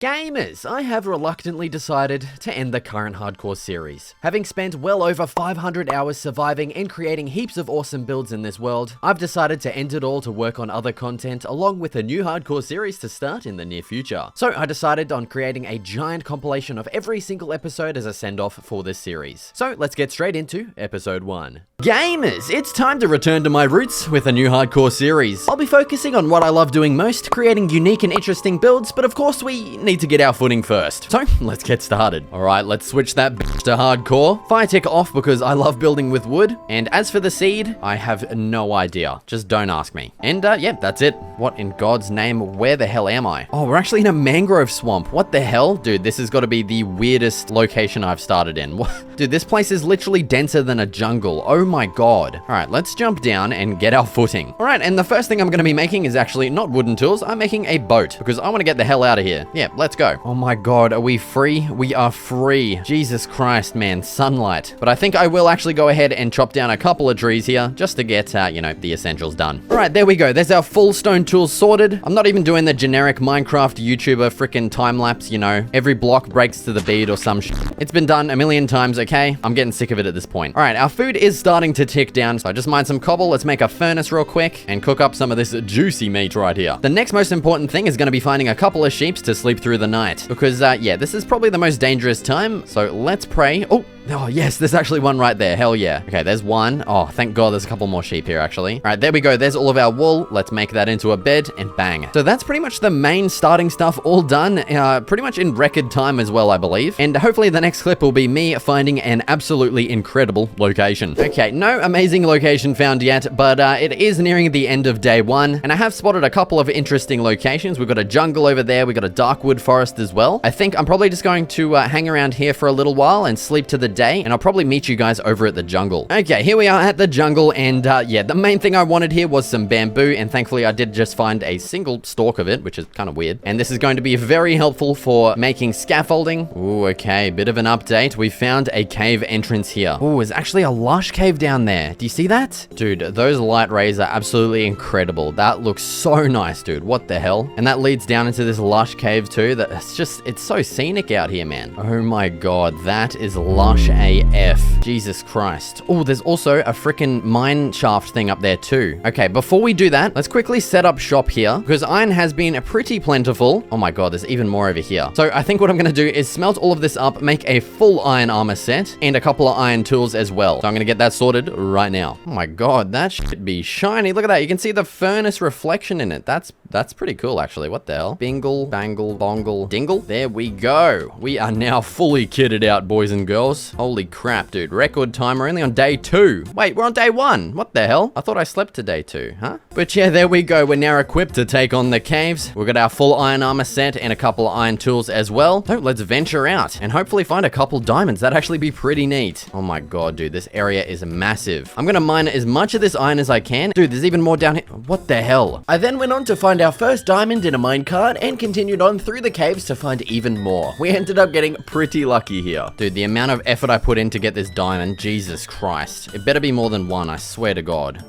Gamers, I have reluctantly decided to end the current hardcore series. Having spent well over 500 hours surviving and creating heaps of awesome builds in this world, I've decided to end it all to work on other content along with a new hardcore series to start in the near future. So I decided on creating a giant compilation of every single episode as a send-off for this series. So let's get straight into episode 1. Gamers, it's time to return to my roots with a new hardcore series. I'll be focusing on what I love doing most, creating unique and interesting builds, but of course we need to get our footing first. So let's get started. Alright, let's switch that bitch to hardcore. Fire tick off because I love building with wood. And as for the seed, I have no idea. Just don't ask me. And yeah, that's it. What in God's name, where the hell am I? Oh, we're actually in a mangrove swamp. What the hell? Dude, this has got to be the weirdest location I've started in. What? Dude, this place is literally denser than a jungle. Oh my God. Alright, let's jump down and get our footing. Alright, and the first thing I'm going to be making is actually not wooden tools. I'm making a boat because I want to get the hell out of here. Yeah, let's go. Oh my God, are we free? We are free. Jesus Christ, man, sunlight. But I think I will actually go ahead and chop down a couple of trees here just to get, you know, the essentials done. All right, there we go. There's our full stone tools sorted. I'm not even doing the generic Minecraft YouTuber freaking time lapse, you know, every block breaks to the bead or some shit. It's been done a million times, okay? I'm getting sick of it at this point. All right, our food is starting to tick down, so I just mined some cobble. Let's make a furnace real quick and cook up some of this juicy meat right here. The next most important thing is going to be finding a couple of sheep to sleep through the night because, yeah, this is probably the most dangerous time, so let's pray. Oh, yes, there's actually one right there. Hell yeah. Okay, there's one. Oh, thank God there's a couple more sheep here, actually. All right, there we go. There's all of our wool. Let's make that into a bed and bang. So that's pretty much the main starting stuff all done, pretty much in record time as well, I believe. And hopefully the next clip will be me finding an absolutely incredible location. Okay, no amazing location found yet, but it is nearing the end of day 1, and I have spotted a couple of interesting locations. We've got a jungle over there. We've got a dark wood forest as well. I think I'm probably just going to hang around here for a little while and sleep to the day, and I'll probably meet you guys over at the jungle. Okay, here we are at the jungle, and yeah, the main thing I wanted here was some bamboo, and thankfully I did just find a single stalk of it, which is kind of weird. And this is going to be very helpful for making scaffolding. Ooh, okay, bit of an update. We found a cave entrance here. Ooh, there's actually a lush cave down there. Do you see that? Dude, those light rays are absolutely incredible. That looks so nice, dude. What the hell? And that leads down into this lush cave too. It's so scenic out here, man. Oh my God, that is lush AF. Jesus Christ. Oh, there's also a freaking mine shaft thing up there too. Okay, before we do that, let's quickly set up shop here because iron has been pretty plentiful. Oh my God, there's even more over here. So I think what I'm going to do is smelt all of this up, make a full iron armor set and a couple of iron tools as well. So I'm going to get that sorted right now. Oh my God, that should be shiny. Look at that. You can see the furnace reflection in it. That's pretty cool, actually. What the hell? Bingle, bangle, bongle, dingle. There we go. We are now fully kitted out, boys and girls. Holy crap, dude. Record time. We're only on day 2. Wait, we're on day 1. What the hell? I thought I slept to day 2, huh? But yeah, there we go. We're now equipped to take on the caves. We've got our full iron armor set and a couple of iron tools as well. So let's venture out and hopefully find a couple diamonds. That'd actually be pretty neat. Oh my God, dude. This area is massive. I'm gonna mine as much of this iron as I can. Dude, there's even more down here. What the hell? I then went on to find our first diamond in a minecart and continued on through the caves to find even more. We ended up getting pretty lucky here. Dude, the amount of effort I put in to get this diamond, Jesus Christ. It better be more than one, I swear to God.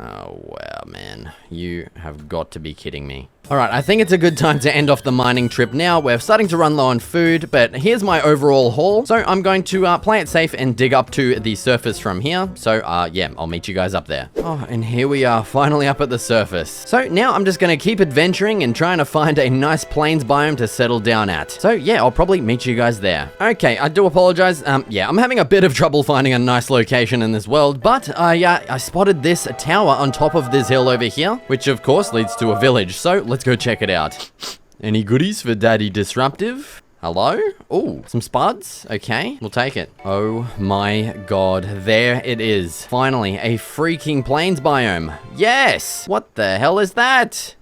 Oh, wow, man. You have got to be kidding me. Alright, I think it's a good time to end off the mining trip now. We're starting to run low on food, but here's my overall haul. So I'm going to play it safe and dig up to the surface from here. So, yeah, I'll meet you guys up there. Oh, and here we are, finally up at the surface. So now I'm just going to keep adventuring and trying to find a nice plains biome to settle down at. So yeah, I'll probably meet you guys there. Okay, I do apologize. Yeah, I'm having a bit of trouble finding a nice location in this world, but yeah, I spotted this tower on top of this hill over here, which of course leads to a village. So let's go check it out. Any goodies for Daddy Disruptive? Hello? Oh, some spuds? Okay, we'll take it. Oh my God, there it is. Finally, a freaking plains biome. Yes! What the hell is that?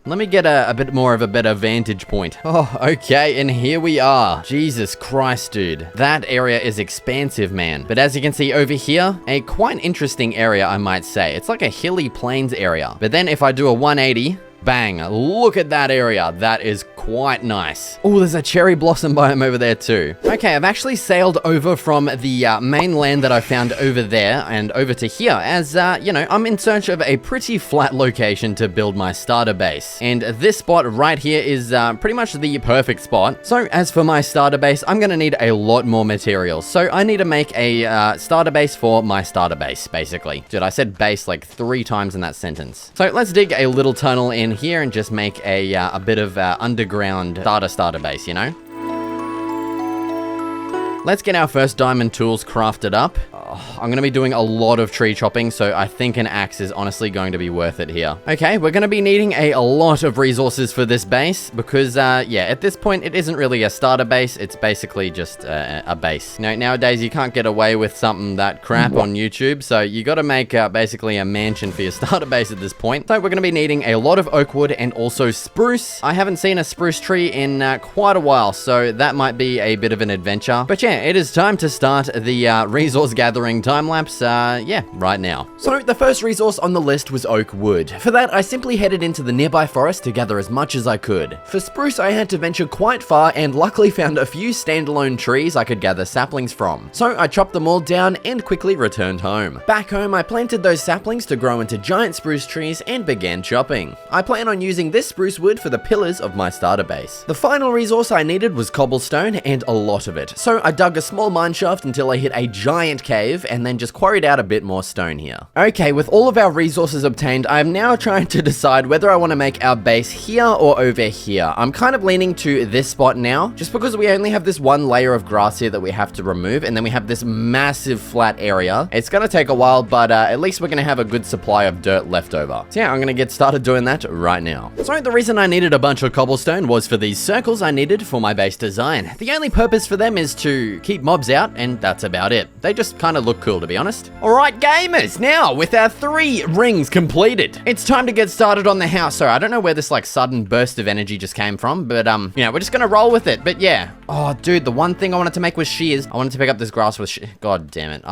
Let me get a bit more of a better vantage point. Oh, okay, and here we are. Jesus Christ, dude. That area is expansive, man. But as you can see over here, a quite interesting area, I might say. It's like a hilly plains area. But then if I do a 180, Bang, look at that area. That is quite nice. Oh, there's a cherry blossom biome over there too. Okay, I've actually sailed over from the main land that I found over there and over to here as, you know, I'm in search of a pretty flat location to build my starter base. And this spot right here is pretty much the perfect spot. So as for my starter base, I'm gonna need a lot more materials. So I need to make a starter base for my starter base, basically. Dude, I said base like 3 times in that sentence. So let's dig a little tunnel in here and just make a bit of underground starter base, you know? Let's get our first diamond tools crafted up. I'm going to be doing a lot of tree chopping, so I think an axe is honestly going to be worth it here. Okay, we're going to be needing a lot of resources for this base because, yeah, at this point, it isn't really a starter base. It's basically just a base. You know, nowadays, you can't get away with something that crap on YouTube, so you got to make basically a mansion for your starter base at this point. So we're going to be needing a lot of oak wood and also spruce. I haven't seen a spruce tree in quite a while, so that might be a bit of an adventure. But yeah, it is time to start the resource gathering time lapse, yeah, right now. So the first resource on the list was oak wood. For that, I simply headed into the nearby forest to gather as much as I could. For spruce, I had to venture quite far and luckily found a few standalone trees I could gather saplings from. So I chopped them all down and quickly returned home. Back home, I planted those saplings to grow into giant spruce trees and began chopping. I plan on using this spruce wood for the pillars of my starter base. The final resource I needed was cobblestone and a lot of it. So I dug a small mine shaft until I hit a giant cave and then just quarried out a bit more stone here. Okay, with all of our resources obtained, I am now trying to decide whether I want to make our base here or over here. I'm kind of leaning to this spot now, just because we only have this one layer of grass here that we have to remove, and then we have this massive flat area. It's gonna take a while, but at least we're gonna have a good supply of dirt left over. So yeah, I'm gonna get started doing that right now. So the reason I needed a bunch of cobblestone was for these circles I needed for my base design. The only purpose for them is to keep mobs out, and that's about it. They just kind of look cool, to be honest. Alright gamers, now with our 3 rings completed, it's time to get started on the house. So I don't know where this like sudden burst of energy just came from, but you know, we're just gonna roll with it. But yeah, oh dude, the one thing I wanted to make was shears. I wanted to pick up this grass with god damn it.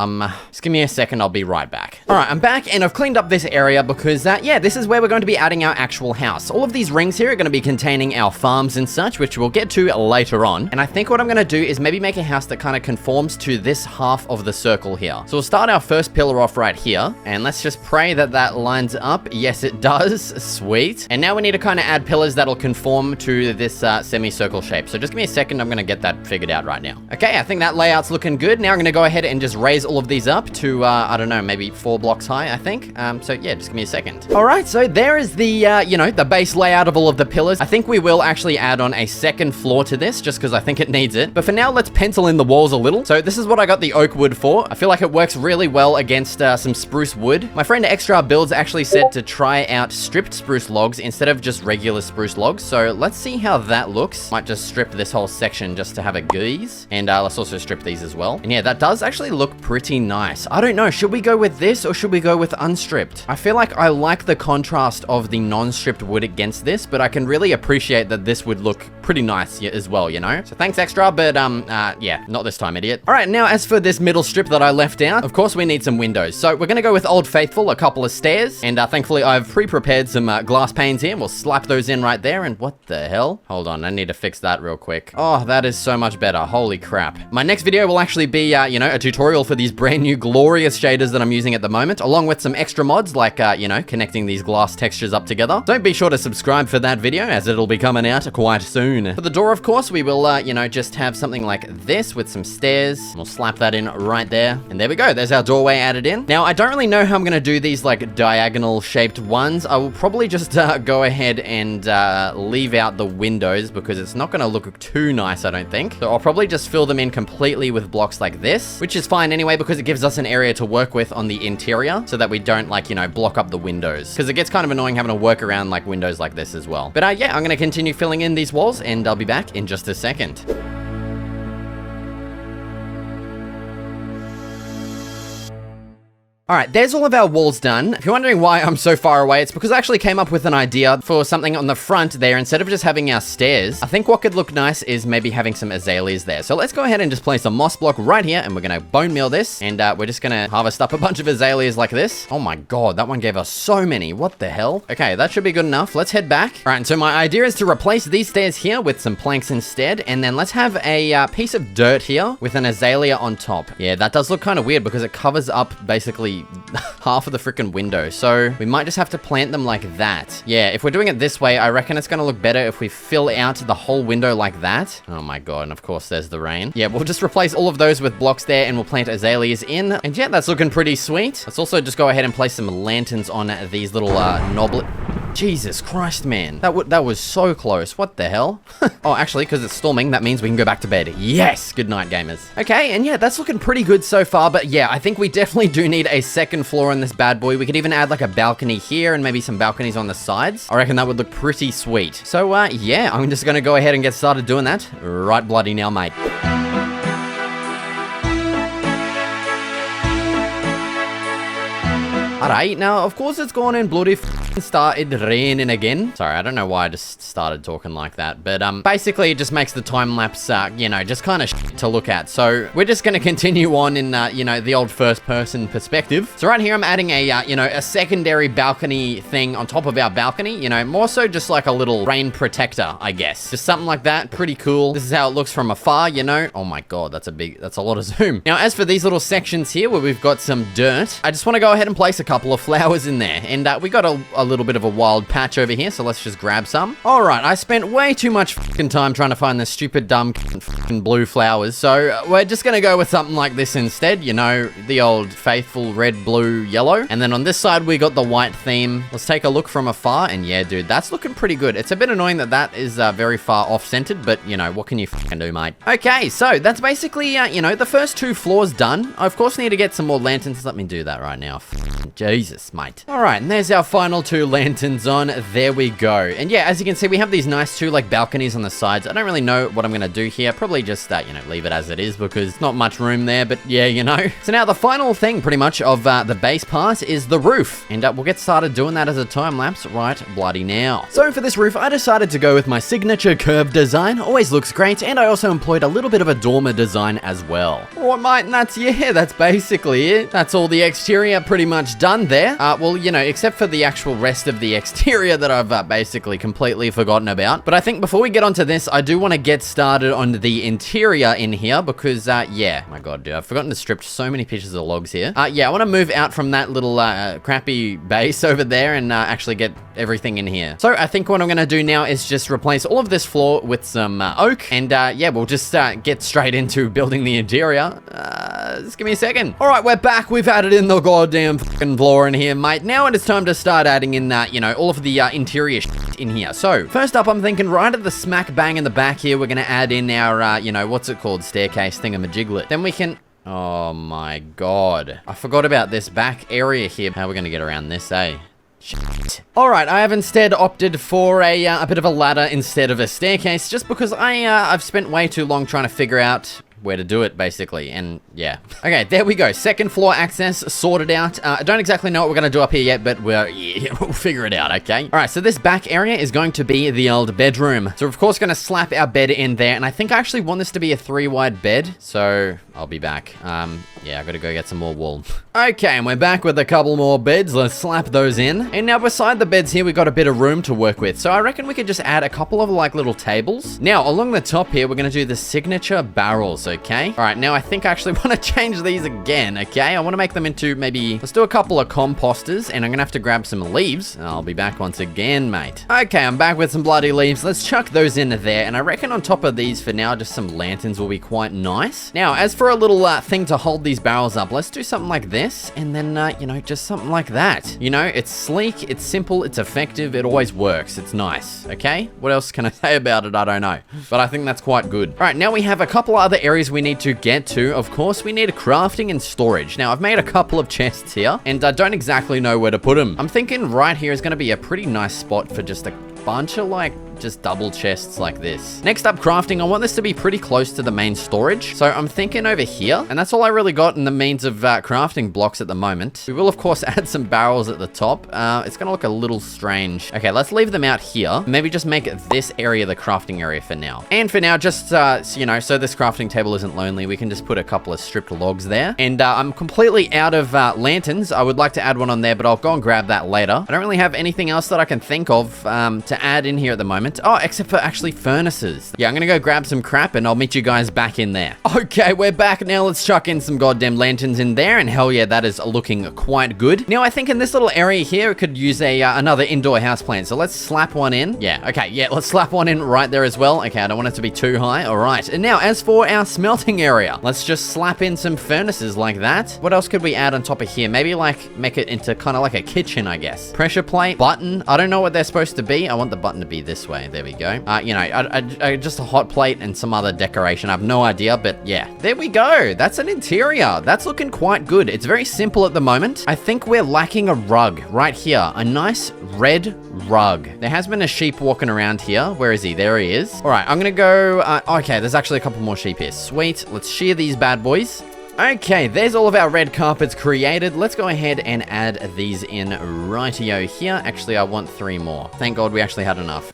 Just give me a second, I'll be right back. Alright, I'm back and I've cleaned up this area because yeah, this is where we're going to be adding our actual house. All of these rings here are going to be containing our farms and such, which we'll get to later on. And I think what I'm going to do is maybe make a house that kind of conforms to this half of the circle here. So we'll start our first pillar off right here, and let's just pray that that lines up. Yes, it does. Sweet. And now we need to kind of add pillars that'll conform to this semicircle shape. So just give me a second. I'm going to get that figured out right now. Okay, I think that layout's looking good. Now I'm going to go ahead and just raise all of these up to, I don't know, maybe 4 blocks high, I think. So yeah, just give me a second. All right, so there is the, you know, the base layout of all of the pillars. I think we will actually add on a second floor to this just because I think it needs it. But for now, let's pencil in the walls a little. So this is what I got the oak wood for. I feel like it works really well against some spruce wood. My friend Extra Builds actually said to try out stripped spruce logs instead of just regular spruce logs. So let's see how that looks. Might just strip this whole section just to have a geese. And let's also strip these as well. And yeah, that does actually look pretty nice. I don't know, should we go with this or should we go with unstripped? I feel like I like the contrast of the non-stripped wood against this, but I can really appreciate that this would look pretty nice as well, you know? So thanks Extra, but yeah, not this time, idiot. All right, now as for this middle strip that I left out, of course we need some windows. So we're gonna go with Old Faithful, a couple of stairs, and thankfully I've pre-prepared some glass panes here. We'll slap those in right there, and what the hell? Hold on, I need to fix that real quick. Oh, that is so much better, holy crap. My next video will actually be, you know, a tutorial for these brand new glorious shaders that I'm using at the moment, along with some extra mods like, you know, connecting these glass textures up together. So be sure to subscribe for that video as it'll be coming out quite soon. For the door, of course, we will, you know, just have something like this with some stairs. We'll slap that in right there. And there we go. There's our doorway added in. Now, I don't really know how I'm going to do these like diagonal shaped ones. I will probably just go ahead and leave out the windows because it's not going to look too nice, I don't think. So I'll probably just fill them in completely with blocks like this, which is fine anyway because it gives us an area to work with on the interior so that we don't like, you know, block up the windows because it gets kind of annoying having to work around like windows like this as well. But yeah, I'm going to continue filling in these walls and I'll be back in just a second. All right, there's all of our walls done. If you're wondering why I'm so far away, it's because I actually came up with an idea for something on the front there. Instead of just having our stairs, I think what could look nice is maybe having some azaleas there. So let's go ahead and just place a moss block right here, and we're gonna bone meal this, and we're just gonna harvest up a bunch of azaleas like this. Oh my god, that one gave us so many. What the hell? Okay, that should be good enough. Let's head back. All right, and so my idea is to replace these stairs here with some planks instead, and then let's have a piece of dirt here with an azalea on top. Yeah, that does look kind of weird because it covers up basically half of the freaking window. So we might just have to plant them like that. Yeah, if we're doing it this way, I reckon it's gonna look better if we fill out the whole window like that. Oh my god, and of course there's the rain. Yeah, we'll just replace all of those with blocks there, and we'll plant azaleas in. And yeah, that's looking pretty sweet. Let's also just go ahead and place some lanterns on these little knobbly... Jesus Christ, man. That was so close. What the hell? Oh, actually, because it's storming, that means we can go back to bed. Yes! Good night, gamers. Okay, and yeah, that's looking pretty good so far, but yeah, I think we definitely do need a second floor on this bad boy. We could even add like a balcony here and maybe some balconies on the sides. I reckon that would look pretty sweet. So, yeah, I'm just gonna go ahead and get started doing that right bloody now, mate. Alright, now, of course it's gone and bloody started raining again. Sorry, I don't know why I just started talking like that, but basically it just makes the time lapse, you know, just kind of to look at. So we're just going to continue on in, you know, the old first person perspective. So right here I'm adding a, you know, a secondary balcony thing on top of our balcony, you know, more so just like a little rain protector, I guess. Just something like that, pretty cool. This is how it looks from afar, you know. Oh my god, that's a lot of zoom. Now, as for these little sections here where we've got some dirt, I just want to go ahead and place a couple of flowers in there. And we got a little bit of a wild patch over here, so let's just grab some. All right, I spent way too much fucking time trying to find the stupid, dumb, fucking blue flowers, so we're just gonna go with something like this instead, you know, the old faithful red, blue, yellow. And then on this side, we got the white theme. Let's take a look from afar, and yeah, dude, that's looking pretty good. It's a bit annoying that that is very far off-centered, but, you know, what can you fucking do, mate? Okay, so that's basically, you know, the first 2 floors done. I, of course, need to get some more lanterns. Let me do that right now. Jesus, mate. All right, and there's our final 2 lanterns on. There we go. And yeah, as you can see, we have these nice 2 like balconies on the sides. I don't really know what I'm gonna do here. Probably just you know, leave it as it is because not much room there, but yeah, you know. So now the final thing pretty much of the base part is the roof, and we'll get started doing that as a time lapse right bloody now. So for this roof, I decided to go with my signature curved design. Always looks great, and I also employed a little bit of a dormer design as well. What, mate? And that's basically it. That's all the exterior pretty much done there. Well, you know, except for the actual rest of the exterior that I've basically completely forgotten about. But I think before we get onto this, I do want to get started on the interior in here because, yeah, my god, dude, I've forgotten to strip so many pieces of logs here. Yeah, I want to move out from that little crappy base over there and actually get everything in here. So I think what I'm going to do now is just replace all of this floor with some oak, and yeah, we'll just get straight into building the interior. Just give me a second. All right, we're back. We've added in the goddamn fucking floor in here, mate. Now it is time to start adding in, you know, all of the interior shit in here. So first up, I'm thinking right at the smack bang in the back here, we're going to add in our, you know, what's it called? Staircase thingamajiglet. Then we can... Oh my god. I forgot about this back area here. How are we going to get around this, eh? Shit. Alright, I have instead opted for a bit of a ladder instead of a staircase, just because I've spent way too long trying to figure out where to do it, basically, and yeah. Okay, there we go. Second floor access sorted out. I don't exactly know what we're gonna do up here yet, but we'll figure it out, okay? All right, so this back area is going to be the old bedroom. So we're of course gonna slap our bed in there, and I think I actually want this to be a 3-wide bed, so I'll be back. Yeah, I gotta go get some more wool. Okay, and we're back with a couple more beds. Let's slap those in. And now beside the beds here, we got a bit of room to work with. So I reckon we could just add a couple of like little tables. Now, along the top here, we're gonna do the signature barrels, okay? All right, now I think I actually want to change these again, okay? I want to make them into maybe, let's do a couple of composters, and I'm gonna have to grab some leaves. I'll be back once again, mate. Okay, I'm back with some bloody leaves. Let's chuck those in there, and I reckon on top of these for now, just some lanterns will be quite nice. Now, as for a little thing to hold these barrels up, let's do something like this, and then, you know, just something like that. You know, it's sleek, it's simple, it's effective, it always works. It's nice, okay? What else can I say about it? I don't know, but I think that's quite good. All right, now we have a couple other areas we need to get to. Of course, we need crafting and storage. Now, I've made a couple of chests here, and I don't exactly know where to put them. I'm thinking right here is going to be a pretty nice spot for just a bunch of like just double chests like this. Next up, crafting. I want this to be pretty close to the main storage. So I'm thinking over here, and that's all I really got in the means of crafting blocks at the moment. We will, of course, add some barrels at the top. It's going to look a little strange. Okay, let's leave them out here. Maybe just make this area the crafting area for now. And for now, just, you know, so this crafting table isn't lonely, we can just put a couple of stripped logs there. And I'm completely out of lanterns. I would like to add one on there, but I'll go and grab that later. I don't really have anything else that I can think of to add in here at the moment. Oh, except for actually furnaces. Yeah, I'm gonna go grab some crap and I'll meet you guys back in there. Okay, we're back now. Let's chuck in some goddamn lanterns in there, and hell yeah, that is looking quite good. Now, I think in this little area here, it could use a another indoor house plant. So let's slap one in. Yeah, okay, yeah, let's slap one in right there as well. Okay, I don't want it to be too high. All right, and now as for our smelting area, let's just slap in some furnaces like that. What else could we add on top of here? Maybe like make it into kind of like a kitchen, I guess. Pressure plate, button. I don't know what they're supposed to be. I want the button to be this way. There we go. You know, just a hot plate and some other decoration. I have no idea, but yeah, there we go. That's an interior. That's looking quite good. It's very simple at the moment. I think we're lacking a rug right here. A nice red rug. There has been a sheep walking around here. Where is he? There he is. All right, I'm gonna go. Okay, there's actually a couple more sheep here. Sweet. Let's shear these bad boys. Okay, there's all of our red carpets created. Let's go ahead and add these in rightio here. Actually, I want 3 more. Thank God we actually had enough.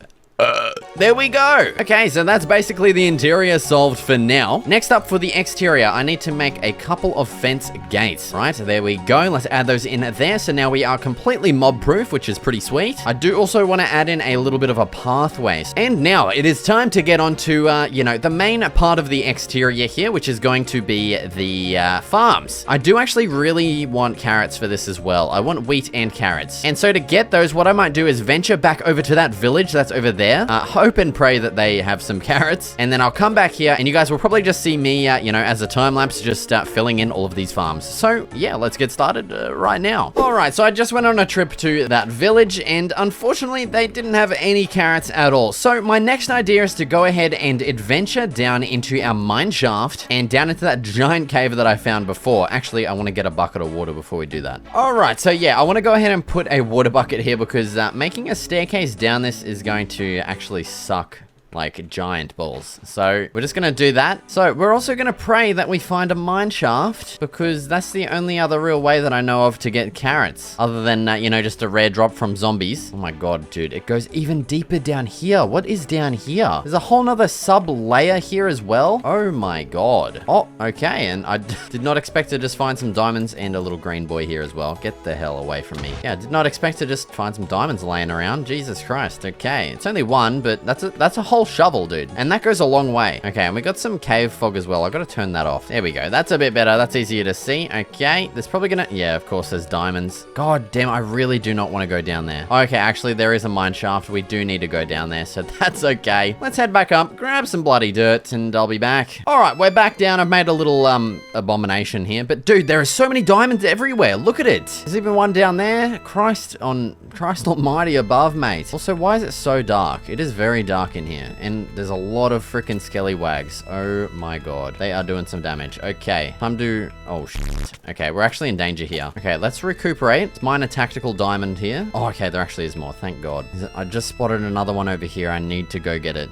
There we go. Okay, so that's basically the interior solved for now. Next up for the exterior, I need to make a couple of fence gates. Right, there we go. Let's add those in there. So now we are completely mob proof, which is pretty sweet. I do also want to add in a little bit of a pathway. And now it is time to get on to, you know, the main part of the exterior here, which is going to be the farms. I do actually really want carrots for this as well. I want wheat and carrots. And so to get those, what I might do is venture back over to that village that's over there. Hope and pray that they have some carrots, and then I'll come back here and you guys will probably just see me, you know, as a time lapse, just filling in all of these farms. So yeah, let's get started right now. All right, so I just went on a trip to that village and unfortunately they didn't have any carrots at all. So my next idea is to go ahead and adventure down into our mine shaft and down into that giant cave that I found before. Actually, I want to get a bucket of water before we do that. All right, so yeah, I want to go ahead and put a water bucket here because making a staircase down this is going to actually suck like giant balls. So we're just gonna do that. So we're also gonna pray that we find a mine shaft because that's the only other real way that I know of to get carrots other than you know, just a rare drop from zombies. Oh my god, dude, it goes even deeper down here. What is down here? There's a whole nother sub layer here as well. Oh my god. Oh, okay, and I did not expect to just find some diamonds and a little green boy here as well. Get the hell away from me. Yeah, I did not expect to just find some diamonds laying around. Jesus Christ. Okay, it's only one, but that's a whole shovel, dude, and that goes a long way. Okay, and we got some cave fog as well. I gotta turn that off. There we go. That's a bit better. That's easier to see. Okay, there's probably gonna, yeah, of course there's diamonds. God damn, I really do not want to go down there. Okay, actually there is a mine shaft. We do need to go down there, so that's okay. Let's head back up, grab some bloody dirt, and I'll be back. All right, we're back down. I've made a little abomination here, but dude, there are so many diamonds everywhere. Look at it. There's even one down there. Christ almighty above, mate. Also, why is it so dark? It is very dark in here, and there's a lot of freaking skellywags. Oh my god. They are doing some damage. Okay, time to... Oh, shit. Okay, we're actually in danger here. Okay, let's recuperate. Let's mine a tactical diamond here. Oh, okay, there actually is more. Thank god. I just spotted another one over here. I need to go get it.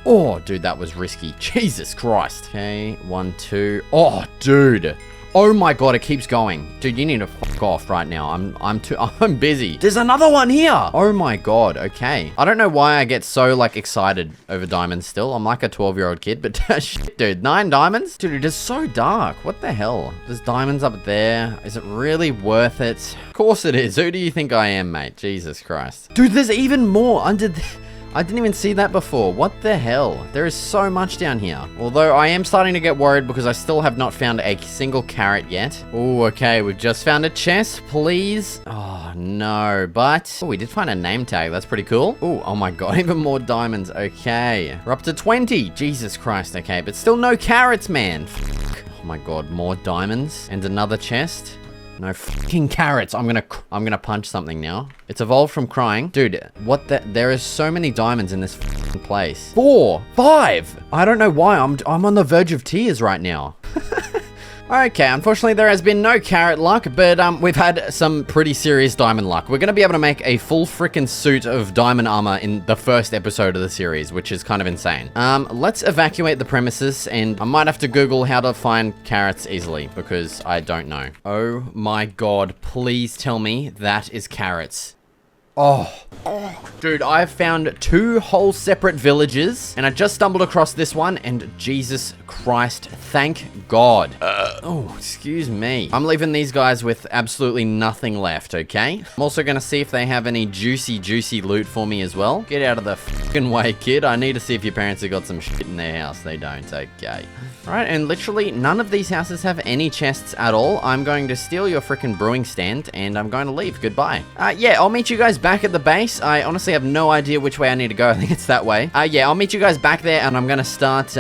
Oh, dude, that was risky. Jesus Christ. Okay, 1, 2. Oh, dude. Oh my god, it keeps going. Dude, you need to fuck off right now. I'm busy. There's another one here. Oh my god, okay. I don't know why I get so, like, excited over diamonds still. I'm like a 12-year-old kid, but shit, dude, 9 diamonds? Dude, it is so dark. What the hell? There's diamonds up there. Is it really worth it? Of course it is. Who do you think I am, mate? Jesus Christ. Dude, there's even more under there. I didn't even see that before. What the hell? There is so much down here. Although I am starting to get worried because I still have not found a single carrot yet. Oh, okay. We've just found a chest, please. Oh, no. But, oh, we did find a name tag. That's pretty cool. Oh my god. Even more diamonds. Okay. We're up to 20. Jesus Christ. Okay. But still no carrots, man. Oh my god. More diamonds. And another chest. No fucking carrots. I'm gonna punch something now. It's evolved from crying. Dude, what the? There is so many diamonds in this fucking place. 4, 5. I don't know why. I'm on the verge of tears right now. Okay, unfortunately there has been no carrot luck, but we've had some pretty serious diamond luck. We're going to be able to make a full freaking suit of diamond armor in the first episode of the series, which is kind of insane. Let's evacuate the premises, and I might have to Google how to find carrots easily, because I don't know. Oh my god, please tell me that is carrots. Oh, dude, I've found 2 whole separate villages, and I just stumbled across this one, and Jesus Christ, thank God. Oh, excuse me. I'm leaving these guys with absolutely nothing left, okay? I'm also gonna see if they have any juicy loot for me as well. Get out of the fucking way, kid. I need to see if your parents have got some shit in their house. They don't, okay. Alright, and literally none of these houses have any chests at all. I'm going to steal your freaking brewing stand, and I'm going to leave. Goodbye. Yeah, I'll meet you guys back at the base. I honestly have no idea which way I need to go. I think it's that way. Yeah, I'll meet you guys back there, and I'm gonna start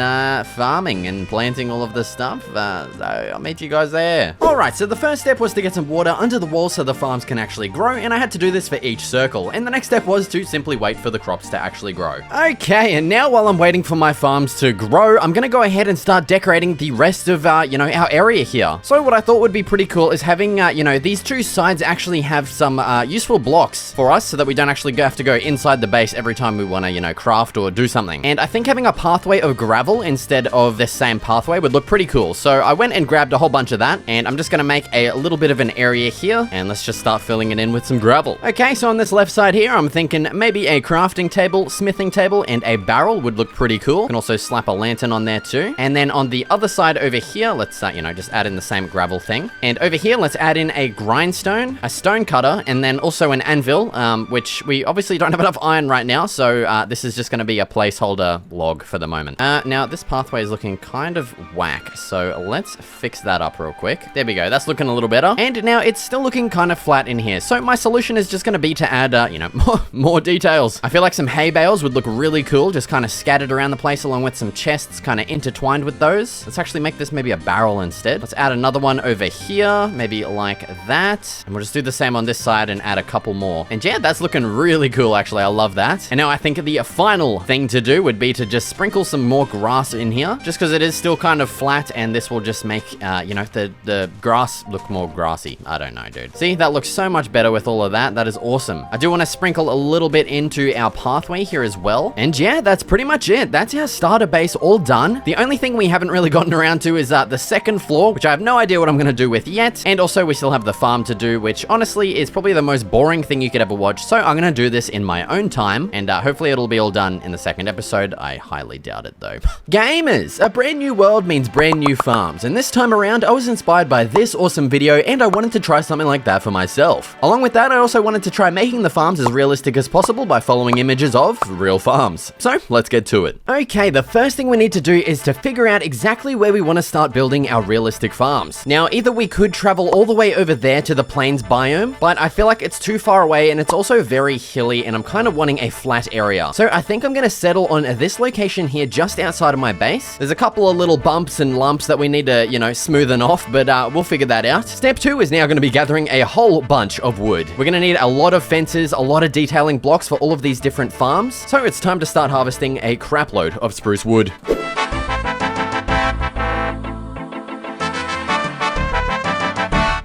farming and planting all of this stuff. So I'll meet you guys there. Alright, so the first step was to get some water under the wall so the farms can actually grow, and I had to do this for each circle. And the next step was to simply wait for the crops to actually grow. Okay, and now while I'm waiting for my farms to grow, I'm gonna go ahead and start decorating the rest of, you know, our area here. So what I thought would be pretty cool is having, you know, these 2 sides actually have some useful blocks for us so that we don't actually have to go inside the base every time we want to, you know, craft or do something. And I think having a pathway of gravel instead of this same pathway would look pretty cool. So I went and grabbed a whole bunch of that, and I'm just going to make a little bit of an area here, and let's just start filling it in with some gravel. Okay, so on this left side here, I'm thinking maybe a crafting table, smithing table, and a barrel would look pretty cool. You can also slap a lantern on there too. And then on the other side over here, let's, you know, just add in the same gravel thing. And over here, let's add in a grindstone, a stone cutter, and then also an anvil, which we obviously don't have enough iron right now, so this is just going to be a placeholder log for the moment. Now, this pathway is looking kind of whack, so let's fix that up real quick. There we go. That's looking a little better. And now it's still looking kind of flat in here, so my solution is just going to be to add, you know, more details. I feel like some hay bales would look really cool, just kind of scattered around the place, along with some chests kind of intertwined with those. Let's actually make this maybe a barrel instead. Let's add another one over here, maybe like that. And we'll just do the same on this side and add a couple more. And yeah, that's looking really cool, actually. I love that. And now I think the final thing to do would be to just sprinkle some more grass in here, just because it is still kind of flat, and this will just make, you know, the grass look more grassy. I don't know, dude. See, that looks so much better with all of that. That is awesome. I do want to sprinkle a little bit into our pathway here as well. And yeah, that's pretty much it. That's our starter base all done. The only thing we haven't really gotten around to is the second floor, which I have no idea what I'm going to do with yet. And also we still have the farm to do, which honestly is probably the most boring thing you could ever watch. So I'm going to do this in my own time, and hopefully it'll be all done in the second episode. I highly doubt it though. Gamers, a brand new world means brand new farms, and this time around I was inspired by this awesome video, and I wanted to try something like that for myself. Along with that, I also wanted to try making the farms as realistic as possible by following images of real farms. So let's get to it. Okay, the first thing we need to do is to figure out exactly where we want to start building our realistic farms. Now, either we could travel all the way over there to the plains biome, but I feel like it's too far away, and it's also very hilly, and I'm kind of wanting a flat area. So I think I'm going to settle on this location here just outside of my base. There's a couple of little bumps and lumps that we need to, you know, smoothen off, but we'll figure that out. Step 2 is now going to be gathering a whole bunch of wood. We're going to need a lot of fences, a lot of detailing blocks for all of these different farms. So it's time to start harvesting a crap load of spruce wood.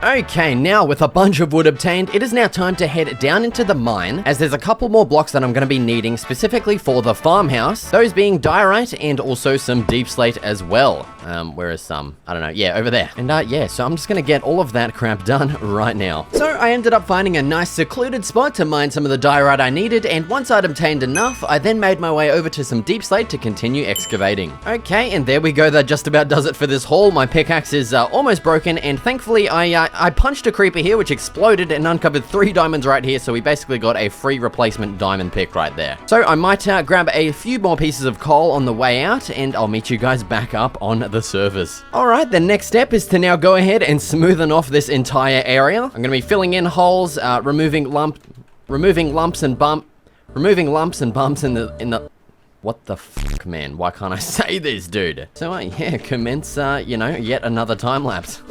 Okay, now with a bunch of wood obtained, it is now time to head down into the mine, as there's a couple more blocks that I'm going to be needing specifically for the farmhouse, those being diorite and also some deep slate as well. Where is some? I don't know. Yeah, over there. And yeah, so I'm just going to get all of that crap done right now. So I ended up finding a nice secluded spot to mine some of the diorite I needed, and once I'd obtained enough, I then made my way over to some deep slate to continue excavating. Okay, and there we go. That just about does it for this haul. My pickaxe is almost broken, and thankfully I punched a creeper here, which exploded and uncovered 3 diamonds right here, so we basically got a free replacement diamond pick right there. So I might grab a few more pieces of coal on the way out, and I'll meet you guys back up on the surface. Alright, the next step is to now go ahead and smoothen off this entire area. I'm going to be filling in holes, removing lumps and bumps in the... What the fuck, man? Why can't I say this, dude? So, yeah, commence, you know, yet another time lapse.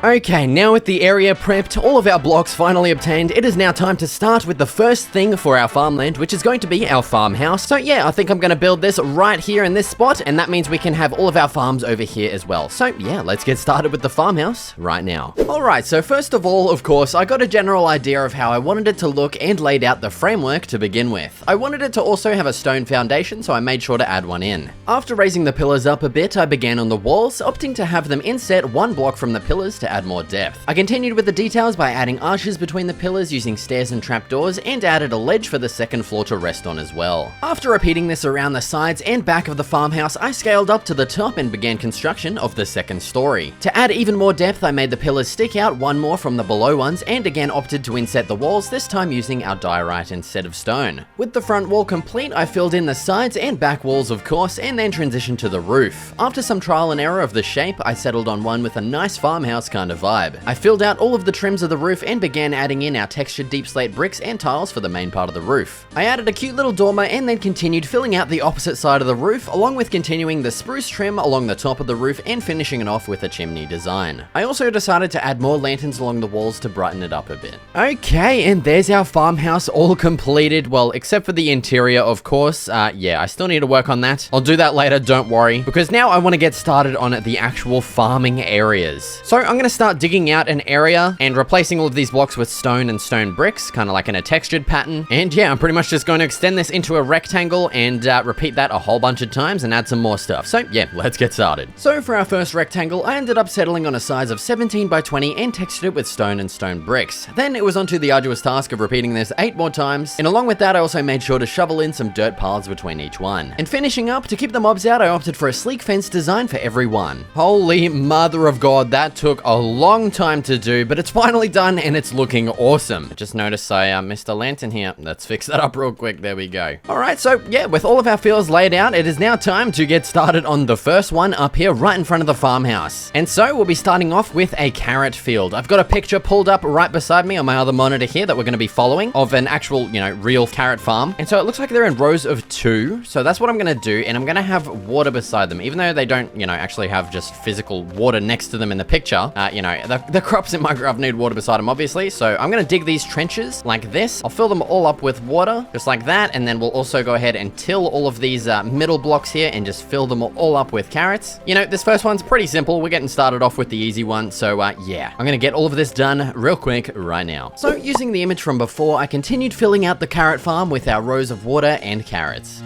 Okay, now with the area prepped, all of our blocks finally obtained, it is now time to start with the first thing for our farmland, which is going to be our farmhouse. So yeah, I think I'm gonna build this right here in this spot, and that means we can have all of our farms over here as well. So yeah, let's get started with the farmhouse right now. Alright, so first of all, of course, I got a general idea of how I wanted it to look and laid out the framework to begin with. I wanted it to also have a stone foundation, so I made sure to add one in. After raising the pillars up a bit, I began on the walls, opting to have them inset one block from the pillars to add more depth. I continued with the details by adding arches between the pillars using stairs and trapdoors, and added a ledge for the second floor to rest on as well. After repeating this around the sides and back of the farmhouse, I scaled up to the top and began construction of the second story. To add even more depth, I made the pillars stick out one more from the below ones, and again opted to inset the walls, this time using our diorite instead of stone. With the front wall complete, I filled in the sides and back walls of course, and then transitioned to the roof. After some trial and error of the shape, I settled on one with a nice farmhouse kind of vibe. I filled out all of the trims of the roof and began adding in our textured deep slate bricks and tiles for the main part of the roof. I added a cute little dormer and then continued filling out the opposite side of the roof, along with continuing the spruce trim along the top of the roof and finishing it off with a chimney design. I also decided to add more lanterns along the walls to brighten it up a bit. Okay, and there's our farmhouse all completed, well, except for the interior of course. Yeah, I still need to work on that. I'll do that later, don't worry, because now I want to get started on the actual farming areas. So I'm going to start digging out an area and replacing all of these blocks with stone and stone bricks, kind of like in a textured pattern. And yeah, I'm pretty much just going to extend this into a rectangle and repeat that a whole bunch of times and add some more stuff. So yeah, let's get started. So for our first rectangle, I ended up settling on a size of 17 by 20 and textured it with stone and stone bricks. Then it was onto the arduous task of repeating this 8 more times, and along with that I also made sure to shovel in some dirt paths between each one. And finishing up, to keep the mobs out, I opted for a sleek fence design for every one. Holy mother of God, that took a long time to do, but it's finally done and it's looking awesome. I just noticed I missed a lantern here. Let's fix that up real quick. There we go. Alright, so yeah, with all of our fields laid out, it is now time to get started on the first one up here right in front of the farmhouse. And so we'll be starting off with a carrot field. I've got a picture pulled up right beside me on my other monitor here that we're going to be following of an actual, you know, real carrot farm. And so it looks like they're in rows of 2. So that's what I'm going to do, and I'm going to have water beside them. Even though they don't, you know, actually have just physical water next to them in the picture, you know, the crops in Minecraft need water beside them, obviously. So I'm gonna dig these trenches like this. I'll fill them all up with water, just like that. And then we'll also go ahead and till all of these middle blocks here and just fill them all up with carrots. You know, this first one's pretty simple. We're getting started off with the easy one. So yeah, I'm gonna get all of this done real quick right now. So using the image from before, I continued filling out the carrot farm with our rows of water and carrots.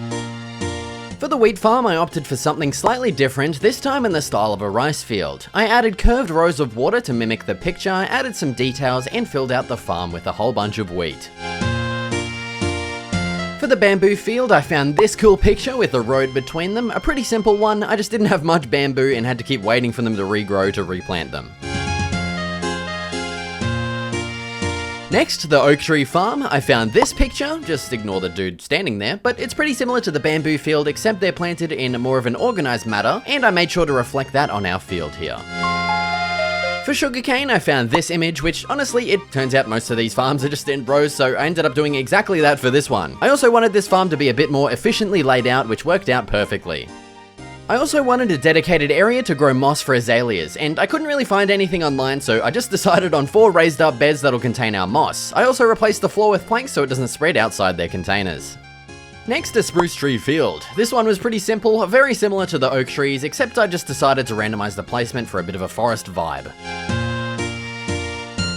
For the wheat farm, I opted for something slightly different, this time in the style of a rice field. I added curved rows of water to mimic the picture, added some details, and filled out the farm with a whole bunch of wheat. For the bamboo field, I found this cool picture with a road between them, a pretty simple one. I just didn't have much bamboo and had to keep waiting for them to regrow to replant them. Next, the oak tree farm, I found this picture, just ignore the dude standing there, but it's pretty similar to the bamboo field except they're planted in more of an organized manner, and I made sure to reflect that on our field here. For sugarcane, I found this image, which honestly, it turns out most of these farms are just in rows, so I ended up doing exactly that for this one. I also wanted this farm to be a bit more efficiently laid out, which worked out perfectly. I also wanted a dedicated area to grow moss for azaleas, and I couldn't really find anything online, so I just decided on 4 raised up beds that'll contain our moss. I also replaced the floor with planks so it doesn't spread outside their containers. Next, a spruce tree field. This one was pretty simple, very similar to the oak trees, except I just decided to randomize the placement for a bit of a forest vibe.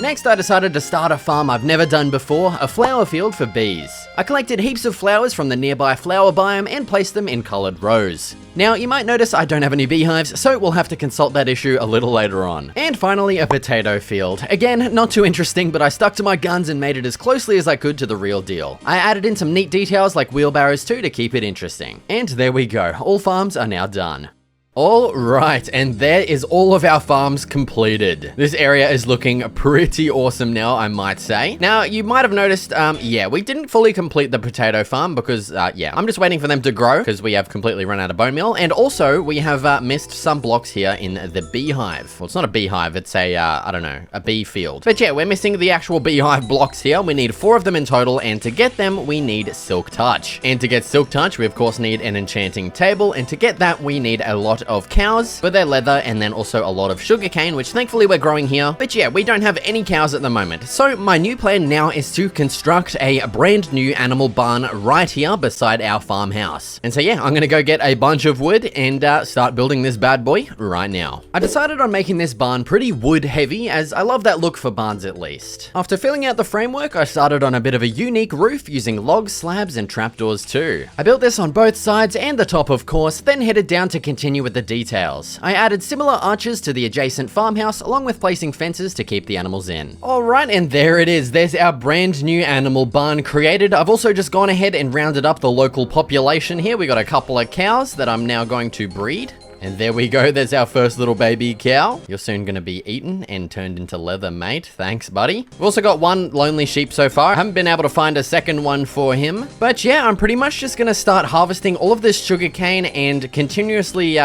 Next, I decided to start a farm I've never done before, a flower field for bees. I collected heaps of flowers from the nearby flower biome and placed them in colored rows. Now, you might notice I don't have any beehives, so we'll have to consult that issue a little later on. And finally, a potato field. Again, not too interesting, but I stuck to my guns and made it as closely as I could to the real deal. I added in some neat details like wheelbarrows too to keep it interesting. And there we go, all farms are now done. Alright, and there is all of our farms completed. This area is looking pretty awesome now, I might say. Now, you might have noticed, yeah, we didn't fully complete the potato farm because, yeah, I'm just waiting for them to grow because we have completely run out of bone meal. And also, we have missed some blocks here in the beehive. Well, it's not a beehive, it's a, I don't know, a bee field. But yeah, we're missing the actual beehive blocks here. We need 4 of them in total, and to get them, we need Silk Touch. And to get Silk Touch, we of course need an enchanting table, and to get that, we need a lot of cows for their leather, and then also a lot of sugarcane, which thankfully we're growing here. But yeah, we don't have any cows at the moment. So my new plan now is to construct a brand new animal barn right here beside our farmhouse. And so yeah, I'm gonna go get a bunch of wood and start building this bad boy right now. I decided on making this barn pretty wood heavy, as I love that look for barns at least. After filling out the framework, I started on a bit of a unique roof using logs, slabs, and trapdoors too. I built this on both sides and the top of course, then headed down to continue with the details. I added similar arches to the adjacent farmhouse, along with placing fences to keep the animals in. Alright, and there it is. There's our brand new animal barn created. I've also just gone ahead and rounded up the local population here. We got a couple of cows that I'm now going to breed. And there we go, there's our first little baby cow. You're soon gonna be eaten and turned into leather, mate. Thanks, buddy. We've also got one lonely sheep so far. I haven't been able to find a second one for him. But yeah, I'm pretty much just gonna start harvesting all of this sugarcane and continuously,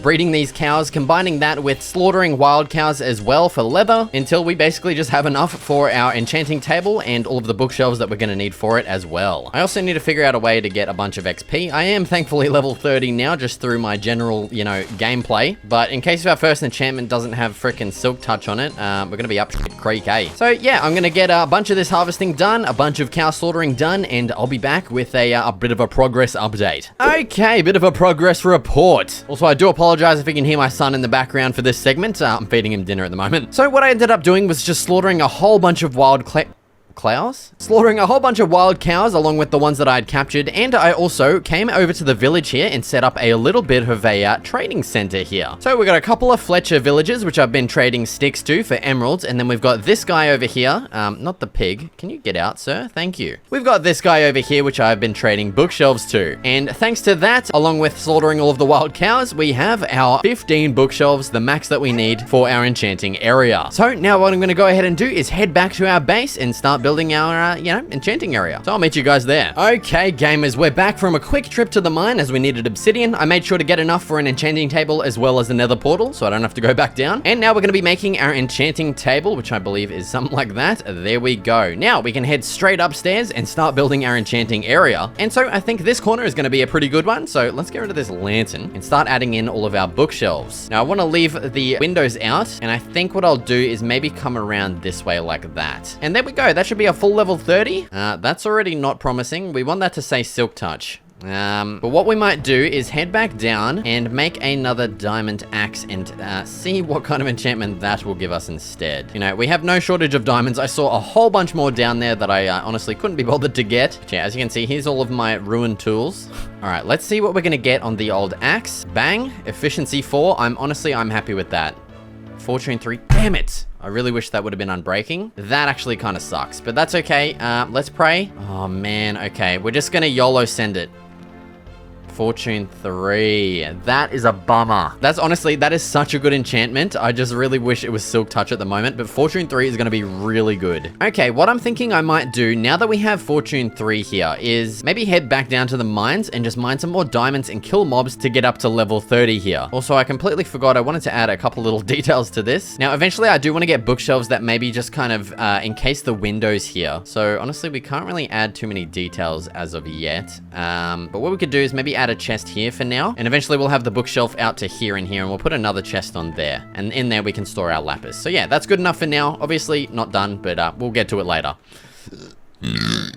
breeding these cows, combining that with slaughtering wild cows as well for leather, until we basically just have enough for our enchanting table and all of the bookshelves that we're gonna need for it as well. I also need to figure out a way to get a bunch of XP. I am thankfully level 30 now, just through my general, gameplay, but in case our first enchantment doesn't have frickin' silk touch on it, we're gonna be up creek, eh? So yeah, I'm gonna get a bunch of this harvesting done, a bunch of cow slaughtering done, and I'll be back with a bit of a progress update. Okay, bit of a progress report. Also, I do apologize if you can hear my son in the background for this segment. I'm feeding him dinner at the moment. So what I ended up doing was just slaughtering a whole bunch of wild cows? Slaughtering a whole bunch of wild cows along with the ones that I had captured, and I also came over to the village here and set up a little bit of a trading center here. So we got a couple of Fletcher villages which I've been trading sticks to for emeralds, and then we've got this guy over here, not the pig. Can you get out, sir? Thank you. We've got this guy over here which I've been trading bookshelves to, and thanks to that, along with slaughtering all of the wild cows, we have our 15 bookshelves, the max that we need for our enchanting area. So now what I'm going to go ahead and do is head back to our base and start building our, enchanting area. So I'll meet you guys there. Okay, gamers, we're back from a quick trip to the mine as we needed obsidian. I made sure to get enough for an enchanting table as well as another portal, so I don't have to go back down. And now we're going to be making our enchanting table, which I believe is something like that. There we go. Now we can head straight upstairs and start building our enchanting area. And so I think this corner is going to be a pretty good one. So let's get rid of this lantern and start adding in all of our bookshelves. Now I want to leave the windows out, and I think what I'll do is maybe come around this way like that. And there we go. That should be a full level 30. That's already not promising. We want that to say silk touch. But what we might do is head back down and make another diamond axe and see what kind of enchantment that will give us instead. We have no shortage of diamonds. I saw a whole bunch more down there that I honestly couldn't be bothered to get. But yeah, as you can see, here's all of my ruined tools. All right, let's see what we're gonna get on the old axe. Bang, efficiency 4. I'm happy with that. Fortune 3, damn it. I really wish that would have been unbreaking. That actually kind of sucks, but that's okay. Let's pray. Oh man, okay. We're just gonna YOLO send it. Fortune 3. That is a bummer. That is such a good enchantment. I just really wish it was Silk Touch at the moment, but Fortune 3 is going to be really good. Okay, what I'm thinking I might do now that we have Fortune 3 here is maybe head back down to the mines and just mine some more diamonds and kill mobs to get up to level 30 here. Also, I completely forgot I wanted to add a couple little details to this. Now, eventually I do want to get bookshelves that maybe just kind of encase the windows here. So honestly, we can't really add too many details as of yet. But what we could do is maybe add a chest here for now, and eventually we'll have the bookshelf out to here and here, and we'll put another chest on there, and in there we can store our lapis. So yeah, that's good enough for now. Obviously not done, but we'll get to it later.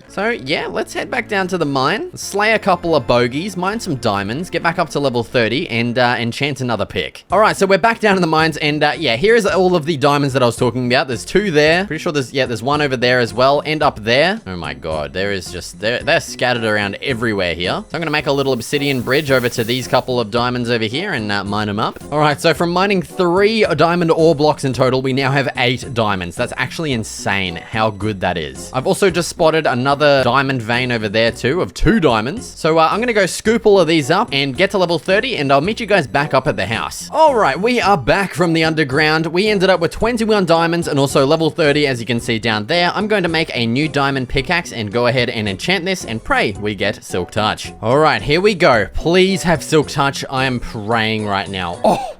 So yeah, let's head back down to the mine, slay a couple of bogeys, mine some diamonds, get back up to level 30, and enchant another pick. All right, so we're back down in the mines, and yeah, here is all of the diamonds that I was talking about. There's 2 there. Pretty sure there's one over there as well, and up there. Oh my god, they're scattered around everywhere here. So I'm gonna make a little obsidian bridge over to these couple of diamonds over here and mine them up. All right, so from mining 3 diamond ore blocks in total, we now have 8 diamonds. That's actually insane how good that is. I've also just spotted another diamond vein over there too of 2 diamonds. So I'm gonna go scoop all of these up and get to level 30, and I'll meet you guys back up at the house. All right, we are back from the underground. We ended up with 21 diamonds and also level 30, as you can see down there. I'm going to make a new diamond pickaxe and go ahead and enchant this and pray we get Silk Touch. All right, here we go. Please have Silk Touch. I am praying right now. Oh,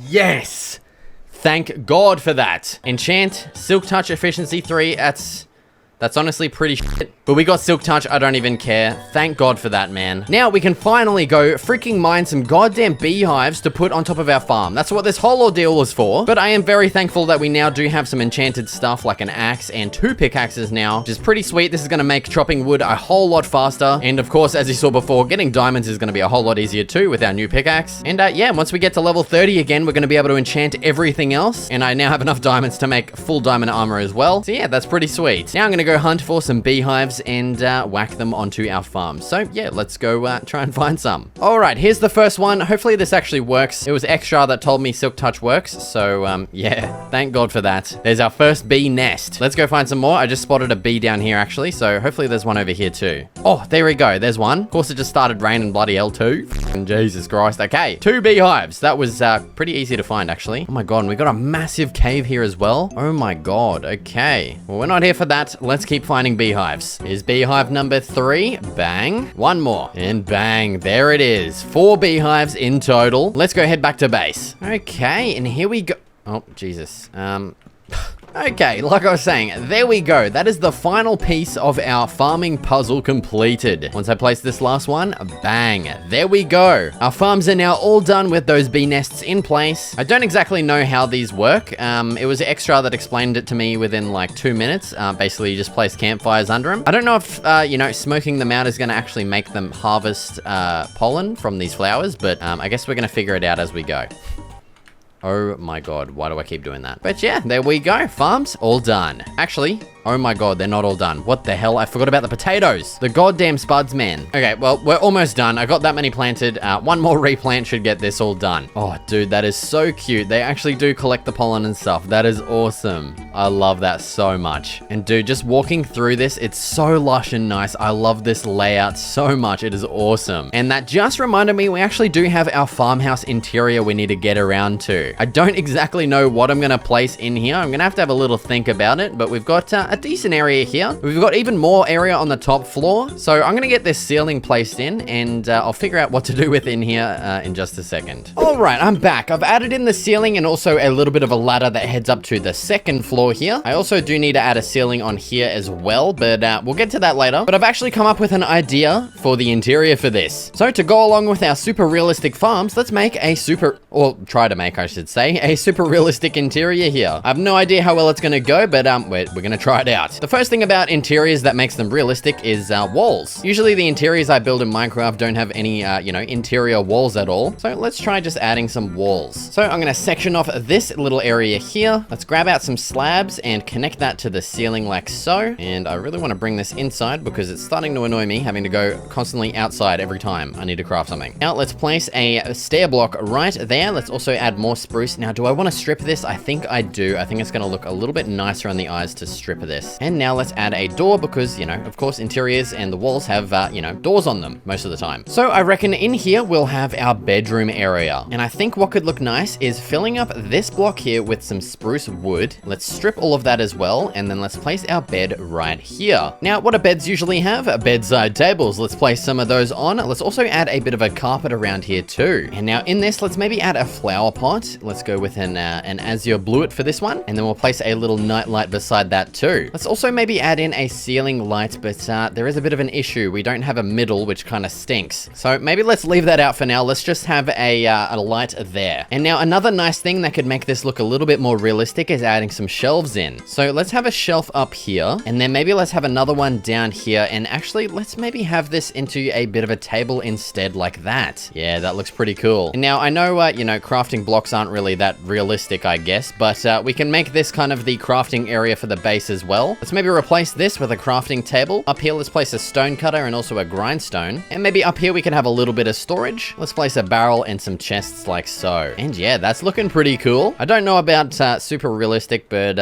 yes. Thank God for that. Enchant, Silk Touch efficiency 3. That's That's honestly pretty shit. But we got Silk Touch, I don't even care. Thank God for that, man. Now we can finally go freaking mine some goddamn beehives to put on top of our farm. That's what this whole ordeal was for. But I am very thankful that we now do have some enchanted stuff like an axe and 2 pickaxes now, which is pretty sweet. This is gonna make chopping wood a whole lot faster. And of course, as you saw before, getting diamonds is gonna be a whole lot easier too with our new pickaxe. And yeah, once we get to level 30 again, we're gonna be able to enchant everything else. And I now have enough diamonds to make full diamond armor as well. So yeah, that's pretty sweet. Now I'm gonna go hunt for some beehives and whack them onto our farm. So yeah, let's go try and find some. All right, here's the first one. Hopefully this actually works. It was Extra that told me Silk Touch works. So yeah, thank God for that. There's our first bee nest. Let's go find some more. I just spotted a bee down here actually. So hopefully there's one over here too. Oh, there we go. There's one. Of course it just started raining bloody hell too. Jesus Christ. Okay, 2 beehives. That was pretty easy to find actually. Oh my God, and we got a massive cave here as well. Oh my God. Okay. Well, we're not here for that. Let's keep finding beehives. Here's beehive number 3. Bang. 1 more. And bang. There it is. 4 beehives in total. Let's go head back to base. Okay, and here we go. Oh, Jesus. Okay, like I was saying, there we go. That is the final piece of our farming puzzle completed. Once I place this last one, bang, there we go. Our farms are now all done with those bee nests in place. I don't exactly know how these work. It was Extra that explained it to me within like 2 minutes. Basically, you just place campfires under them. I don't know if, you know, smoking them out is going to actually make them harvest pollen from these flowers, but I guess we're going to figure it out as we go. Oh my God, why do I keep doing that? But yeah, there we go. Farms all done. Actually, oh my God, they're not all done. What the hell? I forgot about the potatoes. The goddamn spuds, man. Okay, well, we're almost done. I got that many planted. 1 more replant should get this all done. Oh, dude, that is so cute. They actually do collect the pollen and stuff. That is awesome. I love that so much. And dude, just walking through this, it's so lush and nice. I love this layout so much. It is awesome. And that just reminded me, we actually do have our farmhouse interior we need to get around to. I don't exactly know what I'm going to place in here. I'm going to have a little think about it, but we've got a decent area here. We've got even more area on the top floor. So I'm going to get this ceiling placed in and I'll figure out what to do with in here in just a second. All right, I'm back. I've added in the ceiling and also a little bit of a ladder that heads up to the 2nd floor here. I also do need to add a ceiling on here as well, but we'll get to that later. But I've actually come up with an idea for the interior for this. So to go along with our super realistic farms, let's make a try to make, I should say, a super realistic interior here. I have no idea how well it's going to go, but we're going to try it out. The first thing about interiors that makes them realistic is walls. Usually the interiors I build in Minecraft don't have any, you know, interior walls at all. So let's try just adding some walls. So I'm going to section off this little area here. Let's grab out some slabs and connect that to the ceiling like so. And I really want to bring this inside because it's starting to annoy me having to go constantly outside every time I need to craft something. Now let's place a stair block right there. Let's also add more spruce. Now, do I want to strip this? I think I do. I think it's going to look a little bit nicer on the eyes to strip this. And now let's add a door because, you know, of course, interiors and the walls have, you know, doors on them most of the time. So I reckon in here, we'll have our bedroom area. And I think what could look nice is filling up this block here with some spruce wood. Let's strip all of that as well. And then let's place our bed right here. Now, what do beds usually have? Bedside tables. Let's place some of those on. Let's also add a bit of a carpet around here too. And now in this, let's maybe add a flower pot. Let's go with an azure bluet for this one. And then we'll place a little night light beside that too. Let's also maybe add in a ceiling light, but there is a bit of an issue. We don't have a middle, which kind of stinks. So maybe let's leave that out for now. Let's just have a light there. And now another nice thing that could make this look a little bit more realistic is adding some shelves in. So let's have a shelf up here, and then maybe let's have another one down here. And actually, let's maybe have this into a bit of a table instead like that. Yeah, that looks pretty cool. And now I know, you know, crafting blocks aren't really that realistic, I guess, but we can make this kind of the crafting area for the base as well. Let's maybe replace this with a crafting table. Up here, let's place a stone cutter and also a grindstone. And maybe up here, we can have a little bit of storage. Let's place a barrel and some chests like so. And yeah, that's looking pretty cool. I don't know about super realistic, but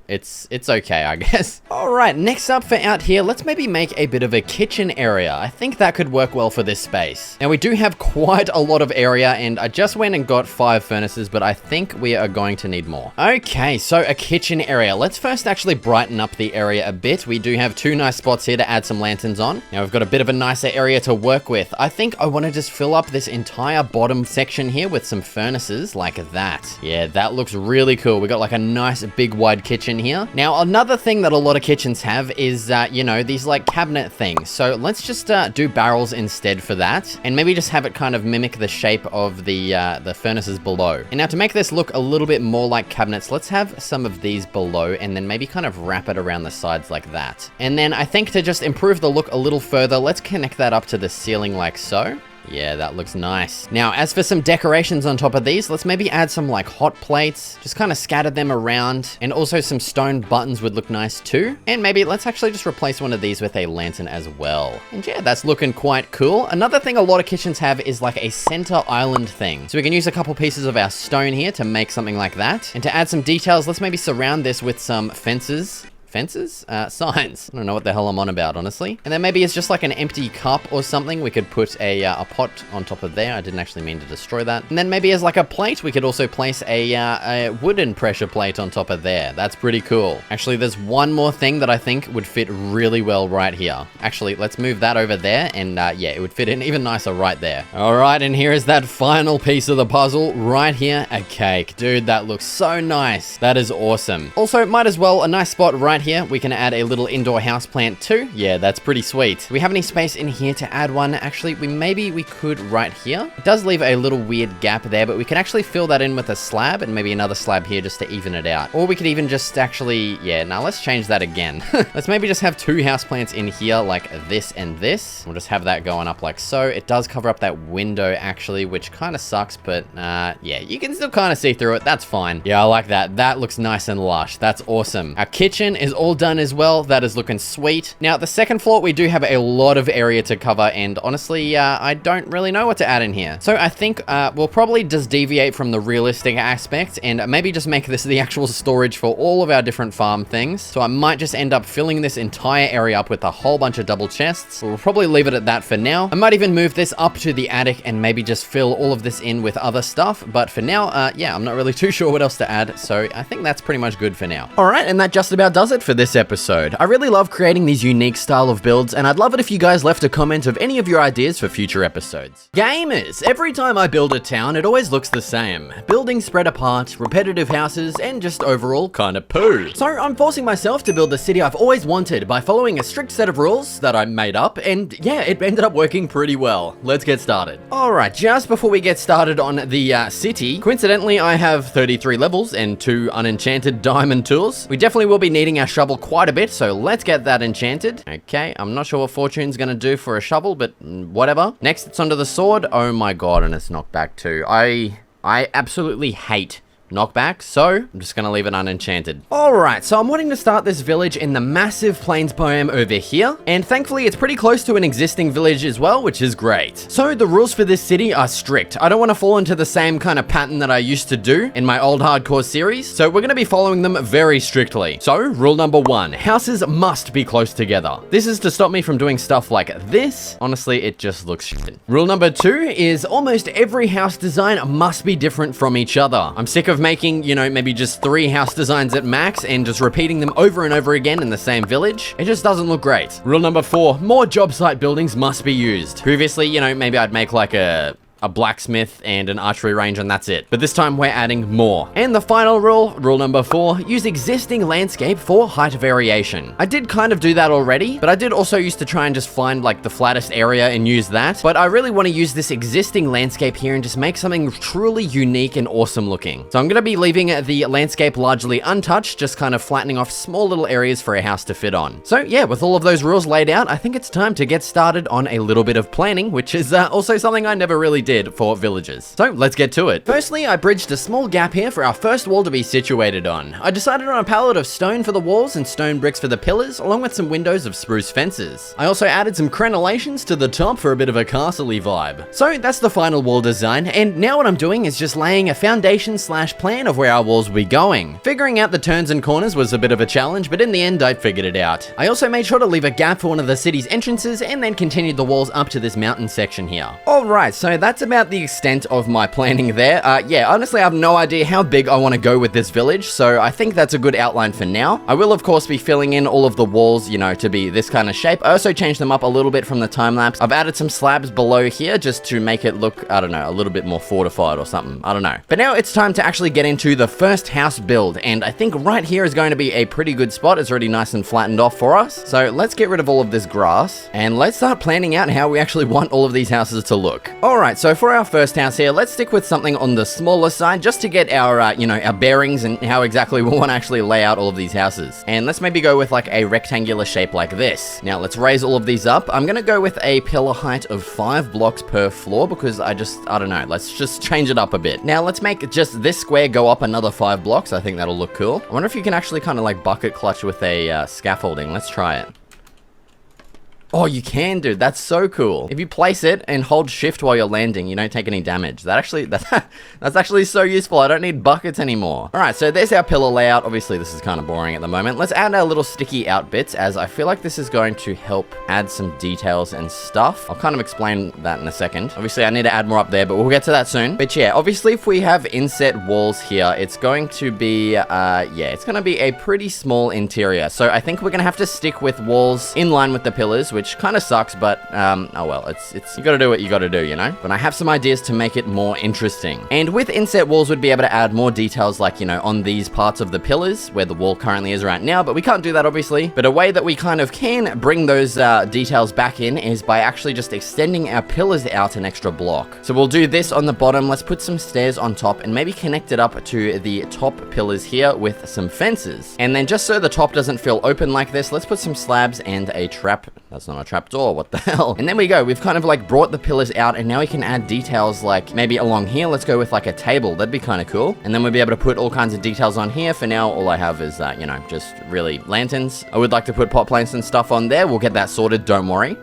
it's okay, I guess. All right, next up for out here, let's maybe make a bit of a kitchen area. I think that could work well for this space. Now, we do have quite a lot of area, and I just went and got 5 furnaces, but I think we are going to need more. Okay, so a kitchen area. Let's first actually brighten up the area a bit. We do have 2 nice spots here to add some lanterns on. Now, we've got a bit of a nicer area to work with. I think I want to just fill up this entire bottom section here with some furnaces like that. Yeah, that looks really cool. We got like a nice big wide kitchen here. Now, another thing that a lot of kitchens have is, you know, these like cabinet things. So let's just do barrels instead for that, and maybe just have it kind of mimic the shape of the furnaces below. And now to make this look a little bit more like cabinets, let's have some of these below and then maybe kind of wrap it around the sides like that. And then I think to just improve the look a little further, let's connect that up to the ceiling like so. Yeah, that looks nice. Now, as for some decorations on top of these, let's maybe add some like hot plates, just kind of scatter them around, and also some stone buttons would look nice too. And maybe let's actually just replace one of these with a lantern as well. And yeah, that's looking quite cool. Another thing a lot of kitchens have is like a center island thing. So we can use a couple pieces of our stone here to make something like that. And to add some details, let's maybe surround this with some fences. Signs. I don't know what the hell I'm on about, honestly. And then maybe it's just like an empty cup or something. We could put a pot on top of there. I didn't actually mean to destroy that. And then maybe as like a plate, we could also place a wooden pressure plate on top of there. That's pretty cool. Actually, there's one more thing that I think would fit really well right here. Actually, let's move that over there. And yeah, it would fit in even nicer right there. All right, and here is that final piece of the puzzle right here. A cake. Dude, that looks so nice. That is awesome. Also, might as well, a nice spot right here, we can add a little indoor house plant too. Yeah, that's pretty sweet. Do we have any space in here to add one? Actually, maybe we could right here. It does leave a little weird gap there, but we can actually fill that in with a slab and maybe another slab here just to even it out. Or we could even just actually, yeah, now let's change that again. Let's maybe just have two house plants in here like this and this. We'll just have that going up like so. It does cover up that window actually, which kind of sucks, but yeah, you can still kind of see through it. That's fine. Yeah, I like that. That looks nice and lush. That's awesome. Our kitchen is all done as well. That is looking sweet. Now, the second floor, we do have a lot of area to cover, and honestly, I don't really know what to add in here. So I think we'll probably just deviate from the realistic aspect and maybe just make this the actual storage for all of our different farm things. So I might just end up filling this entire area up with a whole bunch of double chests. We'll probably leave it at that for now. I might even move this up to the attic and maybe just fill all of this in with other stuff. But for now, yeah, I'm not really too sure what else to add. So I think that's pretty much good for now. All right, and that just about does it for this episode. I really love creating these unique style of builds, and I'd love it if you guys left a comment of any of your ideas for future episodes. Gamers, every time I build a town, it always looks the same. Buildings spread apart, repetitive houses, and just overall kind of poo. So I'm forcing myself to build the city I've always wanted by following a strict set of rules that I made up, and yeah, it ended up working pretty well. Let's get started. Alright, just before we get started on the city, coincidentally I have 33 levels and 2 unenchanted diamond tools. We definitely will be needing our shovel quite a bit, so let's get that enchanted. Okay, I'm not sure what Fortune's gonna do for a shovel, but whatever. Next, it's onto the sword. Oh my god, and it's knockback too. I absolutely hate knockback, so I'm just gonna leave it unenchanted. Alright, so I'm wanting to start this village in the massive plains biome over here, and thankfully it's pretty close to an existing village as well, which is great. So the rules for this city are strict. I don't want to fall into the same kind of pattern that I used to do in my old hardcore series, so we're gonna be following them very strictly. So, rule number 1, houses must be close together. This is to stop me from doing stuff like this. Honestly, it just looks shit. Rule number 2 is almost every house design must be different from each other. I'm sick of making, you know, maybe just 3 house designs at max and just repeating them over and over again in the same village. It just doesn't look great. Rule number 4, more job site buildings must be used. Previously, you know, maybe I'd make like a blacksmith and an archery range and that's it. But this time we're adding more. And the final rule, rule number 4, use existing landscape for height variation. I did kind of do that already, but I did also used to try and just find like the flattest area and use that. But I really want to use this existing landscape here and just make something truly unique and awesome looking. So I'm going to be leaving the landscape largely untouched, just kind of flattening off small little areas for a house to fit on. So yeah, with all of those rules laid out, I think it's time to get started on a little bit of planning, which is also something I never really did for villages. So let's get to it. Firstly, I bridged a small gap here for our first wall to be situated on. I decided on a pallet of stone for the walls and stone bricks for the pillars, along with some windows of spruce fences. I also added some crenellations to the top for a bit of a castle-y vibe. So that's the final wall design, and now what I'm doing is just laying a foundation / plan of where our walls will be going. Figuring out the turns and corners was a bit of a challenge, but in the end I figured it out. I also made sure to leave a gap for one of the city's entrances and then continued the walls up to this mountain section here. Alright, so that's that's about the extent of my planning there. Yeah, honestly, I have no idea how big I want to go with this village, so I think that's a good outline for now. I will, of course, be filling in all of the walls, you know, to be this kind of shape. I also changed them up a little bit from the time-lapse. I've added some slabs below here just to make it look, I don't know, a little bit more fortified or something. I don't know. But now it's time to actually get into the first house build, and I think right here is going to be a pretty good spot. It's already nice and flattened off for us. So let's get rid of all of this grass, and let's start planning out how we actually want all of these houses to look. Alright, so for our first house here, let's stick with something on the smaller side, just to get our, you know, our bearings and how exactly we want to actually lay out all of these houses. And let's maybe go with like a rectangular shape like this. Now let's raise all of these up. I'm gonna go with a pillar height of 5 blocks per floor because I don't know, let's just change it up a bit. Now let's make just this square go up another 5 blocks. I think that'll look cool. I wonder if you can actually kind of like bucket clutch with a scaffolding. Let's try it. Oh, you can, dude. That's so cool. If you place it and hold shift while you're landing, you don't take any damage. That's actually so useful. I don't need buckets anymore. All right, so there's our pillar layout. Obviously, this is kind of boring at the moment. Let's add our little sticky out bits, as I feel like this is going to help add some details and stuff. I'll kind of explain that in a second. Obviously, I need to add more up there, but we'll get to that soon. But yeah, obviously, if we have inset walls here, it's going to be, it's going to be a pretty small interior. So I think we're going to have to stick with walls in line with the pillars, which kind of sucks, but oh well, it's you gotta do what you gotta do, you know. But I have some ideas to make it more interesting, and with inset walls we'd be able to add more details, like, you know, on these parts of the pillars where the wall currently is right now, but we can't do that obviously. But a way that we kind of can bring those details back in is by actually just extending our pillars out an extra block. So we'll do this on the bottom. Let's put some stairs on top and maybe connect it up to the top pillars here with some fences, and then just so the top doesn't feel open like this, let's put some slabs and a trap. That's not a trap door, what the hell? And then we go, we've kind of like brought the pillars out, and now we can add details like maybe along here. Let's go with like a table. That'd be kind of cool. And then we'll be able to put all kinds of details on here. For now, all I have is, you know, just really lanterns. I would like to put pot plants and stuff on there. We'll get that sorted, don't worry.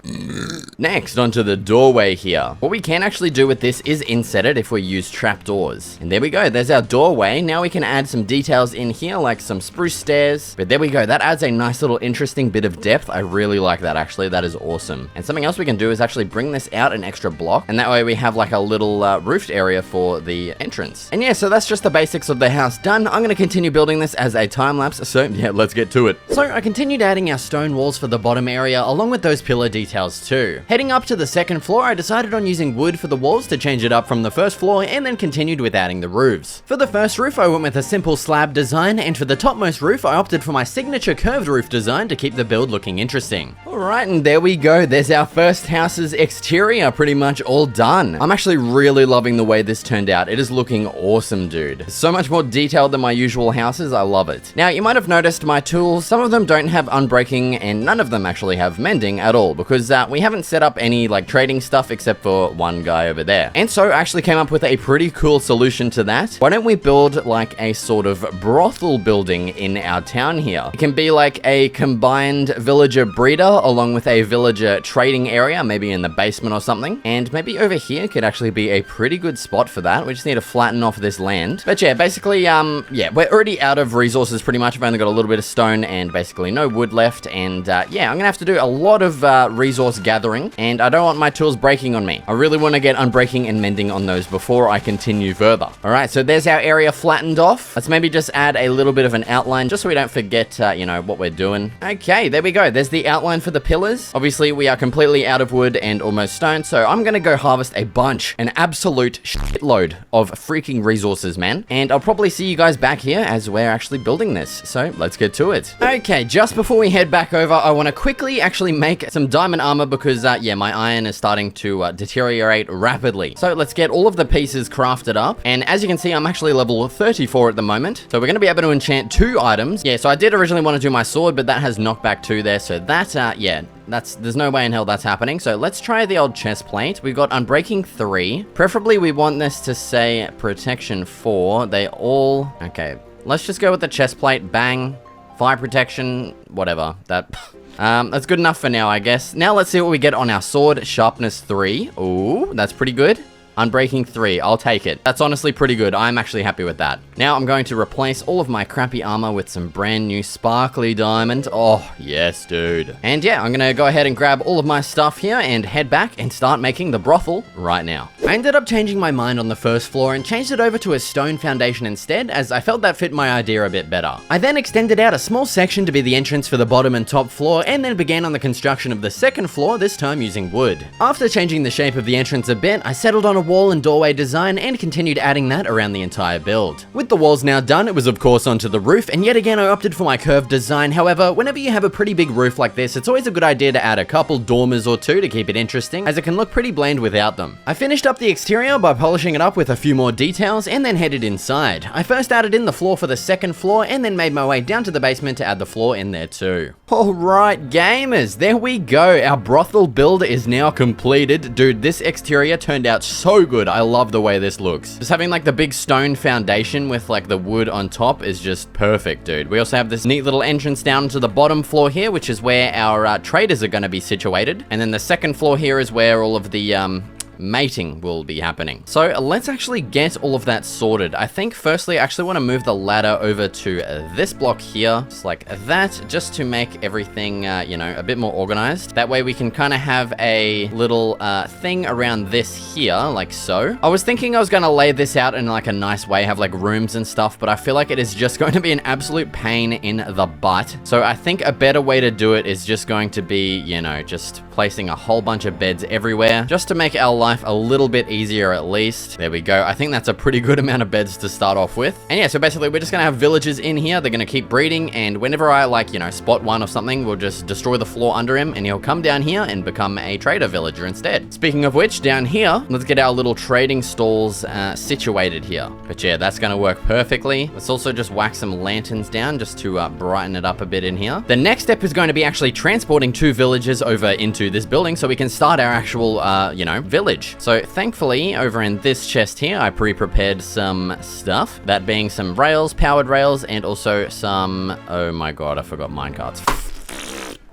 Next, onto the doorway here. What we can actually do with this is inset it if we use trapdoors. And there we go, there's our doorway. Now we can add some details in here, like some spruce stairs. But there we go, that adds a nice little interesting bit of depth. I really like that, actually. That is awesome. And something else we can do is actually bring this out an extra block, and that way we have like a little roofed area for the entrance. And yeah, so that's just the basics of the house done. I'm going to continue building this as a time lapse, so yeah, let's get to it. So I continued adding our stone walls for the bottom area, along with those pillar details too. Heading up to the second floor, I decided on using wood for the walls to change it up from the first floor, and then continued with adding the roofs. For the first roof, I went with a simple slab design, and for the topmost roof, I opted for my signature curved roof design to keep the build looking interesting. Alright, and there we go. There's our first house's exterior pretty much all done. I'm actually really loving the way this turned out. It is looking awesome, dude. It's so much more detailed than my usual houses. I love it. Now, you might have noticed my tools. Some of them don't have unbreaking, and none of them actually have mending at all, because we haven't set up any like trading stuff except for one guy over there. And so I actually came up with a pretty cool solution to that. Why don't we build like a sort of brothel building in our town here? It can be like a combined villager breeder along with a villager trading area, maybe in the basement or something. And maybe over here could actually be a pretty good spot for that. We just need to flatten off this land. But yeah, basically, yeah, we're already out of resources pretty much. I've only got a little bit of stone and basically no wood left. And yeah, I'm gonna have to do a lot of resource gathering, and I don't want my tools breaking on me. I really want to get unbreaking and mending on those before I continue further. All right, so there's our area flattened off. Let's maybe just add a little bit of an outline just so we don't forget, you know, what we're doing. Okay, there we go. There's the outline for the pillars. Obviously, we are completely out of wood and almost stone, so I'm gonna go harvest an absolute shitload of freaking resources, man. And I'll probably see you guys back here as we're actually building this. So let's get to it. Okay, just before we head back over, I want to quickly actually make some diamond armor because, yeah, my iron is starting to deteriorate rapidly. So let's get all of the pieces crafted up. And as you can see, I'm actually level 34 at the moment. So we're going to be able to enchant 2 items. Yeah, so I did originally want to do my sword, but that has knockback 2 there. So that, yeah, there's no way in hell that's happening. So let's try the old chest plate. We've got unbreaking 3. Preferably we want this to say protection 4. They all, okay, let's just go with the chest plate. Bang. Fire protection, whatever. That's good enough for now, I guess. Now let's see what we get on our sword. Sharpness 3. Ooh, that's pretty good. Unbreaking 3, I'll take it. That's honestly pretty good. I'm actually happy with that. Now I'm going to replace all of my crappy armor with some brand new sparkly diamond. Oh, yes, dude. And yeah, I'm gonna go ahead and grab all of my stuff here and head back and start making the brothel right now. I ended up changing my mind on the first floor and changed it over to a stone foundation instead, as I felt that fit my idea a bit better. I then extended out a small section to be the entrance for the bottom and top floor, and then began on the construction of the second floor, this time using wood. After changing the shape of the entrance a bit, I settled on a wall and doorway design and continued adding that around the entire build. With the walls now done, it was of course onto the roof, and yet again I opted for my curved design. However, whenever you have a pretty big roof like this, it's always a good idea to add a couple dormers or two to keep it interesting, as it can look pretty bland without them. I finished up the exterior by polishing it up with a few more details and then headed inside. I first added in the floor for the second floor and then made my way down to the basement to add the floor in there too. Alright gamers, there we go. Our brothel build is now completed. Dude, this exterior turned out so good. I love the way this looks. Just having like the big stone foundation with like the wood on top is just perfect, dude. We also have this neat little entrance down to the bottom floor here, which is where our traders are going to be situated. And then the second floor here is where all of the mating will be happening. So let's actually get all of that sorted. I think firstly I actually want to move the ladder over to this block here, just like that, just to make everything you know, a bit more organized. That way we can kind of have a little thing around this here, like so. I was thinking I was going to lay this out in like a nice way, have like rooms and stuff, but I feel like it is just going to be an absolute pain in the butt. So I think a better way to do it is just going to be, you know, just placing a whole bunch of beds everywhere, just to make our life a little bit easier at least. There we go. I think that's a pretty good amount of beds to start off with. And yeah, so basically we're just gonna have villagers in here. They're gonna keep breeding, and whenever I like, you know, spot one or something, we'll just destroy the floor under him and he'll come down here and become a trader villager instead. Speaking of which, down here, let's get our little trading stalls situated here. But yeah, that's gonna work perfectly. Let's also just whack some lanterns down just to brighten it up a bit in here. The next step is going to be actually transporting 2 villagers over into this building so we can start our actual, you know, village. So thankfully, over in this chest here, I pre-prepared some stuff. That being some rails, powered rails, and also some, oh my god, I forgot minecarts.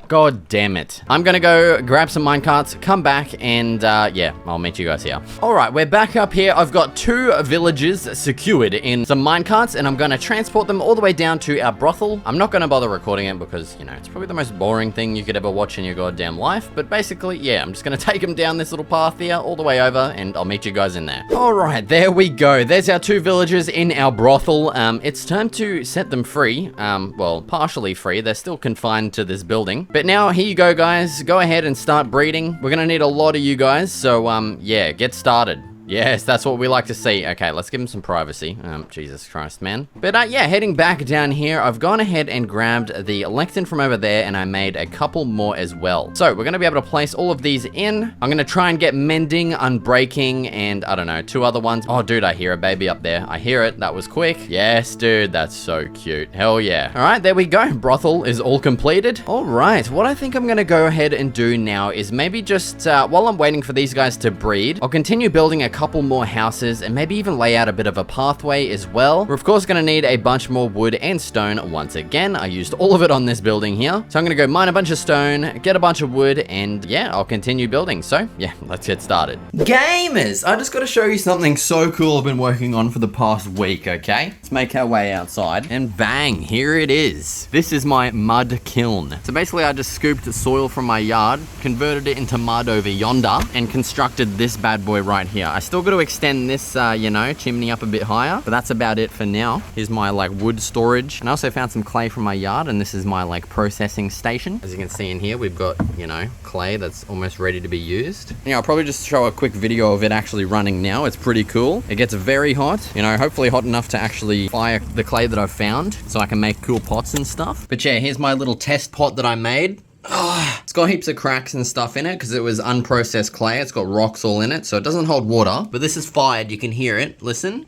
God damn it. I'm gonna go grab some minecarts, come back, and yeah, I'll meet you guys here. Alright, we're back up here. I've got 2 villages secured in some minecarts, and I'm gonna transport them all the way down to our brothel. I'm not gonna bother recording it because, you know, it's probably the most boring thing you could ever watch in your goddamn life. But basically, yeah, I'm just gonna take them down this little path here, all the way over, and I'll meet you guys in there. Alright, there we go. There's our 2 villagers in our brothel. It's time to set them free. Well, partially free. They're still confined to this building. But now, here you go, guys. Go ahead and start breeding. We're gonna need a lot of you guys, so, yeah, get started. Yes, that's what we like to see. Okay, let's give him some privacy. Jesus Christ, man. But yeah, heading back down here, I've gone ahead and grabbed the lectern from over there, and I made a couple more as well. So we're gonna be able to place all of these in. I'm gonna try and get mending, unbreaking, and I don't know, 2 other ones. Oh, dude, I hear a baby up there. I hear it. That was quick. Yes, dude, that's so cute. Hell yeah. All right, there we go. Brothel is all completed. All right, what I think I'm gonna go ahead and do now is maybe just, while I'm waiting for these guys to breed, I'll continue building a couple more houses and maybe even lay out a bit of a pathway as well. We're of course going to need a bunch more wood and stone once again. I used all of it on this building here. So I'm going to go mine a bunch of stone, get a bunch of wood, and yeah, I'll continue building. So yeah, let's get started. Gamers, I just got to show you something so cool I've been working on for the past week, okay? Let's make our way outside and bang, here it is. This is my mud kiln. So basically I just scooped soil from my yard, converted it into mud over yonder, and constructed this bad boy right here. I still got to extend this, you know, chimney up a bit higher, but that's about it for now. Here's my like wood storage, and I also found some clay from my yard, and this is my like processing station. As you can see in here, we've got, you know, clay that's almost ready to be used. Yeah, I'll probably just show a quick video of it actually running now. It's pretty cool. It gets very hot, you know, hopefully hot enough to actually fire the clay that I've found so I can make cool pots and stuff. But yeah, here's my little test pot that I made. Oh, it's got heaps of cracks and stuff in it because it was unprocessed clay. It's got rocks all in it, so it doesn't hold water. But this is fired. You can hear it. Listen.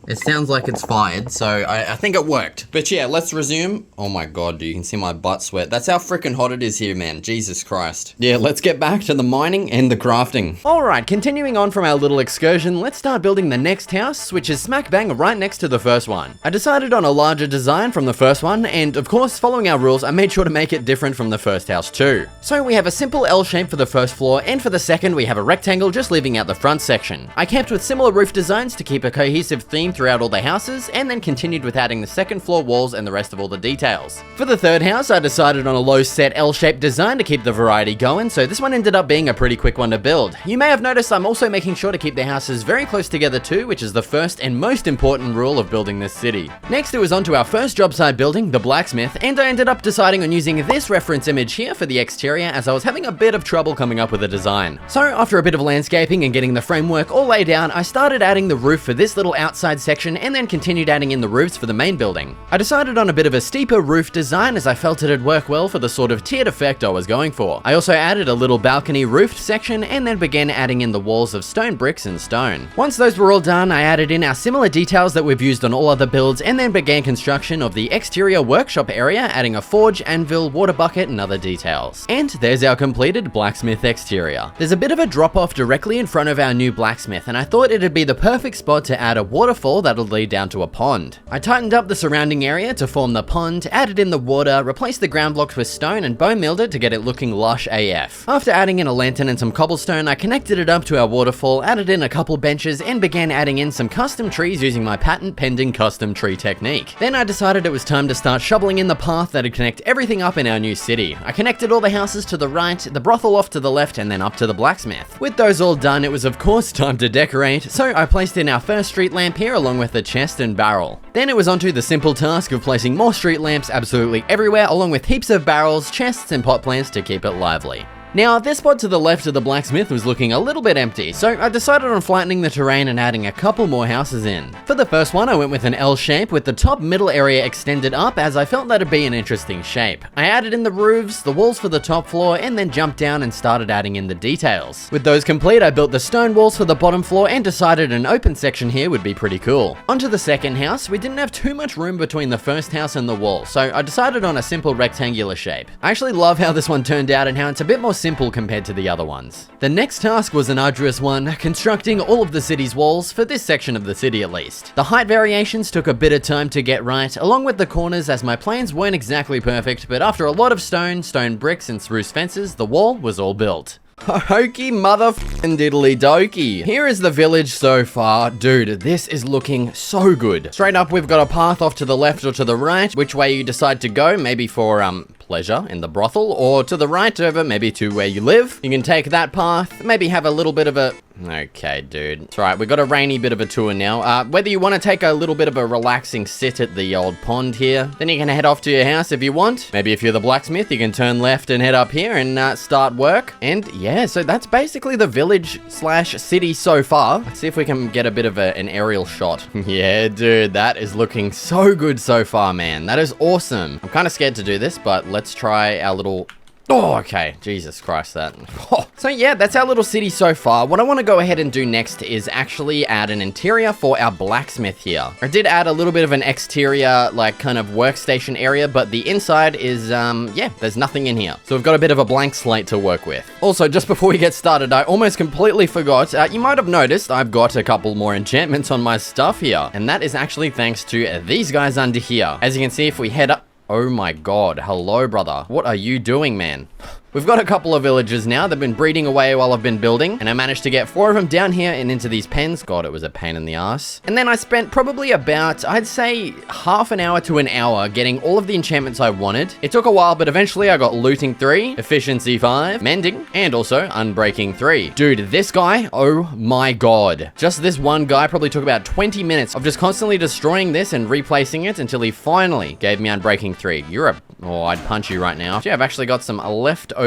It sounds like it's fired, so I think it worked. But yeah, let's resume. Oh my god, dude, you can see my butt sweat. That's how freaking hot it is here, man. Jesus Christ. Yeah, let's get back to the mining and the crafting. Alright, continuing on from our little excursion, let's start building the next house, which is smack bang right next to the first one. I decided on a larger design from the first one, and of course, following our rules, I made sure to make it different from the first house too. So we have a simple L shape for the first floor, and for the second, we have a rectangle just leaving out the front section. I kept with similar roof designs to keep a cohesive theme throughout all the houses, and then continued with adding the second floor walls and the rest of all the details. For the third house, I decided on a low set L-shaped design to keep the variety going, so this one ended up being a pretty quick one to build. You may have noticed I'm also making sure to keep the houses very close together too, which is the first and most important rule of building this city. Next, it was on to our first job site building, the blacksmith, and I ended up deciding on using this reference image here for the exterior as I was having a bit of trouble coming up with a design. So after a bit of landscaping and getting the framework all laid out, I started adding the roof for this little outside section and then continued adding in the roofs for the main building. I decided on a bit of a steeper roof design as I felt it'd work well for the sort of tiered effect I was going for. I also added a little balcony roofed section and then began adding in the walls of stone bricks and stone. Once those were all done, I added in our similar details that we've used on all other builds and then began construction of the exterior workshop area, adding a forge, anvil, water bucket and other details. And there's our completed blacksmith exterior. There's a bit of a drop off directly in front of our new blacksmith and I thought it'd be the perfect spot to add a waterfall that'll lead down to a pond. I tightened up the surrounding area to form the pond, added in the water, replaced the ground blocks with stone and bone milled it to get it looking lush AF. After adding in a lantern and some cobblestone, I connected it up to our waterfall, added in a couple benches and began adding in some custom trees using my patent pending custom tree technique. Then I decided it was time to start shoveling in the path that'd connect everything up in our new city. I connected all the houses to the right, the brothel off to the left and then up to the blacksmith. With those all done, it was of course time to decorate, so I placed in our first street lamp here along with the chest and barrel. Then it was onto the simple task of placing more street lamps absolutely everywhere along with heaps of barrels, chests and pot plants to keep it lively. Now, this spot to the left of the blacksmith was looking a little bit empty, so I decided on flattening the terrain and adding a couple more houses in. For the first one, I went with an L shape with the top middle area extended up as I felt that'd be an interesting shape. I added in the roofs, the walls for the top floor, and then jumped down and started adding in the details. With those complete, I built the stone walls for the bottom floor and decided an open section here would be pretty cool. Onto the second house, we didn't have too much room between the first house and the wall, so I decided on a simple rectangular shape. I actually love how this one turned out and how it's a bit more simple compared to the other ones. The next task was an arduous one, constructing all of the city's walls, for this section of the city at least. The height variations took a bit of time to get right, along with the corners as my plans weren't exactly perfect, but after a lot of stone bricks and spruce fences, the wall was all built. Hokey motherfucking diddly dokey. Here is the village so far. Dude, this is looking so good. Straight up, we've got a path off to the left or to the right, which way you decide to go, maybe for, pleasure in the brothel, or to the right over maybe to where you live. You can take that path, maybe have a little bit of a... Okay, dude. It's right, we've got a rainy bit of a tour now. Whether you want to take a little bit of a relaxing sit at the old pond here, then you can head off to your house if you want. Maybe if you're the blacksmith, you can turn left and head up here and start work. And yeah, so that's basically the village slash city so far. Let's see if we can get a bit of an aerial shot. Yeah, dude, that is looking so good so far, man. That is awesome. I'm kind of scared to do this, but let's try our little... Oh, okay. Jesus Christ, that. Oh. So yeah, that's our little city so far. What I want to go ahead and do next is actually add an interior for our blacksmith here. I did add a little bit of an exterior, like, kind of workstation area, but the inside is, yeah, there's nothing in here. So we've got a bit of a blank slate to work with. Also, just before we get started, I almost completely forgot. You might have noticed I've got a couple more enchantments on my stuff here, and that is actually thanks to these guys under here. As you can see, if we head up... Oh my god, hello brother. What are you doing, man? We've got a couple of villagers now. They've been breeding away while I've been building, and I managed to get 4 of them down here and into these pens. God, it was a pain in the ass. And then I spent probably about, I'd say, half an hour to an hour getting all of the enchantments I wanted. It took a while, but eventually I got looting 3, efficiency 5, mending, and also unbreaking 3. Dude, this guy, oh my god. Just this one guy probably took about 20 minutes of just constantly destroying this and replacing it until he finally gave me unbreaking 3. You're a... Oh, I'd punch you right now. Yeah, I've actually got some leftover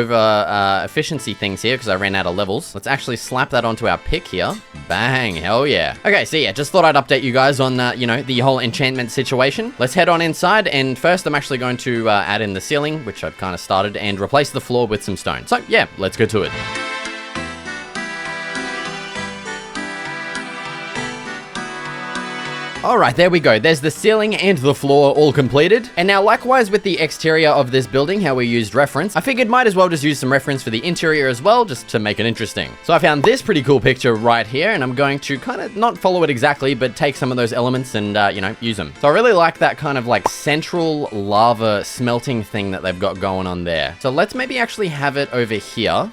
efficiency things here because I ran out of levels. Let's actually slap that onto our pick here. Bang, hell yeah. Okay, so yeah, just thought I'd update you guys on, you know, the whole enchantment situation. Let's head on inside, and first I'm actually going to add in the ceiling, which I've kind of started, and replace the floor with some stone. So yeah, let's go to it. Alright, there we go. There's the ceiling and the floor all completed. And now likewise with the exterior of this building, how we used reference, I figured might as well just use some reference for the interior as well, just to make it interesting. So I found this pretty cool picture right here, and I'm going to kind of not follow it exactly, but take some of those elements and, you know, use them. So I really like that kind of like central lava smelting thing that they've got going on there. So let's maybe actually have it over here.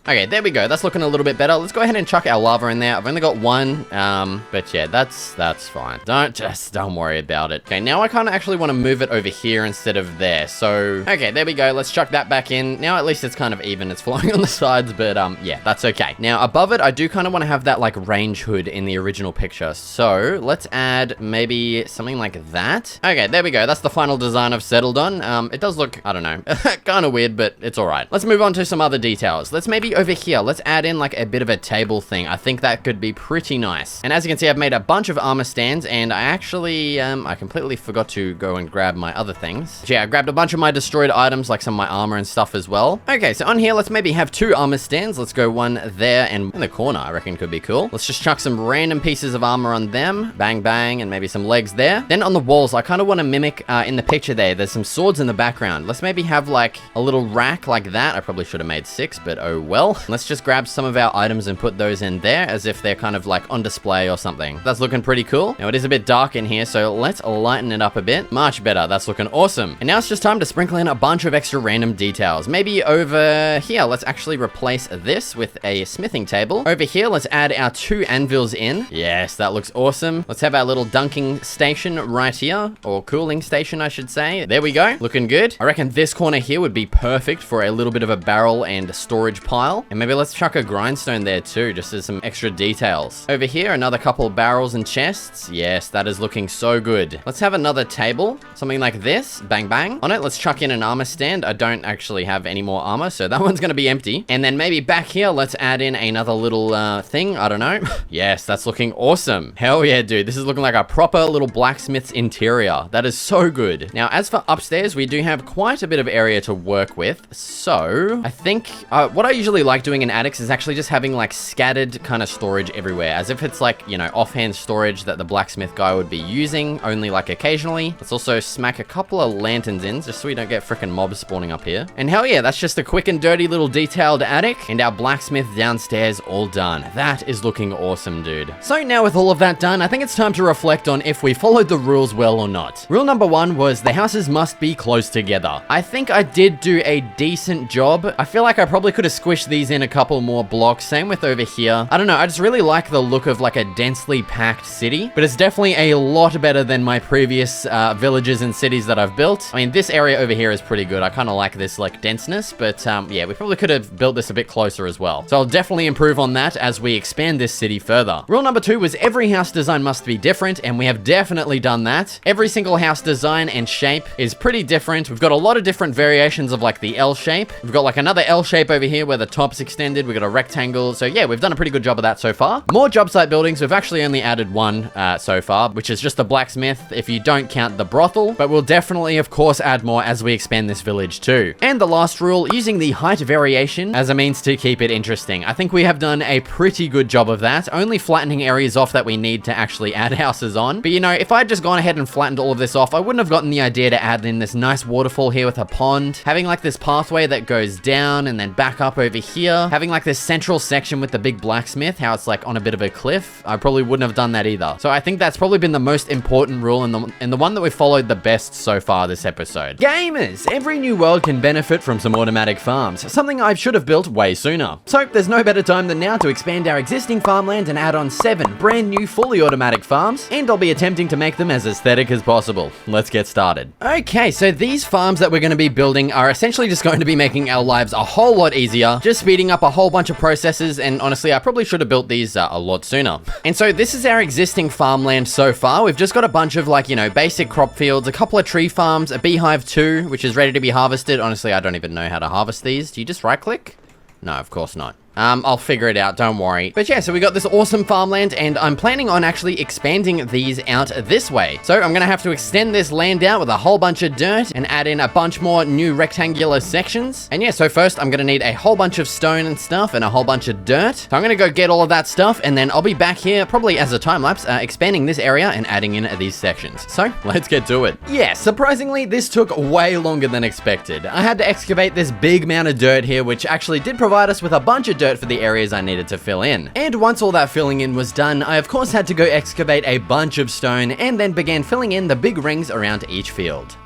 Okay, there we go. That's looking a little bit better. Let's go ahead and chuck our lava in there. I've only got one, but yeah, that's fine. Don't worry about it. Okay, now I kind of actually want to move it over here instead of there. So, okay, there we go. Let's chuck that back in. Now, at least it's kind of even. It's flowing on the sides, but yeah, that's okay. Now, above it, I do kind of want to have that like range hood in the original picture. So, let's add maybe something like that. Okay, there we go. That's the final design I've settled on. It does look, I don't know, kind of weird, but it's all right. Let's move on to some other details. Let's maybe over here, let's add in like a bit of a table thing. I think that could be pretty nice. And as you can see, I've made a bunch of armor stands, and I actually, I completely forgot to go and grab my other things. So yeah, I grabbed a bunch of my destroyed items, like some of my armor and stuff as well. Okay, so on here, let's maybe have 2 armor stands. Let's go one there and in the corner, I reckon could be cool. Let's just chuck some random pieces of armor on them. Bang, bang, and maybe some legs there. Then on the walls, I kind of want to mimic, in the picture there's some swords in the background. Let's maybe have like a little rack like that. I probably should have made 6, but oh well. Let's just grab some of our items and put those in there as if they're kind of like on display or something. That's looking pretty cool. Now it is a bit dark in here, so let's lighten it up a bit. Much better. That's looking awesome. And now it's just time to sprinkle in a bunch of extra random details. Maybe over here, let's actually replace this with a smithing table. Over here, let's add our 2 anvils in. Yes, that looks awesome. Let's have our little dunking station right here, or cooling station, I should say. There we go. Looking good. I reckon this corner here would be perfect for a little bit of a barrel and storage pile. And maybe let's chuck a grindstone there too, just as some extra details. Over here, another couple of barrels and chests. Yes, that is looking so good. Let's have another table, something like this. Bang, bang. On it, let's chuck in an armor stand. I don't actually have any more armor, so that one's gonna be empty. And then maybe back here, let's add in another little thing. I don't know. Yes, that's looking awesome. Hell yeah, dude. This is looking like a proper little blacksmith's interior. That is so good. Now, as for upstairs, we do have quite a bit of area to work with. So, I think what I usually like doing in attics is actually just having like scattered kind of storage everywhere, as if it's like, you know, offhand storage that the blacksmith guy would be using, only like occasionally. Let's also smack a couple of lanterns in, just so we don't get freaking mobs spawning up here. And hell yeah, that's just a quick and dirty little detailed attic, and our blacksmith downstairs all done. That is looking awesome, dude. So now with all of that done, I think it's time to reflect on if we followed the rules well or not. Rule number 1 was the houses must be close together. I think I did do a decent job. I feel like I probably could have squished these in a couple more blocks. Same with over here. I don't know, I just really like the look of like a densely packed city, but it's definitely a lot better than my previous villages and cities that I've built. I mean, this area over here is pretty good. I kind of like this like denseness, but yeah, we probably could have built this a bit closer as well. So I'll definitely improve on that as we expand this city further. Rule number 2 was every house design must be different, and we have definitely done that. Every single house design and shape is pretty different. We've got a lot of different variations of like the L shape. We've got like another L shape over here where the top's extended. We've got a rectangle. So yeah, we've done a pretty good job of that so far. More job site buildings. We've actually only added one so far, which is just the blacksmith if you don't count the brothel, but we'll definitely of course add more as we expand this village too. And the last rule, using the height variation as a means to keep it interesting. I think we have done a pretty good job of that, only flattening areas off that we need to actually add houses on. But you know, if I had just gone ahead and flattened all of this off, I wouldn't have gotten the idea to add in this nice waterfall here with a pond, having like this pathway that goes down and then back up over here, having like this central section with the big blacksmith, how it's like on a bit of a cliff. I probably wouldn't have done that either. So I think that's probably been the most important rule and the one that we've followed the best so far this episode. Gamers, every new world can benefit from some automatic farms, something I should have built way sooner. So there's no better time than now to expand our existing farmland and add on 7 brand new fully automatic farms, and I'll be attempting to make them as aesthetic as possible. Let's get started. Okay, so these farms that we're going to be building are essentially just going to be making our lives a whole lot easier, just speeding up a whole bunch of processes, and honestly, I probably should have built these a lot sooner. And so this is our existing farmland so far. We've just got a bunch of like, you know, basic crop fields, a couple of tree farms, a beehive too, which is ready to be harvested. Honestly, I don't even know how to harvest these. Do you just right click? No, of course not. I'll figure it out, don't worry. But yeah, so we got this awesome farmland, and I'm planning on actually expanding these out this way. So I'm gonna have to extend this land out with a whole bunch of dirt and add in a bunch more new rectangular sections. And yeah, so first I'm gonna need a whole bunch of stone and stuff and a whole bunch of dirt. So I'm gonna go get all of that stuff, and then I'll be back here, probably as a time lapse, expanding this area and adding in these sections. So let's get to it. Yeah, surprisingly, this took way longer than expected. I had to excavate this big amount of dirt here, which actually did provide us with a bunch of dirt for the areas I needed to fill in. And once all that filling in was done, I of course had to go excavate a bunch of stone and then began filling in the big rings around each field.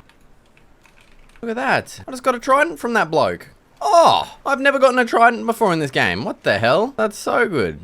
Look at that. I just got a trident from that bloke. Oh, I've never gotten a trident before in this game. What the hell? That's so good.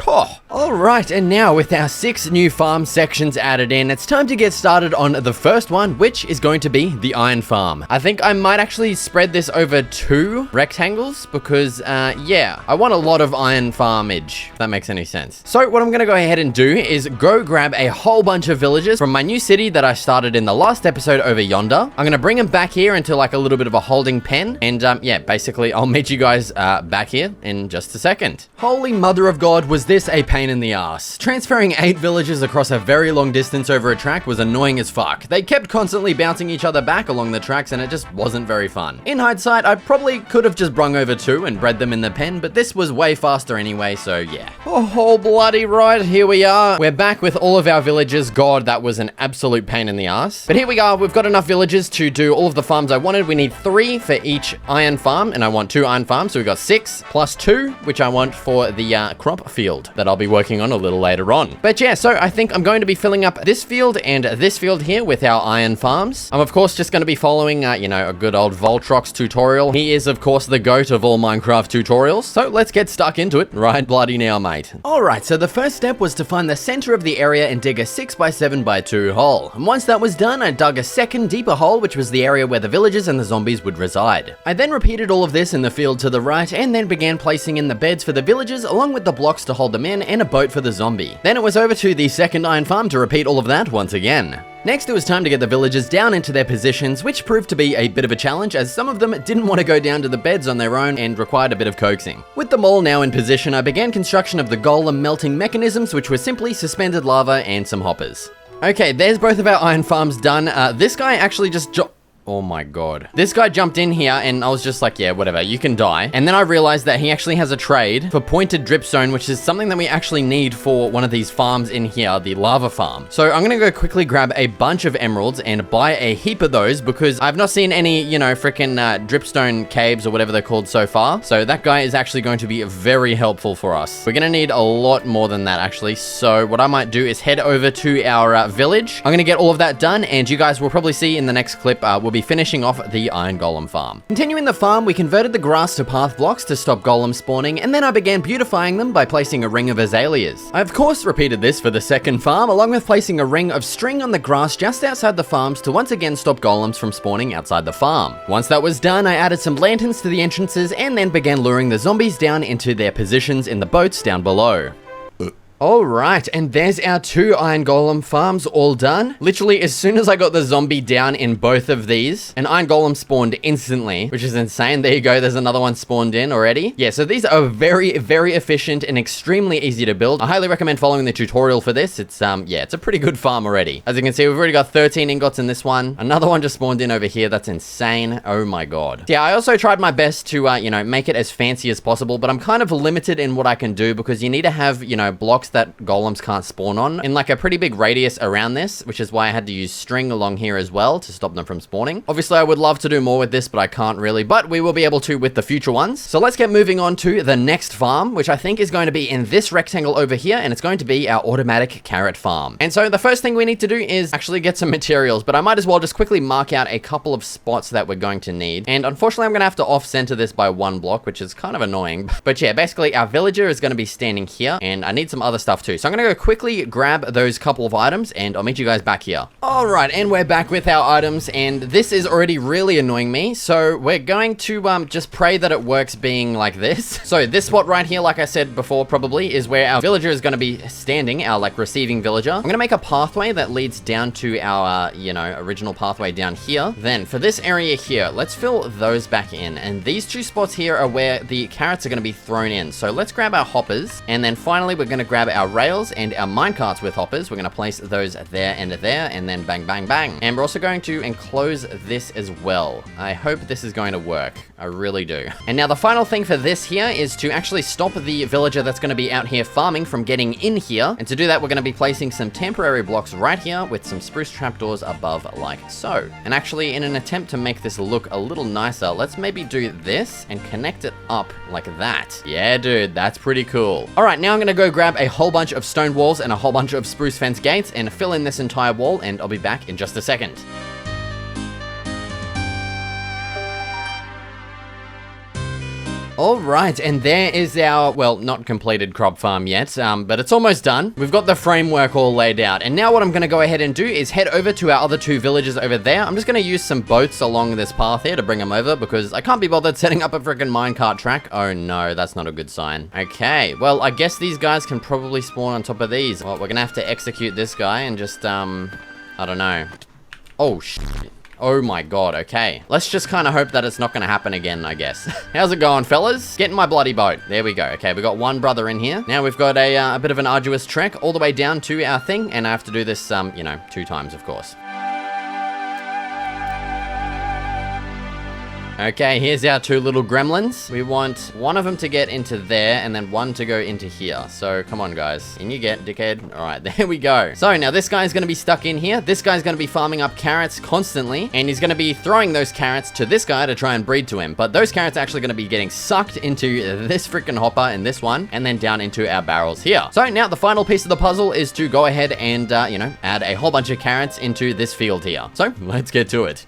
Oh. Alright, and now with our 6 new farm sections added in, it's time to get started on the first one, which is going to be the iron farm. I think I might actually spread this over 2 rectangles because, yeah, I want a lot of iron farmage, if that makes any sense. So what I'm going to go ahead and do is go grab a whole bunch of villagers from my new city that I started in the last episode over yonder. I'm going to bring them back here into like a little bit of a holding pen, and yeah, basically I'll meet you guys back here in just a second. Holy mother of God, was this a pain in the ass. Transferring 8 villages across a very long distance over a track was annoying as fuck. They kept constantly bouncing each other back along the tracks and it just wasn't very fun. In hindsight, I probably could have just brung over 2 and bred them in the pen, but this was way faster anyway, so yeah. Oh, bloody right, here we are. We're back with all of our villages. God, that was an absolute pain in the ass. But here we are, we've got enough villages to do all of the farms I wanted. We need 3 for each iron farm, and I want 2 iron farms, so we got 6 plus 2, which I want for the crop field that I'll be working on a little later on. But yeah, so I think I'm going to be filling up this field and this field here with our iron farms. I'm of course just going to be following, you know, a good old Voltrox tutorial. He is of course the goat of all Minecraft tutorials. So let's get stuck into it right bloody now, mate. Alright, so the first step was to find the center of the area and dig a 6x7x2 hole. And once that was done, I dug a second deeper hole, which was the area where the villagers and the zombies would reside. I then repeated all of this in the field to the right and then began placing in the beds for the villagers along with the blocks to hold them in and a boat for the zombie. Then it was over to the second iron farm to repeat all of that once again. Next, it was time to get the villagers down into their positions, which proved to be a bit of a challenge as some of them didn't want to go down to the beds on their own and required a bit of coaxing. With them all now in position, I began construction of the golem melting mechanisms, which were simply suspended lava and some hoppers. Okay, there's both of our iron farms done. This guy actually just oh my god. This guy jumped in here and I was just like, yeah, whatever, you can die. And then I realized that he actually has a trade for pointed dripstone, which is something that we actually need for one of these farms in here, the lava farm. So I'm gonna go quickly grab a bunch of emeralds and buy a heap of those because I've not seen any, you know, freaking dripstone caves or whatever they're called so far. So that guy is actually going to be very helpful for us. We're gonna need a lot more than that actually. So what I might do is head over to our village. I'm gonna get all of that done and you guys will probably see in the next clip, we'll be finishing off the iron golem farm. Continuing the farm, we converted the grass to path blocks to stop golems spawning, and then I began beautifying them by placing a ring of azaleas. I of course repeated this for the second farm, along with placing a ring of string on the grass just outside the farms to once again stop golems from spawning outside the farm. Once that was done, I added some lanterns to the entrances and then began luring the zombies down into their positions in the boats down below. Alright, and there's our 2 iron golem farms all done. Literally, as soon as I got the zombie down in both of these, an iron golem spawned instantly, which is insane. There you go, there's another one spawned in already. Yeah, so these are very, very efficient and extremely easy to build. I highly recommend following the tutorial for this. It's, yeah, it's a pretty good farm already. As you can see, we've already got 13 ingots in this one. Another one just spawned in over here. That's insane. Oh my god. Yeah, I also tried my best to, you know, make it as fancy as possible, but I'm kind of limited in what I can do because you need to have, you know, blocks that golems can't spawn on in like a pretty big radius around this, which is why I had to use string along here as well to stop them from spawning. Obviously, I would love to do more with this, but I can't really, but we will be able to with the future ones. So let's get moving on to the next farm, which I think is going to be in this rectangle over here, and it's going to be our automatic carrot farm. And so the first thing we need to do is actually get some materials, but I might as well just quickly mark out a couple of spots that we're going to need. And unfortunately, I'm going to have to off-center this by 1 block, which is kind of annoying. But yeah, basically our villager is going to be standing here, and I need some other stuff too. So I'm gonna go quickly grab those couple of items and I'll meet you guys back here. Alright, and we're back with our items, and this is already really annoying me. So we're going to just pray that it works being like this. So this spot right here, like I said before, probably is where our villager is gonna be standing, our like receiving villager. I'm gonna make a pathway that leads down to our, you know, original pathway down here. Then for this area here, let's fill those back in. And these 2 spots here are where the carrots are gonna be thrown in. So let's grab our hoppers, and then finally we're gonna grab our rails and our minecarts with hoppers. We're going to place those there, and then bang, bang, bang. And we're also going to enclose this as well. I hope this is going to work. I really do. And now the final thing for this here is to actually stop the villager that's going to be out here farming from getting in here. And to do that, we're going to be placing some temporary blocks right here with some spruce trapdoors above like so. And actually, in an attempt to make this look a little nicer, let's maybe do this and connect it up like that. Yeah, dude, that's pretty cool. All right, now I'm going to go grab a whole bunch of stone walls and a whole bunch of spruce fence gates and fill in this entire wall, and I'll be back in just a second. All right, and there is our, well, not completed crop farm yet, but it's almost done. We've got the framework all laid out. And now what I'm gonna go ahead and do is head over to our other 2 villages over there. I'm just gonna use some boats along this path here to bring them over because I can't be bothered setting up a freaking minecart track. Oh no, that's not a good sign. Okay, well, I guess these guys can probably spawn on top of these. Well, we're gonna have to execute this guy and just, I don't know. Oh, shit. Oh my god, okay. Let's just kind of hope that it's not going to happen again, I guess. How's it going, fellas? Get in my bloody boat. There we go. Okay, we got 1 brother in here. Now we've got a bit of an arduous trek all the way down to our thing, and I have to do this, you know, 2 times, of course. Okay, here's our 2 little gremlins. We want one of them to get into there and then one to go into here. So come on, guys. In you get, dickhead. All right, there we go. So now this guy's going to be stuck in here. This guy's going to be farming up carrots constantly, and he's going to be throwing those carrots to this guy to try and breed to him. But those carrots are actually going to be getting sucked into this freaking hopper in this one and then down into our barrels here. So now the final piece of the puzzle is to go ahead and, you know, add a whole bunch of carrots into this field here. So let's get to it.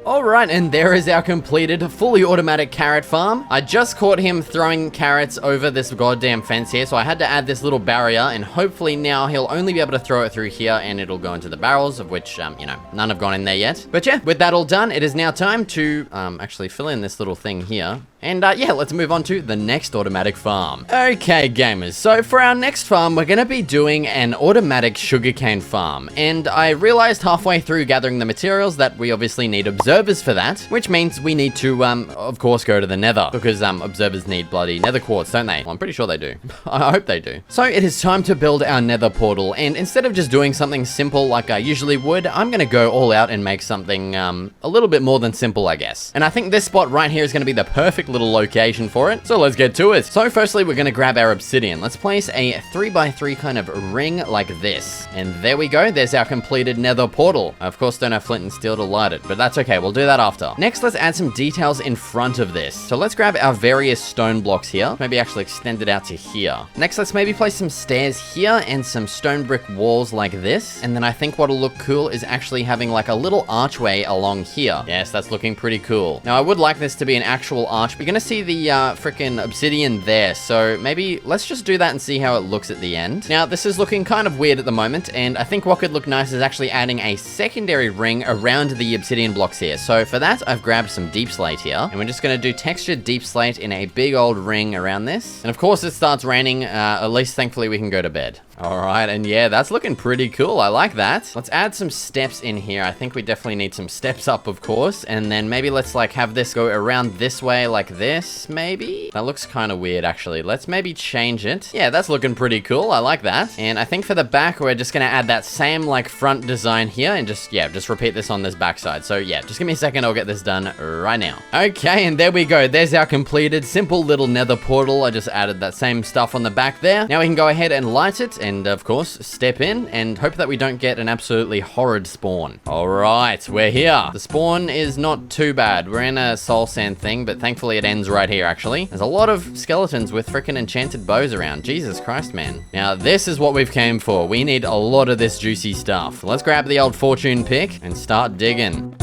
Alright, and there is our completed, fully automatic carrot farm. I just caught him throwing carrots over this goddamn fence here, so I had to add this little barrier, and hopefully now he'll only be able to throw it through here, and it'll go into the barrels, of which, you know, none have gone in there yet. But yeah, with that all done, it is now time to, actually fill in this little thing here. And yeah, let's move on to the next automatic farm. Okay, gamers, so for our next farm, we're gonna be doing an automatic sugarcane farm. And I realized halfway through gathering the materials that we obviously need observers for that, which means we need to, of course, go to the nether, because observers need bloody nether quartz, don't they? Well, I'm pretty sure they do. I hope they do. So it is time to build our nether portal, and instead of just doing something simple like I usually would, I'm gonna go all out and make something a little bit more than simple, I guess. And I think this spot right here is gonna be the perfect little location for it, so let's get to it. So firstly, we're gonna grab our obsidian. Let's place a 3x3 kind of ring like this, and there we go. There's our completed nether portal. I, of course, don't have flint and steel to light it, but that's okay. We'll do that after. Next, let's add some details in front of this. So let's grab our various stone blocks here, maybe actually extend it out to here. Next, let's maybe place some stairs here and some stone brick walls like this, and then I think what'll look cool is actually having like a little archway along here. Yes, that's looking pretty cool. Now, I would like this to be an actual arch. We're gonna see the freaking obsidian there, so maybe let's just do that and see how it looks at the end. Now, this is looking kind of weird at the moment, and I think what could look nice is actually adding a secondary ring around the obsidian blocks here. So for that, I've grabbed some deep slate here, and we're just gonna do textured deep slate in a big old ring around this. And of course, it starts raining. At least thankfully we can go to bed. All right, and yeah, that's looking pretty cool. I like that. Let's add some steps in here. I think we definitely need some steps up, of course. And then maybe let's like have this go around this way like this, maybe? That looks kind of weird, actually. Let's maybe change it. Yeah, that's looking pretty cool. I like that. And I think for the back, we're just gonna add that same like front design here and just, yeah, just repeat this on this backside. So yeah, just give me a second. I'll get this done right now. Okay, and there we go. There's our completed simple little nether portal. I just added that same stuff on the back there. Now we can go ahead and light it and of course step in and hope that we don't get an absolutely horrid spawn. All right, we're here. The spawn is not too bad. We're in a soul sand thing, but thankfully it ends right here actually. There's a lot of skeletons with freaking enchanted bows around. Jesus Christ, man. Now this is what we've came for. We need a lot of this juicy stuff. Let's grab the old fortune pick and start digging.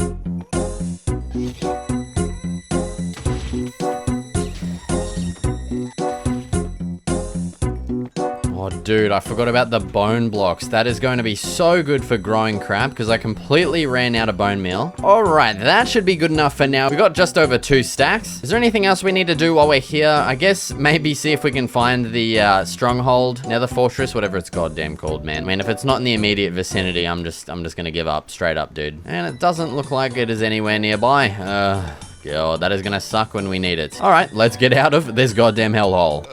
Oh, dude, I forgot about the bone blocks. That is going to be so good for growing crap because I completely ran out of bone meal. All right, that should be good enough for now. We got just over 2 stacks. Is there anything else we need to do while we're here? I guess maybe see if we can find the stronghold, nether fortress, whatever it's goddamn called, man. I mean, if it's not in the immediate vicinity, I'm just gonna give up straight up, dude. And it doesn't look like it is anywhere nearby. God, that is gonna suck when we need it. All right, let's get out of this goddamn hellhole.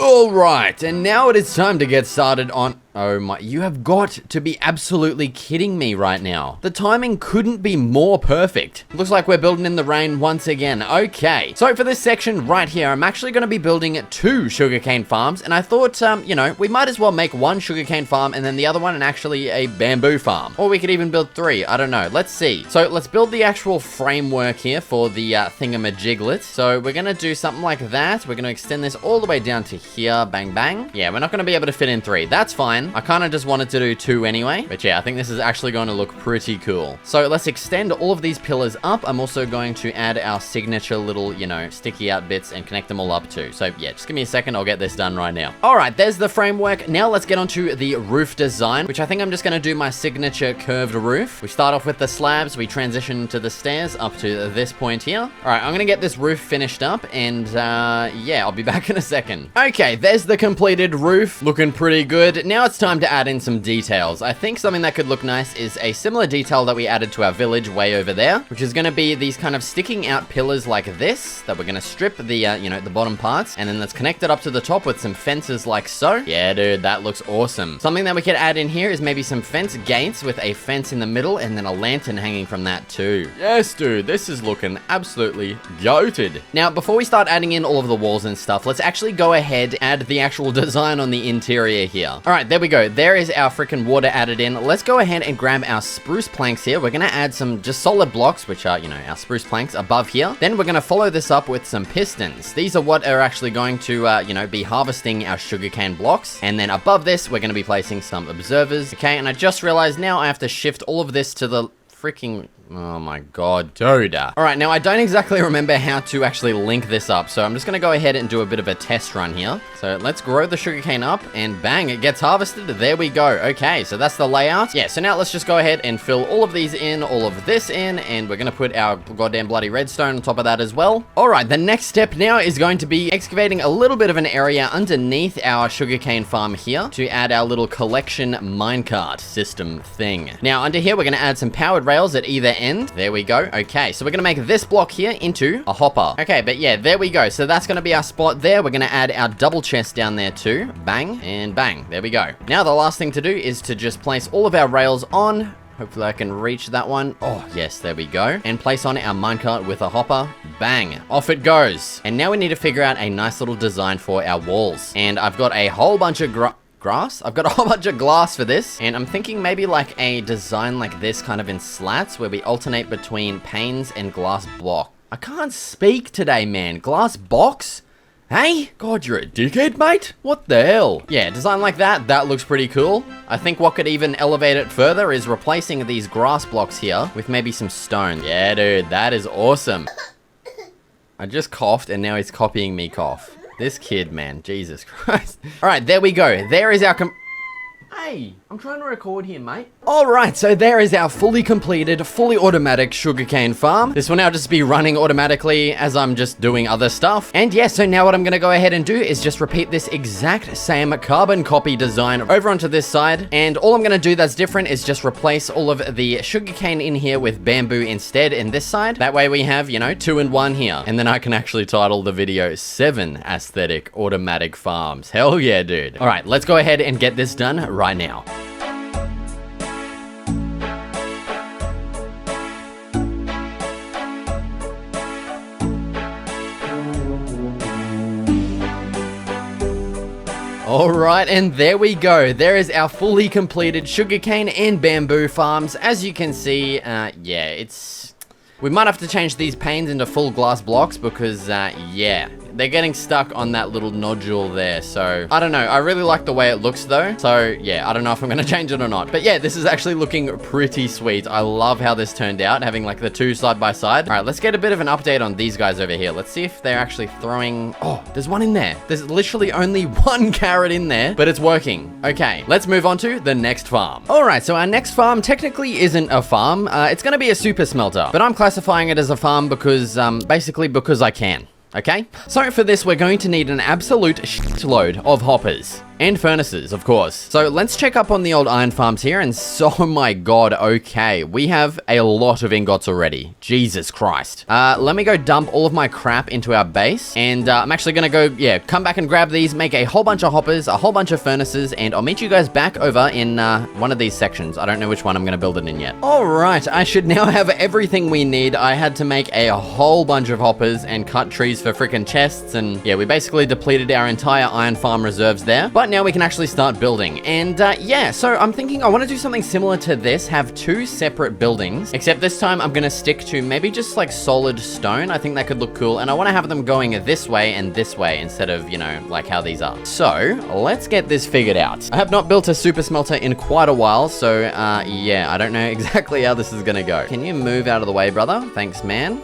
All right, and now it is time to get started on... Oh my, you have got to be absolutely kidding me right now. The timing couldn't be more perfect. Looks like we're building in the rain once again. Okay, so for this section right here, I'm actually going to be building 2 sugarcane farms, and I thought, you know, we might as well make 1 sugarcane farm and then the other one and actually a bamboo farm. Or we could even build 3, I don't know. Let's see. So let's build the actual framework here for the thingamajiglet. So we're going to do something like that. We're going to extend this all the way down to here, bang, bang. Yeah, we're not going to be able to fit in 3. That's fine. one. I kind of just wanted to do 2 anyway. But yeah, I think this is actually going to look pretty cool. So let's extend all of these pillars up. I'm also going to add our signature little, you know, sticky out bits and connect them all up too. So yeah, just give me a second. I'll get this done right now. All right, there's the framework. Now let's get onto the roof design, which I think I'm just going to do my signature curved roof. We start off with the slabs. We transition to the stairs up to this point here. All right, I'm going to get this roof finished up and yeah, I'll be back in a second. Okay, there's the completed roof. Looking pretty good. Now it's time to add in some details. I think something that could look nice is a similar detail that we added to our village way over there, which is going to be these kind of sticking out pillars like this that we're going to strip the, you know, the bottom parts, and then that's connected up to the top with some fences like so. Yeah, dude, that looks awesome. Something that we could add in here is maybe some fence gates with a fence in the middle and then a lantern hanging from that too. Yes, dude, this is looking absolutely goated. Now, before we start adding in all of the walls and stuff, let's actually go ahead and add the actual design on the interior here. All right, there we go. There is our freaking water added in. Let's go ahead and grab our spruce planks here. We're going to add some just solid blocks, which are, you know, our spruce planks above here. Then we're going to follow this up with some pistons. These are what are actually going to, you know, be harvesting our sugarcane blocks. And then above this, we're going to be placing some observers. Okay, and I just realized now I have to shift all of this to the freaking... Oh my god, dude. Alright, now I don't exactly remember how to actually link this up, so I'm just gonna go ahead and do a bit of a test run here. So let's grow the sugarcane up, and bang, it gets harvested. There we go. Okay, so that's the layout. Yeah, so now let's just go ahead and fill all of these in, all of this in, and we're gonna put our goddamn bloody redstone on top of that as well. Alright, the next step now is going to be excavating a little bit of an area underneath our sugarcane farm here to add our little collection minecart system thing. Now, under here, we're gonna add some powered rails at either end. There we go. Okay, so we're gonna make this block here into a hopper. Okay, but yeah, there we go. So that's gonna be our spot there. We're gonna add our double chest down there too. Bang and bang. There we go. Now the last thing to do is to just place all of our rails on. Hopefully I can reach that one. Oh, yes, there we go. And place on our minecart with a hopper. Bang. Off it goes. And now we need to figure out a nice little design for our walls. And I've got a whole bunch of grass? I've got a whole bunch of glass for this, and I'm thinking maybe like a design like this kind of in slats where we alternate between panes and glass block. I can't speak today, man. Glass box? Hey? God, you're a dickhead, mate? What the hell? Yeah, design like that, that looks pretty cool. I think what could even elevate it further is replacing these grass blocks here with maybe some stone. Yeah, dude, that is awesome. I just coughed and now he's copying me cough. This kid, man. Jesus Christ. All right, there we go. There is our Hey, I'm trying to record here, mate. Alright, so there is our fully completed, fully automatic sugarcane farm. This will now just be running automatically as I'm just doing other stuff. And yeah, so now what I'm gonna go ahead and do is just repeat this exact same carbon copy design over onto this side. And all I'm gonna do that's different is just replace all of the sugarcane in here with bamboo instead in this side. That way we have, you know, 2 in 1 here. And then I can actually title the video 7 aesthetic automatic farms. Hell yeah, dude. Alright, let's go ahead and get this done right now. Alright, and there we go. There is our fully completed sugarcane and bamboo farms. As you can see, yeah, it's... We might have to change these panes into full glass blocks because, yeah, they're getting stuck on that little nodule there. So, I don't know. I really like the way it looks, though. So, yeah, I don't know if I'm going to change it or not. But, yeah, this is actually looking pretty sweet. I love how this turned out, having, like, the 2 side by side. All right, let's get a bit of an update on these guys over here. Let's see if they're actually throwing... Oh, there's one in there. There's literally only 1 carrot in there, but it's working. Okay, let's move on to the next farm. All right, so our next farm technically isn't a farm. It's going to be a super smelter, but I'm classifying it as a farm because, basically because I can. Okay? So for this, we're going to need an absolute shitload of hoppers. And furnaces, of course. So let's check up on the old iron farms here, and oh my god, okay. We have a lot of ingots already. Jesus Christ. Let me go dump all of my crap into our base, and I'm actually gonna go, yeah, come back and grab these, make a whole bunch of hoppers, a whole bunch of furnaces, and I'll meet you guys back over in one of these sections. I don't know which one I'm gonna build it in yet. Alright, I should now have everything we need. I had to make a whole bunch of hoppers and cut trees for freaking chests, and yeah, we basically depleted our entire iron farm reserves there. But right, now we can actually start building. And yeah, so I'm thinking I want to do something similar to this, have 2 separate buildings, except this time I'm going to stick to maybe just like solid stone. I think that could look cool. And I want to have them going this way and this way instead of, you know, like how these are. So let's get this figured out. I have not built a super smelter in quite a while. So yeah, I don't know exactly how this is going to go. Can you move out of the way, brother? Thanks, man.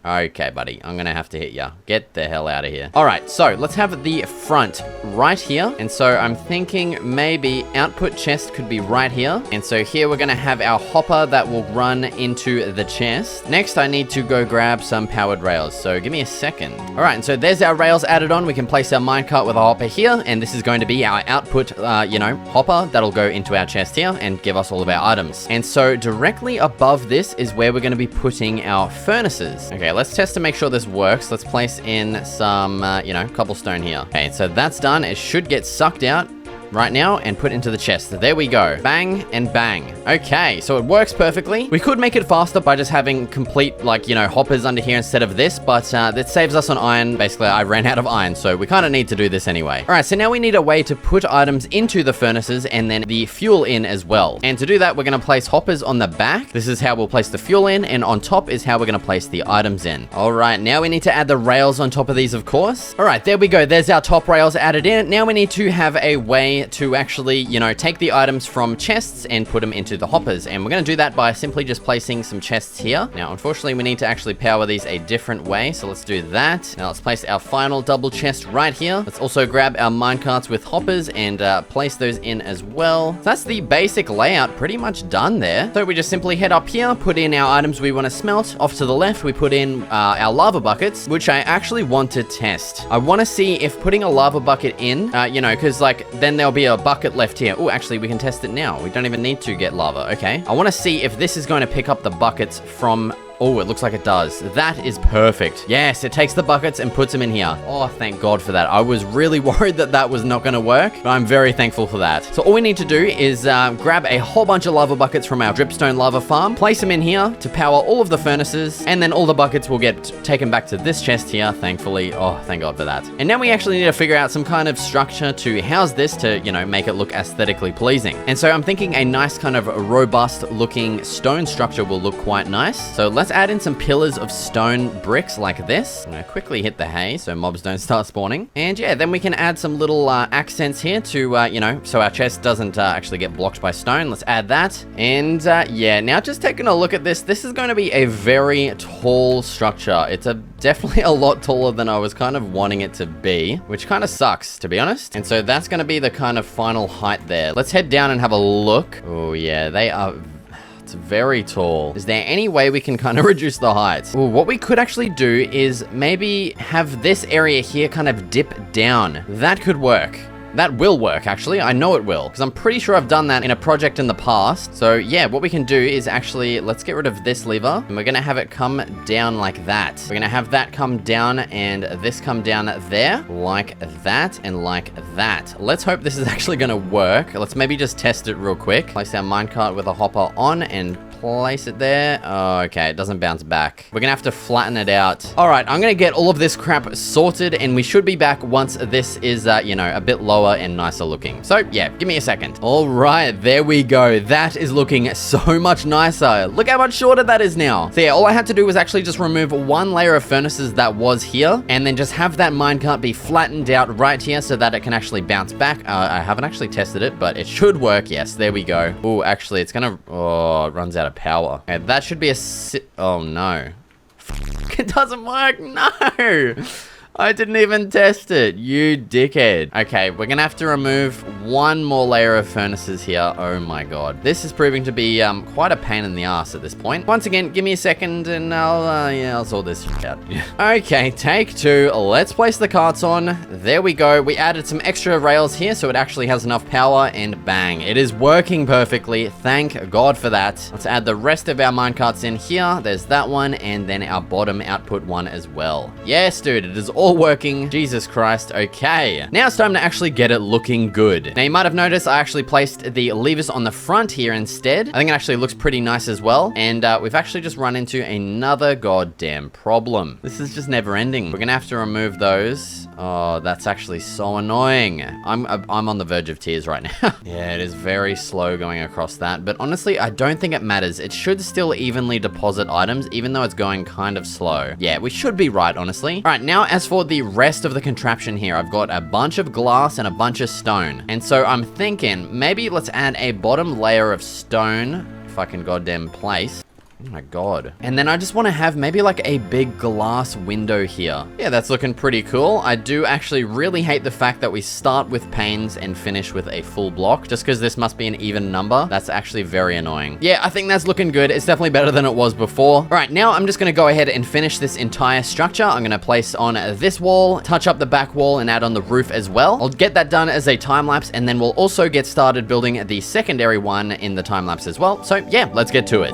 Okay, buddy, I'm gonna have to hit ya. Get the hell out of here. All right, so let's have the front right here. And so I'm thinking maybe output chest could be right here. And so here we're gonna have our hopper that will run into the chest. Next, I need to go grab some powered rails. So give me a second. All right, and so there's our rails added on. We can place our minecart with a hopper here. And this is going to be our output, you know, hopper that'll go into our chest here and give us all of our items. And so directly above this is where we're gonna be putting our furnaces. Okay, let's test to make sure this works. Let's place in some, you know, cobblestone here. Okay, so that's done. It should get sucked out right now and put into the chest. There we go. Bang and bang. Okay, so it works perfectly. We could make it faster by just having complete, like, you know, hoppers under here instead of this, but that saves us on iron. Basically, I ran out of iron, so we kind of need to do this anyway. All right, so now we need a way to put items into the furnaces and then the fuel in as well. And to do that, we're going to place hoppers on the back. This is how we'll place the fuel in, and on top is how we're going to place the items in. All right, now we need to add the rails on top of these, of course. All right, there we go. There's our top rails added in. Now we need to have a way to actually, you know, take the items from chests and put them into the hoppers. And we're going to do that by simply just placing some chests here. Now, unfortunately, we need to actually power these a different way. So let's do that. Now let's place our final double chest right here. Let's also grab our minecarts with hoppers and place those in as well. So that's the basic layout pretty much done there. So we just simply head up here, put in our items we want to smelt. Off to the left, we put in our lava buckets, which I actually want to test. I want to see if putting a lava bucket in, you know, because like then there'll be a bucket left here. Oh, actually, we can test it now. We don't even need to get lava. Okay. I want to see if this is going to pick up the buckets from... Oh, it looks like it does. That is perfect. Yes, it takes the buckets and puts them in here. Oh, thank God for that. I was really worried that that was not going to work, but I'm very thankful for that. So all we need to do is grab a whole bunch of lava buckets from our dripstone lava farm, place them in here to power all of the furnaces, and then all the buckets will get taken back to this chest here, thankfully. Oh, thank God for that. And now we actually need to figure out some kind of structure to house this to, you know, make it look aesthetically pleasing. And so I'm thinking a nice kind of robust looking stone structure will look quite nice. So let's add in some pillars of stone bricks like this. I'm gonna quickly hit the hay so mobs don't start spawning. And yeah, then we can add some little accents here to, you know, so our chest doesn't actually get blocked by stone. Let's add that. And yeah, now just taking a look at this, this is going to be a very tall structure. It's definitely a lot taller than I was kind of wanting it to be, which kind of sucks, to be honest. And so that's going to be the kind of final height there. Let's head down and have a look. Oh yeah, they are... It's very tall. Is there any way we can kind of reduce the height? Well, what we could actually do is maybe have this area here kind of dip down. That could work. That will work, actually. I know it will, because I'm pretty sure I've done that in a project in the past. So yeah, what we can do is actually, let's get rid of this lever, and we're going to have it come down like that. We're going to have that come down and this come down there, like that, and like that. Let's hope this is actually going to work. Let's maybe just test it real quick. Place our minecart with a hopper on and place it there. Oh, okay, it doesn't bounce back. We're gonna have to flatten it out. All right, I'm gonna get all of this crap sorted, and we should be back once this is, you know, a bit lower and nicer looking. So yeah, give me a second. All right, there we go. That is looking so much nicer. Look how much shorter that is now. So yeah, all I had to do was actually just remove one layer of furnaces that was here, and then just have that minecart be flattened out right here so that it can actually bounce back. I haven't actually tested it, but it should work. Yes, there we go. Oh, actually, it's gonna... Oh, it runs out of power. Okay, that should be a... Oh, no. It doesn't work. No. I didn't even test it, you dickhead. Okay, we're gonna have to remove one more layer of furnaces here. Oh my God. This is proving to be quite a pain in the ass at this point. Once again, give me a second and I'll sort this shit out. Okay, take two. Let's place the carts on. There we go. We added some extra rails here so it actually has enough power, and bang, it is working perfectly. Thank God for that. Let's add the rest of our minecarts in here. There's that one, and then our bottom output one as well. Yes, dude, it is all all working. Jesus Christ. Okay. Now it's time to actually get it looking good. Now you might have noticed I actually placed the levers on the front here instead. I think it actually looks pretty nice as well. And we've actually just run into another goddamn problem. This is just never ending. We're gonna have to remove those. Oh, that's actually so annoying. I'm on the verge of tears right now. Yeah, it is very slow going across that. But honestly, I don't think it matters. It should still evenly deposit items, even though it's going kind of slow. Yeah, we should be right, honestly. All right, now as for the rest of the contraption here, I've got a bunch of glass and a bunch of stone. And so I'm thinking maybe let's add a bottom layer of stone if I can goddamn place. Oh my god. And then I just want to have maybe like a big glass window here. Yeah, that's looking pretty cool. I do actually really hate the fact that we start with panes and finish with a full block, just because this must be an even number. That's actually very annoying. Yeah, I think that's looking good. It's definitely better than it was before. All right, now I'm just going to go ahead and finish this entire structure. I'm going to place on this wall, touch up the back wall, and add on the roof as well. I'll get that done as a time lapse, and then we'll also get started building the secondary one in the time lapse as well. So yeah, let's get to it.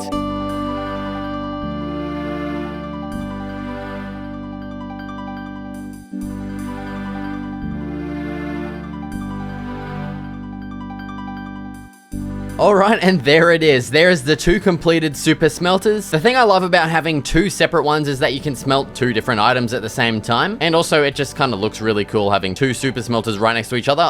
Alright, and there it is. There's the two completed super smelters. The thing I love about having two separate ones is that you can smelt two different items at the same time. And also, it just kind of looks really cool having two super smelters right next to each other.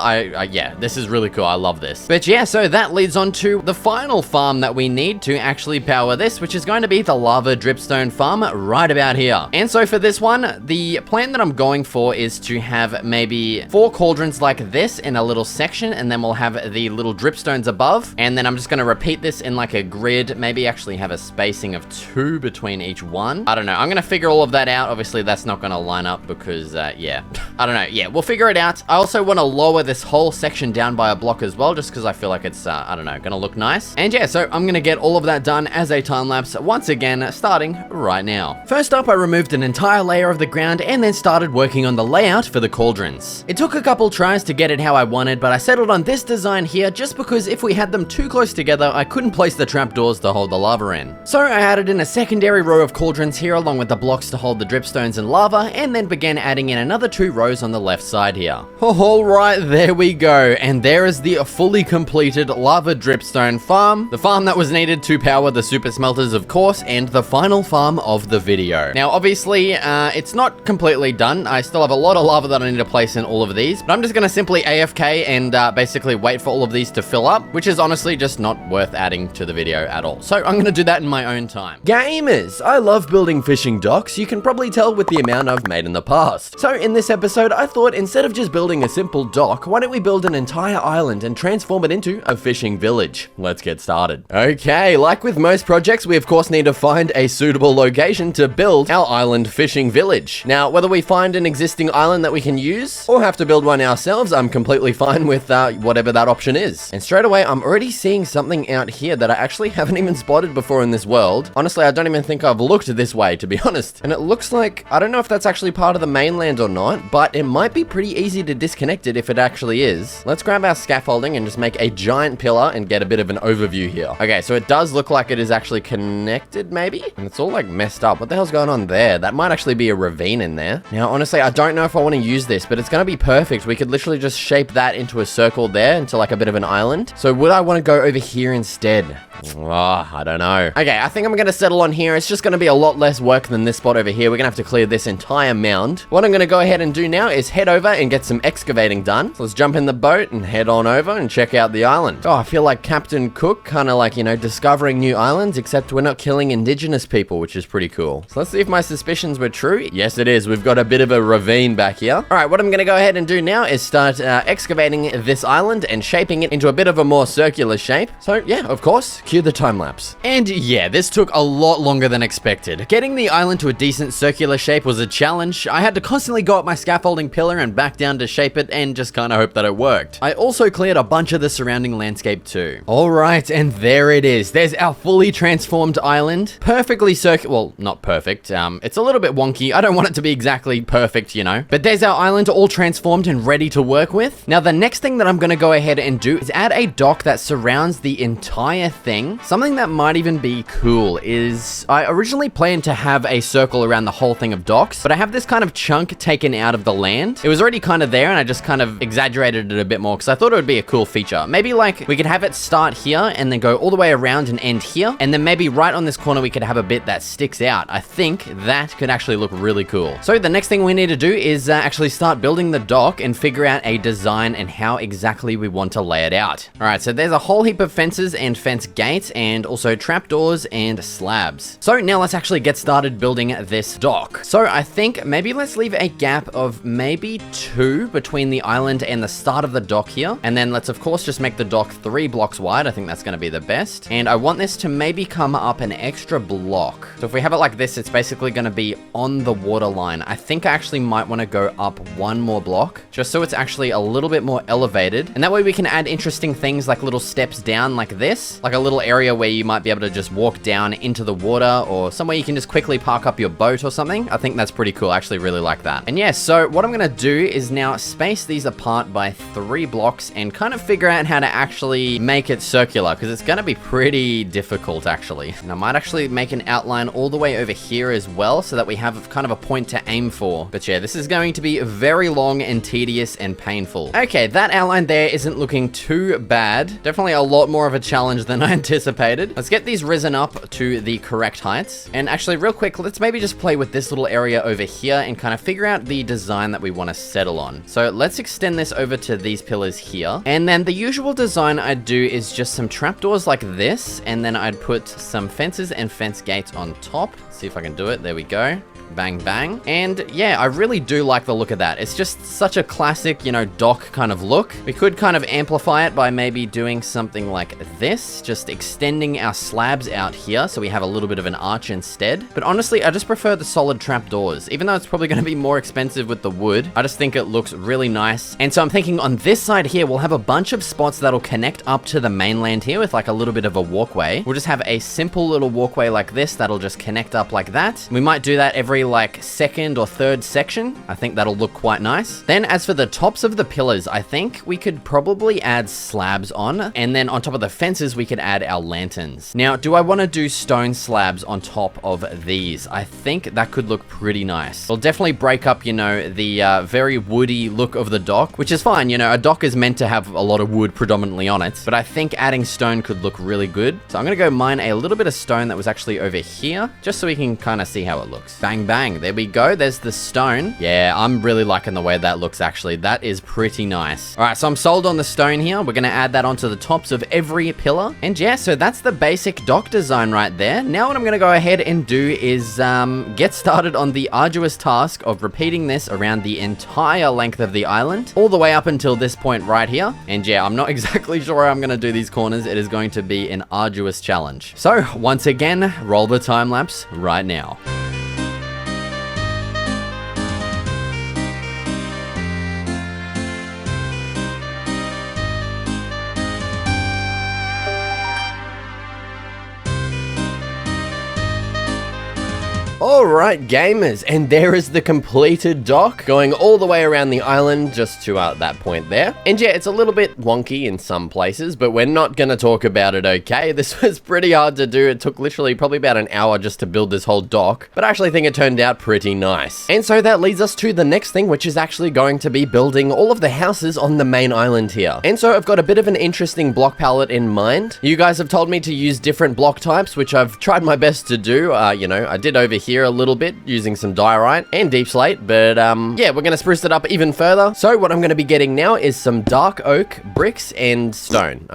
Yeah, this is really cool. I love this. But yeah, so that leads on to the final farm that we need to actually power this, which is going to be the lava dripstone farm right about here. And so for this one, the plan that I'm going for is to have maybe 4 cauldrons like this in a little section, and then we'll have the little dripstones above. And then I'm just going to repeat this in like a grid, maybe actually have a spacing of 2 between each one. I don't know. I'm going to figure all of that out. Obviously, that's not going to line up because, yeah, I don't know. Yeah, we'll figure it out. I also want to lower this whole section down by a block as well, just because I feel like it's, I don't know, going to look nice. And yeah, so I'm going to get all of that done as a time lapse once again, starting right now. First up, I removed an entire layer of the ground and then started working on the layout for the cauldrons. It took a couple tries to get it how I wanted, but I settled on this design here just because if we had them too close together, I couldn't place the trapdoors to hold the lava in. So I added in a secondary row of cauldrons here along with the blocks to hold the dripstones and lava, and then began adding in another 2 rows on the left side here. Alright, there we go, and there is the fully completed lava dripstone farm, the farm that was needed to power the super smelters of course, and the final farm of the video. Now obviously, it's not completely done. I still have a lot of lava that I need to place in all of these, but I'm just going to simply AFK and basically wait for all of these to fill up, which is honestly just not worth adding to the video at all. So I'm going to do that in my own time. Gamers, I love building fishing docks. You can probably tell with the amount I've made in the past. So in this episode, I thought instead of just building a simple dock, why don't we build an entire island and transform it into a fishing village? Let's get started. Okay, like with most projects, we of course need to find a suitable location to build our island fishing village. Now, whether we find an existing island that we can use or have to build one ourselves, I'm completely fine with whatever that option is. And straight away, I'm already seeing something out here that I actually haven't even spotted before in this world. Honestly, I don't even think I've looked this way, to be honest. And it looks like, I don't know if that's actually part of the mainland or not, but it might be pretty easy to disconnect it if it actually is. Let's grab our scaffolding and just make a giant pillar and get a bit of an overview here. Okay, so it does look like it is actually connected, maybe? And it's all like messed up. What the hell's going on there? That might actually be a ravine in there. Now, honestly, I don't know if I want to use this, but it's going to be perfect. We could literally just shape that into a circle there, into like a bit of an island. So would I want to go over here instead? Oh, I don't know. Okay, I think I'm going to settle on here. It's just going to be a lot less work than this spot over here. We're going to have to clear this entire mound. What I'm going to go ahead and do now is head over and get some excavating done. So let's jump in the boat and head on over and check out the island. Oh, I feel like Captain Cook, kind of like, you know, discovering new islands, except we're not killing indigenous people, which is pretty cool. So let's see if my suspicions were true. Yes, it is. We've got a bit of a ravine back here. All right, what I'm going to go ahead and do now is start excavating this island and shaping it into a bit of a more circular shape. So yeah, of course, cue the time lapse. And yeah, this took a lot longer than expected. Getting the island to a decent circular shape was a challenge. I had to constantly go up my scaffolding pillar and back down to shape it and just kind of hope that it worked. I also cleared a bunch of the surrounding landscape too. All right, and there it is. There's our fully transformed island. Perfectly well, not perfect. It's a little bit wonky. I don't want it to be exactly perfect, you know. But there's our island all transformed and ready to work with. Now, the next thing that I'm going to go ahead and do is add a dock that surrounds surrounds the entire thing. Something that might even be cool is I originally planned to have a circle around the whole thing of docks, but I have this kind of chunk taken out of the land. It was already kind of there and I just kind of exaggerated it a bit more because I thought it would be a cool feature. Maybe like we could have it start here and then go all the way around and end here. And then maybe right on this corner, we could have a bit that sticks out. I think that could actually look really cool. So the next thing we need to do is actually start building the dock and figure out a design and how exactly we want to lay it out. All right, so there's a whole heap of fences and fence gates and also trapdoors and slabs. So now let's actually get started building this dock. So I think maybe let's leave a gap of maybe 2 between the island and the start of the dock here. And then let's of course just make the dock 3 blocks wide. I think that's going to be the best. And I want this to maybe come up an extra block. So if we have it like this, it's basically going to be on the water line. I think I actually might want to go up 1 more block just so it's actually a little bit more elevated. And that way we can add interesting things like little steps down like this, like a little area where you might be able to just walk down into the water or somewhere you can just quickly park up your boat or something. I think that's pretty cool. I actually really like that. And yeah, so what I'm going to do is now space these apart by 3 blocks and kind of figure out how to actually make it circular because it's going to be pretty difficult actually. And I might actually make an outline all the way over here as well so that we have kind of a point to aim for. But yeah, this is going to be very long and tedious and painful. Okay, that outline there isn't looking too bad. Definitely a lot more of a challenge than I anticipated. Let's get these risen up to the correct heights. And actually real quick, let's maybe just play with this little area over here and kind of figure out the design that we want to settle on. So let's extend this over to these pillars here. And then the usual design I'd do is just some trapdoors like this. And then I'd put some fences and fence gates on top. See if I can do it. There we go. Bang, bang. And yeah, I really do like the look of that. It's just such a classic, you know, dock kind of look. We could kind of amplify it by maybe doing something like this, just extending our slabs out here so we have a little bit of an arch instead. But honestly, I just prefer the solid trapdoors. Even though it's probably going to be more expensive with the wood, I just think it looks really nice. And so I'm thinking on this side here, we'll have a bunch of spots that'll connect up to the mainland here with like a little bit of a walkway. We'll just have a simple little walkway like this that'll just connect up like that. We might do that every like 2nd or 3rd section. I think that'll look quite nice. Then as for the tops of the pillars, I think we could probably add slabs on, and then on top of the fences we could add our lanterns. Now, do I want to do stone slabs on top of these? I think that could look pretty nice. It'll definitely break up, you know, the very woody look of the dock, which is fine. You know, a dock is meant to have a lot of wood predominantly on it, but I think adding stone could look really good. So I'm gonna go mine a little bit of stone that was actually over here, just so we can kind of see how it looks. Bang, bang. There we go. There's the stone. Yeah, I'm really liking the way that looks, actually. That is pretty nice. All right, so I'm sold on the stone here. We're going to add that onto the tops of every pillar. And yeah, so that's the basic dock design right there. Now what I'm going to go ahead and do is get started on the arduous task of repeating this around the entire length of the island, all the way up until this point right here. And yeah, I'm not exactly sure how I'm going to do these corners. It is going to be an arduous challenge. So once again, roll the time lapse right now. Alright gamers, and there is the completed dock, going all the way around the island just to that point there. And yeah, it's a little bit wonky in some places, but we're not gonna talk about it, okay? This was pretty hard to do. It took literally probably about an hour just to build this whole dock, but I actually think it turned out pretty nice. And so that leads us to the next thing, which is actually going to be building all of the houses on the main island here. And so I've got a bit of an interesting block palette in mind. You guys have told me to use different block types, which I've tried my best to do. You know, I did over here a little bit using some diorite and deep slate, but yeah, we're gonna spruce it up even further. So what I'm gonna be getting now is some dark oak, bricks, and stone.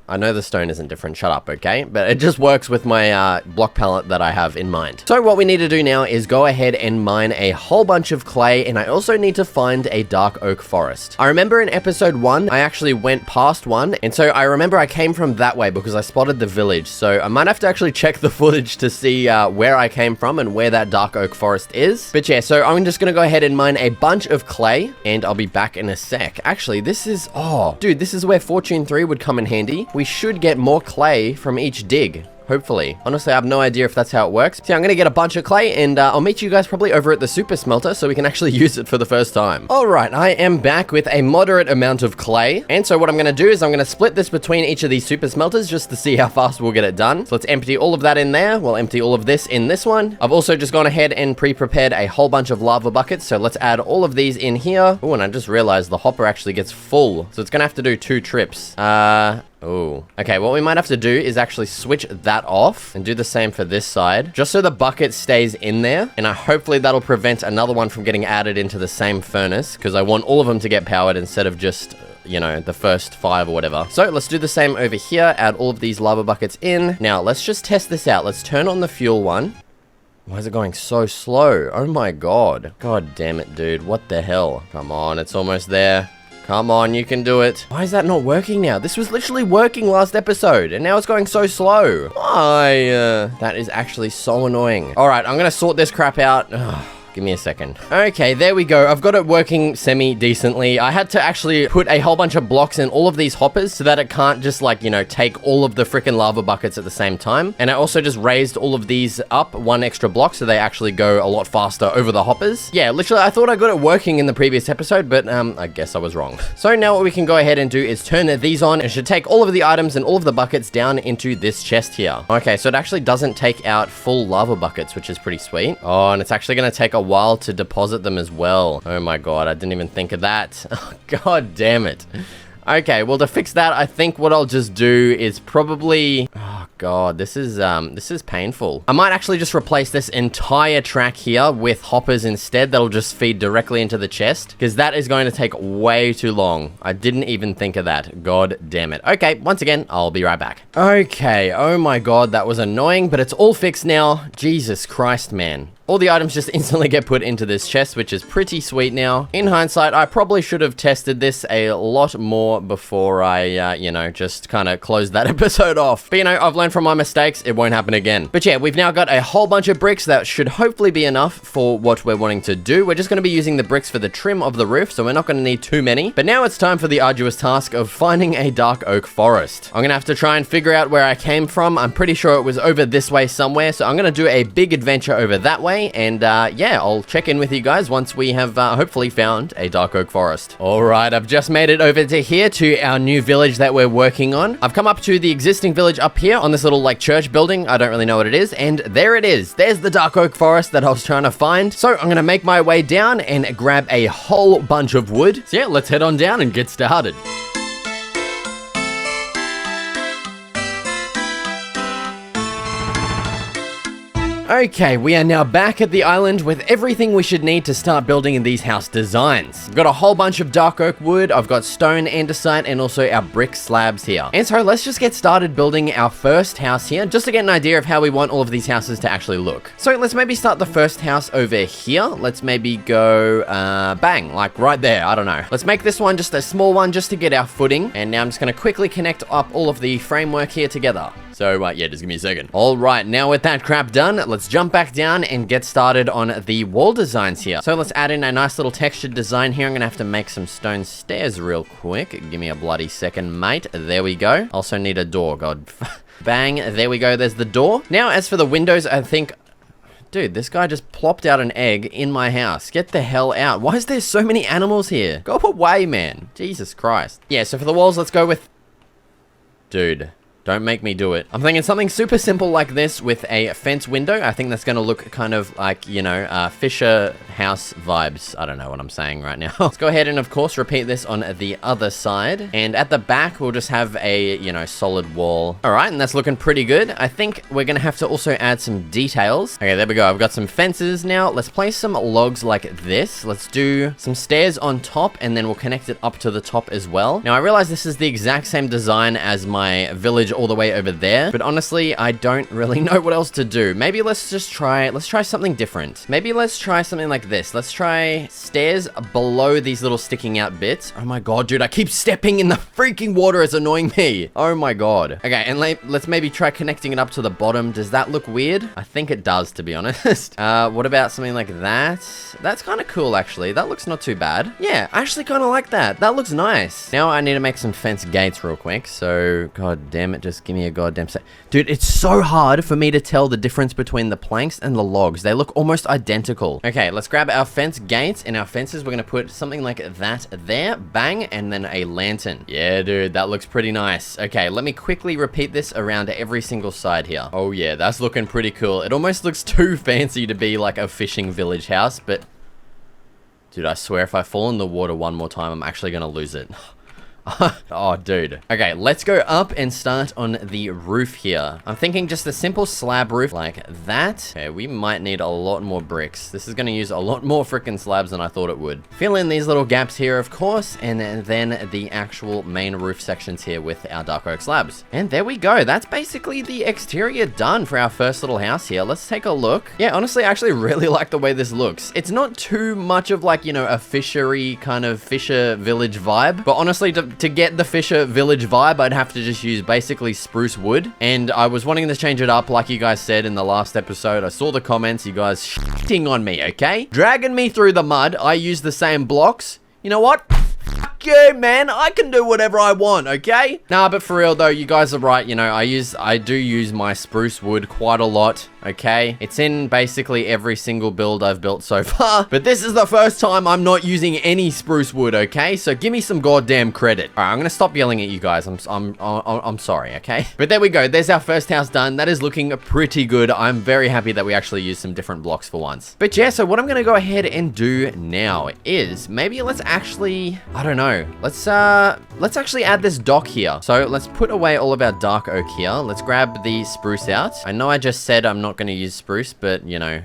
I know the stone isn't different, shut up, okay? But it just works with my block palette that I have in mind. So what we need to do now is go ahead and mine a whole bunch of clay, and I also need to find a dark oak forest. I remember in episode 1, I actually went past one, and so I remember I came from that way because I spotted the village. So I might have to actually check the footage to see where I came from and where that dark oak forest is. But yeah, so I'm just gonna go ahead and mine a bunch of clay, and I'll be back in a sec. Actually, this is, oh, dude, this is where Fortune 3 would come in handy. We should get more clay from each dig. Hopefully. Honestly, I have no idea if that's how it works. So yeah, I'm gonna get a bunch of clay, and I'll meet you guys probably over at the super smelter so we can actually use it for the first time. Alright, I am back with a moderate amount of clay. And so what I'm gonna do is I'm gonna split this between each of these super smelters just to see how fast we'll get it done. So let's empty all of that in there. We'll empty all of this in this one. I've also just gone ahead and pre-prepared a whole bunch of lava buckets. So let's add all of these in here. Oh, and I just realized the hopper actually gets full. So it's gonna have to do 2 trips. Oh, okay, what we might have to do is actually switch that off and do the same for this side, just so the bucket stays in there, and hopefully that'll prevent another one from getting added into the same furnace, because I want all of them to get powered instead of just, you know, the first 5 or whatever. So let's do the same over here, add all of these lava buckets in. Now, let's just test this out. Let's turn on the fuel one. Why is it going so slow? Oh my god. God damn it, dude. What the hell? Come on, it's almost there. Come on, you can do it. Why is that not working now? This was literally working last episode, and now it's going so slow. That is actually so annoying. All right, I'm gonna sort this crap out. Ugh. Give me a second. Okay, there we go. I've got it working semi-decently. I had to actually put a whole bunch of blocks in all of these hoppers so that it can't just, like, you know, take all of the freaking lava buckets at the same time. And I also just raised all of these up 1 extra block so they actually go a lot faster over the hoppers. Yeah, literally, I thought I got it working in the previous episode, but I guess I was wrong. So now what we can go ahead and do is turn these on. It should take all of the items and all of the buckets down into this chest here. Okay, so it actually doesn't take out full lava buckets, which is pretty sweet. Oh, and it's actually going to take a while to deposit them as well. Oh my god, I didn't even think of that. Oh, god damn it. Okay, well, to fix that, I think what I'll just do is probably... Oh, God, this is painful. I might actually just replace this entire track here with hoppers instead that'll just feed directly into the chest, because that is going to take way too long. I didn't even think of that. God damn it. Okay, once again, I'll be right back. Okay, oh my God, that was annoying, but it's all fixed now. Jesus Christ, man. All the items just instantly get put into this chest, which is pretty sweet now. In hindsight, I probably should have tested this a lot more before I, you know, just kind of closed that episode off. But, you know, I've learned from my mistakes. It won't happen again. But yeah, we've now got a whole bunch of bricks that should hopefully be enough for what we're wanting to do. We're just going to be using the bricks for the trim of the roof, so we're not going to need too many. But now it's time for the arduous task of finding a dark oak forest. I'm going to have to try and figure out where I came from. I'm pretty sure it was over this way somewhere, so I'm going to do a big adventure over that way. And yeah, I'll check in with you guys once we have hopefully found a dark oak forest. All right, I've just made it over to here to our new village that we're working on. I've come up to the existing village up here on this little like church building. I don't really know what it is. And there it is. There's the dark oak forest that I was trying to find. So I'm going to make my way down and grab a whole bunch of wood. So yeah, let's head on down and get started. Okay, we are now back at the island with everything we should need to start building in these house designs. I've got a whole bunch of dark oak wood, I've got stone, andesite, and also our brick slabs here. And so let's just get started building our first house here, just to get an idea of how we want all of these houses to actually look. So let's maybe start the first house over here. Let's maybe go, bang, like right there, I don't know. Let's make this one just a small one just to get our footing. And now I'm just gonna quickly connect up all of the framework here together. So, yeah, just give me a second. All right, now with that crap done, let's jump back down and get started on the wall designs here. So let's add in a nice little textured design here. I'm gonna have to make some stone stairs real quick. Give me a bloody second, mate. There we go. Also need a door, God. Bang, there we go, there's the door. Now, as for the windows, I think... Dude, this guy just plopped out an egg in my house. Get the hell out. Why is there so many animals here? Go away, man. Jesus Christ. Yeah, so for the walls, let's go with... Dude. Don't make me do it. I'm thinking something super simple like this with a fence window. I think that's going to look kind of like, you know, Fisher house vibes. I don't know what I'm saying right now. Let's go ahead and, of course, repeat this on the other side. And at the back, we'll just have a, you know, solid wall. All right, and that's looking pretty good. I think we're going to have to also add some details. Okay, there we go. I've got some fences now. Let's place some logs like this. Let's do some stairs on top, and then we'll connect it up to the top as well. Now, I realize this is the exact same design as my village all the way over there, but honestly, I don't really know what else to do. Maybe let's try something different. Maybe let's try something like this. Let's try stairs below these little sticking out bits. Oh my God, dude, I keep stepping in the freaking water. It's annoying me. Oh my God. Okay, and let's maybe try connecting it up to the bottom. Does that look weird? I think it does, to be honest. What about something like that? That's kind of cool, actually. That looks not too bad. Yeah, I actually kind of like that. That looks nice. Now I need to make some fence gates real quick. So, God damn it, Just give me a goddamn sec. Dude, it's so hard for me to tell the difference between the planks and the logs. They look almost identical. Okay, let's grab our fence gates and our fences. We're gonna put something like that there. Bang, and then a lantern. Yeah, dude, that looks pretty nice. Okay, let me quickly repeat this around every single side here. Oh yeah, that's looking pretty cool. It almost looks too fancy to be like a fishing village house, but dude, I swear if I fall in the water one more time, I'm actually gonna lose it. Oh, dude. Okay, let's go up and start on the roof here. I'm thinking just a simple slab roof like that. Okay, we might need a lot more bricks. This is going to use a lot more freaking slabs than I thought it would. Fill in these little gaps here, of course, and then the actual main roof sections here with our dark oak slabs. And there we go. That's basically the exterior done for our first little house here. Let's take a look. Yeah, honestly, I actually really like the way this looks. It's not too much of like, you know, a fishery kind of fisher village vibe, but honestly, to get the Fisher Village vibe, I'd have to just use basically spruce wood. And I was wanting to change it up, like you guys said in the last episode. I saw the comments, you guys shitting on me, okay? Dragging me through the mud. I use the same blocks. You know what? Fuck you, man. I can do whatever I want, okay? Nah, but for real though, you guys are right. You know, I do use my spruce wood quite a lot. Okay, it's in basically every single build I've built so far, but this is the first time I'm not using any spruce wood, okay? So give me some goddamn credit. All right, I'm gonna stop yelling at you guys. I'm sorry, okay? But there we go. There's our first house done. That is looking pretty good. I'm very happy that we actually used some different blocks for once. But yeah, so what I'm gonna go ahead and do now is maybe let's actually, I don't know. Let's actually add this dock here. So let's put away all of our dark oak here. Let's grab the spruce out. I know I just said I'm not going to use spruce, but you know,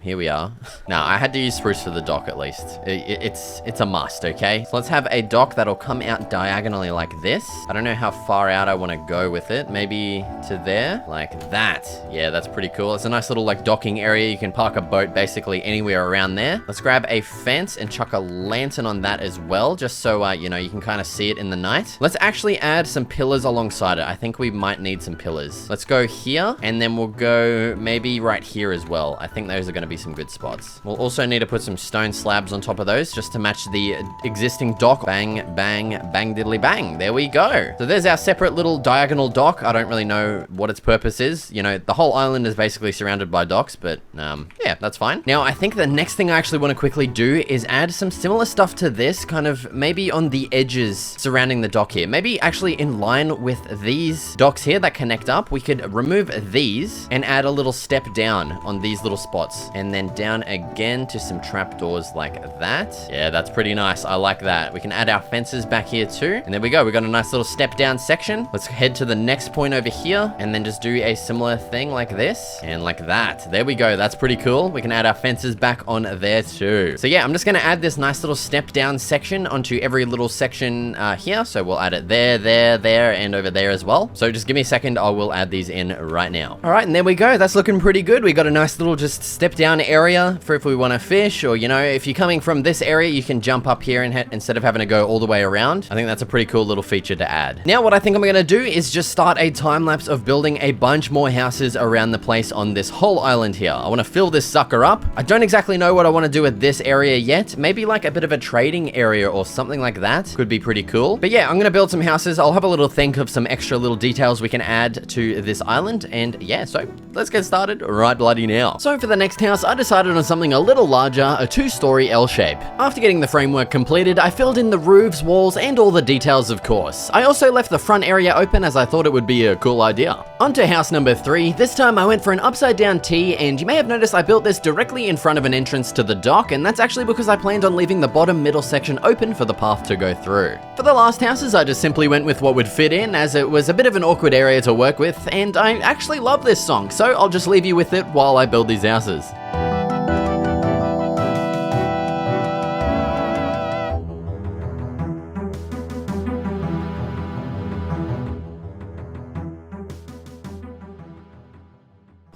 here we are. Now, I had to use spruce for the dock at least. It's a must, okay? So let's have a dock that'll come out diagonally like this. I don't know how far out I want to go with it. Maybe to there, like that. Yeah, that's pretty cool. It's a nice little like docking area. You can park a boat basically anywhere around there. Let's grab a fence and chuck a lantern on that as well, just so, you know, you can kind of see it in the night. Let's actually add some pillars alongside it. I think we might need some pillars. Let's go here, and then we'll go maybe right here as well. I think those are going to be some good spots. We'll also need to put some stone slabs on top of those just to match the existing dock. Bang, bang, bang, diddly bang. There we go. So there's our separate little diagonal dock. I don't really know what its purpose is. You know, the whole island is basically surrounded by docks, but yeah, that's fine. Now, I think the next thing I actually want to quickly do is add some similar stuff to this, kind of maybe on the edges surrounding the dock here. Maybe actually in line with these docks here that connect up, we could remove these and add a little step down on these little spots. And then down again to some trapdoors like that. Yeah, that's pretty nice. I like that. We can add our fences back here too. And there we go. We got a nice little step down section. Let's head to the next point over here and then just do a similar thing like this and like that. There we go. That's pretty cool. We can add our fences back on there too. So yeah, I'm just going to add this nice little step down section onto every little section here. So we'll add it there, there, and over there as well. So just give me a second. I will add these in right now. All right, and there we go. That's looking pretty good. We got a nice little just step down area for if we want to fish, or you know, if you're coming from this area, you can jump up here and instead of having to go all the way around. I think that's a pretty cool little feature to add. Now what I think I'm going to do is just start a time lapse of building a bunch more houses around the place on this whole island here. I want to fill this sucker up. I don't exactly know what I want to do with this area yet. Maybe like a bit of a trading area or something like that could be pretty cool. But yeah, I'm going to build some houses. I'll have a little think of some extra little details we can add to this island, and yeah, so let's get started right bloody now. So for the next house, I decided on something a little larger, a 2-story L shape. After getting the framework completed, I filled in the roofs, walls, and all the details, of course. I also left the front area open as I thought it would be a cool idea. On to house number 3. This time I went for an upside down T, and you may have noticed I built this directly in front of an entrance to the dock, and that's actually because I planned on leaving the bottom middle section open for the path to go through. For the last houses, I just simply went with what would fit in, as it was a bit of an awkward area to work with, and I actually love this song, so I'll just leave you with it while I build these houses.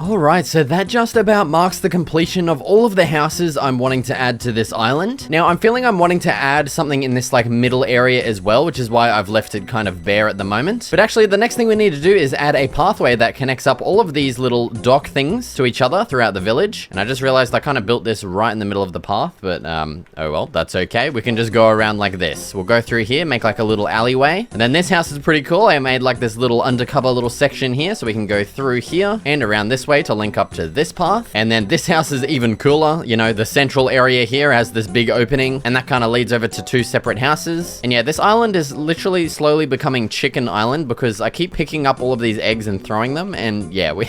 Alright, so that just about marks the completion of all of the houses I'm wanting to add to this island. Now, I'm feeling I'm wanting to add something in this like middle area as well, which is why I've left it kind of bare at the moment. But actually, the next thing we need to do is add a pathway that connects up all of these little dock things to each other throughout the village. And I just realized I kind of built this right in the middle of the path, but oh well, that's okay. We can just go around like this. We'll go through here, make like a little alleyway. And then this house is pretty cool. I made like this little undercover little section here, so we can go through here and around this way to link up to this path. And then this house is even cooler. You know, the central area here has this big opening, and that kind of leads over to two separate houses. And yeah, this island is literally slowly becoming Chicken Island because I keep picking up all of these eggs and throwing them. And yeah, we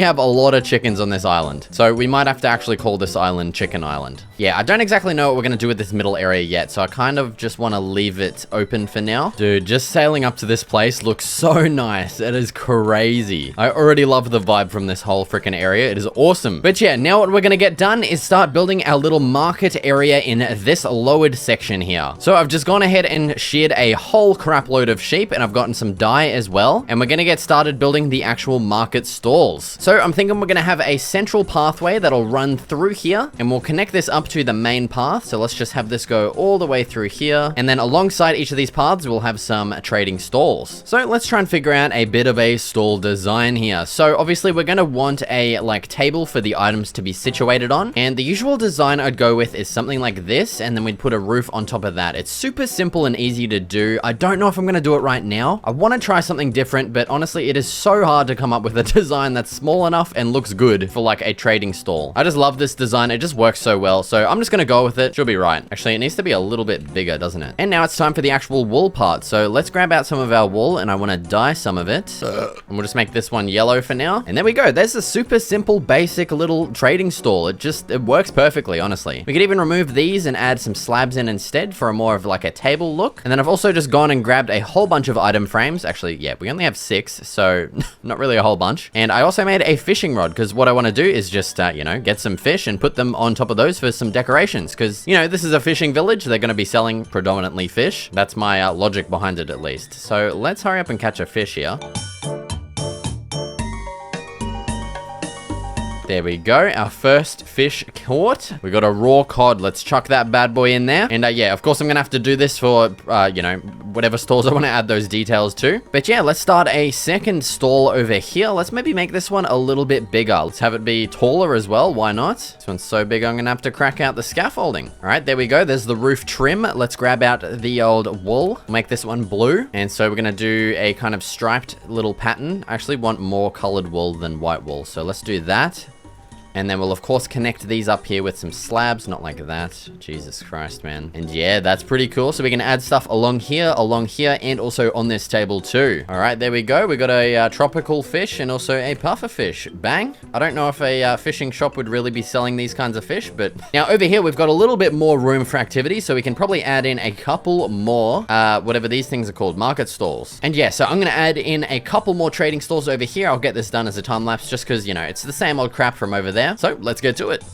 have a lot of chickens on this island. So we might have to actually call this island Chicken Island. Yeah, I don't exactly know what we're going to do with this middle area yet, so I kind of just want to leave it open for now. Dude, just sailing up to this place looks so nice. It is crazy. I already love the vibe from this whole freaking area. It is awesome. But yeah, now what we're going to get done is start building our little market area in this lowered section here. So I've just gone ahead and sheared a whole crap load of sheep, and I've gotten some dye as well. And we're going to get started building the actual market stalls. So I'm thinking we're going to have a central pathway that'll run through here, and we'll connect this up to the main path. So let's just have this go all the way through here. And then alongside each of these paths, we'll have some trading stalls. So let's try and figure out a bit of a stall design here. So obviously we're going to want a like table for the items to be situated on. And the usual design I'd go with is something like this, and then we'd put a roof on top of that. It's super simple and easy to do. I don't know if I'm going to do it right now. I want to try something different, but honestly, it is so hard to come up with a design that's small enough and looks good for like a trading stall. I just love this design. It just works so well. So I'm just going to go with it. She'll be right. Actually, it needs to be a little bit bigger, doesn't it? And now it's time for the actual wool part. So let's grab out some of our wool, and I want to dye some of it. And we'll just make this one yellow for now. And there we go. There's a super simple, basic little trading stall. It works perfectly, honestly. We could even remove these and add some slabs in instead for a more of like a table look. And then I've also just gone and grabbed a whole bunch of item frames. Actually, yeah, we only have 6, so not really a whole bunch. And I also made a fishing rod because what I want to do is just, you know, get some fish and put them on top of those for some decorations because, you know, this is a fishing village. They're going to be selling predominantly fish. That's my logic behind it, at least. So let's hurry up and catch a fish here. There we go, our first fish caught. We got a raw cod. Let's chuck that bad boy in there. And yeah, of course, I'm gonna have to do this for, you know, whatever stalls I want to add those details to. But yeah, let's start a second stall over here. Let's maybe make this one a little bit bigger. Let's have it be taller as well. Why not? This one's so big, I'm gonna have to crack out the scaffolding. All right, there we go. There's the roof trim. Let's grab out the old wool. Make this one blue. And so we're gonna do a kind of striped little pattern. I actually want more colored wool than white wool. So let's do that. And then we'll, of course, connect these up here with some slabs, not like that. Jesus Christ, man. And yeah, that's pretty cool. So we can add stuff along here, and also on this table too. All right, there we go. We got a tropical fish and also a puffer fish. Bang. I don't know if a fishing shop would really be selling these kinds of fish, but now over here, we've got a little bit more room for activity. So we can probably add in a couple more, whatever these things are called, market stalls. And yeah, so I'm going to add in a couple more trading stalls over here. I'll get this done as a time lapse just because, you know, it's the same old crap from over there. So let's get to it.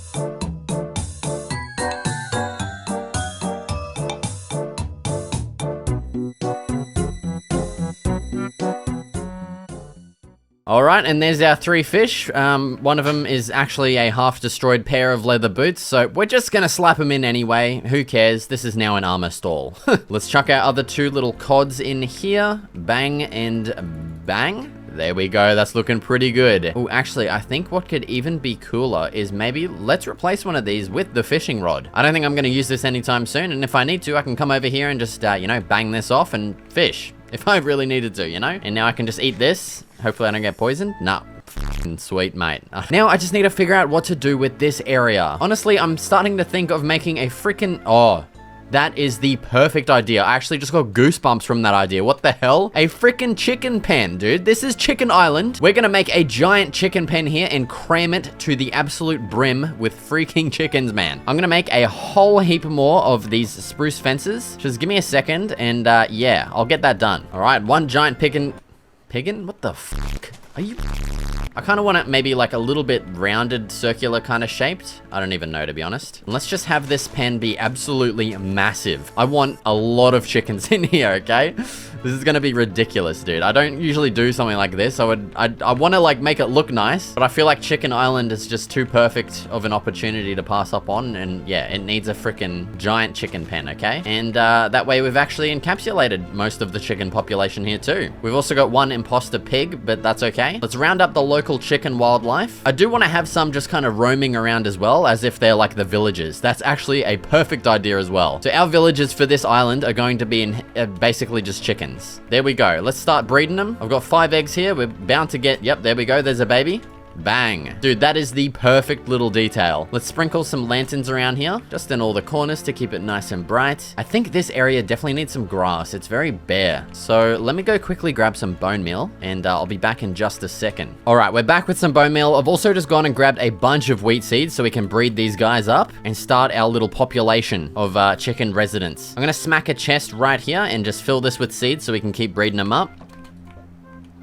All right, and there's our 3 fish. One of them is actually a half-destroyed pair of leather boots, so we're just gonna slap them in anyway. Who cares? This is now an armor stall. Let's chuck our other 2 little cods in here. Bang and bang. There we go, that's looking pretty good. Oh, actually, I think what could even be cooler is maybe let's replace one of these with the fishing rod. I don't think I'm gonna use this anytime soon, and if I need to, I can come over here and just, you know, bang this off and fish. If I really needed to, you know? And now I can just eat this. Hopefully I don't get poisoned. Nah. Sweet, mate. Now I just need to figure out what to do with this area. Honestly, I'm starting to think of making a freaking... Oh, that is the perfect idea. I actually just got goosebumps from that idea. What the hell? A freaking chicken pen, dude. This is Chicken Island. We're gonna make a giant chicken pen here and cram it to the absolute brim with freaking chickens, man. I'm gonna make a whole heap more of these spruce fences. Just give me a second and yeah, I'll get that done. All right, one giant Piggin? What the fuck? Are you... I kind of want it maybe like a little bit rounded, circular kind of shaped. I don't even know, to be honest. And let's just have this pen be absolutely massive. I want a lot of chickens in here, okay? This is gonna be ridiculous, dude. I don't usually do something like this. I want to like make it look nice, but I feel like Chicken Island is just too perfect of an opportunity to pass up on, and yeah, it needs a freaking giant chicken pen, okay? And that way we've actually encapsulated most of the chicken population here too. We've also got one imposter pig, but that's okay. Let's round up the local chicken wildlife. I do want to have some just kind of roaming around as well, as if they're like the villagers. That's actually a perfect idea as well. So our villagers for this island are going to be in basically just chickens. There we go. Let's start breeding them. I've got 5 eggs here. We're bound to get, yep, there we go. There's a baby. Bang. Dude, that is the perfect little detail. Let's sprinkle some lanterns around here, just in all the corners to keep it nice and bright. I think this area definitely needs some grass. It's very bare. So let me go quickly grab some bone meal, and I'll be back in just a second. All right, we're back with some bone meal. I've also just gone and grabbed a bunch of wheat seeds so we can breed these guys up and start our little population of chicken residents. I'm gonna smack a chest right here and just fill this with seeds so we can keep breeding them up.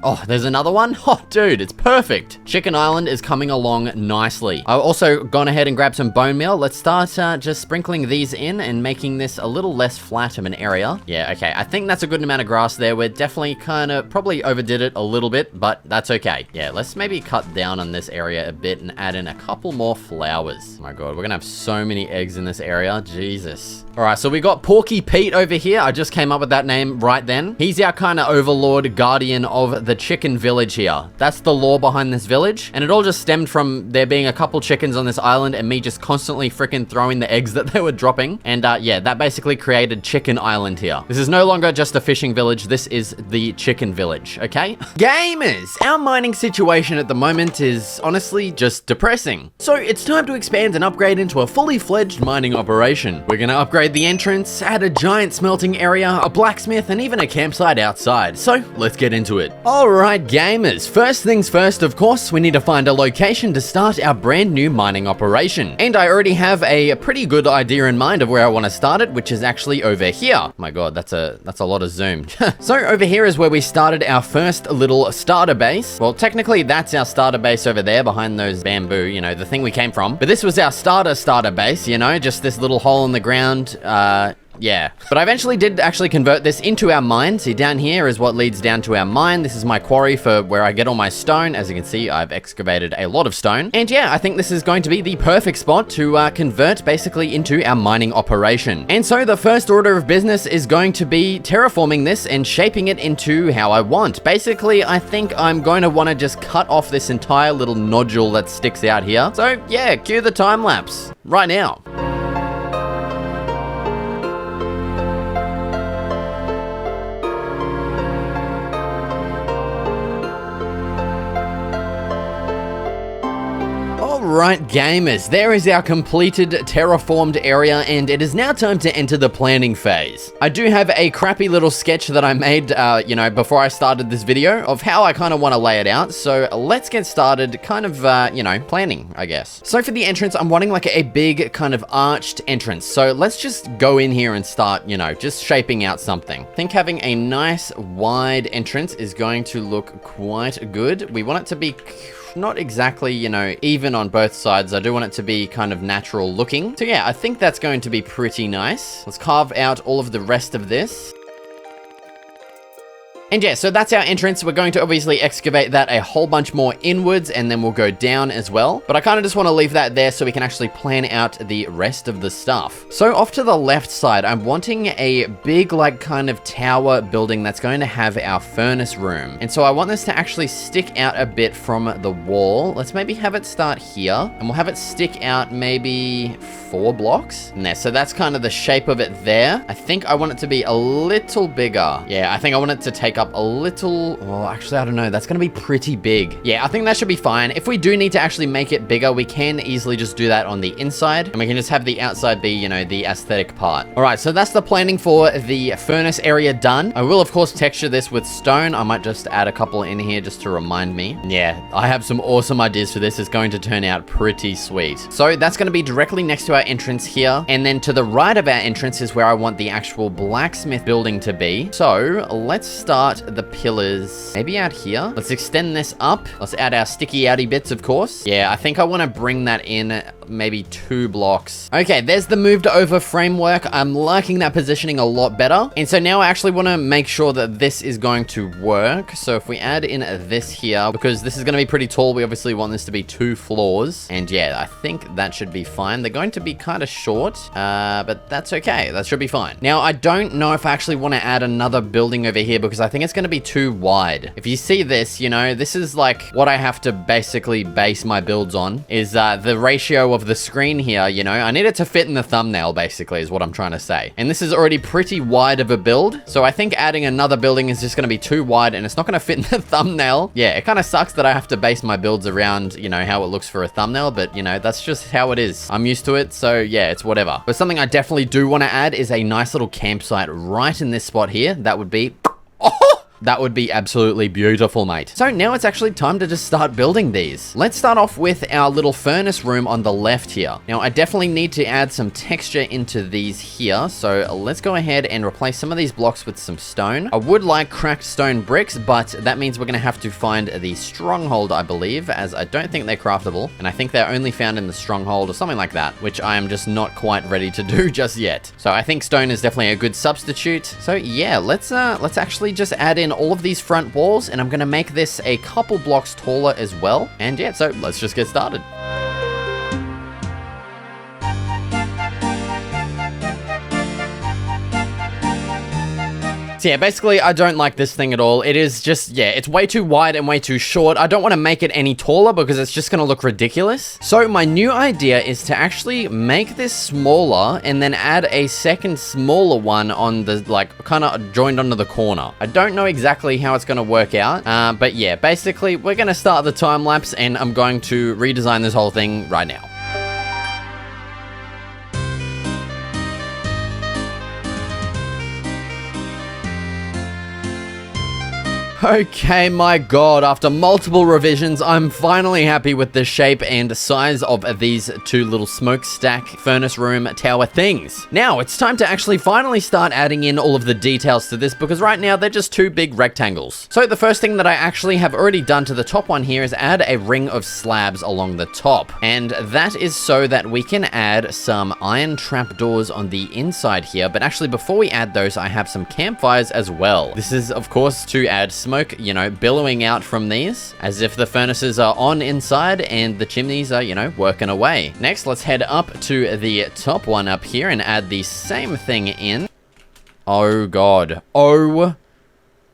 Oh, there's another one? Oh, dude, it's perfect. Chicken Island is coming along nicely. I've also gone ahead and grabbed some bone meal. Let's start just sprinkling these in and making this a little less flat of an area. Yeah, okay. I think that's a good amount of grass there. We're definitely kind of probably overdid it a little bit, but that's okay. Yeah, let's maybe cut down on this area a bit and add in a couple more flowers. Oh my God, we're gonna have so many eggs in this area. Jesus. All right, so we got Porky Pete over here. I just came up with that name right then. He's our kind of overlord, guardian of the chicken village here. That's the lore behind this village, and it all just stemmed from there being a couple chickens on this island and me just constantly freaking throwing the eggs that they were dropping. And yeah, that basically created Chicken Island here. This is no longer just a fishing village. This is the chicken village, okay? Gamers, our mining situation at the moment is honestly just depressing. So it's time to expand and upgrade into a fully fledged mining operation. We're gonna upgrade the entrance, add a giant smelting area, a blacksmith, and even a campsite outside. So let's get into it. Alright gamers, first things first, of course, we need to find a location to start our brand new mining operation. And I already have a pretty good idea in mind of where I want to start it, which is actually over here. Oh my God, that's a lot of zoom. So over here is where we started our first little starter base. Well, technically that's our starter base over there behind those bamboo, you know, the thing we came from. But this was our starter base, you know, just this little hole in the ground. Yeah. But I eventually did actually convert this into our mine. See, down here is what leads down to our mine. This is my quarry for where I get all my stone. As you can see, I've excavated a lot of stone. And yeah, I think this is going to be the perfect spot to convert basically into our mining operation. And so the first order of business is going to be terraforming this and shaping it into how I want. Basically, I think I'm going to want to just cut off this entire little nodule that sticks out here. So yeah, cue the time lapse right now. Alright gamers, there is our completed terraformed area, and it is now time to enter the planning phase. I do have a crappy little sketch that I made, you know, before I started this video of how I kind of want to lay it out. So let's get started kind of, you know, planning, I guess. So for the entrance, I'm wanting like a big kind of arched entrance. So let's just go in here and start, you know, just shaping out something. I think having a nice wide entrance is going to look quite good. We want it to be not exactly, you know, even on both sides. I do want it to be kind of natural looking. So yeah, I think that's going to be pretty nice. Let's carve out all of the rest of this. And yeah, so that's our entrance. We're going to obviously excavate that a whole bunch more inwards, and then we'll go down as well. But I kind of just want to leave that there so we can actually plan out the rest of the stuff. So off to the left side, I'm wanting a big, like, kind of tower building that's going to have our furnace room. And so I want this to actually stick out a bit from the wall. Let's maybe have it start here, and we'll have it stick out maybe 4 blocks in there. So that's kind of the shape of it there. I think I want it to be a little bigger. Yeah, I think I want it to take up a little, well, actually, I don't know. That's going to be pretty big. Yeah, I think that should be fine. If we do need to actually make it bigger, we can easily just do that on the inside, and we can just have the outside be, you know, the aesthetic part. All right, so that's the planning for the furnace area done. I will, of course, texture this with stone. I might just add a couple in here just to remind me. Yeah, I have some awesome ideas for this. It's going to turn out pretty sweet. So that's going to be directly next to our entrance here, and then to the right of our entrance is where I want the actual blacksmith building to be. So let's start start the pillars maybe out here. Let's extend this up. Let's add our sticky outy bits, of course. Yeah, I think I want to bring that in maybe 2 blocks. Okay, there's the moved over framework. I'm liking that positioning a lot better. And so now I actually want to make sure that this is going to work. So if we add in this here, because this is going to be pretty tall, we obviously want this to be 2 floors. And yeah, I think that should be fine. They're going to be kind of short, but that's okay. That should be fine. Now, I don't know if I actually want to add another building over here because I think it's going to be too wide. If you see this, you know, this is like what I have to basically base my builds on is the ratio of the screen here, you know. I need it to fit in the thumbnail, basically, is what I'm trying to say. And this is already pretty wide of a build, so I think adding another building is just going to be too wide and it's not going to fit in the thumbnail. Yeah, it kind of sucks that I have to base my builds around, you know, how it looks for a thumbnail, but, you know, that's just how it is. I'm used to it, so yeah, it's whatever. But something I definitely do want to add is a nice little campsite right in this spot here. That would be... Oh! That would be absolutely beautiful, mate. So now it's actually time to just start building these. Let's start off with our little furnace room on the left here. Now, I definitely need to add some texture into these here. So let's go ahead and replace some of these blocks with some stone. I would like cracked stone bricks, but that means we're going to have to find the stronghold, I believe, as I don't think they're craftable. And I think they're only found in the stronghold or something like that, which I am just not quite ready to do just yet. So I think stone is definitely a good substitute. So yeah, let's actually just add in all of these front walls, and I'm gonna make this a couple blocks taller as well. And yeah, so let's just get started. So yeah, basically, I don't like this thing at all. It is just, yeah, it's way too wide and way too short. I don't want to make it any taller because it's just going to look ridiculous. So my new idea is to actually make this smaller and then add a second smaller one on the, like, kind of joined onto the corner. I don't know exactly how it's going to work out. But yeah, basically, we're going to start the time lapse and I'm going to redesign this whole thing right now. Okay, my god, after multiple revisions, I'm finally happy with the shape and size of these 2 little smokestack furnace room tower things. Now, it's time to actually finally start adding in all of the details to this because right now they're just 2 big rectangles. So the first thing that I actually have already done to the top one here is add a ring of slabs along the top. And that is so that we can add some iron trapdoors on the inside here. But actually, before we add those, I have some campfires as well. This is, of course, to add smoke, you know, billowing out from these as if the furnaces are on inside and the chimneys are, you know, working away. Next, let's head up to the top one up here and add the same thing in. Oh god. Oh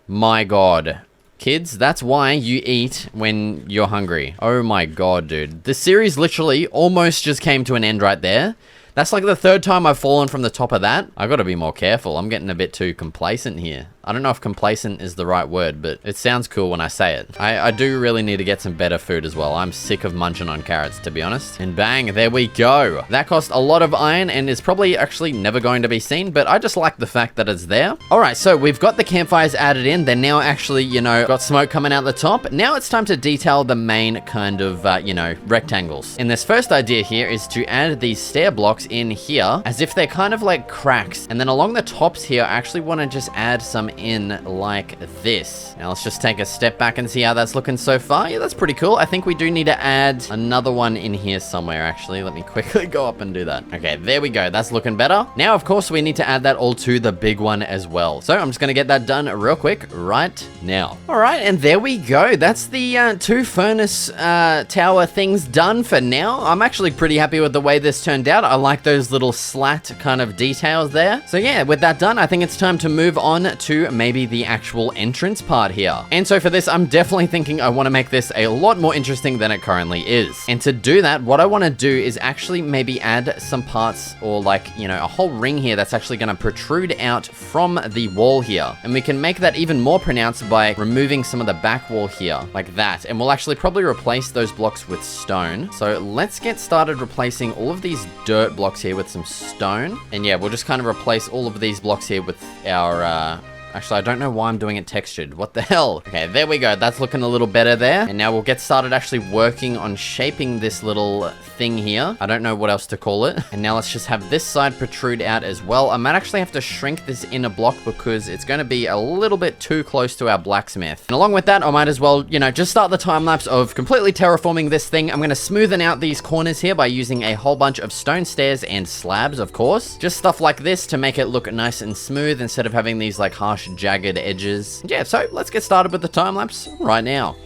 my god. Kids, that's why you eat when you're hungry. Oh my god, dude. The series literally almost just came to an end right there. That's like the 3rd time I've fallen from the top of that. I gotta be more careful. I'm getting a bit too complacent here. I don't know if complacent is the right word, but it sounds cool when I say it. I do really need to get some better food as well. I'm sick of munching on carrots, to be honest. And bang, there we go. That cost a lot of iron and is probably actually never going to be seen, but I just like the fact that it's there. All right, so we've got the campfires added in. They're now actually, you know, got smoke coming out the top. Now it's time to detail the main kind of, you know, rectangles. And this first idea here is to add these stair blocks in here as if they're kind of like cracks. And then along the tops here, I actually want to just add some in like this. Now let's just take a step back and see how that's looking so far. Yeah, that's pretty cool. I think we do need to add another one in here somewhere, actually. Let me quickly go up and do that. Okay, there we go. That's looking better. Now, of course, we need to add that all to the big one as well. So I'm just going to get that done real quick right now. All right, and there we go. That's the 2 furnace tower things done for now. I'm actually pretty happy with the way this turned out. I like those little slat kind of details there. So yeah, with that done, I think it's time to move on to maybe the actual entrance part here. And so for this, I'm definitely thinking I want to make this a lot more interesting than it currently is. And to do that, what I want to do is actually maybe add some parts or like, you know, a whole ring here that's actually going to protrude out from the wall here. And we can make that even more pronounced by removing some of the back wall here like that. And we'll actually probably replace those blocks with stone. So let's get started replacing all of these dirt blocks here with some stone. And yeah, we'll just kind of replace all of these blocks here with our Actually, I don't know why I'm doing it textured. What the hell? Okay, there we go. That's looking a little better there. And now we'll get started actually working on shaping this little thing here. I don't know what else to call it. And now let's just have this side protrude out as well. I might actually have to shrink this inner block because it's going to be a little bit too close to our blacksmith. And along with that, I might as well, you know, just start the time lapse of completely terraforming this thing. I'm going to smoothen out these corners here by using a whole bunch of stone stairs and slabs, of course. Just stuff like this to make it look nice and smooth instead of having these like harsh, jagged edges. Yeah, so let's get started with the time lapse right now.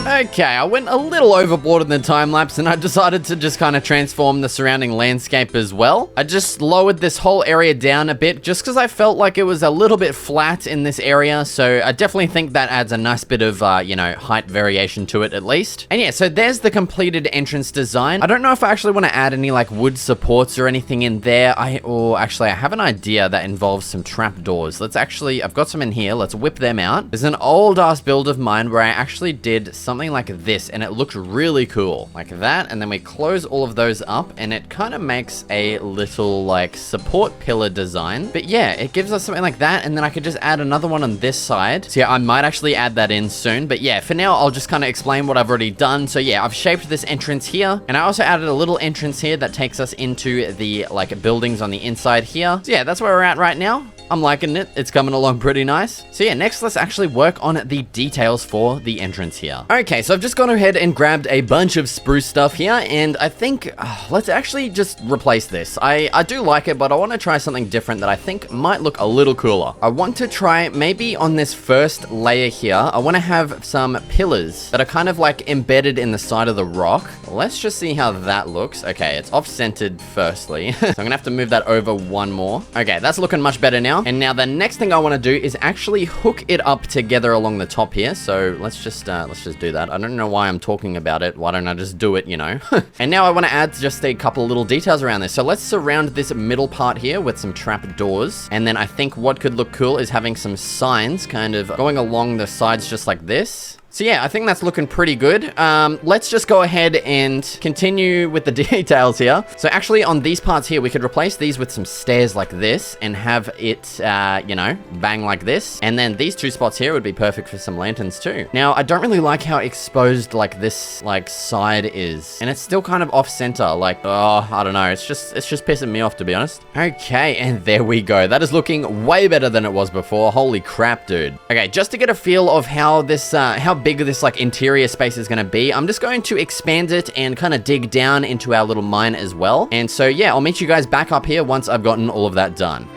Okay, I went a little overboard in the time lapse and I decided to just kind of transform the surrounding landscape as well. I just lowered this whole area down a bit just because I felt like it was a little bit flat in this area. So I definitely think that adds a nice bit of, you know, height variation to it at least. And yeah, so there's the completed entrance design. I don't know if I actually want to add any like wood supports or anything in there. Actually, I have an idea that involves some trapdoors. I've got some in here. Let's whip them out. There's an old ass build of mine where I actually did something like this and it looked really cool like that, and then we close all of those up and it kind of makes a little like support pillar design. But yeah, it gives us something like that, and then I could just add another one on this side. So yeah, I might actually add that in soon, but yeah, for now I'll just kind of explain what I've already done. So yeah, I've shaped this entrance here, and I also added a little entrance here that takes us into the like buildings on the inside here. So yeah, that's where we're at right now. I'm liking it. It's coming along pretty nice. So yeah, next let's actually work on the details for the entrance here. Okay, so I've just gone ahead and grabbed a bunch of spruce stuff here, and I think let's actually just replace this. I do like it, but I want to try something different that I think might look a little cooler. I want to try maybe on this first layer here, I want to have some pillars that are kind of like embedded in the side of the rock. Let's just see how that looks. Okay, it's off-centered firstly. So I'm gonna have to move that over one more. Okay, that's looking much better now. And now the next thing I want to do is actually hook it up together along the top here. So let's just do that. I don't know why I'm talking about it. Why don't I just do it, you know? And now I want to add just a couple of little details around this. So let's surround this middle part here with some trap doors. And then I think what could look cool is having some signs kind of going along the sides just like this. So yeah, I think that's looking pretty good. Let's just go ahead and continue with the details here. So actually on these parts here, we could replace these with some stairs like this and have it, you know, bang like this. And then these two spots here would be perfect for some lanterns too. Now, I don't really like how exposed like this like side is. And it's still kind of off center. Like, oh, I don't know. It's just pissing me off, to be honest. Okay, and there we go. That is looking way better than it was before. Holy crap, dude. Okay, just to get a feel of how this, how big this like interior space is going to be, I'm just going to expand it and kind of dig down into our little mine as well. And so yeah, I'll meet you guys back up here once I've gotten all of that done.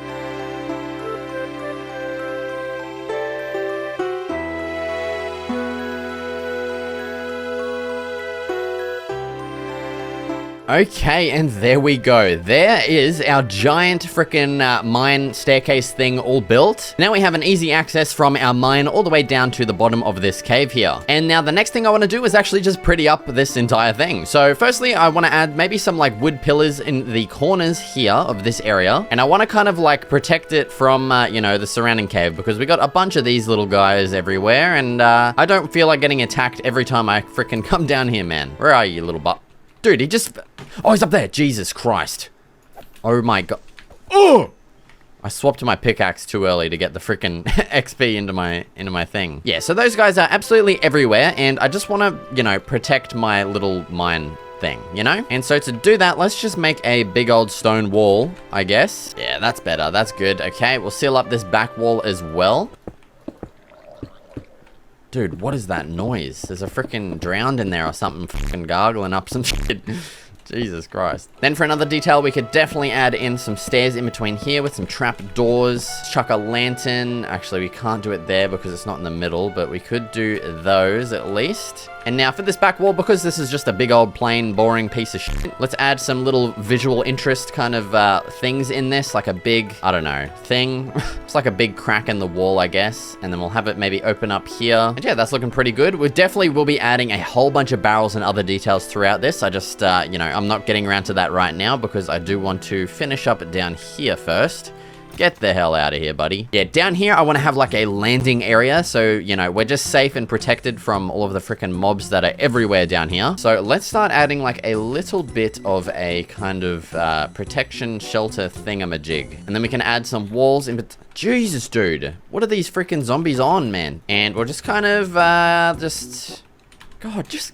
Okay, and there we go. There is our giant frickin' mine staircase thing all built. Now we have an easy access from our mine all the way down to the bottom of this cave here. And now the next thing I want to do is actually just pretty up this entire thing. So firstly, I want to add maybe some like wood pillars in the corners here of this area. And I want to kind of like protect it from, you know, the surrounding cave, because we got a bunch of these little guys everywhere. And I don't feel like getting attacked every time I frickin' come down here, man. Where are you, little butt? Dude, he just... Oh, he's up there. Jesus Christ. Oh my god. Oh! I swapped my pickaxe too early to get the freaking XP into my thing. Yeah, so those guys are absolutely everywhere, and I just want to, you know, protect my little mine thing, you know? And so to do that, let's just make a big old stone wall, I guess. Yeah, that's better. That's good. Okay, we'll seal up this back wall as well. Dude, what is that noise? There's a freaking drowned in there or something, freaking gargling up some shit. Jesus Christ. Then for another detail, we could definitely add in some stairs in between here with some trap doors. Chuck a lantern. Actually, we can't do it there because it's not in the middle, but we could do those at least. And now for this back wall, because this is just a big old plain boring piece of shit, let's add some little visual interest kind of things in this, like a big, I don't know, thing. It's like a big crack in the wall, I guess. And then we'll have it maybe open up here. And yeah, that's looking pretty good. We definitely will be adding a whole bunch of barrels and other details throughout this. I just, you know, I'm not getting around to that right now because I do want to finish up down here first. Get the hell out of here, buddy. Yeah, down here, I want to have like a landing area. So, you know, we're just safe and protected from all of the freaking mobs that are everywhere down here. So let's start adding like a little bit of a kind of protection shelter thingamajig. And then we can add some walls in. Jesus, dude. What are these freaking zombies on, man? And we'll just kind of God, just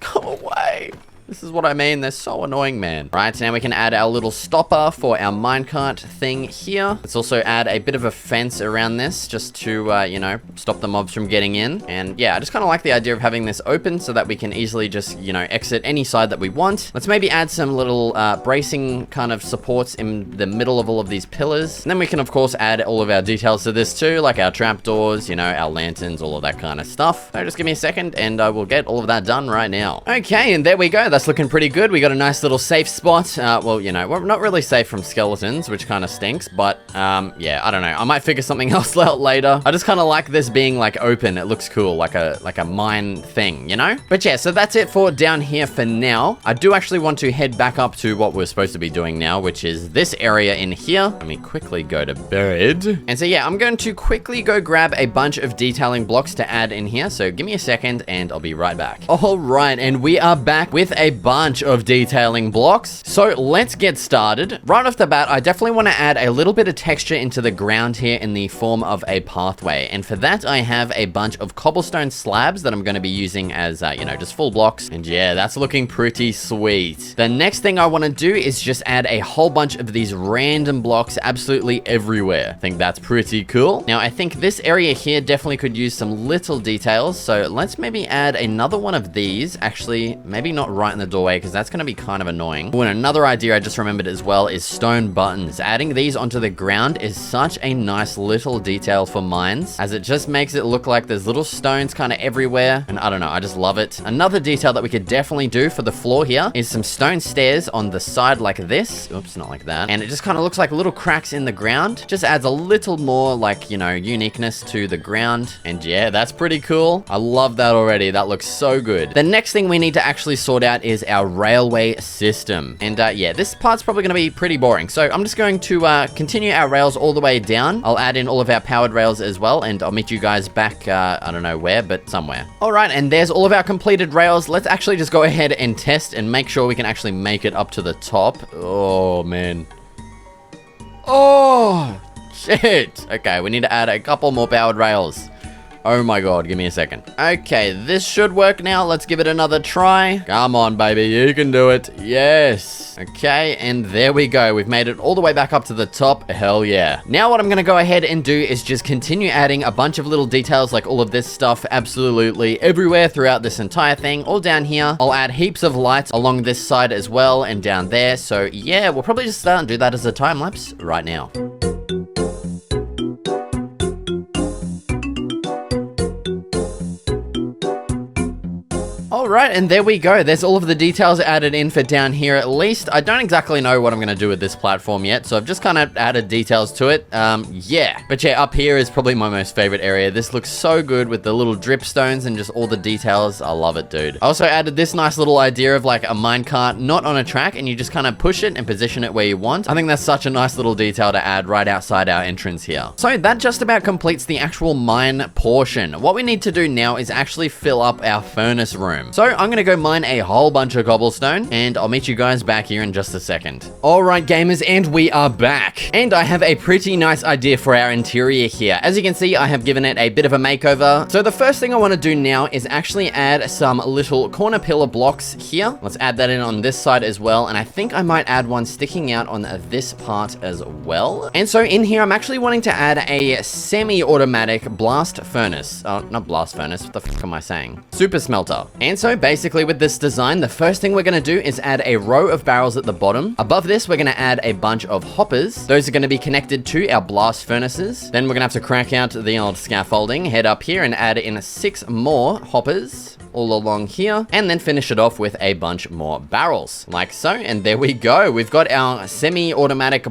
go away. This is what I mean. They're so annoying, man. Right, so now we can add our little stopper for our minecart thing here. Let's also add a bit of a fence around this just to, you know, stop the mobs from getting in. And yeah, I just kind of like the idea of having this open so that we can easily just, you know, exit any side that we want. Let's maybe add some little bracing kind of supports in the middle of all of these pillars. And then we can, of course, add all of our details to this too, like our trapdoors, you know, our lanterns, all of that kind of stuff. So just give me a second and I will get all of that done right now. Okay, and there we go. That's looking pretty good. We got a nice little safe spot. Well, you know, we're not really safe from skeletons, which kind of stinks, but yeah, I don't know. I might figure something else out later. I just kind of like this being like open. It looks cool, like a mine thing, you know? But yeah, so that's it for down here for now. I do actually want to head back up to what we're supposed to be doing now, which is this area in here. Let me quickly go to bed. And so yeah, I'm going to quickly go grab a bunch of detailing blocks to add in here. So give me a second and I'll be right back. All right, and we are back with a bunch of detailing blocks. So let's get started. Right off the bat, I definitely want to add a little bit of texture into the ground here in the form of a pathway. And for that, I have a bunch of cobblestone slabs that I'm going to be using as, you know, just full blocks. And yeah, that's looking pretty sweet. The next thing I want to do is just add a whole bunch of these random blocks absolutely everywhere. I think that's pretty cool. Now, I think this area here definitely could use some little details. So let's maybe add another one of these. Actually, maybe not right in the doorway, because that's going to be kind of annoying. Oh, and another idea I just remembered as well is stone buttons. Adding these onto the ground is such a nice little detail for mines, as it just makes it look like there's little stones kind of everywhere. And I don't know, I just love it. Another detail that we could definitely do for the floor here is some stone stairs on the side like this. Oops, not like that. And it just kind of looks like little cracks in the ground. Just adds a little more, like, you know, uniqueness to the ground. And yeah, that's pretty cool. I love that already. That looks so good. The next thing we need to actually sort out is our railway system. And yeah, this part's probably going to be pretty boring. So I'm just going to continue our rails all the way down. I'll add in all of our powered rails as well, and I'll meet you guys back, I don't know where, but somewhere. All right, and there's all of our completed rails. Let's actually just go ahead and test and make sure we can actually make it up to the top. Oh, man. Oh, shit. Okay, we need to add a couple more powered rails. Oh my god, give me a second. Okay, this should work now. Let's give it another try. Come on, baby, you can do it. Yes. Okay, and there we go. We've made it all the way back up to the top. Hell yeah. Now what I'm gonna go ahead and do is just continue adding a bunch of little details like all of this stuff absolutely everywhere throughout this entire thing. All down here. I'll add heaps of lights along this side as well and down there. So yeah, we'll probably just start and do that as a time lapse right now. All right, and there we go. There's all of the details added in for down here at least. I don't exactly know what I'm going to do with this platform yet, so I've just kind of added details to it. Yeah. But yeah, up here is probably my most favorite area. This looks so good with the little drip stones and just all the details. I love it, dude. I also added this nice little idea of like a minecart not on a track, and you just kind of push it and position it where you want. I think that's such a nice little detail to add right outside our entrance here. So that just about completes the actual mine portion. What we need to do now is actually fill up our furnace room. So I'm gonna go mine a whole bunch of cobblestone, and I'll meet you guys back here in just a second. All right, gamers, and we are back. And I have a pretty nice idea for our interior here. As you can see, I have given it a bit of a makeover. So the first thing I want to do now is actually add some little corner pillar blocks here. Let's add that in on this side as well, and I think I might add one sticking out on this part as well. And so in here, I'm actually wanting to add a semi-automatic blast furnace. Oh, not blast furnace, what the fuck am I saying? Super smelter. And so basically with this design, the first thing we're going to do is add a row of barrels at the bottom. Above this, we're going to add a bunch of hoppers. Those are going to be connected to our blast furnaces. Then we're going to have to crack out the old scaffolding, head up here and add in 6 more hoppers. all along here, and then finish it off with a bunch more barrels, like so. And there we go. We've got our semi-automatic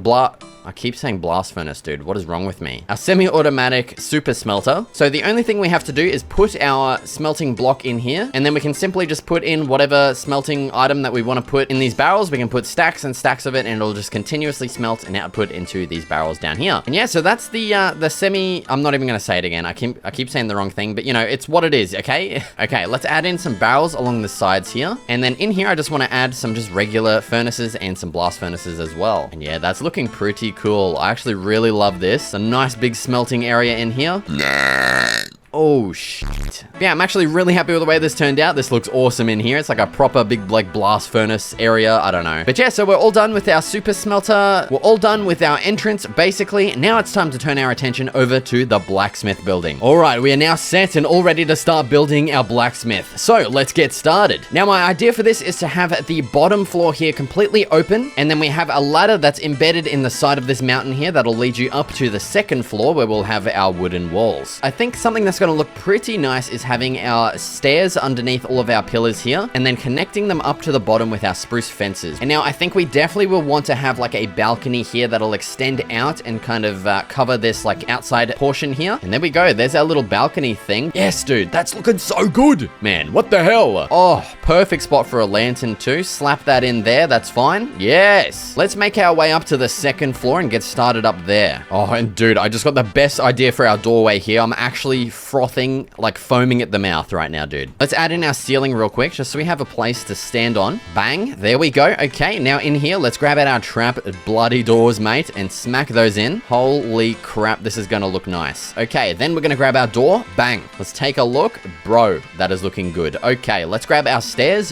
I keep saying blast furnace, dude. What is wrong with me? Our semi-automatic super smelter. So the only thing we have to do is put our smelting block in here, and then we can simply just put in whatever smelting item that we want to put in these barrels. We can put stacks and stacks of it, and it'll just continuously smelt and output into these barrels down here. And yeah, so that's the semi... I'm not even going to say it again. I keep saying the wrong thing, but you know, it's what it is, okay? Okay, let's add in some barrels along the sides here. And then in here, I just want to add some just regular furnaces and some blast furnaces as well. And yeah, that's looking pretty cool. I actually really love this. A nice big smelting area in here. Oh, shit. Yeah, I'm actually really happy with the way this turned out. This looks awesome in here. It's like a proper big, like, blast furnace area. I don't know. But yeah, so we're all done with our super smelter. We're all done with our entrance, basically. Now it's time to turn our attention over to the blacksmith building. All right, we are now set and all ready to start building our blacksmith. So let's get started. Now, my idea for this is to have the bottom floor here completely open, and then we have a ladder that's embedded in the side of this mountain here that'll lead you up to the second floor where we'll have our wooden walls. I think something that's going to look pretty nice is having our stairs underneath all of our pillars here, and then connecting them up to the bottom with our spruce fences. And now I think we definitely will want to have like a balcony here that'll extend out and kind of cover this like outside portion here. And there we go. There's our little balcony thing. Yes, dude, that's looking so good. Man, what the hell? Oh, perfect spot for a lantern too. Slap that in there. That's fine. Yes. Let's make our way up to the second floor and get started up there. Oh, and dude, I just got the best idea for our doorway here. I'm actually frothing, like foaming at the mouth right now, dude. Let's add in our ceiling real quick, just so we have a place to stand on. Bang, there we go. Okay, now in here, let's grab out our trap bloody doors, mate, and smack those in. Holy crap, this is gonna look nice. Okay, then we're gonna grab our door. Bang, let's take a look. Bro, that is looking good. Okay, let's grab our stairs.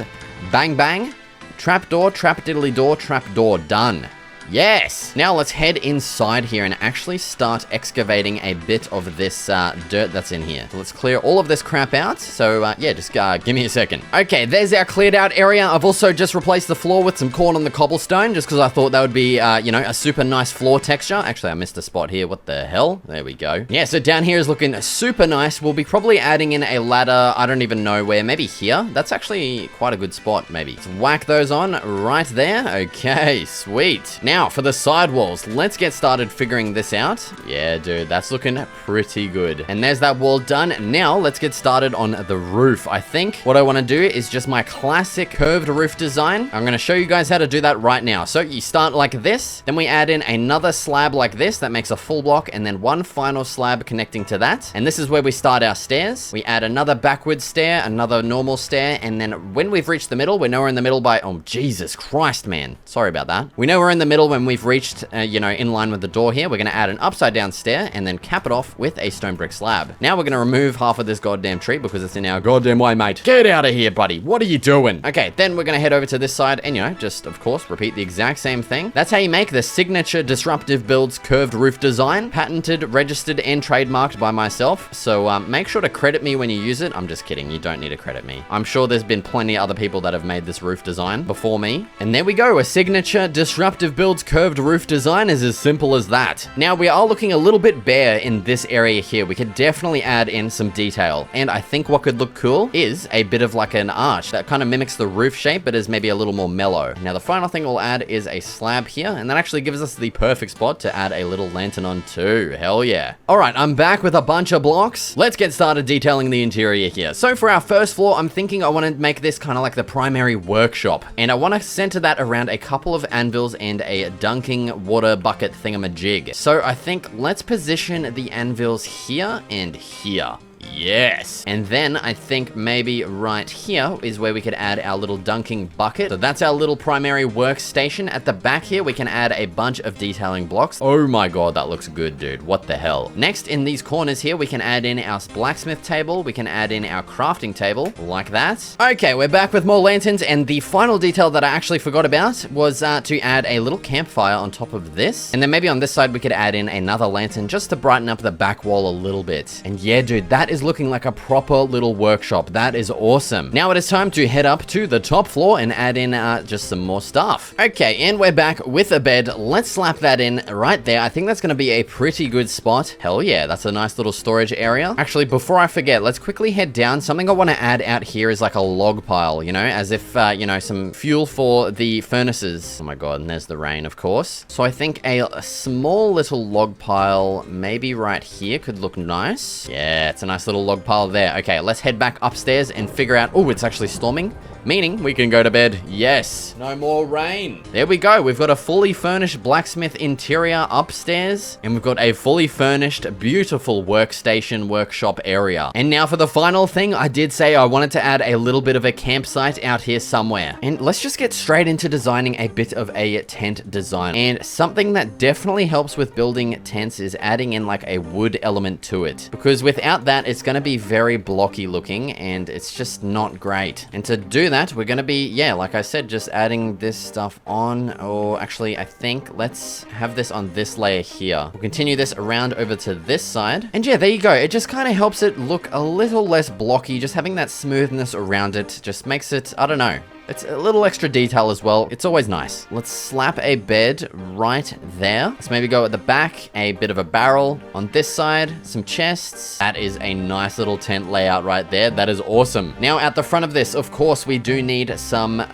Bang, bang. Trap door, trap diddly door, trap door. Done. Yes! Now let's head inside here and actually start excavating a bit of this dirt that's in here. So let's clear all of this crap out. So yeah, just give me a second. Okay, there's our cleared out area. I've also just replaced the floor with some corn on the cobblestone, just because I thought that would be, you know, a super nice floor texture. Actually, I missed a spot here. What the hell? There we go. Yeah, so down here is looking super nice. We'll be probably adding in a ladder. I don't even know where. Maybe here? That's actually quite a good spot, maybe. Let's whack those on right there. Okay, sweet. Now, for the side walls, let's get started figuring this out. Yeah, dude, that's looking pretty good. And there's that wall done. Now, let's get started on the roof. I think what I want to do is just my classic curved roof design. I'm going to show you guys how to do that right now. So you start like this, then we add in another slab like this that makes a full block, and then one final slab connecting to that. And this is where we start our stairs. We add another backward stair, another normal stair, and then when we've reached the middle, we know we're in the middle by, oh, Jesus Christ, man. Sorry about that. We know we're in the middle when we've reached, you know, in line with the door here. We're going to add an upside down stair and then cap it off with a stone brick slab. Now we're going to remove half of this goddamn tree because it's in our goddamn way, mate. Get out of here, buddy. What are you doing? Okay, then we're going to head over to this side and, you know, just, of course, repeat the exact same thing. That's how you make the signature disruptive builds curved roof design. Patented, registered, and trademarked by myself. So make sure to credit me when you use it. I'm just kidding. You don't need to credit me. I'm sure there's been plenty of other people that have made this roof design before me. And there we go. A signature disruptive builds curved roof design is as simple as that. Now we are looking a little bit bare in this area here. We could definitely add in some detail. And I think what could look cool is a bit of like an arch that kind of mimics the roof shape, but is maybe a little more mellow. Now the final thing we'll add is a slab here, and that actually gives us the perfect spot to add a little lantern on too. Hell yeah. All right, I'm back with a bunch of blocks. Let's get started detailing the interior here. So for our first floor, I'm thinking I want to make this kind of like the primary workshop, and I want to center that around a couple of anvils and a dunking water bucket thingamajig. So I think let's position the anvils here and here. Yes. And then I think maybe right here is where we could add our little dunking bucket. So that's our little primary workstation. At the back here, we can add a bunch of detailing blocks. Oh my god, that looks good, dude. What the hell? Next, in these corners here, we can add in our blacksmith table. We can add in our crafting table, like that. Okay, we're back with more lanterns, and the final detail that I actually forgot about was to add a little campfire on top of this. And then maybe on this side, we could add in another lantern just to brighten up the back wall a little bit. And yeah, dude, that is looking like a proper little workshop. That is awesome. Now it is time to head up to the top floor and add in just some more stuff. Okay, and we're back with a bed. Let's slap that in right there. I think that's going to be a pretty good spot. Hell yeah, that's a nice little storage area. Actually, before I forget, let's quickly head down. Something I want to add out here is like a log pile, you know, as if, you know, some fuel for the furnaces. Oh my god, and there's the rain, of course. So I think a small little log pile, maybe right here, could look nice. Yeah, it's a nice little log pile there. Okay, let's head back upstairs and figure out... Oh, it's actually storming, meaning we can go to bed. Yes, no more rain. There we go. We've got a fully furnished blacksmith interior upstairs, and we've got a fully furnished, beautiful workstation workshop area. And now for the final thing, I did say I wanted to add a little bit of a campsite out here somewhere. And let's just get straight into designing a bit of a tent design. And something that definitely helps with building tents is adding in like a wood element to it, because without that, it's going to be very blocky looking and it's just not great. And to do that, we're going to be, yeah, like I said, just adding this stuff on. Or actually, I think let's have this on this layer here. We'll continue this around over to this side. And yeah, there you go. It just kind of helps it look a little less blocky. Just having that smoothness around it just makes it, I don't know. It's a little extra detail as well. It's always nice. Let's slap a bed right there. Let's maybe go at the back, a bit of a barrel. On this side, some chests. That is a nice little tent layout right there. That is awesome. Now at the front of this, of course, we do need some...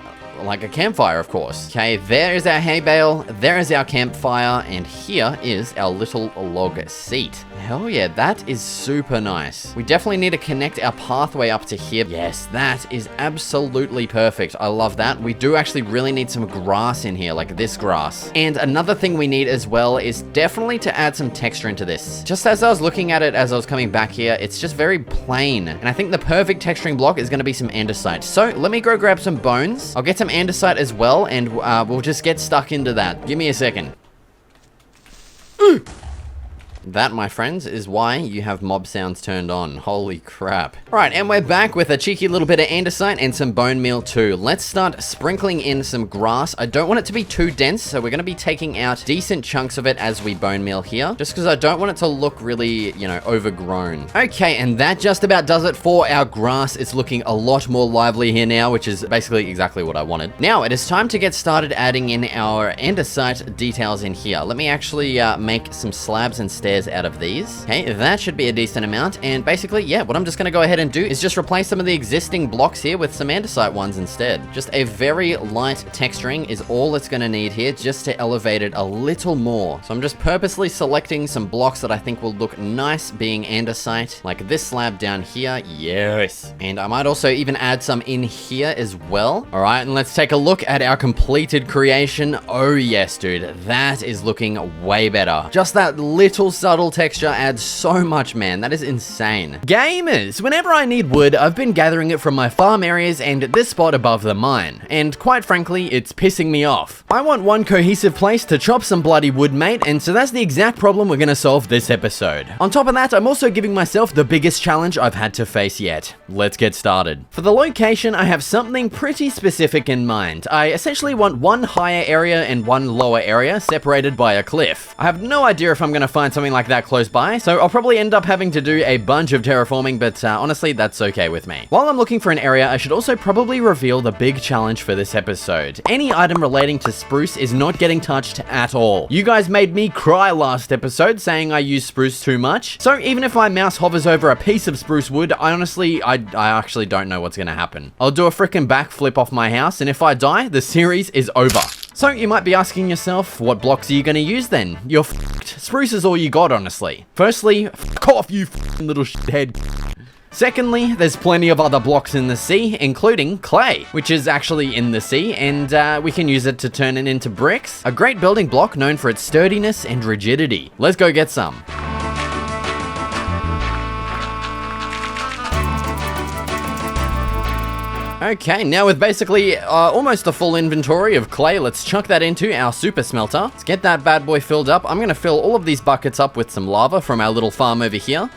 like a campfire, of course. Okay, there is our hay bale, there is our campfire, and here is our little log seat. Hell yeah, that is super nice. We definitely need to connect our pathway up to here. Yes, that is absolutely perfect. I love that. We do actually really need some grass in here, like this grass. And another thing we need as well is definitely to add some texture into this. Just as I was looking at it as I was coming back here, it's just very plain. And I think the perfect texturing block is going to be some andesite. So let me go grab some bones. I'll get some andesite as well, and we'll just get stuck into that. Give me a second. That, my friends, is why you have mob sounds turned on. Holy crap. Right, and we're back with a cheeky little bit of andesite and some bone meal too. Let's start sprinkling in some grass. I don't want it to be too dense, so we're going to be taking out decent chunks of it as we bone meal here, just because I don't want it to look really, you know, overgrown. Okay, and that just about does it for our grass. It's looking a lot more lively here now, which is basically exactly what I wanted. Now, it is time to get started adding in our andesite details in here. Let me actually make some slabs and stairs out of these. Okay, that should be a decent amount. And basically, yeah, what I'm just going to go ahead and do is just replace some of the existing blocks here with some andesite ones instead. Just a very light texturing is all it's going to need here, just to elevate it a little more. So I'm just purposely selecting some blocks that I think will look nice being andesite, like this slab down here. Yes. And I might also even add some in here as well. All right, and let's take a look at our completed creation. Oh yes, dude, that is looking way better. Just that little subtle texture adds so much, man. That is insane. Gamers, whenever I need wood, I've been gathering it from my farm areas and this spot above the mine. And quite frankly, it's pissing me off. I want one cohesive place to chop some bloody wood, mate, and so that's the exact problem we're gonna solve this episode. On top of that, I'm also giving myself the biggest challenge I've had to face yet. Let's get started. For the location, I have something pretty specific in mind. I essentially want one higher area and one lower area separated by a cliff. I have no idea if I'm gonna find something like that close by, so I'll probably end up having to do a bunch of terraforming, but honestly, that's okay with me. While I'm looking for an area, I should also probably reveal the big challenge for this episode. Any item relating to spruce is not getting touched at all. You guys made me cry last episode saying I use spruce too much, so even if my mouse hovers over a piece of spruce wood, I actually don't know what's gonna happen. I'll do a freaking backflip off my house, and if I die, the series is over. So you might be asking yourself, what blocks are you gonna use then? You're f***ed. Spruce is all you got, honestly. Firstly, f*** off, you f***ing little shithead. Secondly, there's plenty of other blocks in the sea, including clay, which is actually in the sea, and we can use it to turn it into bricks. A great building block known for its sturdiness and rigidity. Let's go get some. Okay, now with basically almost a full inventory of clay, let's chuck that into our super smelter. Let's get that bad boy filled up. I'm gonna fill all of these buckets up with some lava from our little farm over here.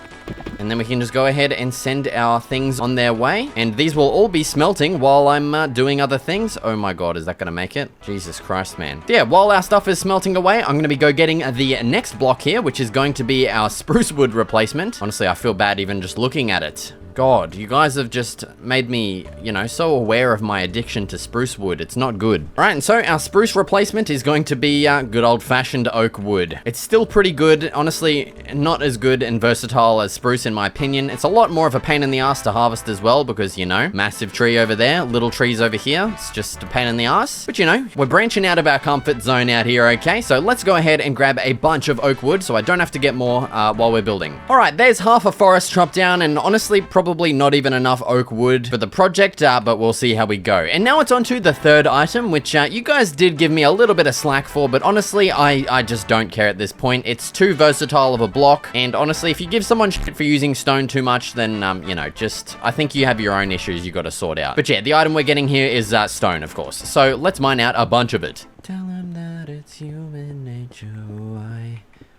And then we can just go ahead and send our things on their way. And these will all be smelting while I'm doing other things. Oh my god, is that gonna make it? Jesus Christ, man. Yeah, while our stuff is smelting away, I'm gonna be getting the next block here, which is going to be our spruce wood replacement. Honestly, I feel bad even just looking at it. God, you guys have just made me, you know, so aware of my addiction to spruce wood. It's not good. All right, and so our spruce replacement is going to be good old-fashioned oak wood. It's still pretty good. Honestly, not as good and versatile as spruce in my opinion. It's a lot more of a pain in the ass to harvest as well because, you know, massive tree over there, little trees over here. It's just a pain in the ass. But, you know, we're branching out of our comfort zone out here, okay? So let's go ahead and grab a bunch of oak wood so I don't have to get more while we're building. All right, there's half a forest chopped down and honestly, probably not even enough oak wood for the project, but we'll see how we go. And now it's on to the third item, which you guys did give me a little bit of slack for, but honestly, I just don't care at this point. It's too versatile of a block, and honestly, if you give someone shit for using stone too much, then, you know, just, I think you have your own issues you gotta sort out. But yeah, the item we're getting here is stone, of course. So let's mine out a bunch of it. Tell him that it's human nature,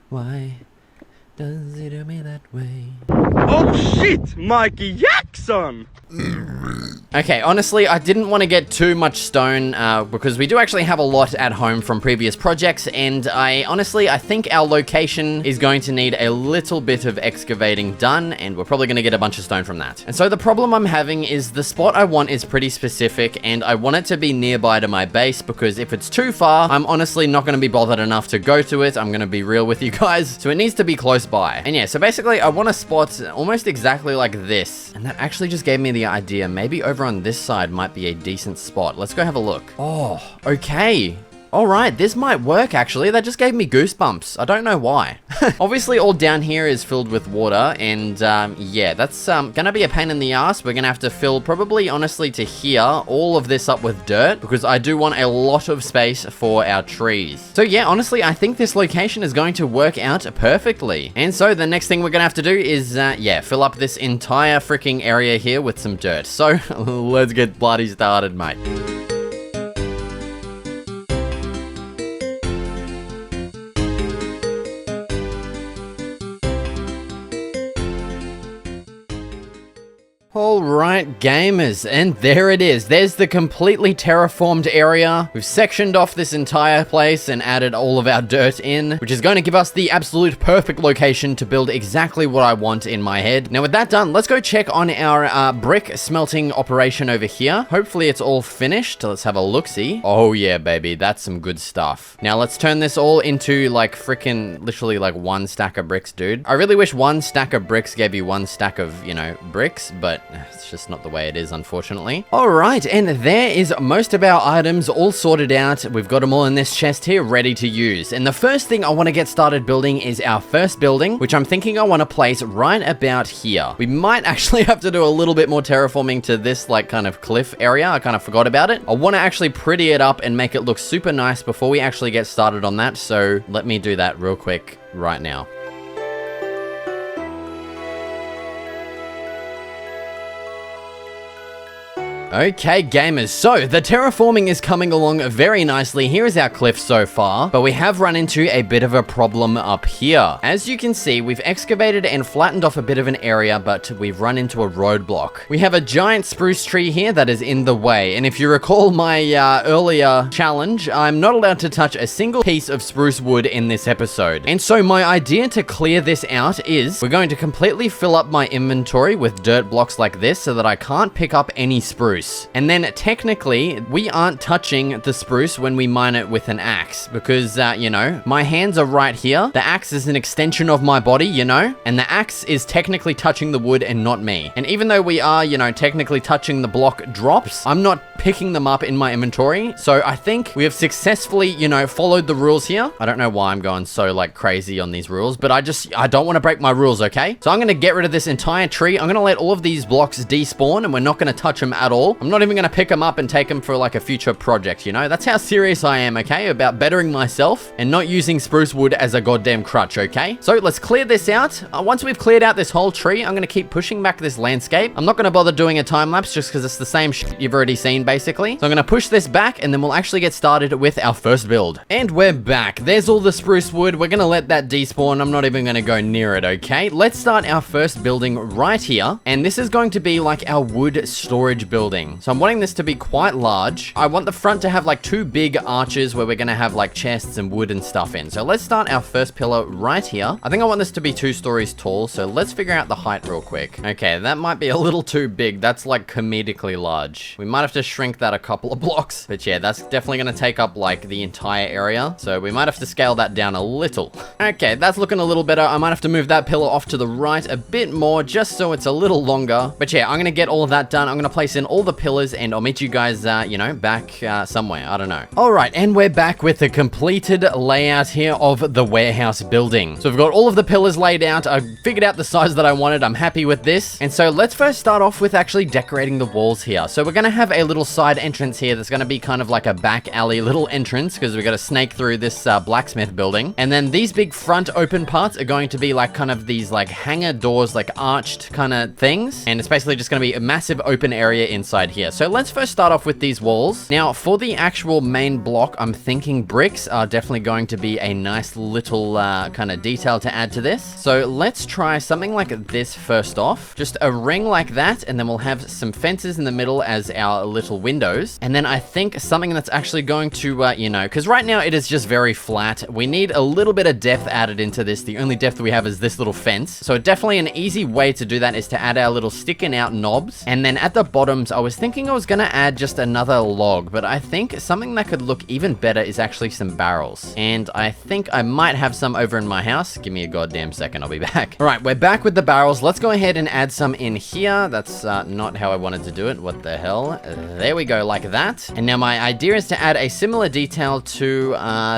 why does it do me that way? Oh shit, Mikey Jackson! Okay, honestly, I didn't want to get too much stone because we do actually have a lot at home from previous projects, and I think our location is going to need a little bit of excavating done, and we're probably going to get a bunch of stone from that. And so the problem I'm having is the spot I want is pretty specific, and I want it to be nearby to my base because if it's too far, I'm honestly not going to be bothered enough to go to it. I'm going to be real with you guys, so it needs to be close by. And yeah, so basically I want a spot almost exactly like this, and that actually just gave me the idea. Maybe over on this side might be a decent spot. Let's go have a look. Oh, okay. All right, this might work actually. That just gave me goosebumps. I don't know why. Obviously, all down here is filled with water, and yeah, that's gonna be a pain in the ass. We're gonna have to fill probably, honestly, to here, all of this up with dirt because I do want a lot of space for our trees. So yeah, honestly, I think this location is going to work out perfectly. And so the next thing we're gonna have to do is, yeah, fill up this entire freaking area here with some dirt. So let's get bloody started, mate. Alright gamers, and there it is. There's the completely terraformed area. We've sectioned off this entire place and added all of our dirt in, which is going to give us the absolute perfect location to build exactly what I want in my head. Now with that done, let's go check on our brick smelting operation over here. Hopefully it's all finished. Let's have a look-see. Oh yeah, baby, that's some good stuff. Now let's turn this all into like freaking literally like one stack of bricks, dude. I really wish one stack of bricks gave you one stack of, you know, bricks, but it's just not the way it is, unfortunately. All right, and there is most of our items all sorted out. We've got them all in this chest here, ready to use. And the first thing I want to get started building is our first building, which I'm thinking I want to place right about here. We might actually have to do a little bit more terraforming to this, like, kind of cliff area. I kind of forgot about it. I want to actually pretty it up and make it look super nice before we actually get started on that. So let me do that real quick right now. Okay gamers, so the terraforming is coming along very nicely. Here is our cliff so far, but we have run into a bit of a problem up here. As you can see, we've excavated and flattened off a bit of an area, but we've run into a roadblock. We have a giant spruce tree here that is in the way, and if you recall my earlier challenge, I'm not allowed to touch a single piece of spruce wood in this episode. And so my idea to clear this out is we're going to completely fill up my inventory with dirt blocks like this so that I can't pick up any spruce. And then technically, we aren't touching the spruce when we mine it with an axe because, you know, my hands are right here. The axe is an extension of my body, you know, and the axe is technically touching the wood and not me. And even though we are, you know, technically touching the block drops, I'm not picking them up in my inventory. So I think we have successfully, you know, followed the rules here. I don't know why I'm going so like crazy on these rules, but I don't want to break my rules, okay? So I'm going to get rid of this entire tree. I'm going to let all of these blocks despawn and we're not going to touch them at all all. I'm not even gonna pick them up and take them for like a future project, you know? That's how serious I am, okay? About bettering myself and not using spruce wood as a goddamn crutch, okay? So let's clear this out. Once we've cleared out this whole tree, I'm gonna keep pushing back this landscape. I'm not gonna bother doing a time lapse just because it's the same shit you've already seen, basically. So I'm gonna push this back and then we'll actually get started with our first build. And we're back. There's all the spruce wood. We're gonna let that despawn. I'm not even gonna go near it, okay? Let's start our first building right here. And this is going to be like our wood storage building. So I'm wanting this to be quite large. I want the front to have like 2 big arches where we're gonna have like chests and wood and stuff in. So let's start our first pillar right here. I think I want this to be 2 stories tall. So let's figure out the height real quick. Okay, that might be a little too big. That's like comedically large. We might have to shrink that a couple of blocks. But yeah, that's definitely gonna take up like the entire area. So we might have to scale that down a little. Okay, that's looking a little better. I might have to move that pillar off to the right a bit more just so it's a little longer. But yeah, I'm gonna get all of that done. I'm gonna place in all the pillars and I'll meet you guys, you know, back somewhere. I don't know. All right, and we're back with the completed layout here of the warehouse building. So we've got all of the pillars laid out. I figured out the size that I wanted. I'm happy with this. And so let's first start off with actually decorating the walls here. So we're gonna have a little side entrance here that's gonna be kind of like a back alley little entrance because we've got to snake through this blacksmith building. And then these big front open parts are going to be like kind of these like hanger doors, like arched kind of things. And it's basically just going to be a massive open area inside here. So let's first start off with these walls. Now for the actual main block, I'm thinking bricks are definitely going to be a nice little kind of detail to add to this. So let's try something like this first off. Just a ring like that, and then we'll have some fences in the middle as our little windows. And then I think something that's actually going to, you know, because right now it is just very flat. We need a little bit of depth added into this. The only depth we have is this little fence. So definitely an easy way to do that is to add our little sticking out knobs. And then at the bottoms, I was thinking I was going to add just another log, but I think something that could look even better is actually some barrels. And I think I might have some over in my house. Give me a goddamn second, I'll be back. All right, we're back with the barrels. Let's go ahead and add some in here. That's not how I wanted to do it. What the hell? There we go, like that. And now my idea is to add a similar detail to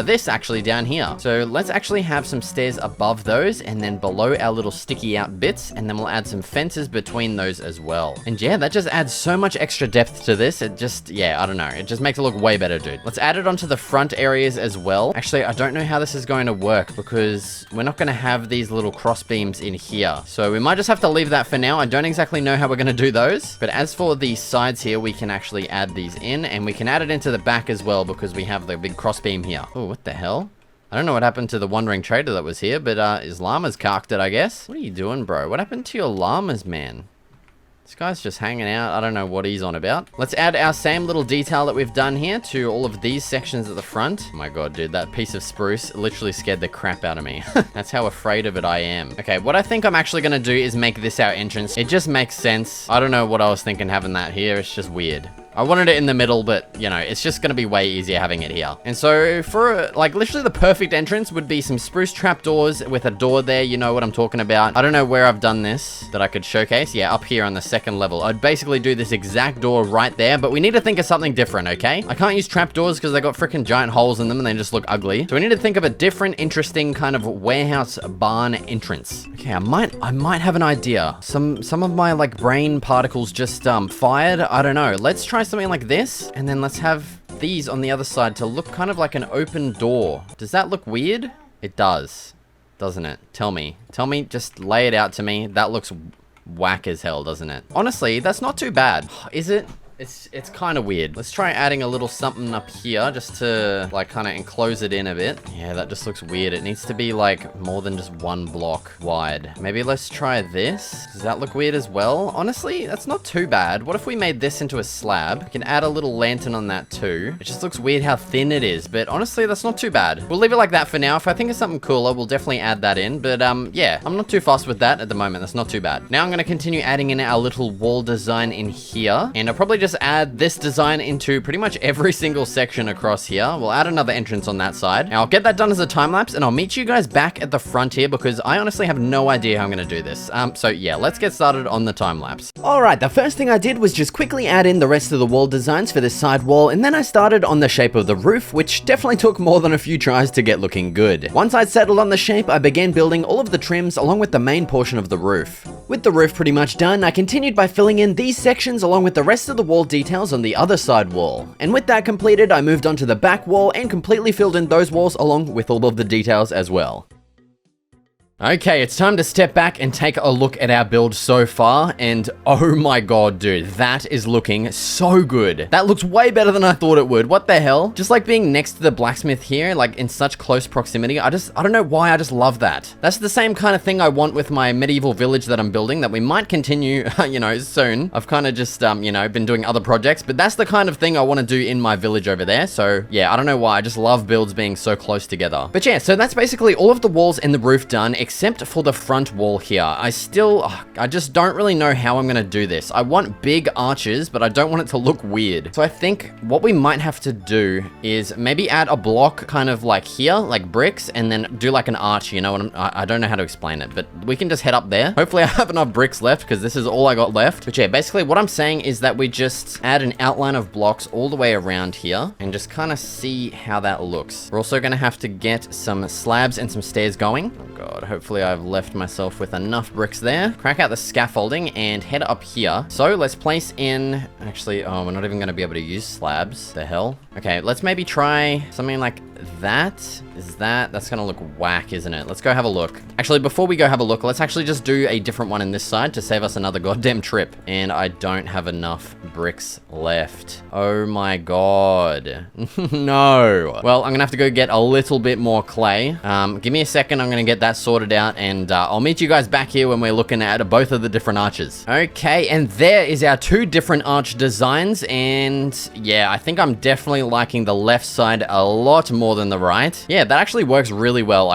this actually down here. So let's actually have some stairs above those and then below our little sticky out bits, and then we'll add some fences between those as well. And yeah, that just adds so much extra depth to this. It just, yeah, I don't know. It just makes it look way better, dude. Let's add it onto the front areas as well. Actually, I don't know how this is going to work because we're not going to have these little cross beams in here. So we might just have to leave that for now. I don't exactly know how we're going to do those. But as for the sides here, we can actually add these in, and we can add it into the back as well because we have the big cross beam here. Oh, what the hell? I don't know what happened to the wandering trader that was here, but his llama's carked it, I guess. What are you doing, bro? What happened to your llamas, man? This guy's just hanging out. I don't know what he's on about. Let's add our same little detail that we've done here to all of these sections at the front. Oh my god, dude, that piece of spruce literally scared the crap out of me. That's how afraid of it I am. Okay, what I think I'm actually gonna do is make this our entrance. It just makes sense. I don't know what I was thinking having that here. It's just weird. I wanted it in the middle, but, you know, it's just gonna be way easier having it here. And so, for, like, literally the perfect entrance would be some spruce trapdoors with a door there. You know what I'm talking about. I don't know where I've done this that I could showcase. Yeah, up here on the second level. I'd basically do this exact door right there, but we need to think of something different, okay? I can't use trapdoors because they got freaking giant holes in them and they just look ugly. So we need to think of a different, interesting kind of warehouse barn entrance. Okay, I might have an idea. Some of my, like, brain particles just, fired. I don't know. Let's try something like this, and then let's have these on the other side to look kind of like an open door. Does that look weird? It does, doesn't it? Tell me, just lay it out to me. That looks whack as hell, doesn't it? Honestly, that's not too bad. Is it? It's kind of weird. Let's try adding a little something up here just to like kind of enclose it in a bit. Yeah, that just looks weird. It needs to be like more than just 1 block wide. Maybe let's try this. Does that look weird as well? Honestly, that's not too bad. What if we made this into a slab? We can add a little lantern on that too. It just looks weird how thin it is, but honestly, that's not too bad. We'll leave it like that for now. If I think of something cooler, we'll definitely add that in. But yeah, I'm not too fussed with that at the moment. That's not too bad. Now I'm going to continue adding in our little wall design in here, and I'll probably just add this design into pretty much every single section across here. We'll add another entrance on that side. Now I'll get that done as a time lapse, and I'll meet you guys back at the front here because I honestly have no idea how I'm going to do this. So yeah, let's get started on the time lapse. All right, the first thing I did was just quickly add in the rest of the wall designs for this side wall, and then I started on the shape of the roof, which definitely took more than a few tries to get looking good. Once I'd settled on the shape, I began building all of the trims along with the main portion of the roof. With the roof pretty much done, I continued by filling in these sections along with the rest of the wall details on the other side wall. And with that completed, I moved on to the back wall and completely filled in those walls along with all of the details as well. Okay, it's time to step back and take a look at our build so far, and oh my god, dude, that is looking so good. That looks way better than I thought it would. What the hell? Just like being next to the blacksmith here, like in such close proximity, I don't know why, I just love that. That's the same kind of thing I want with my medieval village that I'm building that we might continue, you know, soon. I've kind of just, you know, been doing other projects, but that's the kind of thing I want to do in my village over there. So yeah, I don't know why, I just love builds being so close together. But yeah, so that's basically all of the walls and the roof done, except for the front wall here. I just don't really know how I'm gonna do this. I want big arches, but I don't want it to look weird. So I think what we might have to do is maybe add a block kind of like here, like bricks, and then do like an arch, you know what I don't know how to explain it, but we can just head up there. Hopefully I have enough bricks left because this is all I got left. But yeah, basically what I'm saying is that we just add an outline of blocks all the way around here and just kind of see how that looks. We're also gonna have to get some slabs and some stairs going. Oh god, hopefully I've left myself with enough bricks there. Crack out the scaffolding and head up here. So let's place in, actually, oh, we're not even gonna be able to use slabs. The hell? Okay, let's maybe try something like that. That's gonna look whack, isn't it? Let's go have a look. Actually, before we go have a look, let's actually just do a different one in this side to save us another goddamn trip. And I don't have enough bricks left. Oh my god. No. Well, I'm gonna have to go get a little bit more clay. Give me a second, I'm gonna get that sorted out, and I'll meet you guys back here when we're looking at both of the different arches. Okay, and there is our two different arch designs, and yeah, I think I'm definitely liking the left side a lot more than the right. Yeah, that actually works really well.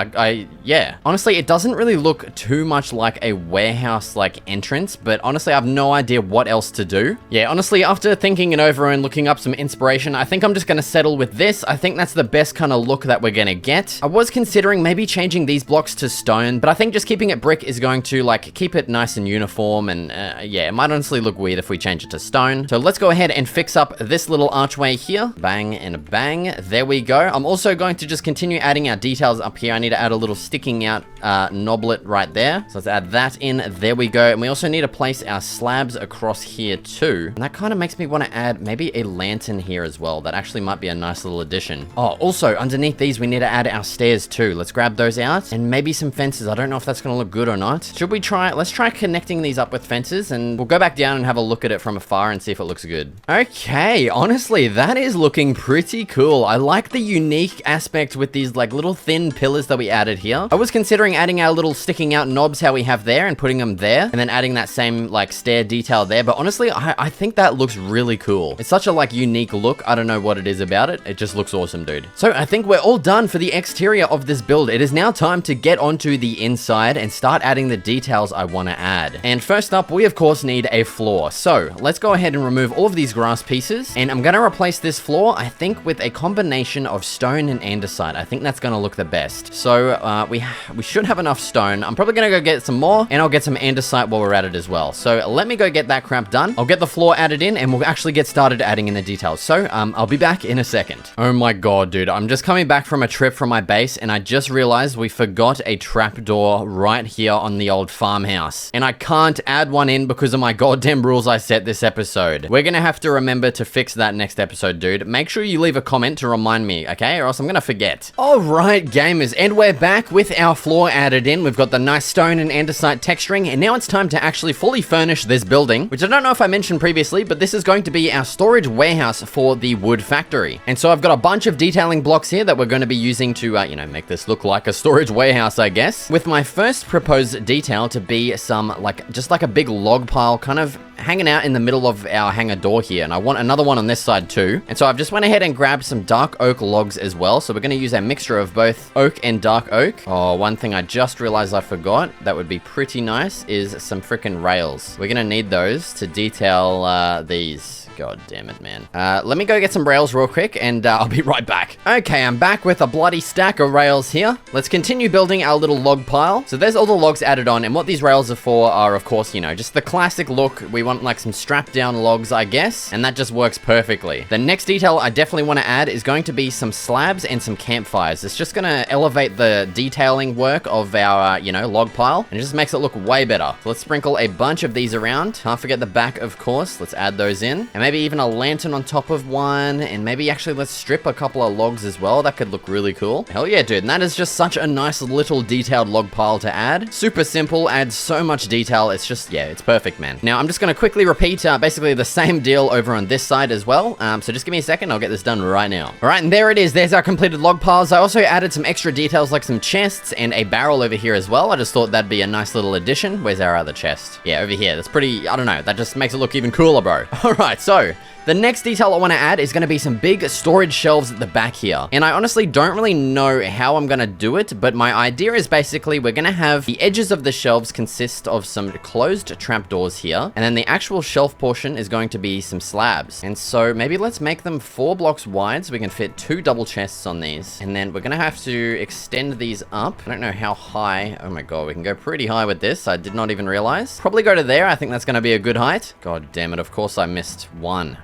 Yeah. Honestly, it doesn't really look too much like a warehouse like entrance, but honestly, I have no idea what else to do. Yeah, honestly, after thinking it over and looking up some inspiration, I think I'm just gonna settle with this. I think that's the best kind of look that we're gonna get. I was considering maybe changing these blocks to stone, but I think just keeping it brick is going to like keep it nice and uniform, and yeah, it might honestly look weird if we change it to stone. So let's go ahead and fix up this little archway here. Bang and bang. There we go. I'm also going to just continue adding our details up here. I need to add a little sticking out knoblet right there. So let's add that in. There we go. And we also need to place our slabs across here too. And that kind of makes me want to add maybe a lantern here as well. That actually might be a nice little addition. Oh, also underneath these, we need to add our stairs too. Let's grab those out and maybe some fences. I don't know if that's going to look good or not. Should we try? Let's try connecting these up with fences, and we'll go back down and have a look at it from afar and see if it looks good. Okay, honestly, that is looking pretty cool. I like the unique aspect with these like little thin pillars that we added here. I was considering adding our little sticking out knobs how we have there and putting them there, and then adding that same like stair detail there, but honestly, I think that looks really cool. It's such a like unique look. I don't know what it is about it. It just looks awesome, dude. So I think we're all done for the exterior of this build. It is now time to get onto the inside and start adding the details I want to add. And first up, we of course need a floor. So let's go ahead and remove all of these grass pieces, and I'm going to replace this floor, I think, with a combination of stone and andesite. I think that's going to look the best. So we should have enough stone. I'm probably going to go get some more, and I'll get some andesite while we're at it as well. So let me go get that crap done. I'll get the floor added in, and we'll actually get started adding in the details. So I'll be back in a second. Oh my god, dude. I'm just coming back from a trip from my base, and I just realized we forgot a trapdoor right here on the old farmhouse. And I can't add one in because of my goddamn rules I set this episode. We're going to have to remember to fix that next episode, dude. Make sure you leave a comment to remind me, okay? Or else I'm going to forget. Alright, gamers, and we're back with our floor added in. We've got the nice stone and andesite texturing, and now it's time to actually fully furnish this building, which I don't know if I mentioned previously, but this is going to be our storage warehouse for the wood factory. And so I've got a bunch of detailing blocks here that we're going to be using to, you know, make this look like a storage warehouse, I guess. With my first proposed detail to be some, like, just like a big log pile kind of hanging out in the middle of our hangar door here, and I want another one on this side too. And so I've just went ahead and grabbed some dark oak logs as well. So we're going to use a mixture of both oak and dark oak. Oh, one thing I just realized I forgot that would be pretty nice is some freaking rails. We're going to need those to detail these. God damn it, man. Let me go get some rails real quick, and I'll be right back. Okay, I'm back with a bloody stack of rails here. Let's continue building our little log pile. So there's all the logs added on, and what these rails are for are, of course, you know, just the classic look. We want like some strapped down logs, I guess, and that just works perfectly. The next detail I definitely want to add is going to be some slabs and some campfires. It's just going to elevate the detailing work of our, you know, log pile, and it just makes it look way better. So let's sprinkle a bunch of these around. Can't forget the back, of course. Let's add those in, and maybe even a lantern on top of one, and maybe actually let's strip a couple of logs as well. That could look really cool. Hell yeah, dude. And that is just such a nice little detailed log pile to add. Super simple, adds so much detail. It's just, yeah, it's perfect, man. Now, I'm just going to quickly repeat basically the same deal over on this side as well. So just give me a second. I'll get this done right now. All right, and there it is. There's our completed log piles. I also added some extra details like some chests and a barrel over here as well. I just thought that'd be a nice little addition. Where's our other chest? Yeah, over here. That's pretty, I don't know. That just makes it look even cooler, bro. All right, so the next detail I want to add is going to be some big storage shelves at the back here. And I honestly don't really know how I'm going to do it, but my idea is basically we're going to have the edges of the shelves consist of some closed trapdoors here, and then the actual shelf portion is going to be some slabs. And so maybe let's make them 4 blocks wide so we can fit 2 double chests on these. And then we're going to have to extend these up. I don't know how high. Oh my god, we can go pretty high with this. I did not even realize. Probably go to there. I think that's going to be a good height. God damn it, of course I missed one.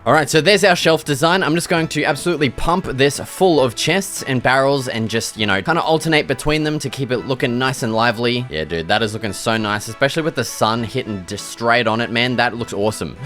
Alright, so there's our shelf design. I'm just going to absolutely pump this full of chests and barrels and just, you know, kind of alternate between them to keep it looking nice and lively. Yeah, dude, that is looking so nice, especially with the sun hitting just straight on it, man. That looks awesome.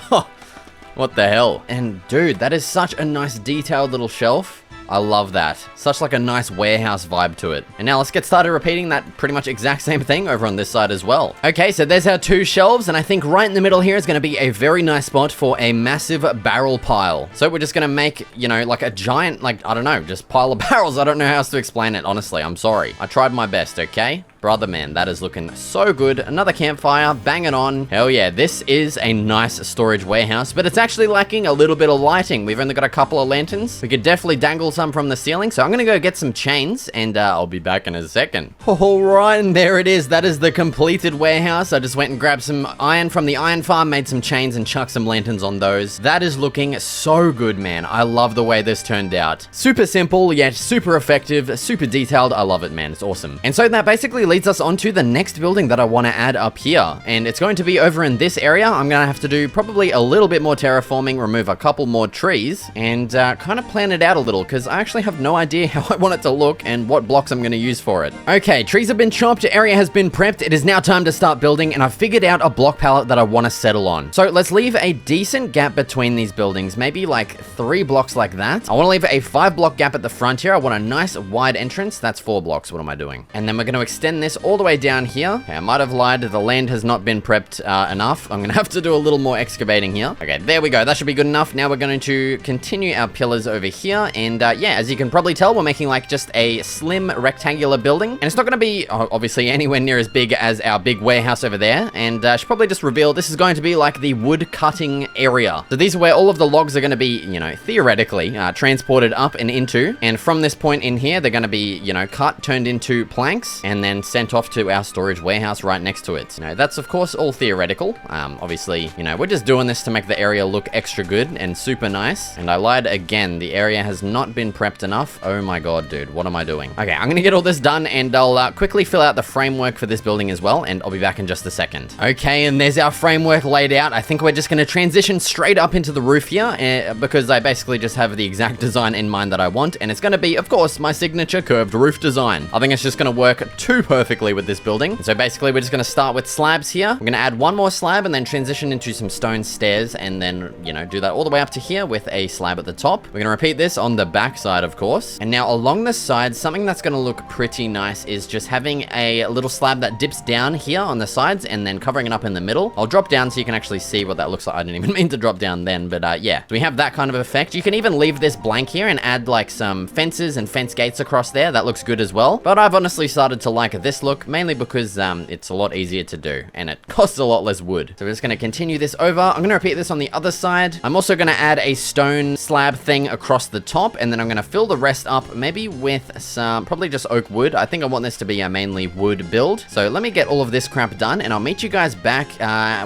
What the hell? And dude, that is such a nice detailed little shelf. I love that. Such like a nice warehouse vibe to it. And now let's get started repeating that pretty much exact same thing over on this side as well. Okay, so there's our 2 shelves, and I think right in the middle here is going to be a very nice spot for a massive barrel pile. So we're just going to make, you know, like a giant, like, I don't know, just pile of barrels. I don't know how else to explain it, honestly. I'm sorry. I tried my best, okay? Brother, man, that is looking so good. Another campfire, bang it on. Hell yeah, this is a nice storage warehouse, but it's actually lacking a little bit of lighting. We've only got a couple of lanterns. We could definitely dangle some from the ceiling, so I'm gonna go get some chains, and I'll be back in a second. All right, and there it is. That is the completed warehouse. I just went and grabbed some iron from the iron farm, made some chains, and chucked some lanterns on those. That is looking so good, man. I love the way this turned out. Super simple, yet super effective, super detailed. I love it, man. It's awesome. And so that basically leads us on to the next building that I want to add up here, and it's going to be over in this area. I'm gonna have to do probably a little bit more terraforming, remove a couple more trees, and kind of plan it out a little, because I actually have no idea how I want it to look and what blocks I'm going to use for it. Okay, trees have been chopped, area has been prepped, it is now time to start building, and I've figured out a block palette that I want to settle on. So let's leave a decent gap between these buildings, maybe like 3 blocks like that. I want to leave a 5 block gap at the front here. I want a nice wide entrance. That's 4 blocks. What am I doing? And then we're going to extend this all the way down here. Okay, I might have lied. The land has not been prepped enough. I'm going to have to do a little more excavating here. Okay, there we go. That should be good enough. Now we're going to continue our pillars over here. And yeah, as you can probably tell, we're making like just a slim rectangular building. And it's not going to be obviously anywhere near as big as our big warehouse over there. And I should probably just reveal this is going to be like the wood cutting area. So these are where all of the logs are going to be, you know, theoretically transported up and into. And from this point in here, they're going to be, you know, cut, turned into planks, and then sent off to our storage warehouse right next to it. You know, that's of course all theoretical. Obviously, you know, we're just doing this to make the area look extra good and super nice. And I lied again. The area has not been prepped enough. Oh my god, dude, what am I doing? Okay, I'm gonna get all this done, and I'll quickly fill out the framework for this building as well, and I'll be back in just a second. Okay, and there's our framework laid out. I think we're just gonna transition straight up into the roof here, because I basically just have the exact design in mind that I want, and it's gonna be, of course, my signature curved roof design. I think it's just gonna work too perfectly with this building. So basically, we're just gonna start with slabs here. We're gonna add 1 more slab, and then transition into some stone stairs, and then, you know, do that all the way up to here with a slab at the top. We're gonna repeat this on the back side, of course. And now along the sides, something that's gonna look pretty nice is just having a little slab that dips down here on the sides and then covering it up in the middle. I'll drop down so you can actually see what that looks like. I didn't even mean to drop down then, but yeah. So we have that kind of effect. You can even leave this blank here and add like some fences and fence gates across there. That looks good as well. But I've honestly started to like this look, mainly because it's a lot easier to do and it costs a lot less wood. So we're just gonna continue this over. I'm gonna repeat this on the other side. I'm also gonna add a stone slab thing across the top, and then I'm gonna fill the rest up maybe with some, probably just oak wood. I think I want this to be a mainly wood build. So let me get all of this crap done, and I'll meet you guys back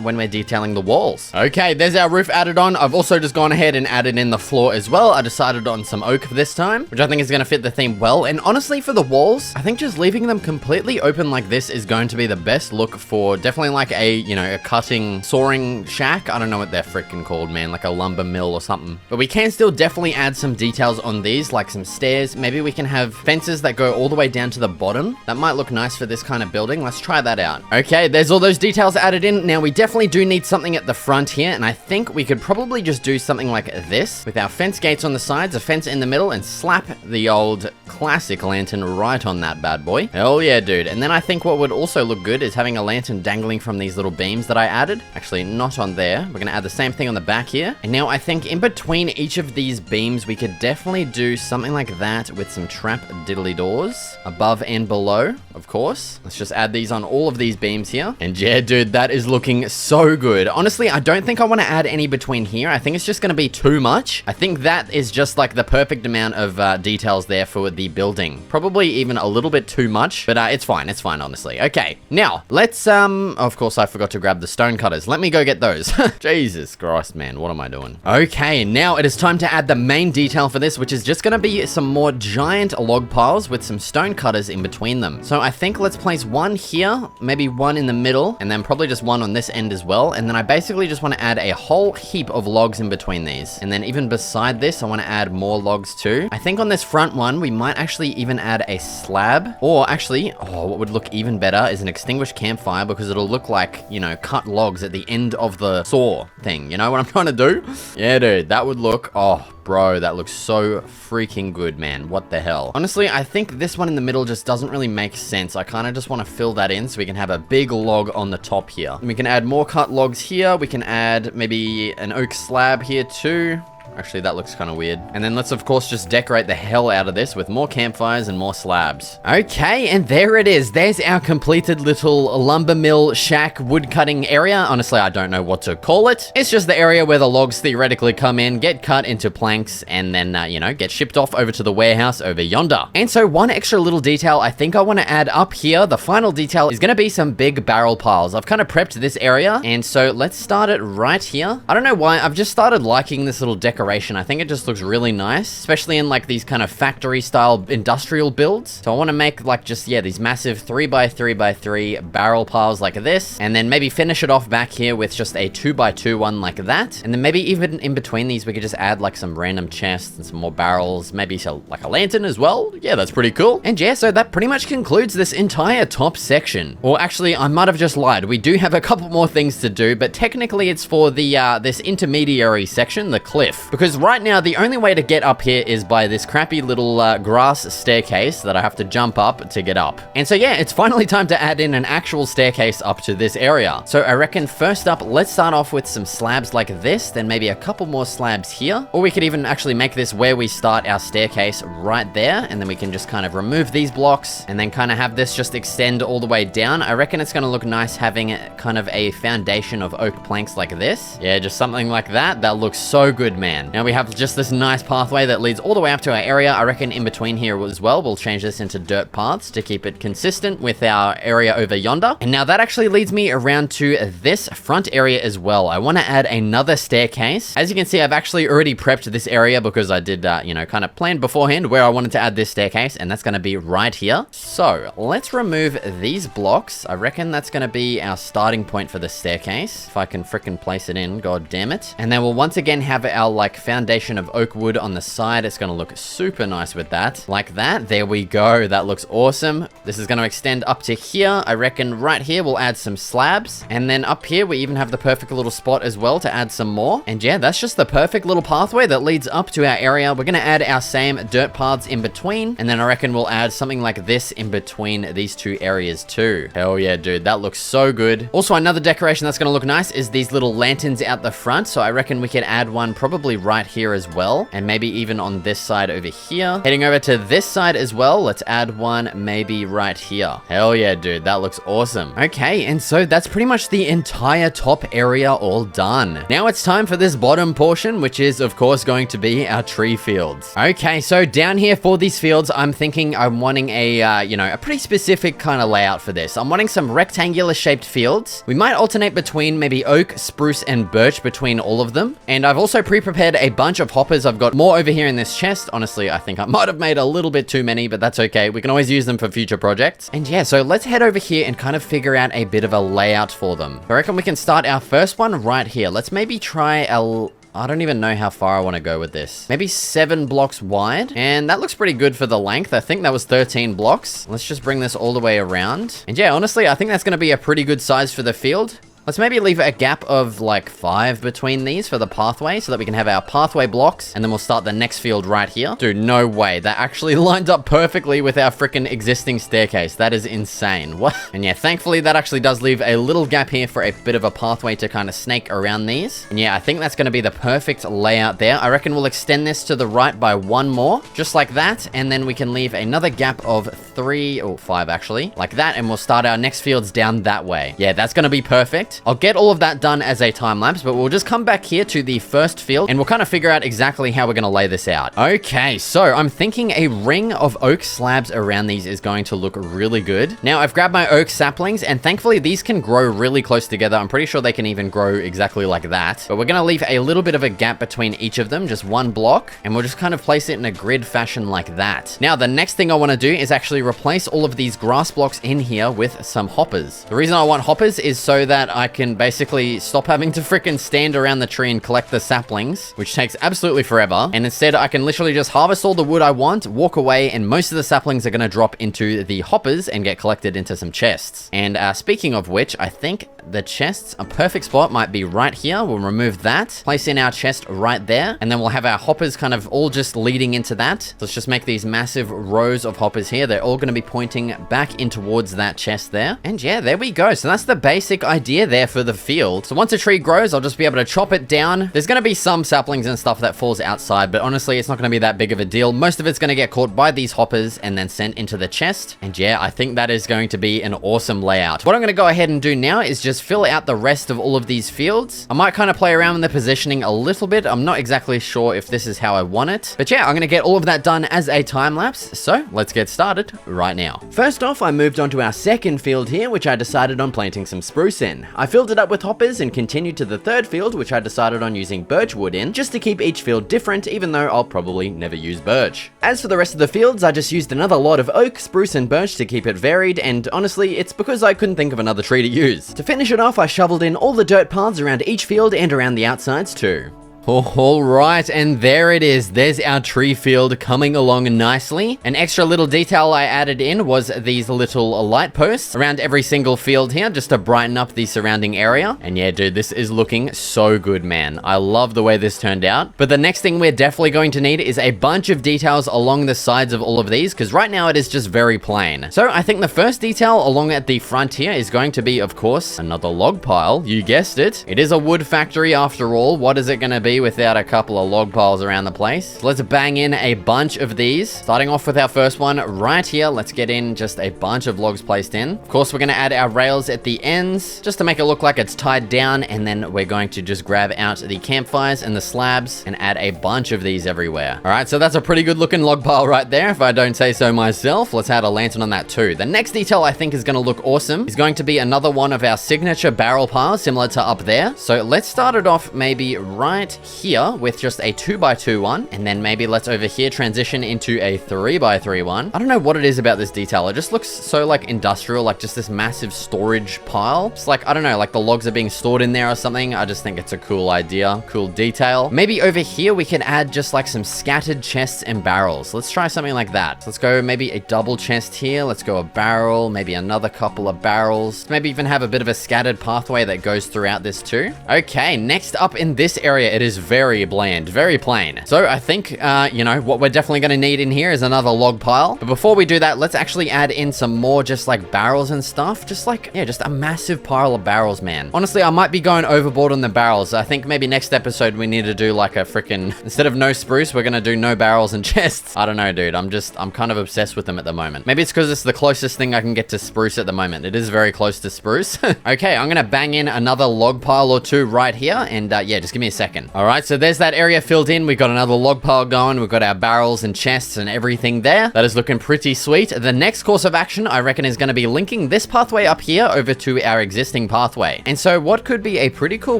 when we're detailing the walls. Okay, there's our roof added on. I've also just gone ahead and added in the floor as well. I decided on some oak this time, which I think is gonna fit the theme well. And honestly, for the walls, I think just leaving them completely probably open like this is going to be the best look for definitely like a, you know, a cutting, sawing shack. I don't know what they're freaking called, man, like a lumber mill or something. But we can still definitely add some details on these, like some stairs. Maybe we can have fences that go all the way down to the bottom. That might look nice for this kind of building. Let's try that out. Okay, there's all those details added in. Now we definitely do need something at the front here, and I think we could probably just do something like this with our fence gates on the sides, a fence in the middle, and slap the old classic lantern right on that bad boy. Hell yeah, dude. And then I think what would also look good is having a lantern dangling from these little beams that I added. Actually, not on there. We're gonna add the same thing on the back here. And now I think in between each of these beams, we could definitely do something like that with some trap diddly doors above and below, of course. Let's just add these on all of these beams here. And yeah, dude, that is looking so good. Honestly, I don't think I want to add any between here. I think it's just going to be too much. I think that is just like the perfect amount of details there for the building. Probably even a little bit too much, but it's fine. It's fine, honestly. Okay, now let's, of course, I forgot to grab the stone cutters. Let me go get those. Jesus Christ, man. What am I doing? Okay, now it is time to add the main detail for this, which is just going to be some more giant log piles with some stone cutters in between them. So I think let's place one here, maybe one in the middle, and then probably just one on this end as well. And then I basically just want to add a whole heap of logs in between these. And then even beside this, I want to add more logs too. I think on this front one, we might actually even add a slab. Or actually, oh, what would look even better is an extinguished campfire, because it'll look like, you know, cut logs at the end of the saw thing. You know what I'm trying to do? Yeah, dude, that would look, oh, bro, that looks so freaking good, man. What the hell? Honestly, I think this one in the middle just doesn't really make sense. I kind of just want to fill that in so we can have a big log on the top here. And we can add more cut logs here. We can add maybe an oak slab here too. Actually, that looks kind of weird. And then let's, of course, just decorate the hell out of this with more campfires and more slabs. Okay, and there it is. There's our completed little lumber mill shack wood cutting area. Honestly, I don't know what to call it. It's just the area where the logs theoretically come in, get cut into planks, and then, you know, get shipped off over to the warehouse over yonder. And so one extra little detail I think I want to add up here, the final detail, is going to be some big barrel piles. I've kind of prepped this area, and so let's start it right here. I don't know why, I've just started liking this little decoration. I think it just looks really nice, especially in like these kind of factory style industrial builds. So I want to make like just, yeah, these massive 3x3x3 barrel piles like this, and then maybe finish it off back here with just a 2x2 one like that. And then maybe even in between these, we could just add like some random chests and some more barrels, maybe so like a lantern as well. Yeah, that's pretty cool. And yeah, so that pretty much concludes this entire top section. Or actually, I might have just lied. We do have a couple more things to do, but technically it's for the this intermediary section, the cliff. Because right now, the only way to get up here is by this crappy little grass staircase that I have to jump up to get up. And so yeah, it's finally time to add in an actual staircase up to this area. So I reckon first up, let's start off with some slabs like this, then maybe a couple more slabs here. Or we could even actually make this where we start our staircase right there, and then we can just kind of remove these blocks and then kind of have this just extend all the way down. I reckon it's going to look nice having kind of a foundation of oak planks like this. Yeah, just something like that. That looks so good, man. Now we have just this nice pathway that leads all the way up to our area. I reckon in between here as well, we'll change this into dirt paths to keep it consistent with our area over yonder. And now that actually leads me around to this front area as well. I want to add another staircase. As you can see, I've actually already prepped this area because I did, you know, kind of planned beforehand where I wanted to add this staircase, and that's going to be right here. So let's remove these blocks. I reckon that's going to be our starting point for the staircase. If I can frickin' place it in, god damn it. And then we'll once again have our like foundation of oak wood on the side. It's going to look super nice with that. Like that. There we go. That looks awesome. This is going to extend up to here. I reckon right here we'll add some slabs. And then up here we even have the perfect little spot as well to add some more. And yeah, that's just the perfect little pathway that leads up to our area. We're going to add our same dirt paths in between. And then I reckon we'll add something like this in between these two areas too. Hell yeah, dude. That looks so good. Also, another decoration that's going to look nice is these little lanterns out the front. So I reckon we could add one probably right here as well, and maybe even on this side over here. Heading over to this side as well, let's add one maybe right here. Hell yeah, dude, that looks awesome. Okay, and so that's pretty much the entire top area all done. Now it's time for this bottom portion, which is of course going to be our tree fields. Okay, so down here for these fields, I'm thinking I'm wanting a, you know, a pretty specific kind of layout for this. I'm wanting some rectangular shaped fields. We might alternate between maybe oak, spruce, and birch between all of them. And I've also pre-prepared prepared a bunch of hoppers. I've got more over here in this chest. Honestly, I think I might have made a little bit too many, but that's okay. We can always use them for future projects. And yeah, so let's head over here and kind of figure out a bit of a layout for them. I reckon we can start our first one right here. Let's maybe try I don't even know how far I want to go with this. Maybe 7 blocks wide. And that looks pretty good for the length. I think that was 13 blocks. Let's just bring this all the way around. And yeah, honestly, I think that's going to be a pretty good size for the field. Let's maybe leave a gap of like 5 between these for the pathway so that we can have our pathway blocks, and then we'll start the next field right here. Dude, no way. That actually lined up perfectly with our freaking existing staircase. That is insane. What? And yeah, thankfully that actually does leave a little gap here for a bit of a pathway to kind of snake around these. And yeah, I think that's going to be the perfect layout there. I reckon we'll extend this to the right by 1 more, just like that. And then we can leave another gap of 3 or 5 actually, like that. And we'll start our next fields down that way. Yeah, that's going to be perfect. I'll get all of that done as a time lapse, but we'll just come back here to the first field and we'll kind of figure out exactly how we're going to lay this out. Okay, so I'm thinking a ring of oak slabs around these is going to look really good. Now I've grabbed my oak saplings and thankfully these can grow really close together. I'm pretty sure they can even grow exactly like that, but we're going to leave a little bit of a gap between each of them, just 1 block, and we'll just kind of place it in a grid fashion like that. Now the next thing I want to do is actually replace all of these grass blocks in here with some hoppers. The reason I want hoppers is so that I can basically stop having to freaking stand around the tree and collect the saplings, which takes absolutely forever. And instead I can literally just harvest all the wood I want, walk away, and most of the saplings are going to drop into the hoppers and get collected into some chests. And speaking of which, I think the chests, a perfect spot might be right here. We'll remove that, place in our chest right there, and then we'll have our hoppers kind of all just leading into that. So let's just make these massive rows of hoppers here. They're all going to be pointing back in towards that chest there. And yeah, there we go. So that's the basic idea there for the field. So once a tree grows, I'll just be able to chop it down. There's going to be some saplings and stuff that falls outside, but honestly, it's not going to be that big of a deal. Most of it's going to get caught by these hoppers and then sent into the chest. And yeah, I think that is going to be an awesome layout. What I'm going to go ahead and do now is just fill out the rest of all of these fields. I might kind of play around with the positioning a little bit. I'm not exactly sure if this is how I want it, but yeah, I'm going to get all of that done as a time lapse. So let's get started right now. First off, I moved on to our second field here, which I decided on planting some spruce in. I filled it up with hoppers and continued to the third field, which I decided on using birch wood in, just to keep each field different, even though I'll probably never use birch. As for the rest of the fields, I just used another lot of oak, spruce, and birch to keep it varied, and honestly, it's because I couldn't think of another tree to use. To finish it off, I shoveled in all the dirt paths around each field and around the outsides too. All right, and there it is. There's our tree field coming along nicely. An extra little detail I added in was these little light posts around every single field here, just to brighten up the surrounding area. And yeah, dude, this is looking so good, man. I love the way this turned out. But the next thing we're definitely going to need is a bunch of details along the sides of all of these, because right now it is just very plain. So I think the first detail along at the front here is going to be, of course, another log pile. You guessed it. It is a wood factory after all. What is it going to be without a couple of log piles around the place? So let's bang in a bunch of these. Starting off with our first one right here. Let's get in just a bunch of logs placed in. Of course, we're going to add our rails at the ends just to make it look like it's tied down. And then we're going to just grab out the campfires and the slabs and add a bunch of these everywhere. All right, so that's a pretty good looking log pile right there, if I don't say so myself. Let's add a lantern on that too. The next detail I think is going to look awesome is going to be another one of our signature barrel piles, similar to up there. So let's start it off maybe right here with just a 2x2 one, and then maybe let's over here transition into a 3x3 one. I don't know what it is about this detail. It just looks so like industrial, like just this massive storage pile. It's like, I don't know, like the logs are being stored in there or something. I just think it's a cool idea, cool detail. Maybe over here we can add just like some scattered chests and barrels. Let's try something like that. So let's go maybe a double chest here. Let's go a barrel, maybe another couple of barrels. Maybe even have a bit of a scattered pathway that goes throughout this too. Okay, next up in this area, it is very bland, very plain. So I think, you know, what we're definitely going to need in here is another log pile. But before we do that, let's actually add in some more just like barrels and stuff. Just like, yeah, just a massive pile of barrels, man. Honestly, I might be going overboard on the barrels. I think maybe next episode we need to do like a freaking, instead of no spruce, we're going to do no barrels and chests. I don't know, dude. I'm kind of obsessed with them at the moment. Maybe it's because it's the closest thing I can get to spruce at the moment. It is very close to spruce. Okay, I'm going to bang in another log pile or two right here. And yeah, just give me a second. All All right, so there's that area filled in. We've got another log pile going. We've got our barrels and chests and everything there. That is looking pretty sweet. The next course of action, I reckon, is going to be linking this pathway up here over to our existing pathway. And so what could be a pretty cool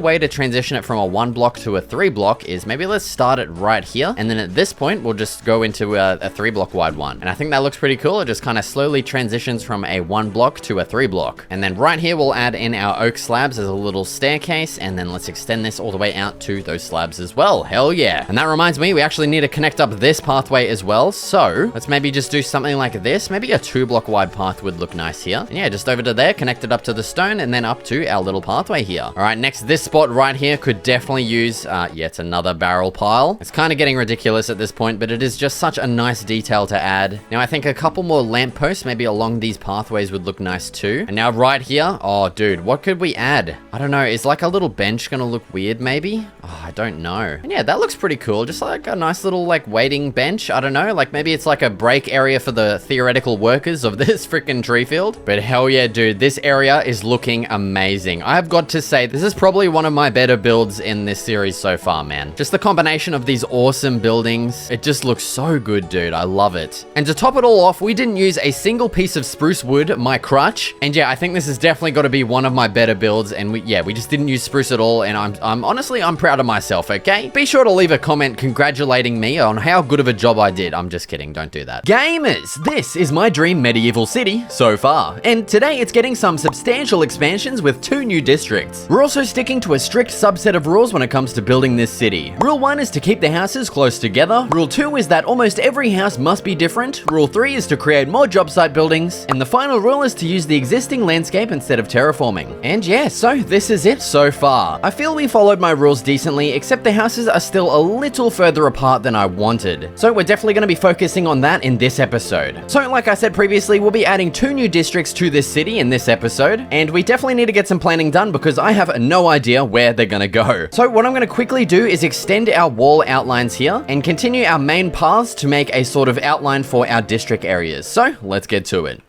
way to transition it from a 1 block to a 3 block is maybe let's start it right here. And then at this point, we'll just go into a 3 block wide one. And I think that looks pretty cool. It just kind of slowly transitions from a 1 block to a 3 block. And then right here, we'll add in our oak slabs as a little staircase. And then let's extend this all the way out to those slabs as well. Hell yeah. And that reminds me, we actually need to connect up this pathway as well. So let's maybe just do something like this. Maybe a 2 block wide path would look nice here. And yeah, just over to there, connect it up to the stone and then up to our little pathway here. All right, next, this spot right here could definitely use yet another barrel pile. It's kind of getting ridiculous at this point, but it is just such a nice detail to add. Now, I think a couple more lampposts maybe along these pathways would look nice too. And now right here, oh dude, what could we add? I don't know, is like a little bench gonna look weird maybe? Oh, I don't know. And yeah, that looks pretty cool. Just like a nice little like waiting bench. I don't know, like maybe it's like a break area for the theoretical workers of this freaking tree field. But hell yeah, dude, this area is looking amazing. I have got to say, this is probably one of my better builds in this series so far, man. Just the combination of these awesome buildings. It just looks so good, dude. I love it. And to top it all off, we didn't use a single piece of spruce wood, my crutch. And yeah, I think this has definitely got to be one of my better builds. And we just didn't use spruce at all. And I'm honestly, I'm proud of myself, okay? Be sure to leave a comment congratulating me on how good of a job I did. I'm just kidding, don't do that. Gamers, this is my dream medieval city so far. And today it's getting some substantial expansions with 2 new districts. We're also sticking to a strict subset of rules when it comes to building this city. Rule 1 is to keep the houses close together. Rule 2 is that almost every house must be different. Rule 3 is to create more job site buildings. And the final rule is to use the existing landscape instead of terraforming. And yeah, so this is it so far. I feel we followed my rules decently, except the houses are still a little further apart than I wanted. So we're definitely going to be focusing on that in this episode. So like I said previously, we'll be adding 2 new districts to this city in this episode. And we definitely need to get some planning done because I have no idea where they're going to go. So what I'm going to quickly do is extend our wall outlines here and continue our main paths to make a sort of outline for our district areas. So let's get to it.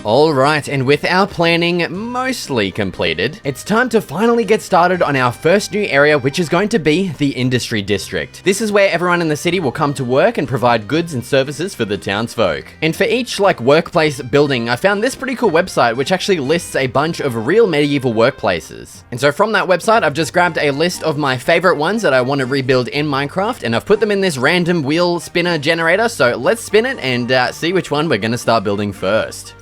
Alright, and with our planning mostly completed, it's time to finally get started on our first new area, which is going to be the Industry District. This is where everyone in the city will come to work and provide goods and services for the townsfolk. And for each workplace building, I found this pretty cool website which actually lists a bunch of real medieval workplaces. And so from that website, I've just grabbed a list of my favorite ones that I want to rebuild in Minecraft, and I've put them in this random wheel spinner generator. So let's spin it and see which one we're going to start building first.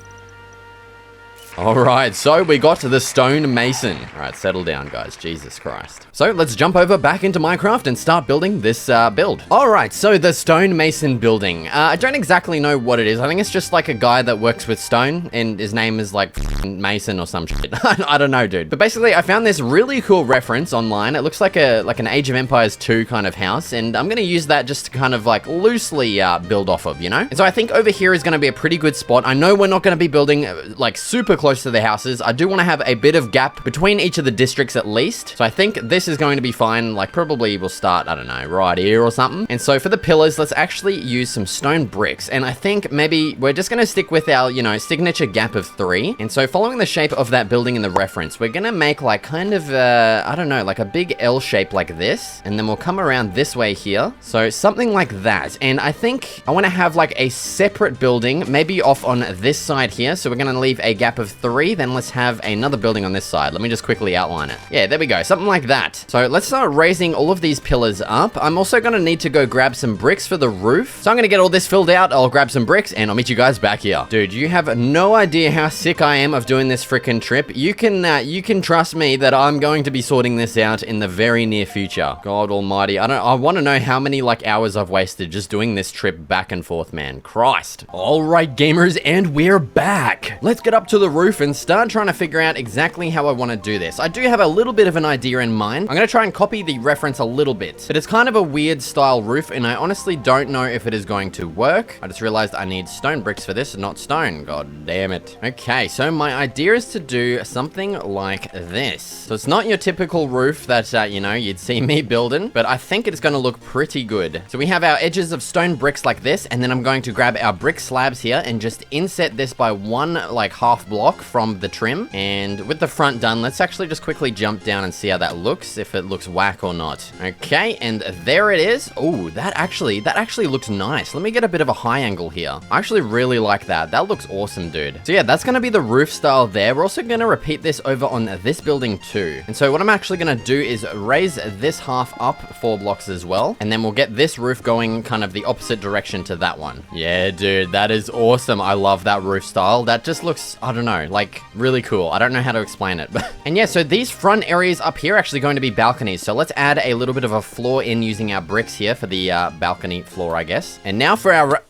Alright, so we got to the stone mason. Alright, settle down, guys. Jesus Christ. So let's jump over back into Minecraft and start building this build. Alright, so the stone mason building. I don't exactly know what it is. I think it's just like a guy that works with stone, and his name is like Mason or some shit. I don't know, dude. But basically, I found this really cool reference online. It looks like an Age of Empires 2 kind of house, and I'm gonna use that just to kind of like loosely build off of, you know? And so I think over here is gonna be a pretty good spot. I know we're not gonna be building like super close to the houses. I do want to have a bit of gap between each of the districts at least. So I think this is going to be fine. Like probably we'll start, I don't know, right here or something. And so for the pillars, let's actually use some stone bricks. And I think maybe we're just going to stick with our, you know, signature gap of 3. And so following the shape of that building in the reference, we're going to make like kind of, I don't know, like a big L shape like this. And then we'll come around this way here. So something like that. And I think I want to have like a separate building, maybe off on this side here. So we're going to leave a gap of 3. Then let's have another building on this side. Let me just quickly outline it. Yeah, there we go. Something like that. So let's start raising all of these pillars up. I'm also going to need to go grab some bricks for the roof. So I'm going to get all this filled out. I'll grab some bricks and I'll meet you guys back here. Dude, you have no idea how sick I am of doing this freaking trip. You can trust me that I'm going to be sorting this out in the very near future. God almighty. I want to know how many like hours I've wasted just doing this trip back and forth, man. Christ. All right, gamers, and we're back. Let's get up to the roof roof and start trying to figure out exactly how I want to do this. I do have a little bit of an idea in mind. I'm going to try and copy the reference a little bit, but it's kind of a weird style roof, and I honestly don't know if it is going to work. I just realized I need stone bricks for this, not stone. God damn it. Okay, so my idea is to do something like this. So it's not your typical roof that, you know, you'd see me building, but I think it's going to look pretty good. So we have our edges of stone bricks like this, and then I'm going to grab our brick slabs here and just inset this by one, like, half block from the trim. And with the front done, let's actually just quickly jump down and see how that looks, if it looks whack or not. Okay, and there it is. Oh, that actually looks nice. Let me get a bit of a high angle here. I actually really like that. That looks awesome, dude. So yeah, that's going to be the roof style there. We're also going to repeat this over on this building too. And so what I'm actually going to do is raise this half up 4 blocks as well. And then we'll get this roof going kind of the opposite direction to that one. Yeah, dude, that is awesome. I love that roof style. That just looks, I don't know, like really cool. I don't know how to explain it. And yeah, so these front areas up here are actually going to be balconies. So let's add a little bit of a floor in using our bricks here for the balcony floor, I guess. And now for our...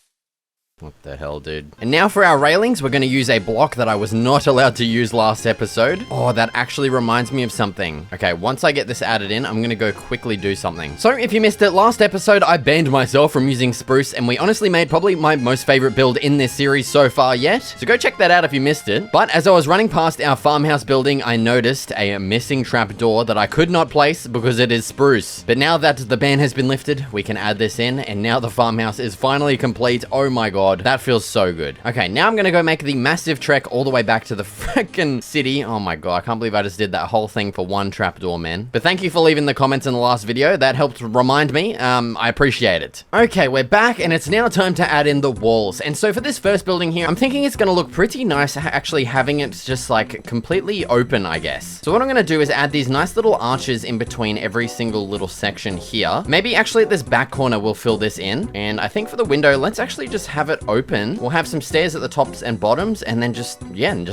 What the hell, dude? And now for our railings, we're going to use a block that I was not allowed to use last episode. Oh, that actually reminds me of something. Okay, once I get this added in, I'm going to go quickly do something. So if you missed it, last episode, I banned myself from using spruce, and we honestly made probably my most favorite build in this series so far yet. So go check that out if you missed it. But as I was running past our farmhouse building, I noticed a missing trapdoor that I could not place because it is spruce. But now that the ban has been lifted, we can add this in, and now the farmhouse is finally complete. Oh my god. That feels so good. Okay, now I'm gonna go make the massive trek all the way back to the frickin' city. Oh my god, I can't believe I just did that whole thing for one trapdoor, man. But thank you for leaving the comments in the last video. That helped remind me. I appreciate it. Okay, we're back, and it's now time to add in the walls. And so for this first building here, I'm thinking it's gonna look pretty nice actually having it just like completely open, I guess. So what I'm gonna do is add these nice little arches in between every single little section here. Maybe actually at this back corner we'll fill this in. And I think for the window, let's actually just have it open. We'll have some stairs at the tops and bottoms, and then just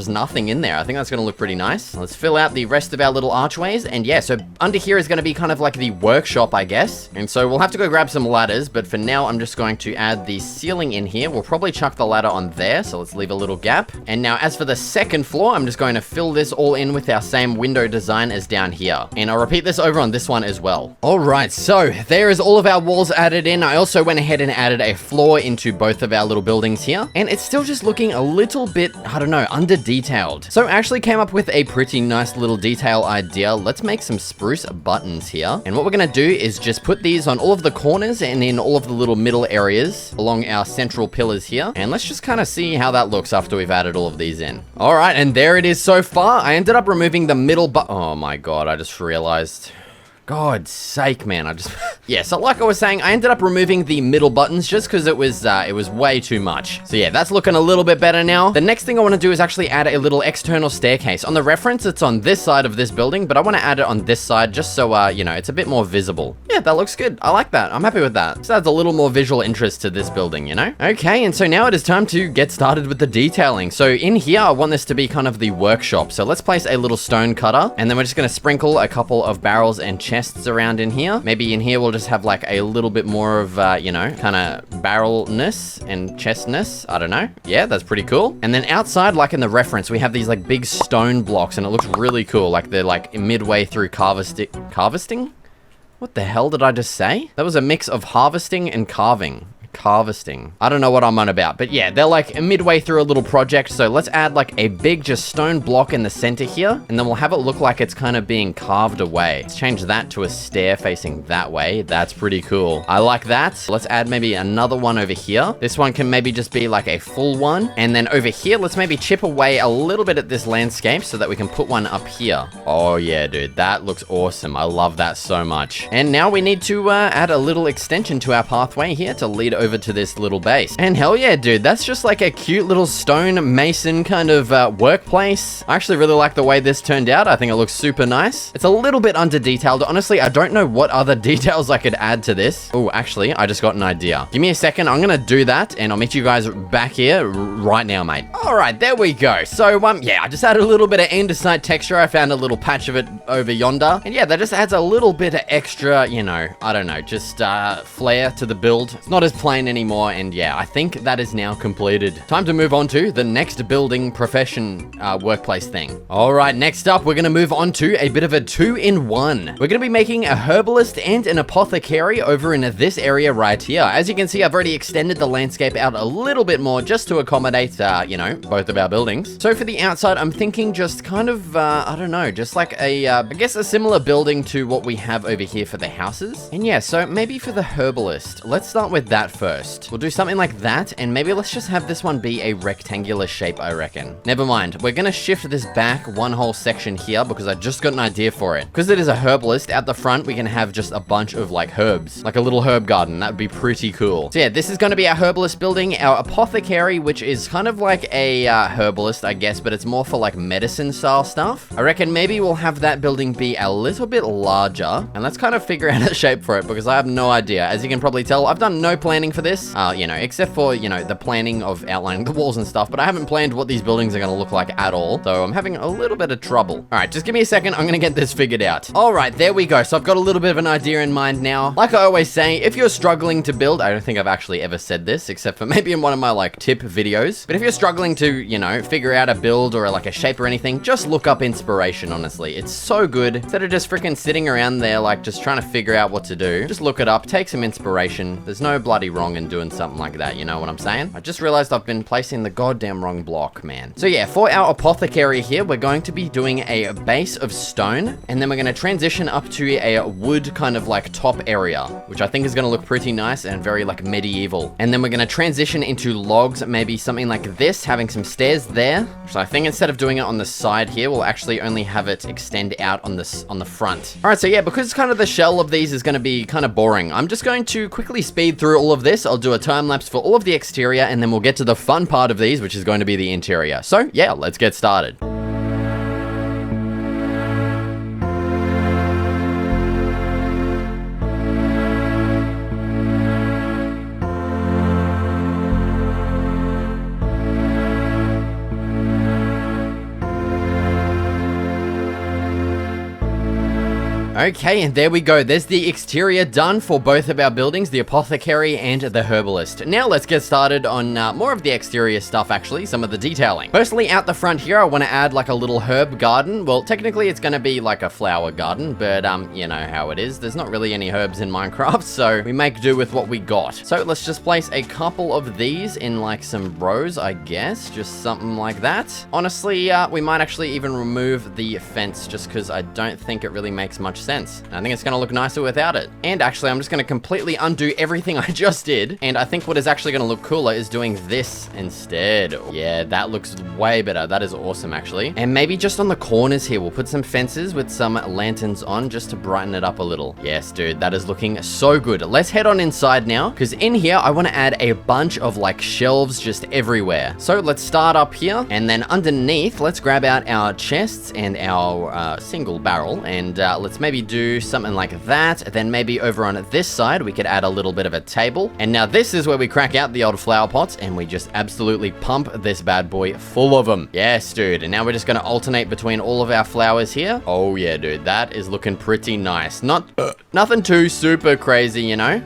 nothing in there. I think that's gonna look pretty nice. Let's fill out the rest of our little archways, and yeah, so under here is gonna be kind of like the workshop, I guess. And so we'll have to go grab some ladders, but for now, I'm just going to add the ceiling in here. We'll probably chuck the ladder on there, so let's leave a little gap. And now, as for the second floor, I'm just going to fill this all in with our same window design as down here. And I'll repeat this over on this one as well. All right, so there is all of our walls added in. I also went ahead and added a floor into both of our little buildings here, and it's still just looking a little bit, I don't know, under detailed. So I actually came up with a pretty nice little detail idea. Let's make some spruce buttons here. And what we're gonna do is just put these on all of the corners and in all of the little middle areas along our central pillars here. And let's just kind of see how that looks after we've added all of these in. All right, and there it is so far. I ended up removing the middle oh my god, I just realized. God's sake, man, yeah, so like I was saying, I ended up removing the middle buttons just because it was way too much. So yeah, that's looking a little bit better now. The next thing I want to do is actually add a little external staircase. On the reference, it's on this side of this building, but I want to add it on this side just so, you know, it's a bit more visible. Yeah, that looks good. I like that. I'm happy with that. So that's a little more visual interest to this building, you know? Okay, and so now it is time to get started with the detailing. So in here, I want this to be kind of the workshop. So let's place a little stone cutter, and then we're just going to sprinkle a couple of barrels and chests around in here. Maybe in here we'll just have like a little bit more of, you know, kind of barrelness and chestness. I don't know. Yeah, that's pretty cool. And then outside, like in the reference, we have these like big stone blocks, and it looks really cool. Like they're like midway through harvesting? What the hell did I just say? That was a mix of harvesting and carving. Harvesting. I don't know what I'm on about, but yeah, they're like midway through a little project. So let's add like a big just stone block in the center here, and then we'll have it look like it's kind of being carved away. Let's change that to a stair facing that way. That's pretty cool. I like that. Let's add maybe another one over here. This one can maybe just be like a full one. And then over here, let's maybe chip away a little bit at this landscape so that we can put one up here. Oh yeah, dude, that looks awesome. I love that so much. And now we need to add a little extension to our pathway here to lead over to this little base. And hell yeah, dude, that's just like a cute little stone mason kind of workplace. I actually really like the way this turned out. I think it looks super nice. It's a little bit under detailed. Honestly, I don't know what other details I could add to this. Oh, actually, I just got an idea. Give me a second. I'm gonna do that, and I'll meet you guys back here right now, mate. All right, there we go. So, yeah, I just added a little bit of andesite texture. I found a little patch of it over yonder. And yeah, that just adds a little bit of extra, you know, I don't know, just flair to the build. It's not as plain plane anymore, and yeah, I think that is now completed. Time to move on to the next building profession workplace thing. All right, next up, we're gonna move on to a bit of a 2-in-1. We're gonna be making a herbalist and an apothecary over in this area right here. As you can see, I've already extended the landscape out a little bit more just to accommodate, you know, both of our buildings. So for the outside, I'm thinking just kind of, I don't know, just like I guess a similar building to what we have over here for the houses. And yeah, so maybe for the herbalist, let's start with that first. We'll do something like that, and maybe let's just have this one be a rectangular shape, I reckon. Never mind, we're gonna shift this back one whole section here because I just got an idea for it. Because it is a herbalist, at the front we can have just a bunch of like herbs, like a little herb garden. That would be pretty cool. So yeah, this is gonna be our herbalist building. Our apothecary, which is kind of like a herbalist, I guess, but it's more for like medicine style stuff. I reckon maybe we'll have that building be a little bit larger, and let's kind of figure out a shape for it because I have no idea. As you can probably tell, I've done no planning for this, you know, except for, you know, the planning of outlining the walls and stuff, but I haven't planned what these buildings are going to look like at all, so I'm having a little bit of trouble. All right, just give me a second. I'm going to get this figured out. All right, there we go. So I've got a little bit of an idea in mind now. Like I always say, if you're struggling to build, I don't think I've actually ever said this, except for maybe in one of my like tip videos, but if you're struggling to, you know, figure out a build or like a shape or anything, just look up inspiration, honestly. It's so good. Instead of just freaking sitting around there like just trying to figure out what to do, just look it up, take some inspiration. There's no bloody wrong in doing something like that, you know what I'm saying? I just realized I've been placing the goddamn wrong block, man. So yeah, for our apothecary here, we're going to be doing a base of stone, and then we're going to transition up to a wood kind of like top area, which I think is going to look pretty nice and very like medieval. And then we're going to transition into logs, maybe something like this, having some stairs there. So I think instead of doing it on the side here, we'll actually only have it extend out on the front. All right, so yeah, because kind of the shell of these is going to be kind of boring, I'm just going to quickly speed through all of this. I'll do a time lapse for all of the exterior, and then we'll get to the fun part of these, which is going to be the interior. So yeah, let's get started. Okay, and there we go. There's the exterior done for both of our buildings, the apothecary and the herbalist. Now let's get started on more of the exterior stuff, actually, some of the detailing. Firstly, out the front here, I want to add like a little herb garden. Well, technically it's going to be like a flower garden, but you know how it is. There's not really any herbs in Minecraft, so we make do with what we got. So let's just place a couple of these in like some rows, I guess, just something like that. Honestly, we might actually even remove the fence just because I don't think it really makes much sense. I think it's going to look nicer without it. And actually, I'm just going to completely undo everything I just did. And I think what is actually going to look cooler is doing this instead. Yeah, that looks way better. That is awesome, actually. And maybe just on the corners here, we'll put some fences with some lanterns on just to brighten it up a little. Yes, dude, that is looking so good. Let's head on inside now, because in here, I want to add a bunch of like shelves just everywhere. So let's start up here, and then underneath, let's grab out our chests and our single barrel, and let's maybe do something like that. Then maybe over on this side, we could add a little bit of a table. And now this is where we crack out the old flower pots, and we just absolutely pump this bad boy full of them. Yes, dude. And now we're just going to alternate between all of our flowers here. Oh yeah, dude, that is looking pretty nice. Nothing too super crazy, you know?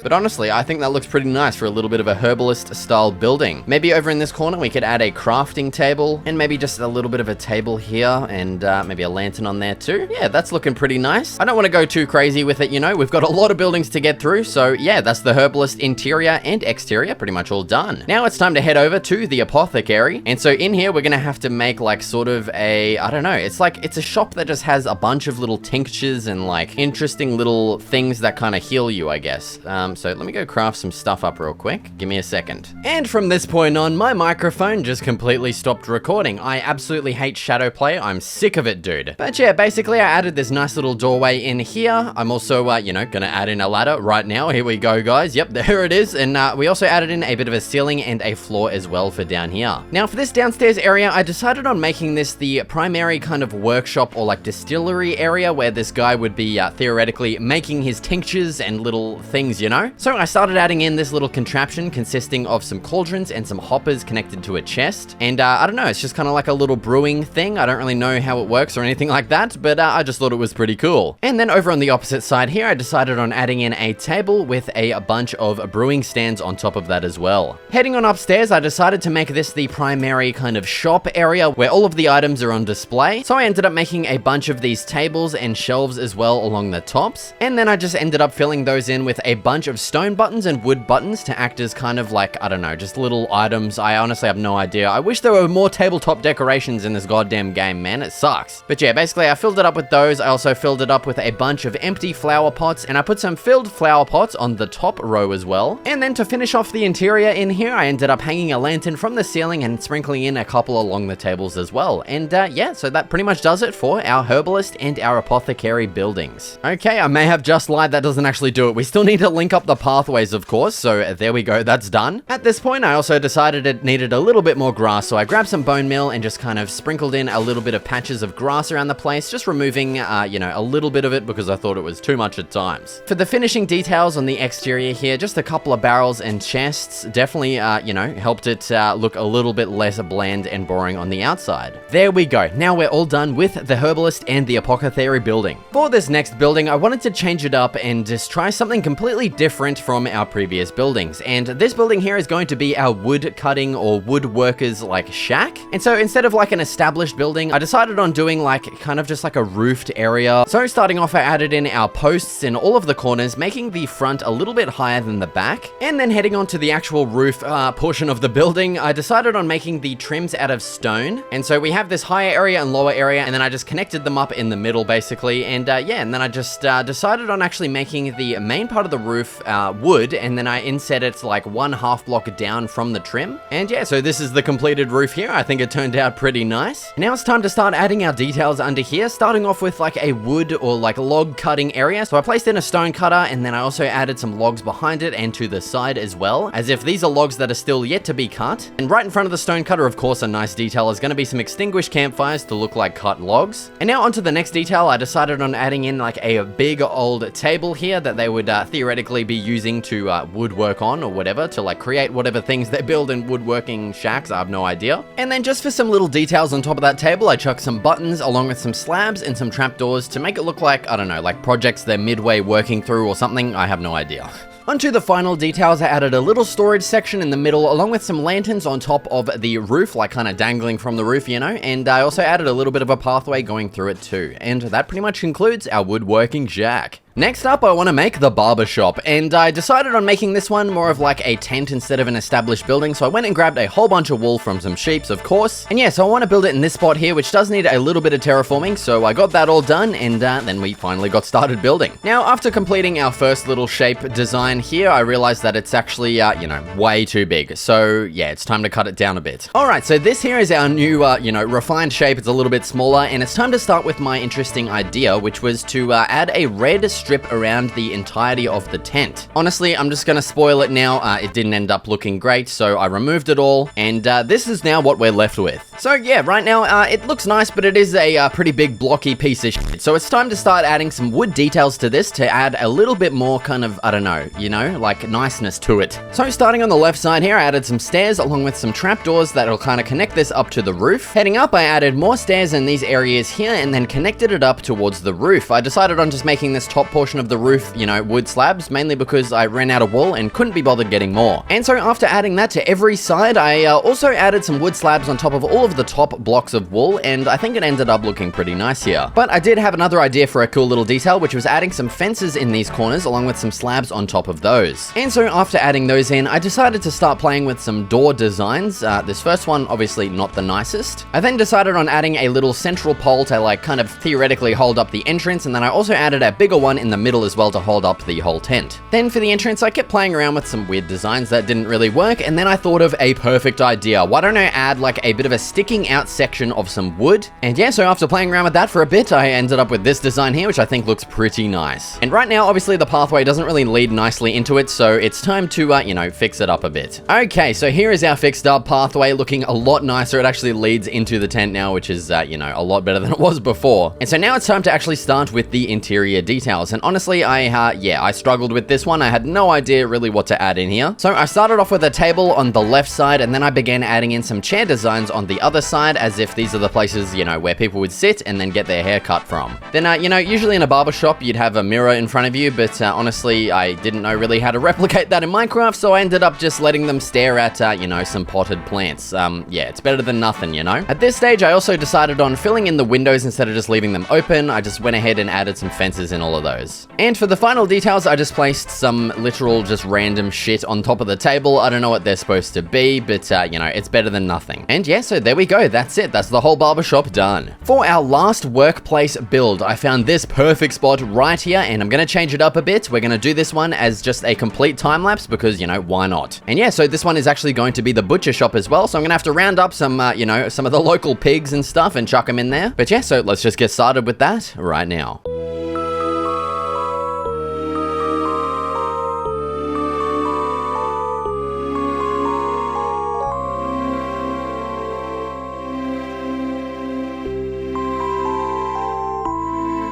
But honestly, I think that looks pretty nice for a little bit of a herbalist style building. Maybe over in this corner, we could add a crafting table, and maybe just a little bit of a table here, and maybe a lantern on there too. Yeah, that's looking pretty nice. I don't want to go too crazy with it, you know. We've got a lot of buildings to get through, so yeah, that's the herbalist interior and exterior pretty much all done. Now it's time to head over to the apothecary. And so in here, we're going to have to make like sort of a, I don't know, it's a shop that just has a bunch of little tinctures and like interesting little things that kind of heal you, I guess. So let me go craft some stuff up real quick. Give me a second. And from this point on, my microphone just completely stopped recording. I absolutely hate shadow play. I'm sick of it, dude. But yeah, basically I added this nice little doorway in here. I'm also, you know, gonna add in a ladder right now. Here we go, guys. Yep, there it is. And we also added in a bit of a ceiling and a floor as well for down here. Now for this downstairs area, I decided on making this the primary kind of workshop or like distillery area where this guy would be theoretically making his tinctures and little things, you know? know? So I started adding in this little contraption consisting of some cauldrons and some hoppers connected to a chest. And I don't know, it's just kind of like a little brewing thing. I don't really know how it works or anything like that, but I just thought it was pretty cool. And then over on the opposite side here, I decided on adding in a table with a bunch of brewing stands on top of that as well. Heading on upstairs, I decided to make this the primary kind of shop area where all of the items are on display. So I ended up making a bunch of these tables and shelves as well along the tops. And then I just ended up filling those in with a bunch of stone buttons and wood buttons to act as kind of like, I don't know, just little items. I honestly have no idea. I wish there were more tabletop decorations in this goddamn game, man. It sucks. But yeah, basically I filled it up with those. I also filled it up with a bunch of empty flower pots, and I put some filled flower pots on the top row as well. And then to finish off the interior in here, I ended up hanging a lantern from the ceiling and sprinkling in a couple along the tables as well. And yeah, so that pretty much does it for our herbalist and our apothecary buildings. Okay, I may have just lied, that doesn't actually do it. We still need to link up the pathways, of course, so there we go, that's done. At this point, I also decided it needed a little bit more grass, so I grabbed some bone meal and just kind of sprinkled in a little bit of patches of grass around the place, just removing, you know, a little bit of it because I thought it was too much at times. For the finishing details on the exterior here, just a couple of barrels and chests definitely, you know, helped it look a little bit less bland and boring on the outside. There we go. Now we're all done with the herbalist and the apothecary building. For this next building, I wanted to change it up and just try something completely different from our previous buildings. And this building here is going to be our wood cutting or woodworkers like shack. And so instead of like an established building, I decided on doing like kind of just like a roofed area. So starting off, I added in our posts in all of the corners, making the front a little bit higher than the back. And then heading on to the actual roof portion of the building, I decided on making the trims out of stone. And so we have this higher area and lower area, and then I just connected them up in the middle basically. And yeah, and then I just decided on actually making the main part of the roof wood, and then I inset it like 1/2 block down from the trim. And yeah, so this is the completed roof here. I think it turned out pretty nice. Now it's time to start adding our details under here, starting off with like a wood or like log cutting area. So I placed in a stone cutter, and then I also added some logs behind it and to the side as well, as if these are logs that are still yet to be cut. And right in front of the stone cutter, of course, a nice detail is going to be some extinguished campfires to look like cut logs. And now onto the next detail, I decided on adding in like a big old table here that they would theoretically be using to woodwork on or whatever, to like create whatever things they build in woodworking shacks. I have no idea. And then just for some little details on top of that table, I chucked some buttons along with some slabs and some trapdoors to make it look like, I don't know, like projects they're midway working through or something. I have no idea. Onto the final details, I added a little storage section in the middle along with some lanterns on top of the roof, like kind of dangling from the roof, you know, and I also added a little bit of a pathway going through it too. And that pretty much concludes our woodworking shack. Next up, I want to make the barber shop, and I decided on making this one more of like a tent instead of an established building, so I went and grabbed a whole bunch of wool from some sheeps, of course. And yeah, so I want to build it in this spot here, which does need a little bit of terraforming, so I got that all done, and then we finally got started building. Now, after completing our first little shape design here, I realized that it's actually, you know, way too big, so yeah, it's time to cut it down a bit. Alright, so this here is our new, you know, refined shape. It's a little bit smaller, and it's time to start with my interesting idea, which was to add a red strip around the entirety of the tent. Honestly, I'm just gonna spoil it now. It didn't end up looking great, so I removed it all, and this is now what we're left with. So yeah, right now, it looks nice, but it is a pretty big blocky piece of shit. So it's time to start adding some wood details to this to add a little bit more kind of, I don't know, you know, like niceness to it. So starting on the left side here, I added some stairs along with some trapdoors that'll kind of connect this up to the roof. Heading up, I added more stairs in these areas here and then connected it up towards the roof. I decided on just making this top portion of the roof, you know, wood slabs, mainly because I ran out of wool and couldn't be bothered getting more. And so after adding that to every side, I also added some wood slabs on top of all of the top blocks of wool, and I think it ended up looking pretty nice here. But I did have another idea for a cool little detail, which was adding some fences in these corners along with some slabs on top of those. And so after adding those in, I decided to start playing with some door designs. This first one, obviously not the nicest. I then decided on adding a little central pole to like kind of theoretically hold up the entrance, and then I also added a bigger one in the middle as well to hold up the whole tent. Then for the entrance, I kept playing around with some weird designs that didn't really work, and then I thought of a perfect idea. Why don't I add like a bit of a stick sticking out section of some wood. And yeah, so after playing around with that for a bit, I ended up with this design here, which I think looks pretty nice. And right now, obviously the pathway doesn't really lead nicely into it, so it's time to, you know, fix it up a bit. Okay, so here is our fixed up pathway, looking a lot nicer. It actually leads into the tent now, which is, you know, a lot better than it was before. And so now it's time to actually start with the interior details. And honestly, I struggled with this one. I had no idea really what to add in here. So I started off with a table on the left side, and then I began adding in some chair designs on the other side, as if these are the places, you know, where people would sit and then get their hair cut from. Then, you know, usually in a barber shop, you'd have a mirror in front of you, but honestly, I didn't know really how to replicate that in Minecraft, so I ended up just letting them stare at, you know, some potted plants. Yeah, it's better than nothing, you know? At this stage, I also decided on filling in the windows instead of just leaving them open. I just went ahead and added some fences in all of those. And for the final details, I just placed some literal just random shit on top of the table. I don't know what they're supposed to be, but, you know, it's better than nothing. And yeah, so there we go. That's it. That's the whole barbershop done. For our last workplace build, I found this perfect spot right here, and I'm going to change it up a bit. We're going to do this one as just a complete time lapse because, you know, why not? And yeah, so this one is actually going to be the butcher shop as well. So I'm going to have to round up some, you know, some of the local pigs and stuff and chuck them in there. But yeah, so let's just get started with that right now.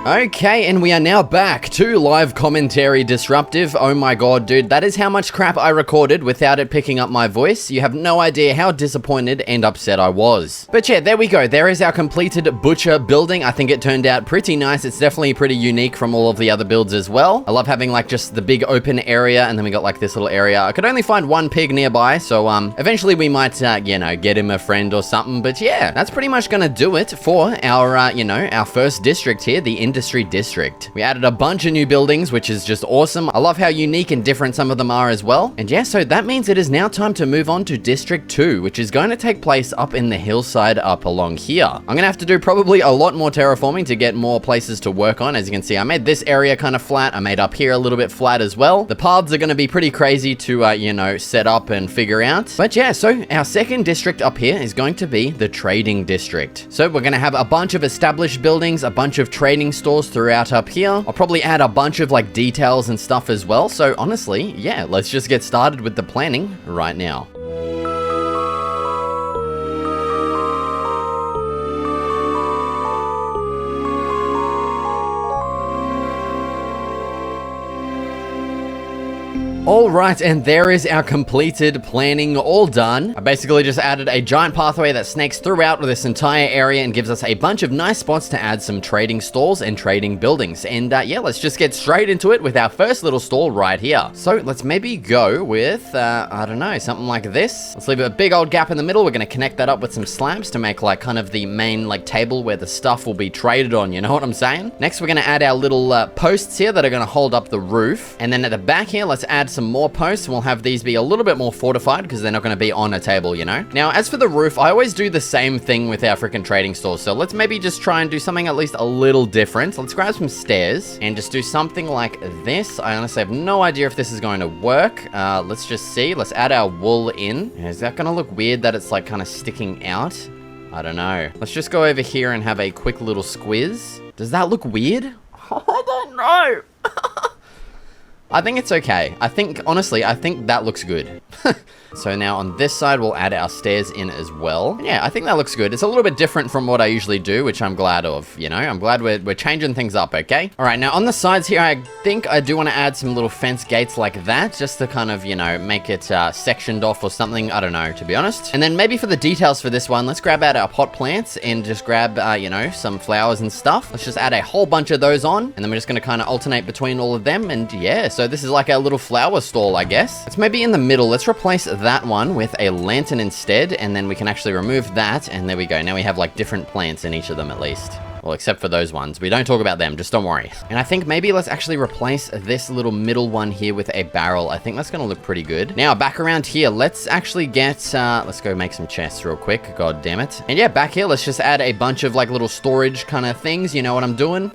Okay, and we are now back to live commentary disruptive. Oh my god, dude, that is how much crap I recorded without it picking up my voice. You have no idea how disappointed and upset I was. But yeah, there we go. There is our completed butcher building. I think it turned out pretty nice. It's definitely pretty unique from all of the other builds as well. I love having like just the big open area, and then we got like this little area. I could only find one pig nearby, so eventually we might, you know, get him a friend or something. But yeah, that's pretty much gonna do it for our, you know, our first district here, the Industry District. We added a bunch of new buildings, which is just awesome. I love how unique and different some of them are as well. And yeah, so that means it is now time to move on to District 2, which is going to take place up in the hillside up along here. I'm gonna have to do probably a lot more terraforming to get more places to work on. As you can see, I made this area kind of flat. I made up here a little bit flat as well. The paths are going to be pretty crazy to, you know, set up and figure out. But yeah, so our second district up here is going to be the Trading District. So we're going to have a bunch of established buildings, a bunch of trading stores throughout up here. I'll probably add a bunch of like details and stuff as well. So honestly, yeah, let's just get started with the planning right now. Alright, and there is our completed planning all done. I basically just added a giant pathway that snakes throughout this entire area and gives us a bunch of nice spots to add some trading stalls and trading buildings. And yeah, let's just get straight into it with our first little stall right here. So let's maybe go with, I don't know, something like this. Let's leave a big old gap in the middle. We're going to connect that up with some slabs to make like kind of the main like table where the stuff will be traded on, you know what I'm saying? Next, we're going to add our little posts here that are going to hold up the roof. And then at the back here, let's add some more posts, and we'll have these be a little bit more fortified because they're not going to be on a table, you know? Now, as for the roof, I always do the same thing with our freaking trading stores, so let's maybe just try and do something at least a little different. Let's grab some stairs and just do something like this. I honestly have no idea if this is going to work. Let's just see. Let's add our wool in. Is that going to look weird that it's like kind of sticking out? I don't know. Let's just go over here and have a quick little squiz. Does that look weird? I don't know. I think it's okay. Honestly, I think that looks good. So now on this side, we'll add our stairs in as well. And yeah, I think that looks good. It's a little bit different from what I usually do, which I'm glad of, you know? I'm glad we're changing things up, okay? All right, now on the sides here, I think I do want to add some little fence gates like that, just to kind of, you know, make it sectioned off or something. I don't know, to be honest. And then maybe for the details for this one, let's grab out our pot plants and just grab, you know, some flowers and stuff. Let's just add a whole bunch of those on, and then we're just going to kind of alternate between all of them. And yeah, so this is like our little flower stall, I guess. It's maybe in the middle. Let's replace that one with a lantern instead, and then we can actually remove that, and there we go. Now we have like different plants in each of them at least. Well, except for those ones. We don't talk about them, just don't worry. And I think maybe let's actually replace this little middle one here with a barrel. I think that's gonna look pretty good. Now, back around here, let's actually get, let's go make some chests real quick. God damn it. And yeah, back here, let's just add a bunch of like little storage kind of things. You know what I'm doing?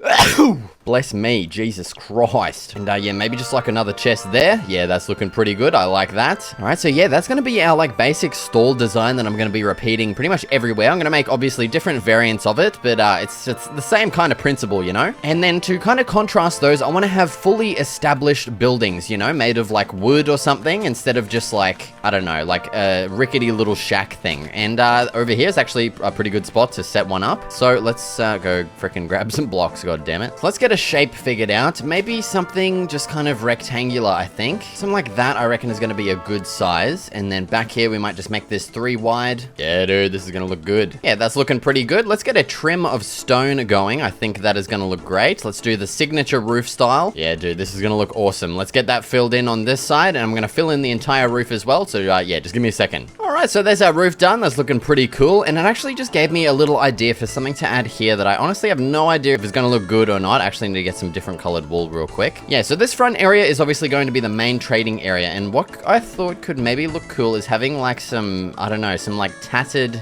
Bless me, Jesus Christ. And yeah, maybe just like another chest there. Yeah, that's looking pretty good. I like that. All right, so yeah, that's gonna be our like basic stall design that I'm gonna be repeating pretty much everywhere. I'm gonna make obviously different variants of it, but it's the same kind of principle, you know? And then to kind of contrast those, I wanna have fully established buildings, you know, made of like wood or something, instead of just like, I don't know, like a rickety little shack thing. And over here is actually a pretty good spot to set one up. So let's go freaking grab some blocks, god damn it. So let's get a shape figured out. Maybe something just kind of rectangular, I think. Something like that, I reckon, is going to be a good size. And then back here, we might just make this 3 wide. Yeah, dude, this is going to look good. Yeah, that's looking pretty good. Let's get a trim of stone going. I think that is going to look great. Let's do the signature roof style. Yeah, dude, this is going to look awesome. Let's get that filled in on this side, and I'm going to fill in the entire roof as well. So, yeah, just give me a second. All right, so there's our roof done. That's looking pretty cool. And it actually just gave me a little idea for something to add here that I honestly have no idea if it's going to look good or not. Actually, need to get some different colored wool real quick. Yeah, so this front area is obviously going to be the main trading area, and what I thought could maybe look cool is having like some, I don't know, some like tattered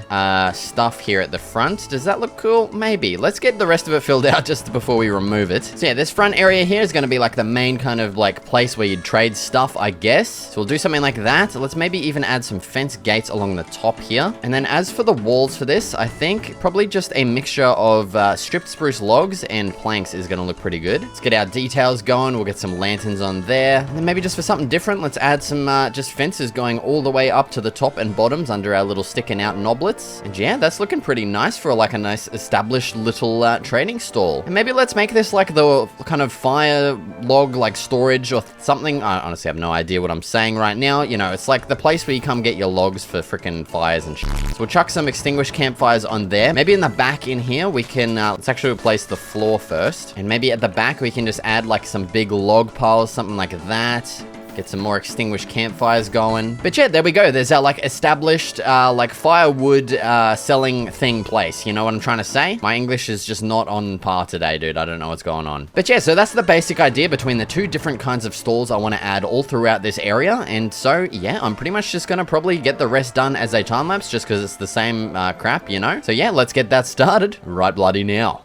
stuff here at the front. Does that look cool? Maybe. Let's get the rest of it filled out just before we remove it. So yeah, this front area here is going to be like the main kind of like place where you'd trade stuff, I guess. So we'll do something like that. Let's maybe even add some fence gates along the top here. And then as for the walls for this, I think probably just a mixture of stripped spruce logs and planks is going to look pretty good. Let's get our details going. We'll get some lanterns on there. And then maybe just for something different, let's add some just fences going all the way up to the top and bottoms under our little sticking out knoblets. And yeah, that's looking pretty nice for like a nice established little trading stall. And maybe let's make this like the kind of fire log like storage or something. I honestly have no idea what I'm saying right now. You know, it's like the place where you come get your logs for freaking fires and shit. So we'll chuck some extinguished campfires on there. Maybe in the back in here, we can, let's actually replace the floor first. And maybe at the back, we can just add like some big log piles, something like that. Get some more extinguished campfires going. But yeah, there we go. There's our like established like firewood selling thing place. You know what I'm trying to say? My English is just not on par today, dude. I don't know what's going on. But yeah, so that's the basic idea between the 2 different kinds of stalls I want to add all throughout this area. And so yeah, I'm pretty much just gonna probably get the rest done as a time lapse just because it's the same crap, you know? So yeah, let's get that started right bloody now.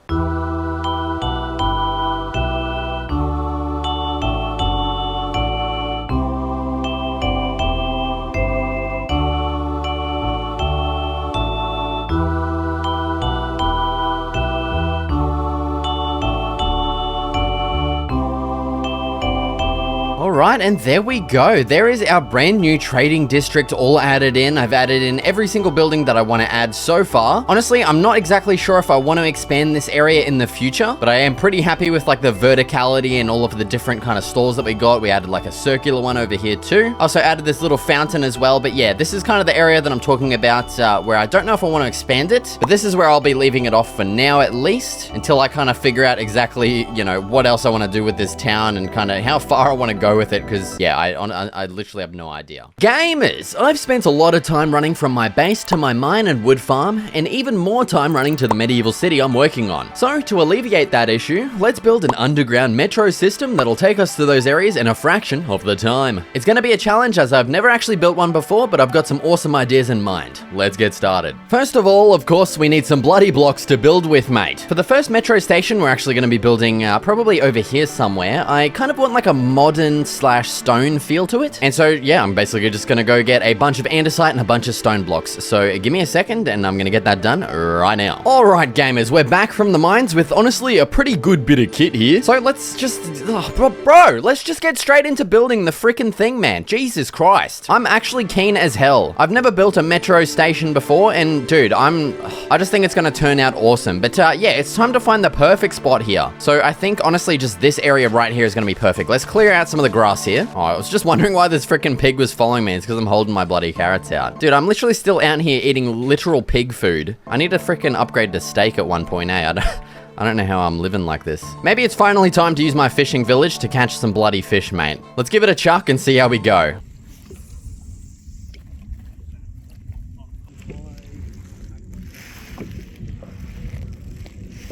Alright, and there we go. There is our brand new trading district all added in. I've added in every single building that I want to add so far. Honestly, I'm not exactly sure if I want to expand this area in the future, but I am pretty happy with like the verticality and all of the different kind of stalls that we got. We added like a circular one over here too. Also added this little fountain as well, but yeah, this is kind of the area that I'm talking about where I don't know if I want to expand it, but this is where I'll be leaving it off for now at least, until I kind of figure out exactly, you know, what else I want to do with this town and kind of how far I want to go with it, because yeah, I literally have no idea. Gamers, I've spent a lot of time running from my base to my mine and wood farm, and even more time running to the medieval city I'm working on. So to alleviate that issue, let's build an underground metro system that'll take us to those areas in a fraction of the time. It's gonna be a challenge as I've never actually built one before, but I've got some awesome ideas in mind. Let's get started. First of all, of course, we need some bloody blocks to build with, mate. For the first metro station, we're actually gonna be building probably over here somewhere. I kind of want like a modern slash stone feel to it. And so yeah, I'm basically just gonna go get a bunch of andesite and a bunch of stone blocks. So give me a second and I'm gonna get that done right now. Alright gamers, we're back from the mines with honestly a pretty good bit of kit here. So let's just, bro, let's just get straight into building the freaking thing, man. Jesus Christ. I'm actually keen as hell. I've never built a metro station before and dude, I just think it's gonna turn out awesome. But yeah, it's time to find the perfect spot here. So I think honestly just this area right here is gonna be perfect. Let's clear out some of the grass here. Oh, I was just wondering why this freaking pig was following me. It's because I'm holding my bloody carrots out. Dude, I'm literally still out here eating literal pig food. I need to freaking upgrade to steak at one point, eh? I don't know how I'm living like this. Maybe it's finally time to use my fishing village to catch some bloody fish, mate. Let's give it a chuck and see how we go.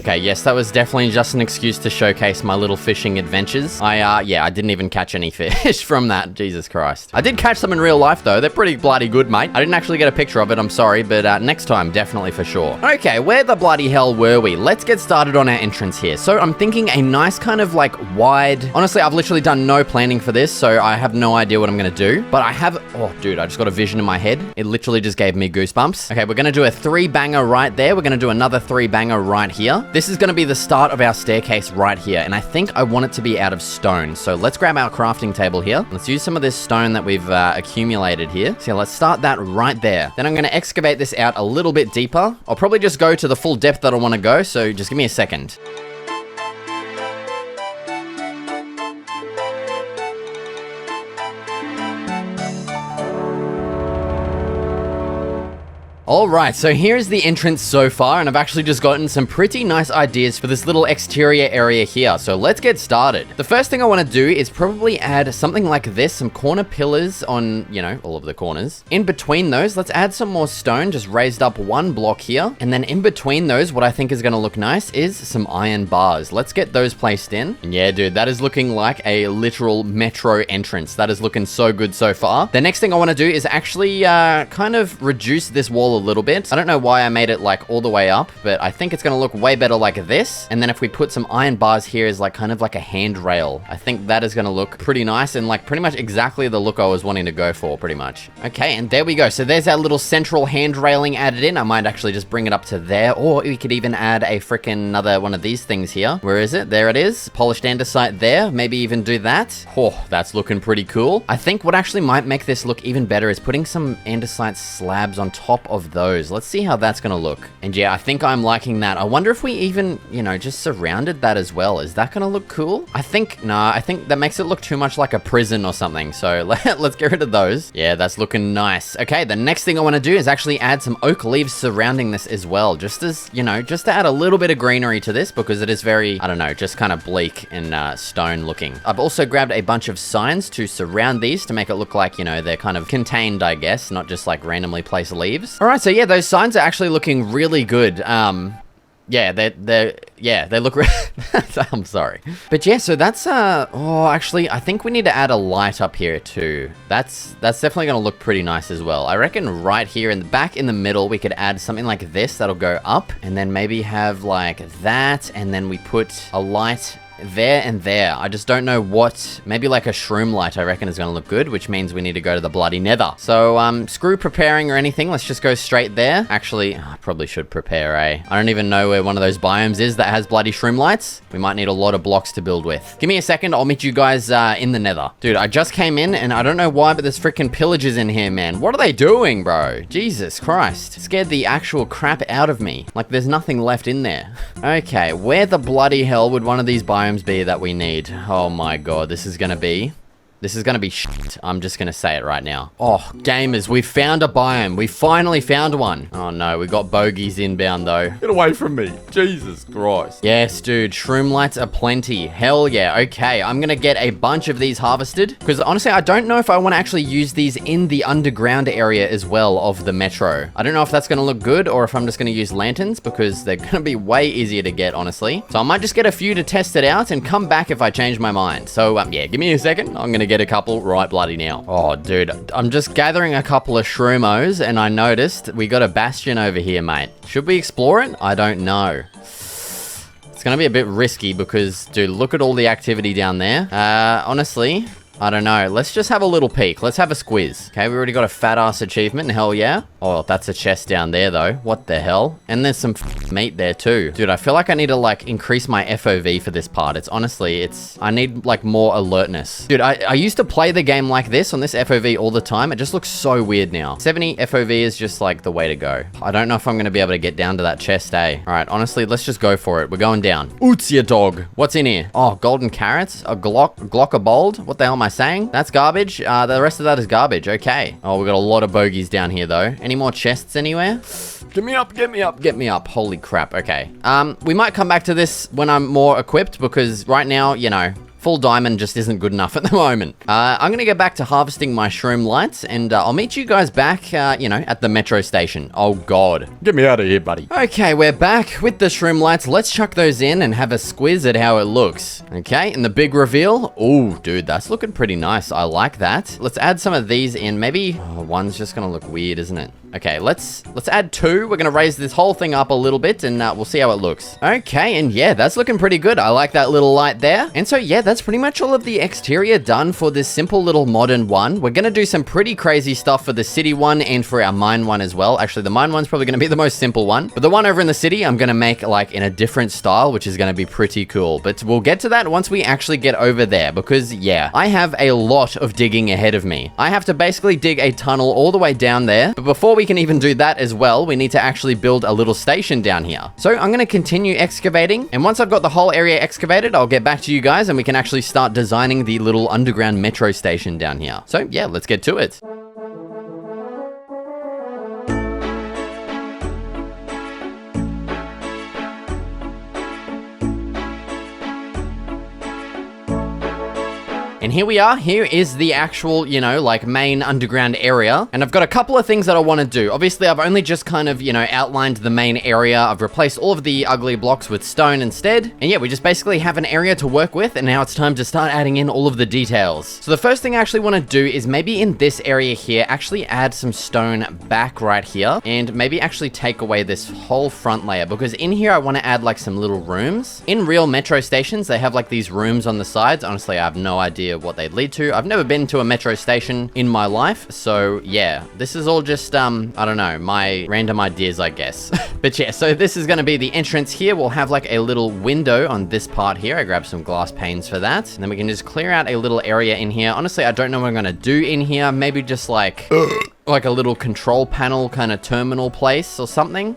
Okay, yes, that was definitely just an excuse to showcase my little fishing adventures. Yeah, I didn't even catch any fish from that. Jesus Christ. I did catch some in real life, though. They're pretty bloody good, mate. I didn't actually get a picture of it, I'm sorry, but next time, definitely for sure. Okay, where the bloody hell were we? Let's get started on our entrance here. So I'm thinking a nice kind of like wide... Honestly, I've literally done no planning for this, so I have no idea what I'm gonna do. But I have... Oh, dude, I just got a vision in my head. It literally just gave me goosebumps. Okay, we're gonna do a 3-banger right there. We're gonna do another 3-banger right here. This is gonna be the start of our staircase right here, and I think I want it to be out of stone. So let's grab our crafting table here. Let's use some of this stone that we've accumulated here. So yeah, let's start that right there. Then I'm gonna excavate this out a little bit deeper. I'll probably just go to the full depth that I wanna go, so just give me a second. Alright, so here's the entrance so far, and I've actually just gotten some pretty nice ideas for this little exterior area here, so let's get started. The first thing I want to do is probably add something like this, some corner pillars on, you know, all of the corners. In between those, let's add some more stone, just raised up 1 block here, and then in between those, what I think is going to look nice is some iron bars. Let's get those placed in. And yeah, dude, that is looking like a literal metro entrance. That is looking so good so far. The next thing I want to do is actually kind of reduce this wall a little bit. I don't know why I made it like all the way up, but I think it's gonna look way better like this. And then if we put some iron bars here as like kind of like a handrail, I think that is gonna look pretty nice and like pretty much exactly the look I was wanting to go for pretty much. Okay, and there we go. So there's our little central hand railing added in. I might actually just bring it up to there, or we could even add a freaking another one of these things here. Where is it? There it is. Polished andesite there. Maybe even do that. Oh, that's looking pretty cool. I think what actually might make this look even better is putting some andesite slabs on top of those. Let's see how that's gonna look. And yeah, I think I'm liking that. I wonder if we even, you know, just surrounded that as well. Is that gonna look cool? I think that makes it look too much like a prison or something. So let's get rid of those. Yeah, that's looking nice. Okay, the next thing I want to do is actually add some oak leaves surrounding this as well. Just as, you know, just to add a little bit of greenery to this because it is very, I don't know, just kind of bleak and stone looking. I've also grabbed a bunch of signs to surround these to make it look like, you know, they're kind of contained, I guess, not just like randomly placed leaves. All right, so yeah, those signs are actually looking really good. Yeah, they look I'm sorry. But yeah, so that's, oh, actually, I think we need to add a light up here too. That's definitely gonna look pretty nice as well. I reckon right here in the back in the middle, we could add something like this that'll go up and then maybe have like that. And then we put a light there and there. I just don't know what. Maybe like a shroom light I reckon is gonna look good, which means we need to go to the bloody nether. So screw preparing or anything, let's just go straight there. Actually, I probably should prepare I don't even know where one of those biomes is that has bloody shroom lights. We might need a lot of blocks to build with. Give me a second, I'll meet you guys in the nether. Dude, I just came in and I don't know why, but there's freaking pillagers in here, man. What are they doing, bro? Jesus Christ. Scared the actual crap out of me. Like there's nothing left in there. Okay, where the bloody hell would one of these biomes be that we need? Oh my god, this is gonna be shit. I'm just gonna say it right now. Oh, gamers, we found a biome. We finally found one. Oh no, we got bogeys inbound though. Get away from me. Jesus Christ. Yes, dude, shroom lights are plenty. Hell yeah. Okay, I'm gonna get a bunch of these harvested because honestly, I don't know if I want to actually use these in the underground area as well of the metro. I don't know if that's gonna look good or if I'm just gonna use lanterns because they're gonna be way easier to get, honestly. So I might just get a few to test it out and come back if I change my mind. So yeah, give me a second. I'm gonna get a couple right bloody now. Oh, dude, I'm just gathering a couple of shroomos and I noticed we got a bastion over here, mate. Should we explore it? I don't know. It's gonna be a bit risky because, dude, look at all the activity down there. Honestly, I don't know. Let's just have a little peek. Let's have a squiz. Okay, we already got a fat ass achievement. Hell yeah. Oh, that's a chest down there though. What the hell? And there's some meat there too. Dude, I feel like I need to like increase my FOV for this part. It's honestly, I need like more alertness. Dude, I used to play the game like this on this FOV all the time. It just looks so weird now. 70 FOV is just like the way to go. I don't know if I'm going to be able to get down to that chest, eh? All right, honestly, let's just go for it. We're going down. Ootsia dog. What's in here? Oh, golden carrots, a glockabold. What the hell am I saying? That's garbage. The rest of that is garbage. Okay. Oh, we got a lot of bogeys down here though. Any more chests anywhere? Get me up, get me up, get me up. Holy crap. Okay. We might come back to this when I'm more equipped because right now, you know, full diamond just isn't good enough at the moment. I'm gonna go back to harvesting my shroom lights, and I'll meet you guys back, at the metro station. Oh god. Get me out of here, buddy. Okay, we're back with the shroom lights. Let's chuck those in and have a squiz at how it looks. Okay, and the big reveal. Oh, dude, that's looking pretty nice. I like that. Let's add some of these in. Maybe one's just gonna look weird, isn't it? Okay, let's add 2. We're gonna raise this whole thing up a little bit, and we'll see how it looks. Okay, and yeah, that's looking pretty good. I like that little light there. And so yeah, that's pretty much all of the exterior done for this simple little modern one. We're gonna do some pretty crazy stuff for the city one and for our mine one as well. Actually, the mine one's probably gonna be the most simple one, but the one over in the city, I'm gonna make like in a different style, which is gonna be pretty cool. But we'll get to that once we actually get over there, because yeah, I have a lot of digging ahead of me. I have to basically dig a tunnel all the way down there, but before we can even do that as well, we need to actually build a little station down here. So I'm going to continue excavating, and once I've got the whole area excavated, I'll get back to you guys and we can actually start designing the little underground metro station down here. So yeah, let's get to it. And here we are. Here is the actual, main underground area. And I've got a couple of things that I want to do. Obviously, I've only just kind of, outlined the main area. I've replaced all of the ugly blocks with stone instead. And yeah, we just basically have an area to work with. And now it's time to start adding in all of the details. So the first thing I actually want to do is maybe in this area here, actually add some stone back right here. And maybe actually take away this whole front layer. Because in here, I want to add like some little rooms. In real metro stations, they have like these rooms on the sides. Honestly, I have no idea what they'd lead to. I've never been to a metro station in my life, so yeah, this is all just I don't know, my random ideas, I guess. But yeah, so this is going to be the entrance here. We'll have like a little window on this part here. I grabbed some glass panes for that, and then we can just clear out a little area in here. Honestly, I don't know what I'm going to do in here. Maybe just like a little control panel kind of terminal place or something.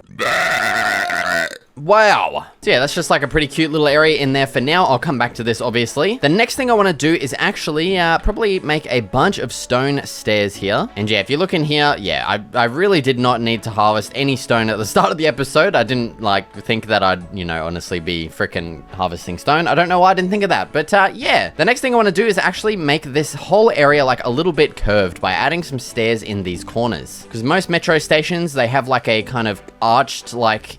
Wow. So yeah, that's just like a pretty cute little area in there for now. I'll come back to this, obviously. The next thing I want to do is actually probably make a bunch of stone stairs here. And yeah, if you look in here, yeah, I really did not need to harvest any stone at the start of the episode. I didn't think that I'd, honestly be freaking harvesting stone. I don't know why I didn't think of that. But yeah, the next thing I want to do is actually make this whole area like a little bit curved by adding some stairs in these corners. Because most metro stations, they have like a kind of arched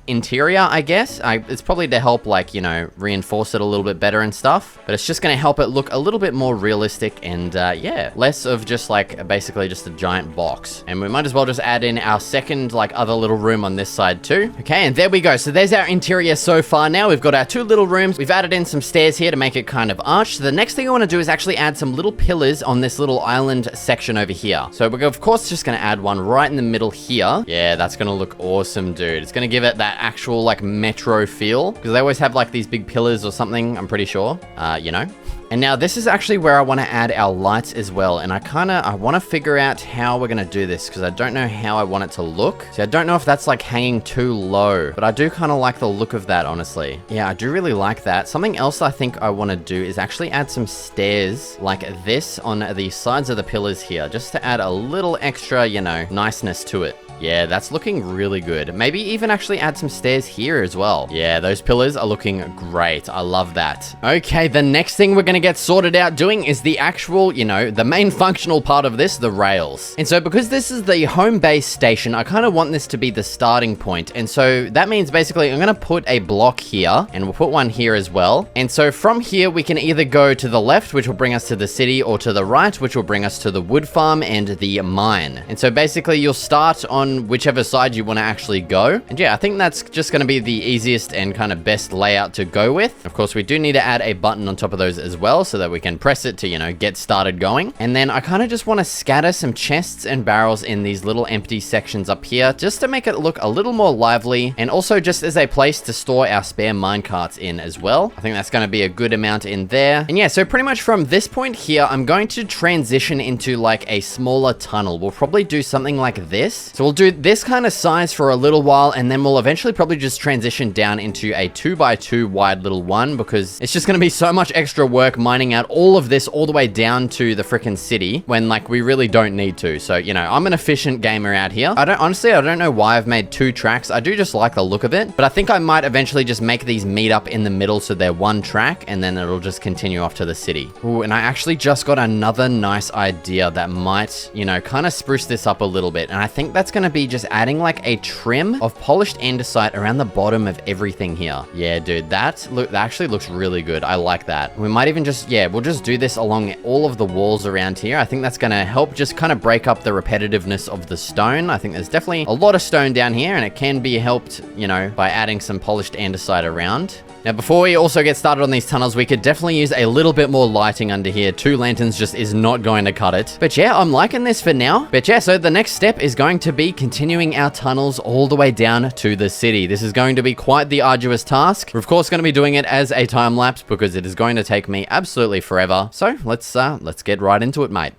interior, I guess. It's probably to help reinforce it a little bit better and stuff, but it's just going to help it look a little bit more realistic and yeah, less of just basically just a giant box. And we might as well just add in our second other little room on this side too. Okay, and there we go. So there's our interior so far. Now we've got our 2 little rooms. We've added in some stairs here to make it kind of arched. So the next thing I want to do is actually add some little pillars on this little island section over here. So we're of course just going to add one right in the middle here. Yeah, that's going to look awesome, dude. It's going to give it that actual metro feel, because they always have these big pillars or something, I'm pretty sure, And now this is actually where I want to add our lights as well. And I want to figure out how we're going to do this, because I don't know how I want it to look. See, I don't know if that's hanging too low, but I do kind of like the look of that, honestly. Yeah, I do really like that. Something else I think I want to do is actually add some stairs like this on the sides of the pillars here, just to add a little extra, niceness to it. Yeah, that's looking really good. Maybe even actually add some stairs here as well. Yeah, those pillars are looking great. I love that. Okay, the next thing we're going to get sorted out doing is the actual, the main functional part of this, the rails. And so because this is the home base station, I kind of want this to be the starting point. And so that means basically I'm going to put a block here, and we'll put one here as well. And so from here, we can either go to the left, which will bring us to the city, or to the right, which will bring us to the wood farm and the mine. And so basically you'll start on whichever side you want to actually go. And yeah, I think that's just going to be the easiest and kind of best layout to go with. Of course, we do need to add a button on top of those as well, so that we can press it to, get started going. And then I kind of just want to scatter some chests and barrels in these little empty sections up here, just to make it look a little more lively, and also just as a place to store our spare minecarts in as well. I think that's going to be a good amount in there. And yeah, so pretty much from this point here, I'm going to transition into a smaller tunnel. We'll probably do something like this. So we'll do this kind of size for a little while, and then we'll eventually probably just transition down into a 2x2 wide little one, because it's just going to be so much extra work mining out all of this all the way down to the freaking city when, like, we really don't need to. So, you know, I'm an efficient gamer out here. Honestly, I don't know why I've made 2 tracks. I do just like the look of it, but I think I might eventually just make these meet up in the middle so they're one track, and then it'll just continue off to the city. Ooh, and I actually just got another nice idea that might, you know, kind of spruce this up a little bit. And I think that's going to be just adding like a trim of polished andesite around the bottom of everything here. Yeah, dude, that actually looks really good. I like that. We might even just, yeah, we'll just do this along all of the walls around here. I think that's going to help just kind of break up the repetitiveness of the stone. I think there's definitely a lot of stone down here, and it can be helped, you know, by adding some polished andesite around. Now, before we also get started on these tunnels, we could definitely use a little bit more lighting under here. 2 lanterns just is not going to cut it. But yeah, I'm liking this for now. But yeah, so the next step is going to be continuing our tunnels all the way down to the city. This is going to be quite the arduous task. We're of course going to be doing it as a time lapse because it is going to take me absolutely forever. So let's get right into it, mate.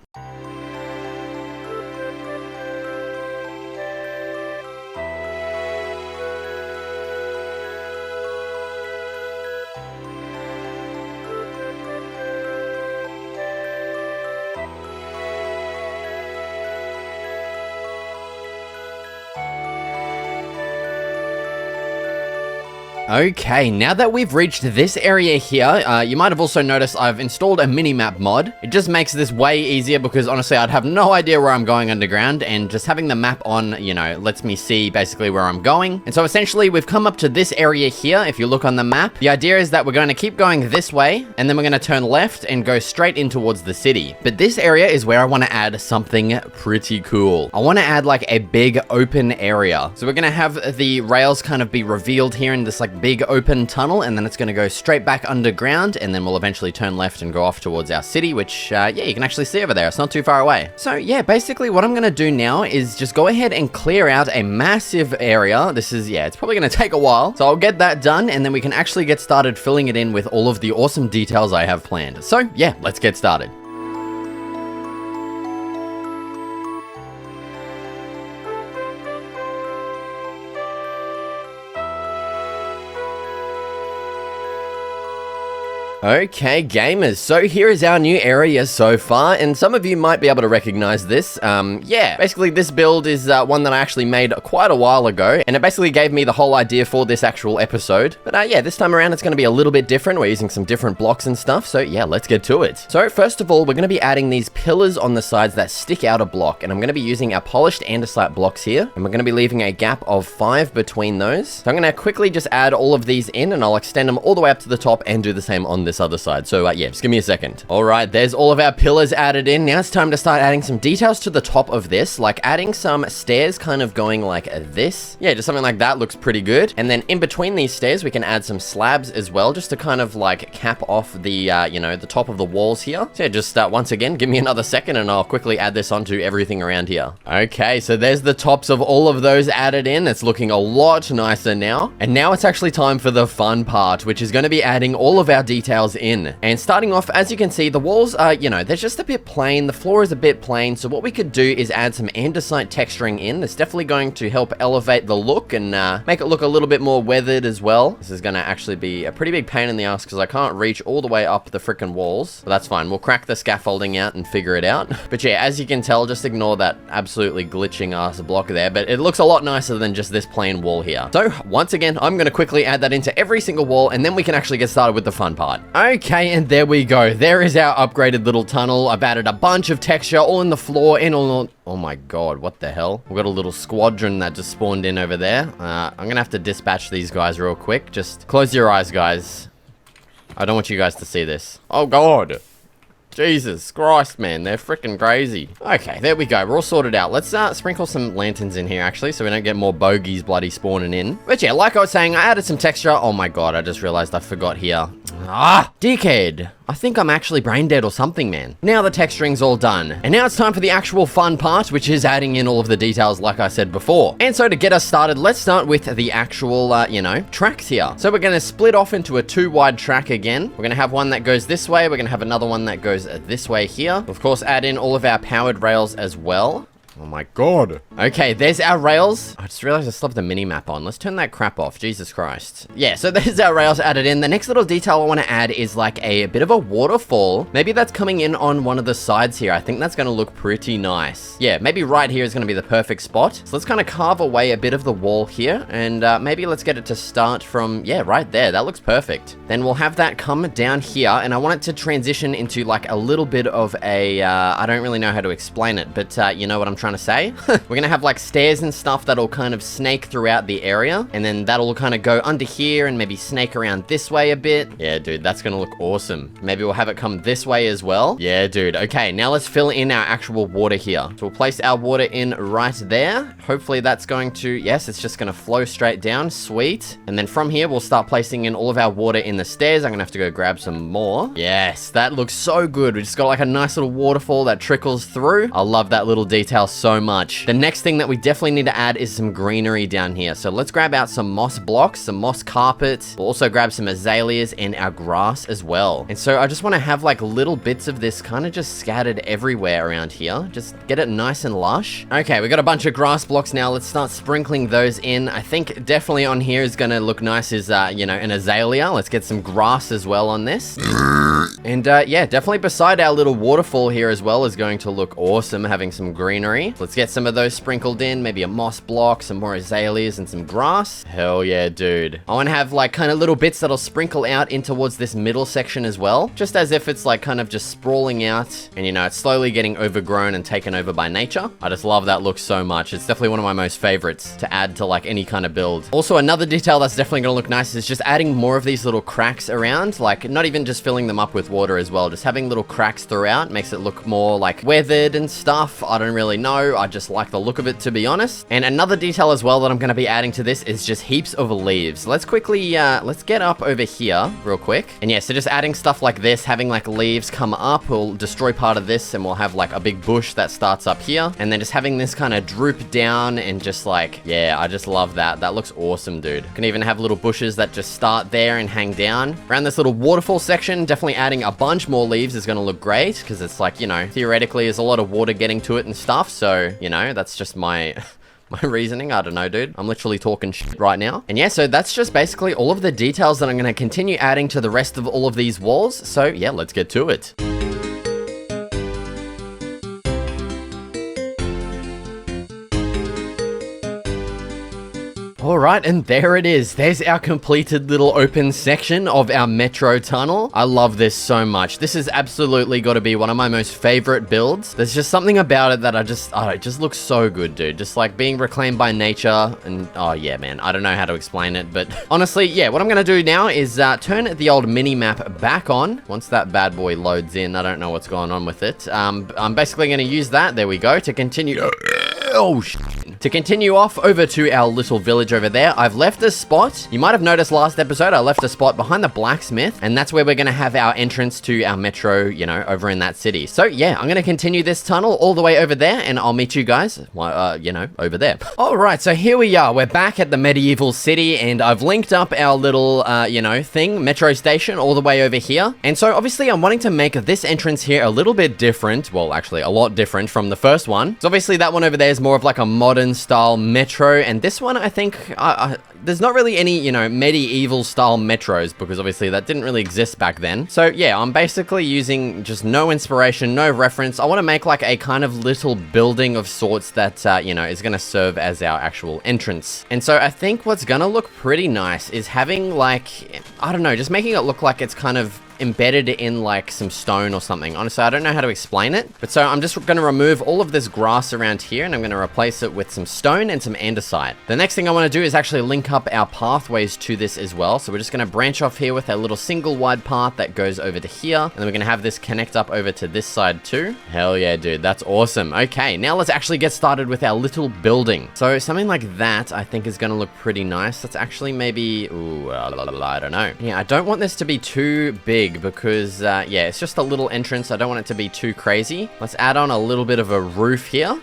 Okay, now that we've reached this area here, you might have also noticed I've installed a mini-map mod. It just makes this way easier because honestly, I'd have no idea where I'm going underground, and just having the map on, you know, lets me see basically where I'm going. And so essentially, we've come up to this area here. If you look on the map, the idea is that we're going to keep going this way, and then we're going to turn left and go straight in towards the city. But this area is where I want to add something pretty cool. I want to add like a big open area. So we're going to have the rails kind of be revealed here in this like big open tunnel, and then it's going to go straight back underground, and then we'll eventually turn left and go off towards our city, which yeah, you can actually see over there. It's not too far away. So yeah, basically what I'm going to do now is just go ahead and clear out a massive area. This is, yeah, it's probably going to take a while. So I'll get that done, and then we can actually get started filling it in with all of the awesome details I have planned. So yeah, let's get started. Okay, gamers, so here is our new area so far, and some of you might be able to recognize this. Yeah, basically this build is one that I actually made quite a while ago, and it basically gave me the whole idea for this actual episode. But yeah, this time around it's going to be a little bit different. We're using some different blocks and stuff, so yeah, let's get to it. So first of all, we're going to be adding these pillars on the sides that stick out a block, and I'm going to be using our polished andesite blocks here, and we're going to be leaving a gap of 5 between those. So I'm going to quickly just add all of these in, and I'll extend them all the way up to the top and do the same on this other side. So yeah, just give me a second. All right, there's all of our pillars added in. Now it's time to start adding some details to the top of this, like adding some stairs kind of going like this. Yeah, just something like that looks pretty good. And then in between these stairs, we can add some slabs as well, just to kind of like cap off the, you know, the top of the walls here. So yeah, just once again, give me another second and I'll quickly add this onto everything around here. Okay, so there's the tops of all of those added in. It's looking a lot nicer now. And now it's actually time for the fun part, which is going to be adding all of our details in. And starting off, as you can see, the walls are, you know, they're just a bit plain. The floor is a bit plain. So what we could do is add some andesite texturing in. That's definitely going to help elevate the look and make it look a little bit more weathered as well. This is going to actually be a pretty big pain in the ass because I can't reach all the way up the frickin' walls. But that's fine. We'll crack the scaffolding out and figure it out. But yeah, as you can tell, just ignore that absolutely glitching ass block there. But it looks a lot nicer than just this plain wall here. So once again, I'm going to quickly add that into every single wall, and then we can actually get started with the fun part. Okay, and there we go. There is our upgraded little tunnel. I've added a bunch of texture all in the floor and all. Oh my god, what the hell? We've got a little squadron that just spawned in over there. I'm gonna have to dispatch these guys real quick. Just close your eyes, guys. I don't want you guys to see this. Oh god. Jesus Christ, man, they're freaking crazy. Okay, there we go. We're all sorted out. Let's sprinkle some lanterns in here, actually, so we don't get more bogeys bloody spawning in. But yeah, like I was saying, I added some texture. Oh my god, I just realized I forgot here. Ah, dickhead. I think I'm actually brain dead or something, man. Now the texturing's all done. And now it's time for the actual fun part, which is adding in all of the details like I said before. And so to get us started, let's start with the actual, you know, tracks here. So we're going to split off into a 2-wide track again. We're going to have one that goes this way. We're going to have another one that goes this way here. Of course, add in all of our powered rails as well. Oh my god. Okay, there's our rails. I just realized I still have the mini-map on. Let's turn that crap off. Jesus Christ. Yeah, so there's our rails added in. The next little detail I want to add is like a bit of a waterfall. Maybe that's coming in on one of the sides here. I think that's going to look pretty nice. Yeah, maybe right here is going to be the perfect spot. So let's kind of carve away a bit of the wall here. And maybe let's get it to start from, yeah, right there. That looks perfect. Then we'll have that come down here. And I want it to transition into like a little bit of a, I don't really know how to explain it, but you know what I'm trying to say? We're going to have like stairs and stuff that'll kind of snake throughout the area. And then that'll kind of go under here and maybe snake around this way a bit. Yeah, dude, that's going to look awesome. Maybe we'll have it come this way as well. Yeah, dude. Okay, now let's fill in our actual water here. So we'll place our water in right there. Hopefully that's going to, yes, it's just going to flow straight down. Sweet. And then from here, we'll start placing in all of our water in the stairs. I'm going to have to go grab some more. Yes, that looks so good. We just got like a nice little waterfall that trickles through. I love that little detail so much. The next thing that we definitely need to add is some greenery down here. So let's grab out some moss blocks, some moss carpet. We'll also grab some azaleas and our grass as well. And so I just want to have like little bits of this kind of just scattered everywhere around here. Just get it nice and lush. Okay, we got a bunch of grass blocks now. Let's start sprinkling those in. I think definitely on here is going to look nice is, you know, an azalea. Let's get some grass as well on this. And yeah, definitely beside our little waterfall here as well is going to look awesome having some greenery. Let's get some of those sprinkled in, maybe a moss block, some more azaleas and some grass. Hell yeah, dude. I want to have like kind of little bits that'll sprinkle out in towards this middle section as well, just as if it's like kind of just sprawling out and, you know, it's slowly getting overgrown and taken over by nature. I just love that look so much. It's definitely one of my most favorites to add to like any kind of build. Also, another detail that's definitely going to look nice is just adding more of these little cracks around, like not even just filling them up with water as well, just having little cracks throughout makes it look more like weathered and stuff. I don't really know. I just like the look of it, to be honest. And another detail as well that I'm going to be adding to this is just heaps of leaves. Let's quickly, let's get up over here real quick. And yeah, so just adding stuff like this, having like leaves come up, will destroy part of this and we'll have like a big bush that starts up here. And then just having this kind of droop down and just like, yeah, I just love that. That looks awesome, dude. Can even have little bushes that just start there and hang down. Around this little waterfall section, definitely adding a bunch more leaves is going to look great because it's like, you know, theoretically there's a lot of water getting to it and stuff. So, you know, that's just my reasoning. I don't know, dude. I'm literally talking shit right now. And yeah, so that's just basically all of the details that I'm going to continue adding to the rest of all of these walls. So yeah, let's get to it. Alright, and there it is. There's our completed little open section of our metro tunnel. I love this so much. This has absolutely got to be one of my most favorite builds. There's just something about it that it just looks so good, dude. Just like being reclaimed by nature and, oh yeah, man. I don't know how to explain it, but honestly, yeah, what I'm going to do now is turn the old mini-map back on. Once that bad boy loads in, I don't know what's going on with it. I'm basically going to use that, there we go, to continue... Oh, shit. To continue off over to our little village over there, I've left a spot. You might have noticed last episode, I left a spot behind the blacksmith, and that's where we're going to have our entrance to our metro, you know, over in that city. So yeah, I'm going to continue this tunnel all the way over there, and I'll meet you guys, you know, over there. All right, so here we are. We're back at the medieval city, and I've linked up our little, you know, metro station all the way over here. And so obviously I'm wanting to make this entrance here a little bit different. Well, actually a lot different from the first one. So obviously that one over there is more of like a modern style metro, and this one I think there's not really any, you know, medieval style metros because obviously that didn't really exist back then. So yeah, I'm basically using just no inspiration, no reference. I want to make like a kind of little building of sorts that, you know, is going to serve as our actual entrance. And so I think what's going to look pretty nice is having like, I don't know, just making it look like it's kind of embedded in like some stone or something. Honestly, I don't know how to explain it, but so I'm just going to remove all of this grass around here and I'm going to replace it with some stone and some andesite. The next thing I want to do is actually link up our pathways to this as well. So we're just going to branch off here with a little single wide path that goes over to here, and then we're going to have this connect up over to this side too. Hell yeah, dude, that's awesome. Okay, now let's actually get started with our little building. So something like that I think is going to look pretty nice. Let's actually maybe, ooh, I don't know. Yeah, I don't want this to be too big because, yeah, it's just a little entrance. I don't want it to be too crazy. Let's add on a little bit of a roof here.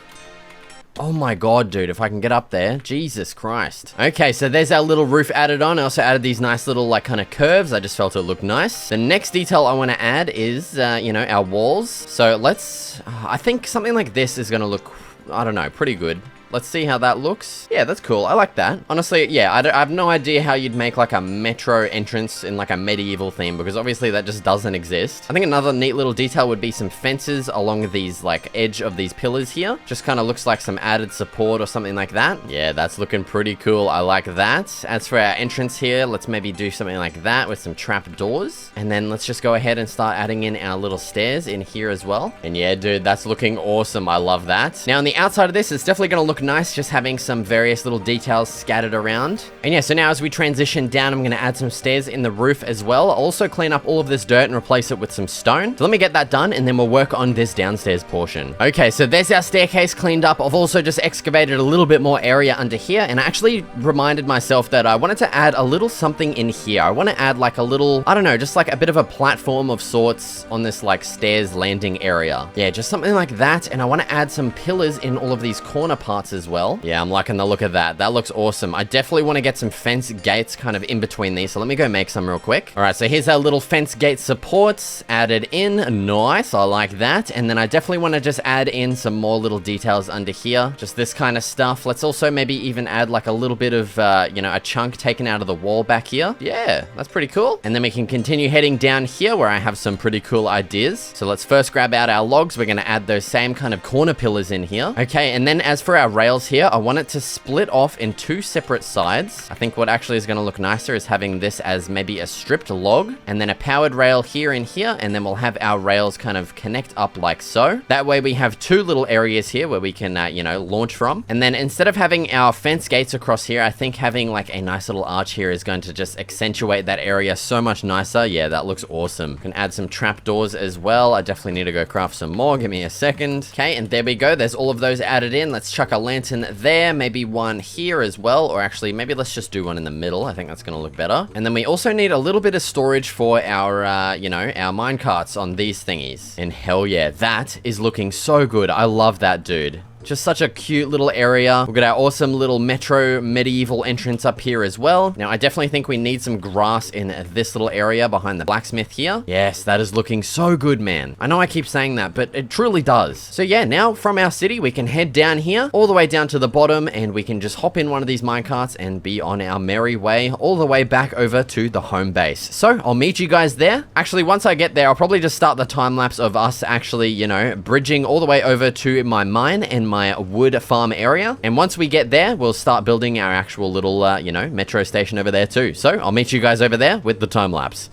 Oh my god, dude, if I can get up there. Jesus Christ. Okay, so there's our little roof added on. I also added these nice little, like, kind of curves. I just felt it looked nice. The next detail I want to add is, you know, our walls. So let's, I think something like this is going to look I don't know, pretty good. Let's see how that looks. Yeah, that's cool. I like that. Honestly, yeah, I have no idea how you'd make like a metro entrance in like a medieval theme, because obviously that just doesn't exist. I think another neat little detail would be some fences along these like edge of these pillars here. Just kind of looks like some added support or something like that. Yeah, that's looking pretty cool. I like that. As for our entrance here, let's maybe do something like that with some trap doors. And then let's just go ahead and start adding in our little stairs in here as well. And yeah, dude, that's looking awesome. I love that. Now on the outside of this, it's definitely going to look nice, just having some various little details scattered around. And yeah, so now as we transition down, I'm going to add some stairs in the roof as well. I'll also clean up all of this dirt and replace it with some stone. So let me get that done, and then we'll work on this downstairs portion. Okay, so there's our staircase cleaned up. I've also just excavated a little bit more area under here, and I actually reminded myself that I wanted to add a little something in here. I want to add like a little, I don't know, just like a bit of a platform of sorts on this like stairs landing area. Yeah, just something like that. And I want to add some pillars in all of these corner parts as well. Yeah, I'm liking the look of that. That looks awesome. I definitely want to get some fence gates kind of in between these. So let me go make some real quick. All right, so here's our little fence gate supports added in. Nice, I like that. And then I definitely want to just add in some more little details under here. Just this kind of stuff. Let's also maybe even add like a little bit of, you know, a chunk taken out of the wall back here. Yeah, that's pretty cool. And then we can continue heading down here where I have some pretty cool ideas. So let's first grab out our logs. We're going to add those same kind of corner pillars in here. Okay, and then as for our rails here, I want it to split off in two separate sides. I think what actually is going to look nicer is having this as maybe a stripped log and then a powered rail here and here, and then we'll have our rails kind of connect up like so. That way we have two little areas here where we can, you know, launch from. And then instead of having our fence gates across here, I think having like a nice little arch here is going to just accentuate that area so much nicer. Yeah, that looks awesome. Can add some trap doors as well. I definitely need to go craft some more. Give me a second. Okay, and there we go. There's all of those added in. Let's chuck a lantern there, maybe one here as well, or actually maybe let's just do one in the middle. I think that's going to look better. And then we also need a little bit of storage for our, you know, our mine carts on these thingies. And hell yeah, that is looking so good. I love that, dude. Just such a cute little area. We've got our awesome little metro medieval entrance up here as well. Now, I definitely think we need some grass in this little area behind the blacksmith here. Yes, that is looking so good, man. I know I keep saying that, but it truly does. So yeah, now from our city, we can head down here, all the way down to the bottom, and we can just hop in one of these minecarts and be on our merry way all the way back over to the home base. So I'll meet you guys there. Actually, once I get there, I'll probably just start the time lapse of us actually, you know, bridging all the way over to my mine and my wood farm area. And once we get there, we'll start building our actual little, you know, metro station over there too. So I'll meet you guys over there with the time lapse.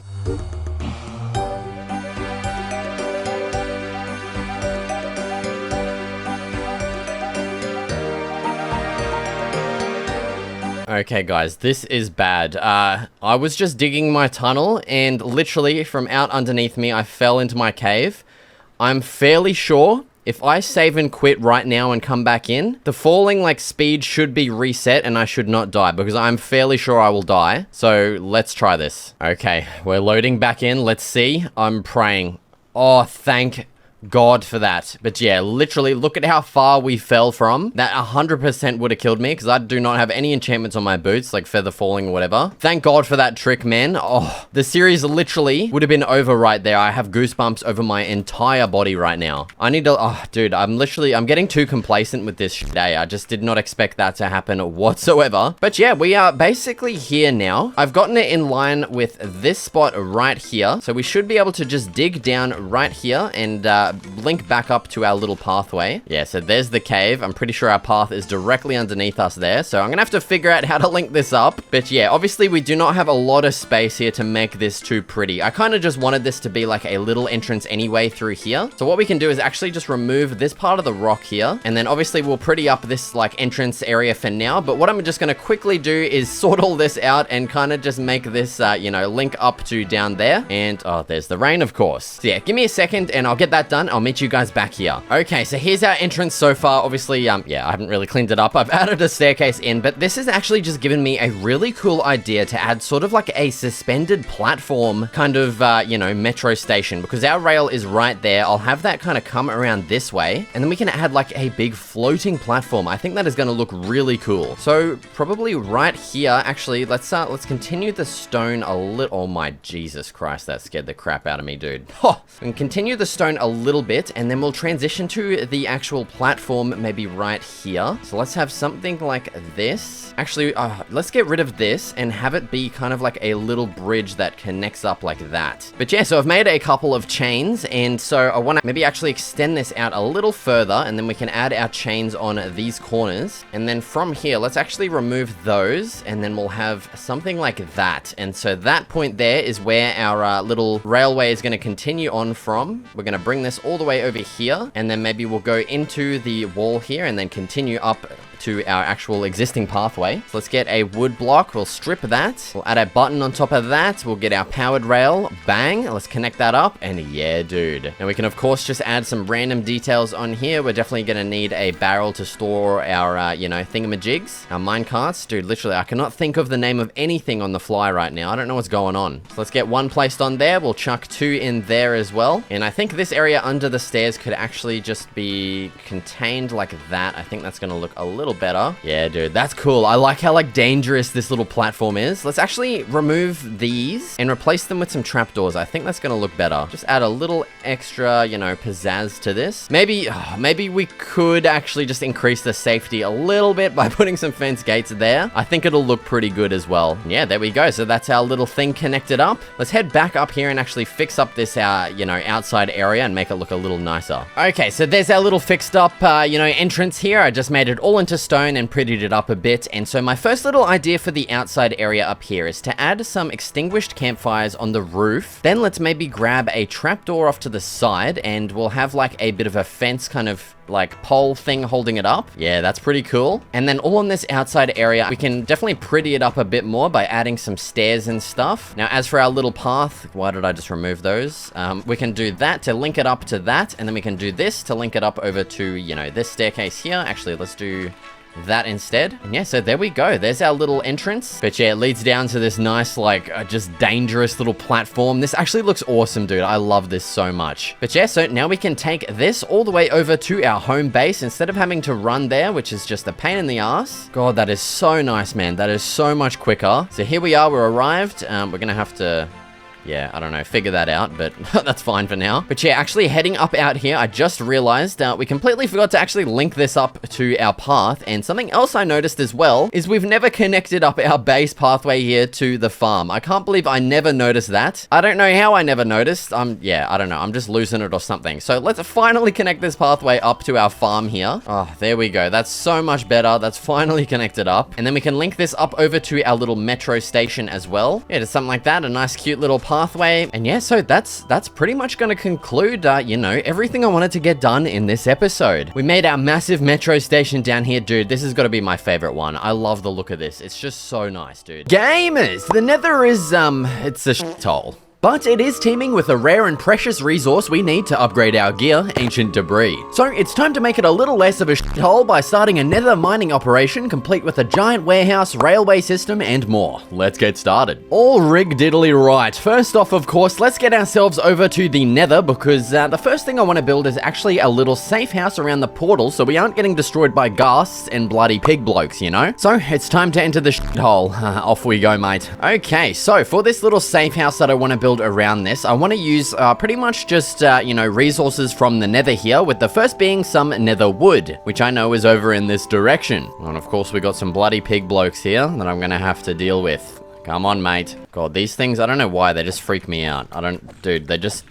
Okay guys, this is bad. I was just digging my tunnel and literally from out underneath me, I fell into my cave. I'm fairly sure if I save and quit right now and come back in, the falling like speed should be reset and I should not die, because I'm fairly sure I will die. So let's try this. Okay, we're loading back in. Let's see. I'm praying. Oh, thank God for that. But yeah, literally look at how far we fell from. That 100% would have killed me because I do not have any enchantments on my boots, like feather falling or whatever. Thank God for that trick, man. Oh, the series literally would have been over right there. I have goosebumps over my entire body right now. I need to, oh, dude, I'm getting too complacent with this shit. I just did not expect that to happen whatsoever. But yeah, we are basically here now. I've gotten it in line with this spot right here. So we should be able to just dig down right here and, link back up to our little pathway. Yeah, so there's the cave. I'm pretty sure our path is directly underneath us there. So I'm gonna have to figure out how to link this up. But yeah, obviously we do not have a lot of space here to make this too pretty. I kind of just wanted this to be like a little entrance anyway through here. So what we can do is actually just remove this part of the rock here. And then obviously we'll pretty up this like entrance area for now. But what I'm just gonna quickly do is sort all this out and kind of just make this, you know, link up to down there. And oh, there's the rain, of course. So yeah, give me a second and I'll get that done. I'll meet you guys back here. Okay, so here's our entrance so far. Obviously, yeah, I haven't really cleaned it up. I've added a staircase in, but this has actually just given me a really cool idea to add sort of like a suspended platform kind of, you know, metro station, because our rail is right there. I'll have that kind of come around this way, and then we can add like a big floating platform. I think that is going to look really cool. So probably right here, actually, let's continue the stone a little. Oh my Jesus Christ, that scared the crap out of me, dude. Oh, and continue the stone a little bit, and then we'll transition to the actual platform maybe right here. So let's have something like this. Actually, let's get rid of this and have it be kind of like a little bridge that connects up like that. But yeah, so I've made a couple of chains, and so I want to maybe actually extend this out a little further, and then we can add our chains on these corners. And then from here, let's actually remove those, and then we'll have something like that. And so that point there is where our little railway is going to continue on from. We're going to bring this all the way over here, and then maybe we'll go into the wall here and then continue up to our actual existing pathway. So let's get a wood block. We'll strip that. We'll add a button on top of that. We'll get our powered rail. Bang. Let's connect that up. And yeah, dude. And we can, of course, just add some random details on here. We're definitely going to need a barrel to store our, you know, thingamajigs. Our minecarts. Dude, literally, I cannot think of the name of anything on the fly right now. I don't know what's going on. So let's get one placed on there. We'll chuck two in there as well. And I think this area under the stairs could actually just be contained like that. I think that's going to look a little better. Yeah, dude, that's cool. I like how like dangerous this little platform is. Let's actually remove these and replace them with some trapdoors. I think that's gonna look better. Just add a little extra, you know, pizzazz to this. Maybe we could actually just increase the safety a little bit by putting some fence gates there. I think it'll look pretty good as well. Yeah, there we go. So that's our little thing connected up. Let's head back up here and actually fix up this, you know, outside area and make it look a little nicer. Okay, so there's our little fixed up, you know, entrance here. I just made it all into stone and prettied it up a bit. And so my first little idea for the outside area up here is to add some extinguished campfires on the roof. Then let's maybe grab a trapdoor off to the side, and we'll have like a bit of a fence kind of like pole thing holding it up. Yeah, that's pretty cool. And then all on this outside area, we can definitely pretty it up a bit more by adding some stairs and stuff. Now, as for our little path, why did I just remove those? We can do that to link it up to that, and then we can do this to link it up over to, you know, this staircase here. Actually, let's do that instead. And yeah, so there we go. There's our little entrance. But yeah, it leads down to this nice, like, just dangerous little platform. This actually looks awesome, dude. I love this so much. But yeah, so now we can take this all the way over to our home base instead of having to run there, which is just a pain in the ass. God, that is so nice, man. That is so much quicker. So here we are. We're arrived. We're gonna have to... yeah, I don't know, figure that out, but that's fine for now. But yeah, actually heading up out here, I just realized we completely forgot to actually link this up to our path. And something else I noticed as well is we've never connected up our base pathway here to the farm. I can't believe I never noticed that. I don't know how I never noticed. Yeah, I don't know. I'm just losing it or something. So let's finally connect this pathway up to our farm here. Oh, there we go. That's so much better. That's finally connected up. And then we can link this up over to our little metro station as well. Yeah, just something like that. A nice, cute little pathway. And yeah, so that's pretty much going to conclude, you know, everything I wanted to get done in this episode. We made our massive metro station down here. Dude, this has got to be my favorite one. I love the look of this. It's just so nice, dude. Gamers, the Nether is, it's a shithole. But it is teeming with a rare and precious resource we need to upgrade our gear, ancient debris. So it's time to make it a little less of a shithole by starting a nether mining operation complete with a giant warehouse, railway system, and more. Let's get started. All rigged diddly right. First off, of course, let's get ourselves over to the nether because the first thing I want to build is actually a little safe house around the portal so we aren't getting destroyed by ghasts and bloody pig blokes, you know? So it's time to enter the shithole. Off we go, mate. Okay, so for this little safe house that I want to build around this, I want to use pretty much just you know, resources from the nether here, with the first being some nether wood, which I know is over in this direction. And of course we got some bloody pig blokes here that I'm gonna have to deal with. Come on, mate. God, these things, I don't know why, they just freak me out. Dude, they just...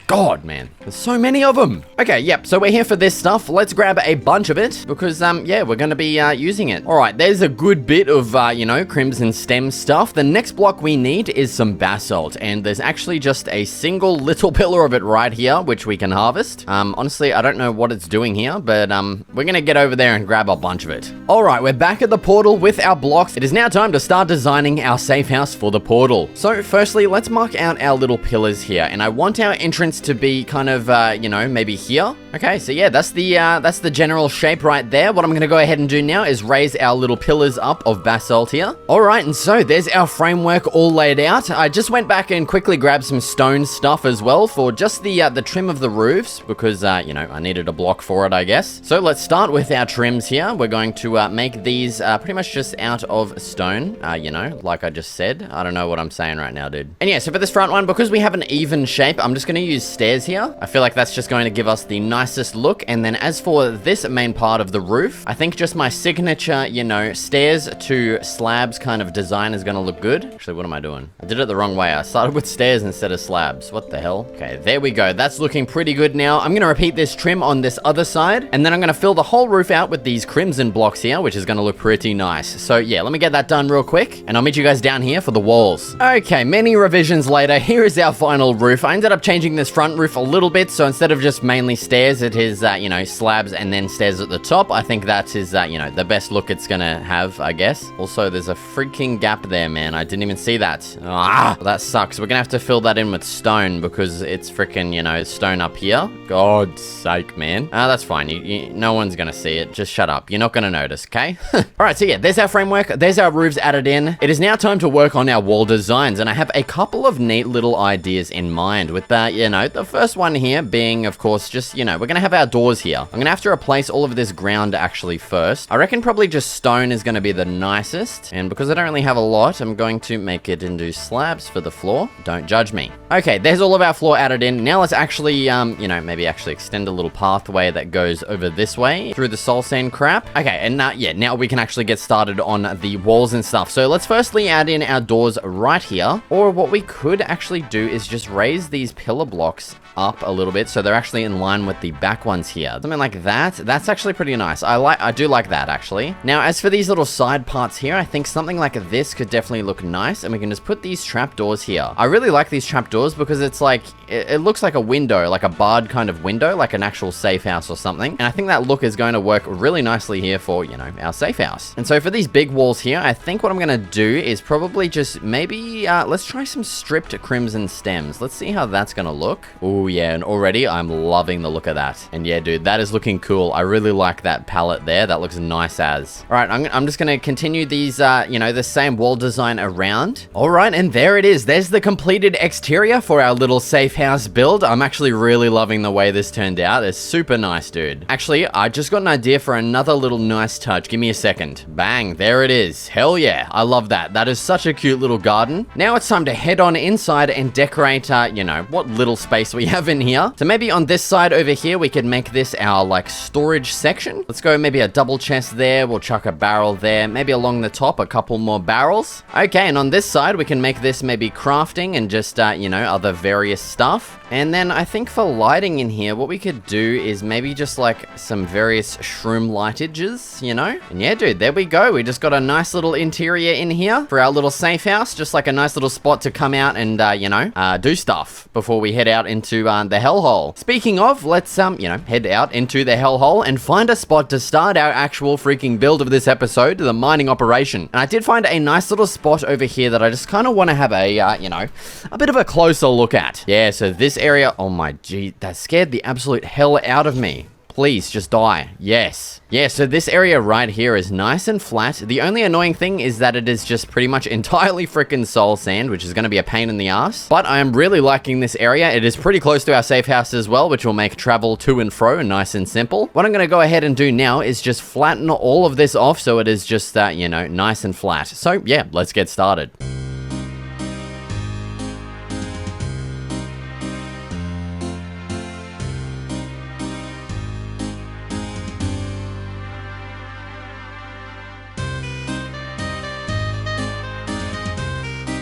God, man, there's so many of them. Okay, yep, so we're here for this stuff. Let's grab a bunch of it because, yeah, we're going to be using it. All right, there's a good bit of, you know, crimson stem stuff. The next block we need is some basalt, and there's actually just a single little pillar of it right here, which we can harvest. Honestly, I don't know what it's doing here, but we're going to get over there and grab a bunch of it. All right, we're back at the portal with our blocks. It is now time to start designing our safe house for the portal. So firstly, let's mark out our little pillars here, and I want our entrance to be kind of, you know, maybe here. Okay, so yeah, that's the general shape right there. What I'm gonna go ahead and do now is raise our little pillars up of basalt here. All right, and so there's our framework all laid out. I just went back and quickly grabbed some stone stuff as well for just the trim of the roofs because, you know, I needed a block for it, I guess. So let's start with our trims here. We're going to make these pretty much just out of stone, you know, like I just said. I don't know what I'm saying right now, dude. And yeah, so for this front one, because we have an even shape, I'm just gonna use stairs here. I feel like that's just going to give us the nicest look. And then as for this main part of the roof, I think just my signature, you know, stairs to slabs kind of design is gonna look good. Actually, what am I doing? I did it the wrong way. I started with stairs instead of slabs. What the hell? Okay, there we go. That's looking pretty good now. I'm gonna repeat this trim on this other side, and then I'm gonna fill the whole roof out with these crimson blocks here, which is gonna look pretty nice. So yeah, let me get that done real quick, and I'll meet you guys down here for the walls. Okay, many revisions later, here is our final roof. I ended up changing this front roof a little bit, so instead of just mainly stairs, it is, you know, slabs and then stairs at the top. I think that is, you know, the best look it's gonna have, I guess. Also, there's a freaking gap there, man. I didn't even see that. Ah, well, that sucks. We're gonna have to fill that in with stone because it's freaking, you know, stone up here. God's sake, man. That's fine. No one's gonna see it. Just shut up. You're not gonna notice, okay? All right, so yeah, there's our framework. There's our roofs added in. It is now time to work on our wall designs, and I have a couple of neat little ideas in mind with that, you know, the first one here being, of course, just, you know, we're gonna have our doors here. I'm gonna have to replace all of this ground actually first. I reckon probably just stone is gonna be the nicest, and because I don't really have a lot, I'm going to make it into slabs for the floor. Don't judge me. Okay, there's all of our floor added in. Now let's actually, you know, maybe actually extend a little pathway that goes over this way through the soul sand crap. Okay, and yeah, now we can actually get started on the walls and stuff. So let's firstly add in our doors right here, or what we could actually do is just raise these pillar blocks up a little bit so they're actually in line with the back ones here. Something like that. That's actually pretty nice. I do like that actually. Now, as for these little side parts here, I think something like this could definitely look nice, and we can just put these trapdoors here. I really like these trapdoors because it's like, it looks like a window, like a barred kind of window, like an actual safe house or something. And I think that look is going to work really nicely here for, you know, our safe house. And so for these big walls here, I think what I'm going to do is probably just maybe, let's try some stripped crimson stems. Let's see how that's going to look. Oh yeah, and already I'm loving the look of that. And yeah, dude, that is looking cool. I really like that palette there. That looks nice as. All right, I'm just going to continue these, you know, the same wall design around. All right, and there it is. There's the completed exterior for our little safe house build. I'm actually really loving the way this turned out. It's super nice, dude. Actually, I just got an idea for another little nice touch. Give me a second. Bang, there it is. Hell yeah, I love that. That is such a cute little garden. Now it's time to head on inside and decorate, you know, what little space we have in here. So maybe on this side over here, we could make this our, like, storage section. Let's go maybe a double chest there. We'll chuck a barrel there. Maybe along the top, a couple more barrels. Okay, and on this side, we can make this maybe crafting and just, you know, other various stuff. And then I think for lighting in here, what we could do is maybe just like some various shroom lightages, you know? And yeah, dude, there we go. We just got a nice little interior in here for our little safe house. Just like a nice little spot to come out and, you know, do stuff before we head out into the hellhole. Speaking of, let's, you know, head out into the hellhole and find a spot to start our actual freaking build of this episode, the mining operation. And I did find a nice little spot over here that I just kind of want to have a, you know, a bit of a closer look at. Yeah, so this area, oh my gee, that scared the absolute hell out of me. Please, just die. Yes. Yeah, so this area right here is nice and flat. The only annoying thing is that it is just pretty much entirely freaking soul sand, which is going to be a pain in the ass. But I am really liking this area. It is pretty close to our safe house as well, which will make travel to and fro nice and simple. What I'm going to go ahead and do now is just flatten all of this off so it is just, you know, nice and flat. So yeah, let's get started.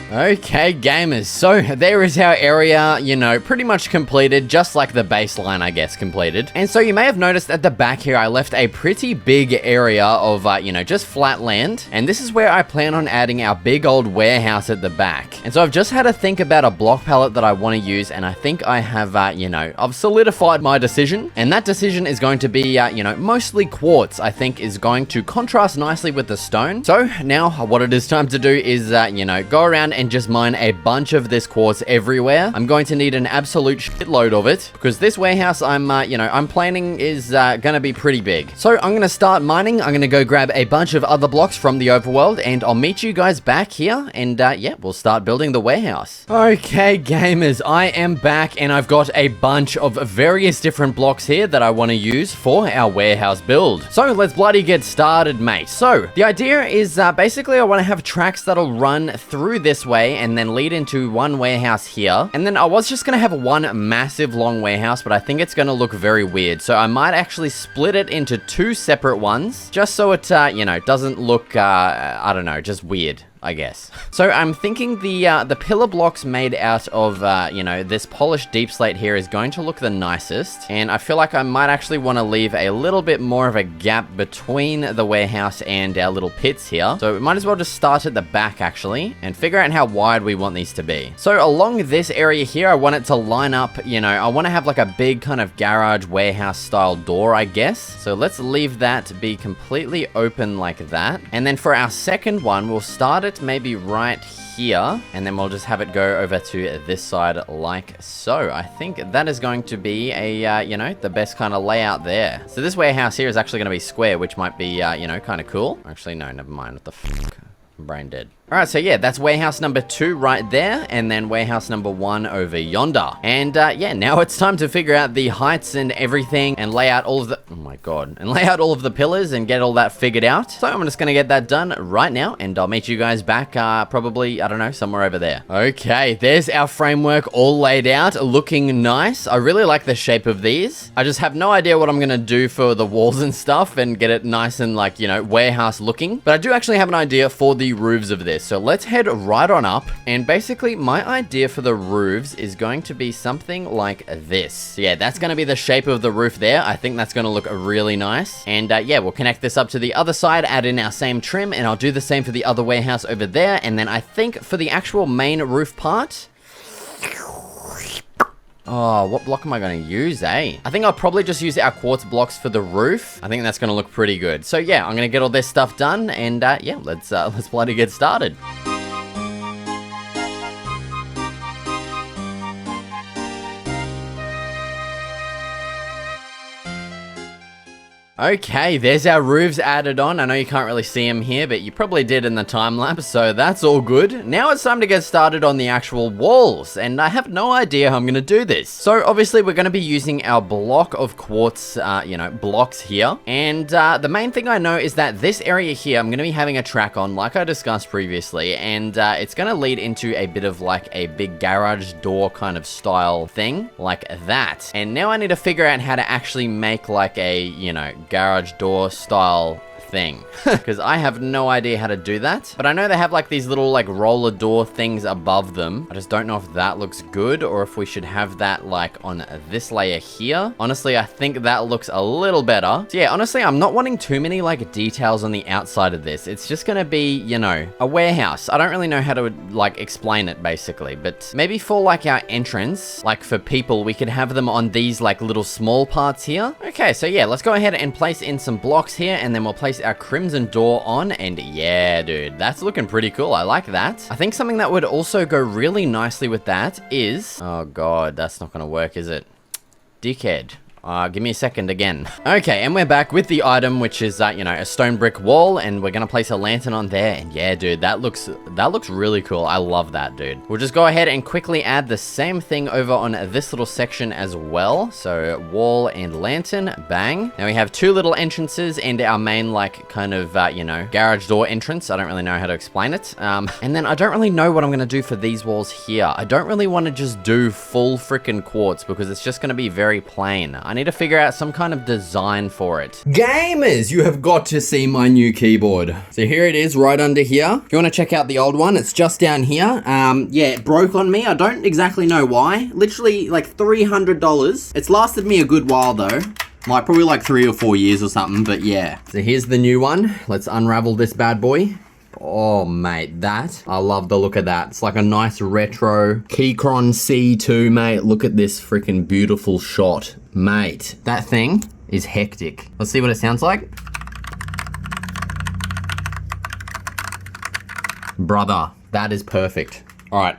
Okay, gamers, so there is our area, you know, pretty much completed, just like the baseline, I guess, completed. And so you may have noticed at the back here, I left a pretty big area of, you know, just flat land. And this is where I plan on adding our big old warehouse at the back. And so I've just had to think about a block palette that I want to use, and I think I have, you know, I've solidified my decision. And that decision is going to be, you know, mostly quartz, I think is going to contrast nicely with the stone. So now what it is time to do is, you know, go around and just mine a bunch of this quartz everywhere. I'm going to need an absolute shitload of it because this warehouse I'm planning is gonna be pretty big. So I'm gonna start mining. I'm gonna go grab a bunch of other blocks from the overworld, and I'll meet you guys back here, and yeah, we'll start building the warehouse. Okay, gamers, I am back, and I've got a bunch of various different blocks here that I want to use for our warehouse build. So let's bloody get started, mate. So the idea is basically I want to have tracks that'll run through this way and then lead into one warehouse here. And then I was just going to have one massive long warehouse, but I think it's going to look very weird. So I might actually split it into two separate ones just so it, doesn't look, I don't know, just weird, I guess. So I'm thinking the pillar blocks made out of, this polished deep slate here is going to look the nicest. And I feel like I might actually want to leave a little bit more of a gap between the warehouse and our little pits here. So we might as well just start at the back, actually, and figure out how wide we want these to be. So along this area here, I want it to line up, I want to have like a big kind of garage warehouse style door, I guess. So let's leave that be completely open like that. And then for our second one, we'll start it maybe right here, and then we'll just have it go over to this side like so. I think that is going to be a, the best kind of layout there. So this warehouse here is actually going to be square, which might be, kind of cool. Actually, no, never mind. What the fuck? I'm brain dead. Alright, so yeah, that's warehouse number 2 right there, and then warehouse number 1 over yonder. And yeah, now it's time to figure out the heights and everything and lay out all of the, oh my god, and lay out all of the pillars and get all that figured out. So I'm just gonna get that done right now, and I'll meet you guys back probably, I don't know, somewhere over there. Okay, there's our framework all laid out, looking nice. I really like the shape of these. I just have no idea what I'm gonna do for the walls and stuff and get it nice and like, warehouse looking. But I do actually have an idea for the roofs of this. So let's head right on up, and basically my idea for the roofs is going to be something like this. Yeah, that's going to be the shape of the roof there. I think that's going to look really nice. And yeah, we'll connect this up to the other side, add in our same trim, and I'll do the same for the other warehouse over there. And then I think for the actual main roof part, oh, what block am I going to use, eh? I think I'll probably just use our quartz blocks for the roof. I think that's going to look pretty good. So yeah, I'm going to get all this stuff done, and yeah, let's bloody get started. Okay, there's our roofs added on. I know you can't really see them here, but you probably did in the time lapse, so that's all good. Now it's time to get started on the actual walls, and I have no idea how I'm going to do this. So obviously we're going to be using our block of quartz, blocks here. And the main thing I know is that this area here, I'm going to be having a track on, like I discussed previously, and it's going to lead into a bit of like a big garage door kind of style thing, like that. And now I need to figure out how to actually make like a, garage door style thing, because I have no idea how to do that. But I know they have like these little like roller door things above them. I just don't know if that looks good or if we should have that like on this layer here. Honestly, I think that looks a little better. So yeah, honestly, I'm not wanting too many like details on the outside of this. It's just gonna be, a warehouse. I don't really know how to like explain it basically, but maybe for like our entrance, like for people, we could have them on these like little small parts here. Okay, so yeah, let's go ahead and place in some blocks here, and then we'll place our crimson door on, and yeah, dude, that's looking pretty cool. I like that. I think something that would also go really nicely with that is, oh god, that's not gonna work, is it? Dickhead. Give me a second again. Okay, and we're back with the item, which is, a stone brick wall, and we're gonna place a lantern on there, and yeah, dude, that looks really cool. I love that, dude. We'll just go ahead and quickly add the same thing over on this little section as well. So, wall and lantern, bang. Now we have two little entrances and our main, like, kind of, garage door entrance. I don't really know how to explain it. And then I don't really know what I'm gonna do for these walls here. I don't really want to just do full freaking quartz because it's just gonna be very plain. I need to figure out some kind of design for it. Gamers, you have got to see my new keyboard. So here it is right under here. If you want to check out the old one, it's just down here. Yeah, it broke on me. I don't exactly know why. Literally like $300. It's lasted me a good while though. Like probably like 3 or 4 years or something, but yeah. So here's the new one. Let's unravel this bad boy. Oh, mate, I love the look of that. It's like a nice retro Keychron C2, mate. Look at this freaking beautiful shot. Mate, that thing is hectic. Let's see what it sounds like. Brother, That is perfect. All right.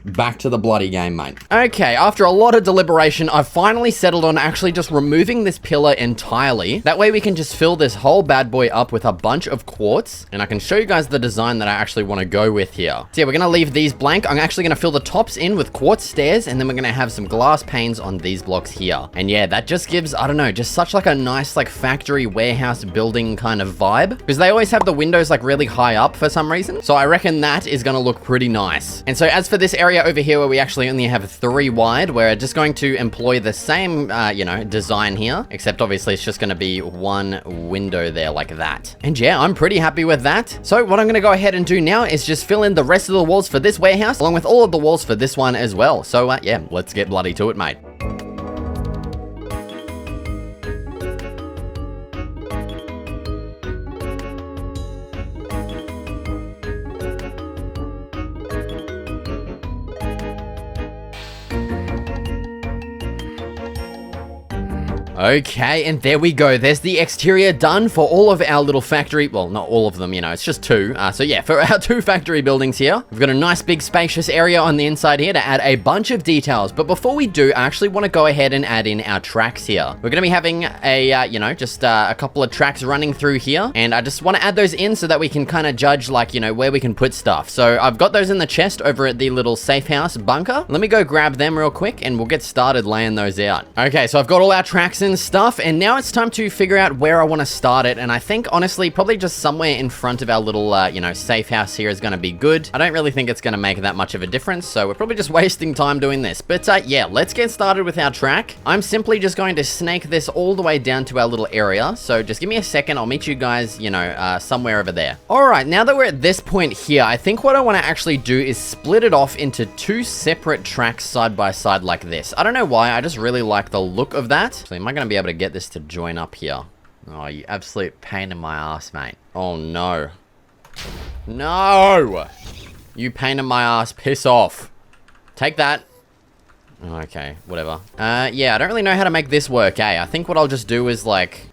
Back to the bloody game, mate. Okay, after a lot of deliberation, I've finally settled on actually just removing this pillar entirely. That way we can just fill this whole bad boy up with a bunch of quartz, and I can show you guys the design that I actually want to go with here. So yeah, we're gonna leave these blank. I'm actually gonna fill the tops in with quartz stairs, and then we're gonna have some glass panes on these blocks here. And yeah, that just gives, I don't know, just such like a nice like factory warehouse building kind of vibe, because they always have the windows like really high up for some reason. So I reckon that is gonna look pretty nice. And so as for this area over here where we actually only have 3 wide, we're just going to employ the same, you know, design here, except obviously it's just going to be 1 window there like that. And yeah, I'm pretty happy with that. So what I'm going to go ahead and do now is just fill in the rest of the walls for this warehouse, along with all of the walls for this one as well. So yeah, let's get bloody to it, mate. Okay, and there we go. There's the exterior done for all of our little factory. Well, not all of them, you know, it's just 2. So yeah, for our 2 factory buildings here, we've got a nice big spacious area on the inside here to add a bunch of details. But before we do, I actually want to go ahead and add in our tracks here. We're going to be having a, you know, just a couple of tracks running through here. And I just want to add those in so that we can kind of judge, like, you know, where we can put stuff. So I've got those in the chest over at the little safe house bunker. Let me go grab them real quick and we'll get started laying those out. Okay, so I've got all our tracks in stuff, and now it's time to figure out where I want to start it. And I think honestly probably just somewhere in front of our little you know, safe house here is going to be good. I don't really think it's going to make that much of a difference, so we're probably just wasting time doing this. But yeah, let's get started with our track. I'm simply just going to snake this all the way down to our little area, so just give me a second. I'll meet you guys, you know, somewhere over there. All right, now that we're at this point here, I think what I want to actually do is split it off into 2 separate tracks side by side like this. I don't know why, I just really like the look of that. So am I going to be able to get this to join up here? Oh, you absolute pain in my ass, mate. Oh no. No! You pain in my ass, piss off. Take that. Okay, whatever. Yeah, I don't really know how to make this work, eh? I think what I'll just do is like...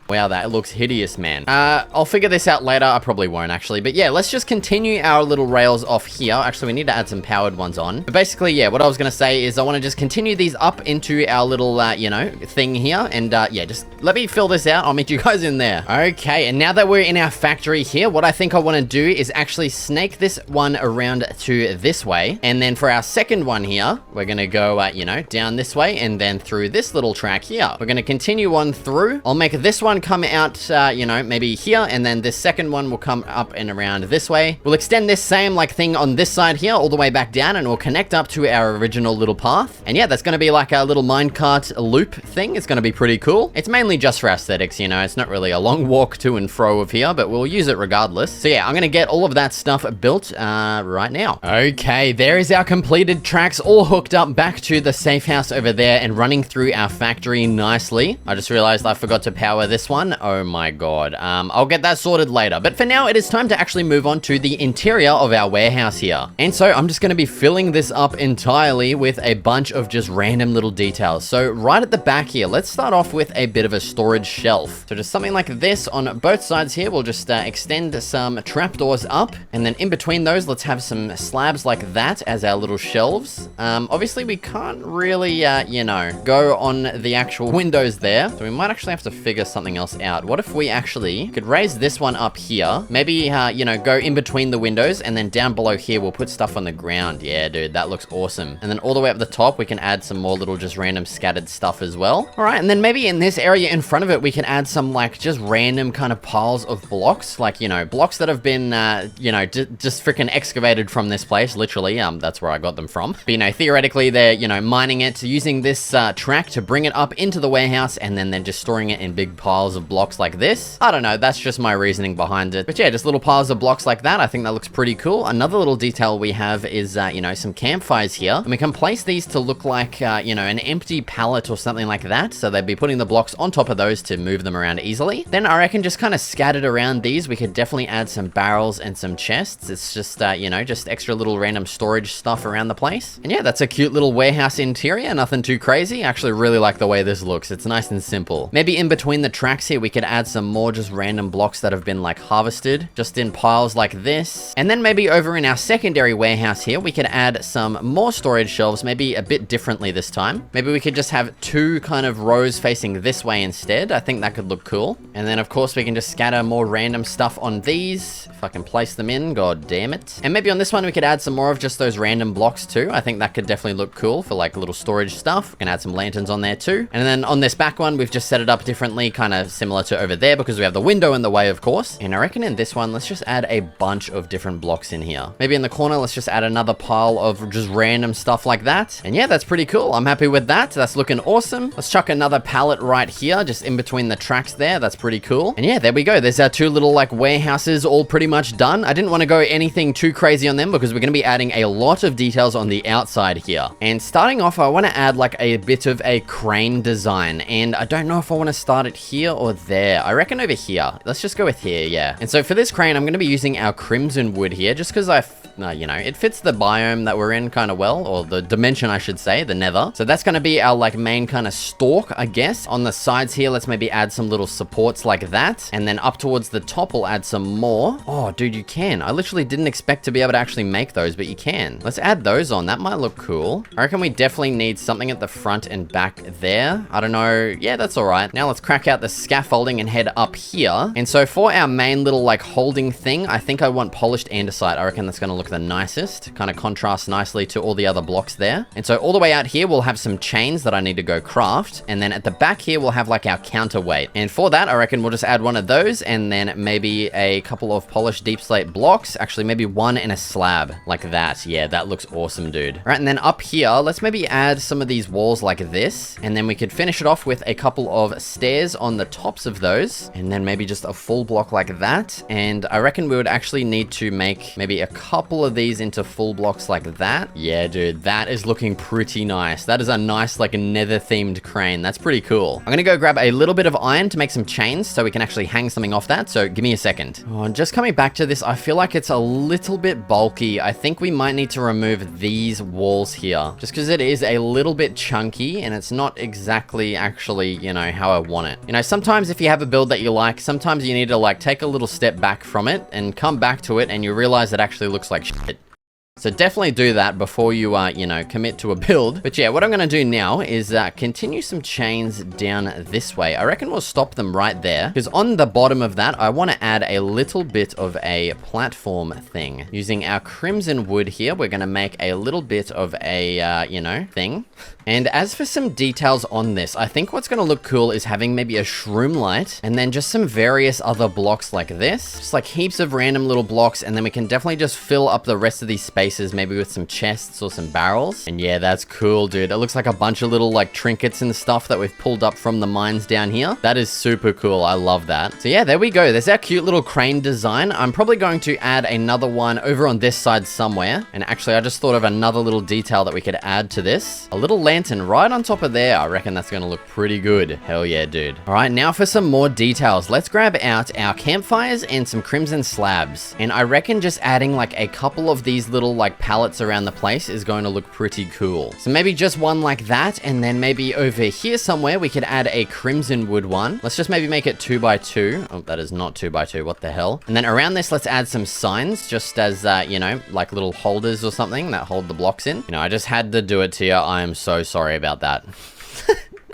Wow, that looks hideous, man. I'll figure this out later. I probably won't, actually. But yeah, let's just continue our little rails off here. Actually, we need to add some powered ones on. But basically, yeah, what I was going to say is I want to just continue these up into our little, you know, thing here. And yeah, just let me fill this out. I'll meet you guys in there. Okay, and now that we're in our factory here, what I think I want to do is actually snake this one around to this way. And then for our second one here, we're going to go, you know, down this way and then through this little track here. We're going to continue on through. I'll make this one come out, you know, maybe here, and then this second one will come up and around this way. We'll extend this same like thing on this side here all the way back down, and we'll connect up to our original little path. And yeah, that's going to be like a little minecart loop thing. It's going to be pretty cool. It's mainly just for aesthetics, you know, it's not really a long walk to and fro of here, but we'll use it regardless. So yeah, I'm going to get all of that stuff built right now. Okay, there is our completed tracks all hooked up back to the safe house over there and running through our factory nicely. I just realized I forgot to power this one. Oh my god. I'll get that sorted later. But for now, it is time to actually move on to the interior of our warehouse here. And so I'm just going to be filling this up entirely with a bunch of just random little details. So right at the back here, let's start off with a bit of a storage shelf. So just something like this on both sides here. We'll just extend some trapdoors up. And then in between those, let's have some slabs like that as our little shelves. Obviously, we can't really, you know, go on the actual windows there. So we might actually have to figure something else out. What if we actually could raise this one up here? Maybe, you know, go in between the windows, and then down below here, we'll put stuff on the ground. Yeah, dude, that looks awesome. And then all the way up the top, we can add some more little just random scattered stuff as well. All right, and then maybe in this area in front of it, we can add some like just random kind of piles of blocks, like, you know, blocks that have been, you know, just freaking excavated from this place, literally. That's where I got them from. But, you know, theoretically, they're, you know, mining it, using this track to bring it up into the warehouse, and then they're just storing it in big piles of blocks like this. I don't know, that's just my reasoning behind it. But yeah, just little piles of blocks like that. I think that looks pretty cool. Another little detail we have is, you know, some campfires here. And we can place these to look like, you know, an empty pallet or something like that. So they'd be putting the blocks on top of those to move them around easily. Then I reckon just kind of scattered around these, we could definitely add some barrels and some chests. It's just, you know, just extra little random storage stuff around the place. And yeah, that's a cute little warehouse interior. Nothing too crazy. I actually really like the way this looks. It's nice and simple. Maybe in between the tracks here, we could add some more just random blocks that have been like harvested, just in piles like this. And then maybe over in our secondary warehouse here, we could add some more storage shelves, maybe a bit differently this time. Maybe we could just have two kind of rows facing this way instead. I think that could look cool. And then of course we can just scatter more random stuff on these. If I can place them in, god damn it. And maybe on this one we could add some more of just those random blocks too. I think that could definitely look cool for like little storage stuff. We can add some lanterns on there too. And then on this back one, we've just set it up differently, kind of similar to over there because we have the window in the way, of course. And I reckon in this one, let's just add a bunch of different blocks in here. Maybe in the corner, let's just add another pile of just random stuff like that. And yeah, that's pretty cool. I'm happy with that. That's looking awesome. Let's chuck another pallet right here, just in between the tracks there. That's pretty cool. And yeah, there we go. There's our two little like warehouses all pretty much done. I didn't want to go anything too crazy on them because we're going to be adding a lot of details on the outside here. And starting off, I want to add like a bit of a crane design. And I don't know if I want to start it here or there. I reckon over here. Let's just go with here, yeah. And so for this crane, I'm going to be using our crimson wood here just because you know, it fits the biome that we're in kind of well, or the dimension, I should say, the nether. So that's going to be our like main kind of stalk, I guess. On the sides here, let's maybe add some little supports like that. And then up towards the top, we'll add some more. Oh, dude, you can. I literally didn't expect to be able to actually make those, but you can. Let's add those on. That might look cool. I reckon we definitely need something at the front and back there. I don't know. Yeah, that's all right. Now let's crack out the scaffolding and head up here. And so for our main little like holding thing, I think I want polished andesite. I reckon that's going to look the nicest. Kind of contrasts nicely to all the other blocks there. And so all the way out here, we'll have some chains that I need to go craft. And then at the back here, we'll have like our counterweight. And for that, I reckon we'll just add one of those and then maybe a couple of polished deep slate blocks. Actually, maybe one in a slab like that. Yeah, that looks awesome, dude. All right, and then up here, let's maybe add some of these walls like this. And then we could finish it off with a couple of stairs on the tops of those. And then maybe just a full block like that. And I reckon we would actually need to make maybe a couple of these into full blocks like that. Yeah, dude, that is looking pretty nice. That is a nice like nether themed crane. That's pretty cool. I'm gonna go grab a little bit of iron to make some chains so we can actually hang something off that. So give me a second. Oh, and just coming back to this, I feel like it's a little bit bulky. I think we might need to remove these walls here just because it is a little bit chunky and it's not exactly actually, you know, how I want it. You know, sometimes if you have a build that you like, sometimes you need to like take a little step back from it and come back to it and you realize it actually looks like shit. So definitely do that before you, you know, commit to a build. But yeah, what I'm going to do now is continue some chains down this way. I reckon we'll stop them right there because on the bottom of that, I want to add a little bit of a platform thing. Using our crimson wood here, we're going to make a little bit of a, you know, thing. And as for some details on this, I think what's going to look cool is having maybe a shroom light and then just some various other blocks like this. Just like heaps of random little blocks. And then we can definitely just fill up the rest of these spaces, maybe with some chests or some barrels. And yeah, that's cool, dude. It looks like a bunch of little like trinkets and stuff that we've pulled up from the mines down here. That is super cool. I love that. So yeah, there we go. There's our cute little crane design. I'm probably going to add another one over on this side somewhere. And actually, I just thought of another little detail that we could add to this. A little lantern right on top of there. I reckon that's going to look pretty good. Hell yeah, dude. All right, now for some more details. Let's grab out our campfires and some crimson slabs. And I reckon just adding like a couple of these little like pallets around the place is going to look pretty cool. So maybe just one like that. And then maybe over here somewhere, we could add a crimson wood one. Let's just maybe make it 2x2. Oh, that is not 2x2. What the hell? And then around this, let's add some signs just as, you know, like little holders or something that hold the blocks in. You know, I just had to do it to you. I am so sorry about that.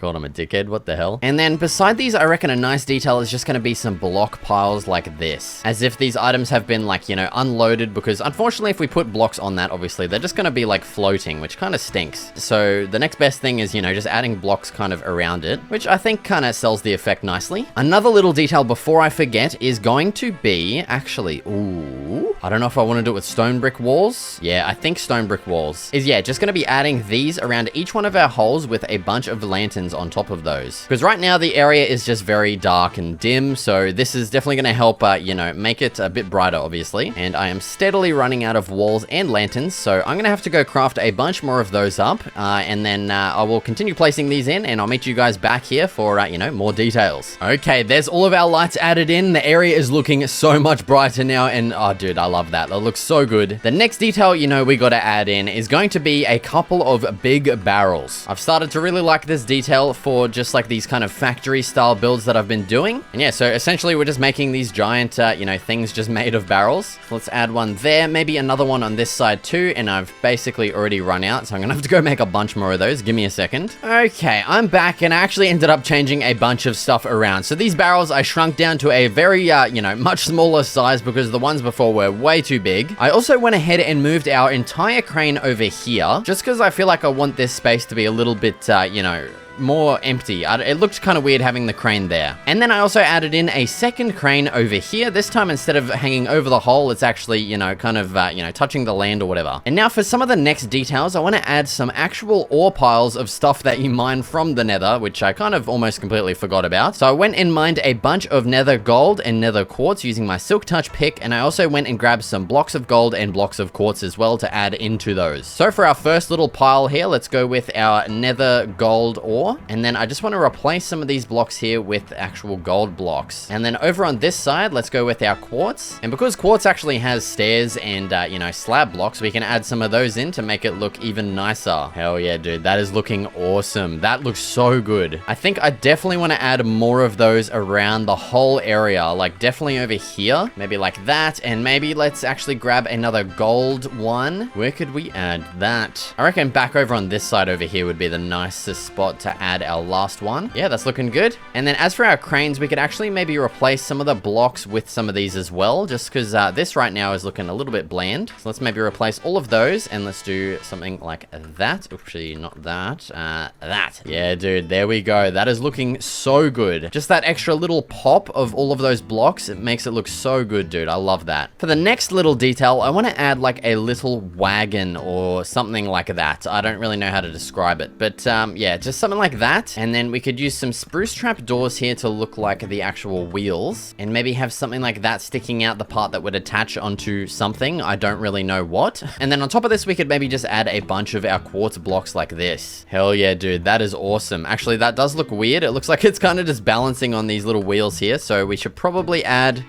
God, I'm a dickhead. What the hell? And then beside these, I reckon a nice detail is just going to be some block piles like this. As if these items have been like, you know, unloaded because unfortunately, if we put blocks on that, obviously, they're just going to be like floating, which kind of stinks. So the next best thing is, you know, just adding blocks kind of around it, which I think kind of sells the effect nicely. Another little detail before I forget is going to be actually, ooh, I don't know if I want to do it with stone brick walls. Yeah, I think stone brick walls is, yeah, just going to be adding these around each one of our holes with a bunch of lanterns on top of those. Because right now the area is just very dark and dim, so this is definitely going to help, you know, make it a bit brighter, obviously. And I am steadily running out of walls and lanterns, so I'm going to have to go craft a bunch more of those up, and then I will continue placing these in, and I'll meet you guys back here for, you know, more details. Okay, there's all of our lights added in. The area is looking so much brighter now, and oh, dude, I love that. That looks so good. The next detail, you know, we got to add in is going to be a couple of big barrels. I've started to really like this detail detail for just like these kind of factory style builds that I've been doing. And yeah, so essentially we're just making these giant, you know, things just made of barrels. So let's add one there, maybe another one on this side too. And I've basically already run out, so I'm gonna have to go make a bunch more of those. Give me a second. Okay, I'm back, and I actually ended up changing a bunch of stuff around. So these barrels I shrunk down to a very, you know, much smaller size because the ones before were way too big. I also went ahead and moved our entire crane over here just because I feel like I want this space to be a little bit, you know, more empty. It looked kind of weird having the crane there. And then I also added in a second crane over here. This time, instead of hanging over the hole, it's actually, you know, kind of, you know, touching the land or whatever. And now for some of the next details, I want to add some actual ore piles of stuff that you mine from the nether, which I kind of almost completely forgot about. So I went and mined a bunch of nether gold and nether quartz using my silk touch pick. And I also went and grabbed some blocks of gold and blocks of quartz as well to add into those. So for our first little pile here, let's go with our nether gold ore. And then I just want to replace some of these blocks here with actual gold blocks. And then over on this side, let's go with our quartz. And because quartz actually has stairs and, you know, slab blocks, we can add some of those in to make it look even nicer. Hell yeah, dude. That is looking awesome. That looks so good. I think I definitely want to add more of those around the whole area. Like definitely over here. Maybe like that. And maybe let's actually grab another gold one. Where could we add that? I reckon back over on this side over here would be the nicest spot to add our last one. Yeah, that's looking good. And then as for our cranes, we could actually maybe replace some of the blocks with some of these as well, just because this right now is looking a little bit bland. So let's maybe replace all of those, and let's do something like that. Oopsie, not that. That. Yeah, dude, there we go. That is looking so good. Just that extra little pop of all of those blocks, it makes it look so good, dude. I love that. For the next little detail, I want to add like a little wagon or something like that. I don't really know how to describe it, but yeah, just something like that. And then we could use some spruce trap doors here to look like the actual wheels, and maybe have something like that sticking out the part that would attach onto something. I don't really know what. And then on top of this, we could maybe just add a bunch of our quartz blocks like this. Hell yeah, dude. That is awesome. Actually, that does look weird. It looks like it's kind of just balancing on these little wheels here. So we should probably add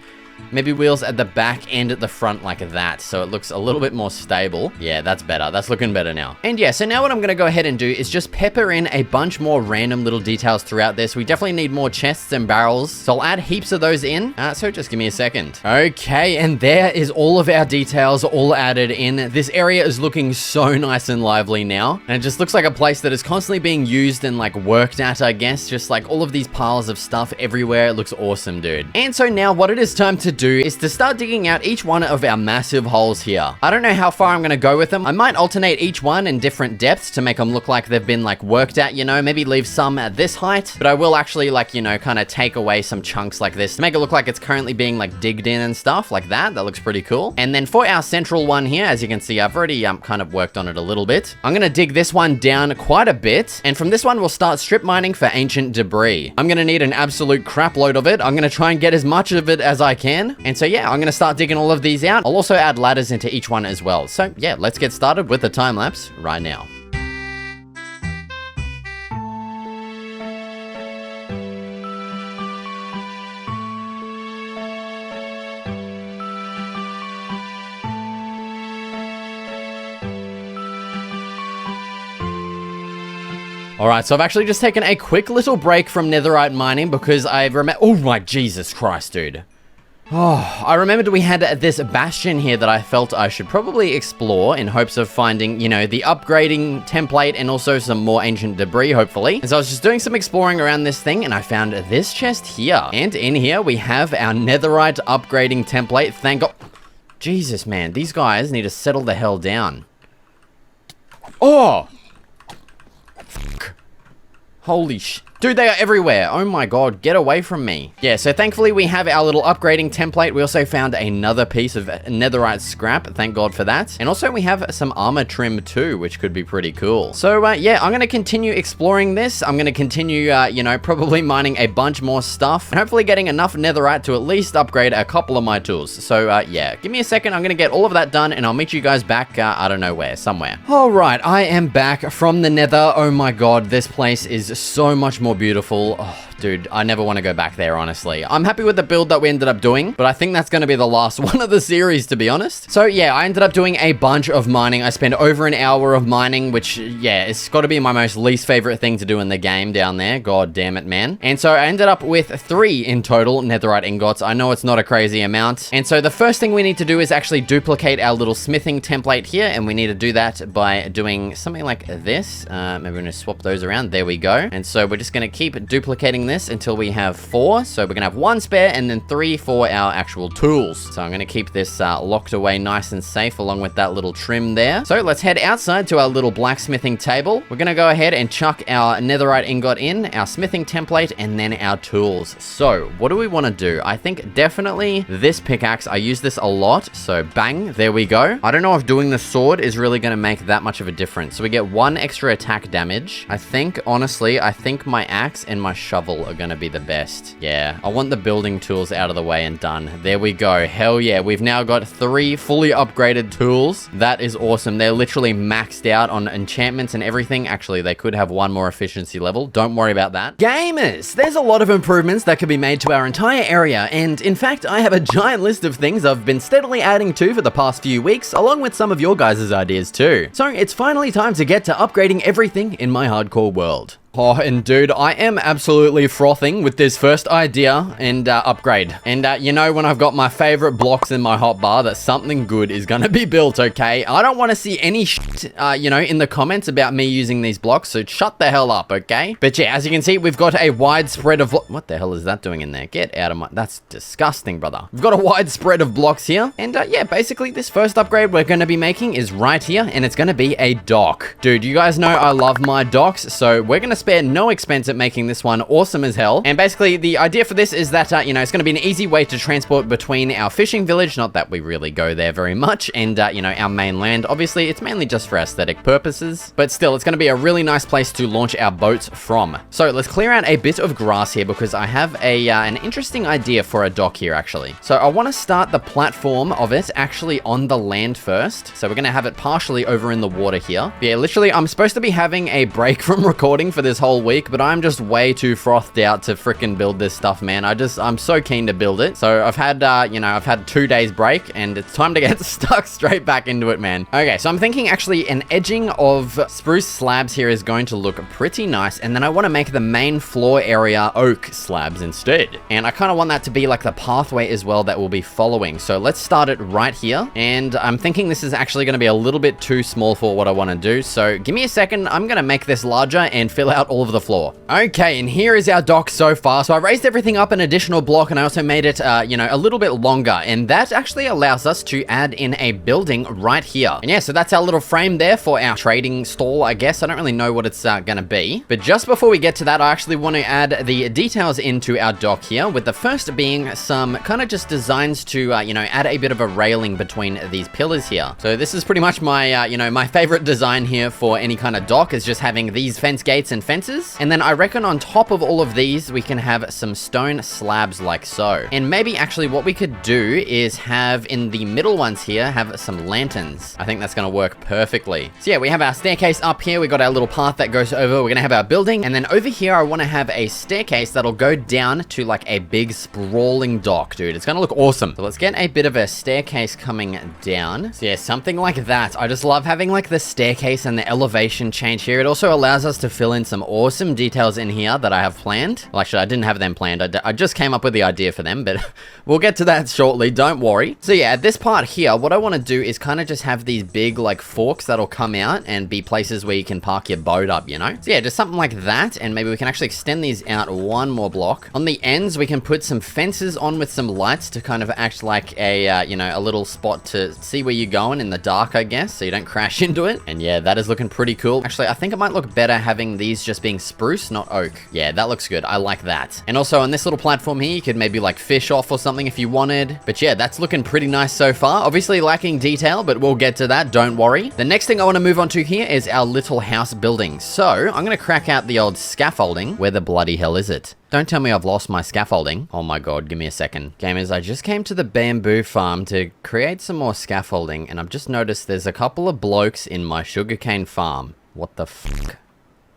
maybe wheels at the back and at the front like that, so it looks a little bit more stable. Yeah, that's better. That's looking better now. And yeah, so now what I'm going to go ahead and do is just pepper in a bunch more random little details throughout this. We definitely need more chests and barrels, so I'll add heaps of those in. So just give me a second. Okay, and there is all of our details all added in. This area is looking so nice and lively now, and it just looks like a place that is constantly being used and like worked at, I guess. Just like all of these piles of stuff everywhere. It looks awesome, dude. And so now what it is time to do is to start digging out each one of our massive holes here. I don't know how far I'm going to go with them. I might alternate each one in different depths to make them look like they've been like worked at, you know, maybe leave some at this height, but I will actually like, you know, kind of take away some chunks like this to make it look like it's currently being like digged in and stuff like that. That looks pretty cool. And then for our central one here, as you can see, I've already kind of worked on it a little bit. I'm going to dig this one down quite a bit. And from this one, we'll start strip mining for ancient debris. I'm going to need an absolute crap load of it. I'm going to try and get as much of it as I can. And so yeah, I'm going to start digging all of these out. I'll also add ladders into each one as well. So yeah, let's get started with the time lapse right now. Alright, so I've actually just taken a quick little break from netherite mining because I remember— oh my Jesus Christ, dude. Oh, I remembered we had this bastion here that I felt I should probably explore in hopes of finding, you know, the upgrading template and also some more ancient debris, hopefully. And so I was just doing some exploring around this thing and I found this chest here. And in here we have our netherite upgrading template. Thank God. Jesus, man, these guys need to settle the hell down. Oh! Fuck. Holy sh... dude, they are everywhere. Oh my God, get away from me. Yeah, so thankfully we have our little upgrading template. We also found another piece of netherite scrap. Thank God for that. And also we have some armor trim too, which could be pretty cool. So yeah, I'm going to continue exploring this. I'm going to continue, you know, probably mining a bunch more stuff and hopefully getting enough netherite to at least upgrade a couple of my tools. So yeah, give me a second. I'm going to get all of that done and I'll meet you guys back, I don't know where, somewhere. All right, I am back from the nether. Oh my God, this place is so much more beautiful. Oh, dude, I never want to go back there, honestly. I'm happy with the build that we ended up doing, but I think that's going to be the last one of the series, to be honest. So yeah, I ended up doing a bunch of mining. I spent over an hour of mining, which, yeah, it's got to be my most least favorite thing to do in the game down there. God damn it, man. And so I ended up with 3 in total netherite ingots. I know it's not a crazy amount. And so the first thing we need to do is actually duplicate our little smithing template here, and we need to do that by doing something like this. Maybe we're going to swap those around. There we go. And so we're just going to keep duplicating this until we have 4. So we're going to have 1 spare and then 3 for our actual tools. So I'm going to keep this locked away nice and safe along with that little trim there. So let's head outside to our little blacksmithing table. We're going to go ahead and chuck our netherite ingot in, our smithing template, and then our tools. So what do we want to do? I think definitely this pickaxe. I use this a lot. So bang, there we go. I don't know if doing the sword is really going to make that much of a difference. So we get 1 extra attack damage. I think, honestly, I think my axe and my shovel are going to be the best. Yeah, I want the building tools out of the way and done. There we go. Hell yeah. We've now got 3 fully upgraded tools. That is awesome. They're literally maxed out on enchantments and everything. Actually, they could have 1 more efficiency level. Don't worry about that. Gamers, there's a lot of improvements that could be made to our entire area. And in fact, I have a giant list of things I've been steadily adding to for the past few weeks, along with some of your guys' ideas too. So it's finally time to get to upgrading everything in my hardcore world. Oh, and dude, I am absolutely frothing with this first idea and upgrade. And you know, when I've got my favorite blocks in my hotbar, that something good is gonna be built, okay? I don't want to see any shit, you know, in the comments about me using these blocks, so shut the hell up, okay? But yeah, as you can see, we've got a wide spread of... What the hell is that doing in there? Get out of my... That's disgusting, brother. We've got a wide spread of blocks here. And yeah, basically, this first upgrade we're gonna be making is right here, and it's gonna be a dock. Dude, you guys know I love my docks, so we're gonna spare no expense at making this one awesome as hell. And basically, the idea for this is that, you know, it's going to be an easy way to transport between our fishing village, not that we really go there very much, and, you know, our mainland. Obviously, it's mainly just for aesthetic purposes, but still, it's going to be a really nice place to launch our boats from. So let's clear out a bit of grass here because I have an interesting idea for a dock here, actually. So I want to start the platform of it actually on the land first. So we're going to have it partially over in the water here. But yeah, literally, I'm supposed to be having a break from recording for this whole week, but I'm just way too frothed out to freaking build this stuff, man. I'm so keen to build it. So I've had, you know, I've had 2 days break, and it's time to get stuck straight back into it, man. Okay, so I'm thinking actually an edging of spruce slabs here is going to look pretty nice, and then I want to make the main floor area oak slabs instead. And I kind of want that to be like the pathway as well that we'll be following. So let's start it right here, and I'm thinking this is actually going to be a little bit too small for what I want to do. So give me a second. I'm going to make this larger and fill out all of the floor. Okay, and here is our dock so far. So I raised everything up an additional block, and I also made it, you know, a little bit longer, and that actually allows us to add in a building right here. And yeah, so that's our little frame there for our trading stall, I guess. I don't really know what it's gonna be, but just before we get to that, I actually want to add the details into our dock here, with the first being some kind of just designs to, you know, add a bit of a railing between these pillars here. So this is pretty much my, you know, my favorite design here for any kind of dock, is just having these fence gates and fences. And then I reckon on top of all of these, we can have some stone slabs like so. And maybe actually what we could do is have in the middle ones here, have some lanterns. I think that's going to work perfectly. So yeah, we have our staircase up here. We got our little path that goes over. We're going to have our building. And then over here, I want to have a staircase that'll go down to like a big sprawling dock, dude. It's going to look awesome. So let's get a bit of a staircase coming down. So yeah, something like that. I just love having like the staircase and the elevation change here. It also allows us to fill in some awesome details in here that I have planned. Well, actually, I didn't have them planned. I just came up with the idea for them, but we'll get to that shortly. Don't worry. So yeah, at this part here, what I want to do is kind of just have these big like forks that'll come out and be places where you can park your boat up, you know? So yeah, just something like that. And maybe we can actually extend these out 1 more block. On the ends, we can put some fences on with some lights to kind of act like a, you know, a little spot to see where you're going in the dark, I guess, so you don't crash into it. And yeah, that is looking pretty cool. Actually, I think it might look better having these just being spruce, not oak. Yeah, that looks good. I like that. And also on this little platform here, you could maybe like fish off or something if you wanted. But yeah, that's looking pretty nice so far. Obviously lacking detail, but we'll get to that. Don't worry. The next thing I want to move on to here is our little house building. So I'm going to crack out the old scaffolding. Where the bloody hell is it? Don't tell me I've lost my scaffolding. Oh my god, give me a second. Gamers, I just came to the bamboo farm to create some more scaffolding, and I've just noticed there's a couple of blokes in my sugarcane farm. What the fuck?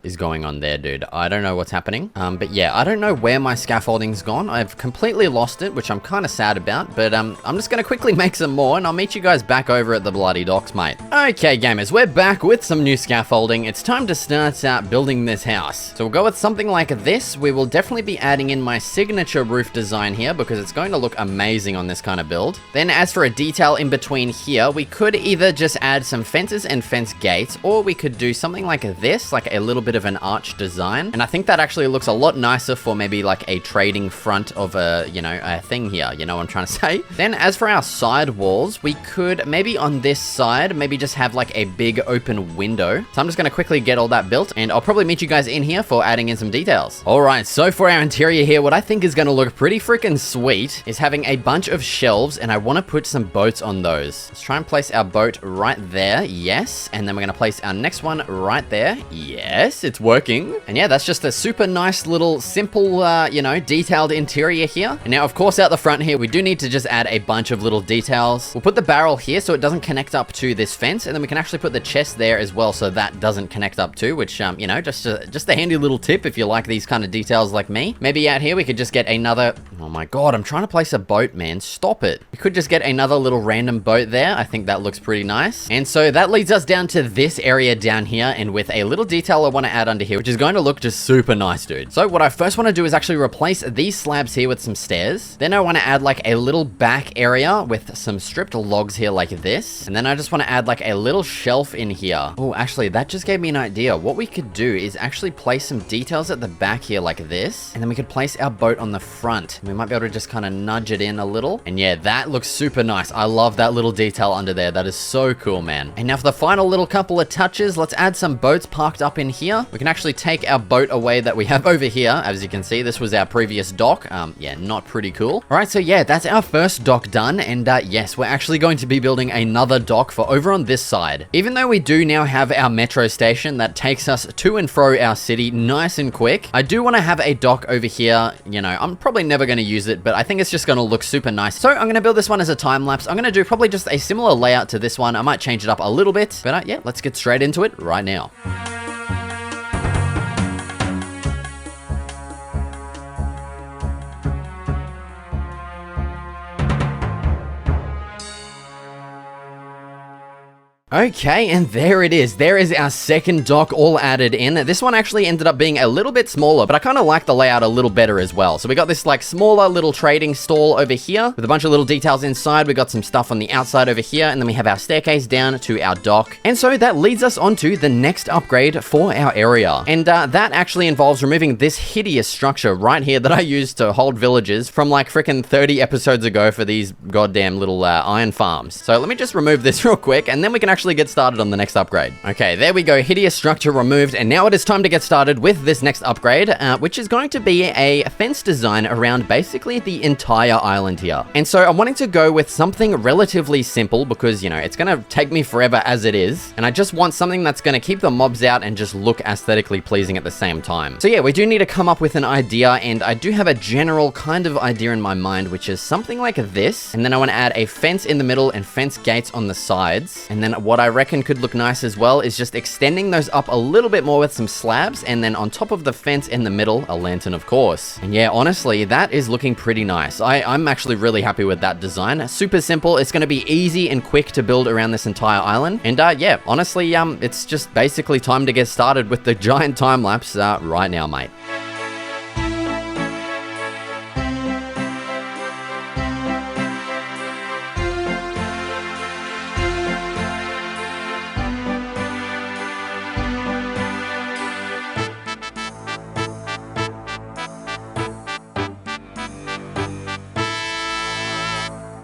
is going on there, dude. I don't know what's happening. But yeah, I don't know where my scaffolding's gone. I've completely lost it, which I'm kind of sad about, but I'm just gonna quickly make some more and I'll meet you guys back over at the bloody docks, mate. Okay, gamers, we're back with some new scaffolding. It's time to start building this house. So we'll go with something like this. We will definitely be adding in my signature roof design here because it's going to look amazing on this kind of build. Then as for a detail in between here, we could either just add some fences and fence gates, or we could do something like this, like a little bit of an arch design. And I think that actually looks a lot nicer for maybe like a trading front of a, you know, a thing here. You know what I'm trying to say? Then as for our side walls, we could maybe on this side, maybe just have like a big open window. So I'm just going to quickly get all that built and I'll probably meet you guys in here for adding in some details. All right, so for our interior here, what I think is going to look pretty freaking sweet is having a bunch of shelves, and I want to put some boats on those. Let's try and place our boat right there. Yes. And then we're going to place our next one right there. Yes, it's working. And yeah, that's just a super nice little simple, you know, detailed interior here. And now, of course, out the front here, we do need to just add a bunch of little details. We'll put the barrel here so it doesn't connect up to this fence, and then we can actually put the chest there as well so that doesn't connect up to, which, you know, just a handy little tip if you like these kind of details like me. Maybe out here we could just get another... Oh my god, I'm trying to place a boat, man. Stop it. We could just get another little random boat there. I think that looks pretty nice. And so that leads us down to this area down here, and with a little detail I want to add under here, which is going to look just super nice, dude. So what I first want to do is actually replace these slabs here with some stairs. Then I want to add like a little back area with some stripped logs here like this. And then I just want to add like a little shelf in here. Oh, actually, that just gave me an idea. What we could do is actually place some details at the back here like this. And then we could place our boat on the front. We might be able to just kind of nudge it in a little. And yeah, that looks super nice. I love that little detail under there. That is so cool, man. And now for the final little couple of touches, let's add some boats parked up in here. We can actually take our boat away that we have over here. As you can see, this was our previous dock. Yeah, not pretty cool. All right, so yeah, that's our first dock done. And yes, we're actually going to be building another dock for over on this side. Even though we do now have our metro station that takes us to and fro our city nice and quick, I do want to have a dock over here. You know, I'm probably never going to use it, but I think it's just going to look super nice. So I'm going to build this one as a time lapse. I'm going to do probably just a similar layout to this one. I might change it up a little bit, but yeah, let's get straight into it right now. Okay, and there it is. There is our second dock all added in. This one actually ended up being a little bit smaller, but I kind of like the layout a little better as well. So we got this like smaller little trading stall over here with a bunch of little details inside. We got some stuff on the outside over here, and then we have our staircase down to our dock. And so that leads us on to the next upgrade for our area. And that actually involves removing this hideous structure right here that I used to hold villages from like freaking 30 episodes ago for these goddamn little iron farms. So let me just remove this real quick, and then we can actually get started on the next upgrade. Okay, there we go. Hideous structure removed, and now it is time to get started with this next upgrade, which is going to be a fence design around basically the entire island here. And so I'm wanting to go with something relatively simple because, you know, it's going to take me forever as it is, and I just want something that's going to keep the mobs out and just look aesthetically pleasing at the same time. So yeah, we do need to come up with an idea, and I do have a general kind of idea in my mind, which is something like this, and then I want to add a fence in the middle and fence gates on the sides. And then what I reckon could look nice as well is just extending those up a little bit more with some slabs, and then on top of the fence in the middle, a lantern, of course. And yeah, honestly, that is looking pretty nice. I'm actually really happy with that design. Super simple. It's going to be easy and quick to build around this entire island. And yeah, honestly, it's just basically time to get started with the giant time lapse right now, mate.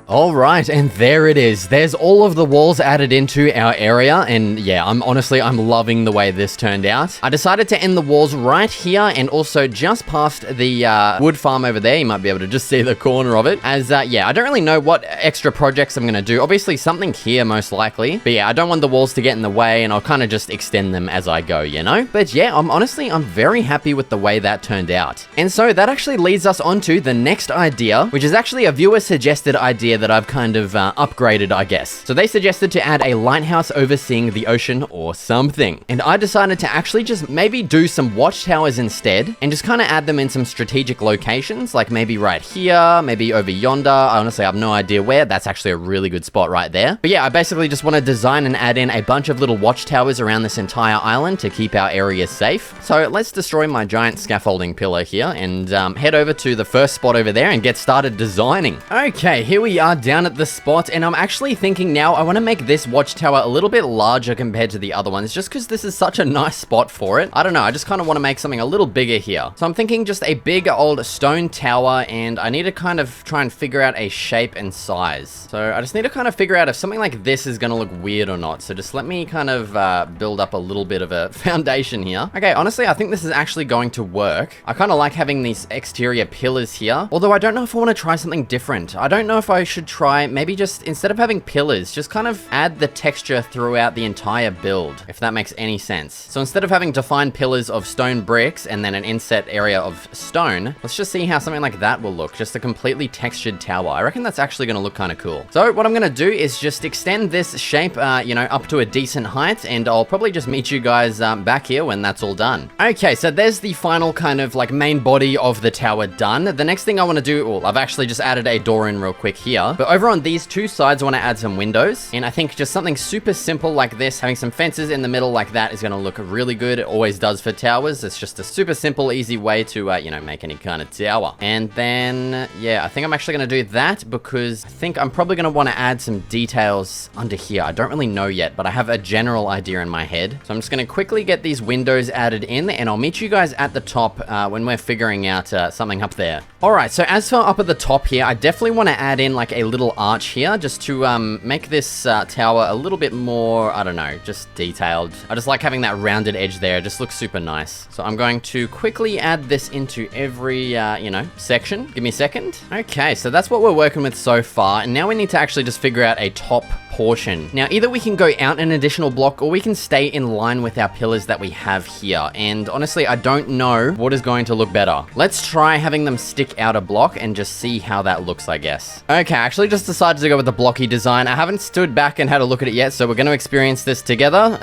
All right, and there it is. There's all of the walls added into our area, and yeah, I'm loving the way this turned out. I decided to end the walls right here and also just past the wood farm over there. You might be able to just see the corner of it. As yeah, I don't really know what extra projects I'm gonna do. Obviously something here most likely, but yeah, I don't want the walls to get in the way, and I'll kind of just extend them as I go, you know? But yeah, I'm very happy with the way that turned out. And so that actually leads us on to the next idea, which is actually a viewer suggested idea that that I've kind of upgraded, I guess. So they suggested to add a lighthouse overseeing the ocean or something. And I decided to actually just maybe do some watchtowers instead and just kind of add them in some strategic locations, like maybe right here, maybe over yonder. I honestly have no idea where. That's actually a really good spot right there. But yeah, I basically just want to design and add in a bunch of little watchtowers around this entire island to keep our area safe. So let's destroy my giant scaffolding pillar here and head over to the first spot over there and get started designing. Okay, here we are down at the spot, and I'm actually thinking now I want to make this watchtower a little bit larger compared to the other ones, just because this is such a nice spot for it. I don't know, I just kind of want to make something a little bigger here. So I'm thinking just a big old stone tower, and I need to kind of try and figure out a shape and size. So I just need to kind of figure out if something like this is going to look weird or not. So just let me kind of build up a little bit of a foundation here. Okay, honestly, I think this is actually going to work. I kind of like having these exterior pillars here, although I don't know if I want to try something different. I don't know if I should try maybe just instead of having pillars, just kind of add the texture throughout the entire build, if that makes any sense. So instead of having defined pillars of stone bricks and then an inset area of stone, let's just see how something like that will look. Just a completely textured tower. I reckon that's actually going to look kind of cool. So what I'm going to do is just extend this shape, you know, up to a decent height, and I'll probably just meet you guys back here when that's all done. Okay, so there's the final kind of like main body of the tower done. The next thing I want to do, well, I've actually just added a door in real quick here, but over on these two sides I want to add some windows, and I think just something super simple like this, having some fences in the middle like that, is going to look really good. It always does for towers. It's just a super simple, easy way to, you know, make any kind of tower. And then, yeah, I think I'm actually going to do that because I think I'm probably going to want to add some details under here. I don't really know yet, but I have a general idea in my head. So I'm just going to quickly get these windows added in, and I'll meet you guys at the top when we're figuring out something up there. Alright, so as for up at the top here, I definitely want to add in like a little arch here just to make this tower a little bit more, I don't know, just detailed. I just like having that rounded edge there. It just looks super nice. So I'm going to quickly add this into every, you know, section. Give me a second. Okay, so that's what we're working with so far. And now we need to actually just figure out a top portion. Now, either we can go out an additional block or we can stay in line with our pillars that we have here. And honestly, I don't know what is going to look better. Let's try having them stick out a block and just see how that looks, I guess. Okay, I actually just decided to go with the blocky design. I haven't stood back and had a look at it yet, so we're going to experience this together.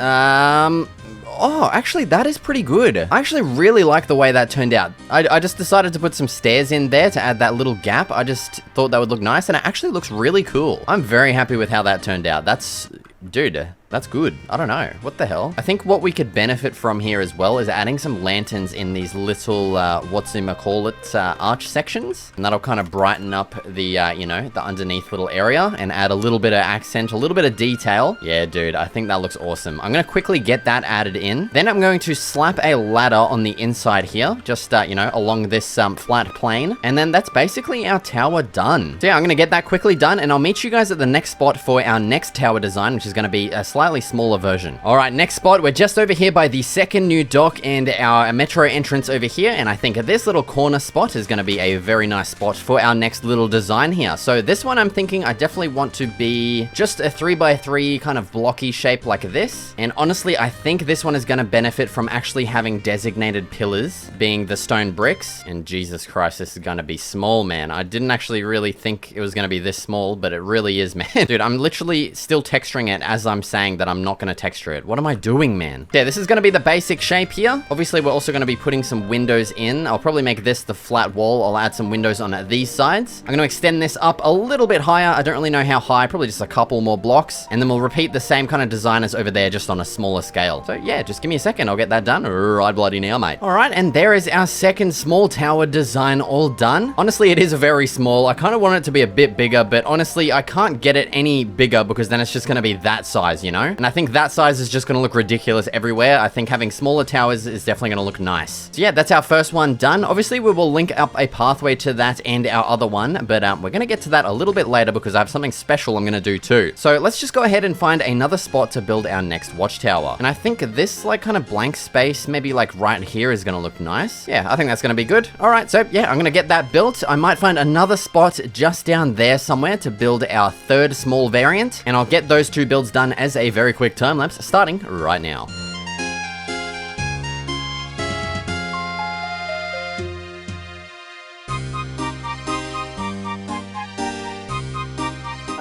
Oh, actually, that is pretty good. I actually really like the way that turned out. I just decided to put some stairs in there to add that little gap. I just thought that would look nice, and it actually looks really cool. I'm very happy with how that turned out. That's... dude, that's good. I don't know. What the hell? I think what we could benefit from here as well is adding some lanterns in these little, arch sections. And that'll kind of brighten up the, you know, the underneath little area and add a little bit of accent, a little bit of detail. Yeah, dude, I think that looks awesome. I'm going to quickly get that added in. Then I'm going to slap a ladder on the inside here, just, you know, along this flat plane. And then that's basically our tower done. So yeah, I'm going to get that quickly done, and I'll meet you guys at the next spot for our next tower design, which is going to be a slightly smaller version. All right, next spot, we're just over here by the second new dock and our metro entrance over here, and I think this little corner spot is going to be a very nice spot for our next little design here. So this one I'm thinking I definitely want to be just a 3x3 kind of blocky shape like this, and honestly I think this one is going to benefit from actually having designated pillars being the stone bricks. And Jesus Christ, this is going to be small, man. I didn't actually really think it was going to be this small, but it really is, man. Dude, I'm literally still texturing it as I'm saying that I'm not going to texture it. What am I doing, man? Yeah, this is going to be the basic shape here. Obviously, we're also going to be putting some windows in. I'll probably make this the flat wall. I'll add some windows on these sides. I'm going to extend this up a little bit higher. I don't really know how high, probably just a couple more blocks. And then we'll repeat the same kind of design as over there, just on a smaller scale. So yeah, just give me a second. I'll get that done right bloody now, mate. All right, and there is our second small tower design all done. Honestly, it is very small. I kind of want it to be a bit bigger, but honestly, I can't get it any bigger because then it's just going to be that size, you know? And I think that size is just going to look ridiculous everywhere. I think having smaller towers is definitely going to look nice. So yeah, that's our first one done. Obviously, we will link up a pathway to that and our other one, but we're going to get to that a little bit later because I have something special I'm going to do too. So let's just go ahead and find another spot to build our next watchtower. And I think this like kind of blank space, maybe like right here, is going to look nice. Yeah, I think that's going to be good. All right, so yeah, I'm going to get that built. I might find another spot just down there somewhere to build our third small variant, and I'll get those two builds done as a very quick time lapse starting right now.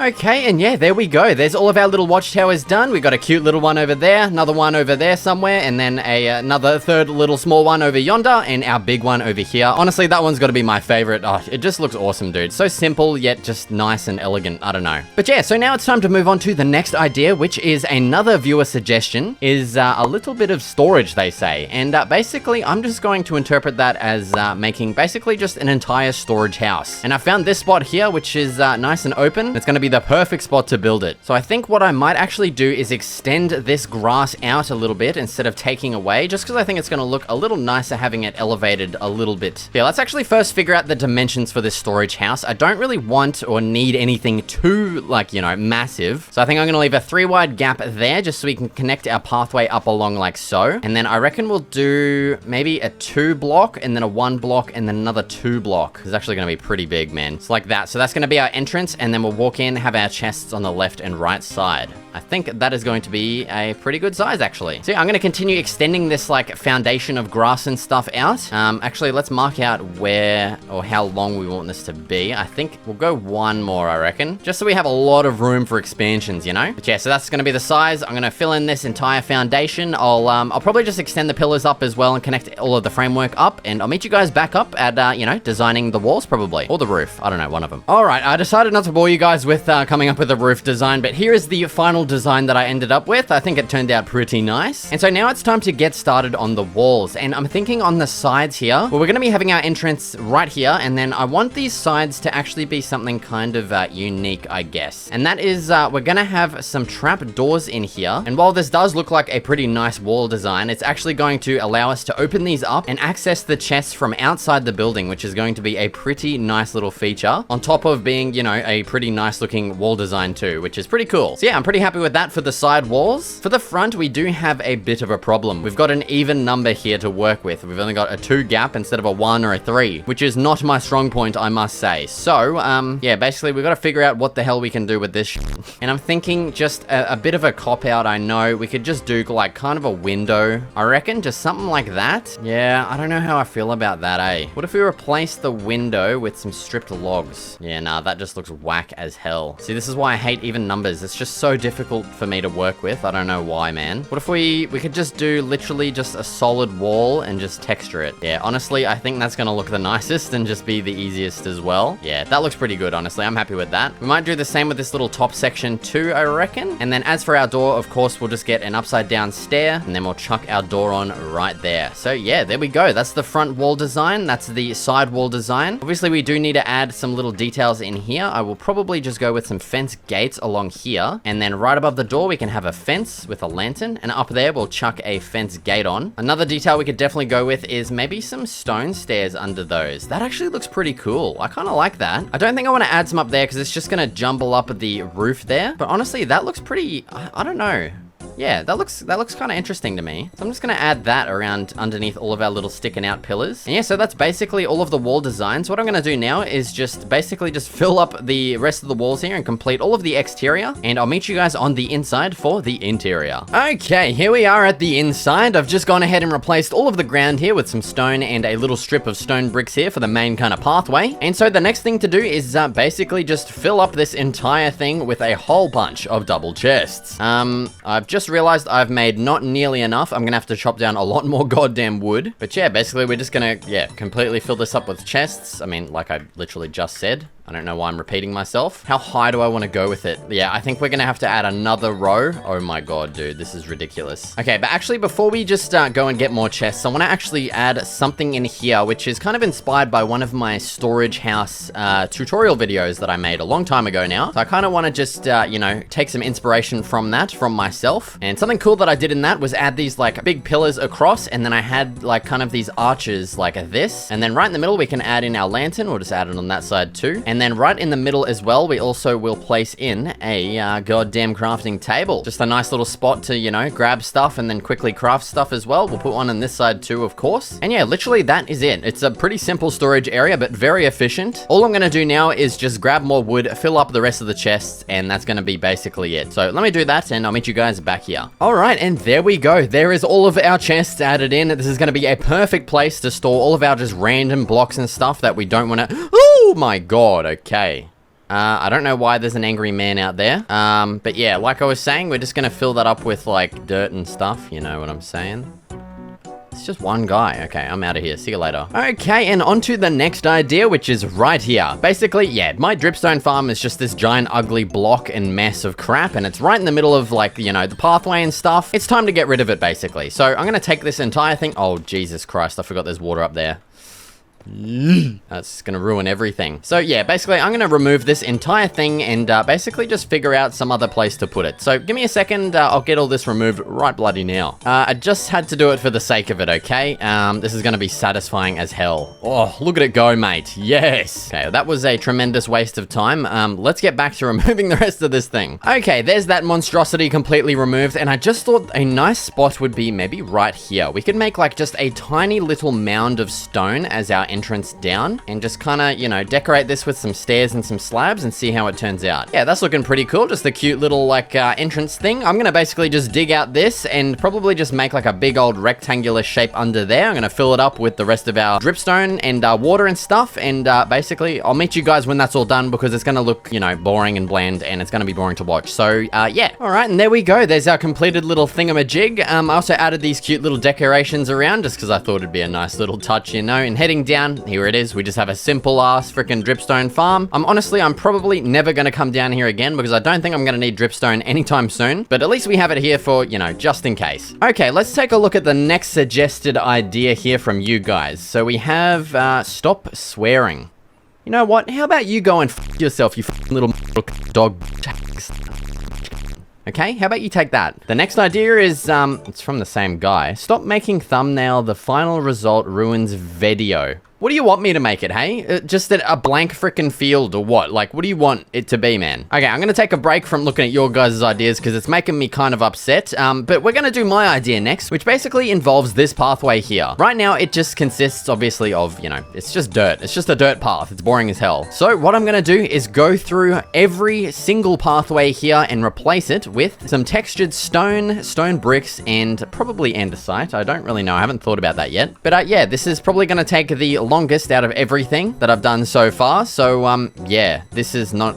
Okay, and yeah, there we go. There's all of our little watchtowers done. We got a cute little one over there, another one over there somewhere, and then another third little small one over yonder, and our big one over here. Honestly, that one's got to be my favorite. Oh, it just looks awesome, dude. So simple, yet just nice and elegant. I don't know. But yeah, so now it's time to move on to the next idea, which is another viewer suggestion, is a little bit of storage, they say. And basically, I'm just going to interpret that as making basically just an entire storage house. And I found this spot here, which is nice and open. It's going to be the perfect spot to build it. So I think what I might actually do is extend this grass out a little bit instead of taking away, just because I think it's going to look a little nicer having it elevated a little bit. Yeah, let's actually first figure out the dimensions for this storage house. I don't really want or need anything too, like, you know, massive. So I think I'm going to leave a 3 wide gap there just so we can connect our pathway up along like so. And then I reckon we'll do maybe a 2 block and then a 1 block and then another 2 block. It's actually going to be pretty big, man. It's like that. So that's going to be our entrance, and then we'll walk in, have our chests on the left and right side. I think that is going to be a pretty good size, actually. So yeah, I'm going to continue extending this like foundation of grass and stuff out. Actually, let's mark out where or how long we want this to be. I think we'll go 1 more, I reckon, just so we have a lot of room for expansions, you know? But yeah, so that's going to be the size. I'm going to fill in this entire foundation. I'll probably just extend the pillars up as well and connect all of the framework up, and I'll meet you guys back up at, you know, designing the walls probably, or the roof. I don't know, one of them. All right, I decided not to bore you guys with coming up with a roof design, but here is the final design that I ended up with. I think it turned out pretty nice. And so now it's time to get started on the walls, and I'm thinking on the sides here, well, we're going to be having our entrance right here, and then I want these sides to actually be something kind of unique, I guess. And that is, we're going to have some trap doors in here, and while this does look like a pretty nice wall design, it's actually going to allow us to open these up and access the chests from outside the building, which is going to be a pretty nice little feature, on top of being, you know, a pretty nice looking wall design too, which is pretty cool. So yeah, I'm pretty happy with that for the side walls. For the front, we do have a bit of a problem. We've got an even number here to work with. We've only got a 2 gap instead of a 1 or a 3, which is not my strong point, I must say. So, yeah, basically we've got to figure out what the hell we can do with this and I'm thinking just a bit of a cop-out, I know. We could just do like kind of a window, I reckon, just something like that. Yeah, I don't know how I feel about that, eh? What if we replace the window with some stripped logs? Yeah, nah, that just looks whack as hell. See, this is why I hate even numbers. It's just so difficult for me to work with. I don't know why, man. What if we could just do literally just a solid wall and just texture it? Yeah, honestly, I think that's gonna look the nicest and just be the easiest as well. Yeah, that looks pretty good, honestly. I'm happy with that. We might do the same with this little top section too, I reckon. And then as for our door, of course, we'll just get an upside down stair, and then we'll chuck our door on right there. So yeah, there we go. That's the front wall design. That's the side wall design. Obviously, we do need to add some little details in here. I will probably just go with some fence gates along here, and then right above the door, we can have a fence with a lantern, and up there, we'll chuck a fence gate on. Another detail we could definitely go with is maybe some stone stairs under those. That actually looks pretty cool. I kind of like that. I don't think I want to add some up there because it's just going to jumble up the roof there, but honestly, that looks pretty, I don't know. Yeah, that looks kind of interesting to me. So I'm just going to add that around underneath all of our little sticking out pillars. And yeah, so that's basically all of the wall designs. What I'm going to do now is just basically just fill up the rest of the walls here and complete all of the exterior. And I'll meet you guys on the inside for the interior. Okay, here we are at the inside. I've just gone ahead and replaced all of the ground here with some stone and a little strip of stone bricks here for the main kind of pathway. And so the next thing to do is basically just fill up this entire thing with a whole bunch of double chests. I've just realized I've made not nearly enough. I'm gonna have to chop down a lot more goddamn wood. But yeah, basically we're just gonna, yeah, completely fill this up with chests. I mean, like I literally just said. I don't know why I'm repeating myself. How high do I want to go with it? Yeah, I think we're gonna have to add another row. Oh my god, dude, this is ridiculous. Okay, but actually before we just go and get more chests, I want to actually add something in here, which is kind of inspired by one of my storage house tutorial videos that I made a long time ago now. So I kind of want to just, you know, take some inspiration from that, from myself. And something cool that I did in that was add these like big pillars across, and then I had like kind of these arches like this. And then right in the middle, we can add in our lantern. We'll just add it on that side too. And then right in the middle as well, we also will place in a goddamn crafting table. Just a nice little spot to, you know, grab stuff and then quickly craft stuff as well. We'll put one on this side too, of course. And yeah, literally that is it. It's a pretty simple storage area, but very efficient. All I'm gonna do now is just grab more wood, fill up the rest of the chests, and that's gonna be basically it. So let me do that and I'll meet you guys back here. All right, and there we go. There is all of our chests added in. This is gonna be a perfect place to store all of our just random blocks and stuff that we don't wanna... Oh my god, okay. I don't know why there's an angry man out there. But yeah, like I was saying, we're just gonna fill that up with like dirt and stuff. You know what I'm saying? It's just one guy. Okay, I'm out of here. See you later. Okay, and on to the next idea, which is right here. Basically, yeah, my dripstone farm is just this giant ugly block and mess of crap, and it's right in the middle of, like, you know, the pathway and stuff. It's time to get rid of it, basically. So I'm gonna take this entire thing. Oh, Jesus Christ, I forgot there's water up there. That's gonna ruin everything. So yeah, basically I'm gonna remove this entire thing and basically just figure out some other place to put it. So give me a second, I'll get all this removed right bloody now. I just had to do it for the sake of it, okay? This is gonna be satisfying as hell. Oh, look at it go, mate. Yes. Okay, that was a tremendous waste of time. Let's get back to removing the rest of this thing. Okay, there's that monstrosity completely removed, and I just thought a nice spot would be maybe right here. We could make like just a tiny little mound of stone as our entrance down and just kind of, you know, decorate this with some stairs and some slabs and see how it turns out. Yeah, that's looking pretty cool. Just a cute little like entrance thing. I'm gonna basically just dig out this and probably just make like a big old rectangular shape under there. I'm gonna fill it up with the rest of our dripstone and water and stuff, and basically I'll meet you guys when that's all done because it's gonna look, you know, boring and bland and it's gonna be boring to watch. So yeah, all right, and there we go. There's our completed little thingamajig. I also added these cute little decorations around just because I thought it'd be a nice little touch, you know. And heading down, here it is. We just have a simple ass freaking dripstone farm. I'm probably never gonna come down here again because I don't think I'm gonna need dripstone anytime soon, but at least we have it here for, you know, just in case. Okay, let's take a look at the next suggested idea here from you guys. So we have stop swearing. You know what? How about you go and f yourself, you little dog. Okay, how about you take that? The next idea is, it's from the same guy. Stop making thumbnail, the final result ruins video. What do you want me to make it, hey? Just a blank frickin' field or what? Like, what do you want it to be, man? Okay, I'm gonna take a break from looking at your guys' ideas because it's making me kind of upset. But we're gonna do my idea next, which basically involves this pathway here. Right now, it just consists, obviously, of, you know, it's just dirt. It's just a dirt path. It's boring as hell. So what I'm gonna do is go through every single pathway here and replace it with some textured stone bricks, and probably andesite. I don't really know. I haven't thought about that yet. But yeah, this is probably gonna take the longest out of everything that I've done so far. So yeah, this is not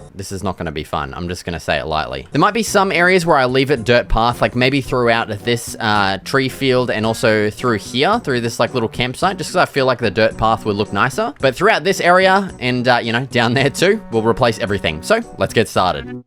gonna be fun. I'm just gonna say it lightly. There might be some areas where I leave it dirt path, like maybe throughout this tree field and also through here, through this like little campsite, just because I feel like the dirt path would look nicer. But throughout this area and you know, down there too, we'll replace everything. So let's get started.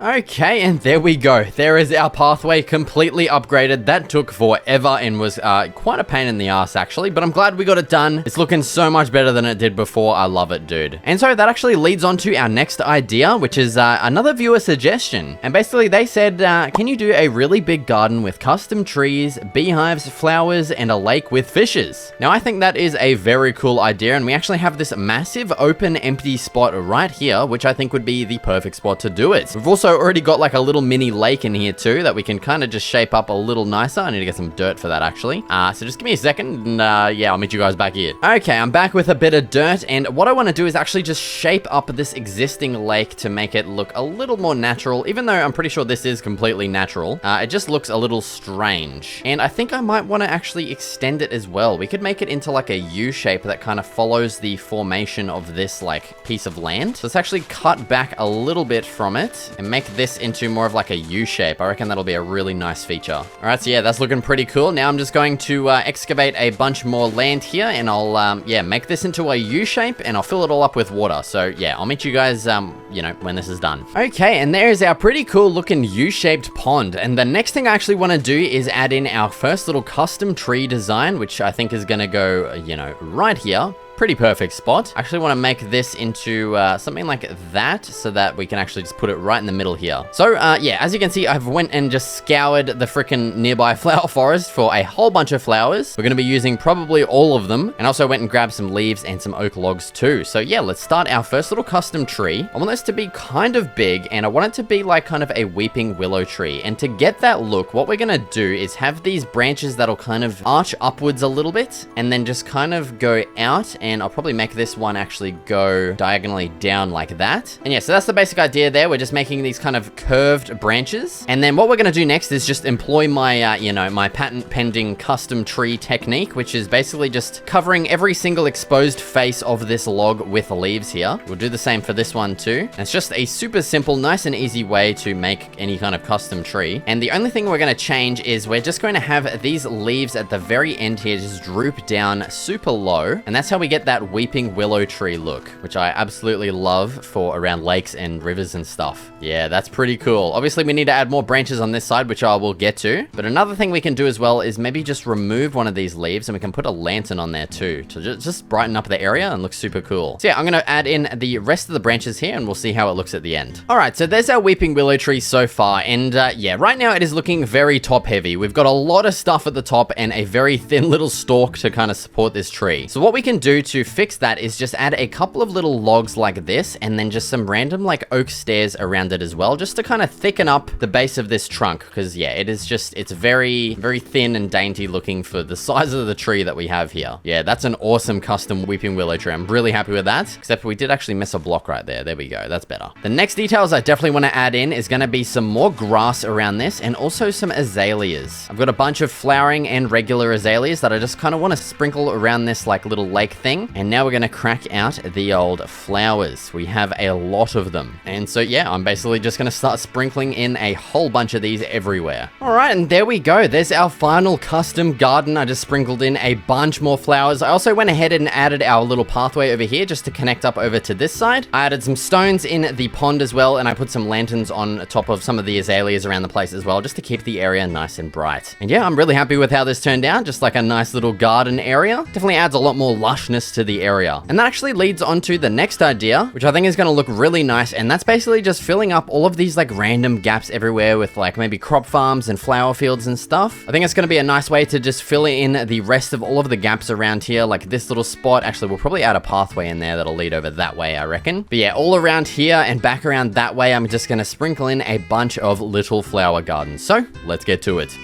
Okay, and there we go. There is our pathway completely upgraded. That took forever and was quite a pain in the ass, actually, but I'm glad we got it done. It's looking so much better than it did before. I love it, dude. And so that actually leads on to our next idea, which is another viewer suggestion. And basically they said, can you do a really big garden with custom trees, beehives, flowers, and a lake with fishes? Now, I think that is a very cool idea, and we actually have this massive open empty spot right here, which I think would be the perfect spot to do it. We've also already got like a little mini lake in here too that we can kind of just shape up a little nicer. I need to get some dirt for that, actually. So just give me a second and yeah, I'll meet you guys back here. Okay, I'm back with a bit of dirt, and what I want to do is actually just shape up this existing lake to make it look a little more natural, even though I'm pretty sure this is completely natural. It just looks a little strange, and I think I might want to actually extend it as well. We could make it into like a U shape that kind of follows the formation of this like piece of land. So let's actually cut back a little bit from it and make this into more of like a U shape. I reckon that'll be a really nice feature. All right, so yeah, that's looking pretty cool. Now I'm just going to excavate a bunch more land here, and I'll yeah, make this into a U shape, and I'll fill it all up with water. So yeah, I'll meet you guys you know, when this is done. Okay, and there's our pretty cool looking U-shaped pond. And the next thing I actually want to do is add in our first little custom tree design, which I think is gonna go, you know, right here. Pretty perfect spot. I actually want to make this into something like that so that we can actually just put it right in the middle here. So yeah, as you can see, I've went and just scoured the freaking nearby flower forest for a whole bunch of flowers. We're going to be using probably all of them, and also went and grabbed some leaves and some oak logs too. So yeah, let's start our first little custom tree. I want this to be kind of big, and I want it to be like kind of a weeping willow tree. And to get that look, what we're going to do is have these branches that'll kind of arch upwards a little bit and then just kind of go out and I'll probably make this one actually go diagonally down like that. And yeah, so that's the basic idea there. We're just making these kind of curved branches. And then what we're gonna do next is just employ my, my patent pending custom tree technique, which is basically just covering every single exposed face of this log with leaves here. We'll do the same for this one too. And it's just a super simple, nice and easy way to make any kind of custom tree. And the only thing we're gonna change is we're just going to have these leaves at the very end here just droop down super low. And that's how we get that weeping willow tree look, which I absolutely love for around lakes and rivers and stuff. Yeah, that's pretty cool. Obviously, we need to add more branches on this side, which I will get to. But another thing we can do as well is maybe just remove one of these leaves and we can put a lantern on there too to just brighten up the area and look super cool. So yeah, I'm going to add in the rest of the branches here and we'll see how it looks at the end. All right, so there's our weeping willow tree so far. And yeah, right now it is looking very top heavy. We've got a lot of stuff at the top and a very thin little stalk to kind of support this tree. So what we can do to fix that is just add a couple of little logs like this and then just some random like oak stairs around it as well, just to kind of thicken up the base of this trunk. Because yeah, it's very, very thin and dainty looking for the size of the tree that we have here. Yeah, that's an awesome custom weeping willow tree. I'm really happy with that, except we did actually miss a block right there. There we go. That's better. The next details I definitely want to add in is going to be some more grass around this and also some azaleas. I've got a bunch of flowering and regular azaleas that I just kind of want to sprinkle around this like little lake thing. And now we're going to crack out the old flowers. We have a lot of them. And so yeah, I'm basically just going to start sprinkling in a whole bunch of these everywhere. All right, and there we go. There's our final custom garden. I just sprinkled in a bunch more flowers. I also went ahead and added our little pathway over here just to connect up over to this side. I added some stones in the pond as well, and I put some lanterns on top of some of the azaleas around the place as well, just to keep the area nice and bright. And yeah, I'm really happy with how this turned out. Just like a nice little garden area. Definitely adds a lot more lushness to the area. And that actually leads on to the next idea, which I think is going to look really nice. And that's basically just filling up all of these like random gaps everywhere with like maybe crop farms and flower fields and stuff. I think it's going to be a nice way to just fill in the rest of all of the gaps around here, like this little spot. Actually, we'll probably add a pathway in there that'll lead over that way, I reckon. But yeah, all around here and back around that way, I'm just going to sprinkle in a bunch of little flower gardens. So let's get to it.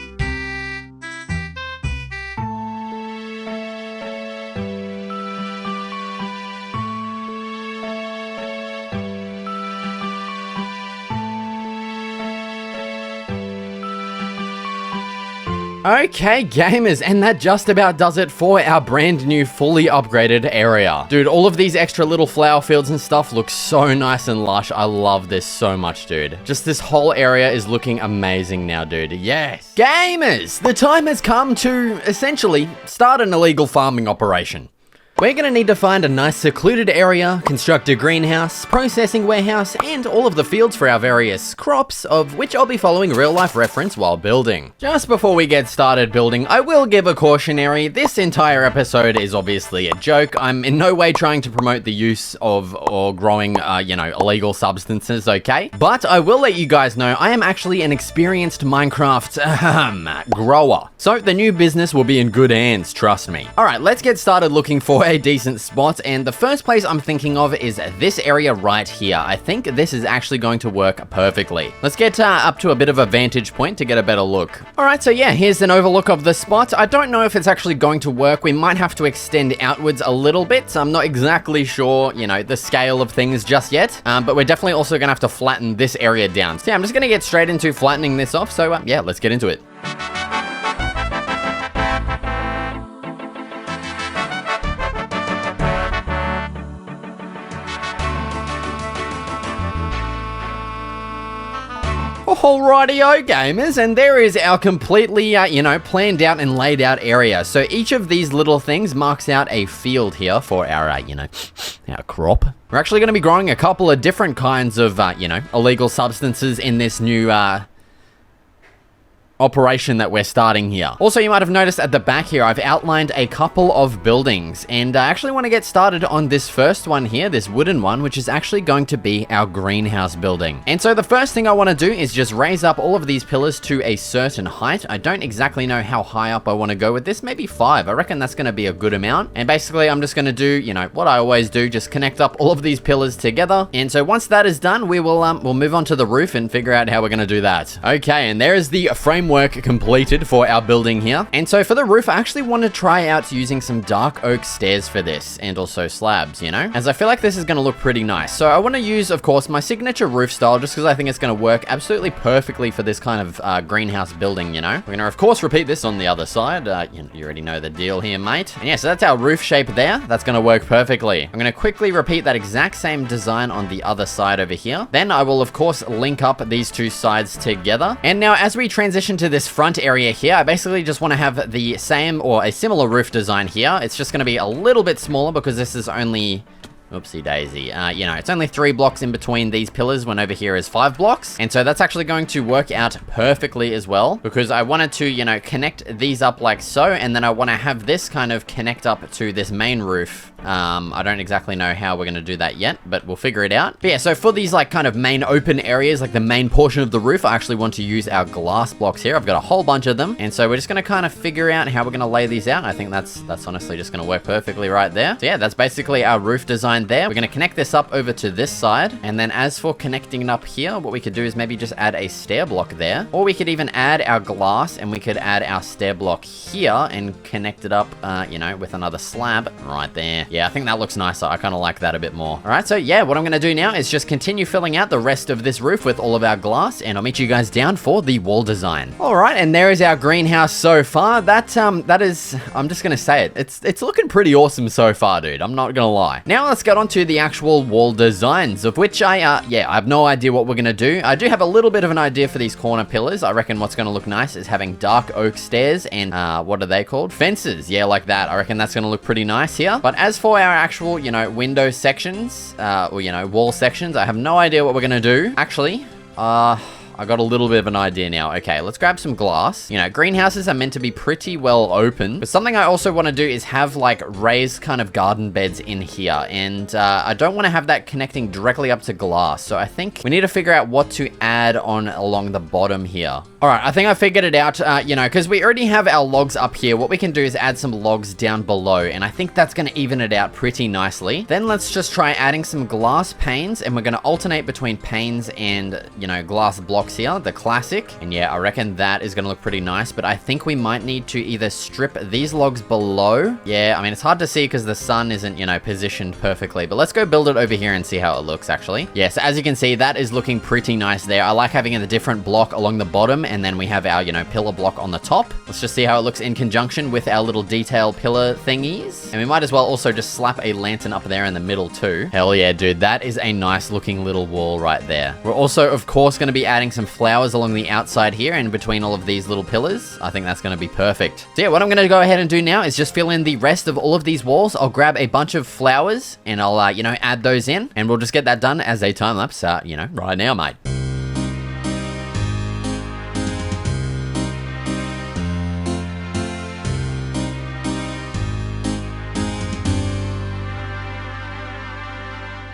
Okay, gamers, and that just about does it for our brand new, fully upgraded area. Dude, all of these extra little flower fields and stuff look so nice and lush. I love this so much, dude. Just this whole area is looking amazing now, dude. Yes. Gamers, the time has come to, essentially, start an illegal farming operation. We're going to need to find a nice secluded area, construct a greenhouse, processing warehouse, and all of the fields for our various crops, of which I'll be following real life reference while building. Just before we get started building, I will give a cautionary. This entire episode is obviously a joke. I'm in no way trying to promote the use of or growing, illegal substances, okay? But I will let you guys know I am actually an experienced Minecraft grower. So the new business will be in good hands, trust me. All right, let's get started looking for a decent spot, and the first place I'm thinking of is this area right here. I think this is actually going to work perfectly. Let's get up to a bit of a vantage point to get a better look. All right, so yeah, here's an overlook of the spot. I don't know if it's actually going to work. We might have to extend outwards a little bit, so I'm not exactly sure, the scale of things just yet, but we're definitely also gonna have to flatten this area down. So yeah, I'm just gonna get straight into flattening this off, so yeah, let's get into it. Alrighty-o, gamers, and there is our completely, planned out and laid out area. So each of these little things marks out a field here for our, our crop. We're actually going to be growing a couple of different kinds of, illegal substances in this new, operation that we're starting here. Also, you might have noticed at the back here, I've outlined a couple of buildings, and I actually want to get started on this first one here, this wooden one, which is actually going to be our greenhouse building. And so the first thing I want to do is just raise up all of these pillars to a certain height. I don't exactly know how high up I want to go with this, maybe 5. I reckon that's going to be a good amount. And basically, I'm just going to do, what I always do, just connect up all of these pillars together. And so once that is done, we will we'll move on to the roof and figure out how we're going to do that. Okay, and there is the framework work completed for our building here. And so for the roof, I actually want to try out using some dark oak stairs for this, and also slabs, you know, as I feel like this is going to look pretty nice. So I want to use, of course, my signature roof style, just because I think it's going to work absolutely perfectly for this kind of greenhouse building, you know. We're going to, of course, repeat this on the other side. You already know the deal here, mate. And yeah, so that's our roof shape there. That's going to work perfectly. I'm going to quickly repeat that exact same design on the other side over here. Then I will, of course, link up these two sides together. And now as we transition to this front area here, I basically just want to have the same or a similar roof design here. It's just going to be a little bit smaller because this is only... Oopsie daisy. You know, it's only 3 blocks in between these pillars when over here is 5 blocks. And so that's actually going to work out perfectly as well, because I wanted to, you know, connect these up like so, and then I want to have this kind of connect up to this main roof. I don't exactly know how we're going to do that yet, but we'll figure it out. But yeah, so for these like kind of main open areas, like the main portion of the roof, I actually want to use our glass blocks here. I've got a whole bunch of them. And so we're just going to kind of figure out how we're going to lay these out. I think that's honestly just going to work perfectly right there. So yeah, that's basically our roof design there. We're going to connect this up over to this side. And then as for connecting it up here, what we could do is maybe just add a stair block there. Or we could even add our glass and we could add our stair block here and connect it up, you know, with another slab right there. Yeah, I think that looks nicer. I kind of like that a bit more. All right, so yeah, what I'm going to do now is just continue filling out the rest of this roof with all of our glass, and I'll meet you guys down for the wall design. All right, and there is our greenhouse so far. That is, I'm just going to say it. It's looking pretty awesome so far, dude. I'm not going to lie. Now let's get on to the actual wall designs, of which I have no idea what we're going to do. I do have a little bit of an idea for these corner pillars. I reckon what's going to look nice is having dark oak stairs and, what are they called? Fences. Yeah, like that. I reckon that's going to look pretty nice here. But as for our actual, you know, window sections, or, you know, wall sections, I have no idea what we're going to do. Actually, I got a little bit of an idea now. Okay, let's grab some glass. You know, greenhouses are meant to be pretty well open, but something I also want to do is have like raised kind of garden beds in here. And I don't want to have that connecting directly up to glass. So I think we need to figure out what to add on along the bottom here. All right, I think I figured it out, you know, because we already have our logs up here. What we can do is add some logs down below, and I think that's going to even it out pretty nicely. Then let's just try adding some glass panes, and we're going to alternate between panes and, you know, glass blocks here, the classic. And yeah, I reckon that is going to look pretty nice, but I think we might need to either strip these logs below. Yeah, I mean, it's hard to see because the sun isn't, you know, positioned perfectly, but let's go build it over here and see how it looks, actually. Yeah, so as you can see, that is looking pretty nice there. I like having a different block along the bottom, and then we have our, you know, pillar block on the top. Let's just see how it looks in conjunction with our little detail pillar thingies. And we might as well also just slap a lantern up there in the middle too. Hell yeah, dude. That is a nice looking little wall right there. We're also, of course, going to be adding some flowers along the outside here and between all of these little pillars. I think that's going to be perfect. So yeah, what I'm going to go ahead and do now is just fill in the rest of all of these walls. I'll grab a bunch of flowers and I'll, you know, add those in, and we'll just get that done as a time lapse, you know, right now, mate.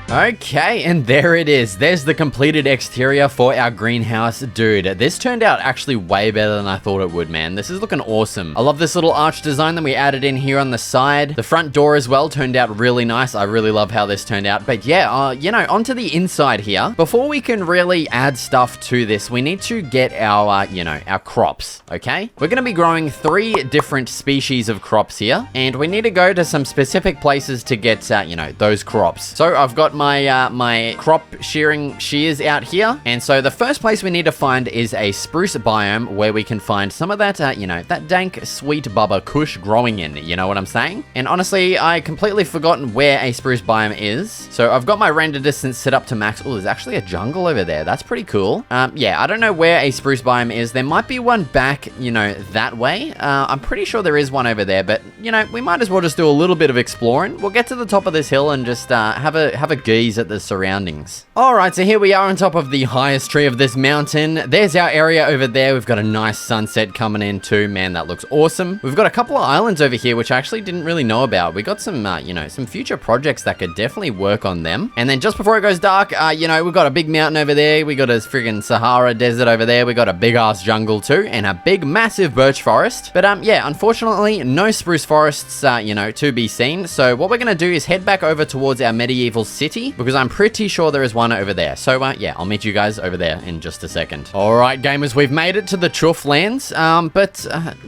Okay, and there it is. There's the completed exterior for our greenhouse. Dude, this turned out actually way better than I thought it would, man. This is looking awesome. I love this little arch design that we added in here on the side. The front door as well turned out really nice. I really love how this turned out. But yeah, you know, onto the inside here. Before we can really add stuff to this, we need to get our, you know, our crops, okay? We're going to be growing 3 different species of crops here, and we need to go to some specific places to get, you know, those crops. So I've got my crop shearing shears out here, and so the first place we need to find is a spruce biome where we can find some of that, you know, that dank sweet bubba kush growing in, you know what I'm saying? And honestly, I completely forgotten where a spruce biome is, so I've got my render distance set up to max. Oh, there's actually a jungle over there. That's pretty cool. Yeah, I don't know where a spruce biome is. There might be one back, you know, that way. I'm pretty sure there is one over there, but you know, we might as well just do a little bit of exploring. We'll get to the top of this hill and just have a gaze at the surroundings. All right, so here we are on top of the highest tree of this mountain. There's our area over there. We've got a nice sunset coming in too. Man, that looks awesome. We've got a couple of islands over here, which I actually didn't really know about. We got some, you know, some future projects that could definitely work on them. And then just before it goes dark, you know, we've got a big mountain over there. We got a friggin' Sahara desert over there. We got a big ass jungle too, and a big massive birch forest. But yeah, unfortunately, no spruce forests, you know, to be seen. So what we're gonna do is head back over towards our medieval city. 40? Because I'm pretty sure there is one over there. So, yeah, I'll meet you guys over there in just a second. All right, gamers, we've made it to the Chuff lands. But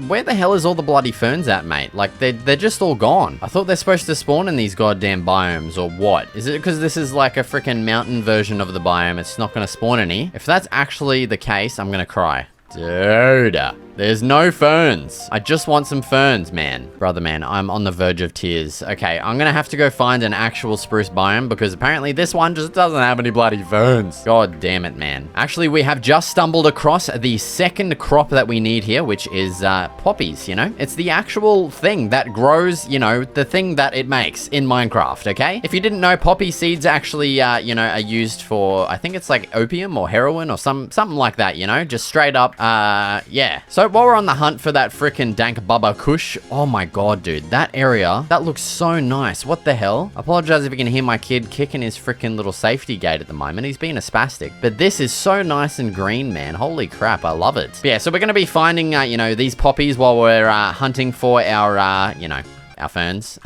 where the hell is all the bloody ferns at, mate? Like, they're just all gone. I thought they're supposed to spawn in these goddamn biomes, or what? Is it because this is like a freaking mountain version of the biome? It's not going to spawn any? If that's actually the case, I'm going to cry. Dude, there's no ferns. I just want some ferns, man. Brother, man, I'm on the verge of tears. Okay, I'm gonna have to go find an actual spruce biome because apparently this one just doesn't have any bloody ferns. God damn it, man. Actually, we have just stumbled across the second crop that we need here, which is poppies, you know? It's the actual thing that grows, you know, the thing that it makes in Minecraft, okay? If you didn't know, poppy seeds actually, you know, are used for, I think it's like opium or heroin or something like that, you know? Just straight up, yeah. So while we're on the hunt for that freaking dank bubba kush, oh my god, dude, that area, that looks so nice. What the hell? I apologize if you can hear my kid kicking his freaking little safety gate at the moment. He's being a spastic. But this is so nice and green, man. Holy crap, I love it. But yeah, so we're going to be finding, you know, these poppies while we're hunting for our, you know, our ferns.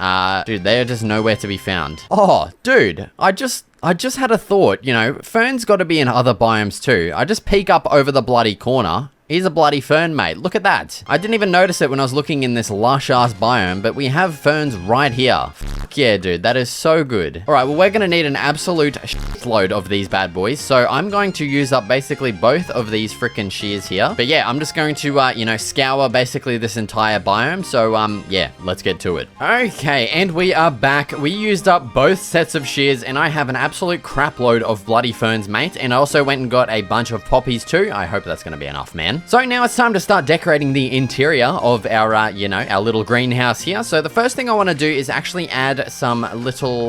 Dude, they're just nowhere to be found. Oh, dude, I just had a thought, you know, ferns got to be in other biomes too. I just peek up over the bloody corner. Here's a bloody fern, mate. Look at that. I didn't even notice it when I was looking in this lush-ass biome, but we have ferns right here. Fuck yeah, dude. That is so good. All right, well, we're going to need an absolute load of these bad boys. So I'm going to use up basically both of these freaking shears here. But yeah, I'm just going to, you know, scour basically this entire biome. So, yeah, let's get to it. Okay, and we are back. We used up both sets of shears, and I have an absolute crap load of bloody ferns, mate. And I also went and got a bunch of poppies too. I hope that's going to be enough, man. So now it's time to start decorating the interior of our, you know, our little greenhouse here. So the first thing I want to do is actually add some little,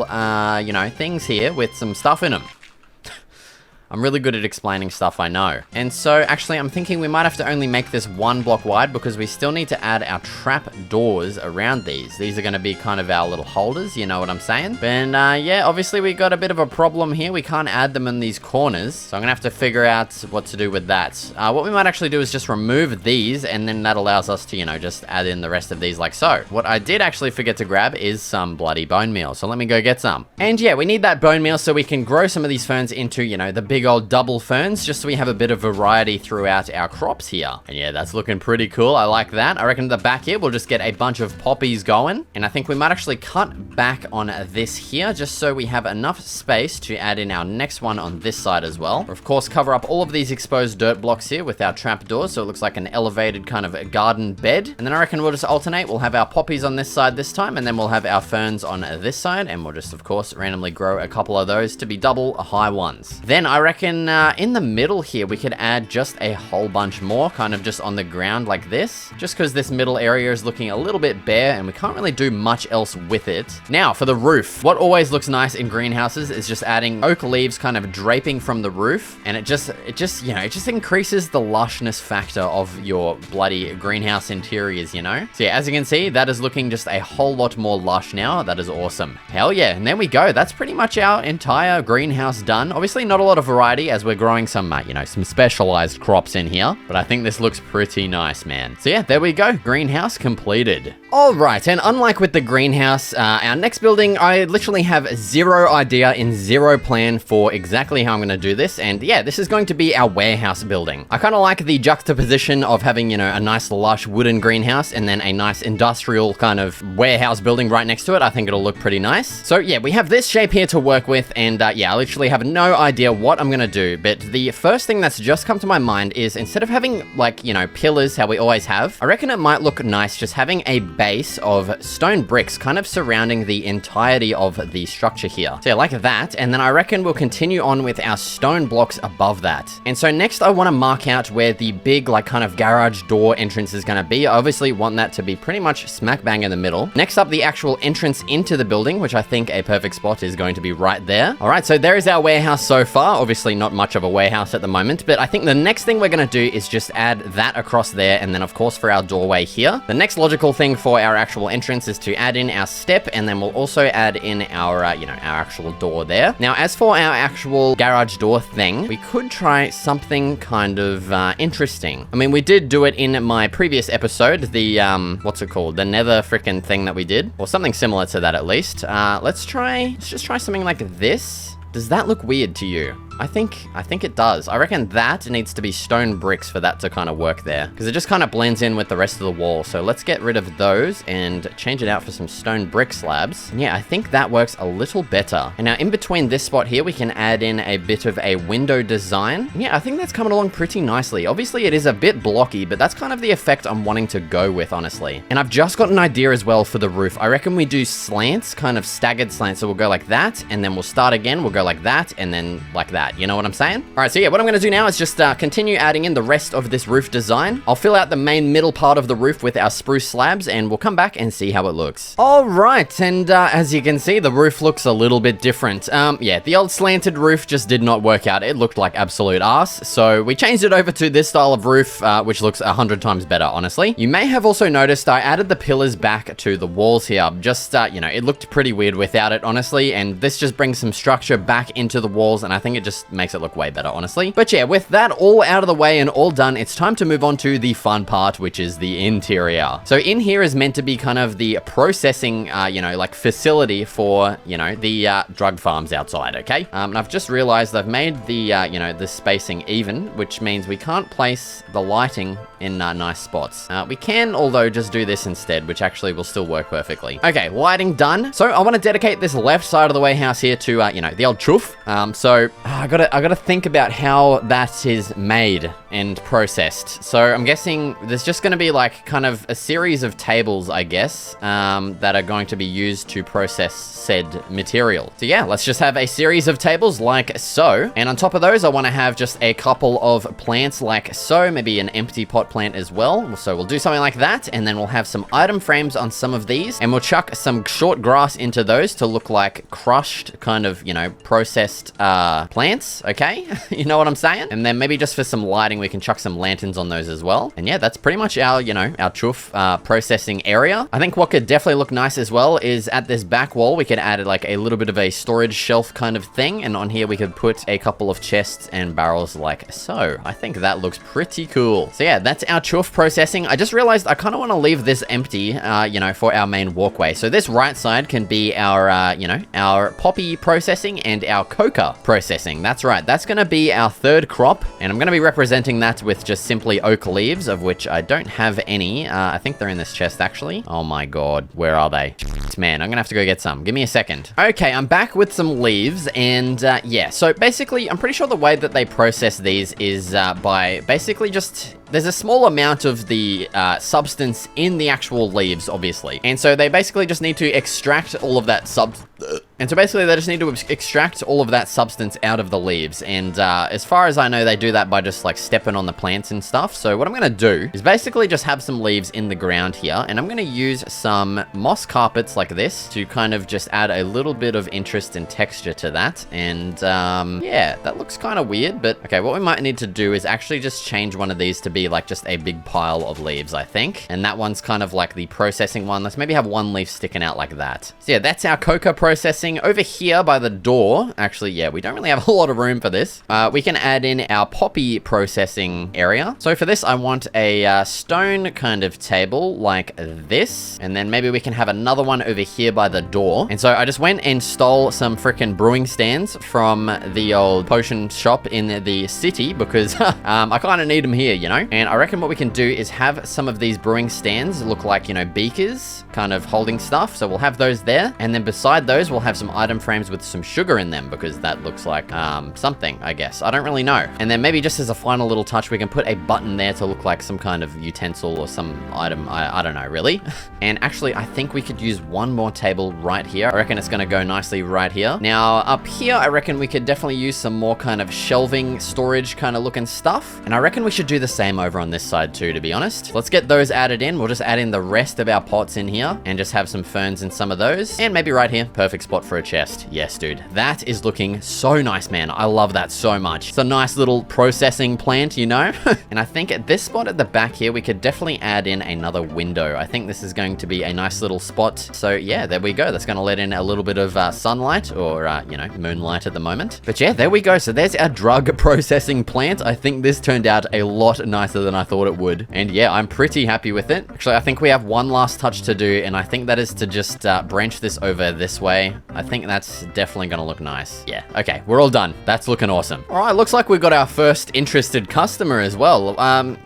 you know, things here with some stuff in them. I'm really good at explaining stuff, I know. And so, actually, I'm thinking we might have to only make this 1 block wide because we still need to add our trap doors around these. These are going to be kind of our little holders, you know what I'm saying? And, yeah, obviously we got a bit of a problem here. We can't add them in these corners, so I'm going to have to figure out what to do with that. What we might actually do is just remove these, and then that allows us to, you know, just add in the rest of these like so. What I did actually forget to grab is some bloody bone meal, so let me go get some. And, yeah, we need that bone meal so we can grow some of these ferns into, you know, the big old double ferns, just so we have a bit of variety throughout our crops here. And yeah, that's looking pretty cool. I like that. I reckon at the back here, we'll just get a bunch of poppies going. And I think we might actually cut back on this here, just so we have enough space to add in our next one on this side as well. Of course, cover up all of these exposed dirt blocks here with our trapdoors, so it looks like an elevated kind of a garden bed. And then I reckon we'll just alternate. We'll have our poppies on this side this time, and then we'll have our ferns on this side, and we'll just, of course, randomly grow a couple of those to be double high ones. Then I reckon in the middle here, we could add just a whole bunch more, kind of just on the ground like this, just because this middle area is looking a little bit bare and we can't really do much else with it. Now for the roof, what always looks nice in greenhouses is just adding oak leaves kind of draping from the roof, and it just you know, it just increases the lushness factor of your bloody greenhouse interiors, you know? So yeah, as you can see, that is looking just a whole lot more lush now. That is awesome. Hell yeah, and there we go. That's pretty much our entire greenhouse done. Obviously not a lot of variety as we're growing some, you know, some specialized crops in here, but I think this looks pretty nice, man. So yeah, there we go. Greenhouse completed. All right, and unlike with the greenhouse, our next building, I literally have zero idea and zero plan for exactly how I'm going to do this. And yeah, this is going to be our warehouse building. I kind of like the juxtaposition of having, you know, a nice lush wooden greenhouse and then a nice industrial kind of warehouse building right next to it. I think it'll look pretty nice. So yeah, we have this shape here to work with, and yeah, I literally have no idea what I'm going to do, but the first thing that's just come to my mind is instead of having, like, you know, pillars, how we always have, I reckon it might look nice just having a base of stone bricks kind of surrounding the entirety of the structure here. So yeah, like that, and then I reckon we'll continue on with our stone blocks above that. And so next I want to mark out where the big, like, kind of garage door entrance is going to be. I obviously want that to be pretty much smack bang in the middle. Next up, the actual entrance into the building, which I think a perfect spot is going to be right there. All right, so there is our warehouse so far. Obviously obviously not much of a warehouse at the moment, but I think the next thing we're going to do is just add that across there, and then of course for our doorway here. The next logical thing for our actual entrance is to add in our step, and then we'll also add in our, you know, our actual door there. Now, as for our actual garage door thing, we could try something kind of interesting. I mean, we did do it in my previous episode, the, what's it called? The nether frickin' thing that we did, or something similar to that at least. Let's just try something like this. Does that look weird to you? I think it does. I reckon that needs to be stone bricks for that to kind of work there, because it just kind of blends in with the rest of the wall. So let's get rid of those and change it out for some stone brick slabs. And yeah, I think that works a little better. And now in between this spot here, we can add in a bit of a window design. And yeah, I think that's coming along pretty nicely. Obviously it is a bit blocky, but that's kind of the effect I'm wanting to go with, honestly. And I've just got an idea as well for the roof. I reckon we do slants, kind of staggered slants. So we'll go like that, and then we'll start again. We'll go like that, and then like that. You know what I'm saying? All right, so yeah, what I'm going to do now is just continue adding in the rest of this roof design. I'll fill out the main middle part of the roof with our spruce slabs, and we'll come back and see how it looks. All right, and as you can see, the roof looks a little bit different. Yeah, the old slanted roof just did not work out. It looked like absolute ass, so we changed it over to this style of roof, which looks 100 times better, honestly. You may have also noticed I added the pillars back to the walls here. Just, you know, it looked pretty weird without it, honestly, and this just brings some structure back into the walls, and I think it just makes it look way better, honestly. But yeah, with that all out of the way and all done, it's time to move on to the fun part, which is the interior. So in here is meant to be kind of the processing, you know, like facility for, you know, the drug farms outside, okay? And I've just realized I've made the, you know, the spacing even, which means we can't place the lighting in nice spots. We can, although, just do this instead, which actually will still work perfectly. Okay, lighting done. So I want to dedicate this left side of the warehouse here to, you know, the old chuff. So I gotta think about how that is made and processed. So I'm guessing there's just gonna be like kind of a series of tables, I guess, that are going to be used to process said material. So yeah, let's just have a series of tables like so. And on top of those, I want to have just a couple of plants like so, maybe an empty pot plant as well. So we'll do something like that, and then we'll have some item frames on some of these, and we'll chuck some short grass into those to look like crushed kind of, you know, processed plants, okay? You know what I'm saying? And then maybe just for some lighting, we can chuck some lanterns on those as well. And yeah, that's pretty much our, you know, our chuff processing area. I think what could definitely look nice as well is at this back wall, we could add like a little bit of a storage shelf kind of thing, and on here we could put a couple of chests and barrels like so. I think that looks pretty cool. So yeah, that's our chuff processing. I just realized I kind of want to leave this empty, you know, for our main walkway. So this right side can be our, you know, our poppy processing and our coca processing. That's right. That's going to be our third crop, and I'm going to be representing that with just simply oak leaves, of which I don't have any. I think they're in this chest, actually. Oh my god, where are they? Man, I'm going to have to go get some. Give me a second. Okay, I'm back with some leaves, and yeah, so basically, I'm pretty sure the way that they process these is by basically just... There's a small amount of the substance in the actual leaves, obviously. And so they basically just need to extract all of that extract all of that substance out of the leaves. And as far as I know, they do that by just like stepping on the plants and stuff. So what I'm going to do is basically just have some leaves in the ground here. And I'm going to use some moss carpets like this to kind of just add a little bit of interest and texture to that. And yeah, that looks kind of weird. But okay, what we might need to do is actually just change one of these to be like just a big pile of leaves, I think. And that one's kind of like the processing one. Let's maybe have one leaf sticking out like that. So yeah, that's our coca processing. Over here by the door, actually, yeah, we don't really have a lot of room for this. We can add in our poppy processing area. So for this, I want a stone kind of table like this. And then maybe we can have another one over here by the door. And so I just went and stole some freaking brewing stands from the old potion shop in the city because I kind of need them here, you know? And I reckon what we can do is have some of these brewing stands look like, you know, beakers kind of holding stuff. So we'll have those there. And then beside those, we'll have some item frames with some sugar in them because that looks like something, I guess. I don't really know. And then maybe just as a final little touch, we can put a button there to look like some kind of utensil or some item. I don't know, really. And actually, I think we could use one more table right here. I reckon it's going to go nicely right here. Now, up here, I reckon we could definitely use some more kind of shelving storage kind of looking stuff. And I reckon we should do the same over on this side too, to be honest. Let's get those added in. We'll just add in the rest of our pots in here and just have some ferns in some of those. And maybe right here, perfect spot spot for a chest. Yes, dude. That is looking so nice, man. I love that so much. It's a nice little processing plant, you know? And I think at this spot at the back here, we could definitely add in another window. I think this is going to be a nice little spot. So yeah, there we go. That's going to let in a little bit of sunlight or, you know, moonlight at the moment. But yeah, there we go. So there's our drug processing plant. I think this turned out a lot nicer than I thought it would. And yeah, I'm pretty happy with it. Actually, I think we have one last touch to do, and I think that is to just branch this over this way. I think that's definitely going to look nice. Yeah, okay, we're all done. That's looking awesome. All right, looks like we've got our first interested customer as well.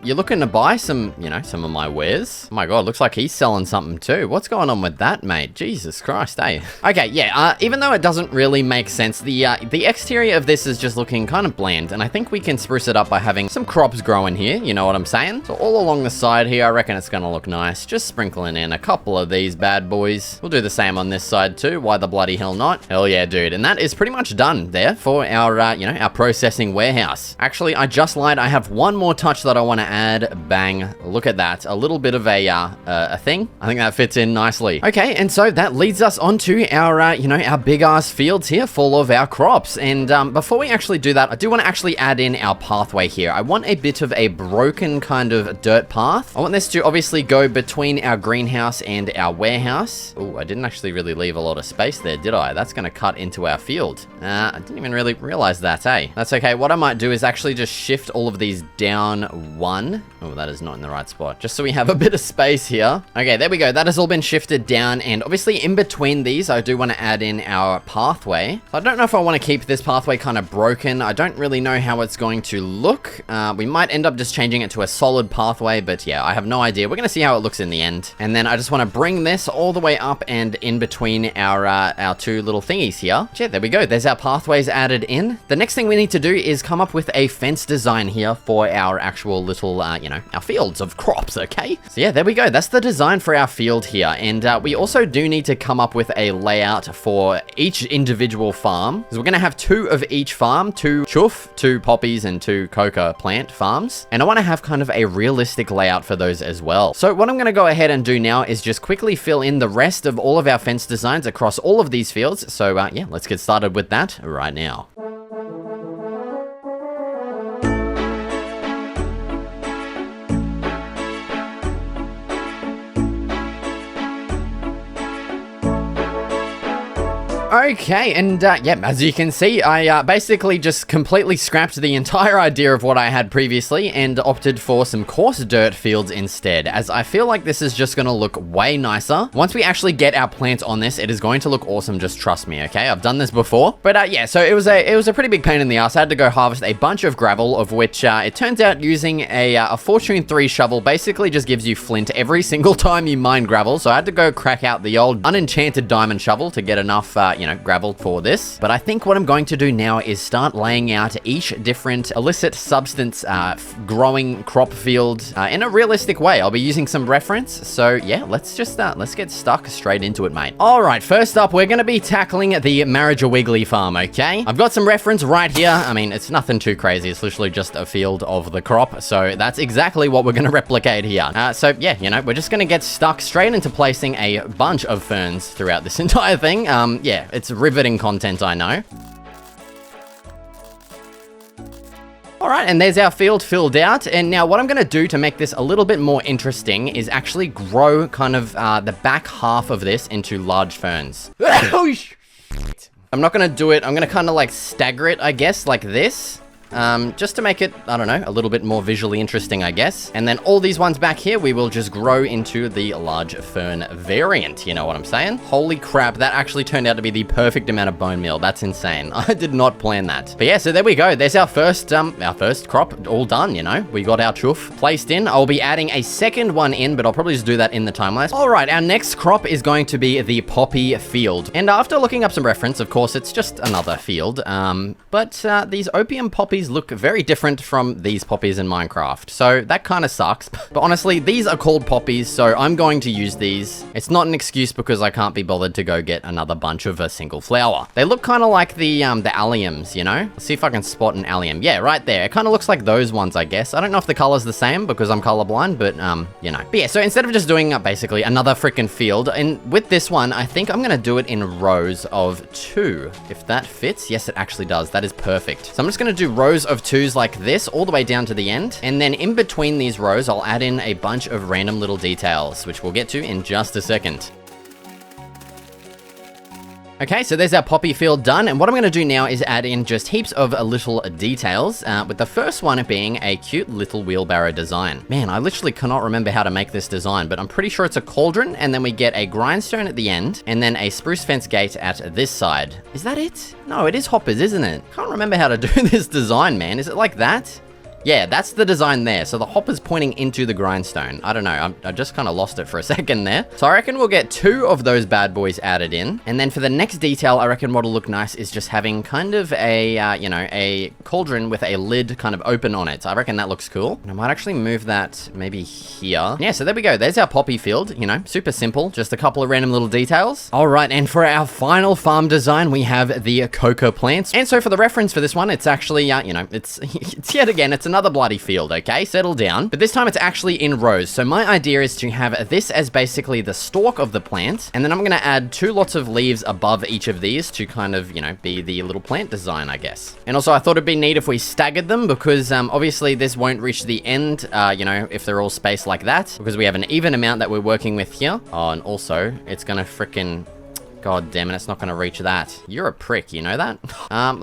You're looking to buy some, you know, some of my wares? Oh my God, looks like he's selling something too. What's going on with that, mate? Jesus Christ, eh? Okay, yeah, even though it doesn't really make sense, the exterior of this is just looking kind of bland, and I think we can spruce it up by having some crops growing here, you know what I'm saying? So all along the side here, I reckon it's gonna look nice. Just sprinkling in a couple of these bad boys. We'll do the same on this side too. Why the bloody hell not? Hell yeah, dude. And that is pretty much done there for our, you know, our processing warehouse. Actually, I just lied. I have one more touch that I want to add. Bang. Look at that. A little bit of a thing. I think that fits in nicely. Okay, and so that leads us onto our, you know, our big ass fields here full of our crops. And before we actually do that, I do want to actually add in our pathway here. I want a bit of a broken kind of dirt path. I want this to obviously go between our greenhouse and our warehouse. Oh, I didn't actually really leave a lot of space there, did I? That's going to cut into our field. I didn't even really realize that, eh? That's okay. What I might do is actually just shift all of these down one. Oh, that is not in the right spot. Just so we have a bit of space here. Okay, there we go. That has all been shifted down. And obviously in between these, I do want to add in our pathway. I don't know if I want to keep this pathway kind of broken. I don't really know how it's going to look. We might end up just changing it to a solid pathway, but yeah, I have no idea. We're going to see how it looks in the end. And then I just want to bring this all the way up and in between our two little thingies here. Yeah, there we go. There's our pathways added in. The next thing we need to do is come up with a fence design here for our actual little, you know, our fields of crops, okay? So yeah, there we go. That's the design for our field here. And we also do need to come up with a layout for each individual farm. Because we're going to have two of each farm, two chuff, two poppies, and two coca plant farms. And I want to have kind of a realistic layout for those as well. So what I'm going to go ahead and do now is just quickly fill in the rest of all of our fence designs across all of these fields. So yeah, let's get started with that right now. Okay, and yeah, as you can see, I basically just completely scrapped the entire idea of what I had previously and opted for some coarse dirt fields instead, as I feel like this is just going to look way nicer. Once we actually get our plants on this, it is going to look awesome, just trust me, okay? I've done this before. But yeah, so it was a pretty big pain in the ass. I had to go harvest a bunch of gravel, of which it turns out using a Fortune 3 shovel basically just gives you flint every single time you mine gravel, so I had to go crack out the old unenchanted diamond shovel to get enough, you know, gravel for this. But I think what I'm going to do now is start laying out each different illicit substance growing crop field in a realistic way. I'll be using some reference. So yeah, let's get stuck straight into it, mate. All right, first up, we're going to be tackling the Marriage Wiggly farm, okay? I've got some reference right here. I mean, it's nothing too crazy. It's literally just a field of the crop. So that's exactly what we're going to replicate here. So yeah, you know, we're just going to get stuck straight into placing a bunch of ferns throughout this entire thing. Yeah, it's riveting content, I know. All right, and there's our field filled out. And now what I'm going to do to make this a little bit more interesting is actually grow kind of the back half of this into large ferns. Oh, shit. I'm not going to do it. I'm going to kind of like stagger it, I guess, like this. Just to make it, I don't know, a little bit more visually interesting, I guess. And then all these ones back here, we will just grow into the large fern variant. You know what I'm saying? Holy crap, that actually turned out to be the perfect amount of bone meal. That's insane. I did not plan that. But yeah, so there we go. There's our first crop all done, you know. We got our chuff placed in. I'll be adding a second one in, but I'll probably just do that in the time lapse. All right, our next crop is going to be the poppy field. And after looking up some reference, of course, it's just another field. But these opium poppies poppies look very different from these poppies in Minecraft. So that kind of sucks. But honestly, these are called poppies, so I'm going to use these. It's not an excuse because I can't be bothered to go get another bunch of a single flower. They look kind of like the alliums, you know? Let's see if I can spot an allium. Yeah, right there. It kind of looks like those ones, I guess. I don't know if the color's the same because I'm colorblind, but you know. But yeah, so instead of just doing basically another freaking field, and with this one, I think I'm gonna do it in rows of 2. If that fits, yes, it actually does. That is perfect. So I'm just gonna do rows of 2s like this all the way down to the end, and then in between these rows, I'll add in a bunch of random little details, which we'll get to in just a second. Okay, so there's our poppy field done, and what I'm going to do now is add in just heaps of little details, with the first one being a cute little wheelbarrow design. Man, I literally cannot remember how to make this design, but I'm pretty sure it's a cauldron, and then we get a grindstone at the end, and then a spruce fence gate at this side. Is that it? No, it is hoppers, isn't it? Can't remember how to do this design, man. Is it like that? Yeah, that's the design there. So the hopper's pointing into the grindstone. I don't know. I just kind of lost it for a second there. So I reckon we'll get 2 of those bad boys added in. And then for the next detail, I reckon what'll look nice is just having kind of a, you know, a cauldron with a lid kind of open on it. I reckon that looks cool. And I might actually move that maybe here. Yeah, so there we go. There's our poppy field, you know, super simple. Just a couple of random little details. All right, and for our final farm design, we have the cocoa plants. And so for the reference for this one, it's actually, you know, it's yet again, it's another bloody field, okay? Settle down. But this time it's actually in rows. So my idea is to have this as basically the stalk of the plant, and then I'm gonna add 2 lots of leaves above each of these to kind of, you know, be the little plant design, I guess. And also I thought it'd be neat if we staggered them because obviously this won't reach the end, you know, if they're all spaced like that, because we have an even amount that we're working with here. Oh, and also it's gonna frickin', God damn it, it's not going to reach that. You're a prick, you know that?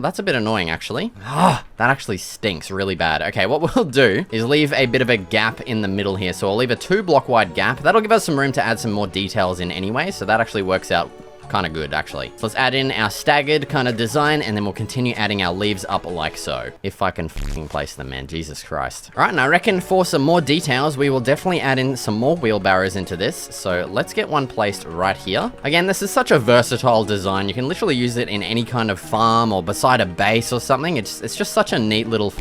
That's a bit annoying, actually. That actually stinks really bad. Okay, what we'll do is leave a bit of a gap in the middle here. So I'll leave a 2 block wide gap. That'll give us some room to add some more details in anyway. So that actually works out kind of good, actually. So let's add in our staggered kind of design, and then we'll continue adding our leaves up like so. If I can fucking place them, man. Jesus Christ. All right, and I reckon for some more details, we will definitely add in some more wheelbarrows into this. So let's get one placed right here. Again, this is such a versatile design. You can literally use it in any kind of farm or beside a base or something. It's just such a neat little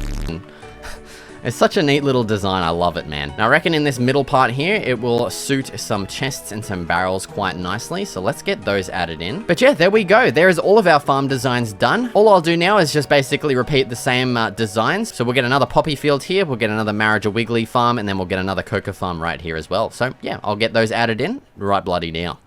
It's such a neat little design. I love it, man. Now, I reckon in this middle part here, it will suit some chests and some barrels quite nicely. So let's get those added in. But yeah, there we go. There is all of our farm designs done. All I'll do now is just basically repeat the same designs. So we'll get another poppy field here. We'll get another Marriage of Wiggly farm, and then we'll get another cocoa farm right here as well. So yeah, I'll get those added in right bloody now.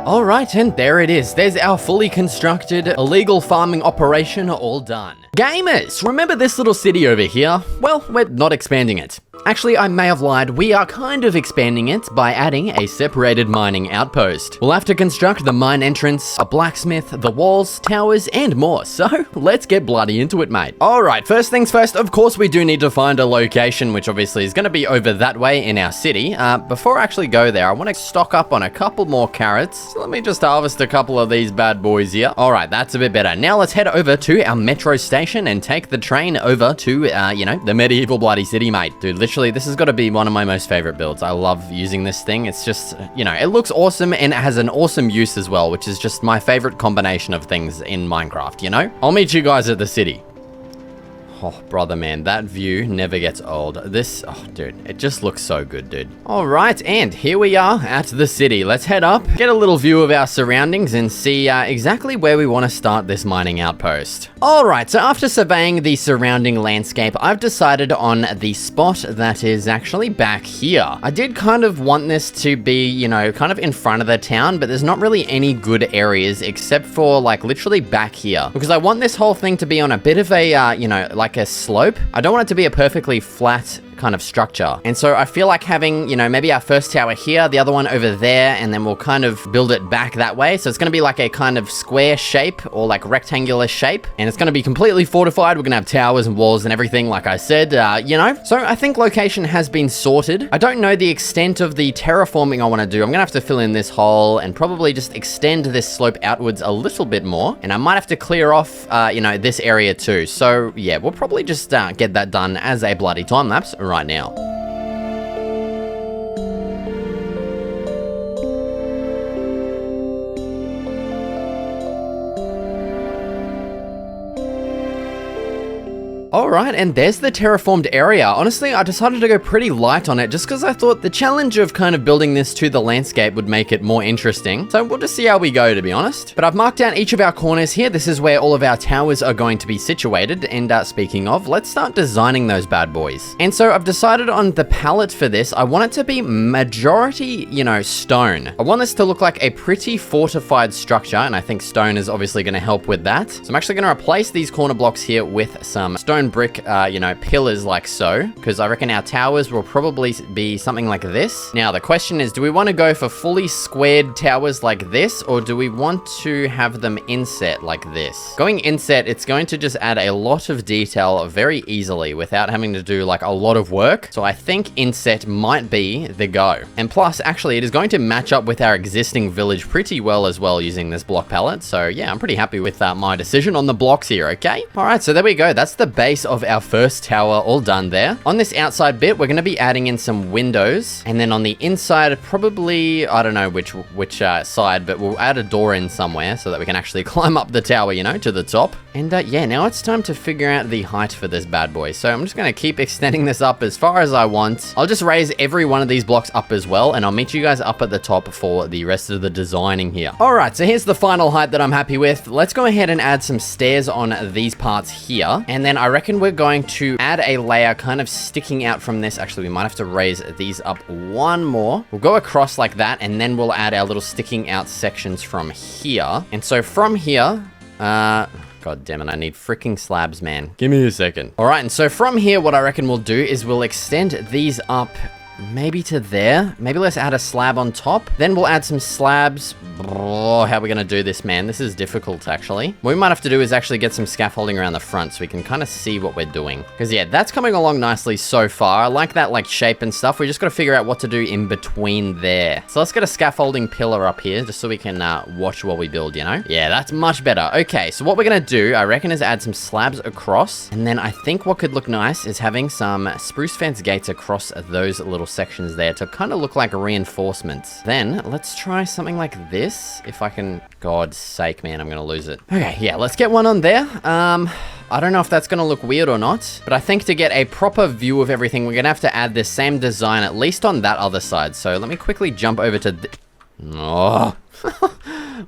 Alright, and there it is. There's our fully constructed illegal farming operation all done. Gamers, remember this little city over here? Well, we're not expanding it. Actually, I may have lied. We are kind of expanding it by adding a separated mining outpost. We'll have to construct the mine entrance, a blacksmith, the walls, towers, and more. So let's get bloody into it, mate. All right, first things first, of course, we do need to find a location, which obviously is going to be over that way in our city. Before I actually go there, I want to stock up on a couple more carrots. So let me just harvest a couple of these bad boys here. All right, that's a bit better. Now let's head over to our metro station and take the train over to, you know, the medieval bloody city, mate. Dude, literally, this has got to be one of my most favorite builds. I love using this thing. It's just, you know, it looks awesome and it has an awesome use as well, which is just my favorite combination of things in Minecraft, you know? I'll meet you guys at the city. Oh, brother, man, that view never gets old. This, oh, dude, it just looks so good, dude. All right, and here we are at the city. Let's head up, get a little view of our surroundings, and see exactly where we want to start this mining outpost. All right, so after surveying the surrounding landscape, I've decided on the spot that is actually back here. I did kind of want this to be, you know, kind of in front of the town, but there's not really any good areas except for, like, literally back here. Because I want this whole thing to be on a bit of a, you know, like a slope. I don't want it to be a perfectly flat kind of structure. And so I feel like having, you know, maybe our first tower here, the other one over there, and then we'll kind of build it back that way. So it's going to be like a kind of square shape or like rectangular shape. And it's going to be completely fortified. We're going to have towers and walls and everything, like I said, you know. So I think location has been sorted. I don't know the extent of the terraforming I want to do. I'm going to have to fill in this hole and probably just extend this slope outwards a little bit more. And I might have to clear off, you know, this area too. So yeah, we'll probably just get that done as a bloody time lapse right now. All right, and there's the terraformed area. Honestly, I decided to go pretty light on it just because I thought the challenge of kind of building this to the landscape would make it more interesting. So we'll just see how we go, to be honest. But I've marked down each of our corners here. This is where all of our towers are going to be situated. And speaking of, let's start designing those bad boys. And so I've decided on the palette for this. I want it to be majority, you know, stone. I want this to look like a pretty fortified structure, and I think stone is obviously going to help with that. So I'm actually going to replace these corner blocks here with some stone brick, you know, pillars like so, because I reckon our towers will probably be something like this. Now, the question is, do we want to go for fully squared towers like this, or do we want to have them inset like this? Going inset, it's going to just add a lot of detail very easily without having to do like a lot of work. So I think inset might be the go. And plus, actually, it is going to match up with our existing village pretty well as well using this block palette. So yeah, I'm pretty happy with my decision on the blocks here, okay? All right, so there we go. That's the base of our first tower all done there. On this outside bit, we're going to be adding in some windows. And then on the inside, probably, I don't know which side, but we'll add a door in somewhere so that we can actually climb up the tower, you know, to the top. And yeah, now it's time to figure out the height for this bad boy. So I'm just going to keep extending this up as far as I want. I'll just raise every one of these blocks up as well, and I'll meet you guys up at the top for the rest of the designing here. All right, so here's the final height that I'm happy with. Let's go ahead and add some stairs on these parts here. And then I reckon we're going to add a layer kind of sticking out from this. Actually, we might have to raise these up one more. We'll go across like that, and then we'll add our little sticking out sections from here. And so from here, God damn it, I need freaking slabs, man. Give me a second. All right, and so from here, what I reckon we'll do is we'll extend these up maybe to there. Maybe let's add a slab on top. Then we'll add some slabs. Oh, how are we going to do this, man? This is difficult, actually. What we might have to do is actually get some scaffolding around the front so we can kind of see what we're doing. Because, yeah, that's coming along nicely so far. I like that, like, shape and stuff. We just got to figure out what to do in between there. So let's get a scaffolding pillar up here just so we can watch what we build, you know? Yeah, that's much better. Okay, so what we're going to do, I reckon, is add some slabs across. And then I think what could look nice is having some spruce fence gates across those little sections there to kind of look like reinforcements. Then let's try something like this. If I can, God's sake, man, I'm gonna lose it. Okay, yeah, let's get one on there. I don't know if that's gonna look weird or not, but I think to get a proper view of everything, we're gonna have to add this same design at least on that other side. So let me quickly jump over to oh.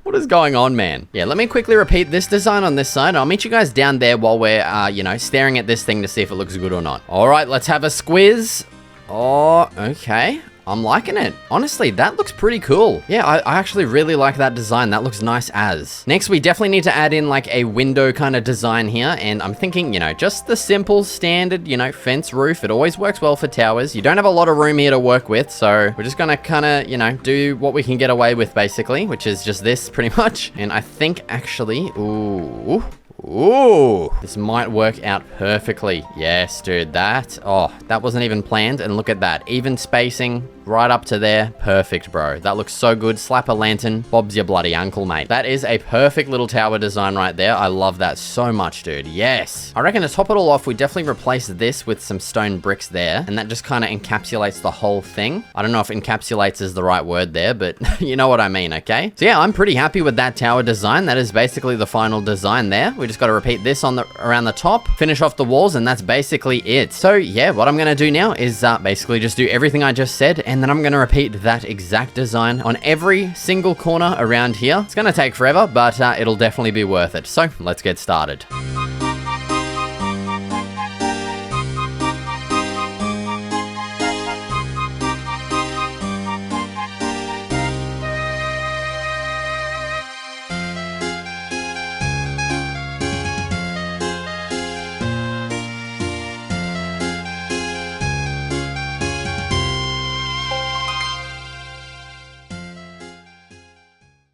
What is going on, man? Yeah, let me quickly repeat this design on this side. I'll meet you guys down there while we're, you know, staring at this thing to see if it looks good or not. All right, let's have a squiz. Oh, okay. I'm liking it. Honestly, that looks pretty cool. Yeah, I actually really like that design. That looks nice as. Next, we definitely need to add in like a window kind of design here. And I'm thinking, you know, just the simple standard, you know, fence roof. It always works well for towers. You don't have a lot of room here to work with. So we're just gonna kind of, you know, do what we can get away with basically, which is just this pretty much. And I think actually, ooh, this might work out perfectly. Yes, dude, that wasn't even planned. And look at that, even spacing right up to there. Perfect, bro. That looks so good. Slap a lantern. Bob's your bloody uncle, mate. That is a perfect little tower design right there. I love that so much, dude. Yes. I reckon to top it all off, we definitely replace this with some stone bricks there. And that just kind of encapsulates the whole thing. I don't know if encapsulates is the right word there, but you know what I mean, okay? So yeah, I'm pretty happy with that tower design. That is basically the final design there. We just got to repeat this on around the top, finish off the walls, and that's basically it. So yeah, what I'm going to do now is basically just do everything I just said, and then I'm going to repeat that exact design on every single corner around here. It's going to take forever, but it'll definitely be worth it. So let's get started.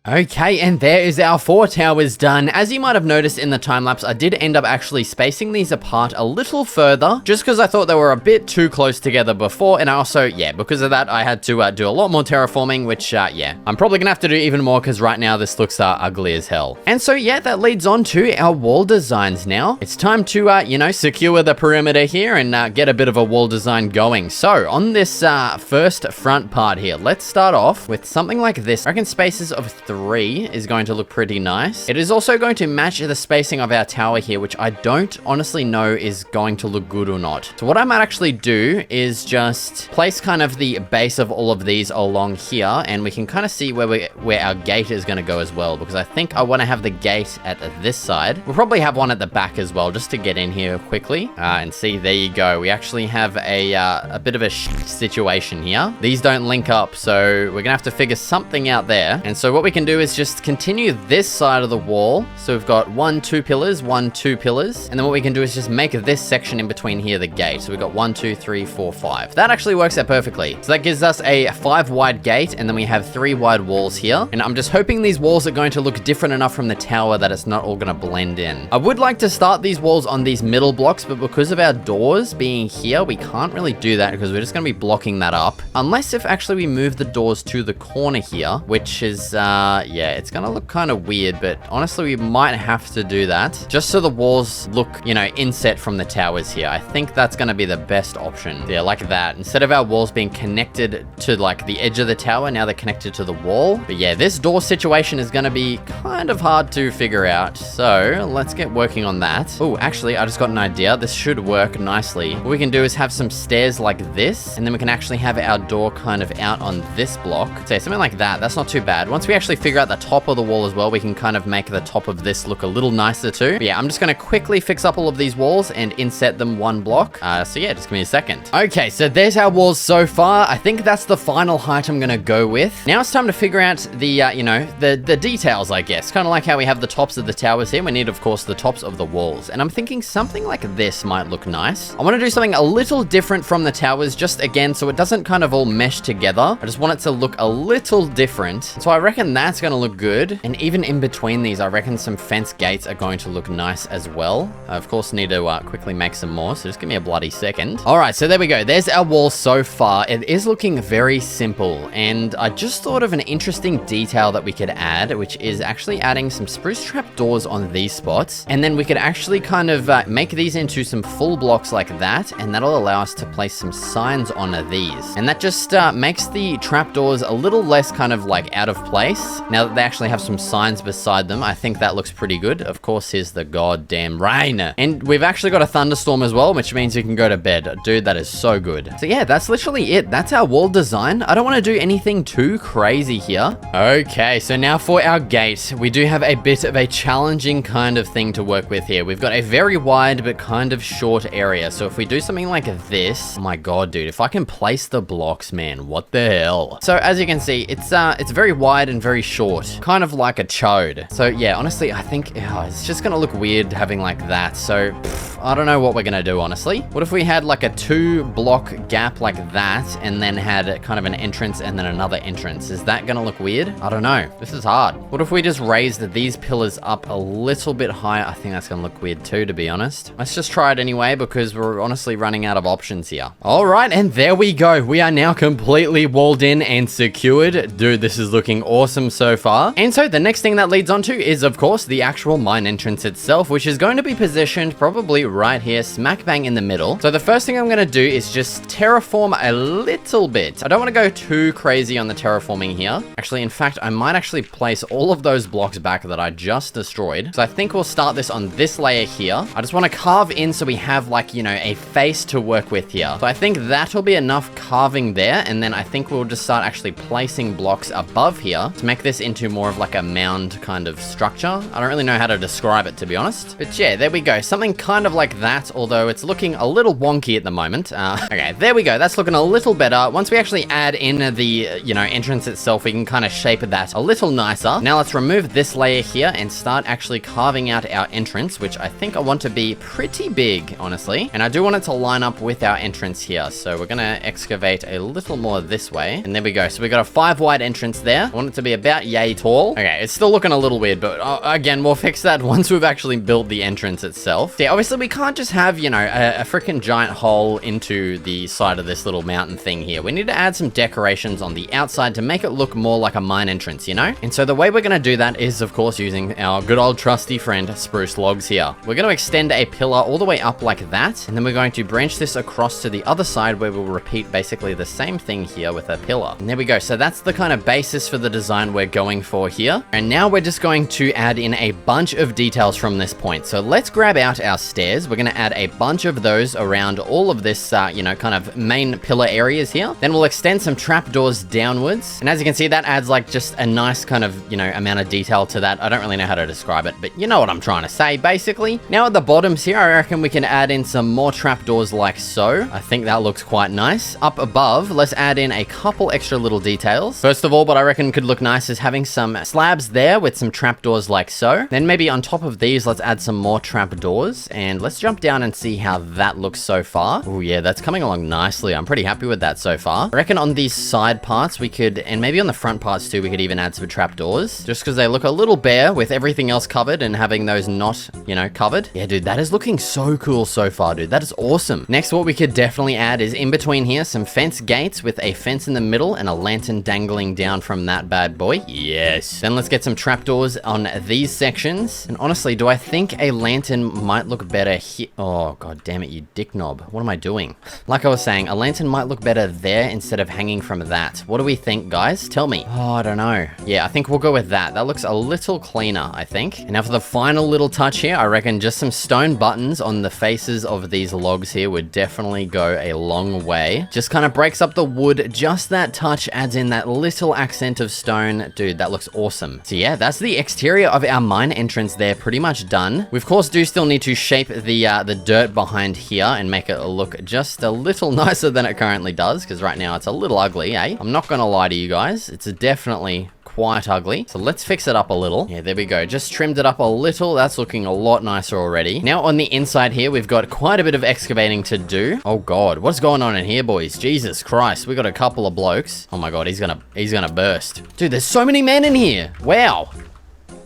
Okay, and there is our 4 towers done. As you might have noticed in the time lapse, I did end up actually spacing these apart a little further, just because I thought they were a bit too close together before, and I also, yeah, because of that, I had to do a lot more terraforming, which, yeah, I'm probably gonna have to do even more, because right now this looks ugly as hell. And so, yeah, that leads on to our wall designs now. It's time to, you know, secure the perimeter here and get a bit of a wall design going. So, on this first front part here, let's start off with something like this. I reckon spaces of 3 3 is going to look pretty nice. It is also going to match the spacing of our tower here, which I don't honestly know is going to look good or not. So what I might actually do is just place kind of the base of all of these along here, and we can kind of see where our gate is going to go as well, because I think I want to have the gate at this side. We'll probably have one at the back as well, just to get in here quickly. And see, there you go. We actually have a bit of a situation here. These don't link up, so we're gonna have to figure something out there. And so what we can do is just continue this side of the wall. So we've got 1, 2 pillars, 1, 2 pillars. And then what we can do is just make this section in between here the gate. So we've got 1, 2, 3, 4, 5. That actually works out perfectly. So that gives us a 5 wide gate, and then we have 3 wide walls here. And I'm just hoping these walls are going to look different enough from the tower that it's not all gonna blend in. I would like to start these walls on these middle blocks, but because of our doors being here, we can't really do that because we're just gonna be blocking that up. Unless if actually we move the doors to the corner here, which is, yeah, it's gonna look kind of weird, but honestly, we might have to do that just so the walls look, you know, inset from the towers here. I think that's gonna be the best option. Yeah, like that. Instead of our walls being connected to like the edge of the tower, now they're connected to the wall. But yeah, this door situation is gonna be kind of hard to figure out. So let's get working on that. Oh, actually, I just got an idea. This should work nicely. What we can do is have some stairs like this, and then we can actually have our door kind of out on this block. Say something like that. That's not too bad. Once we actually figure out the top of the wall as well, we can kind of make the top of this look a little nicer too. But yeah, I'm just gonna quickly fix up all of these walls and inset them 1 block. So yeah, just give me a second. Okay, so there's our walls so far. I think that's the final height I'm gonna go with. Now it's time to figure out the, you know, the details, I guess. Kind of like how we have the tops of the towers here. We need, of course, the tops of the walls. And I'm thinking something like this might look nice. I want to do something a little different from the towers, just again, so it doesn't kind of all mesh together. I just want it to look a little different. So I reckon that's going to look good. And even in between these, I reckon some fence gates are going to look nice as well. I, of course, need to quickly make some more. So just give me a bloody second. All right, so there we go. There's our wall so far. It is looking very simple. And I just thought of an interesting detail that we could add, which is actually adding some spruce trap doors on these spots. And then we could actually kind of make these into some full blocks like that. And that'll allow us to place some signs on these. And that just makes the trapdoors a little less kind of like out of place. Now that they actually have some signs beside them, I think that looks pretty good. Of course, here's the goddamn rain. And we've actually got a thunderstorm as well, which means you can go to bed. Dude, that is so good. So yeah, that's literally it. That's our wall design. I don't want to do anything too crazy here. Okay, so now for our gate, we do have a bit of a challenging kind of thing to work with here. We've got a very wide but kind of short area. So if we do something like this, oh my god, dude, if I can place the blocks, man, what the hell? So as you can see, it's very wide and very short, kind of like a chode. So yeah, honestly, I think it's just gonna look weird having like that. So I don't know what we're gonna do, honestly. What if we had like a 2-block gap like that, and then had kind of an entrance and then another entrance? Is that gonna look weird? I don't know. This is hard. What if we just raised these pillars up a little bit higher? I think that's gonna look weird too, to be honest. Let's just try it anyway, because we're honestly running out of options here. All right, and there we go. We are now completely walled in and secured. Dude, this is looking awesome so far. And so the next thing that leads on to is, of course, the actual mine entrance itself, which is going to be positioned probably right here, smack bang in the middle. So the first thing I'm gonna do is just terraform a little bit. I don't want to go too crazy on the terraforming here. Actually, in fact, I might actually place all of those blocks back that I just destroyed. So I think we'll start this on this layer here. I just want to carve in so we have like, you know, a face to work with here. So I think that'll be enough carving there. And then I think we'll just start actually placing blocks above here to make this into more of like a mound kind of structure. I don't really know how to describe it, to be honest. But yeah, there we go. Something kind of like that, although it's looking a little wonky at the moment. Okay, there we go. That's looking a little better. Once we actually add in the, you know, entrance itself, we can kind of shape that a little nicer. Now let's remove this layer here and start actually carving out our entrance, which I think I want to be pretty big, honestly. And I do want it to line up with our entrance here. So we're gonna excavate a little more this way. And there we go. So we got a 5 wide entrance there. I want it to be about yay tall. Okay, it's still looking a little weird, but again, we'll fix that once we've actually built the entrance itself. Yeah, obviously we can't just have, you know, a freaking giant hole into the side of this little mountain thing here. We need to add some decorations on the outside to make it look more like a mine entrance, you know? And so the way we're gonna do that is, of course, using our good old trusty friend, spruce logs here. We're gonna extend a pillar all the way up like that, and then we're going to branch this across to the other side where we'll repeat basically the same thing here with a pillar. And there we go. So that's the kind of basis for the design we're going for here. And now we're just going to add in a bunch of details from this point. So let's grab out our stairs. We're going to add a bunch of those around all of this, you know, kind of main pillar areas here. Then we'll extend some trapdoors downwards. And as you can see, that adds like just a nice kind of, you know, amount of detail to that. I don't really know how to describe it, but you know what I'm trying to say, basically. Now at the bottoms here, I reckon we can add in some more trapdoors like so. I think that looks quite nice. Up above, let's add in a couple extra little details. First of all, what I reckon could look nice is having some slabs there with some trapdoors like so. Then maybe on top of these, let's add some more trapdoors, and let's jump down and see how that looks so far. Oh yeah, that's coming along nicely. I'm pretty happy with that so far. I reckon on these side parts we could, and maybe on the front parts too, we could even add some trapdoors, just because they look a little bare with everything else covered and having those not, you know, covered. Yeah, dude, that is looking so cool so far, dude. That is awesome. Next, what we could definitely add is in between here, some fence gates with a fence in the middle and a lantern dangling down from that bad boy. Yes. Then let's get some trapdoors on these sections. And honestly, do I think a lantern might look better here? Oh, god damn it, you dick knob. What am I doing? Like I was saying, a lantern might look better there instead of hanging from that. What do we think, guys? Tell me. Oh, I don't know. Yeah, I think we'll go with that. That looks a little cleaner, I think. And now for the final little touch here, I reckon just some stone buttons on the faces of these logs here would definitely go a long way. Just kind of breaks up the wood. Just that touch adds in that little accent of stone. Dude, that looks awesome. So yeah, that's the exterior of our mine entrance there, pretty much done. We of course do still need to shape the dirt behind here and make it look just a little nicer than it currently does, because right now it's a little ugly, eh? I'm not gonna lie to you guys, it's definitely quite ugly. So let's fix it up a little. Yeah, there we go. Just trimmed it up a little. That's looking a lot nicer already. Now on the inside here, we've got quite a bit of excavating to do. Oh god, what's going on in here, boys? Jesus Christ, we got a couple of blokes. Oh my god, he's gonna burst. Dude, there's so many men in here. Wow.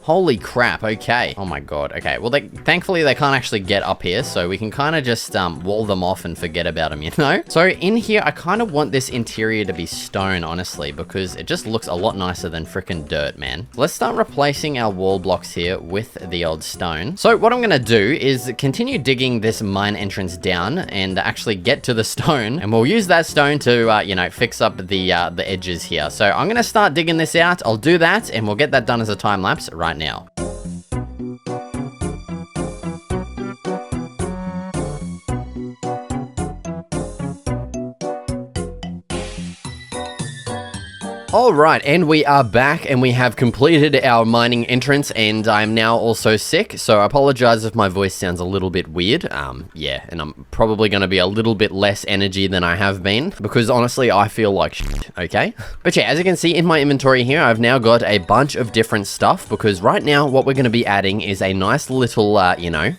Holy crap, okay. Oh my god, okay. Well, thankfully they can't actually get up here, so we can kind of just wall them off and forget about them, you know? So in here, I kind of want this interior to be stone, honestly, because it just looks a lot nicer than frickin' dirt, man. Let's start replacing our wall blocks here with the old stone. So what I'm gonna do is continue digging this mine entrance down and actually get to the stone, and we'll use that stone to, you know, fix up the edges here. So I'm gonna start digging this out. I'll do that, and we'll get that done as a time lapse right now. Alright, and we are back, and we have completed our mining entrance, and I'm now also sick, so I apologize if my voice sounds a little bit weird. Yeah, and I'm probably going to be a little bit less energy than I have been, because honestly, I feel like shit, okay? But yeah, as you can see in my inventory here, I've now got a bunch of different stuff, because right now, what we're going to be adding is a nice little, you know,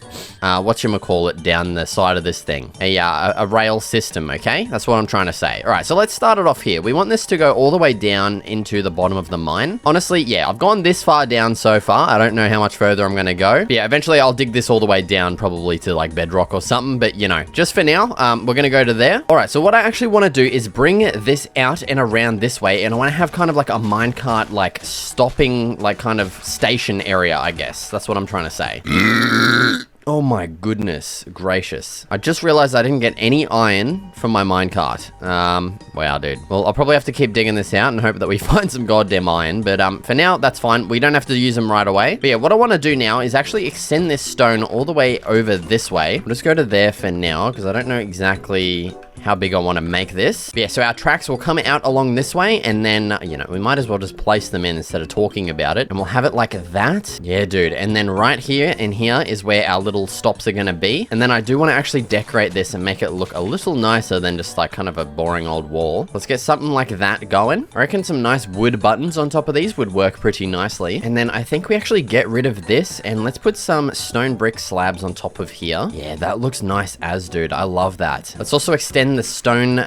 whatchamacallit down the side of this thing. A rail system, okay? That's what I'm trying to say. Alright, so let's start it off here. We want this to go all the way down into the bottom of the mine. Honestly, yeah, I've gone this far down so far. I don't know how much further I'm gonna go. But yeah, eventually I'll dig this all the way down, probably to like bedrock or something, but you know, just for now, we're gonna go to there. All right, so what I actually want to do is bring this out and around this way, and I want to have kind of like a minecart, like stopping, like kind of station area, I guess. That's what I'm trying to say. Oh my goodness gracious. I just realized I didn't get any iron from my minecart. Wow, dude. Well, I'll probably have to keep digging this out and hope that we find some goddamn iron. But for now, that's fine. We don't have to use them right away. But yeah, what I want to do now is actually extend this stone all the way over this way. I'll just go to there for now, because I don't know exactly how big I want to make this. But yeah, so our tracks will come out along this way, and then, you know, we might as well just place them in instead of talking about it. And we'll have it like that. Yeah, dude. And then right here and here is where our little stops are going to be. And then I do want to actually decorate this and make it look a little nicer than just like kind of a boring old wall. Let's get something like that going. I reckon some nice wood buttons on top of these would work pretty nicely. And then I think we actually get rid of this, and let's put some stone brick slabs on top of here. Yeah, that looks nice as, dude. I love that. Let's also extend the stone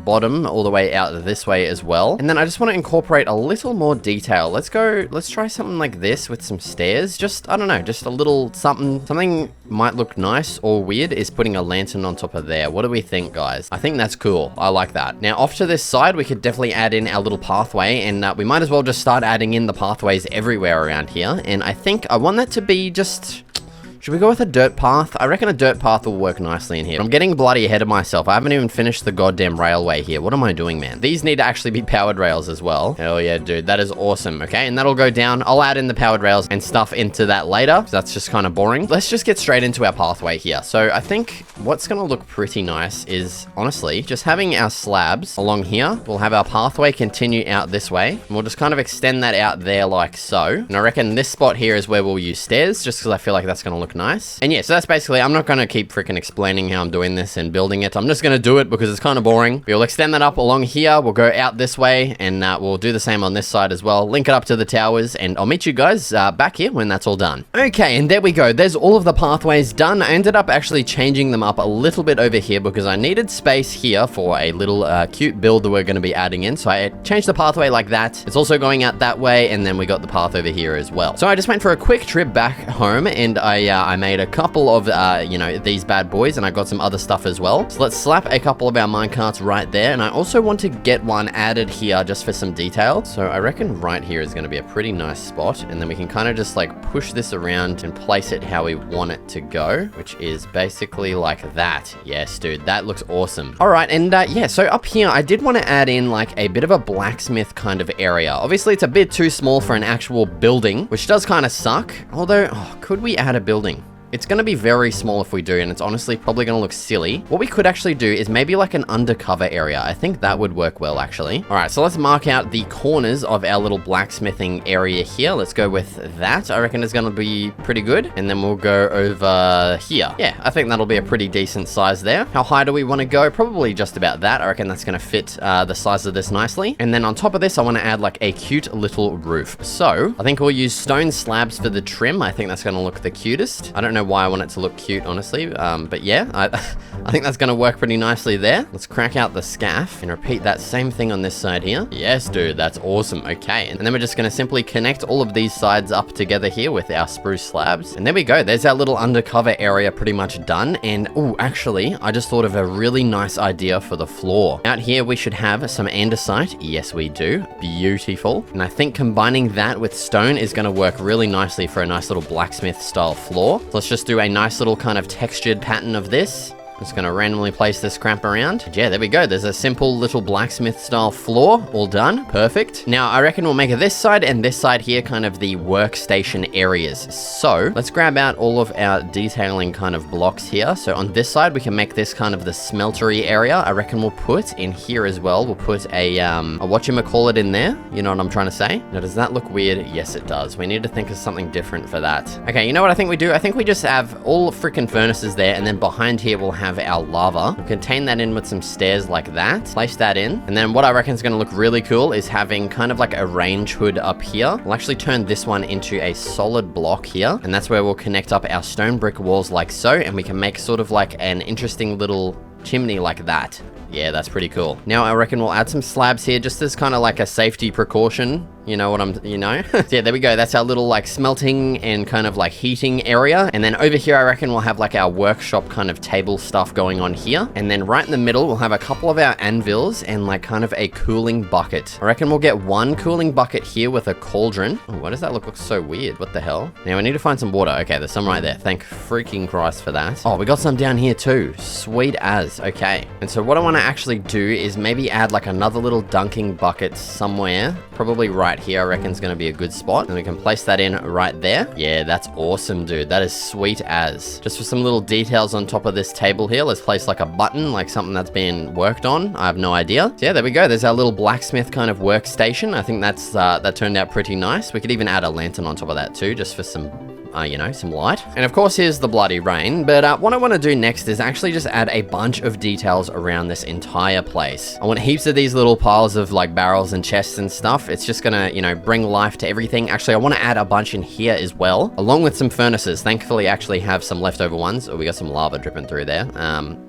bottom all the way out this way as well. And then I just want to incorporate a little more detail. Let's try something like this with some stairs. Just, I don't know, just a little something might look nice or weird is putting a lantern on top of there. What do we think, guys? I think that's cool. I like that. Now, off to this side, we could definitely add in our little pathway, and we might as well just start adding in the pathways everywhere around here. And I think I want that to be just Should we go with a dirt path? I reckon a dirt path will work nicely in here. I'm getting bloody ahead of myself. I haven't even finished the goddamn railway here. What am I doing, man? These need to actually be powered rails as well. Hell yeah, dude. That is awesome. Okay, and that'll go down. I'll add in the powered rails and stuff into that later. That's just kind of boring. Let's just get straight into our pathway here. So I think what's going to look pretty nice is, honestly, just having our slabs along here. We'll have our pathway continue out this way. And we'll just kind of extend that out there like so. And I reckon this spot here is where we'll use stairs, just because I feel like that's going to look nice. And yeah, so that's basically, I'm not going to keep freaking explaining how I'm doing this and building it. I'm just going to do it because it's kind of boring. We'll extend that up along here. We'll go out this way, and we'll do the same on this side as well. Link it up to the towers, and I'll meet you guys back here when that's all done. Okay, and there we go. There's all of the pathways done. I ended up actually changing them up a little bit over here because I needed space here for a little cute build that we're going to be adding in. So I changed the pathway like that. It's also going out that way, and then we got the path over here as well. So I just went for a quick trip back home, and I made a couple of, you know, these bad boys, and I got some other stuff as well. So let's slap a couple of our minecarts right there, and I also want to get one added here just for some detail. So I reckon right here is going to be a pretty nice spot, and then we can kind of just like push this around and place it how we want it to go, which is basically like that. Yes, dude, that looks awesome. All right, and yeah, so up here, I did want to add in like a bit of a blacksmith kind of area. Obviously, it's a bit too small for an actual building, which does kind of suck. Although, could we add a building? It's going to be very small if we do, and it's honestly probably going to look silly. What we could actually do is maybe like an undercover area. I think that would work well, actually. All right, so let's mark out the corners of our little blacksmithing area here. Let's go with that. I reckon it's going to be pretty good. And then we'll go over here. Yeah, I think that'll be a pretty decent size there. How high do we want to go? Probably just about that. I reckon that's going to fit the size of this nicely. And then on top of this, I want to add like a cute little roof. So I think we'll use stone slabs for the trim. I think that's going to look the cutest. I don't know why I want it to look cute, honestly, but yeah, I think that's gonna work pretty nicely there. Let's crack out the scaff and repeat that same thing on this side here. Yes, dude, that's awesome. Okay, and then we're just gonna simply connect all of these sides up together here with our spruce slabs, and there we go. There's our little undercover area pretty much done. And oh, actually, I just thought of a really nice idea for the floor. Out here we should have some andesite. Yes, we do. Beautiful. And I think combining that with stone is gonna work really nicely for a nice little blacksmith style floor. So let's just do a nice little kind of textured pattern of this. Just gonna randomly place this crap around. Yeah, there we go. There's a simple little blacksmith style floor, all done. Perfect. Now, I reckon we'll make it this side and this side here kind of the workstation areas. So let's grab out all of our detailing kind of blocks here. So on this side, we can make this kind of the smeltery area. I reckon we'll put in here as well. We'll put a whatchamacallit in there. You know what I'm trying to say? Now, does that look weird? Yes, it does. We need to think of something different for that. Okay, you know what I think we do? I think we just have all freaking furnaces there, and then behind here we'll have our lava. We'll contain that in with some stairs like that. Place that in. And then what I reckon is going to look really cool is having kind of like a range hood up here. We'll actually turn this one into a solid block here. And that's where we'll connect up our stone brick walls like so. And we can make sort of like an interesting little chimney like that. Yeah, that's pretty cool. Now I reckon we'll add some slabs here just as kind of like a safety precaution. You know what yeah, there we go. That's our little like smelting and kind of like heating area. And then over here, I reckon we'll have like our workshop kind of table stuff going on here. And then right in the middle, we'll have a couple of our anvils and like kind of a cooling bucket. I reckon we'll get one cooling bucket here with a cauldron. Oh, why does that look so weird? What the hell? Now we need to find some water. Okay, there's some right there. Thank freaking Christ for that. Oh, we got some down here too. Sweet as. Okay. And so what I want to actually do is maybe add like another little dunking bucket somewhere. Probably right here, I reckon is going to be a good spot. And we can place that in right there. Yeah, that's awesome, dude. That is sweet as. Just for some little details on top of this table here, let's place like a button, like something that's been worked on. I have no idea. So yeah, there we go. There's our little blacksmith kind of workstation. I think that's that turned out pretty nice. We could even add a lantern on top of that too, just for some you know, some light. And of course, here's the bloody rain. But what I want to do next is actually just add a bunch of details around this entire place. I want heaps of these little piles of like barrels and chests and stuff. It's just gonna, you know, bring life to everything. Actually, I want to add a bunch in here as well, along with some furnaces. Thankfully, I actually have some leftover ones. Oh, we got some lava dripping through there.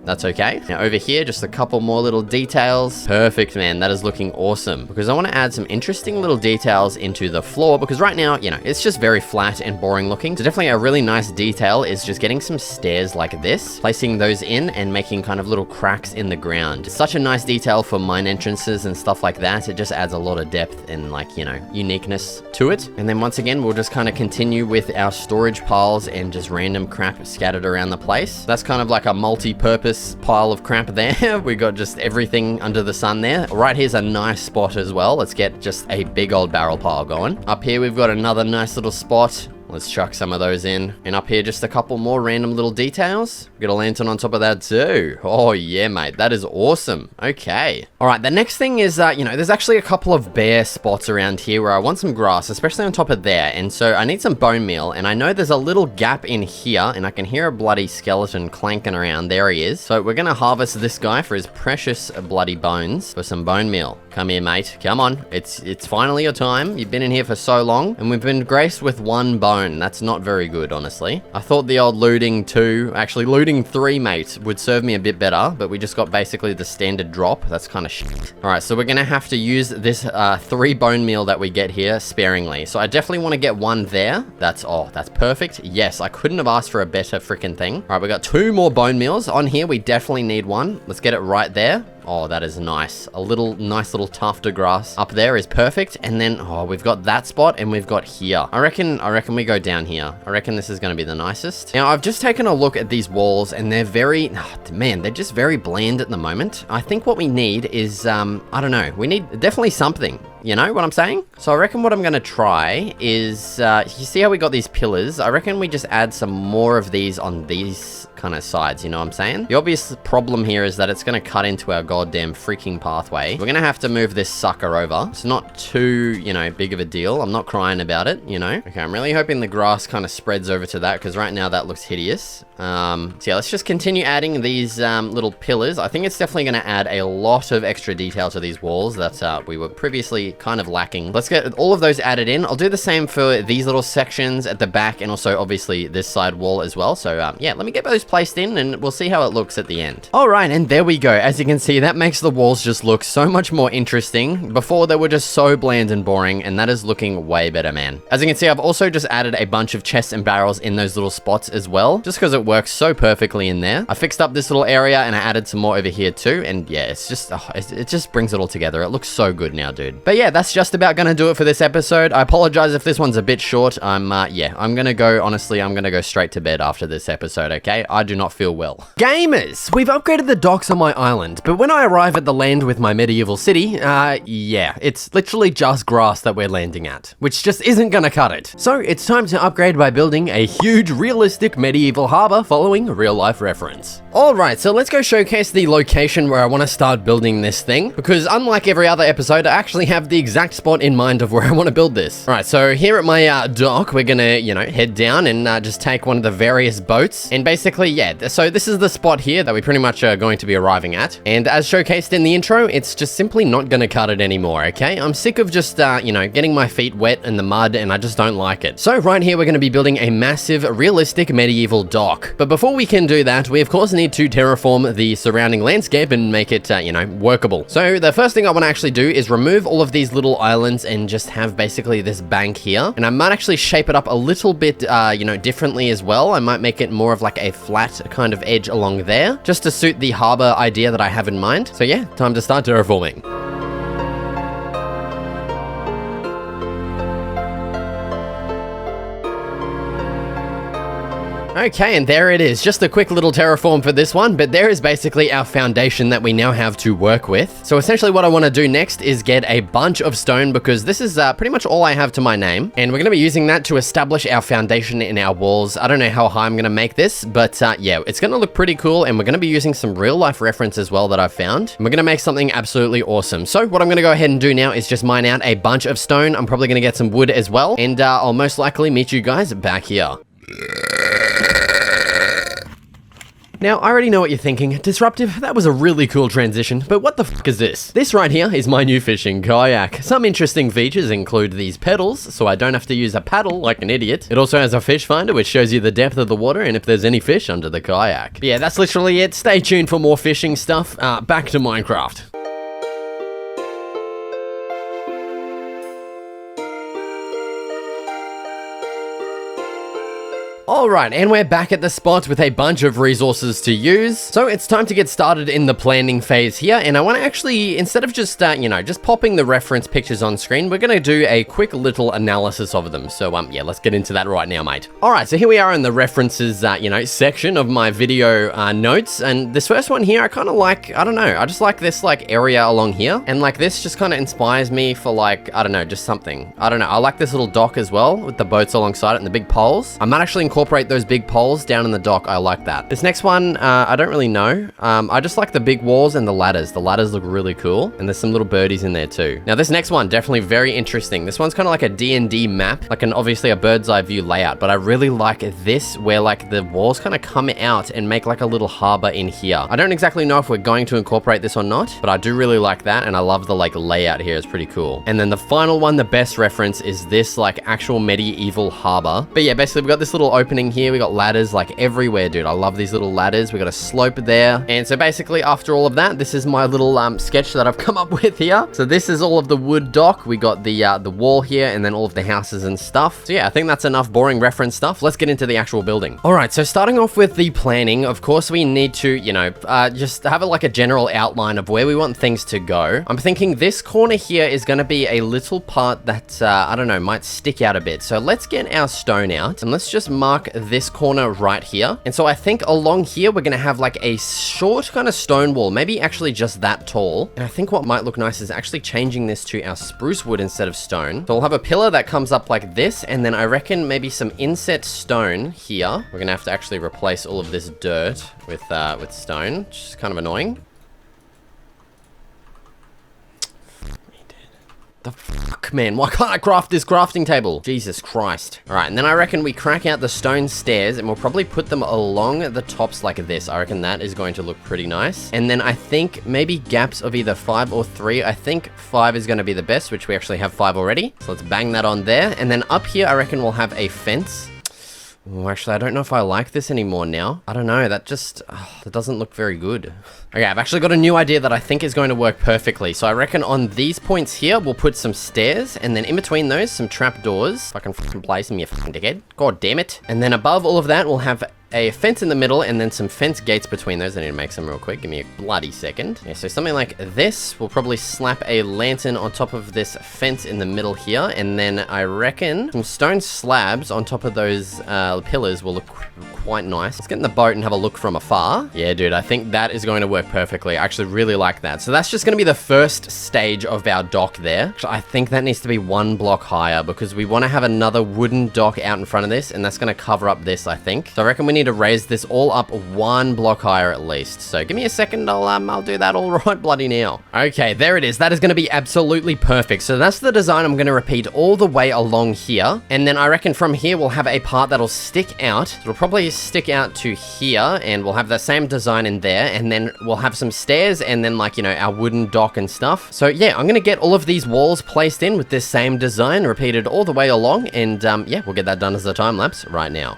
That's okay. Now over here, just a couple more little details. Perfect, man. That is looking awesome. Because I want to add some interesting little details into the floor, because right now, you know, it's just very flat and boring looking. building. So definitely a really nice detail is just getting some stairs like this, placing those in and making kind of little cracks in the ground. It's such a nice detail for mine entrances and stuff like that. It just adds a lot of depth and like, you know, uniqueness to it. And then once again, we'll just kind of continue with our storage piles and just random crap scattered around the place. That's kind of like a multi-purpose pile of crap there. We got just everything under the sun there. Right here's a nice spot as well. Let's get just a big old barrel pile going. Up here, we've got another nice little spot. Let's chuck some of those in. And up here, just a couple more random little details. Got a lantern on top of that too. Oh yeah, mate. That is awesome. Okay. All right, the next thing is, you know, there's actually a couple of bare spots around here where I want some grass, especially on top of there. And so I need some bone meal. And I know there's a little gap in here and I can hear a bloody skeleton clanking around. There he is. So we're going to harvest this guy for his precious bloody bones for some bone meal. Come here, mate. Come on. It's finally your time. You've been in here for so long and we've been graced with one bone. That's not very good, honestly. I thought the old looting 2, actually looting 3, mate, would serve me a bit better, but we just got basically the standard drop. That's kind of shit. All right, so we're going to have to use this 3 bone meal that we get here sparingly. So I definitely want to get one there. That's perfect. Yes, I couldn't have asked for a better freaking thing. All right, we got 2 more bone meals. On here, we definitely need one. Let's get it right there. Oh, that is nice. A nice little tuft of grass up there is perfect. And then, oh, we've got that spot and we've got here. I reckon we go down here. I reckon this is going to be the nicest. Now, I've just taken a look at these walls and they're very, man, they're just very bland at the moment. I think what we need is, I don't know, we need definitely something. You know what I'm saying? So I reckon what I'm going to try is, you see how we got these pillars? I reckon we just add some more of these on these kind of sides, you know what I'm saying? The obvious problem here is that it's going to cut into our goddamn freaking pathway. We're going to have to move this sucker over. It's not too, you know, big of a deal. I'm not crying about it, you know? Okay, I'm really hoping the grass kind of spreads over to that because right now that looks hideous. So yeah, let's just continue adding these little pillars. I think it's definitely going to add a lot of extra detail to these walls that we were previously kind of lacking. Let's get all of those added in. I'll do the same for these little sections at the back and also obviously this side wall as well. So yeah, let me get those placed in and we'll see how it looks at the end. All right, and there we go. As you can see, that makes the walls just look so much more interesting. Before they were just so bland and boring, and that is looking way better, man. As you can see, I've also just added a bunch of chests and barrels in those little spots as well, just because it works so perfectly in there. I fixed up this little area and I added some more over here too, and yeah, it's just, it just brings it all together. It looks so good now, dude. But yeah, that's just about gonna do it for this episode. I apologize if this one's a bit short. Yeah, I'm gonna go straight to bed after this episode, okay? I do not feel well. Gamers, we've upgraded the docks on my island, but when I arrive at the land with my medieval city, yeah, it's literally just grass that we're landing at, which just isn't gonna cut it. So it's time to upgrade by building a huge realistic medieval harbor following real life reference. Alright, so let's go showcase the location where I want to start building this thing, because unlike every other episode, I actually have the exact spot in mind of where I want to build this. Alright, so here at my dock, we're gonna, you know, head down and just take one of the various boats, and basically, yeah, so this is the spot here that we pretty much are going to be arriving at, and as showcased in the intro, it's just simply not gonna cut it anymore, okay? I'm sick of just, you know, getting my feet wet in the mud, and I just don't like it. So right here, we're gonna be building a massive, realistic medieval dock. But before we can do that, we of course need to terraform the surrounding landscape and make it, you know, workable. So the first thing I want to actually do is remove all of these little islands and just have basically this bank here. And I might actually shape it up a little bit, you know, differently as well. I might make it more of like a flat kind of edge along there, just to suit the harbor idea that I have in mind. So yeah, time to start terraforming. Okay, and there it is. Just a quick little terraform for this one, but there is basically our foundation that we now have to work with. So essentially what I want to do next is get a bunch of stone, because this is pretty much all I have to my name. And we're going to be using that to establish our foundation in our walls. I don't know how high I'm going to make this, but yeah, it's going to look pretty cool. And we're going to be using some real life reference as well that I've found. And we're going to make something absolutely awesome. So what I'm going to go ahead and do now is just mine out a bunch of stone. I'm probably going to get some wood as well. And I'll most likely meet you guys back here. Now, I already know what you're thinking. Disruptive, that was a really cool transition, but what the fuck is this? This right here is my new fishing kayak. Some interesting features include these pedals, so I don't have to use a paddle like an idiot. It also has a fish finder, which shows you the depth of the water and if there's any fish under the kayak. But yeah, that's literally it. Stay tuned for more fishing stuff. Back to Minecraft. Alright, and we're back at the spot with a bunch of resources to use. So it's time to get started in the planning phase here, and I want to actually, instead of just, just popping the reference pictures on screen, we're going to do a quick little analysis of them. So, yeah, let's get into that right now, mate. Alright, so here we are in the references, section of my video notes, and this first one here, I kind of like, I don't know, I just like this, like, area along here, and, like, this just kind of inspires me for, like, I don't know, just something. I don't know, I like this little dock as well, with the boats alongside it and the big poles. I might actually incorporate those big poles down in the dock. I like that. This next one, I don't really know. I just like the big walls and the ladders. The ladders look really cool, and there's some little birdies in there too. Now this next one, definitely very interesting. This one's kind of like a D&D map, like obviously a bird's eye view layout, but I really like this where like the walls kind of come out and make like a little harbor in here. I don't exactly know if we're going to incorporate this or not, but I do really like that, and I love the like layout here. It's pretty cool. And then the final one, the best reference, is this like actual medieval harbor. But yeah, basically we've got this little opening here. We got ladders like everywhere, dude. I love these little ladders. We got a slope there. And so basically after all of that, this is my little sketch that I've come up with here. So this is all of the wood dock. We got the wall here, and then all of the houses and stuff. So yeah, I think that's enough boring reference stuff. Let's get into the actual building. All right, so starting off with the planning, of course we need to, just have like a general outline of where we want things to go. I'm thinking this corner here is going to be a little part that, I don't know, might stick out a bit. So let's get our stone out, and let's just mark this corner right here. And so I think along here we're gonna have like a short kind of stone wall, maybe actually just that tall. And I think what might look nice is actually changing this to our spruce wood instead of stone. So we'll have a pillar that comes up like this, and then I reckon maybe some inset stone here. We're gonna have to actually replace all of this dirt with stone, which is kind of annoying. The fuck, man? Why can't I craft this crafting table? Jesus Christ. All right, and then I reckon we crack out the stone stairs, and we'll probably put them along the tops like this. I reckon that is going to look pretty nice. And then I think maybe gaps of either 5 or 3. I think 5 is going to be the best, which we actually have 5 already. So let's bang that on there. And then up here, I reckon we'll have a fence. Oh, actually, I don't know if I like this anymore now. I don't know, that just, that doesn't look very good. Okay, I've actually got a new idea that I think is going to work perfectly. So I reckon on these points here, we'll put some stairs, and then in between those, some trapdoors. If I can fucking place them, you fucking dickhead. God damn it. And then above all of that, we'll have a fence in the middle, and then some fence gates between those. I need to make some real quick. Give me a bloody second. Yeah, so something like this. We'll probably slap a lantern on top of this fence in the middle here, and then I reckon some stone slabs on top of those pillars will look quite nice. Let's get in the boat and have a look from afar. Yeah, dude, I think that is going to work perfectly. I actually really like that. So that's just going to be the first stage of our dock there. Actually, I think that needs to be 1 block higher, because we want to have another wooden dock out in front of this, and that's going to cover up this, I think. So I reckon we need to raise this all up 1 block higher at least. So give me a second, I'll do that all right bloody now. Okay, there it is. That is going to be absolutely perfect. So that's the design I'm going to repeat all the way along here. And then I reckon from here we'll have a part that'll stick out. It'll probably stick out to here, and we'll have the same design in there, and then we'll have some stairs, and then like, our wooden dock and stuff. So yeah, I'm going to get all of these walls placed in with this same design repeated all the way along, and yeah, we'll get that done as a time lapse right now.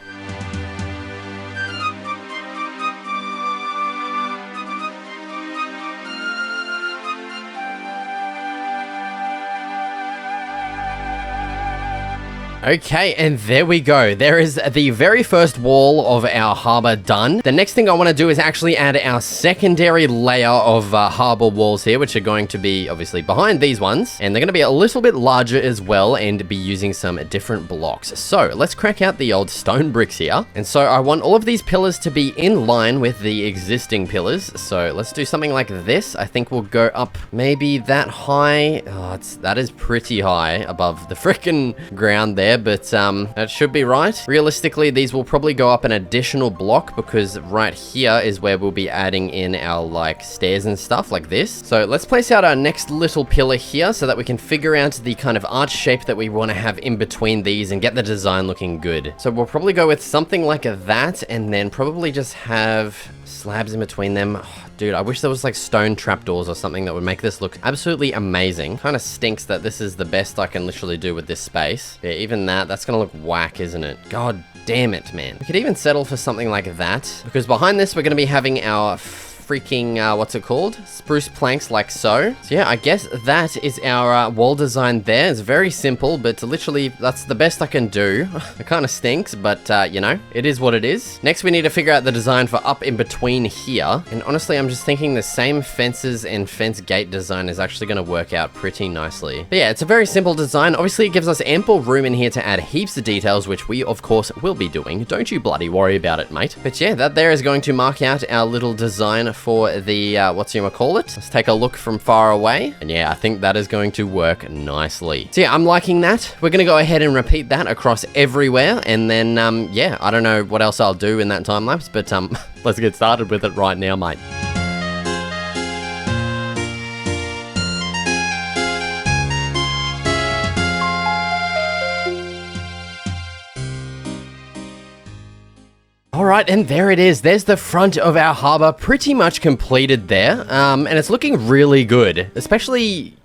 Okay, and there we go. There is the very first wall of our harbor done. The next thing I want to do is actually add our secondary layer of harbor walls here, which are going to be obviously behind these ones. And they're going to be a little bit larger as well, and be using some different blocks. So let's crack out the old stone bricks here. And so I want all of these pillars to be in line with the existing pillars. So let's do something like this. I think we'll go up maybe that high. Oh, that is pretty high above the freaking ground there. But that should be right. Realistically, these will probably go up an additional block, because right here is where we'll be adding in our like stairs and stuff like this. So let's place out our next little pillar here so that we can figure out the kind of arch shape that we want to have in between these and get the design looking good. So we'll probably go with something like that, and then probably just have slabs in between them. Oh, dude, I wish there was like stone trapdoors or something that would make this look absolutely amazing. Kind of stinks that this is the best I can literally do with this space. Yeah, even that's gonna look whack, isn't it? God damn it, man. We could even settle for something like that, because behind this we're gonna be having our freaking, what's it called? Spruce planks like so. So yeah, I guess that is our wall design there. It's very simple, but literally that's the best I can do. It kind of stinks, but you know, it is what it is. Next, we need to figure out the design for up in between here. And honestly, I'm just thinking the same fences and fence gate design is actually going to work out pretty nicely. But yeah, it's a very simple design. Obviously, it gives us ample room in here to add heaps of details, which we of course will be doing. Don't you bloody worry about it, mate. But yeah, that there is going to mark out our little design for the, whatchamacallit. Let's take a look from far away. And yeah, I think that is going to work nicely. So yeah, I'm liking that. We're going to go ahead and repeat that across everywhere. And then, yeah, I don't know what else I'll do in that time lapse, but let's get started with it right now, mate. Alright, and there it is. There's the front of our harbor pretty much completed there. And it's looking really good. Especially,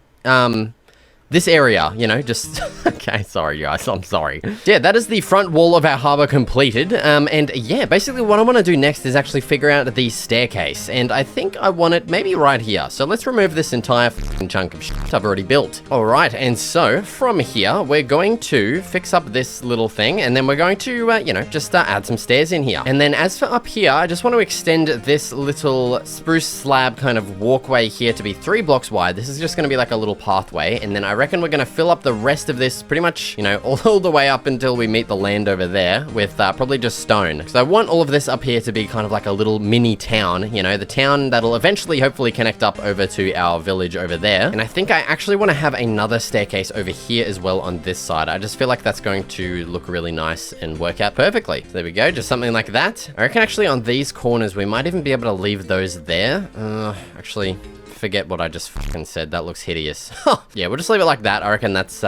this area, you know, just... Okay, sorry guys, I'm sorry. Yeah, that is the front wall of our harbor completed. And yeah, basically what I want to do next is actually figure out the staircase. And I think I want it maybe right here. So let's remove this entire chunk of shit I've already built. Alright, and so from here, we're going to fix up this little thing. And then we're going to, you know, just add some stairs in here. And then as for up here, I just want to extend this little spruce slab kind of walkway here to be 3 blocks wide. This is just going to be like a little pathway. And then I reckon we're going to fill up the rest of this pretty much, you know, all the way up until we meet the land over there with probably just stone. Because I want all of this up here to be kind of like a little mini town, you know, the town that'll eventually hopefully connect up over to our village over there. And I think I actually want to have another staircase over here as well on this side. I just feel like that's going to look really nice and work out perfectly. So there we go, just something like that. I reckon actually on these corners, we might even be able to leave those there. Actually, forget what I just fucking said. That looks hideous. Yeah, we'll just leave it like that. I reckon that's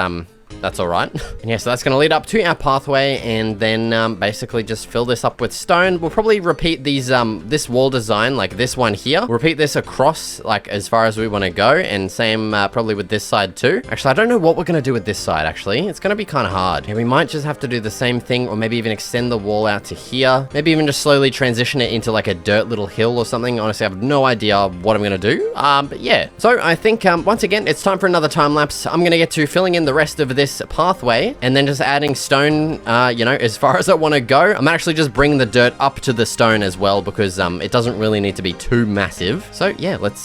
all right. And yeah, so that's going to lead up to our pathway and then basically just fill this up with stone. We'll probably repeat these, this wall design, like this one here. We'll repeat this across, like, as far as we want to go, and same probably with this side too. Actually, I don't know what we're going to do with this side, actually. It's going to be kind of hard. Yeah, we might just have to do the same thing, or maybe even extend the wall out to here. Maybe even just slowly transition it into like a dirt little hill or something. Honestly, I have no idea what I'm going to do. But yeah. So I think, once again, it's time for another time lapse. I'm going to get to filling in the rest of this pathway and then just adding stone, you know, as far as I want to go. I'm actually just bringing the dirt up to the stone as well because it doesn't really need to be too massive. So yeah, let's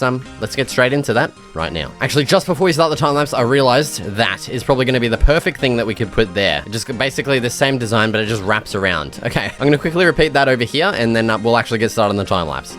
get straight into that right now. Actually, just before we start the time lapse, I realized that is probably going to be the perfect thing that we could put there. Just basically the same design, but it just wraps around. Okay, I'm going to quickly repeat that over here and then we'll actually get started on the time lapse.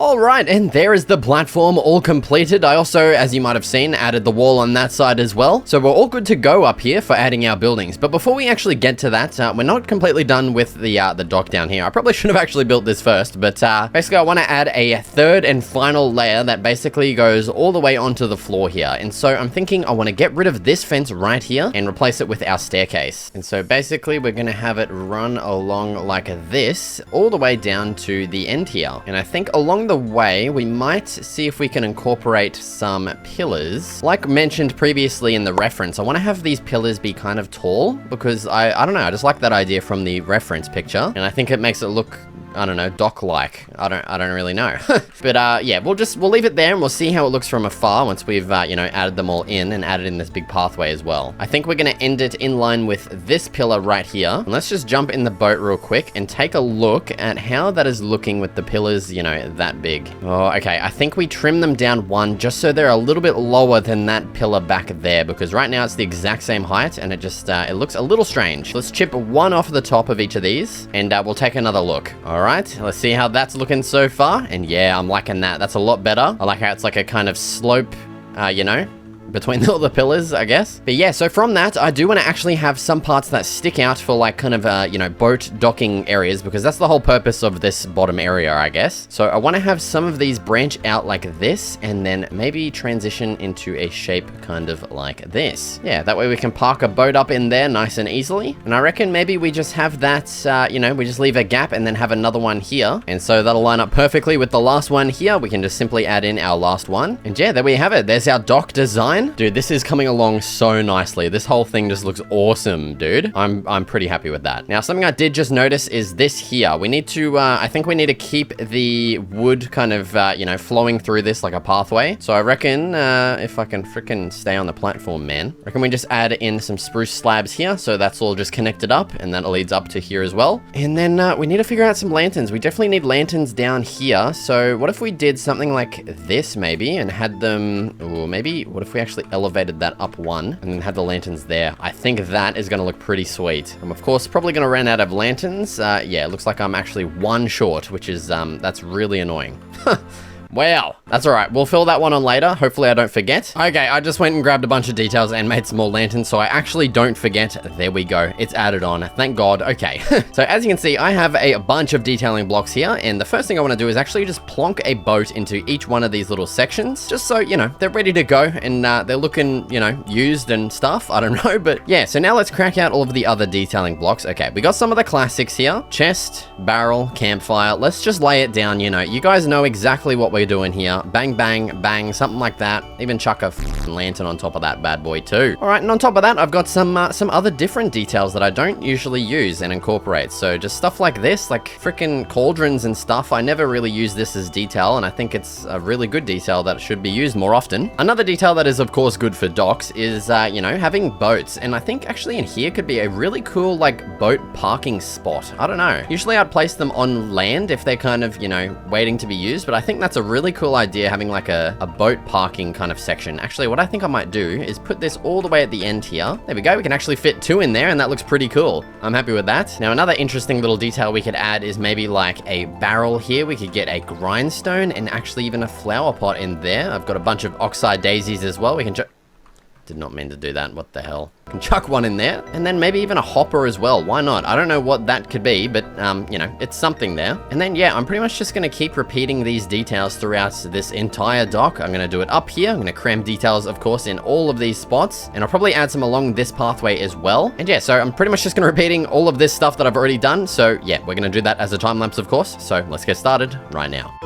Alright, and there is the platform all completed. I also, as you might have seen, added the wall on that side as well. So we're all good to go up here for adding our buildings. But before we actually get to that, we're not completely done with the dock down here. I probably should have actually built this first, but basically I want to add a third and final layer that basically goes all the way onto the floor here. And so I'm thinking I want to get rid of this fence right here and replace it with our staircase. And so basically we're going to have it run along like this all the way down to the end here. And I think along the way, we might see if we can incorporate some pillars. Like mentioned previously in the reference, I want to have these pillars be kind of tall because I don't know, I just like that idea from the reference picture, and I think it makes it look, I don't know, dock-like. I don't really know. But yeah, we'll leave it there and we'll see how it looks from afar once we've, you know, added them all in and added in this big pathway as well. I think we're going to end it in line with this pillar right here. And let's just jump in the boat real quick and take a look at how that is looking with the pillars, you know, that big. Oh, okay. I think we trim them down one just so they're a little bit lower than that pillar back there, because right now it's the exact same height and it just, it looks a little strange. Let's chip one off the top of each of these and we'll take another look. All right, let's see how that's looking so far. And yeah, I'm liking that. That's a lot better. I like how it's like a kind of slope, you know, between all the pillars, I guess. But yeah, so from that, I do want to actually have some parts that stick out for like kind of, you know, boat docking areas, because that's the whole purpose of this bottom area, I guess. So I want to have some of these branch out like this, and then maybe transition into a shape kind of like this. Yeah, that way we can park a boat up in there nice and easily. And I reckon maybe we just have that, you know, we just leave a gap and then have another one here. And so that'll line up perfectly with the last one here. We can just simply add in our last one. And yeah, there we have it. There's our dock design. Dude, this is coming along so nicely. This whole thing just looks awesome, dude. I'm pretty happy with that. Now, something I did just notice is this here. We need to, I think we need to keep the wood kind of, you know, flowing through this like a pathway. So I reckon, if I can freaking stay on the platform, man, I reckon we just add in some spruce slabs here. So that's all just connected up, and that leads up to here as well. And then we need to figure out some lanterns. We definitely need lanterns down here. So what if we did something like this maybe and had them, or maybe what if we actually elevated that up one and then had the lanterns there? I think that is going to look pretty sweet. I'm of course probably going to run out of lanterns. Yeah, it looks like I'm actually one short, which is, that's really annoying. Well, that's all right. We'll fill that one on later. Hopefully I don't forget. Okay, I just went and grabbed a bunch of details and made some more lanterns, so I actually don't forget. There we go. It's added on. Thank God. Okay. So as you can see, I have a bunch of detailing blocks here, and the first thing I want to do is actually just plonk a boat into each one of these little sections, just so, you know, they're ready to go, and they're looking, you know, used and stuff. I don't know, but yeah. So now let's crack out all of the other detailing blocks. Okay, we got some of the classics here. Chest, barrel, campfire. Let's just lay it down, you know. You guys know exactly what we're doing here. Bang, bang, bang, something like that. Even chuck a lantern on top of that bad boy too. All right, and on top of that, I've got some other different details that I don't usually use and incorporate. So just stuff like this, like freaking cauldrons and stuff. I never really use this as detail, and I think it's a really good detail that should be used more often. Another detail that is of course good for docks is, you know, having boats. And I think actually in here could be a really cool like boat parking spot. I don't know. Usually I'd place them on land if they're kind of, you know, waiting to be used, but I think that's a really cool idea, having like a boat parking kind of section. Actually, what I think I might do is put this all the way at the end here. There we go. We can actually fit two in there, and that looks pretty cool. I'm happy with that. Now, another interesting little detail we could add is maybe like a barrel here. We could get a grindstone and actually even a flower pot in there. I've got a bunch of oxeye daisies as well. We can did not mean to do that. What the hell? Can chuck one in there, and then maybe even a hopper as well. Why not? I don't know what that could be, but you know, it's something there. And then yeah, I'm pretty much just going to keep repeating these details throughout this entire dock. I'm going to do it up here. I'm going to cram details, of course, in all of these spots, and I'll probably add some along this pathway as well. And yeah, so I'm pretty much just going to repeating all of this stuff that I've already done. So yeah, we're going to do that as a time lapse, of course. So let's get started right now.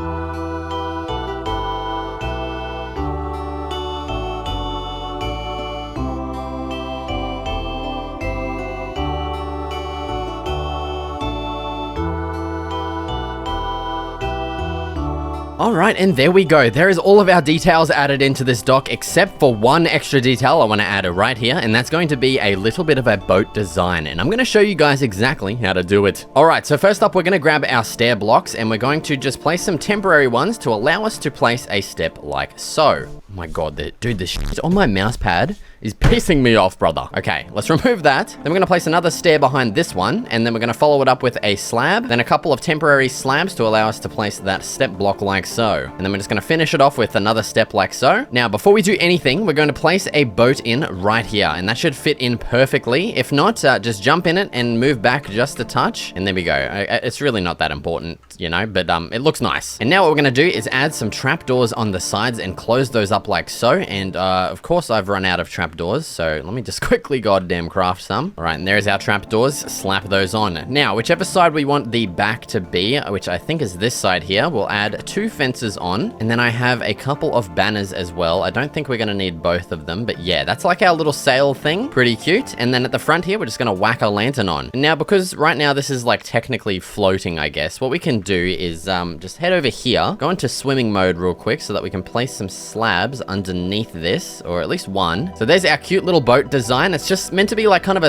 Alright, and there we go. There is all of our details added into this dock, except for one extra detail I want to add right here, and that's going to be a little bit of a boat design, and I'm going to show you guys exactly how to do it. Alright, so first up, we're going to grab our stair blocks, and we're going to just place some temporary ones to allow us to place a step like so. Oh my god, dude, this shit on my mouse pad is pissing me off, brother. Okay, let's remove that. Then we're gonna place another stair behind this one, and then we're gonna follow it up with a slab, then a couple of temporary slabs to allow us to place that step block like so. And then we're just gonna finish it off with another step like so. Now, before we do anything, we're going to place a boat in right here, and that should fit in perfectly. If not, just jump in it and move back just a touch, and there we go. It's really not that important, you know, but it looks nice. And now what we're gonna do is add some trapdoors on the sides and close those up like so. And of course, I've run out of trapdoors, so let me just quickly goddamn craft some. All right, and there's our trapdoors. Slap those on. Now, whichever side we want the back to be, which I think is this side here, we'll add 2 fences on, and then I have a couple of banners as well. I don't think we're gonna need both of them, but yeah, that's like our little sail thing. Pretty cute. And then at the front here, we're just gonna whack a lantern on. And now, because right now this is like technically floating, I guess, what we can do is just head over here, go into swimming mode real quick so that we can place some slabs underneath this, or at least one. So there's our cute little boat design. It's just meant to be like kind of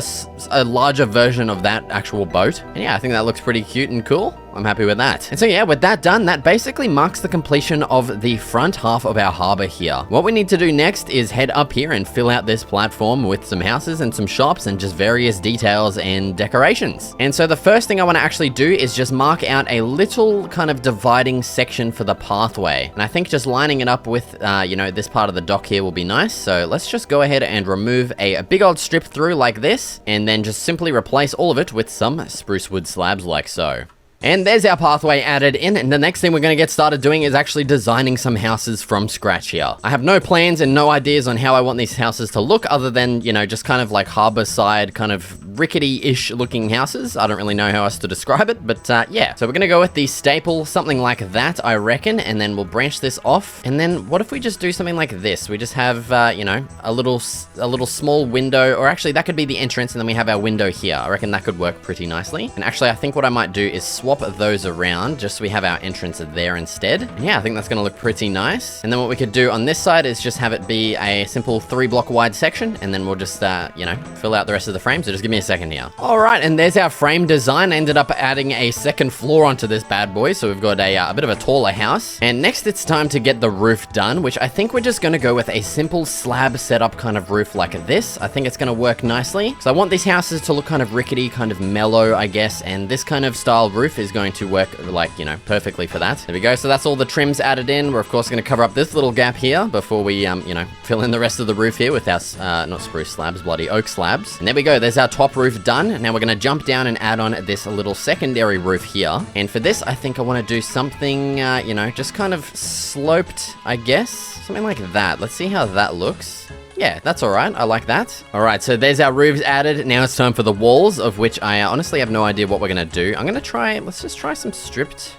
a larger version of that actual boat. And yeah, I think that looks pretty cute and cool. I'm happy with that. And so yeah, with that done, that basically marks the completion of the front half of our harbor here. What we need to do next is head up here and fill out this platform with some houses and some shops and just various details and decorations. And so the first thing I want to actually do is just mark out a little kind of dividing section for the pathway. And I think just lining it up with, you know, this part of the dock here will be nice. So let's just go ahead and remove a big old strip through like this, and then just simply replace all of it with some spruce wood slabs like so. And there's our pathway added in, and the next thing we're going to get started doing is actually designing some houses from scratch here. I have no plans and no ideas on how I want these houses to look other than, you know, just kind of like harbor side, kind of rickety-ish looking houses. I don't really know how else to describe it, but yeah. So we're going to go with the staple, something like that, I reckon, and then we'll branch this off. And then what if we just do something like this? We just have, you know, a little small window, or actually that could be the entrance, and then we have our window here. I reckon that could work pretty nicely. And actually, I think what I might do is swap those around just so we have our entrance there instead. And yeah, I think that's going to look pretty nice. And then what we could do on this side is just have it be a simple 3-block wide section, and then we'll just, you know, fill out the rest of the frame. So just give me a second here. All right, and there's our frame design. I ended up adding a second floor onto this bad boy, so we've got a bit of a taller house. And next it's time to get the roof done, which I think we're just going to go with a simple slab setup kind of roof like this. I think it's going to work nicely. So I want these houses to look kind of rickety, kind of mellow, I guess, and this kind of style roof is going to work, like, you know, perfectly for that. There we go. So that's all the trims added in. We're of course going to cover up this little gap here before we, you know, fill in the rest of the roof here with our, not spruce slabs, bloody oak slabs. And there we go. There's our top roof done. Now we're going to jump down and add on this little secondary roof here. And for this, I think I want to do something, you know, just kind of sloped, I guess. Something like that. Let's see how that looks. Yeah, that's all right. I like that. All right, so there's our roofs added. Now it's time for the walls, of which I honestly have no idea what we're going to do. I'm going to try, let's just try some stripped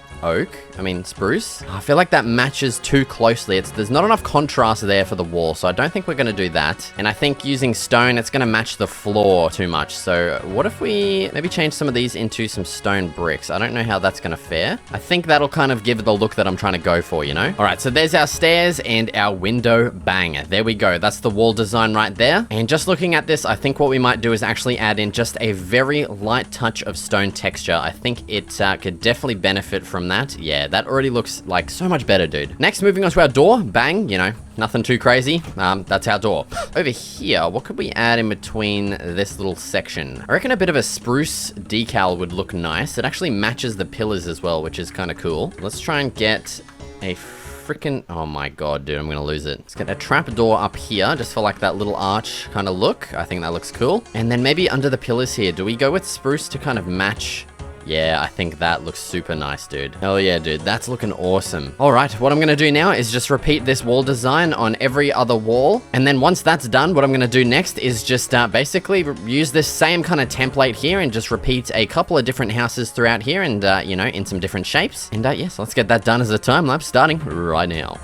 spruce. I feel like that matches too closely. There's not enough contrast there for the wall, so I don't think we're going to do that. And I think using stone, it's going to match the floor too much. So what if we maybe change some of these into some stone bricks? I don't know how that's going to fare. I think that'll kind of give the look that I'm trying to go for, you know? All right, so there's our stairs and our window. Bang. There we go. That's the wall design right there. And just looking at this, I think what we might do is actually add in just a very light touch of stone texture. I think it could definitely benefit from that. Yeah, that already looks like so much better, dude. Next, moving on to our door. Bang, you know, nothing too crazy. That's our door. Over here, what could we add in between this little section? I reckon a bit of a spruce decal would look nice. It actually matches the pillars as well, which is kind of cool. Let's try and get a freaking, oh my god, dude, I'm gonna lose it. Let's get a trap door up here, just for like that little arch kind of look. I think that looks cool. And then maybe under the pillars here, do we go with spruce to kind of match? Yeah, I think that looks super nice, dude. Hell yeah, dude. That's looking awesome. All right, what I'm going to do now is just repeat this wall design on every other wall. And then once that's done, what I'm going to do next is just basically use this same kind of template here and just repeat a couple of different houses throughout here and, you know, in some different shapes. And yes, let's get that done as a time lapse starting right now.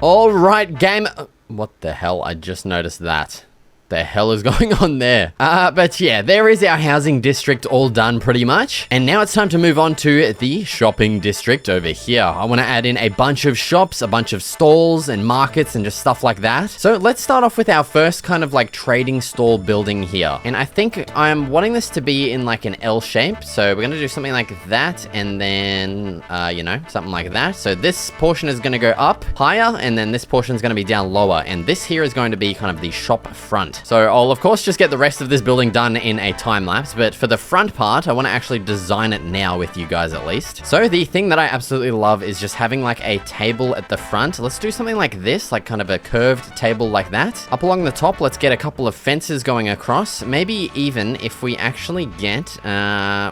All right, game. What the hell? I just noticed that. The hell is going on there? But yeah, there is our housing district all done pretty much. And now it's time to move on to the shopping district over here. I want to add in a bunch of shops, a bunch of stalls and markets and just stuff like that. So let's start off with our first kind of like trading stall building here. And I think I'm wanting this to be in like an L shape. So we're going to do something like that. And then, you know, something like that. So this portion is going to go up higher. And then this portion is going to be down lower. And this here is going to be kind of the shop front. So I'll of course just get the rest of this building done in a time lapse, but for the front part, I want to actually design it now with you guys at least. So the thing that I absolutely love is just having like a table at the front. Let's do something like this, like kind of a curved table like that. Up along the top, let's get a couple of fences going across. Maybe even if we actually get,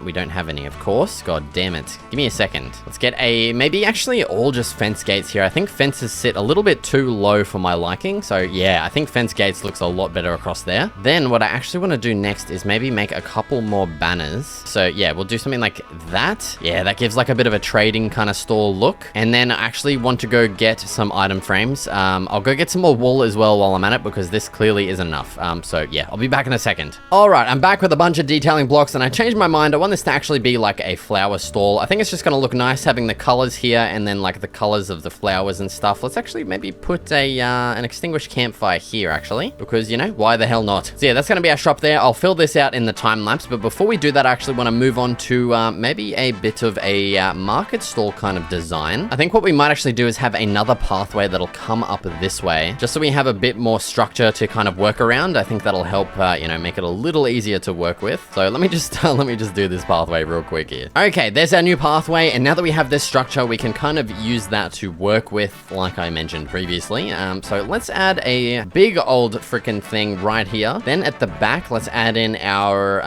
we don't have any, of course. God damn it. Give me a second. Let's get maybe actually all just fence gates here. I think fences sit a little bit too low for my liking. So yeah, I think fence gates looks a lot better across there. Then what I actually want to do next is maybe make a couple more banners. So yeah, we'll do something like that. Yeah, that gives like a bit of a trading kind of store look. And then I actually want to go get some item frames. I'll go get some more wool as well while I'm at it, because this clearly isn't enough. So yeah, I'll be back in a second. All right, I'm back with a bunch of detailing blocks, and I changed my mind. I want this to actually be like a flower stall. I think it's just going to look nice having the colors here and then like the colors of the flowers and stuff. Let's actually maybe put an extinguished campfire here actually, because you know, why the hell not? So yeah, that's going to be our shop there. I'll fill this out in the time lapse, but before we do that, I actually want to move on to maybe a bit of a market stall kind of design. I think what we might actually do is have another pathway that'll come up this way, just so we have a bit more structure to kind of work around. I think that'll help, you know, make it a little easier to work with. So let me just do this pathway real quick here. Okay, there's our new pathway, and now that we have this structure, we can kind of use that to work with, like I mentioned previously. So let's add a big old freaking thing right here. Then at the back, let's add in our,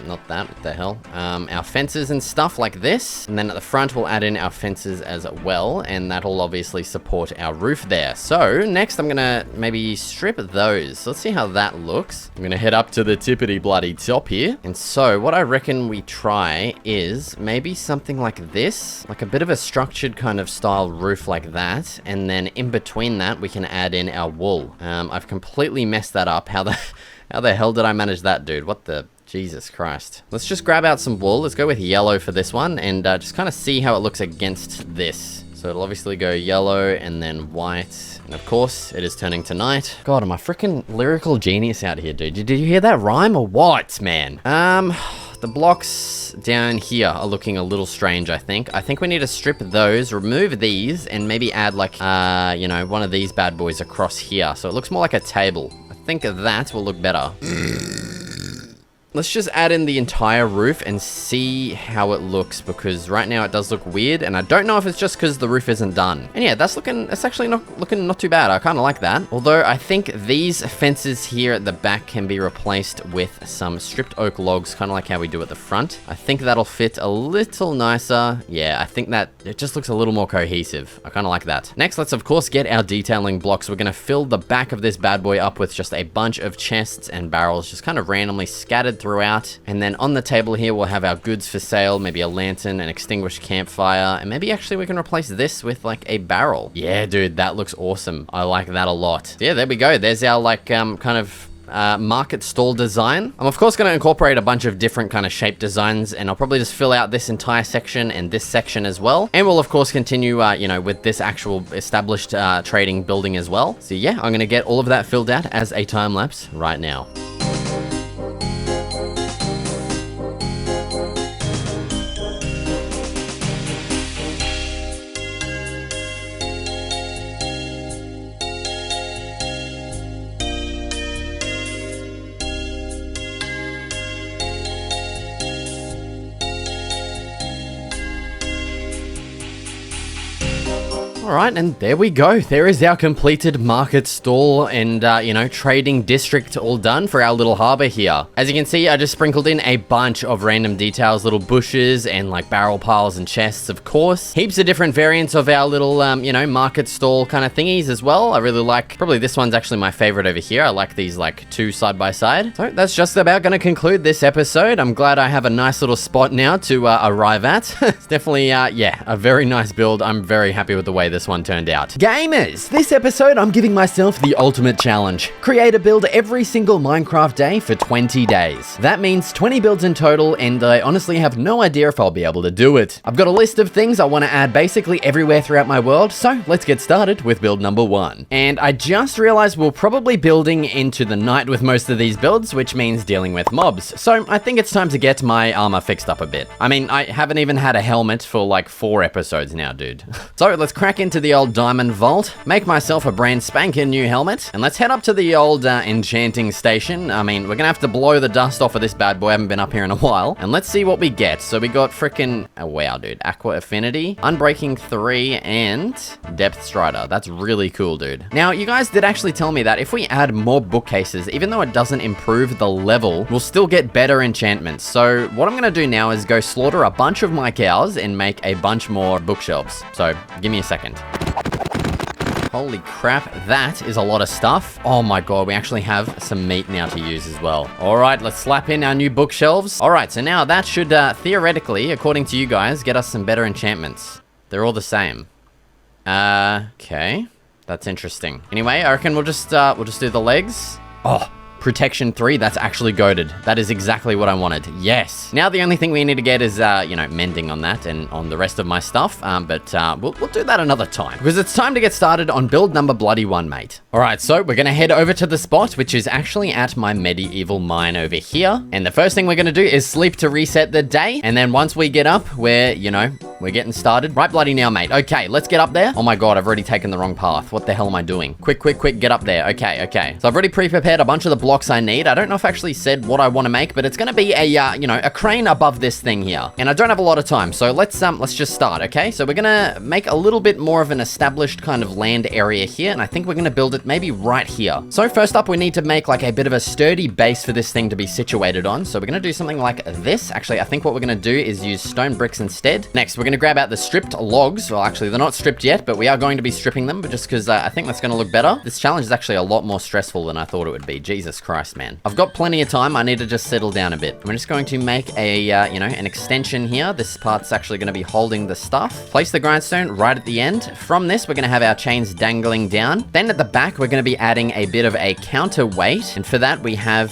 not that, what the hell? Our fences and stuff like this. And then at the front, we'll add in our fences as well, and that'll obviously support our roof there. So next, I'm gonna maybe strip those. Let's see how that looks. I'm gonna head up to the tippity bloody top here. And so what I reckon we try is maybe something like this, like a bit of a structured kind of style roof like that. And then in between that, we can add in our wool. I've completely messed that up. How the hell did I manage that, dude? What the... Jesus Christ. Let's just grab out some wool. Let's go with yellow for this one, and just kind of see how it looks against this. So it'll obviously go yellow and then white. And of course, it is turning to night. God, am I freaking lyrical genius out here, dude? Did you hear that rhyme or what, man? The blocks down here are looking a little strange, I think. I think we need to strip those, remove these, and maybe add like, you know, one of these bad boys across here. So it looks more like a table. I think that will look better. Let's just add in the entire roof and see how it looks, because right now it does look weird, and I don't know if it's just because the roof isn't done. And yeah, it's actually looking not too bad. I kind of like that. Although I think these fences here at the back can be replaced with some stripped oak logs, kind of like how we do at the front. I think that'll fit a little nicer. Yeah, I think that it just looks a little more cohesive. I kind of like that. Next, let's of course get our detailing blocks. We're going to fill the back of this bad boy up with just a bunch of chests and barrels, just kind of randomly scattered throughout. And then on the table here, we'll have our goods for sale, maybe a lantern, an extinguished campfire, and maybe actually we can replace this with like a barrel. Yeah, dude, that looks awesome. I like that a lot. So yeah, there we go. There's our like kind of market stall design. I'm of course going to incorporate a bunch of different kind of shape designs, and I'll probably just fill out this entire section and this section as well. And we'll of course continue, you know, with this actual established trading building as well. So yeah, I'm going to get all of that filled out as a time lapse right now. Alright, and there we go. There is our completed market stall and, you know, trading district all done for our little harbor here. As you can see, I just sprinkled in a bunch of random details, little bushes and like barrel piles and chests, of course. Heaps of different variants of our little, you know, market stall kind of thingies as well. I really like, probably this one's actually my favorite over here. I like these like two side by side. So that's just about going to conclude this episode. I'm glad I have a nice little spot now to arrive at. It's definitely, yeah, a very nice build. I'm very happy with the way this one turned out. Gamers, this episode I'm giving myself the ultimate challenge. Create a build every single Minecraft day for 20 days. That means 20 builds in total, and I honestly have no idea if I'll be able to do it. I've got a list of things I want to add basically everywhere throughout my world, so let's get started with build number 1. And I just realized we're probably building into the night with most of these builds, which means dealing with mobs. So I think it's time to get my armor fixed up a bit. I mean, I haven't even had a helmet for like 4 episodes now, dude. So let's crack into the old diamond vault, make myself a brand spanking new helmet, and let's head up to the old enchanting station. I mean, we're gonna have to blow the dust off of this bad boy. I haven't been up here in a while, and let's see what we get. So we got freaking, oh wow, dude, Aqua Affinity, Unbreaking 3, and Depth Strider. That's really cool, dude. Now, you guys did actually tell me that if we add more bookcases, even though it doesn't improve the level, we'll still get better enchantments. So what I'm gonna do now is go slaughter a bunch of my cows and make a bunch more bookshelves. So give me a second. Holy crap, that is a lot of stuff. Oh my god, we actually have some meat now to use as well. All right, let's slap in our new bookshelves. All right, so now that should theoretically, according to you guys, get us some better enchantments. They're all the same. Okay. That's interesting. Anyway, I reckon we'll just do the legs. Oh, protection 3, that's actually goated. That is exactly what I wanted. Yes. Now the only thing we need to get is, you know, mending on that and on the rest of my stuff. But we'll do that another time because it's time to get started on build number bloody 1, mate. All right, so we're going to head over to the spot, which is actually at my medieval mine over here. And the first thing we're going to do is sleep to reset the day. And then once we get up, we're getting started right bloody now, mate. Okay, let's get up there. Oh my god, I've already taken the wrong path. What the hell am I doing? Quick, get up there. Okay. So I've already pre-prepared a bunch of the blocks I need. I don't know if I actually said what I want to make, but it's going to be a, a crane above this thing here. And I don't have a lot of time, so let's just start, okay? So we're going to make a little bit more of an established kind of land area here, and I think we're going to build it maybe right here. So first up, we need to make like a bit of a sturdy base for this thing to be situated on. So we're going to do something like this. Actually, I think what we're going to do is use stone bricks instead. Next, we're going to grab out the stripped logs. Well, actually, they're not stripped yet, but we are going to be stripping them, but just because I think that's going to look better. This challenge is actually a lot more stressful than I thought it would be. Jesus Christ, man. I've got plenty of time. I need to just settle down a bit. I'm just going to make a, an extension here. This part's actually going to be holding the stuff. Place the grindstone right at the end. From this, we're going to have our chains dangling down. Then at the back, we're going to be adding a bit of a counterweight. And for that, we have,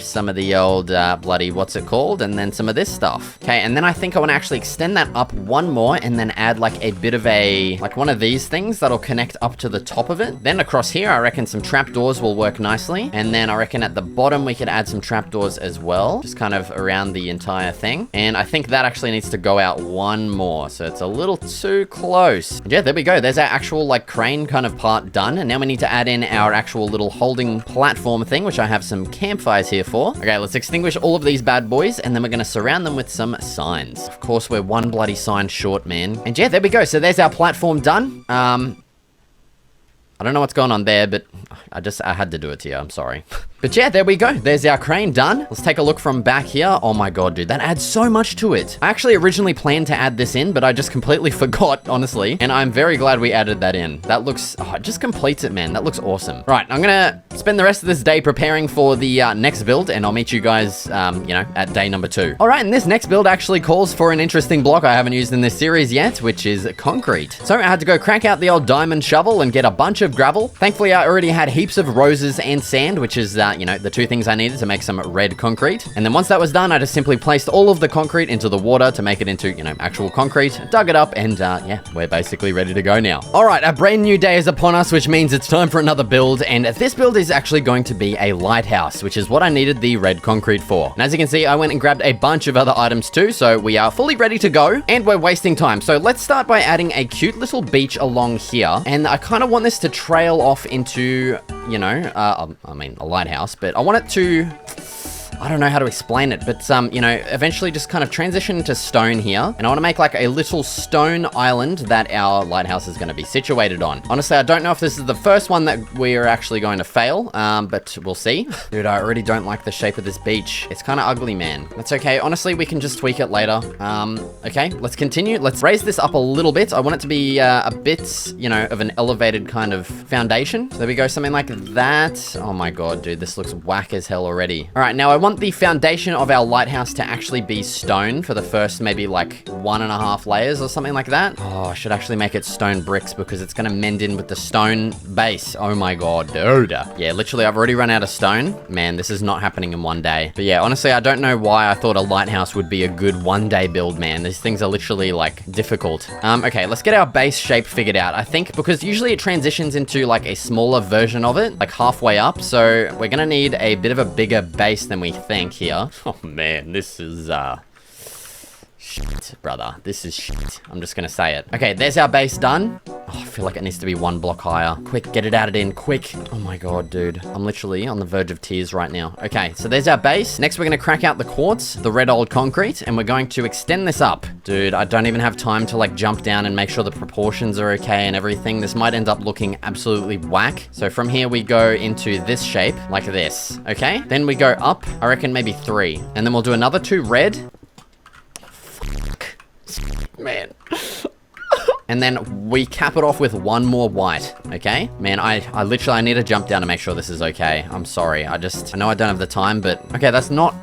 some of the old bloody, what's it called? And then some of this stuff. Okay, and then I think I want to actually extend that up one more and then add like a bit of a, like one of these things that'll connect up to the top of it. Then across here, I reckon some trapdoors will work nicely. And then I reckon at the bottom, we could add some trapdoors as well, just kind of around the entire thing. And I think that actually needs to go out one more. So it's a little too close. And yeah, there we go. There's our actual like crane kind of part done. And now we need to add in our actual little holding platform thing, which I have some campfires here for. Okay, let's extinguish all of these bad boys. And then we're going to surround them with some signs. Of course, we're one bloody sign short, man. And yeah, there we go. So there's our platform done. I don't know what's going on there, but I had to do it to you. I'm sorry. But yeah, there we go. There's our crane done. Let's take a look from back here. Oh my god, dude, that adds so much to it. I actually originally planned to add this in, but I just completely forgot, honestly. And I'm very glad we added that in. That looks, it just completes it, man. That looks awesome. Right, I'm gonna spend the rest of this day preparing for the next build, and I'll meet you guys, at day number 2. All right, and this next build actually calls for an interesting block I haven't used in this series yet, which is concrete. So I had to go crank out the old diamond shovel and get a bunch of gravel. Thankfully, I already had heaps of roses and sand, which is, the two things I needed to make some red concrete. And then once that was done, I just simply placed all of the concrete into the water to make it into, actual concrete, dug it up, and we're basically ready to go now. All right, a brand new day is upon us, which means it's time for another build. And this build is actually going to be a lighthouse, which is what I needed the red concrete for. And as you can see, I went and grabbed a bunch of other items too, so we are fully ready to go, and we're wasting time. So let's start by adding a cute little beach along here. And I kind of want this to trail off into, a lighthouse, but I want it to, I don't know how to explain it, but, eventually just kind of transition to stone here. And I want to make like a little stone island that our lighthouse is going to be situated on. Honestly, I don't know if this is the first one that we're actually going to fail, but we'll see. Dude, I already don't like the shape of this beach. It's kind of ugly, man. That's okay. Honestly, we can just tweak it later. Okay, let's continue. Let's raise this up a little bit. I want it to be a bit, of an elevated kind of foundation. So there we go, something like that. Oh my god, dude, this looks whack as hell already. All right, now I want the foundation of our lighthouse to actually be stone for the first maybe like 1.5 layers or something like that. Oh, I should actually make it stone bricks because it's going to mend in with the stone base. Oh my god, dude. Yeah, literally, I've already run out of stone. Man, this is not happening in one day. But yeah, honestly, I don't know why I thought a lighthouse would be a good one-day build, man. These things are literally like difficult. Okay, let's get our base shape figured out. I think because usually it transitions into like a smaller version of it, like halfway up. So we're going to need a bit of a bigger base than we think here. Oh man, this is shit, brother. This is shit. I'm just gonna say it. Okay, there's our base done. Oh, I feel like it needs to be 1 block higher. Quick, get it added in, quick. Oh my god, dude. I'm literally on the verge of tears right now. Okay, so there's our base. Next, we're gonna crack out the quartz, the red old concrete, and we're going to extend this up. Dude, I don't even have time to like jump down and make sure the proportions are okay and everything. This might end up looking absolutely whack. So from here, we go into this shape, like this, okay? Then we go up, I reckon maybe 3. And then we'll do another 2 red. Fuck. Man. And then we cap it off with one more white, okay? Man, I literally, I need to jump down to make sure this is okay. I'm sorry. I know I don't have the time, but okay, that's not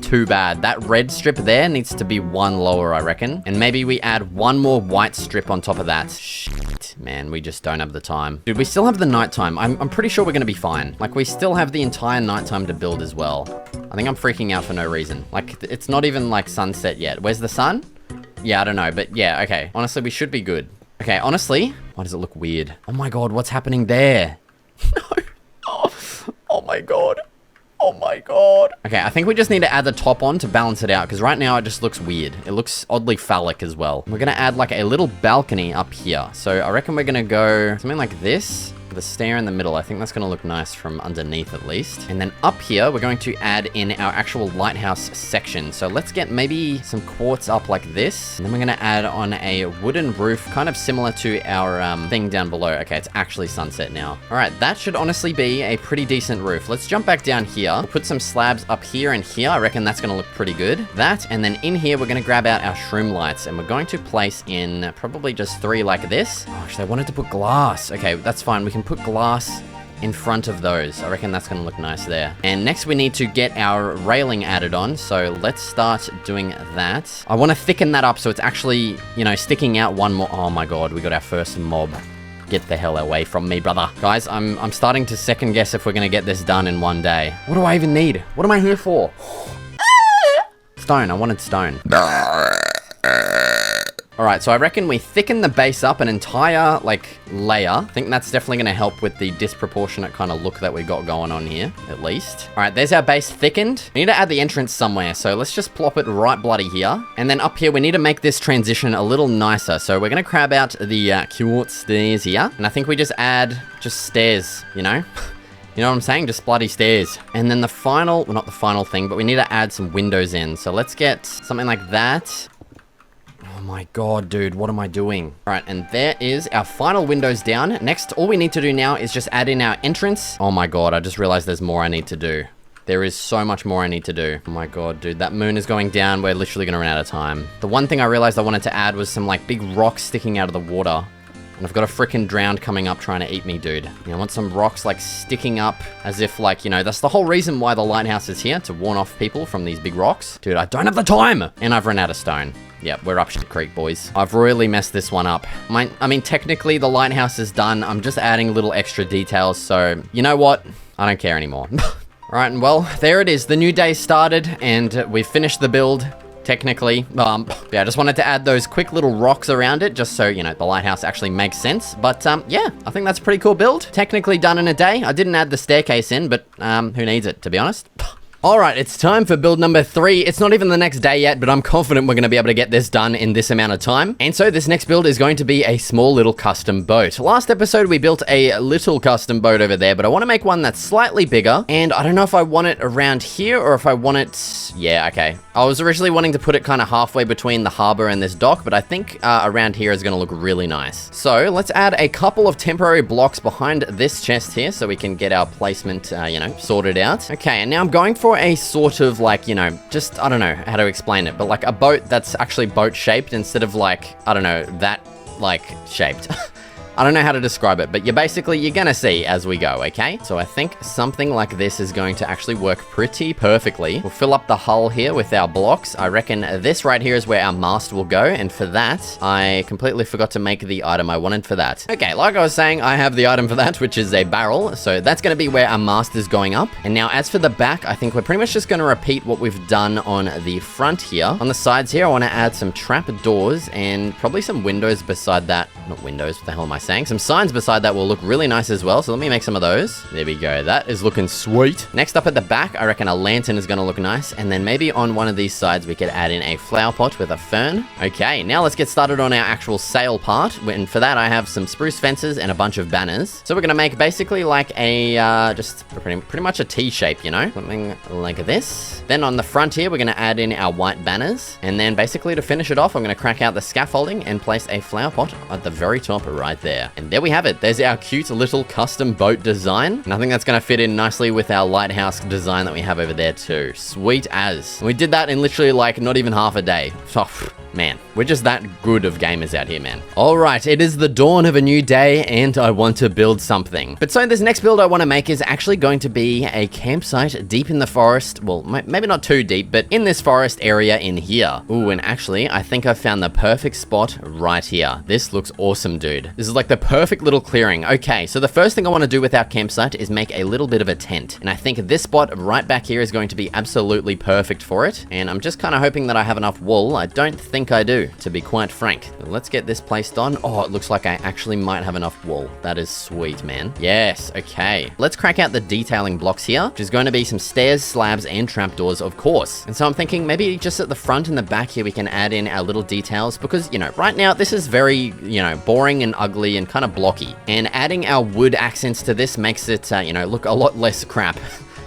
too bad. That red strip there needs to be one lower, I reckon. And maybe we add one more white strip on top of that. Shit, man, we just don't have the time. Dude, we still have the nighttime. I'm pretty sure we're gonna be fine. Like, we still have the entire nighttime to build as well. I think I'm freaking out for no reason. Like, it's not even like sunset yet. Where's the sun? Yeah, I don't know, but yeah, okay. Honestly, we should be good. Okay, honestly, why does it look weird? Oh my god, what's happening there? No. Oh my god. Oh my god. Okay, I think we just need to add the top on to balance it out, because right now it just looks weird. It looks oddly phallic as well. We're gonna add like a little balcony up here. So I reckon we're gonna go something like this. The stair in the middle, I think that's going to look nice from underneath at least. And then up here, we're going to add in our actual lighthouse section. So let's get maybe some quartz up like this. And then we're going to add on a wooden roof, kind of similar to our thing down below. Okay, it's actually sunset now. All right, that should honestly be a pretty decent roof. Let's jump back down here. We'll put some slabs up here and here. I reckon that's going to look pretty good. That, and then in here, we're going to grab out our shroom lights. And we're going to place in probably just 3 like this. Oh, actually, I wanted to put glass. Okay, that's fine. We can put glass in front of those. I reckon that's gonna look nice there. And next we need to get our railing added on, so let's start doing that. I want to thicken that up so it's actually, you know, sticking out one more. Oh my god, we got our first mob. Get the hell away from me, brother. Guys, I'm starting to second guess if we're gonna get this done in one day. What do I even need? What am I here for? Stone, I wanted stone. Alright, so I reckon we thicken the base up an entire, like, layer. I think that's definitely going to help with the disproportionate kind of look that we got going on here, at least. Alright, there's our base thickened. We need to add the entrance somewhere, so let's just plop it right bloody here. And then up here, we need to make this transition a little nicer. So we're going to crab out the quartz stairs here. And I think we just add just stairs, you know? You know what I'm saying? Just bloody stairs. And then the final, well, not the final thing, but we need to add some windows in. So let's get something like that. Oh my god, dude, what am I doing? All right, and there is our final windows down. Next, all we need to do now is just add in our entrance. Oh my god, I just realized there's more I need to do. There is so much more I need to do. Oh my god, dude, that moon is going down. We're literally gonna run out of time. The one thing I realized I wanted to add was some like big rocks sticking out of the water. And I've got a freaking drowned coming up trying to eat me, dude. You know, I want some rocks like sticking up as if like, you know, that's the whole reason why the lighthouse is here, to warn off people from these big rocks. Dude, I don't have the time! And I've run out of stone. Yep, we're up shit creek, boys. I've royally messed this one up. I mean, technically the lighthouse is done. I'm just adding little extra details. So, you know what? I don't care anymore. Alright, and well, there it is. The new day started and we've finished the build. Technically, yeah, I just wanted to add those quick little rocks around it just so, you know, the lighthouse actually makes sense. But, yeah, I think that's a pretty cool build. Technically done in a day. I didn't add the staircase in, but, who needs it, to be honest? Alright, it's time for build number 3. It's not even the next day yet, but I'm confident we're going to be able to get this done in this amount of time. And so this next build is going to be a small little custom boat. Last episode, we built a little custom boat over there, but I want to make one that's slightly bigger. And I don't know if I want it around here or if I want it... Yeah, okay. I was originally wanting to put it kind of halfway between the harbor and this dock, but I think around here is going to look really nice. So let's add a couple of temporary blocks behind this chest here so we can get our placement, you know, sorted out. Okay, and now I'm going for a sort of like, you know, just, I don't know how to explain it, but like a boat that's actually boat shaped instead of like, I don't know, that like shaped. I don't know how to describe it, but you're gonna see as we go, okay? So I think something like this is going to actually work pretty perfectly. We'll fill up the hull here with our blocks. I reckon this right here is where our mast will go, and for that, I completely forgot to make the item I wanted for that. Okay, like I was saying, I have the item for that, which is a barrel, so that's gonna be where our mast is going up. And now as for the back, I think we're pretty much just gonna repeat what we've done on the front here. On the sides here, I wanna add some trap doors and probably some windows beside that. Not windows, what the hell am I saying? Some signs beside that will look really nice as well, so let me make some of those. There we go, that is looking sweet. Next up at the back, I reckon a lantern is gonna look nice, and then maybe on one of these sides we could add in a flower pot with a fern. Okay, now let's get started on our actual sail part, and for that I have some spruce fences and a bunch of banners. So we're gonna make basically like a, just pretty much a T shape, you know? Something like this. Then on the front here, we're gonna add in our white banners, and then basically to finish it off, I'm gonna crack out the scaffolding and place a flower pot at the very top right there. And there we have it. There's our cute little custom boat design. And I think that's going to fit in nicely with our lighthouse design that we have over there too. Sweet as. And we did that in literally like not even half a day. So, Man, we're just that good of gamers out here, man. All right, it is the dawn of a new day, and I want to build something. But so this next build I want to make is actually going to be a campsite deep in the forest. Well, maybe not too deep, but in this forest area in here. Ooh, and actually, I think I've found the perfect spot right here. This looks awesome, dude. This is like the perfect little clearing. Okay, so the first thing I want to do with our campsite is make a little bit of a tent. And I think this spot right back here is going to be absolutely perfect for it. And I'm just kind of hoping that I have enough wool. I don't think I do, to be quite frank. Let's get this placed on. Oh, it looks like I actually might have enough wool. That is sweet, man. Yes, okay. Let's crack out the detailing blocks here, which is going to be some stairs, slabs, and trapdoors, of course. And so I'm thinking maybe just at the front and the back here, we can add in our little details because, you know, right now this is very, you know, boring and ugly and kind of blocky. And adding our wood accents to this makes it, you know, look a lot less crap.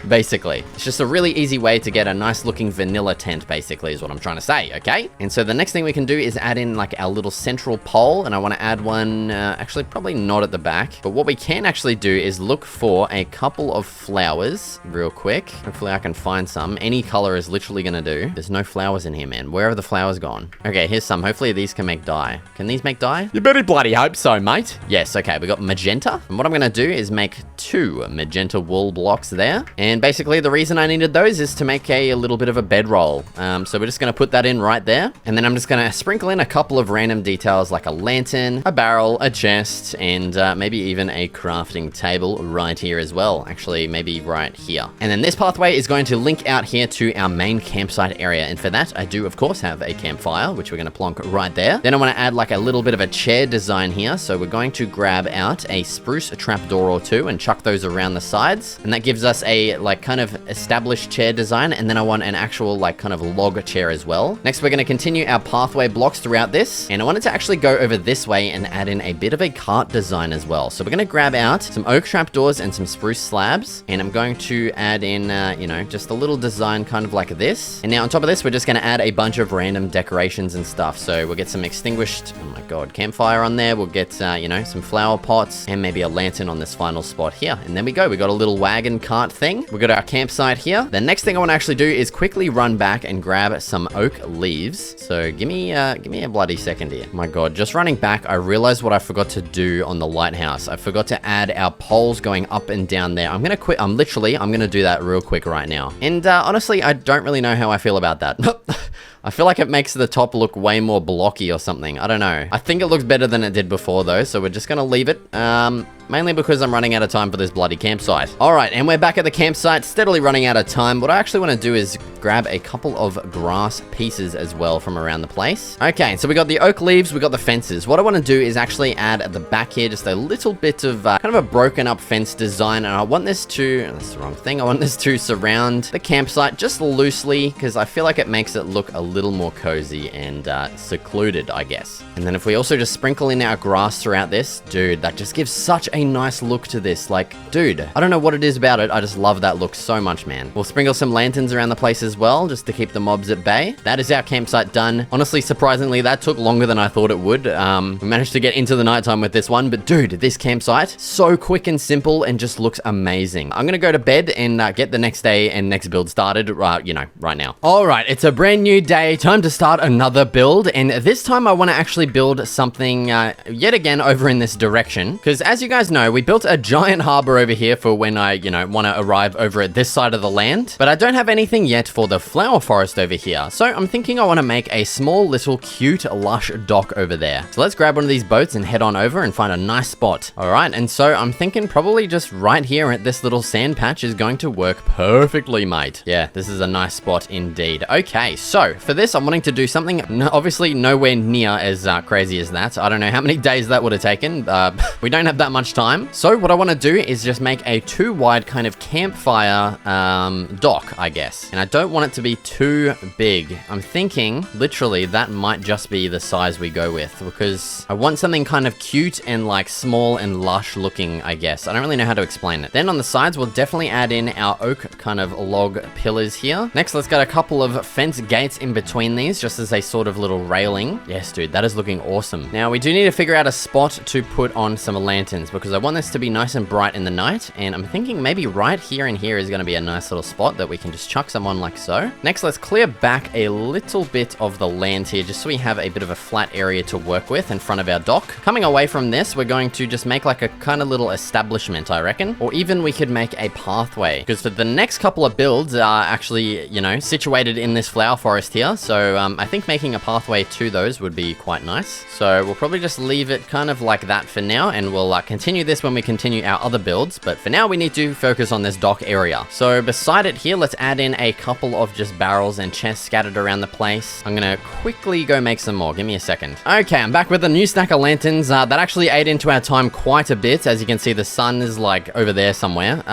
Basically, it's just a really easy way to get a nice looking vanilla tent, basically, is what I'm trying to say, okay? And so the next thing we can do is add in like our little central pole, and I want to add one, actually probably not at the back, but what we can actually do is look for a couple of flowers real quick. Hopefully I can find some. Any color is literally gonna do. There's no flowers in here, man. Where are the flowers gone? Okay, here's some. Hopefully these can make dye. Can these make dye? You better bloody hope so, mate. Yes, okay, we got magenta. And what I'm gonna do is make 2 magenta wool blocks there. And basically the reason I needed those is to make a little bit of a bedroll. So we're just gonna put that in right there. And then I'm just gonna sprinkle in a couple of random details like a lantern, a barrel, a chest, and maybe even a crafting table right here as well. Actually, maybe right here. And then this pathway is going to link out here to our main campsite area. And for that, I do of course have a campfire, which we're gonna plonk right there. Then I wanna add like a little bit of a chair design here. So we're going to grab out a spruce trapdoor or 2 and chuck those around the sides. And that gives us a like kind of established chair design, and then I want an actual like kind of log chair as well. Next, we're going to continue our pathway blocks throughout this, and I wanted to actually go over this way and add in a bit of a cart design as well. So we're going to grab out some oak trapdoors and some spruce slabs, and I'm going to add in, you know, just a little design kind of like this. And now on top of this, we're just going to add a bunch of random decorations and stuff. So we'll get some extinguished, oh my god, campfire on there. We'll get, you know, some flower pots and maybe a lantern on this final spot here. And then we go. We got a little wagon cart thing. We got our campsite here. The next thing I want to actually do is quickly run back and grab some oak leaves. So give me a bloody second here. My god, just running back, I realized what I forgot to do on the lighthouse. I forgot to add our poles going up and down there. I'm gonna quit. I'm gonna do that real quick right now. And honestly, I don't really know how I feel about that. I feel like it makes the top look way more blocky or something. I don't know. I think it looks better than it did before though, so we're just gonna leave it. Mainly because I'm running out of time for this bloody campsite. All right, and we're back at the campsite, steadily running out of time. What I actually want to do is grab a couple of grass pieces as well from around the place. Okay, so we got the oak leaves, we got the fences. What I want to do is actually add at the back here just a little bit of kind of a broken up fence design, and I want this to, that's the wrong thing, I want this to surround the campsite just loosely because I feel like it makes it look a little more cozy and secluded, I guess. And then if we also just sprinkle in our grass throughout this, dude, that just gives such a nice look to this. Like, dude, I don't know what it is about it. I just love that look so much, man. We'll sprinkle some lanterns around the place as well, just to keep the mobs at bay. That is our campsite done. Honestly, surprisingly, that took longer than I thought it would. We managed to get into the nighttime with this one, but dude, this campsite, so quick and simple and just looks amazing. I'm gonna go to bed and get the next day and next build started, you know, right now. All right, it's a brand new day. Time to start another build, and this time I want to actually build something yet again over in this direction, because as you guys know, we built a giant harbor over here for when I, you know, want to arrive over at this side of the land, but I don't have anything yet for the flower forest over here. So I'm thinking I want to make a small little cute lush dock over there. So let's grab one of these boats and head on over and find a nice spot. All right, and so I'm thinking probably just right here at this little sand patch is going to work perfectly, mate. Yeah, this is a nice spot indeed. Okay, so for this, I'm wanting to do something obviously nowhere near as crazy as that. I don't know how many days that would have taken. We don't have that much time. So what I want to do is just make a 2 wide kind of campfire dock, I guess. And I don't want it to be too big. I'm thinking literally that might just be the size we go with, because I want something kind of cute and like small and lush looking, I guess. I don't really know how to explain it. Then on the sides, we'll definitely add in our oak kind of log pillars here. Next, let's get a couple of fence gates in between these, just as a sort of little railing. Yes, dude, that is looking awesome. Now, we do need to figure out a spot to put on some lanterns, because because I want this to be nice and bright in the night, and I'm thinking maybe right here and here is going to be a nice little spot that we can just chuck some on like so. Next, let's clear back a little bit of the land here, just so we have a bit of a flat area to work with in front of our dock. Coming away from this, we're going to just make like a kind of little establishment, I reckon. Or even we could make a pathway, because for the next couple of builds are actually, you know, situated in this flower forest here. So I think making a pathway to those would be quite nice. So we'll probably just leave it kind of like that for now, and we'll continue this when we continue our other builds. But for now, we need to focus on this dock area. So beside it here, let's add in a couple of just barrels and chests scattered around the place. I'm gonna quickly go make some more. Give me a second. Okay, I'm back with a new stack of lanterns. That actually ate into our time quite a bit. As you can see, the sun is like over there somewhere.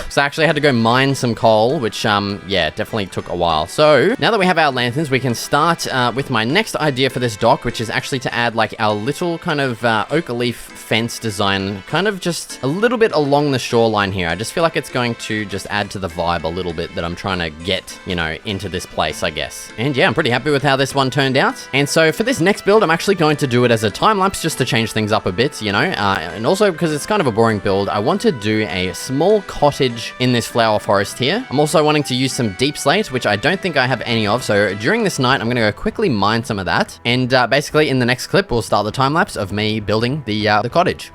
So I actually had to go mine some coal, which, yeah, definitely took a while. So now that we have our lanterns, we can start with my next idea for this dock, which is actually to add like our little kind of oak leaf fence design, kind of just a little bit along the shoreline here. I just feel like it's going to just add to the vibe a little bit that I'm trying to get, you know, into this place, I guess. And yeah, I'm pretty happy with how this one turned out. And so for this next build, I'm actually going to do it as a time lapse just to change things up a bit, you know, and also because it's kind of a boring build, I want to do a small cottage in this flower forest here. I'm also wanting to use some deep slate, which I don't think I have any of. So during this night, I'm going to go quickly mine some of that. And basically in the next clip, we'll start the time lapse of me building the cottage.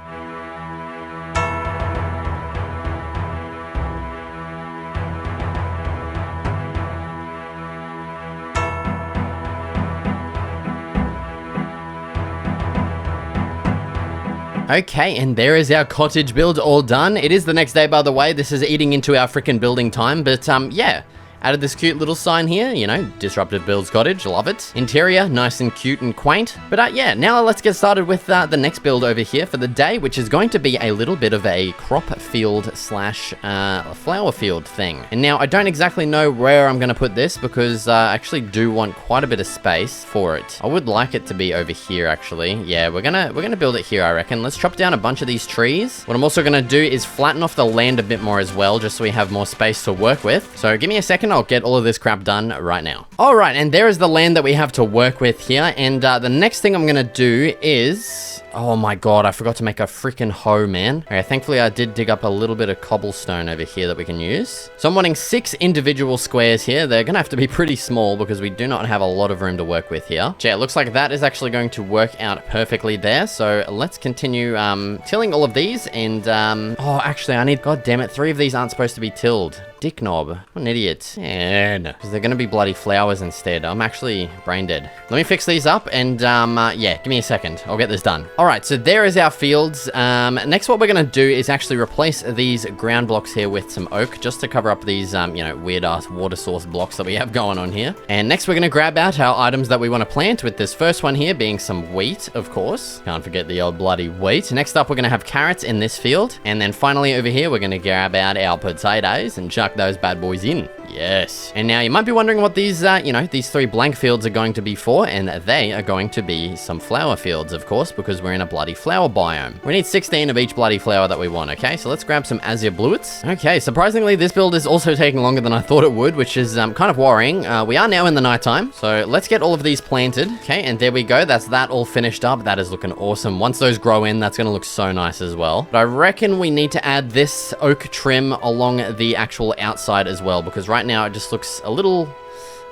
Okay, and there is our cottage build all done. It is the next day, by the way. This is eating into our freaking building time, but yeah. Added this cute little sign here, you know, Disruptive Builds Cottage, love it. Interior, nice and cute and quaint. But yeah, now let's get started with the next build over here for the day, which is going to be a little bit of a crop field slash flower field thing. And now I don't exactly know where I'm gonna put this because I actually do want quite a bit of space for it. I would like it to be over here actually. Yeah, we're gonna build it here, I reckon. Let's chop down a bunch of these trees. What I'm also gonna do is flatten off the land a bit more as well, just so we have more space to work with. So give me a second, I'll get all of this crap done right now. All right, and there is the land that we have to work with here. And the next thing I'm gonna do is... Oh my god, I forgot to make a freaking hoe, man. Okay, thankfully I did dig up a little bit of cobblestone over here that we can use. So I'm wanting 6 individual squares here. They're gonna have to be pretty small because we do not have a lot of room to work with here. So yeah, it looks like that is actually going to work out perfectly there. So let's continue tilling all of these and... oh, actually I need... God damn it, 3 of these aren't supposed to be tilled. Dick knob. What an idiot. Yeah, no. Because they're gonna be bloody flowers instead. I'm actually brain dead. Let me fix these up and yeah, give me a second. I'll get this done. Alright, so there is our fields. Next what we're gonna do is actually replace these ground blocks here with some oak just to cover up these, you know, weird ass water source blocks that we have going on here. And next we're gonna grab out our items that we want to plant, with this first one here being some wheat, of course. Can't forget the old bloody wheat. Next up we're gonna have carrots in this field. And then finally over here we're gonna grab out our potatoes and chuck those bad boys in. Yes. And now you might be wondering what these, you know, these 3 blank fields are going to be for, and they are going to be some flower fields, of course, because we're in a bloody flower biome. We need 16 of each bloody flower that we want, okay? So let's grab some azure bluets. Okay, surprisingly, this build is also taking longer than I thought it would, which is kind of worrying. We are now in the nighttime, so let's get all of these planted. Okay, and there we go. That's that all finished up. That is looking awesome. Once those grow in, that's going to look so nice as well. But I reckon we need to add this oak trim along the actual outside as well, because right now it just looks a little...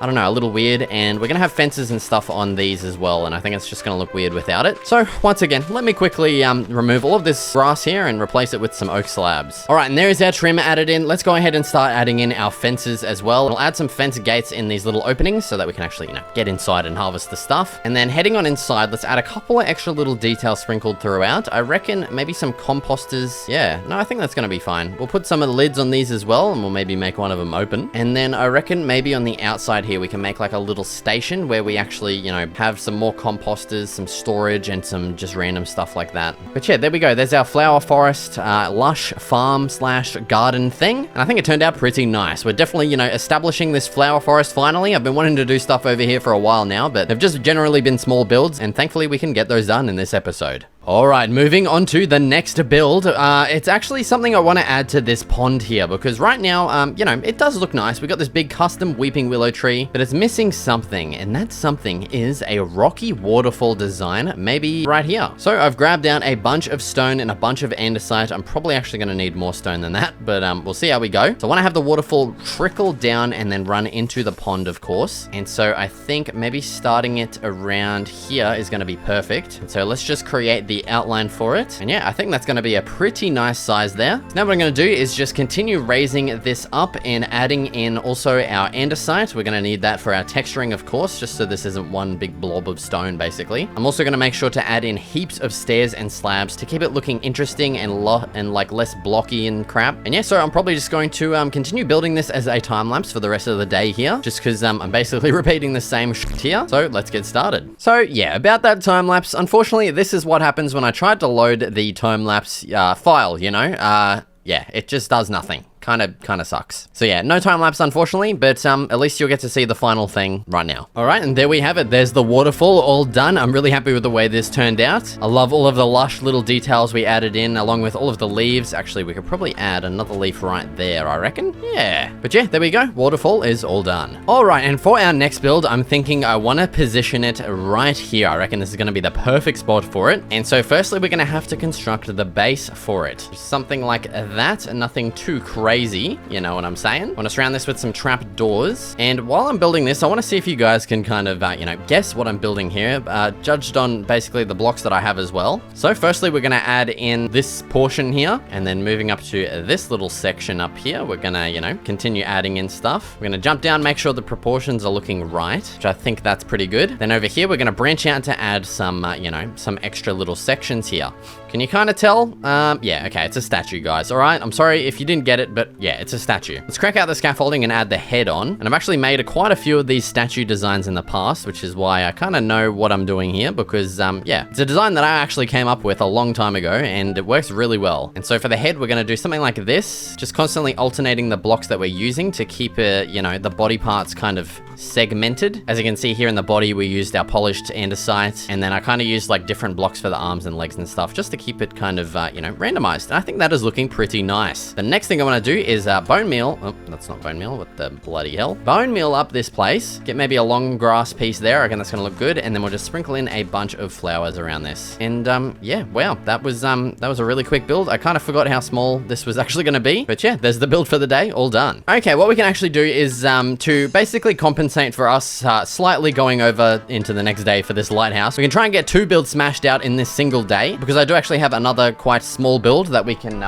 I don't know, a little weird, and we're gonna have fences and stuff on these as well, and I think it's just gonna look weird without it. So once again, let me quickly remove all of this grass here and replace it with some oak slabs. All right, and there is our trim added in. Let's go ahead and start adding in our fences as well. We'll add some fence gates in these little openings so that we can actually, you know, get inside and harvest the stuff. And then heading on inside, let's add a couple of extra little details sprinkled throughout. I reckon maybe some composters. Yeah, no, I think that's gonna be fine. We'll put some of the lids on these as well, and we'll maybe make one of them open. And then I reckon maybe on the outside here, we can make like a little station where we actually, you know, have some more composters, some storage, and some just random stuff like that. But yeah, there we go. There's our flower forest, lush farm slash garden thing. And I think it turned out pretty nice. We're definitely, you know, establishing this flower forest finally. I've been wanting to do stuff over here for a while now, but they've just generally been small builds, and thankfully we can get those done in this episode. Alright, moving on to the next build. It's actually something I want to add to this pond here, because right now, you know, it does look nice. We got this big custom weeping willow tree, but it's missing something, and that something is a rocky waterfall design, maybe right here. So I've grabbed down a bunch of stone and a bunch of andesite. I'm probably actually going to need more stone than that, but we'll see how we go. So I want to have the waterfall trickle down and then run into the pond, of course. And so I think maybe starting it around here is going to be perfect. And so let's just create the outline for it. And yeah, I think that's going to be a pretty nice size there. So now what I'm going to do is just continue raising this up and adding in also our andesite. We're going to need that for our texturing, of course, just so this isn't one big blob of stone, basically. I'm also going to make sure to add in heaps of stairs and slabs to keep it looking interesting and like less blocky and crap. And yeah, so I'm probably just going to continue building this as a time lapse for the rest of the day here, just because I'm basically repeating the same shit here. So let's get started. So yeah, about that time lapse, unfortunately, this is what happens when I tried to load the time lapse file, you know? Yeah, it just does nothing. Kind of sucks. So yeah, no time lapse unfortunately, but at least you'll get to see the final thing right now. All right, and there we have it. There's the waterfall all done. I'm really happy with the way this turned out. I love all of the lush little details we added in, along with all of the leaves. Actually, we could probably add another leaf right there, I reckon. Yeah, but yeah, there we go. Waterfall is all done. All right, and for our next build, I'm thinking I want to position it right here. I reckon this is going to be the perfect spot for it. And so firstly, we're going to have to construct the base for it. Something like that, and nothing too crazy. You know what I'm saying? I want to surround this with some trap doors. And while I'm building this, I want to see if you guys can kind of, you know, guess what I'm building here, judged on basically the blocks that I have as well. So firstly, we're going to add in this portion here, and then moving up to this little section up here, we're going to, you know, continue adding in stuff. We're going to jump down, make sure the proportions are looking right, which I think that's pretty good. Then over here, we're going to branch out to add some, you know, some extra little sections here. Can you kind of tell? Yeah, okay, it's a statue, guys, all right? I'm sorry if you didn't get it, but yeah, it's a statue. Let's crack out the scaffolding and add the head on. And I've actually made quite a few of these statue designs in the past, which is why I kind of know what I'm doing here, because, yeah, it's a design that I actually came up with a long time ago, and it works really well. And so for the head, we're going to do something like this, just constantly alternating the blocks that we're using to keep it, you know, the body parts kind of segmented. As you can see here in the body, we used our polished andesite, and then I kind of used like different blocks for the arms and legs and stuff, just to keep it kind of, you know, randomized. And I think that is looking pretty nice. The next thing I want to do is bone meal. Oh, that's not bone meal. What the bloody hell? Bone meal up this place. Get maybe a long grass piece there. I reckon that's going to look good. And then we'll just sprinkle in a bunch of flowers around this. And yeah, wow, that was a really quick build. I kind of forgot how small this was actually going to be. But yeah, there's the build for the day. All done. Okay, what we can actually do is to basically compensate for us slightly going over into the next day for this lighthouse. We can try and get 2 builds smashed out in this single day, because I do actually have another quite small build that we can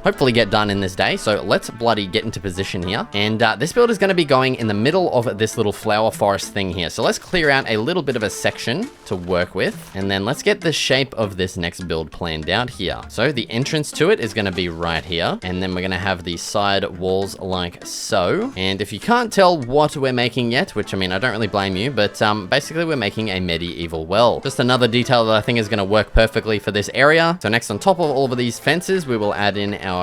hopefully get done in this day. So let's bloody get into position here. And this build is going to be going in the middle of this little flower forest thing here. So let's clear out a little bit of a section to work with. And then let's get the shape of this next build planned out here. So the entrance to it is going to be right here. And then we're going to have the side walls like so. And if you can't tell what we're making yet, which I mean, I don't really blame you, but basically we're making a medieval well. Just another detail that I think is going to work perfectly for this area. So next, on top of all of these fences, we will add in our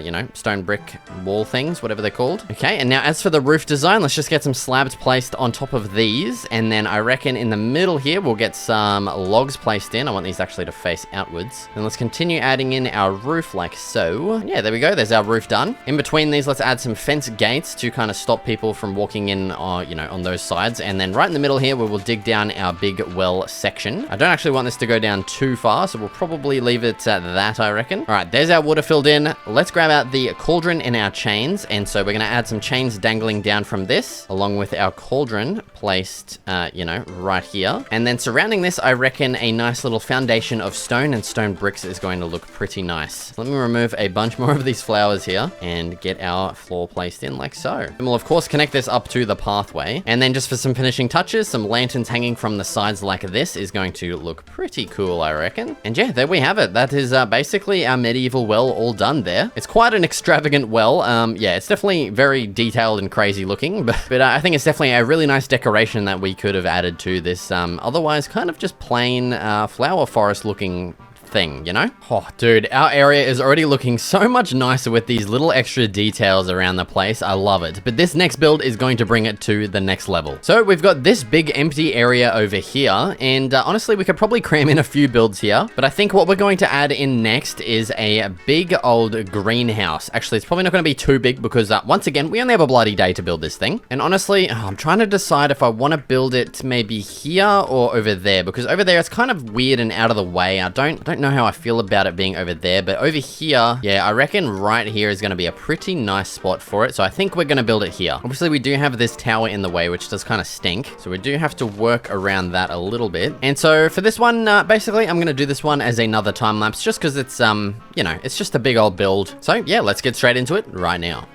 you know, stone brick wall things, whatever they're called. Okay, and now as for the roof design, let's just get some slabs placed on top of these. And then I reckon in the middle here, we'll get some logs placed in. I want these actually to face outwards. And let's continue adding in our roof like so. Yeah, there we go. There's our roof done. In between these, let's add some fence gates to kind of stop people from walking in, you know, on those sides. And then right in the middle here, we will dig down our big well section. I don't actually want this to go down too far, so we'll probably leave it at that, I reckon. All right, there's our water filled in. Let's grab out the cauldron and our chains. And so we're going to add some chains dangling down from this, along with our cauldron placed, you know, right here. And then surrounding this, I reckon a nice little foundation of stone and stone bricks is going to look pretty nice. Let me remove a bunch more of these flowers here and get our floor placed in like so. And we'll of course connect this up to the pathway. And then just for some finishing touches, some lanterns hanging from the sides like this is going to look pretty cool, I reckon. And yeah, there we have it. That is basically our medieval well all done there. It's quite an extravagant well. Yeah, it's definitely very detailed and crazy looking, but I think it's definitely a really nice decoration that we could have added to this otherwise kind of just plain flower forest looking thing, you know? Oh, dude, our area is already looking so much nicer with these little extra details around the place. I love it. But this next build is going to bring it to the next level. So we've got this big empty area over here, and honestly, we could probably cram in a few builds here, but I think what we're going to add in next is a big old greenhouse. Actually, it's probably not going to be too big because once again, we only have a bloody day to build this thing. And honestly, I'm trying to decide if I want to build it maybe here or over there, because over there it's kind of weird and out of the way. I don't know how I feel about it being over there, but over here, yeah, I reckon right here is going to be a pretty nice spot for it. So I think we're going to build it here. Obviously, we do have this tower in the way, which does kind of stink. So we do have to work around that a little bit. And so for this one, basically, I'm going to do this one as another time lapse just because it's, you know, it's just a big old build. So yeah, let's get straight into it right now.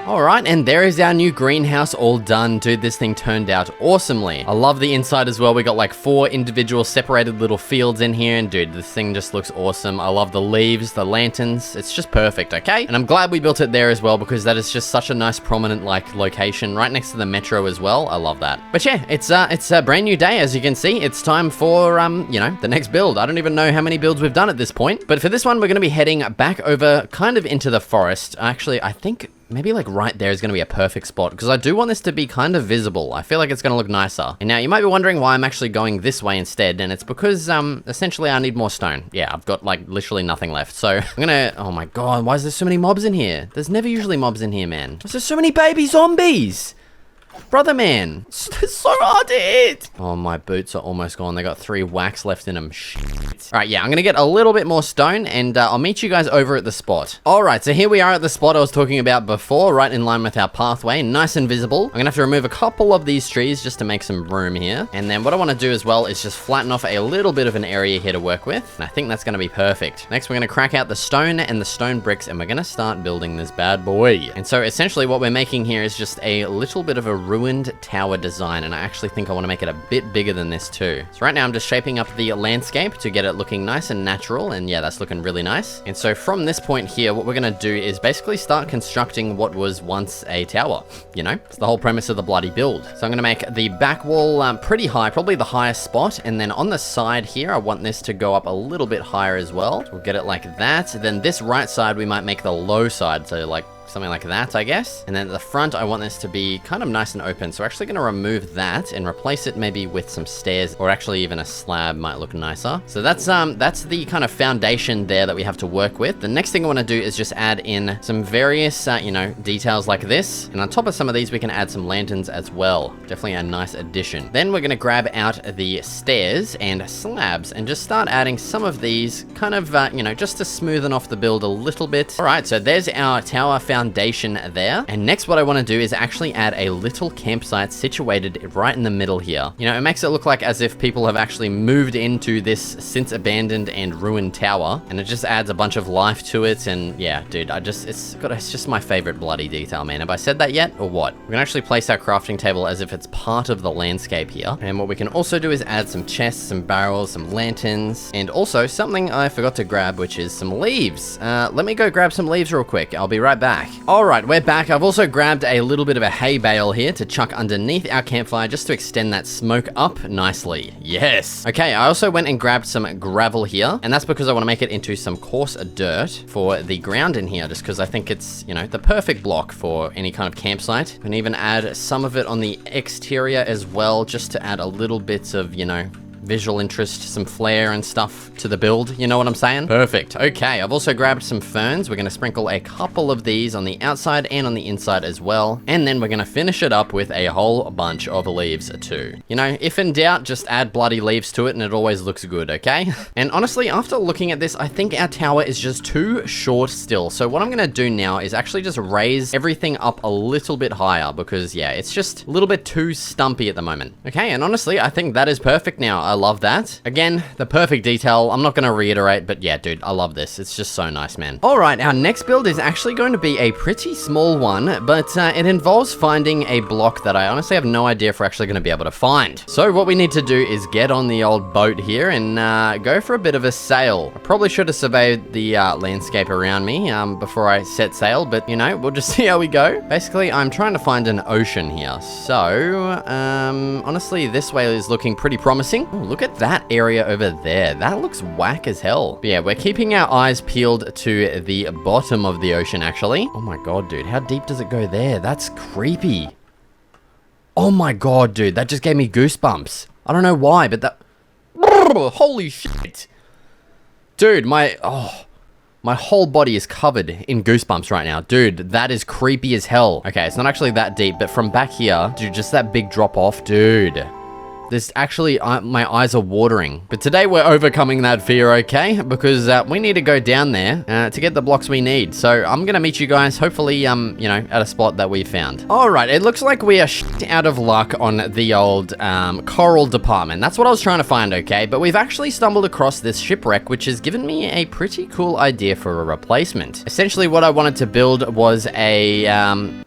Alright, and there is our new greenhouse all done. Dude, this thing turned out awesomely. I love the inside as well. We got like 4 individual separated little fields in here, and dude, this thing just looks awesome. I love the leaves, the lanterns. It's just perfect, okay? And I'm glad we built it there as well, because that is just such a nice prominent like location right next to the metro as well. I love that. But yeah, it's a brand new day. As you can see, it's time for, you know, the next build. I don't even know how many builds we've done at this point, but for this one, we're going to be heading back over kind of into the forest. Actually, I think maybe like right there is going to be a perfect spot because I do want this to be kind of visible. I feel like it's going to look nicer. And now you might be wondering why I'm actually going this way instead, and it's because essentially I need more stone. Yeah, I've got like literally nothing left. So I'm gonna, oh my god, why is there so many mobs in here? There's never usually mobs in here, man. There's so many baby zombies. Brother man, it's so hard to hit. Oh, my boots are almost gone. They got 3 wax left in them. Shit. All right, yeah, I'm gonna get a little bit more stone, and I'll meet you guys over at the spot. All right, so here we are at the spot I was talking about before, right in line with our pathway, nice and visible. I'm gonna have to remove a couple of these trees just to make some room here. And then what I wanna do as well is just flatten off a little bit of an area here to work with. And I think that's gonna be perfect. Next, we're gonna crack out the stone and the stone bricks, and we're gonna start building this bad boy. And so essentially what we're making here is just a little bit of a ruined tower design, and I actually think I want to make it a bit bigger than this too. So right now I'm just shaping up the landscape to get it looking nice and natural, and yeah, that's looking really nice. And so from this point here, what we're gonna do is basically start constructing what was once a tower. You know, it's the whole premise of the bloody build. So I'm gonna make the back wall pretty high, probably the highest spot, and then on the side here, I want this to go up a little bit higher as well. So we'll get it like that. Then this right side, we might make the low side, so like something like that, I guess. And then at the front, I want this to be kind of nice and open. So we're actually going to remove that and replace it maybe with some stairs, or actually even a slab might look nicer. So that's the kind of foundation there that we have to work with. The next thing I want to do is just add in some various, you know, details like this. And on top of some of these, we can add some lanterns as well. Definitely a nice addition. Then we're going to grab out the stairs and slabs and just start adding some of these kind of, you know, just to smoothen off the build a little bit. All right, so there's our tower foundation there. And next what I want to do is actually add a little campsite situated right in the middle here. You know, it makes it look like as if people have actually moved into this since abandoned and ruined tower, and it just adds a bunch of life to it. And yeah, dude, it's just my favorite bloody detail, man. Have I said that yet or what? We're gonna actually place our crafting table as if it's part of the landscape here. And what we can also do is add some chests, some barrels, some lanterns, and also something I forgot to grab, which is some leaves. Let me go grab some leaves real quick. I'll be right back. Alright, we're back. I've also grabbed a little bit of a hay bale here to chuck underneath our campfire just to extend that smoke up nicely. Yes! Okay, I also went and grabbed some gravel here, and that's because I want to make it into some coarse dirt for the ground in here, just because I think it's, you know, the perfect block for any kind of campsite. We can even add some of it on the exterior as well, just to add a little bit of, you know, visual interest, some flair and stuff to the build, you know what I'm saying? Perfect. Okay, I've also grabbed some ferns. We're gonna sprinkle a couple of these on the outside and on the inside as well. And then we're gonna finish it up with a whole bunch of leaves too. You know, if in doubt, just add bloody leaves to it and it always looks good, okay? And honestly, after looking at this, I think our tower is just too short still. So what I'm gonna do now is actually just raise everything up a little bit higher because yeah, it's just a little bit too stumpy at the moment. Okay, and honestly, I think that is perfect now. I love that. Again, the perfect detail. I'm not going to reiterate, but yeah, dude, I love this. It's just so nice, man. All right, our next build is actually going to be a pretty small one, but it involves finding a block that I honestly have no idea if we're actually going to be able to find. So what we need to do is get on the old boat here and go for a bit of a sail. I probably should have surveyed the landscape around me before I set sail, but you know, we'll just see how we go. Basically, I'm trying to find an ocean here. So, honestly, this way is looking pretty promising. Ooh, look at that area over there. That looks whack as hell. But yeah, we're keeping our eyes peeled to the bottom of the ocean, actually. Oh my god, dude. How deep does it go there? That's creepy. Oh my god, dude. That just gave me goosebumps. I don't know why, but that... Holy shit. Dude, my whole body is covered in goosebumps right now. Dude, that is creepy as hell. Okay, it's not actually that deep, but from back here, dude, just that big drop off, dude. There's actually, my eyes are watering. But today we're overcoming that fear, okay? Because we need to go down there to get the blocks we need. So I'm gonna meet you guys, hopefully, you know, at a spot that we found. All right, it looks like we are out of luck on the old coral department. That's what I was trying to find, okay? But we've actually stumbled across this shipwreck, which has given me a pretty cool idea for a replacement. Essentially, what I wanted to build was a,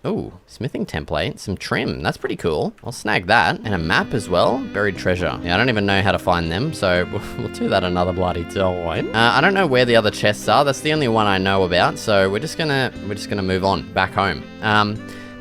ooh, smithing template, some trim. That's pretty cool. I'll snag that. And a map as well. Buried treasure. Yeah, I don't even know how to find them, so we'll do that another bloody time. I don't know where the other chests are. That's the only one I know about, so we're just gonna move on back home.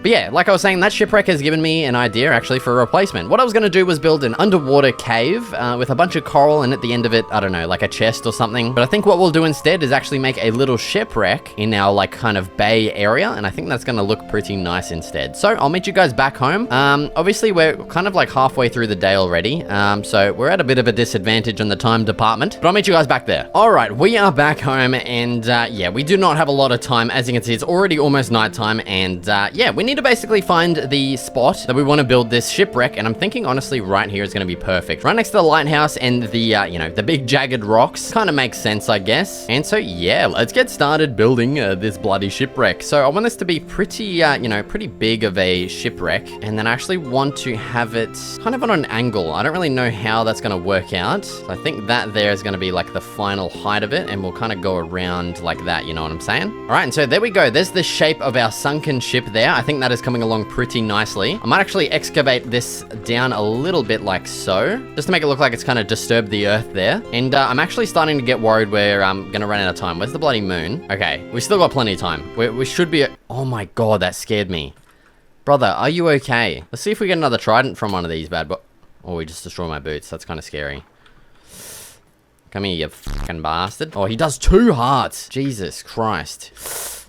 But yeah, like I was saying, that shipwreck has given me an idea, actually, for a replacement. What I was going to do was build an underwater cave with a bunch of coral, and at the end of it, I don't know, like a chest or something. But I think what we'll do instead is actually make a little shipwreck in our, like, kind of bay area, and I think that's going to look pretty nice instead. So I'll meet you guys back home. Obviously, we're kind of like halfway through the day already, so we're at a bit of a disadvantage on the time department, but I'll meet you guys back there. All right, we are back home, and yeah, we do not have a lot of time. As you can see, it's already almost nighttime, and yeah, we need to basically find the spot that we want to build this shipwreck, and I'm thinking honestly right here is going to be perfect. Right next to the lighthouse and the, you know, the big jagged rocks. Kind of makes sense, I guess. And so yeah, let's get started building this bloody shipwreck. So I want this to be pretty, you know, pretty big of a shipwreck, and then I actually want to have it kind of on an angle. I don't really know how that's going to work out. So I think that there is going to be like the final height of it, and we'll kind of go around like that, you know what I'm saying? All right, and so there we go. There's the shape of our sunken ship there. I think that is coming along pretty nicely. I might actually excavate this down a little bit like so, just to make it look like it's kind of disturbed the earth there. And I'm actually starting to get worried we're gonna run out of time. Where's the bloody moon? Okay, we still got plenty of time. We should be... Oh my god, that scared me. Brother, are you okay? Let's see if we get another trident from one of these bad boys. Oh, he just destroyed my boots. That's kind of scary. Come here, you fucking bastard. Oh, he does 2 hearts. Jesus Christ.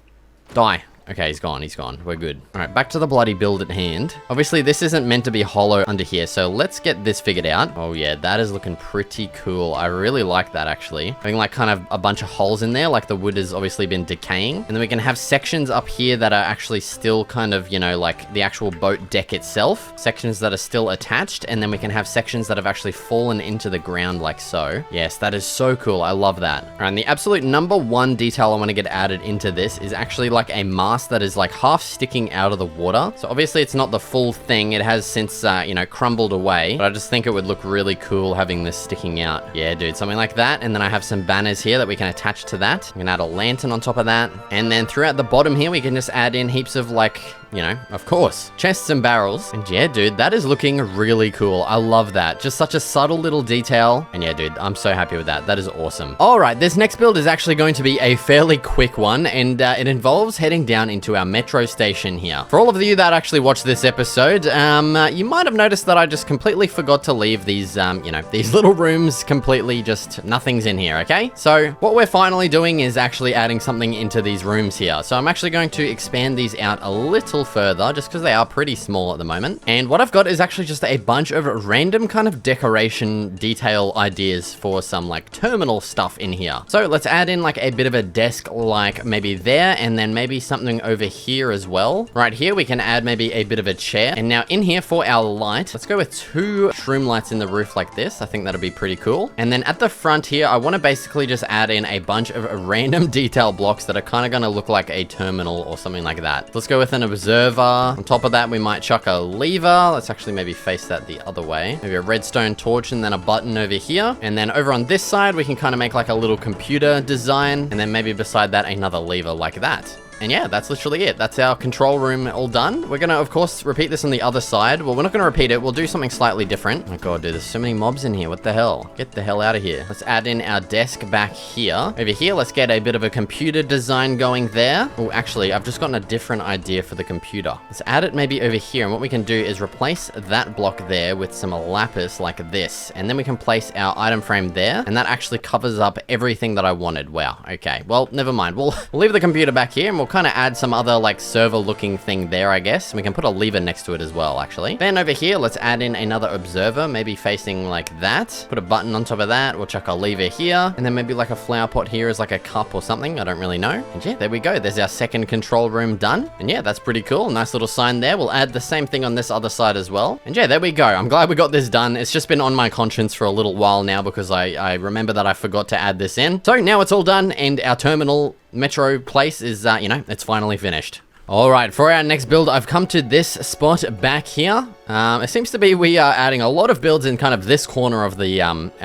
Die. Okay, he's gone, we're good. All right, back to the bloody build at hand. Obviously, this isn't meant to be hollow under here, so let's get this figured out. Oh yeah, that is looking pretty cool. I really like that, actually. Having like kind of a bunch of holes in there, like the wood has obviously been decaying. And then we can have sections up here that are actually still kind of, you know, like the actual boat deck itself. Sections that are still attached, and then we can have sections that have actually fallen into the ground like so. Yes, that is so cool. I love that. All right, and the absolute #1 detail I want to get added into this is actually like a mast that is like half sticking out of the water. So obviously it's not the full thing. It has since, you know, crumbled away, but I just think it would look really cool having this sticking out. Yeah, dude, something like that. And then I have some banners here that we can attach to that. We can add a lantern on top of that. And then throughout the bottom here, we can just add in heaps of like, you know, of course, chests and barrels. And yeah, dude, that is looking really cool. I love that. Just such a subtle little detail. And yeah, dude, I'm so happy with that. That is awesome. All right, this next build is actually going to be a fairly quick one, and it involves heading down into our metro station here. For all of you that actually watched this episode, you might have noticed that I just completely forgot to leave these, you know, these little rooms completely just nothing's in here, okay? So what we're finally doing is actually adding something into these rooms here. So I'm actually going to expand these out a little further, just because they are pretty small at the moment. And what I've got is actually just a bunch of random kind of decoration detail ideas for some like terminal stuff in here. So let's add in like a bit of a desk like maybe there, and then maybe something over here as well. Right here we can add maybe a bit of a chair. And now in here for our light, let's go with 2 shroom lights in the roof like this. I think that'll be pretty cool. And then at the front here, I want to basically just add in a bunch of random detail blocks that are kind of going to look like a terminal or something like that. Let's go with an observatory observer. On top of that, we might chuck a lever. Let's actually maybe face that the other way. Maybe a redstone torch and then a button over here. And then over on this side, we can kind of make like a little computer design. And then maybe beside that, another lever like that. And yeah, that's literally it. That's our control room all done. We're gonna, of course, repeat this on the other side. Well, we're not gonna repeat it. We'll do something slightly different. Oh my god, dude, there's so many mobs in here. What the hell? Get the hell out of here. Let's add in our desk back here. Over here, let's get a bit of a computer design going there. Oh, actually, I've just gotten a different idea for the computer. Let's add it maybe over here. And what we can do is replace that block there with some lapis like this. And then we can place our item frame there. And that actually covers up everything that I wanted. Wow. Okay. Well, never mind. We'll leave the computer back here and we'll kind of add some other like server looking thing there, I guess. We can put a lever next to it as well, actually. Then over here, let's add in another observer, maybe facing like that. Put a button on top of that. We'll chuck a lever here. And then maybe like a flower pot here as like a cup or something. I don't really know. And yeah, there we go. There's our second control room done. And yeah, that's pretty cool. Nice little sign there. We'll add the same thing on this other side as well. And yeah, there we go. I'm glad we got this done. It's just been on my conscience for a little while now because I remember that I forgot to add this in. So now it's all done and our terminal metro place is, you know, it's finally finished. All right, for our next build, I've come to this spot back here. It seems to be we are adding a lot of builds in kind of this corner of the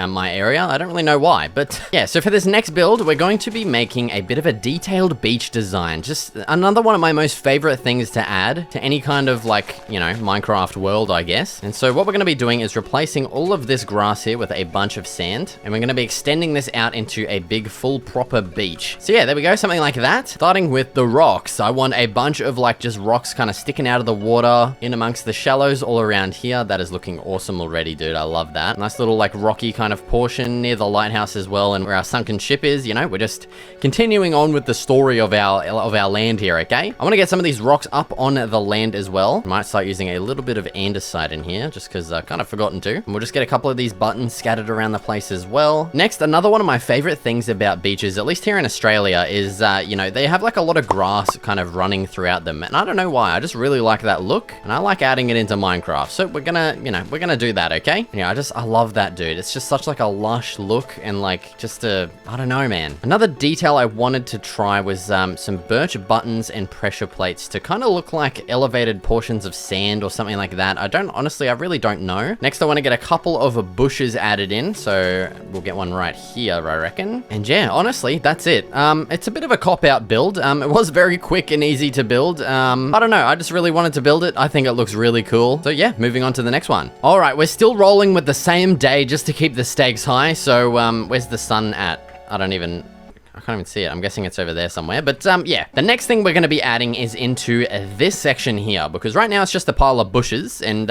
my area. I don't really know why, but yeah. So for this next build, we're going to be making a bit of a detailed beach design. Just another one of my most favorite things to add to any kind of like, you know, Minecraft world, I guess. And so what we're going to be doing is replacing all of this grass here with a bunch of sand, and we're going to be extending this out into a big full proper beach. So yeah, there we go, something like that. Starting with the rocks, I want a bunch of like just rocks kind of sticking out of the water in amongst the shallows all around here. That is looking awesome already, dude. I love that. Nice little like rocky kind of portion near the lighthouse as well, and where our sunken ship is. You know, we're just continuing on with the story of our land here. Okay, I want to get some of these rocks up on the land as well. I might start using a little bit of andesite in here just because I kind of forgotten to. And we'll just get a couple of these buttons scattered around the place as well. Next, another one of my favorite things about beaches, at least here in Australia, is you know, they have like a lot of grass kind of running throughout them. And I don't know why, I just really like that look, and I like adding it into Minecraft. So we're gonna, you know, we're gonna do that, okay? Yeah, I love that, dude. It's just such like a lush look, and like just I don't know, man. Another detail I wanted to try was some birch buttons and pressure plates to kind of look like elevated portions of sand or something like that. I really don't know. Next, I want to get a couple of bushes added in, so we'll get one right here, I reckon. And yeah, honestly, that's it. It's a bit of a cop-out build. It was very quick and easy to build. I don't know, I just really wanted to build it. I think it looks really cool. So yeah, moving on to the next one. All right, we're still rolling with the same day just to keep the stakes high. So where's the sun at? I can't even see it. I'm guessing it's over there somewhere. But yeah, the next thing we're going to be adding is into this section here, because right now it's just a pile of bushes and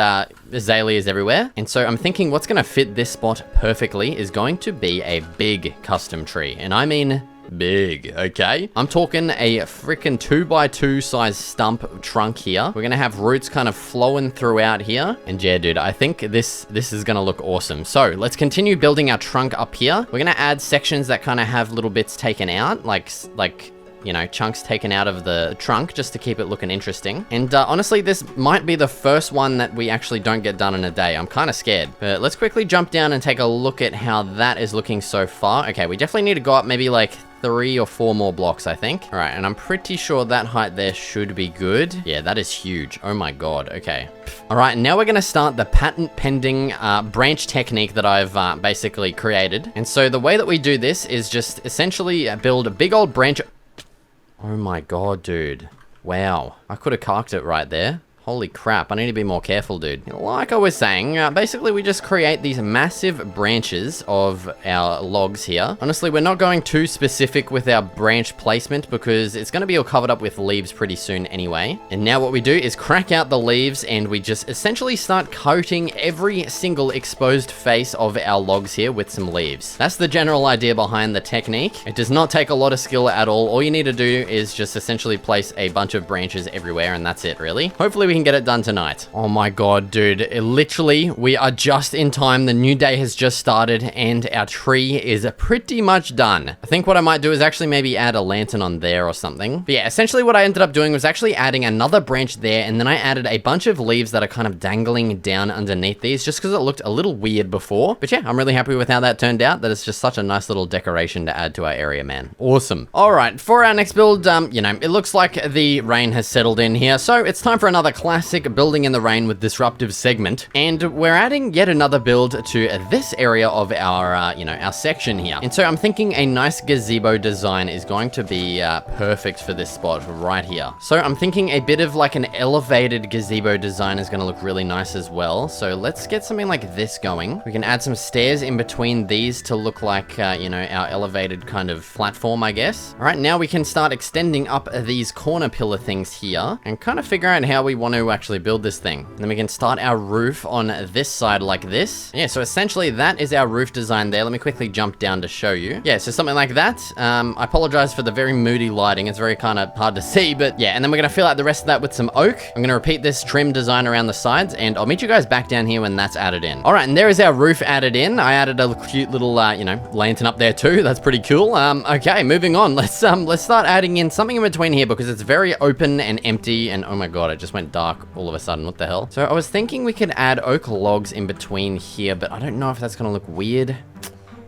azaleas everywhere. And so I'm thinking what's going to fit this spot perfectly is going to be a big custom tree. And I mean big, okay? I'm talking a freaking 2x2 size stump trunk here. We're gonna have roots kind of flowing throughout here. And yeah, dude, I think this is gonna look awesome. So let's continue building our trunk up here. We're gonna add sections that kind of have little bits taken out, like you know, chunks taken out of the trunk just to keep it looking interesting. And honestly, this might be the first one that we actually don't get done in a day. I'm kind of scared. But let's quickly jump down and take a look at how that is looking so far. Okay, we definitely need to go up maybe like 3 or 4 more blocks, I think. All right, and I'm pretty sure that height there should be good. Yeah, that is huge. Oh my god, okay. All right, now we're gonna start the patent pending branch technique that I've basically created. And so the way that we do this is just essentially build a big old branch. Oh my god, dude. Wow. I could have carked it right there. Holy crap, I need to be more careful, dude. Like I was saying, basically we just create these massive branches of our logs here. Honestly, we're not going too specific with our branch placement because it's going to be all covered up with leaves pretty soon anyway. And now what we do is crack out the leaves and we just essentially start coating every single exposed face of our logs here with some leaves. That's the general idea behind the technique. It does not take a lot of skill at all. All you need to do is just essentially place a bunch of branches everywhere and that's it, really. Hopefully we can can get it done tonight. Oh my god, dude. Literally, we are just in time. The new day has just started and our tree is pretty much done. I think what I might do is actually maybe add a lantern on there or something. But yeah, essentially what I ended up doing was actually adding another branch there, and then I added a bunch of leaves that are kind of dangling down underneath these just because it looked a little weird before. But yeah, I'm really happy with how that turned out. That is just such a nice little decoration to add to our area, man. Awesome. All right, for our next build, you know, it looks like the rain has settled in here, so it's time for another classic building in the rain with disruptive segment, and we're adding yet another build to this area of our, you know, our section here. And so I'm thinking a nice gazebo design is going to be perfect for this spot right here. So I'm thinking a bit of like an elevated gazebo design is going to look really nice as well. So let's get something like this going. We can add some stairs in between these to look like, you know, our elevated kind of platform, I guess. All right, now we can start extending up these corner pillar things here and kind of figure out how we want to actually build this thing. And then we can start our roof on this side like this. Yeah, so essentially that is our roof design there. Let me quickly jump down to show you. Yeah, so something like that. I apologize for the very moody lighting. It's very kind of hard to see, but yeah. And then we're going to fill out the rest of that with some oak. I'm going to repeat this trim design around the sides, and I'll meet you guys back down here when that's added in. All right, and there is our roof added in. I added a cute little, you know, lantern up there too. That's pretty cool. Okay, moving on. Let's start adding in something in between here because it's very open and empty, and oh my god, it just went dark all of a sudden. What the hell? So I was thinking we could add oak logs in between here, but I don't know if that's going to look weird.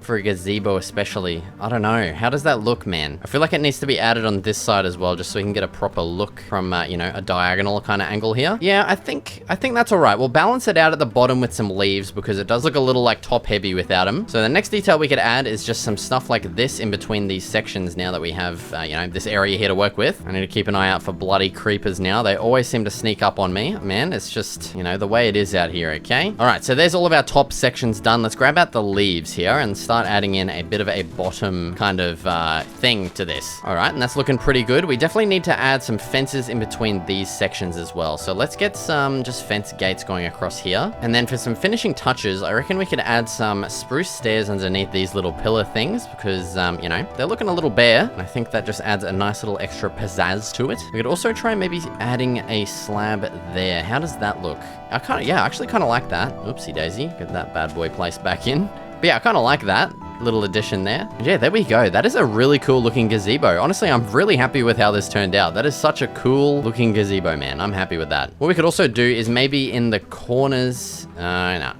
For a gazebo especially. I don't know. How does that look, man? I feel like it needs to be added on this side as well, just so we can get a proper look from, you know, a diagonal kind of angle here. Yeah, I think that's all right. We'll balance it out at the bottom with some leaves because it does look a little like top heavy without them. So the next detail we could add is just some stuff like this in between these sections now that we have, you know, this area here to work with. I need to keep an eye out for bloody creepers now. They always seem to sneak up on me. Man, it's just, you know, the way it is out here, okay? All right, so there's all of our top sections done. Let's grab out the leaves here and start adding in a bit of a bottom kind of thing to this. All right, and that's looking pretty good. We definitely need to add some fences in between these sections as well. So let's get some just fence gates going across here. And then for some finishing touches, I reckon we could add some spruce stairs underneath these little pillar things because, you know, they're looking a little bare. And I think that just adds a nice little extra pizzazz to it. We could also try maybe adding a slab there. How does that look? I actually kind of like that. Oopsie daisy. Get that bad boy placed back in. But yeah, I kind of like that little addition there. And yeah, there we go. That is a really cool looking gazebo. Honestly, I'm really happy with how this turned out. That is such a cool looking gazebo, man. I'm happy with that. What we could also do is maybe in the corners. No.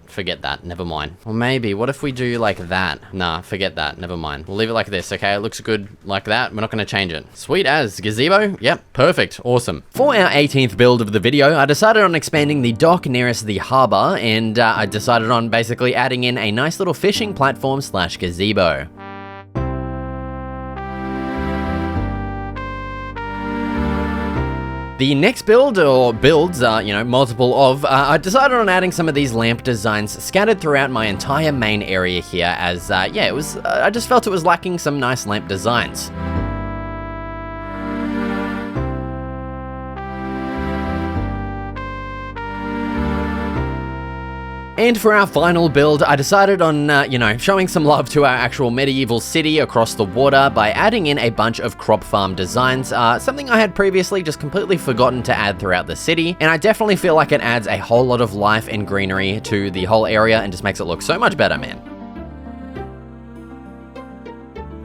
Forget that. Never mind. Or maybe, what if we do like that? Nah, forget that. Never mind. We'll leave it like this, okay? It looks good like that. We're not going to change it. Sweet as. Gazebo? Yep. Perfect. Awesome. For our 18th build of the video, I decided on expanding the dock nearest the harbor, and I decided on basically adding in a nice little fishing platform / gazebo. The next build, or builds, you know, multiple of, I decided on adding some of these lamp designs scattered throughout my entire main area here as, yeah, it was, I just felt it was lacking some nice lamp designs. And for our final build, I decided on, you know, showing some love to our actual medieval city across the water by adding in a bunch of crop farm designs, something I had previously just completely forgotten to add throughout the city, and I definitely feel like it adds a whole lot of life and greenery to the whole area and just makes it look so much better, man.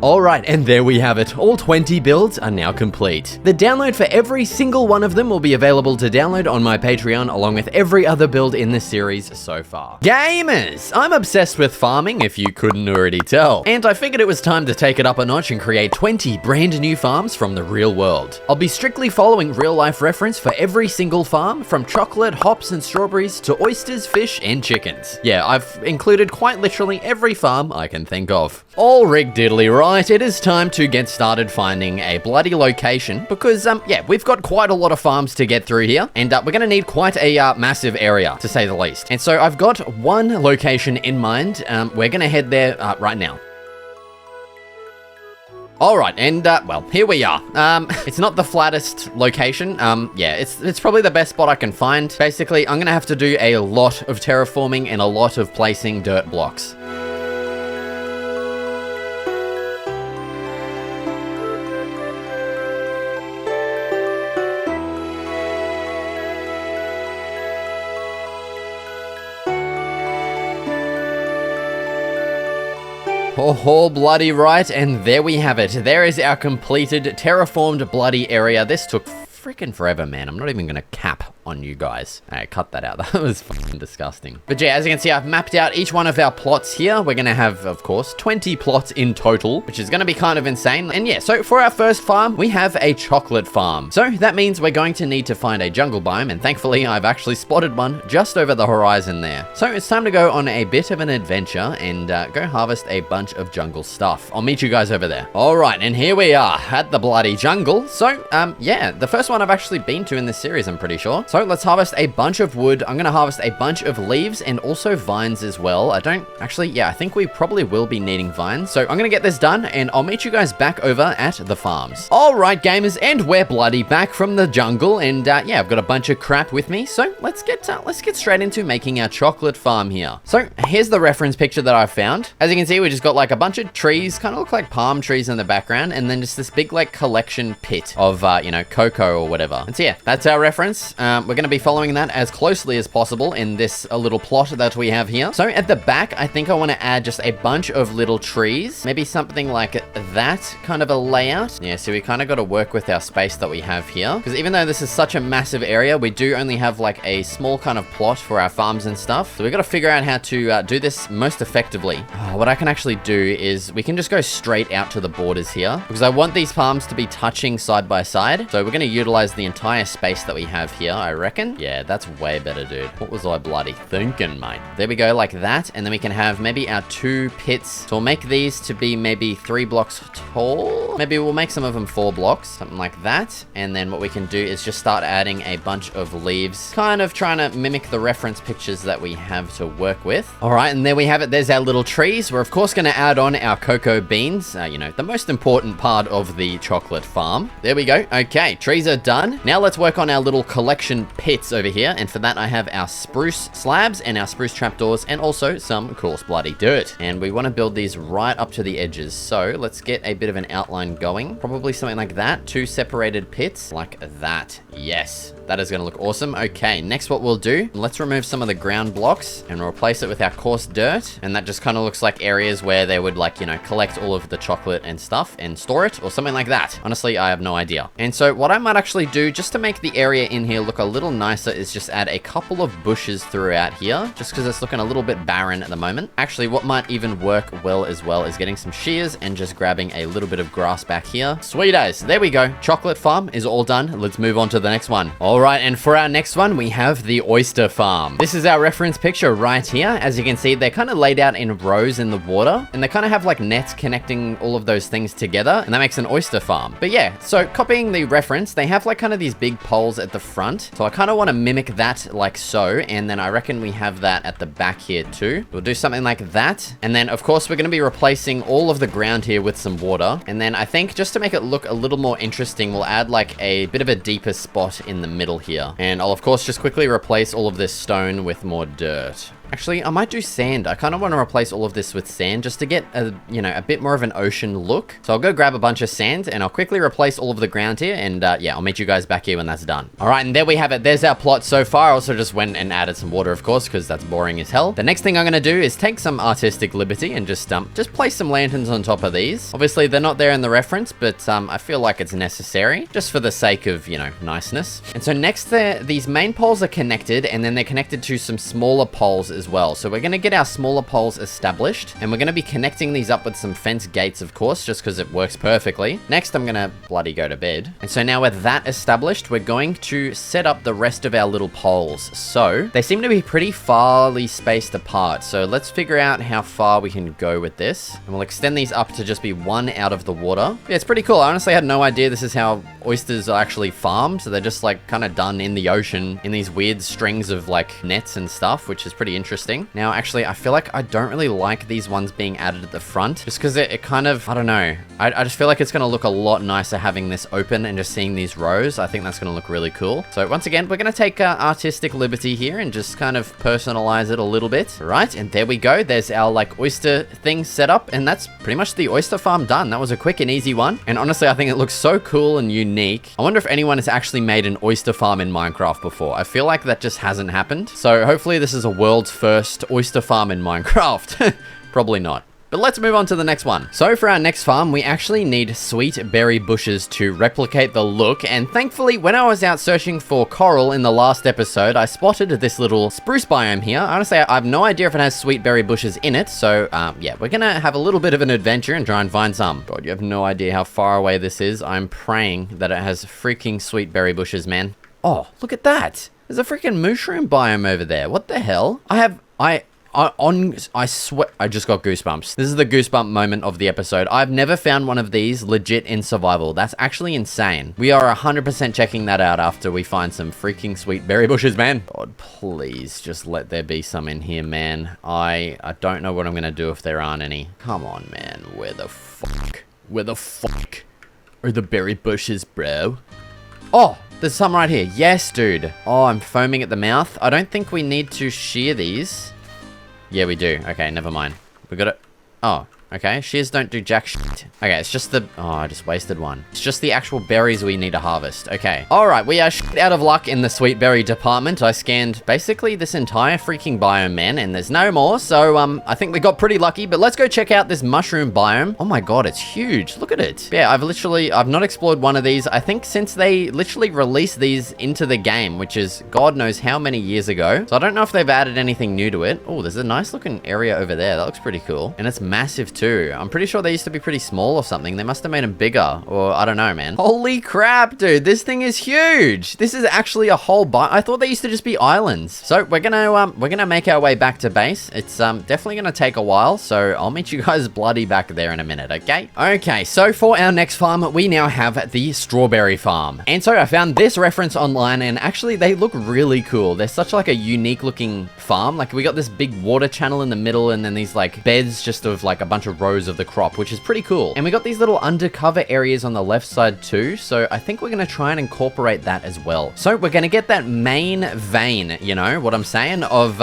Alright, and there we have it. All 20 builds are now complete. The download for every single one of them will be available to download on my Patreon, along with every other build in this series so far. Gamers! I'm obsessed with farming, if you couldn't already tell. And I figured it was time to take it up a notch and create 20 brand new farms from the real world. I'll be strictly following real life reference for every single farm, from chocolate, hops and strawberries to oysters, fish and chickens. Yeah, I've included quite literally every farm I can think of. All rigged diddly right. It is time to get started finding a bloody location because, yeah, we've got quite a lot of farms to get through here, and we're going to need quite a massive area, to say the least. And so I've got one location in mind. We're going to head there right now. Alright, and, well, here we are. It's not the flattest location. Yeah, it's probably the best spot I can find. Basically, I'm going to have to do a lot of terraforming and a lot of placing dirt blocks. Oh, bloody right, and there we have it. There is our completed, terraformed, bloody area. This took freaking forever, man. I'm not even gonna cap on you guys. Alright, cut that out. That was fucking disgusting. But yeah, as you can see, I've mapped out each one of our plots here. We're gonna have, of course, 20 plots in total, which is gonna be kind of insane. And yeah, so for our first farm, we have a chocolate farm. So that means we're going to need to find a jungle biome, and thankfully, I've actually spotted one just over the horizon there. So it's time to go on a bit of an adventure and go harvest a bunch of jungle stuff. I'll meet you guys over there. All right, and here we are at the bloody jungle. So, yeah, the first one I've actually been to in this series, I'm pretty sure. So let's harvest a bunch of wood. I'm gonna harvest a bunch of leaves and also vines as well. I think we probably will be needing vines. So I'm gonna get this done and I'll meet you guys back over at the farms. All right, gamers, and we're bloody back from the jungle. And yeah, I've got a bunch of crap with me. So let's get straight into making our chocolate farm here. So here's the reference picture that I found. As you can see, we just got like a bunch of trees, kind of look like palm trees in the background, and then just this big like collection pit of, you know, cocoa or whatever. And so yeah, that's our reference. We're going to be following that as closely as possible in this little plot that we have here. So at the back, I think I want to add just a bunch of little trees, maybe something like that kind of a layout. Yeah, so we kind of got to work with our space that we have here, because even though this is such a massive area, we do only have like a small kind of plot for our farms and stuff. So we got to figure out how to do this most effectively. What I can actually do is we can just go straight out to the borders here, because I want these farms to be touching side by side. So we're going to utilize the entire space that we have here, I reckon. Yeah, that's way better, dude. What was I bloody thinking, mate? There we go, like that. And then we can have maybe our 2 pits. So we'll make these to be maybe 3 blocks tall. Maybe we'll make some of them 4 blocks, something like that. And then what we can do is just start adding a bunch of leaves, kind of trying to mimic the reference pictures that we have to work with. All right, and there we have it. There's our little trees. We're of course going to add on our cocoa beans, you know, the most important part of the chocolate farm. There we go. Okay, trees are done. Now let's work on our little collection pits over here, and for that I have our spruce slabs and our spruce trapdoors and also some coarse bloody dirt, and we want to build these right up to the edges. So let's get a bit of an outline going, probably something like that, 2 separated pits like that. Yes, that is going to look awesome. Okay, next what we'll do, let's remove some of the ground blocks and replace it with our coarse dirt, and that just kind of looks like areas where they would, like, you know, collect all of the chocolate and stuff and store it or something like that. Honestly, I have no idea. And so what I might actually do just to make the area in here look a little nicer is just add a couple of bushes throughout here, just because it's looking a little bit barren at the moment. Actually, what might even work well as well is getting some shears and just grabbing a little bit of grass back here. Sweet as. There we go. Chocolate farm is all done. Let's move on to the next one. All right, and for our next one, we have the oyster farm. This is our reference picture right here. As you can see, they're kind of laid out in rows in the water, and they kind of have like nets connecting all of those things together, and that makes an oyster farm. But yeah, so copying the reference, they have like kind of these big poles at the front. So I kind of want to mimic that like so, and then I reckon we have that at the back here too. We'll do something like that. And then of course we're going to be replacing all of the ground here with some water. And then I think just to make it look a little more interesting, we'll add like a bit of a deeper spot in the middle here. And I'll of course just quickly replace all of this stone with more dirt. Actually, I might do sand. I kind of want to replace all of this with sand just to get a, you know, a bit more of an ocean look. So I'll go grab a bunch of sand and I'll quickly replace all of the ground here. And yeah, I'll meet you guys back here when that's done. All right, and there we have it. There's our plot so far. I also just went and added some water, of course, because that's boring as hell. The next thing I'm going to do is take some artistic liberty and just place some lanterns on top of these. Obviously, they're not there in the reference, but I feel like it's necessary just for the sake of, you know, niceness. And so next, these main poles are connected, and then they're connected to some smaller poles as well. So we're going to get our smaller poles established, and we're going to be connecting these up with some fence gates, of course, just because it works perfectly. Next, I'm going to bloody go to bed. And so now with that established, we're going to set up the rest of our little poles. So they seem to be pretty farly spaced apart. So let's figure out how far we can go with this. And we'll extend these up to just be one out of the water. Yeah, it's pretty cool. I honestly had no idea this is how oysters are actually farmed. So they're just like kind of done in the ocean in these weird strings of like nets and stuff, which is pretty interesting. Now, actually, I feel like I don't really like these ones being added at the front, just because it kind of, I don't know. I just feel like it's going to look a lot nicer having this open and just seeing these rows. I think that's going to look really cool. So once again, we're going to take artistic liberty here and just kind of personalize it a little bit. Right, and there we go. There's our like oyster thing set up, and that's pretty much the oyster farm done. That was a quick and easy one. And honestly, I think it looks so cool and unique. I wonder if anyone has actually made an oyster farm in Minecraft before. I feel like that just hasn't happened. So hopefully this is a world's first oyster farm in Minecraft. Probably not. But let's move on to the next one. So for our next farm, we actually need sweet berry bushes to replicate the look. And thankfully, when I was out searching for coral in the last episode, I spotted this little spruce biome here. Honestly, I have no idea if it has sweet berry bushes in it. So yeah, we're gonna have a little bit of an adventure and try and find some. God, you have no idea how far away this is. I'm praying that it has freaking sweet berry bushes, man. Oh, look at that. There's a freaking mushroom biome over there. What the hell? I swear, I just got goosebumps. This is the goosebump moment of the episode. I've never found one of these legit in survival. That's actually insane. We are 100% checking that out after we find some freaking sweet berry bushes, man. God, please just let there be some in here, man. I don't know what I'm gonna do if there aren't any. Come on, man. Where the fuck are the berry bushes, bro? Oh, there's some right here. Yes, dude. Oh, I'm foaming at the mouth. I don't think we need to shear these. Yeah, we do. Okay, never mind. We got it. Oh, okay. Shears don't do jack shit. Okay, it's just the... Oh, I just wasted one. It's just the actual berries we need to harvest. Okay. All right, we are shit out of luck in the sweet berry department. I scanned basically this entire freaking biome, man, and there's no more. So, I think we got pretty lucky, but let's go check out this mushroom biome. Oh my God, it's huge. Look at it. Yeah, I've not explored one of these, I think, since they literally released these into the game, which is God knows how many years ago. So I don't know if they've added anything new to it. Oh, there's a nice looking area over there. That looks pretty cool. And it's massive too. I'm pretty sure they used to be pretty small or something. They must have made them bigger, or I don't know, man. Holy crap, dude. This thing is huge. This is actually a whole I thought they used to just be islands. So we're gonna make our way back to base. It's definitely gonna take a while, so I'll meet you guys bloody back there in a minute, okay? Okay, so for our next farm, we now have the strawberry farm. And so I found this reference online, and actually they look really cool. They're such like a unique looking farm. Like we got this big water channel in the middle, and then these like beds just of like a bunch of rows of the crop, which is pretty cool. And we got these little undercover areas on the left side too, so I think we're gonna try and incorporate that as well. So we're gonna get that main vein, you know what I'm saying, of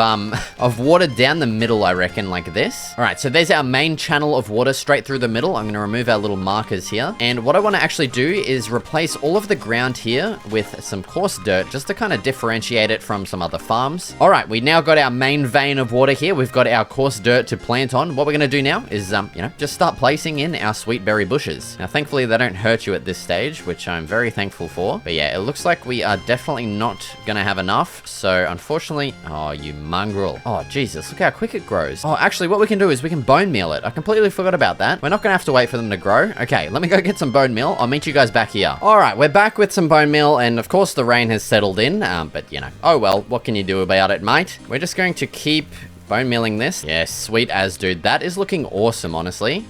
water down the middle, I reckon, like this. All right, so there's our main channel of water straight through the middle. I'm gonna remove our little markers here, and what I want to actually do is replace all of the ground here with some coarse dirt, just to kind of differentiate it from some other farms. All right, we now got our main vein of water here. We've got our coarse dirt to plant on. What we're gonna do now is you know, just start placing in our sweet berry bushes. Now, thankfully, they don't hurt you at this stage, which I'm very thankful for. But yeah, it looks like we are definitely not gonna have enough. So unfortunately, oh, you mongrel. Oh, Jesus, look how quick it grows. Oh, actually, what we can do is we can bone meal it. I completely forgot about that. We're not gonna have to wait for them to grow. Okay, let me go get some bone meal. I'll meet you guys back here. All right, we're back with some bone meal, and of course the rain has settled in, but you know, oh well, what can you do about it, mate? We're just going to keep bone mealing this. Yeah, sweet as, dude. That is looking awesome, honestly.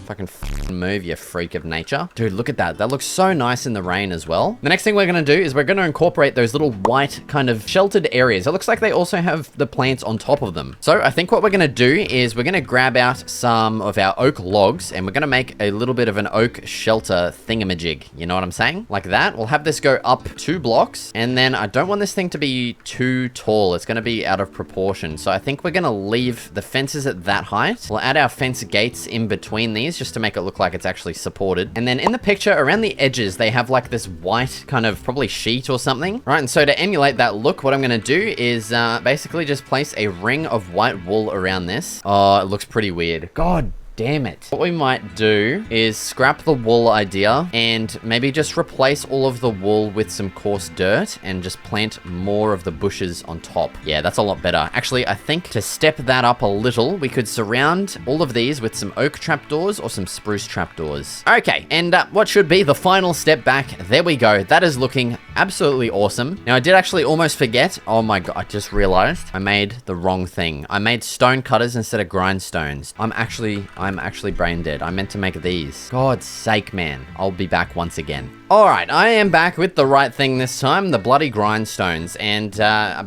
Fucking move, you freak of nature. Dude, look at that. That looks so nice in the rain as well. The next thing we're gonna do is we're gonna incorporate those little white kind of sheltered areas. It looks like they also have the plants on top of them. So I think what we're gonna do is we're gonna grab out some of our oak logs, and we're gonna make a little bit of an oak shelter thingamajig. You know what I'm saying? Like that. We'll have this go up 2 blocks, and then I don't want this thing to be too tall. It's gonna be out of proportion. So I think we're gonna leave the fences at that height. We'll add our fence gates in between these, just to make it look like it's actually supported. And then in the picture, around the edges, they have like this white kind of probably sheet or something. Right, and so to emulate that look, what I'm gonna do is basically just place a ring of white wool around this. Oh, it looks pretty weird. God damn it. What we might do is scrap the wool idea and maybe just replace all of the wool with some coarse dirt and just plant more of the bushes on top. Yeah, that's a lot better. Actually, I think to step that up a little, we could surround all of these with some oak trapdoors or some spruce trapdoors. Okay, and what should be the final step back, there we go. That is looking absolutely awesome. Now, I did actually almost forget. Oh my God, I just realized I made the wrong thing. I made stone cutters instead of grindstones. I'm actually brain dead. I meant to make these. God's sake, man. I'll be back once again. Alright, I am back with the right thing this time, the bloody grindstones, and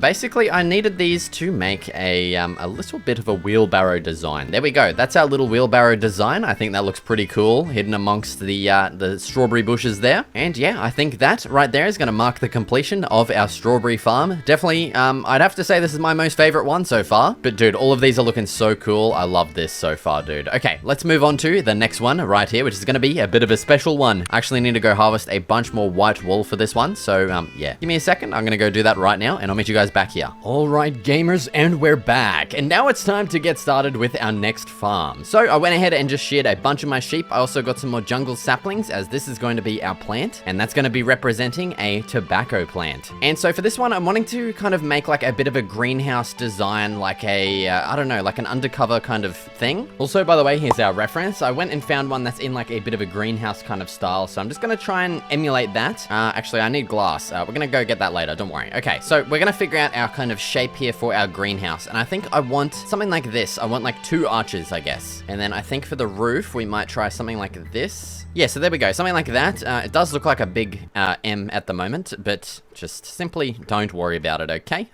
basically I needed these to make a little bit of a wheelbarrow design. There we go, that's our little wheelbarrow design. I think that looks pretty cool, hidden amongst the strawberry bushes there. And yeah, I think that right there is going to mark the completion of our strawberry farm. Definitely, I'd have to say this is my most favorite one so far. But dude, all of these are looking so cool. I love this so far, dude. Okay, let's move on to the next one right here, which is going to be a bit of a special one. I actually need to go harvest a bunch more white wool for this one. So, yeah. Give me a second. I'm gonna go do that right now, and I'll meet you guys back here. All right, gamers, and we're back. And now it's time to get started with our next farm. So, I went ahead and just sheared a bunch of my sheep. I also got some more jungle saplings, as this is going to be our plant, and that's going to be representing a tobacco plant. And so for this one, I'm wanting to kind of make like a bit of a greenhouse design, like a, I don't know, like an undercover kind of thing. Also, by the way, here's our reference. I went and found one that's in like a bit of a greenhouse kind of style, so I'm just going to try and emulate that. Actually, I need glass. We're going to go get that later, don't worry. Okay, so we're going to figure out our kind of shape here for our greenhouse, and I think I want something like this. I want like 2 arches, I guess. And then I think for the roof, we might try something like this. Yeah, so there we go, something like that. It does look like a big M at the moment, but just simply don't worry about it, okay?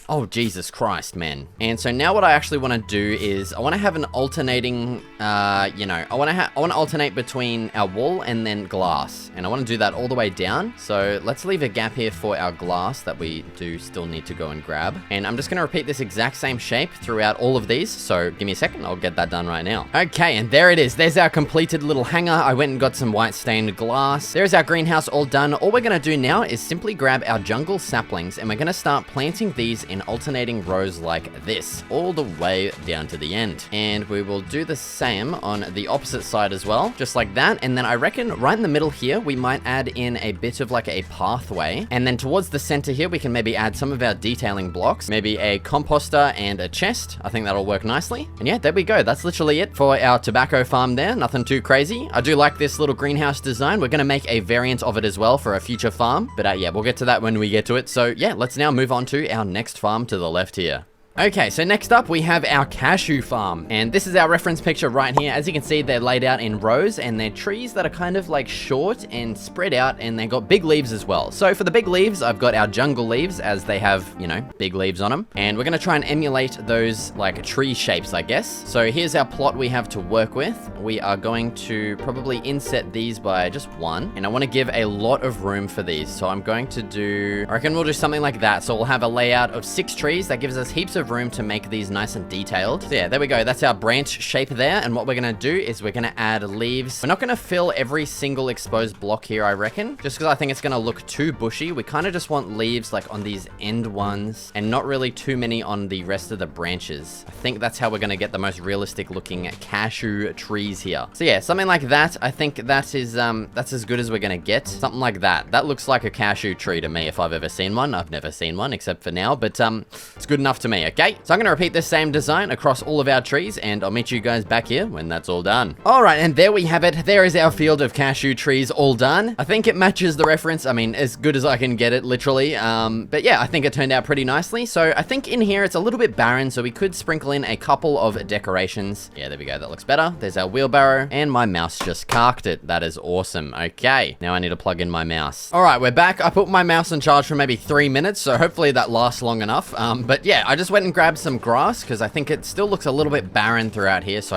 Oh, Jesus Christ, man. And so now what I actually want to do is I want to have an alternating, you know, I want to alternate between our wool and then glass. And I want to do that all the way down. So let's leave a gap here for our glass that we do still need to go and grab. And I'm just going to repeat this exact same shape throughout all of these. So give me a second, I'll get that done right now. Okay, and there it is. There's our completed little hanger. I went and got some white stained glass. There's our greenhouse all done. All we're going to do now is simply grab our jungle saplings and we're going to start planting these in alternating rows like this, all the way down to the end. And we will do the same on the opposite side as well, just like that. And then I reckon right in the middle here, we might add in a bit of like a pathway. And then towards the center here, we can maybe add some of our detailing blocks, maybe a composter and a chest. I think that'll work nicely. And yeah, there we go. That's literally it for our tobacco farm there. Nothing too crazy. I do like this little greenhouse design. We're going to make a variant of it as well for a future farm. But yeah, we'll get to that when we get to it. So yeah, let's now move on to our next farm to the left here. Okay, so next up we have our cashew farm, and this is our reference picture right here. As you can see, they're laid out in rows, and they're trees that are kind of like short and spread out, and they've got big leaves as well. So for the big leaves, I've got our jungle leaves, as they have, you know, big leaves on them, and we're gonna try and emulate those like tree shapes, I guess. So here's our plot we have to work with. We are going to probably inset these by just 1, and I want to give a lot of room for these. So I'm going to do, I reckon we'll do something like that. So we'll have a layout of 6 trees. That gives us heaps of room to make these nice and detailed. So yeah, there we go. That's our branch shape there. And what we're going to do is we're going to add leaves. We're not going to fill every single exposed block here, I reckon, just because I think it's going to look too bushy. We kind of just want leaves like on these end ones and not really too many on the rest of the branches. I think that's how we're going to get the most realistic looking cashew trees here. So yeah, something like that. I think that is, that's as good as we're going to get. Something like that. That looks like a cashew tree to me if I've ever seen one. I've never seen one except for now, but it's good enough to me, okay? So I'm going to repeat this same design across all of our trees, and I'll meet you guys back here when that's all done. All right, and there we have it. There is our field of cashew trees all done. I think it matches the reference. I mean, as good as I can get it, literally. But yeah, I think it turned out pretty nicely. So I think in here, it's a little bit barren, so we could sprinkle in a couple of decorations. Yeah, there we go. That looks better. There's our wheelbarrow, and my mouse just carked it. That is awesome. Okay, now I need to plug in my mouse. All right, we're back. I put my mouse on charge for maybe 3 minutes, so hopefully that lasts long enough. But yeah, I just went and grabbed some grass because I think it still looks a little bit barren throughout here. So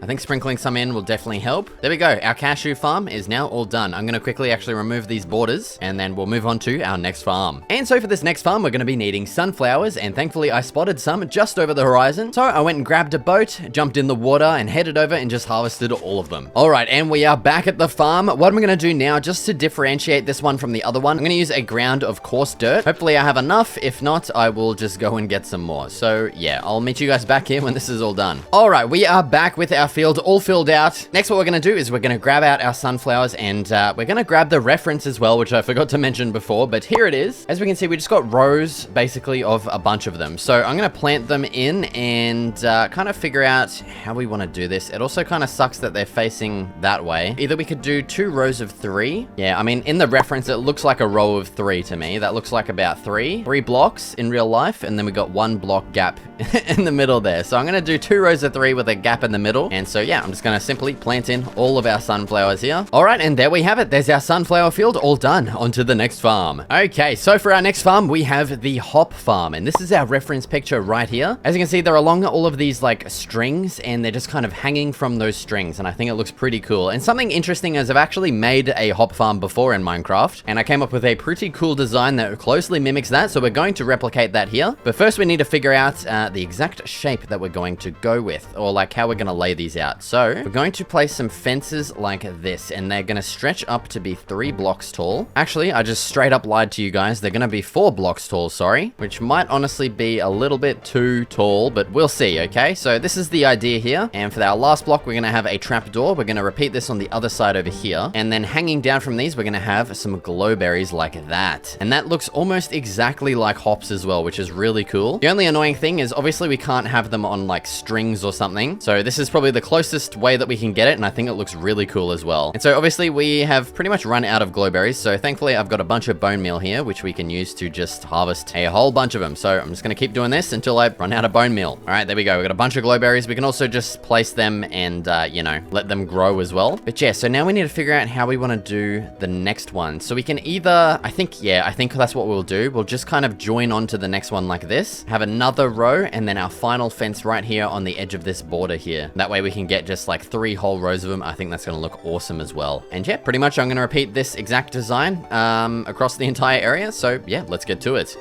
I think sprinkling some in will definitely help. There we go. Our cashew farm is now all done. I'm going to quickly actually remove these borders and then we'll move on to our next farm. And so for this next farm, we're going to be needing sunflowers, and thankfully I spotted some just over the horizon. So I went and grabbed a boat, jumped in the water and headed over and just harvested all of them. All right, and we are back at the farm. What I'm going to do now, just to differentiate this one from the other one, I'm going to use a ground of coarse dirt. Hopefully I have enough. If not, I will just go and get some more. So yeah, I'll meet you guys back here when this is all done. All right, we are back with our field all filled out. Next, what we're going to do is we're going to grab out our sunflowers, and we're going to grab the reference as well, which I forgot to mention before, but here it is. As we can see, we just got rows basically of a bunch of them. So I'm going to plant them in and kind of figure out how we want to do this. It also kind of sucks that they're facing that way. Either we could do 2 rows of 3. Yeah, I mean, in the reference, it looks like a row of 3 to me. That looks like about 3 blocks in real life, and then we got 1 block gap in the middle there. So I'm going to do 2 rows of 3 with a gap in the middle. And so yeah, I'm just going to simply plant in all of our sunflowers here. All right, and there we have it. There's our sunflower field all done. On to the next farm. Okay, so for our next farm, we have the hop farm, and this is our reference picture right here. As you can see, they're along all of these like strings, and they're just kind of hanging from those strings, and I think it looks pretty cool. And something interesting is I've actually made a hop farm before in Minecraft, and I came up with a pretty cool design that closely mimics that, so we're going to replicate that here. But first, we need to figure out the exact shape that we're going to go with, or like how we're going to lay these these out. So we're going to place some fences like this, and they're going to stretch up to be 3 blocks tall. Actually, I just straight up lied to you guys. They're going to be 4 blocks tall, sorry, which might honestly be a little bit too tall, but we'll see, okay? So this is the idea here. And for our last block, we're going to have a trap door. We're going to repeat this on the other side over here. And then hanging down from these, we're going to have some glow berries like that. And that looks almost exactly like hops as well, which is really cool. The only annoying thing is obviously we can't have them on like strings or something. So this is probably the closest way that we can get it. And I think it looks really cool as well. And so obviously we have pretty much run out of glow berries. So thankfully I've got a bunch of bone meal here, which we can use to just harvest a whole bunch of them. So I'm just going to keep doing this until I run out of bone meal. All right, there we go. We've got a bunch of glow berries. We can also just place them and, you know, let them grow as well. But yeah, so now we need to figure out how we want to do the next one. So we can either, I think that's what we'll do. We'll just kind of join onto the next one like this, have another row, and then our final fence right here on the edge of this border here. That way we can get just like 3 whole rows of them. I think that's going to look awesome as well. And yeah, pretty much I'm going to repeat this exact design across the entire area. So yeah, let's get to it.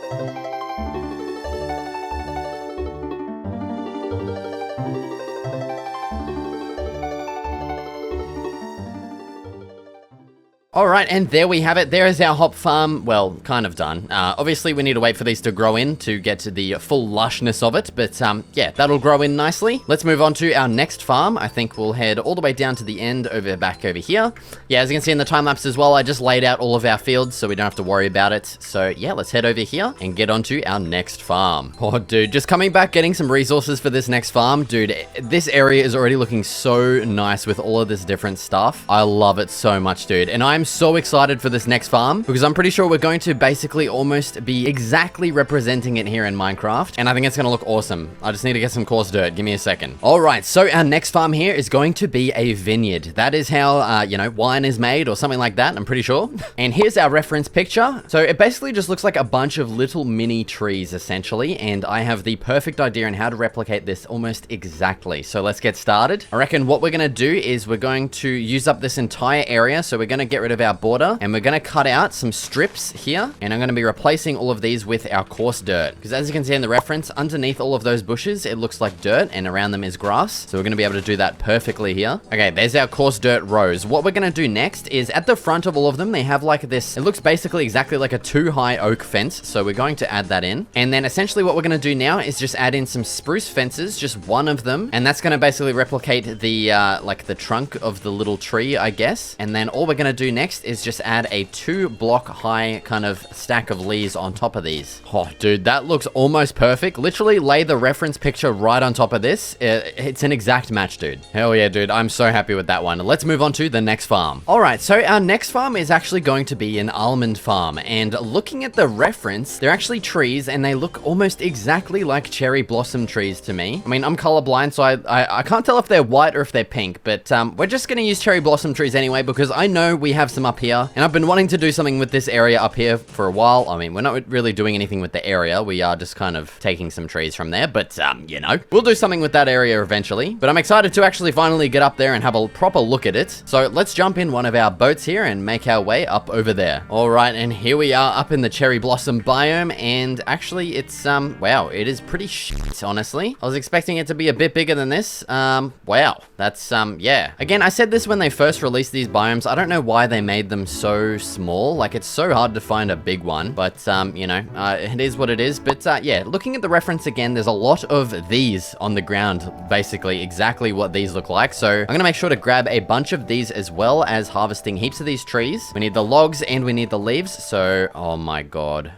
All right, and there we have it. There is our hop farm. Well, kind of done. Obviously, we need to wait for these to grow in to get to the full lushness of it. But yeah, that'll grow in nicely. Let's move on to our next farm. I think we'll head all the way down to the end back over here. Yeah, as you can see in the time lapse as well, I just laid out all of our fields so we don't have to worry about it. So yeah, let's head over here and get onto our next farm. Oh, dude, just coming back, getting some resources for this next farm. Dude, this area is already looking so nice with all of this different stuff. I love it so much, dude. And I'm so excited for this next farm because I'm pretty sure we're going to basically almost be exactly representing it here in Minecraft, and I think it's going to look awesome. I just need to get some coarse dirt. Give me a second. All right, so our next farm here is going to be a vineyard. That is how, you know, wine is made or something like that, I'm pretty sure. And here's our reference picture. So it basically just looks like a bunch of little mini trees, essentially, and I have the perfect idea on how to replicate this almost exactly. So let's get started. I reckon what we're going to do is we're going to use up this entire area, so we're going to get rid of our border, and we're going to cut out some strips here, and I'm going to be replacing all of these with our coarse dirt, because as you can see in the reference, underneath all of those bushes, it looks like dirt, and around them is grass, so we're going to be able to do that perfectly here. Okay, there's our coarse dirt rows. What we're going to do next is at the front of all of them, they have like this, it looks basically exactly like a 2-high oak fence, so we're going to add that in, and then essentially what we're going to do now is just add in some spruce fences, just one of them, and that's going to basically replicate the, like the trunk of the little tree, I guess, and then all we're going to do next is just add a 2-block high kind of stack of leaves on top of these. Oh, dude, that looks almost perfect. Literally lay the reference picture right on top of this. It's an exact match, dude. Hell yeah, dude. I'm so happy with that one. Let's move on to the next farm. All right, so our next farm is actually going to be an almond farm. And looking at the reference, they're actually trees and they look almost exactly like cherry blossom trees to me. I mean, I'm colorblind, so I can't tell if they're white or if they're pink, but we're just going to use cherry blossom trees anyway, because I know we have some up here, and I've been wanting to do something with this area up here for a while. I mean, we're not really doing anything with the area. We are just kind of taking some trees from there, but you know, we'll do something with that area eventually. But I'm excited to actually finally get up there and have a proper look at it. So let's jump in one of our boats here and make our way up over there. All right, and here we are up in the cherry blossom biome, and actually it's, wow, it is pretty shit, honestly. I was expecting it to be a bit bigger than this. Wow, that's, yeah. Again, I said this when they first released these biomes. I don't know why they made them so small. Like, it's so hard to find a big one, but you know, it is what it is. But yeah, looking at the reference again, there's a lot of these on the ground, basically exactly what these look like. So I'm gonna make sure to grab a bunch of these, as well as harvesting heaps of these trees. We need the logs and we need the leaves. So, oh my god,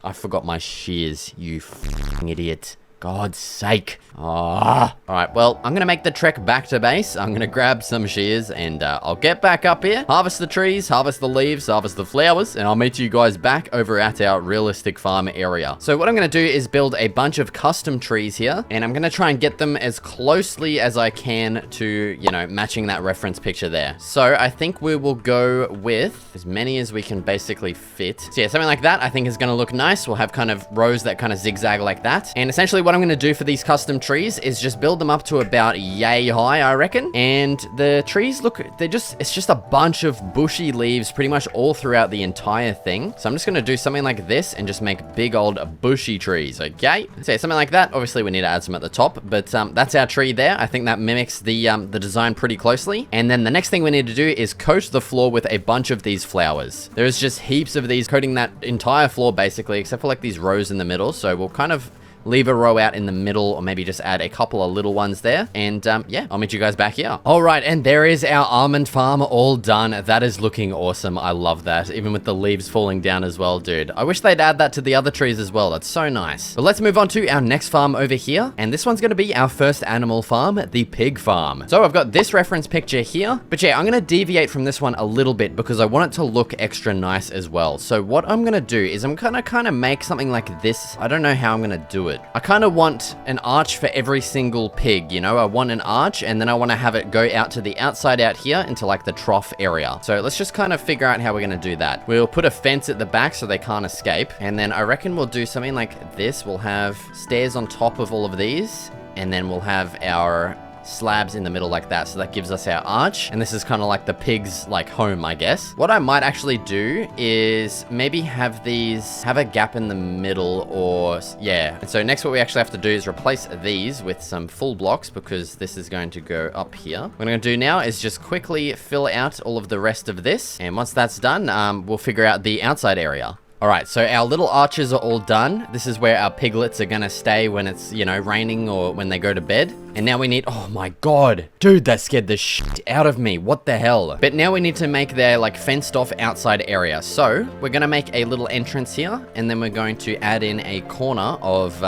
I forgot my shears, you f***ing idiot. God's sake. All right, well, I'm gonna make the trek back to base. I'm gonna grab some shears and I'll get back up here, harvest the trees, harvest the leaves, harvest the flowers, and I'll meet you guys back over at our realistic farm area. So what I'm gonna do is build a bunch of custom trees here, and I'm gonna try and get them as closely as I can to, you know, matching that reference picture there. So I think we will go with as many as we can basically fit. So yeah, something like that I think is gonna look nice. We'll have kind of rows that kind of zigzag like that. And essentially what I'm gonna do for these custom trees is just build them up to about yay high, I reckon. And the trees look, it's just a bunch of bushy leaves pretty much all throughout the entire thing. So I'm just gonna do something like this and just make big old bushy trees, okay? So something like that. Obviously we need to add some at the top, but that's our tree there. I think that mimics the design pretty closely. And then the next thing we need to do is coat the floor with a bunch of these flowers. There's just heaps of these coating that entire floor basically, except for like these rows in the middle. So we'll kind of leave a row out in the middle, or maybe just add a couple of little ones there. And yeah, I'll meet you guys back here. All right, and there is our almond farm all done. That is looking awesome. I love that, even with the leaves falling down as well, dude. I wish they'd add that to the other trees as well. That's so nice. But let's move on to our next farm over here. And this one's gonna be our first animal farm, the pig farm. So I've got this reference picture here, but yeah, I'm gonna deviate from this one a little bit because I want it to look extra nice as well. So what I'm gonna do is I'm gonna kind of make something like this. I don't know how I'm gonna do it. I kind of want an arch for every single pig, you know? I want an arch, and then I want to have it go out to the outside out here into like the trough area. So let's just kind of figure out how we're going to do that. We'll put a fence at the back so they can't escape. And then I reckon we'll do something like this. We'll have stairs on top of all of these, and then we'll have our slabs in the middle like that, so that gives us our arch, and this is kind of like the pig's like home, I guess. What I might actually do is maybe have a gap in the middle, or yeah. And so next what we actually have to do is replace these with some full blocks, because this is going to go up here. What I'm going to do now is just quickly fill out all of the rest of this, and once that's done, we'll figure out the outside area. All right, so our little arches are all done. This is where our piglets are gonna stay when it's, you know, raining or when they go to bed. And now we need, oh my God, dude, that scared the shit out of me. What the hell? But now we need to make their like fenced off outside area. So we're gonna make a little entrance here, and then we're going to add in a corner of,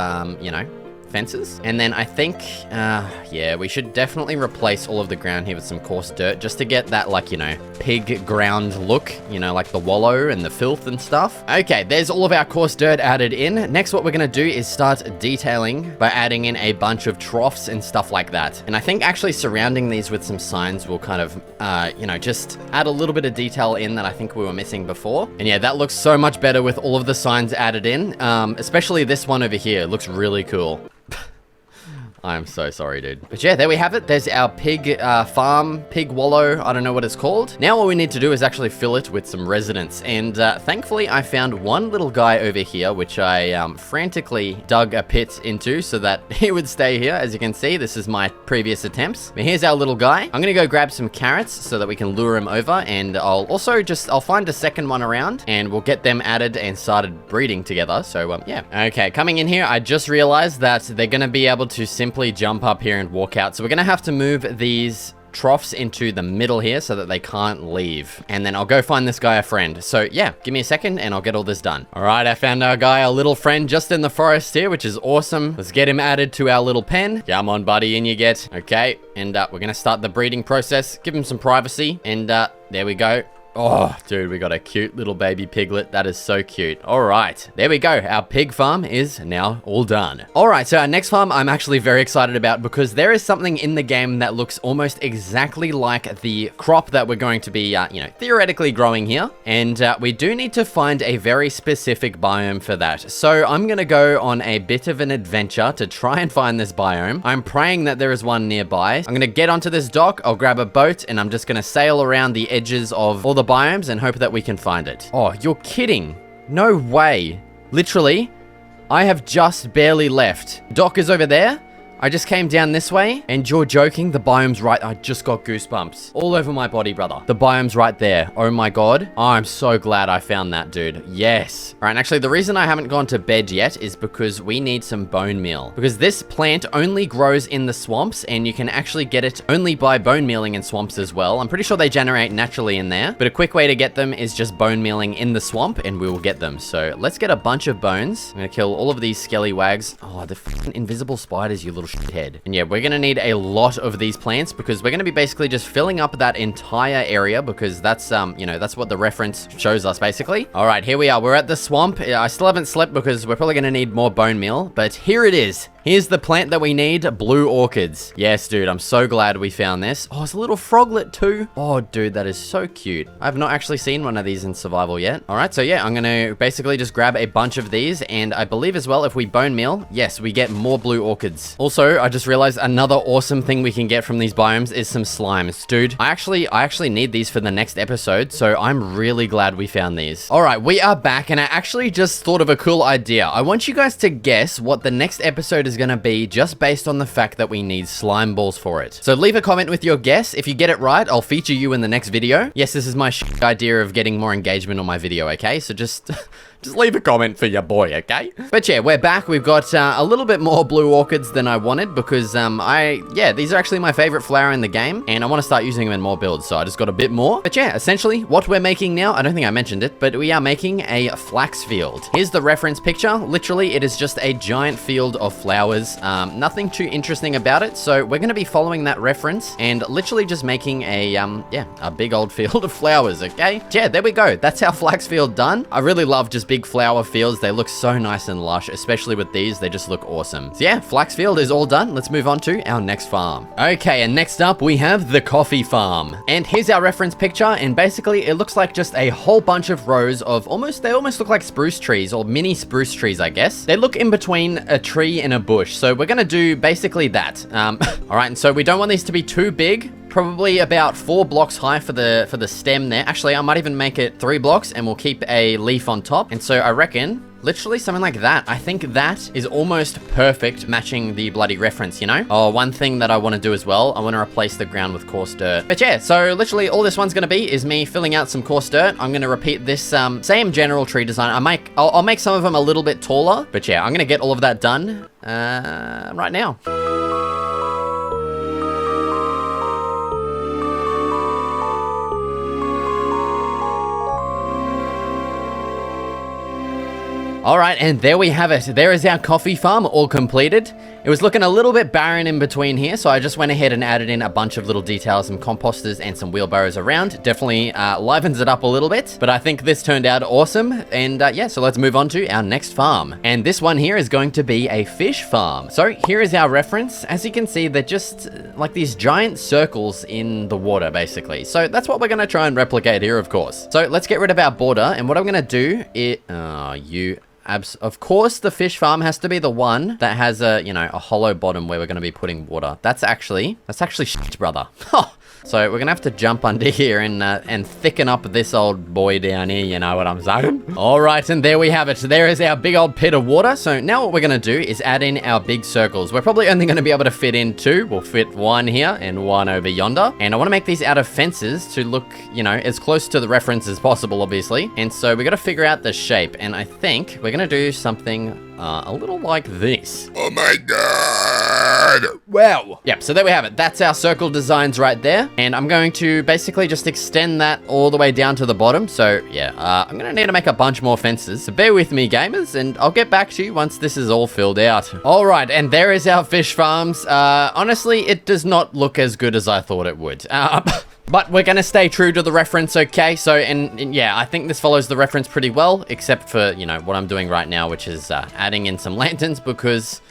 you know, fences. And then I think, yeah, we should definitely replace all of the ground here with some coarse dirt, just to get that, like, you know, pig ground look, you know, like the wallow and the filth and stuff. Okay, there's all of our coarse dirt added in. Next, what we're gonna do is start detailing by adding in a bunch of troughs and stuff like that. And I think actually surrounding these with some signs will kind of, you know, just add a little bit of detail in that I think we were missing before. And yeah, that looks so much better with all of the signs added in, especially this one over here. It looks really cool. I'm so sorry, dude. But yeah, there we have it. There's our pig farm, pig wallow. I don't know what it's called. Now all we need to do is actually fill it with some residents. And thankfully, I found one little guy over here, which I frantically dug a pit into so that he would stay here. As you can see, this is my previous attempts. But here's our little guy. I'm gonna go grab some carrots so that we can lure him over. And I'll find a second one around, and we'll get them added and started breeding together. So yeah. Okay, coming in here, I just realized that they're gonna be able to simply jump up here and walk out. So we're gonna have to move these troughs into the middle here so that they can't leave. And then I'll go find this guy a friend. So yeah, give me a second and I'll get all this done. All right, I found our guy a little friend just in the forest here, which is awesome. Let's get him added to our little pen. Come on, buddy, in you get. Okay, and we're gonna start the breeding process. Give him some privacy, and there we go. Oh, dude, we got a cute little baby piglet. That is so cute. All right, there we go. Our pig farm is now all done. All right, so our next farm I'm actually very excited about, because there is something in the game that looks almost exactly like the crop that we're going to be, you know, theoretically growing here. And we do need to find a very specific biome for that. So I'm going to go on a bit of an adventure to try and find this biome. I'm praying that there is one nearby. I'm going to get onto this dock. I'll grab a boat, and I'm just going to sail around the edges of all the biomes and hope that we can find it. Oh, you're kidding. No way. Literally, I have just barely left. Dock is over there. I just came down this way, and you're joking. The biome's right. I just got goosebumps all over my body, brother. The biome's right there. Oh my God. Oh, I'm so glad I found that, dude. Yes. All right, and actually, the reason I haven't gone to bed yet is because we need some bone meal. Because this plant only grows in the swamps, and you can actually get it only by bone mealing in swamps as well. I'm pretty sure they generate naturally in there, but a quick way to get them is just bone mealing in the swamp, and we will get them. So let's get a bunch of bones. I'm gonna kill all of these skelly wags. Oh, the f***ing invisible spiders, you little shithead. And yeah, we're gonna need a lot of these plants, because we're gonna be basically just filling up that entire area, because that's, you know, that's what the reference shows us basically. All right, here we are. We're at the swamp. I still haven't slept because we're probably gonna need more bone meal, but here it is. Here's the plant that we need, blue orchids. Yes, dude, I'm so glad we found this. Oh, it's a little froglet too. Oh, dude, that is so cute. I've not actually seen one of these in survival yet. All right, so yeah, I'm gonna basically just grab a bunch of these, and I believe as well, if we bone meal, yes, we get more blue orchids. Also, I just realized another awesome thing we can get from these biomes is some slimes. Dude, I actually need these for the next episode, so I'm really glad we found these. All right, we are back, and I actually just thought of a cool idea. I want you guys to guess what the next episode is gonna be just based on the fact that we need slime balls for it. So leave a comment with your guess. If you get it right, I'll feature you in the next video. Yes, this is my idea of getting more engagement on my video, okay? So just leave a comment for your boy, okay? But yeah, we're back. We've got a little bit more blue orchids than I wanted because, these are actually my favorite flower in the game, and I want to start using them in more builds, so I just got a bit more. But yeah, essentially, what we're making now, I don't think I mentioned it, but we are making a flax field. Here's the reference picture. Literally, it is just a giant field of flowers. Nothing too interesting about it, so we're going to be following that reference and literally just making a big old field of flowers, okay? Yeah, there we go. That's our flax field done. I really love just big flower fields. They look so nice and lush, especially with these. They just look awesome. So yeah, flax field is all done. Let's move on to our next farm. Okay, and next up we have the coffee farm. And here's our reference picture, and basically it looks like just a whole bunch of rows of they almost look like spruce trees, or mini spruce trees, I guess. They look in between a tree and a bush, so we're gonna do basically that. All right, and so we don't want these to be too big. Probably about 4 blocks high for the stem there. Actually, I might even make it 3 blocks, and we'll keep a leaf on top. And so I reckon literally something like that. I think that is almost perfect, matching the bloody reference, you know? Oh, one thing that I want to do as well, I want to replace the ground with coarse dirt. But yeah, so literally all this one's going to be is me filling out some coarse dirt. I'm going to repeat this same general tree design. I'll make some of them a little bit taller. But yeah, I'm going to get all of that done right now. All right, and there we have it. There is our coffee farm all completed. It was looking a little bit barren in between here, so I just went ahead and added in a bunch of little details, some composters and some wheelbarrows around. Definitely livens it up a little bit, but I think this turned out awesome. And yeah, so let's move on to our next farm. And this one here is going to be a fish farm. So here is our reference. As you can see, they're just like these giant circles in the water, basically. So that's what we're going to try and replicate here, of course. So let's get rid of our border, and what I'm going to do is... Of course, the fish farm has to be the one that has a hollow bottom where we're going to be putting water. That's actually shit, brother. So we're gonna have to jump under here and thicken up this old boy down here, you know what I'm saying? All right, and there we have it. There is our big old pit of water. So now what we're gonna do is add in our big circles. We're probably only gonna be able to fit in 2. We'll fit 1 here and 1 over yonder. And I wanna make these out of fences to look, as close to the reference as possible, obviously. And so we gotta figure out the shape. And I think we're gonna do something a little like this. Oh my god! Wow. Yep, so there we have it. That's our circle designs right there. And I'm going to basically just extend that all the way down to the bottom. So yeah, I'm gonna need to make a bunch more fences. So bear with me, gamers, and I'll get back to you once this is all filled out. All right, and there is our fish farms. Honestly, it does not look as good as I thought it would. But we're gonna stay true to the reference, okay? So, and yeah, I think this follows the reference pretty well, except for, what I'm doing right now, which is adding in some lanterns because,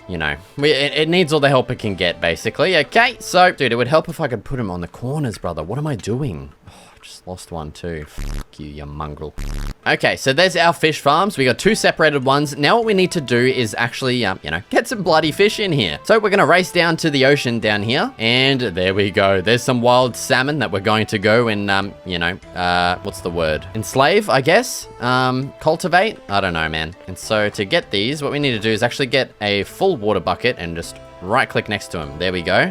it needs all the help it can get, basically, okay? So, dude, it would help if I could put them on the corners, brother. What am I doing? Oh, I just lost one too. Fuck you mongrel. Okay, so there's our fish farms. We got 2 separated ones. Now what we need to do is actually, get some bloody fish in here. So we're going to race down to the ocean down here. And there we go. There's some wild salmon that we're going to go and, what's the word? Enslave, I guess? Cultivate? I don't know, man. And so to get these, what we need to do is actually get a full water bucket and just right click next to them. There we go.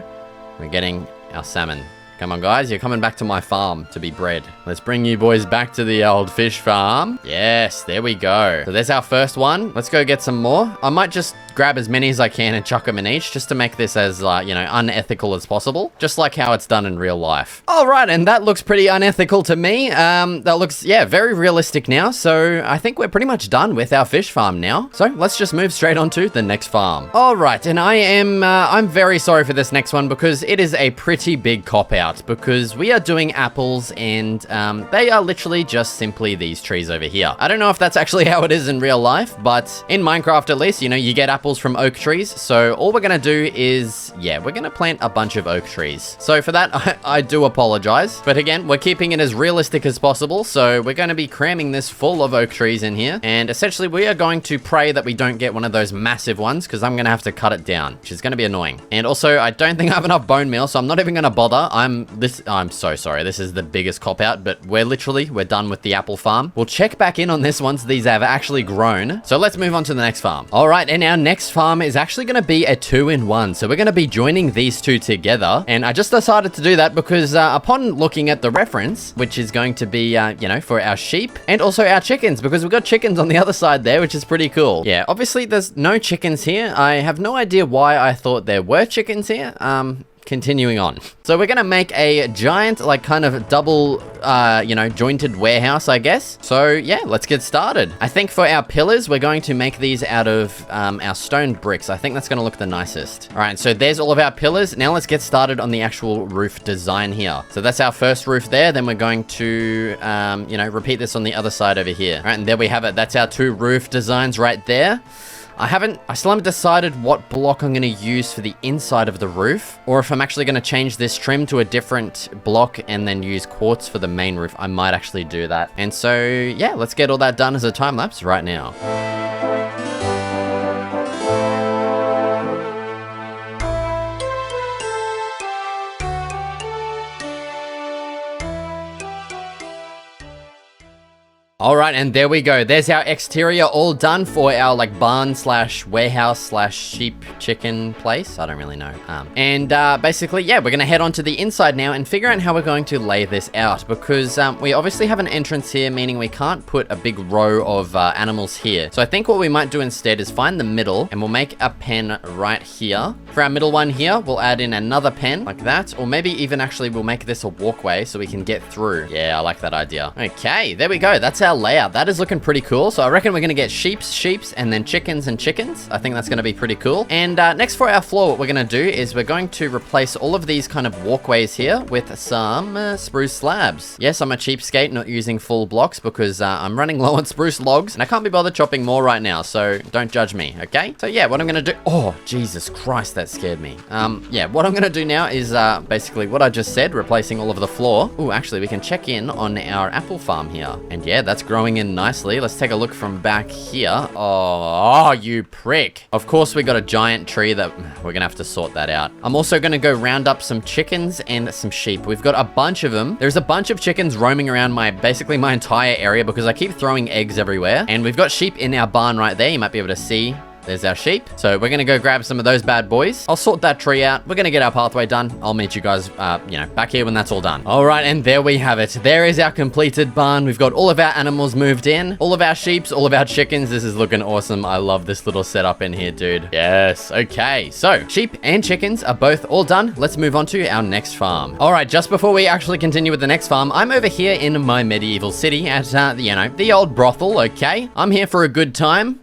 We're getting our salmon. Come on, guys. You're coming back to my farm to be bred. Let's bring you boys back to the old fish farm. Yes, there we go. So there's our first one. Let's go get some more. I might just grab as many as I can and chuck them in each just to make this as, unethical as possible. Just like how it's done in real life. All right, and that looks pretty unethical to me. That looks, very realistic now. So I think we're pretty much done with our fish farm now. So let's just move straight on to the next farm. All right, and I'm very sorry for this next one because it is a pretty big cop-out. layout because we are doing apples and they are literally just simply these trees over here. I don't know if that's actually how it is in real life, but in Minecraft at least, you know, you get apples from oak trees. So all we're gonna do is, yeah, we're gonna plant a bunch of oak trees. So for that, I do apologize. But again, we're keeping it as realistic as possible. So we're gonna be cramming this full of oak trees in here. And essentially we are going to pray that we don't get one of those massive ones because I'm gonna have to cut it down, which is gonna be annoying. And also, I don't think I have enough bone meal, so I'm not even gonna bother. I'm so sorry. This is the biggest cop out, but we're done with the apple farm. We'll check back in on this once these have actually grown. So let's move on to the next farm. All right, and our next farm is actually gonna be a 2-in-1. So we're gonna be joining these two together. And I just decided to do that because upon looking at the reference, which is going to be, you know, for our sheep and also our chickens, because we've got chickens on the other side there, which is pretty cool. Yeah, obviously there's no chickens here. I have no idea why I thought there were chickens here. Continuing on. So we're gonna make a giant, like, kind of double, you know, jointed warehouse, I guess. So yeah, let's get started. I think for our pillars, we're going to make these out of our stone bricks. I think that's gonna look the nicest. All right, so there's all of our pillars. Now let's get started on the actual roof design here. So that's our first roof there. Then we're going to, you know, repeat this on the other side over here. All right, and there we have it. That's our 2 roof designs right there. I still haven't decided what block I'm going to use for the inside of the roof, or if I'm actually going to change this trim to a different block and then use quartz for the main roof. I might actually do that. And so, yeah, let's get all that done as a time lapse right now. All right, and there we go. There's our exterior all done for our, like, barn slash warehouse slash sheep chicken place. I don't really know. Basically, yeah, we're gonna head on to the inside now and figure out how we're going to lay this out because we obviously have an entrance here, meaning we can't put a big row of animals here. So I think what we might do instead is find the middle and we'll make a pen right here. For our middle one here, we'll add in another pen like that, or maybe even actually we'll make this a walkway so we can get through. Yeah, I like that idea. Okay, there we go. That's our layout. That is looking pretty cool. So I reckon we're gonna get sheeps, and then chickens and chickens. I think that's gonna be pretty cool. And next for our floor, what we're gonna do is we're going to replace all of these kind of walkways here with some spruce slabs. Yes, I'm a cheapskate, not using full blocks because I'm running low on spruce logs and I can't be bothered chopping more right now, so don't judge me, okay? So yeah, what I'm gonna do... Oh, Jesus Christ, that scared me. Yeah, what I'm gonna do now is basically what I just said, replacing all of the floor. Oh, actually, we can check in on our apple farm here. And yeah, that's growing in nicely. Let's take a look from back here. Oh, you prick. Of course, we got a giant tree that we're gonna have to sort that out. I'm also gonna go round up some chickens and some sheep. We've got a bunch of them. There's a bunch of chickens roaming around basically my entire area because I keep throwing eggs everywhere. And we've got sheep in our barn right there. You might be able to see. There's our sheep. So we're gonna go grab some of those bad boys. I'll sort that tree out. We're gonna get our pathway done. I'll meet you guys, you know, back here when that's all done. All right, and there we have it. There is our completed barn. We've got all of our animals moved in, all of our sheeps, all of our chickens. This is looking awesome. I love this little setup in here, dude. Yes, okay. So sheep and chickens are both all done. Let's move on to our next farm. All right, just before we actually continue with the next farm, I'm over here in my medieval city at, you know, the old brothel, okay? I'm here for a good time.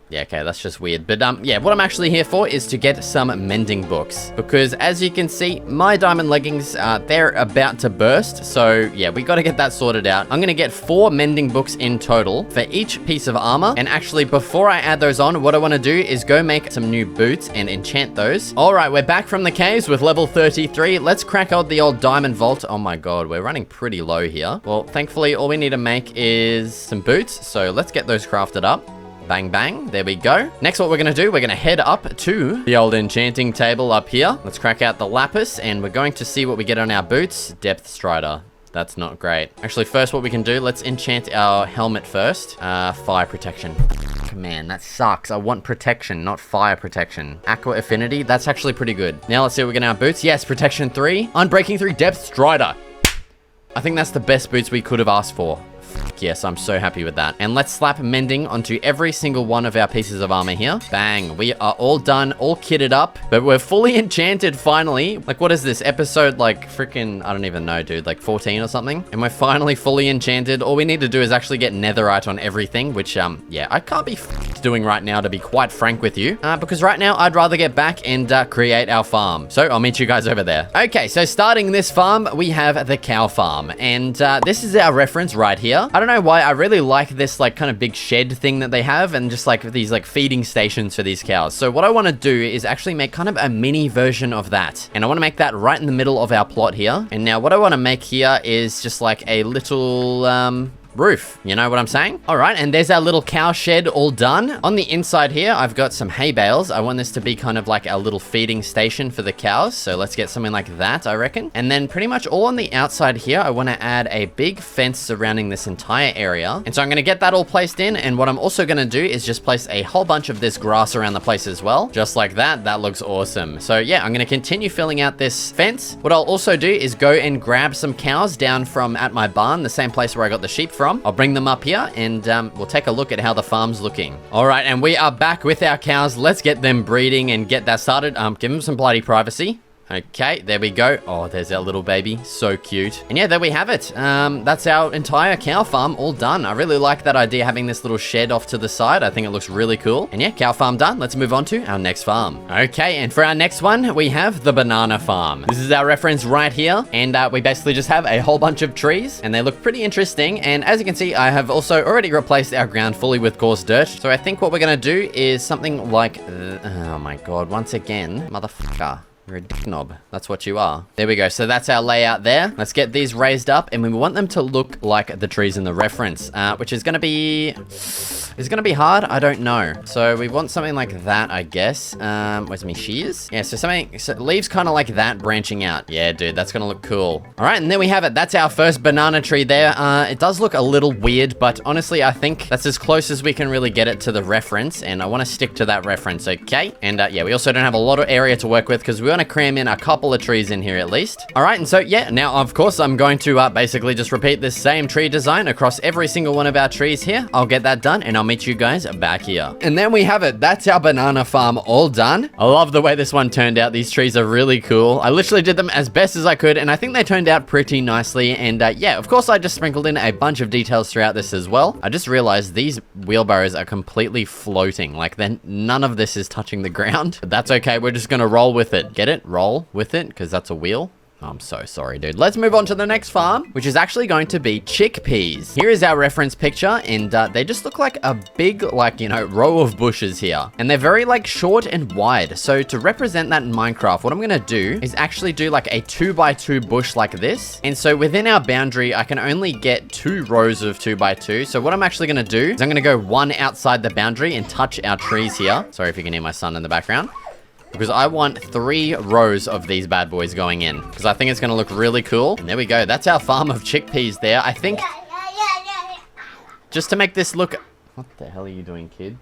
Yeah, okay, that's just weird. But, yeah, what I'm actually here for is to get some mending books. Because, as you can see, my diamond leggings, they're about to burst. So, yeah, we gotta get that sorted out. I'm gonna get 4 mending books in total for each piece of armor. And actually, before I add those on, what I wanna do is go make some new boots and enchant those. All right, we're back from the caves with level 33. Let's crack out the old diamond vault. Oh my god, we're running pretty low here. Well, thankfully, all we need to make is some boots. So, let's get those crafted up. Bang, bang. There we go. Next, what we're going to do, we're going to head up to the old enchanting table up here. Let's crack out the lapis, and we're going to see what we get on our boots. Depth strider. That's not great. Actually, first, what we can do, let's enchant our helmet first. Fire protection. Man, that sucks. I want protection, not fire protection. Aqua affinity. That's actually pretty good. Now, let's see what we get on our boots. Yes, protection 3. Unbreaking 3. Depth strider. I think that's the best boots we could have asked for. Fuck yes, I'm so happy with that. And let's slap mending onto every single one of our pieces of armor here. Bang. We are all done, all kitted up, but we're fully enchanted finally. Like, what is this? Episode, like, freaking, I don't even know, dude. Like 14 or something? And we're finally fully enchanted. All we need to do is actually get netherite on everything, which, yeah, I can't be doing right now, to be quite frank with you. Because right now, I'd rather get back and create our farm. So I'll meet you guys over there. Okay, so starting this farm, we have the cow farm. And this is our reference right here. I don't know why, I really like this, like, kind of big shed thing that they have, and just, like, these, like, feeding stations for these cows. So what I want to do is actually make kind of a mini version of that. And I want to make that right in the middle of our plot here. And now what I want to make here is just like a little, roof. You know what I'm saying? All right, and there's our little cow shed all done. On the inside here, I've got some hay bales. I want this to be kind of like a little feeding station for the cows. So let's get something like that, I reckon. And then pretty much all on the outside here, I want to add a big fence surrounding this entire area. And so I'm going to get that all placed in. And what I'm also going to do is just place a whole bunch of this grass around the place as well. Just like that. That looks awesome. So yeah, I'm going to continue filling out this fence. What I'll also do is go and grab some cows down from at my barn, the same place where I got the sheep from. I'll bring them up here and we'll take a look at how the farm's looking. All right, and we are back with our cows. Let's get them breeding and get that started. Give them some bloody privacy. Okay, there we go. Oh, there's our little baby. So cute. And yeah, there we have it. That's our entire cow farm all done. I really like that idea, having this little shed off to the side. I think it looks really cool. And yeah, cow farm done. Let's move on to our next farm. Okay, and for our next one, we have the banana farm. This is our reference right here. And we basically just have a whole bunch of trees, and they look pretty interesting. And as you can see, I have also already replaced our ground fully with coarse dirt. So I think what we're going to do is something like... oh my god, once again, motherfucker. You're a dick knob. That's what you are. There we go. So that's our layout there. Let's get these raised up, and we want them to look like the trees in the reference, which is going to be... Is it going to be hard? I don't know. So we want something like that, I guess. Where's me shears? Yeah, so something... So leaves kind of like that branching out. Yeah, dude, that's going to look cool. All right, and there we have it. That's our first banana tree there. It does look a little weird, but honestly, I think that's as close as we can really get it to the reference, and I want to stick to that reference, okay? And yeah, we also don't have a lot of area to work with because we want to cram in a couple of trees in here at least. All right, and so yeah, now of course I'm going to basically just repeat this same tree design across every single one of our trees here. I'll get that done, and I'll meet you guys back here. And then we have it. That's our banana farm all done. I love the way this one turned out. These trees are really cool. I literally did them as best as I could, and I think they turned out pretty nicely. And yeah, of course I just sprinkled in a bunch of details throughout this as well. I just realized these wheelbarrows are completely floating. Like, then none of this is touching the ground. But that's okay. We're just gonna roll with it. Get it? Roll with it, because that's a wheel. I'm so sorry, dude. Let's move on to the next farm, which is actually going to be chickpeas. Here is our reference picture, and they just look like a big, like, you know, row of bushes here. And they're very, like, short and wide. So to represent that in Minecraft, what I'm going to do is actually do, like, a 2x2 bush like this. And so within our boundary, I can only get 2 rows of 2x2. So what I'm actually going to do is I'm going to go one outside the boundary and touch our trees here. Sorry if you can hear my son in the background. Because I want 3 rows of these bad boys going in. Because I think it's going to look really cool. And there we go. That's our farm of chickpeas there. I think... Just to make this look... What the hell are you doing, kid?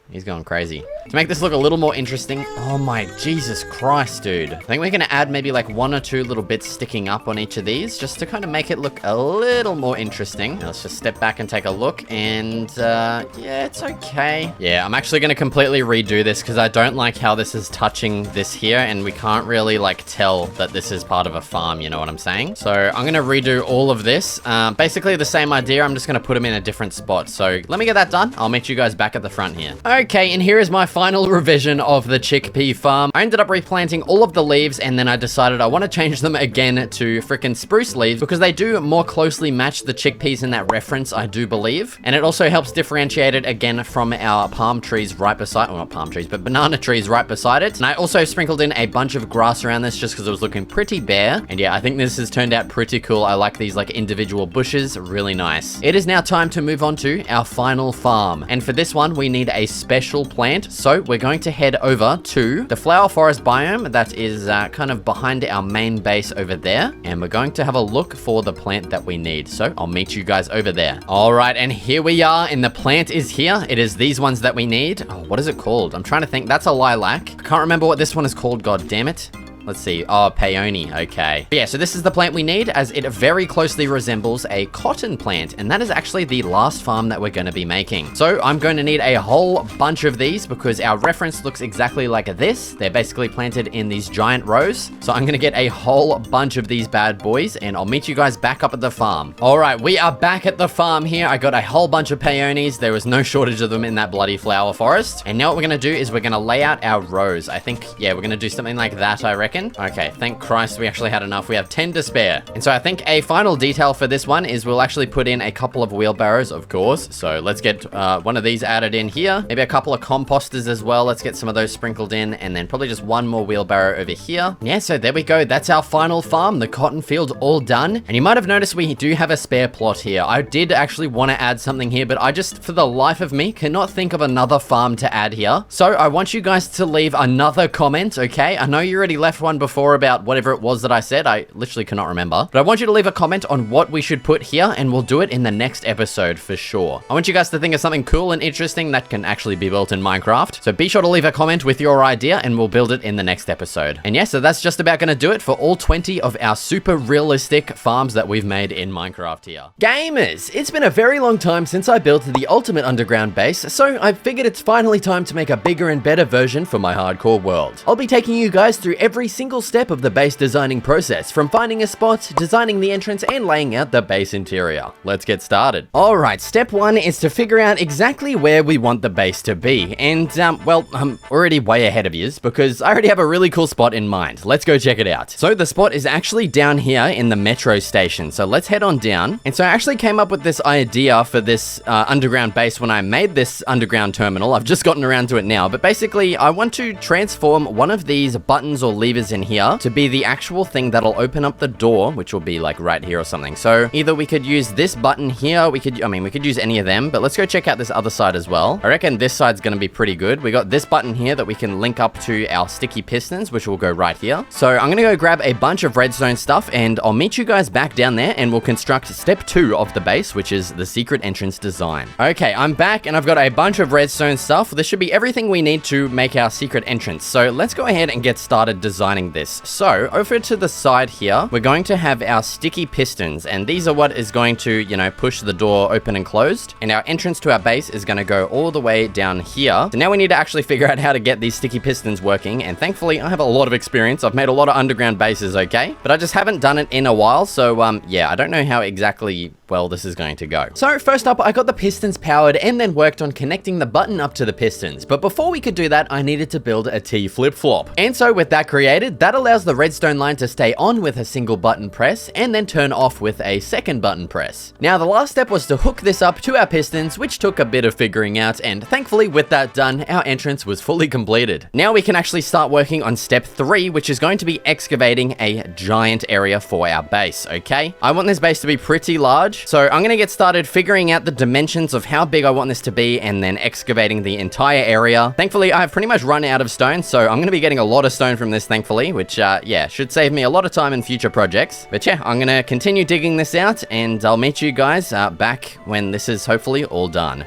He's going crazy. To make this look a little more interesting... Oh my Jesus Christ, dude. I think we're going to add maybe like 1 or 2 little bits sticking up on each of these, just to kind of make it look a little more interesting. Now let's just step back and take a look, and yeah, it's okay. Yeah, I'm actually going to completely redo this because I don't like how this is touching this here, and we can't really like tell that this is part of a farm, you know what I'm saying? So I'm going to redo all of this. Basically the same idea, I'm just going to put them in a different spot. So let me get that done. I'll meet you guys back at the front here. Okay, and here is my final revision of the chickpea farm. I ended up replanting all of the leaves, and then I decided I want to change them again to freaking spruce leaves because they do more closely match the chickpeas in that reference, I do believe. And it also helps differentiate it again from our palm trees right beside, well, not palm trees, but banana trees right beside it. And I also sprinkled in a bunch of grass around this just because it was looking pretty bare. And yeah, I think this has turned out pretty cool. I like these like individual bushes, really nice. It is now time to move on to our final farm. And for this one, we need a special plant. So we're going to head over to the flower forest biome that is kind of behind our main base over there. And we're going to have a look for the plant that we need. So I'll meet you guys over there. All right, and here we are, and the plant is here. It is these ones that we need. Oh, what is it called? I'm trying to think. That's a lilac. I can't remember what this one is called, god damn it. Let's see. Oh, peony. Okay. But yeah, so this is the plant we need, as it very closely resembles a cotton plant, and that is actually the last farm that we're going to be making. So I'm going to need a whole bunch of these because our reference looks exactly like this. They're basically planted in these giant rows. So I'm going to get a whole bunch of these bad boys, and I'll meet you guys back up at the farm. All right, we are back at the farm here. I got a whole bunch of peonies. There was no shortage of them in that bloody flower forest. And now what we're going to do is we're going to lay out our rows. I think, yeah, we're going to do something like that, I reckon. Okay, thank Christ we actually had enough. We have 10 to spare. And so I think a final detail for this one is we'll actually put in a couple of wheelbarrows, of course. So let's get one of these added in here. Maybe a couple of composters as well. Let's get some of those sprinkled in, and then probably just one more wheelbarrow over here. Yeah, so there we go. That's our final farm, the cotton field, all done. And you might have noticed we do have a spare plot here. I did actually want to add something here, but I just, for the life of me, cannot think of another farm to add here. So I want you guys to leave another comment, okay? I know you already left one before about whatever it was that I said. I literally cannot remember. But I want you to leave a comment on what we should put here, and we'll do it in the next episode for sure. I want you guys to think of something cool and interesting that can actually be built in Minecraft. So be sure to leave a comment with your idea, and we'll build it in the next episode. And yeah, so that's just about going to do it for all 20 of our super realistic farms that we've made in Minecraft here. Gamers, it's been a very long time since I built the ultimate underground base, so I figured it's finally time to make a bigger and better version for my hardcore world. I'll be taking you guys through every single step of the base designing process, from finding a spot, designing the entrance, and laying out the base interior. Let's get started. Alright, step one is to figure out exactly where we want the base to be, and well, I'm already way ahead of yous because I already have a really cool spot in mind. Let's go check it out. So the spot is actually down here in the metro station, so let's head on down. And so I actually came up with this idea for this underground base when I made this underground terminal. I've just gotten around to it now, but basically I want to transform one of these buttons or levers in here to be the actual thing that'll open up the door, which will be like right here or something. So either we could use this button here, we could use any of them, but let's go check out this other side as well. I reckon this side's gonna be pretty good. We got this button here that we can link up to our sticky pistons, which will go right here. So I'm gonna go grab a bunch of redstone stuff, and I'll meet you guys back down there, and we'll construct step 2 of the base, which is the secret entrance design. Okay, I'm back, and I've got a bunch of redstone stuff. This should be everything we need to make our secret entrance. So let's go ahead and get started designing this. So over to the side here, we're going to have our sticky pistons, and these are what is going to, you know, push the door open and closed. And our entrance to our base is going to go all the way down here. So now we need to actually figure out how to get these sticky pistons working, and thankfully I have a lot of experience. I've made a lot of underground bases, okay? But I just haven't done it in a while, so yeah, I don't know how exactly well this is going to go. So first up, I got the pistons powered and then worked on connecting the button up to the pistons. But before we could do that, I needed to build a T flip-flop. And so with that created, that allows the redstone line to stay on with a single button press and then turn off with a second button press. Now the last step was to hook this up to our pistons, which took a bit of figuring out, and thankfully with that done, our entrance was fully completed. Now we can actually start working on step 3, which is going to be excavating a giant area for our base, okay? I want this base to be pretty large, so I'm gonna get started figuring out the dimensions of how big I want this to be and then excavating the entire area. Thankfully, I've pretty much run out of stone, so I'm gonna be getting a lot of stone from this, thankfully, which, yeah, should save me a lot of time in future projects. But yeah, I'm gonna continue digging this out, and I'll meet you guys back when this is hopefully all done.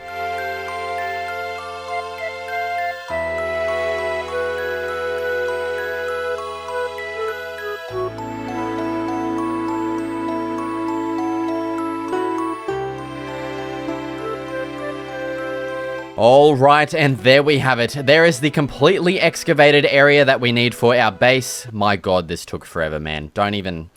All right, and there we have it. There is the completely excavated area that we need for our base. My God, this took forever, man. Don't even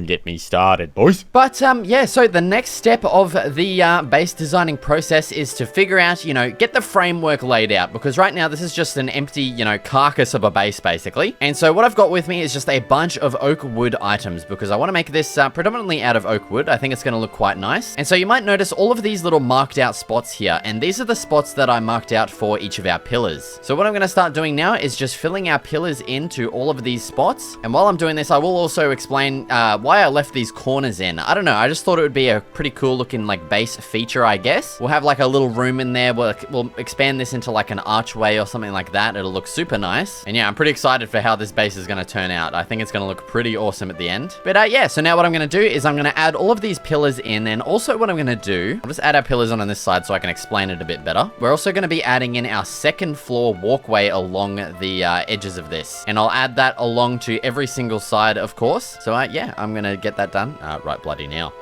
get me started, boys. But, yeah, so the next step of the base designing process is to figure out, you know, get the framework laid out, because right now this is just an empty, you know, carcass of a base, basically. And so what I've got with me is just a bunch of oak wood items, because I want to make this predominantly out of oak wood. I think it's going to look quite nice. And so you might notice all of these little marked out spots here, and these are the spots that I marked out for each of our pillars. So what I'm going to start doing now is just filling our pillars into all of these spots. And while I'm doing this, I will also explain why I left these corners in. I don't know. I just thought it would be a pretty cool looking like base feature, I guess. We'll have like a little room in there. We'll expand this into like an archway or something like that. It'll look super nice. And yeah, I'm pretty excited for how this base is going to turn out. I think it's going to look pretty awesome at the end. But yeah, so now what I'm going to do is I'm going to add all of these pillars in, and also what I'm going to do, I'll just add our pillars on this side so I can explain it a bit better. We're also going to be adding in our second floor walkway along the edges of this, and I'll add that along to every single side, of course. So yeah, I'm going to get that done right bloody now.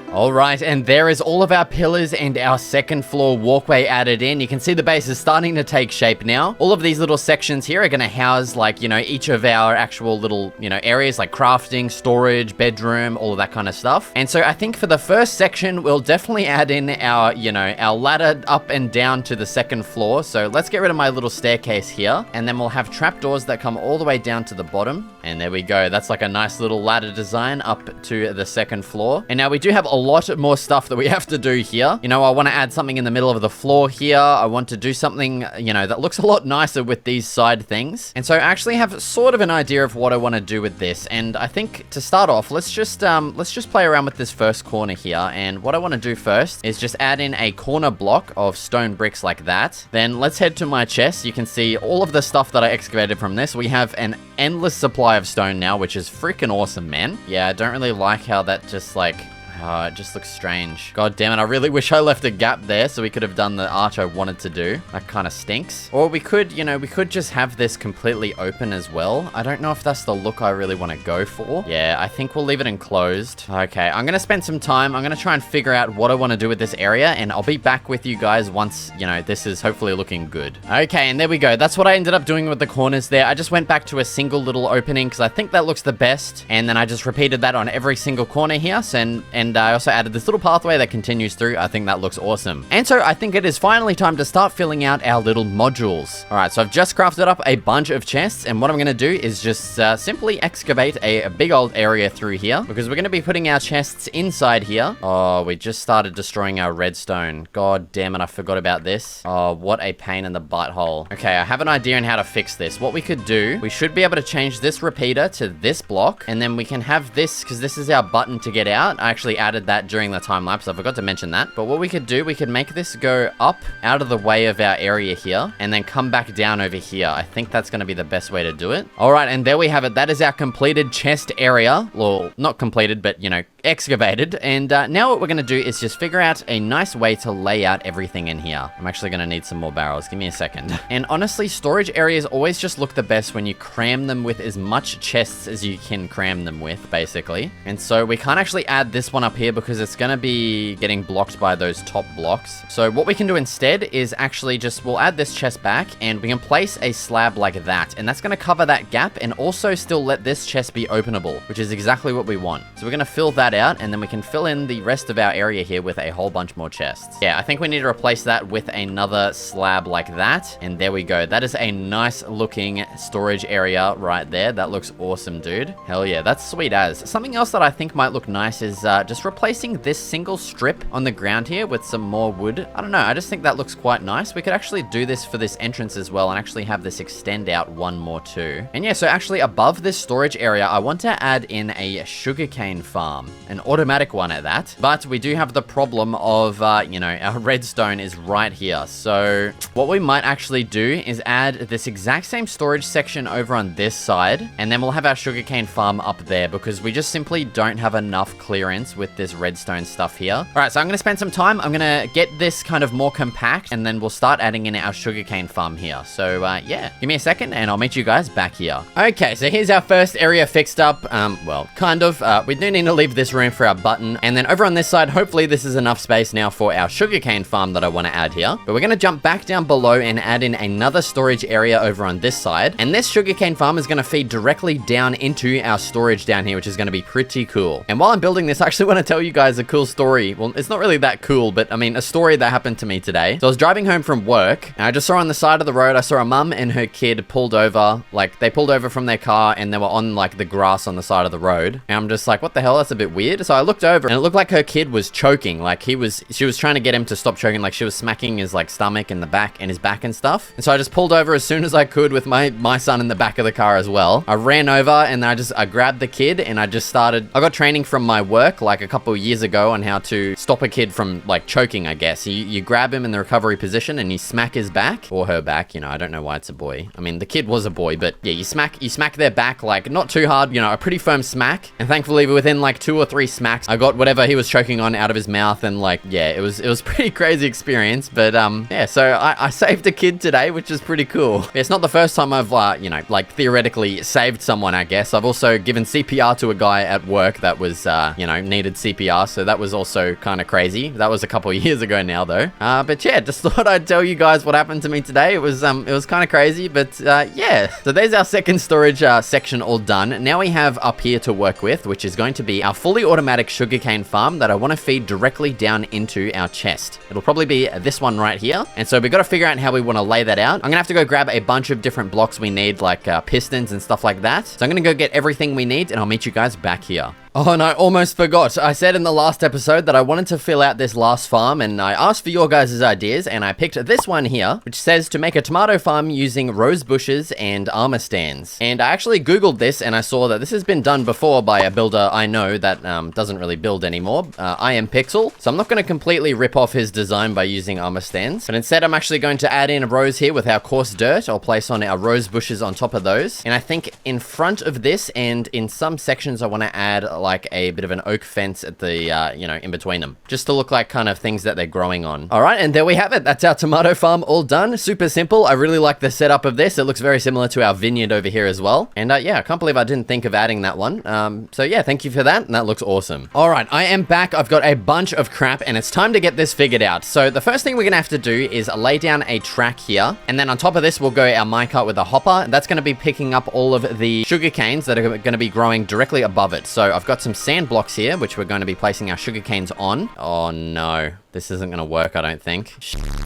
Alright, and there is all of our pillars and our second floor walkway added in. You can see the base is starting to take shape now. All of these little sections here are going to house, like, you know, each of our actual little, you know, areas like crafting, storage, bedroom, all of that kind of stuff. And so I think for the first section, we'll definitely add in our, you know, our ladder up and down to the second floor. So let's get rid of my little staircase here, and then we'll have trapdoors that come all the way down to the bottom. And there we go. That's like a nice little ladder design up to the second floor. And now we do have a lot more stuff that we have to do here. You know, I want to add something in the middle of the floor here. I want to do something, you know, that looks a lot nicer with these side things. And so I actually have sort of an idea of what I want to do with this. And I think to start off, let's just play around with this first corner here. And what I want to do first is just add in a corner block of stone bricks like that. Then let's head to my chest. You can see all of the stuff that I excavated from this. We have an endless supply of stone now, which is freaking awesome, man. Yeah, I don't really like how that just like... Oh, it just looks strange. God damn it, I really wish I left a gap there so we could have done the arch I wanted to do. That kind of stinks. Or we could, you know, we could just have this completely open as well. I don't know if that's the look I really want to go for. Yeah, I think we'll leave it enclosed. Okay, I'm going to spend some time. I'm going to try and figure out what I want to do with this area, and I'll be back with you guys once, you know, this is hopefully looking good. Okay, and there we go. That's what I ended up doing with the corners there. I just went back to a single little opening because I think that looks the best, and then I just repeated that on every single corner here. So, and I also added this little pathway that continues through. I think that looks awesome. And so I think it is finally time to start filling out our little modules. All right, so I've just crafted up a bunch of chests, and what I'm going to do is just simply excavate a big old area through here, because we're going to be putting our chests inside here. Oh, we just started destroying our redstone. God damn it, I forgot about this. Oh, what a pain in the butthole. Okay, I have an idea on how to fix this. What we could do, we should be able to change this repeater to this block, and then we can have this, because this is our button to get out. I actually added that during the time lapse. I forgot to mention that. But what we could do, we could make this go up out of the way of our area here, and then come back down over here. I think that's going to be the best way to do it. All right, and there we have it. That is our completed chest area. Well, not completed, but, you know, excavated. And now what we're going to do is just figure out a nice way to lay out everything in here. I'm actually going to need some more barrels. Give me a second. And honestly, storage areas always just look the best when you cram them with as much chests as you can cram them with, basically. And so we can't actually add this one up here because it's going to be getting blocked by those top blocks. So what we can do instead is actually just, we'll add this chest back, and we can place a slab like that. And that's going to cover that gap and also still let this chest be openable, which is exactly what we want. So we're going to fill that out, and then we can fill in the rest of our area here with a whole bunch more chests. Yeah, I think we need to replace that with another slab like that. And there we go. That is a nice looking storage area right there. That looks awesome, dude. Hell yeah, that's sweet as. Something else that I think might look nice is just replacing this single strip on the ground here with some more wood. I don't know, I just think that looks quite nice. We could actually do this for this entrance as well, and actually have this extend out one more too. And yeah, so actually above this storage area, I want to add in a sugarcane farm, an automatic one at that. But we do have the problem of, you know, our redstone is right here. So what we might actually do is add this exact same storage section over on this side, and then we'll have our sugarcane farm up there, because we just simply don't have enough clearance with this redstone stuff here. All right, so I'm going to spend some time. I'm going to get this kind of more compact, and then we'll start adding in our sugarcane farm here. So yeah, give me a second and I'll meet you guys back here. Okay, so here's our first area fixed up. Well, kind of. We do need to leave this room for our button, and then over on this side, hopefully this is enough space now for our sugarcane farm that I want to add here. But we're going to jump back down below and add in another storage area over on this side, and this sugarcane farm is going to feed directly down into our storage down here, which is going to be pretty cool. And while I'm building this, I actually want to tell you guys a cool story. Well, it's not really that cool, but I mean, a story that happened to me today. So I was driving home from work, and I just saw on the side of the road, I saw a mum and her kid pulled over. Like, they pulled over from their car, and they were on like the grass on the side of the road. And I'm just like, what the hell? That's a bit weird. weird. So I looked over and it looked like her kid was choking. Like she was trying to get him to stop choking. Like she was smacking his like stomach and the back and his back and stuff. And so I just pulled over as soon as I could with my son in the back of the car as well. I ran over and I grabbed the kid and I got training from my work like a couple of years ago on how to stop a kid from like choking, I guess. You grab him in the recovery position and you smack his back or her back. You know, I don't know why it's a boy. I mean, the kid was a boy, but yeah, you smack their back, like not too hard, you know, a pretty firm smack. And thankfully within like 2 or 3 smacks, I got whatever he was choking on out of his mouth. And like, yeah, it was pretty crazy experience. But yeah, so I saved a kid today, which is pretty cool. It's not the first time I've, you know, like theoretically saved someone, I guess. I've also given CPR to a guy at work that was, you know, needed CPR. So that was also kind of crazy. That was a couple of years ago now though. But yeah, just thought I'd tell you guys what happened to me today. It was kind of crazy, but yeah. So there's our second storage section all done. Now we have up here to work with, which is going to be our fully automatic sugarcane farm that I want to feed directly down into our chest. It'll probably be this one right here. And so we've got to figure out how we want to lay that out. I'm gonna have to go grab a bunch of different blocks we need, like pistons and stuff like that. So I'm gonna go get everything we need and I'll meet you guys back here. Oh, and I almost forgot. I said in the last episode that I wanted to fill out this last farm, and I asked for your guys' ideas, and I picked this one here, which says to make a tomato farm using rose bushes and armor stands. And I actually Googled this, and I saw that this has been done before by a builder I know that doesn't really build anymore, I Am Pixel. So I'm not going to completely rip off his design by using armor stands, but instead I'm actually going to add in a rose here with our coarse dirt. I'll place on our rose bushes on top of those. And I think in front of this and in some sections I want to add like a bit of an oak fence at the, you know, in between them, just to look like kind of things that they're growing on. All right, and there we have it. That's our tomato farm all done. Super simple. I really like the setup of this. It looks very similar to our vineyard over here as well. And yeah, I can't believe I didn't think of adding that one. So yeah, thank you for that. And that looks awesome. All right, I am back. I've got a bunch of crap and it's time to get this figured out. So the first thing we're gonna have to do is lay down a track here. And then on top of this, we'll go our minecart with a hopper. That's gonna be picking up all of the sugar canes that are gonna be growing directly above it. So I've got some sand blocks here, which we're going to be placing our sugar canes on. Oh no. This isn't going to work, I don't think.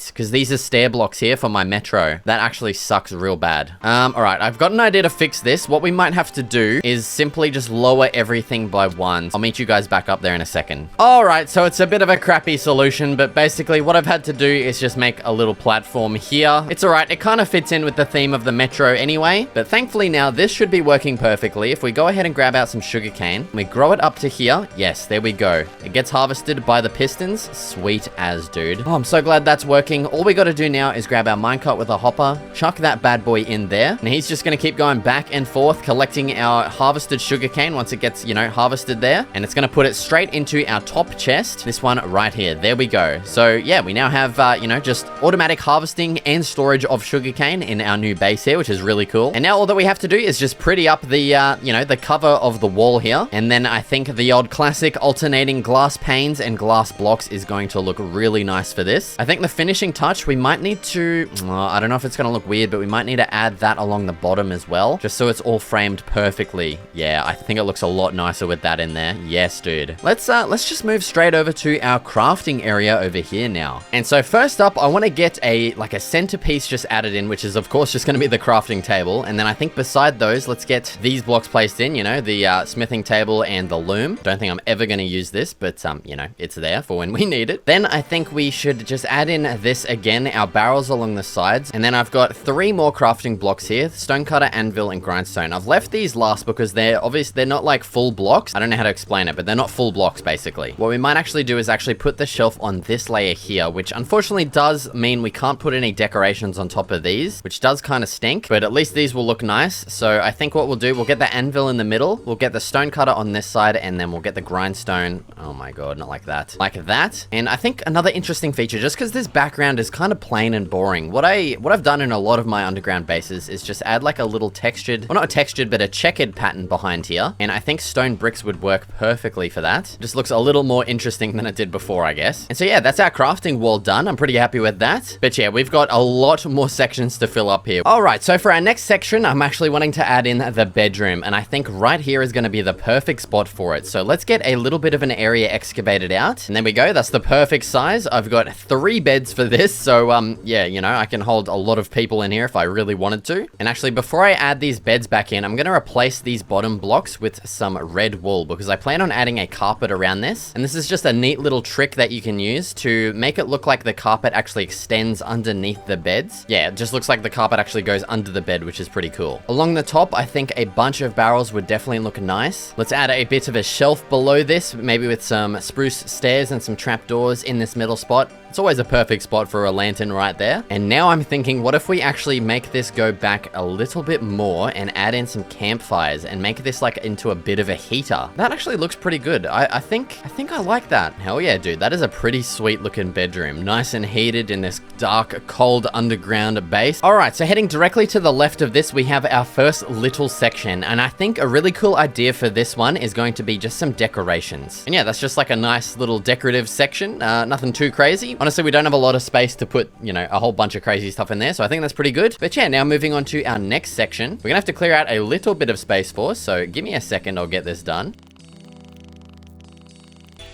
Because these are stair blocks here for my metro. That actually sucks real bad. All right, I've got an idea to fix this. What we might have to do is simply just lower everything by 1. I'll meet you guys back up there in a second. All right, so it's a bit of a crappy solution, but basically what I've had to do is just make a little platform here. It's all right. It kind of fits in with the theme of the metro anyway, but thankfully now this should be working perfectly. If we go ahead and grab out some sugar cane, we grow it up to here. Yes, there we go. It gets harvested by the pistons. Sweet as, dude. Oh, I'm so glad that's working. All we got to do now is grab our minecart with a hopper, chuck that bad boy in there, and he's just going to keep going back and forth, collecting our harvested sugarcane once it gets, you know, harvested there, and it's going to put it straight into our top chest, this one right here. There we go. So yeah, we now have, you know, just automatic harvesting and storage of sugarcane in our new base here, which is really cool. And now all that we have to do is just pretty up the, you know, the cover of the wall here, and then I think the old classic alternating glass panes and glass blocks is going to look really nice for this. I think the finishing touch, we might need to, I don't know if it's going to look weird, but we might need to add that along the bottom as well, just so it's all framed perfectly. Yeah, I think it looks a lot nicer with that in there. Yes, dude. Let's just move straight over to our crafting area over here now. And so first up, I want to get like a centerpiece just added in, which is of course just going to be the crafting table. And then I think beside those, let's get these blocks placed in, you know, the smithing table and the loom. Don't think I'm ever going to use this, but you know, it's there for when we need it. Then I think we should just add in this again, our barrels along the sides. And then I've got 3 more crafting blocks here, stonecutter, anvil, and grindstone. I've left these last because they're not like full blocks. I don't know how to explain it, but they're not full blocks basically. What we might actually do is actually put the shelf on this layer here, which unfortunately does mean we can't put any decorations on top of these, which does kind of stink, but at least these will look nice. So I think what we'll do, we'll get the anvil in the middle, we'll get the stonecutter on this side, and then we'll get the grindstone. Oh my god, not like that. Like that. And I think another interesting feature, just because this background is kind of plain and boring, what I've done in a lot of my underground bases is just add like a little textured, well, not a textured, but a checkered pattern behind here. And I think stone bricks would work perfectly for that. Just looks a little more interesting than it did before, I guess. And so yeah, that's our crafting wall done. I'm pretty happy with that. But yeah, we've got a lot more sections to fill up here. All right, so for our next section, I'm actually wanting to add in the bedroom. And I think right here is going to be the perfect spot for it. So let's get a little bit of an area excavated out. And there we go. That's the perfect perfect size. I've got 3 beds for this, so yeah, you know, I can hold a lot of people in here if I really wanted to. And actually, before I add these beds back in, I'm gonna replace these bottom blocks with some red wool because I plan on adding a carpet around this. And this is just a neat little trick that you can use to make it look like the carpet actually extends underneath the beds. Yeah, it just looks like the carpet actually goes under the bed, which is pretty cool. Along the top, I think a bunch of barrels would definitely look nice. Let's add a bit of a shelf below this, maybe with some spruce stairs and some trapdoors in this middle spot. It's always a perfect spot for a lantern right there. And now I'm thinking, what if we actually make this go back a little bit more and add in some campfires and make this like into a bit of a heater? That actually looks pretty good. I think I like that. Hell yeah, dude. That is a pretty sweet looking bedroom. Nice and heated in this dark, cold underground base. All right, so heading directly to the left of this, we have our first little section. And I think a really cool idea for this one is going to be just some decorations. And yeah, that's just like a nice little decorative section. Nothing too crazy. Honestly, we don't have a lot of space to put, you know, a whole bunch of crazy stuff in there, so I think that's pretty good. But yeah, now moving on to our next section. We're gonna have to clear out a little bit of space for us, so give me a second, I'll get this done.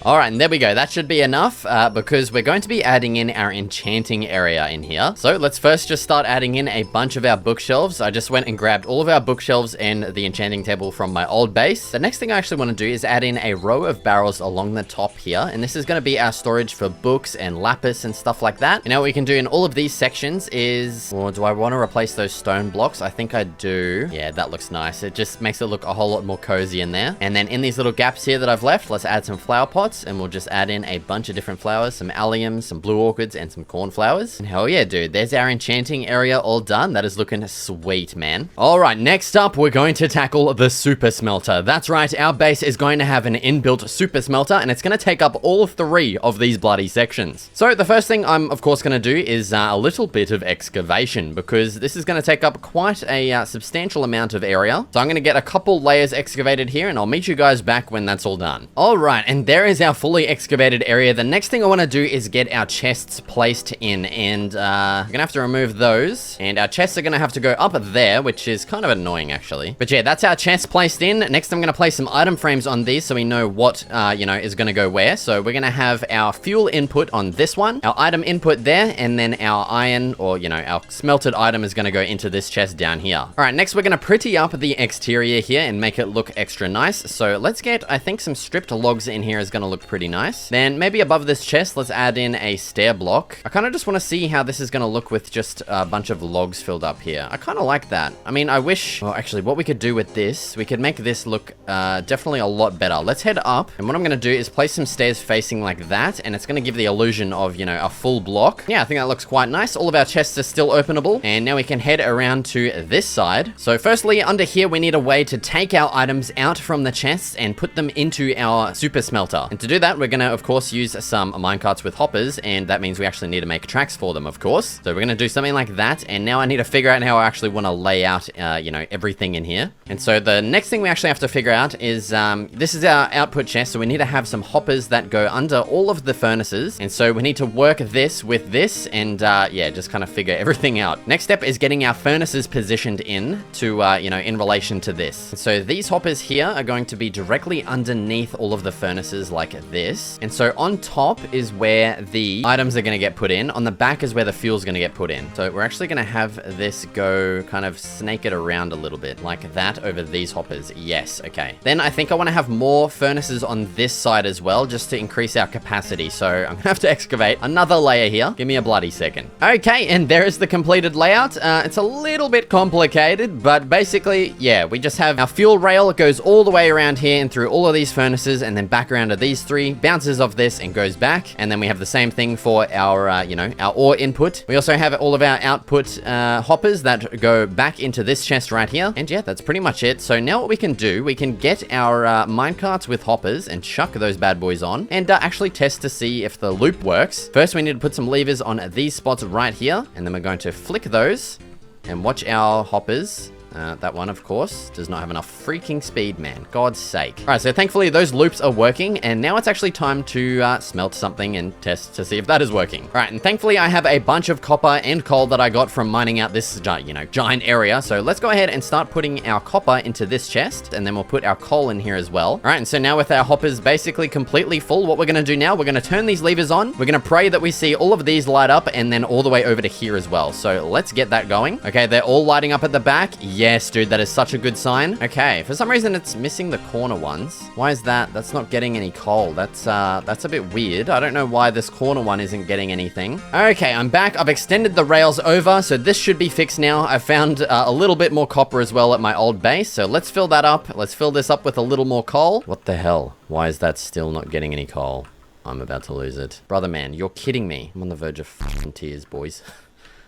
All right, and there we go. That should be enough because we're going to be adding in our enchanting area in here. So let's first just start adding in a bunch of our bookshelves. I just went and grabbed all of our bookshelves and the enchanting table from my old base. The next thing I actually want to do is add in a row of barrels along the top here. And this is going to be our storage for books and lapis and stuff like that. And now what we can do in all of these sections is, or do I want to replace those stone blocks? I think I do. Yeah, that looks nice. It just makes it look a whole lot more cozy in there. And then in these little gaps here that I've left, let's add some flower pots. And we'll just add in a bunch of different flowers, some alliums, some blue orchids, and some cornflowers. And hell yeah, dude, there's our enchanting area all done. That is looking sweet, man. All right, next up, we're going to tackle the super smelter. That's right, our base is going to have an inbuilt super smelter, and it's going to take up all 3 of these bloody sections. So the first thing I'm, of course, going to do is a little bit of excavation, because this is going to take up quite a substantial amount of area. So I'm going to get a couple layers excavated here, and I'll meet you guys back when that's all done. All right, and there is our fully excavated area. The next thing I want to do is get our chests placed in, and I'm gonna have to remove those, and our chests are gonna have to go up there, which is kind of annoying actually. But yeah, that's our chest placed in. Next I'm gonna place some item frames on these so we know what you know, is gonna go where. So we're gonna have our fuel input on this one, our item input there, and then our iron, or you know, our smelted item is gonna go into this chest down here. All right, next we're gonna pretty up the exterior here and make it look extra nice. So let's get, I think, some stripped logs in here is gonna look pretty nice. Then maybe above this chest, let's add in a stair block. I kind of just want to see how this is going to look with just a bunch of logs filled up here. I kind of like that. I mean, I wish, well, actually, what we could do with this, we could make this look definitely a lot better. Let's head up, and what I'm going to do is place some stairs facing like that, and it's going to give the illusion of, you know, a full block. Yeah, I think that looks quite nice. All of our chests are still openable, and now we can head around to this side. So firstly, under here, we need a way to take our items out from the chests and put them into our super smelter. And to do that, we're going to, of course, use some minecarts with hoppers, and that means we actually need to make tracks for them, of course. So we're going to do something like that, and now I need to figure out how I actually want to lay out, you know, everything in here. And so the next thing we actually have to figure out is, this is our output chest, so we need to have some hoppers that go under all of the furnaces, and so we need to work this with this, and yeah, just kind of figure everything out. Next step is getting our furnaces positioned in to, you know, in relation to this. And so these hoppers here are going to be directly underneath all of the furnaces like this. And so on top is where the items are going to get put in. On the back is where the fuel's going to get put in. So we're actually going to have this go kind of snake it around a little bit like that over these hoppers. Yes, okay. Then I think I want to have more furnaces on this side as well, just to increase our capacity. So I'm going to have to excavate another layer here. Give me a bloody second. Okay, and there is the completed layout. It's a little bit complicated, but basically, yeah, we just have our fuel rail. It goes all the way around here and through all of these furnaces, and then back around to these 3, bounces off this and goes back. And then we have the same thing for our, you know, our ore input. We also have all of our output hoppers that go back into this chest right here. And yeah, that's pretty much it. So now what we can do, we can get our minecarts with hoppers and chuck those bad boys on and actually test to see if the loop works. First, we need to put some levers on these spots right here, and then we're going to flick those and watch our hoppers That one, of course, does not have enough freaking speed, man. God's sake. All right, so thankfully those loops are working, and now it's actually time to smelt something and test to see if that is working. All right, and thankfully I have a bunch of copper and coal that I got from mining out this, giant area. So let's go ahead and start putting our copper into this chest, and then we'll put our coal in here as well. All right, and so now with our hoppers basically completely full, what we're gonna do now, we're gonna turn these levers on. We're gonna pray that we see all of these light up, and then all the way over to here as well. So let's get that going. Okay, they're all lighting up at the back. Yes, dude, that is such a good sign. Okay, for some reason it's missing the corner ones. Why is that? That's not getting any coal. That's a bit weird. I don't know why this corner one isn't getting anything. Okay, I'm back. I've extended the rails over, so this should be fixed now. I found a little bit more copper as well at my old base, so let's fill that up. Let's fill this up with a little more coal. What the hell? Why is that still not getting any coal? I'm about to lose it. Brother man, you're kidding me. I'm on the verge of fucking tears, boys.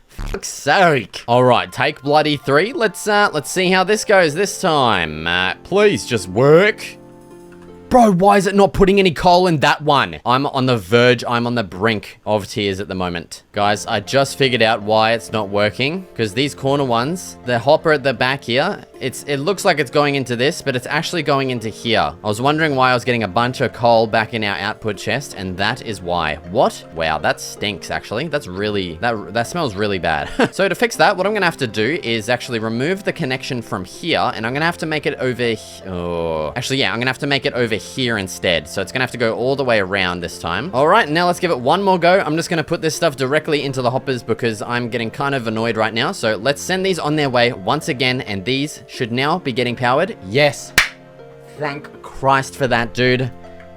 Fuck's sake. All right, take bloody 3. Let's see how this goes this time. Please just work. Bro, why is it not putting any coal in that one? I'm on the verge, I'm on the brink of tears at the moment. Guys, I just figured out why it's not working. Because these corner ones, the hopper at the back here, it looks like it's going into this, but it's actually going into here. I was wondering why I was getting a bunch of coal back in our output chest, and that is why. What? Wow, that stinks, actually. That's really, that smells really bad. So to fix that, what I'm gonna have to do is actually remove the connection from here, and I'm gonna have to make it over oh. Actually, yeah, I'm gonna have to make it over here instead. So it's gonna have to go all the way around this time. All right, now let's give it one more go. I'm just gonna put this stuff directly into the hoppers because I'm getting kind of annoyed right now. So let's send these on their way once again, and these should now be getting powered. Yes. Thank Christ for that, dude.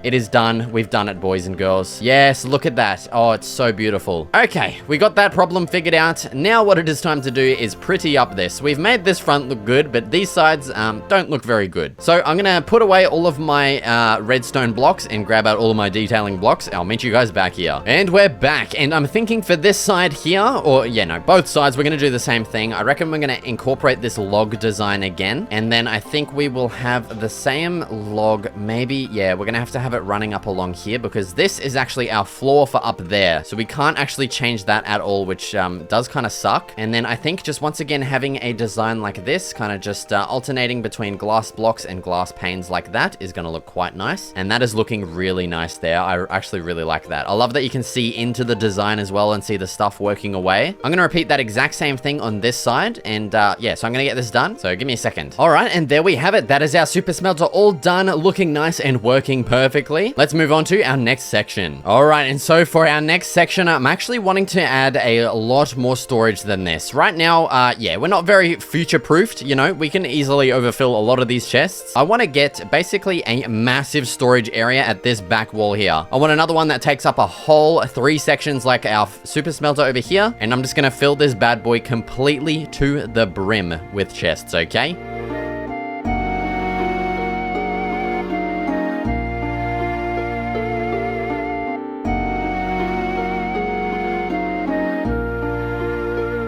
It is done. We've done it, boys and girls. Yes, look at that. Oh, it's so beautiful. Okay, we got that problem figured out. Now what it is time to do is pretty up this. We've made this front look good, but these sides don't look very good. So I'm gonna put away all of my redstone blocks and grab out all of my detailing blocks. I'll meet you guys back here. And we're back. And I'm thinking for this side here, or yeah, no, both sides, we're gonna do the same thing. I reckon we're gonna incorporate this log design again. And then I think we will have the same log, maybe, yeah, we're gonna have to have it running up along here because this is actually our floor for up there. So we can't actually change that at all, which does kind of suck. And then I think just once again having a design like this, kind of just alternating between glass blocks and glass panes like that is going to look quite nice. And that is looking really nice there. I actually really like that. I love that you can see into the design as well and see the stuff working away. I'm going to repeat that exact same thing on this side. And yeah, so I'm going to get this done. So give me a second. All right, and there we have it. That is our super smelter all done, looking nice and working perfectly. Let's move on to our next section. All right, and so for our next section, I'm actually wanting to add a lot more storage than this. Right now, yeah, we're not very future-proofed, you know, we can easily overfill a lot of these chests. I want to get basically a massive storage area at this back wall here. I want another one that takes up a whole 3 sections like our super smelter over here, and I'm just gonna fill this bad boy completely to the brim with chests, okay?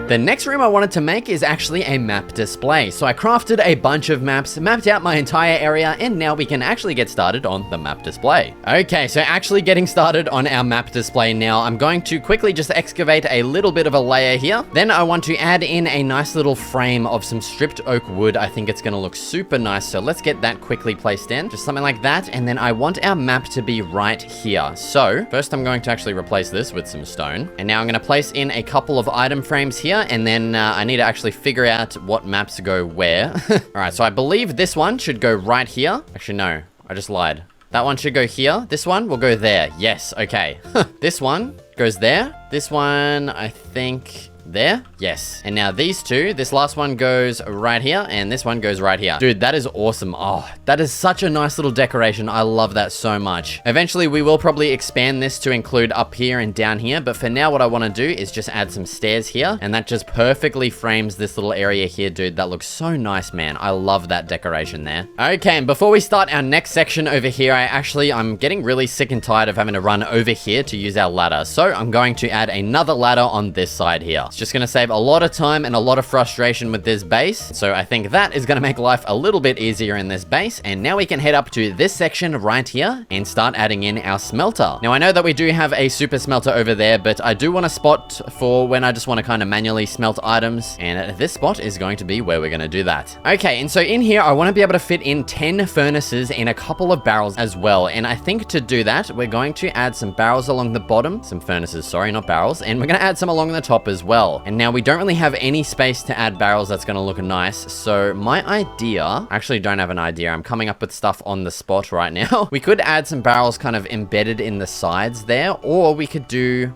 The next room I wanted to make is actually a map display. So I crafted a bunch of maps, mapped out my entire area, and now we can actually get started on the map display. Okay, so actually getting started on our map display now, I'm going to quickly just excavate a little bit of a layer here. Then I want to add in a nice little frame of some stripped oak wood. I think it's gonna look super nice, so let's get that quickly placed in. Just something like that, and then I want our map to be right here. So first I'm going to actually replace this with some stone. And now I'm gonna place in a couple of item frames here, and then I need to actually figure out what maps go where. All right, so I believe this one should go right here. Actually, no, I just lied. That one should go here. This one will go there. Yes, okay. This one goes there. This one, I think... there? Yes. And now these two, this last one goes right here, and this one goes right here. Dude, that is awesome. Oh, that is such a nice little decoration. I love that so much. Eventually, we will probably expand this to include up here and down here, but for now, what I want to do is just add some stairs here, and that just perfectly frames this little area here, dude. That looks so nice, man. I love that decoration there. Okay, and before we start our next section over here, I'm getting really sick and tired of having to run over here to use our ladder, so I'm going to add another ladder on this side here. It's just gonna save a lot of time and a lot of frustration with this base. So I think that is gonna make life a little bit easier in this base. And now we can head up to this section right here and start adding in our smelter. Now I know that we do have a super smelter over there, but I do want a spot for when I just want to kind of manually smelt items. And this spot is going to be where we're gonna do that. Okay, and so in here, I want to be able to fit in 10 furnaces and a couple of barrels as well. And I think to do that, we're going to add some barrels along the bottom, some furnaces, sorry, not barrels. And we're gonna add some along the top as well. And now we don't really have any space to add barrels that's gonna look nice. So my idea, I actually don't have an idea. I'm coming up with stuff on the spot right now. We could add some barrels kind of embedded in the sides there, or we could do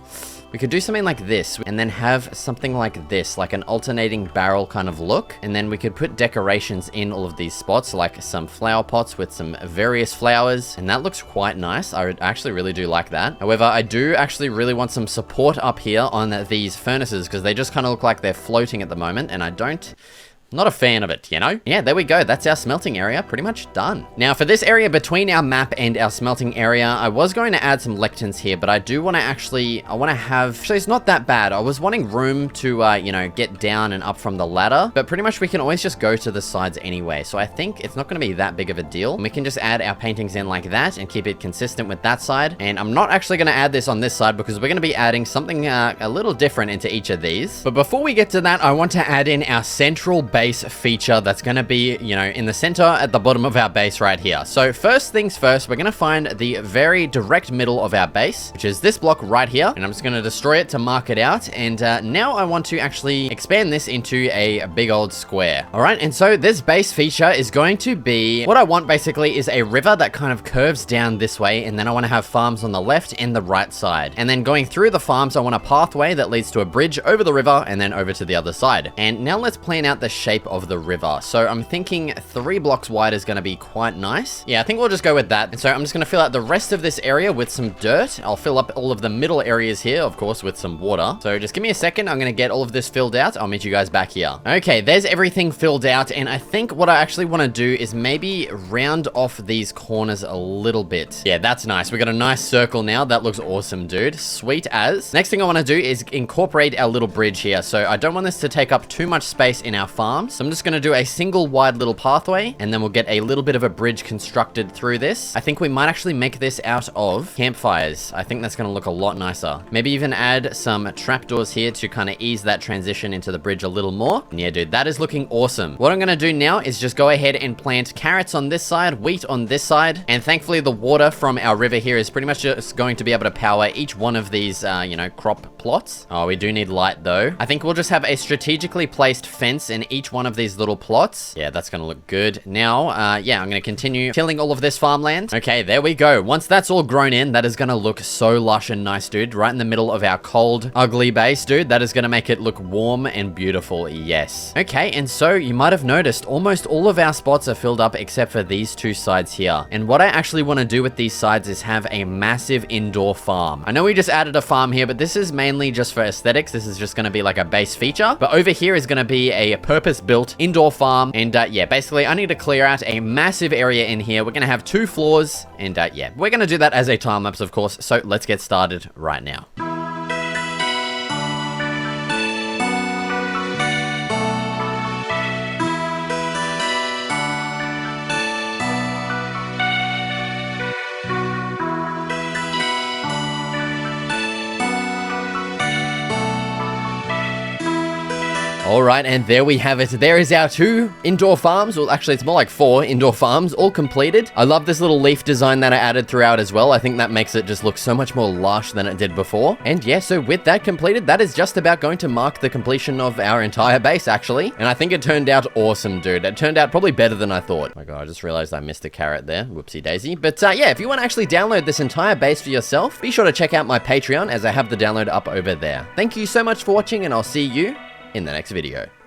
something like this and then have something like this, like an alternating barrel kind of look. And then we could put decorations in all of these spots, like some flower pots with some various flowers. And that looks quite nice. I actually really do like that. However, I do actually really want some support up here on these furnaces because they just kind of look like they're floating at the moment. And not a fan of it, you know? Yeah, there we go. That's our smelting area pretty much done. Now for this area between our map and our smelting area, I was going to add some lectins here, but I do want to actually it's not that bad. I was wanting room to, you know, get down and up from the ladder, but pretty much we can always just go to the sides anyway. So I think it's not going to be that big of a deal. And we can just add our paintings in like that and keep it consistent with that side. And I'm not actually going to add this on this side because we're going to be adding something a little different into each of these. But before we get to that, I want to add in our central base feature that's going to be, you know, in the center at the bottom of our base right here. So first things first, we're going to find the very direct middle of our base, which is this block right here. And I'm just going to destroy it to mark it out. And now I want to actually expand this into a big old square. All right. And so this base feature is going to be, what I want basically is a river that kind of curves down this way. And then I want to have farms on the left and the right side. And then going through the farms, I want a pathway that leads to a bridge over the river and then over to the other side. And now let's plan out the shape of the river. So I'm thinking 3 blocks wide is going to be quite nice. Yeah, I think we'll just go with that. And so I'm just going to fill out the rest of this area with some dirt. I'll fill up all of the middle areas here, of course, with some water. So just give me a second. I'm going to get all of this filled out. I'll meet you guys back here. Okay, there's everything filled out. And I think what I actually want to do is maybe round off these corners a little bit. Yeah, that's nice. We got a nice circle now. That looks awesome, dude. Sweet as. Next thing I want to do is incorporate our little bridge here. So I don't want this to take up too much space in our farm. So I'm just going to do a single wide little pathway, and then we'll get a little bit of a bridge constructed through this. I think we might actually make this out of campfires. I think that's going to look a lot nicer. Maybe even add some trapdoors here to kind of ease that transition into the bridge a little more. And yeah, dude, that is looking awesome. What I'm going to do now is just go ahead and plant carrots on this side, wheat on this side, and thankfully the water from our river here is pretty much just going to be able to power each one of these, you know, crop plots. Oh, we do need light though. I think we'll just have a strategically placed fence in each one of these little plots. Yeah, that's gonna look good. Now, yeah, I'm gonna continue tilling all of this farmland. Okay, there we go. Once that's all grown in, that is gonna look so lush and nice, dude. Right in the middle of our cold, ugly base, dude. That is gonna make it look warm and beautiful, yes. Okay, and so you might have noticed almost all of our spots are filled up except for these 2 sides here. And what I actually want to do with these sides is have a massive indoor farm. I know we just added a farm here, but this is mainly just for aesthetics. This is just gonna be like a base feature. But over here is gonna be a purpose-built indoor farm. And yeah, basically I need to clear out a massive area in here. We're gonna have 2 floors, and yeah, we're gonna do that as a time lapse, of course. So let's get started right now. All right, and there we have it. There is our 2 indoor farms. Well, actually, it's more like 4 indoor farms, all completed. I love this little leaf design that I added throughout as well. I think that makes it just look so much more lush than it did before. And yeah, so with that completed, that is just about going to mark the completion of our entire base, actually. And I think it turned out awesome, dude. It turned out probably better than I thought. Oh my God, I just realized I missed a carrot there. Whoopsie daisy. But yeah, if you want to actually download this entire base for yourself, be sure to check out my Patreon as I have the download up over there. Thank you so much for watching, and I'll see you in the next video.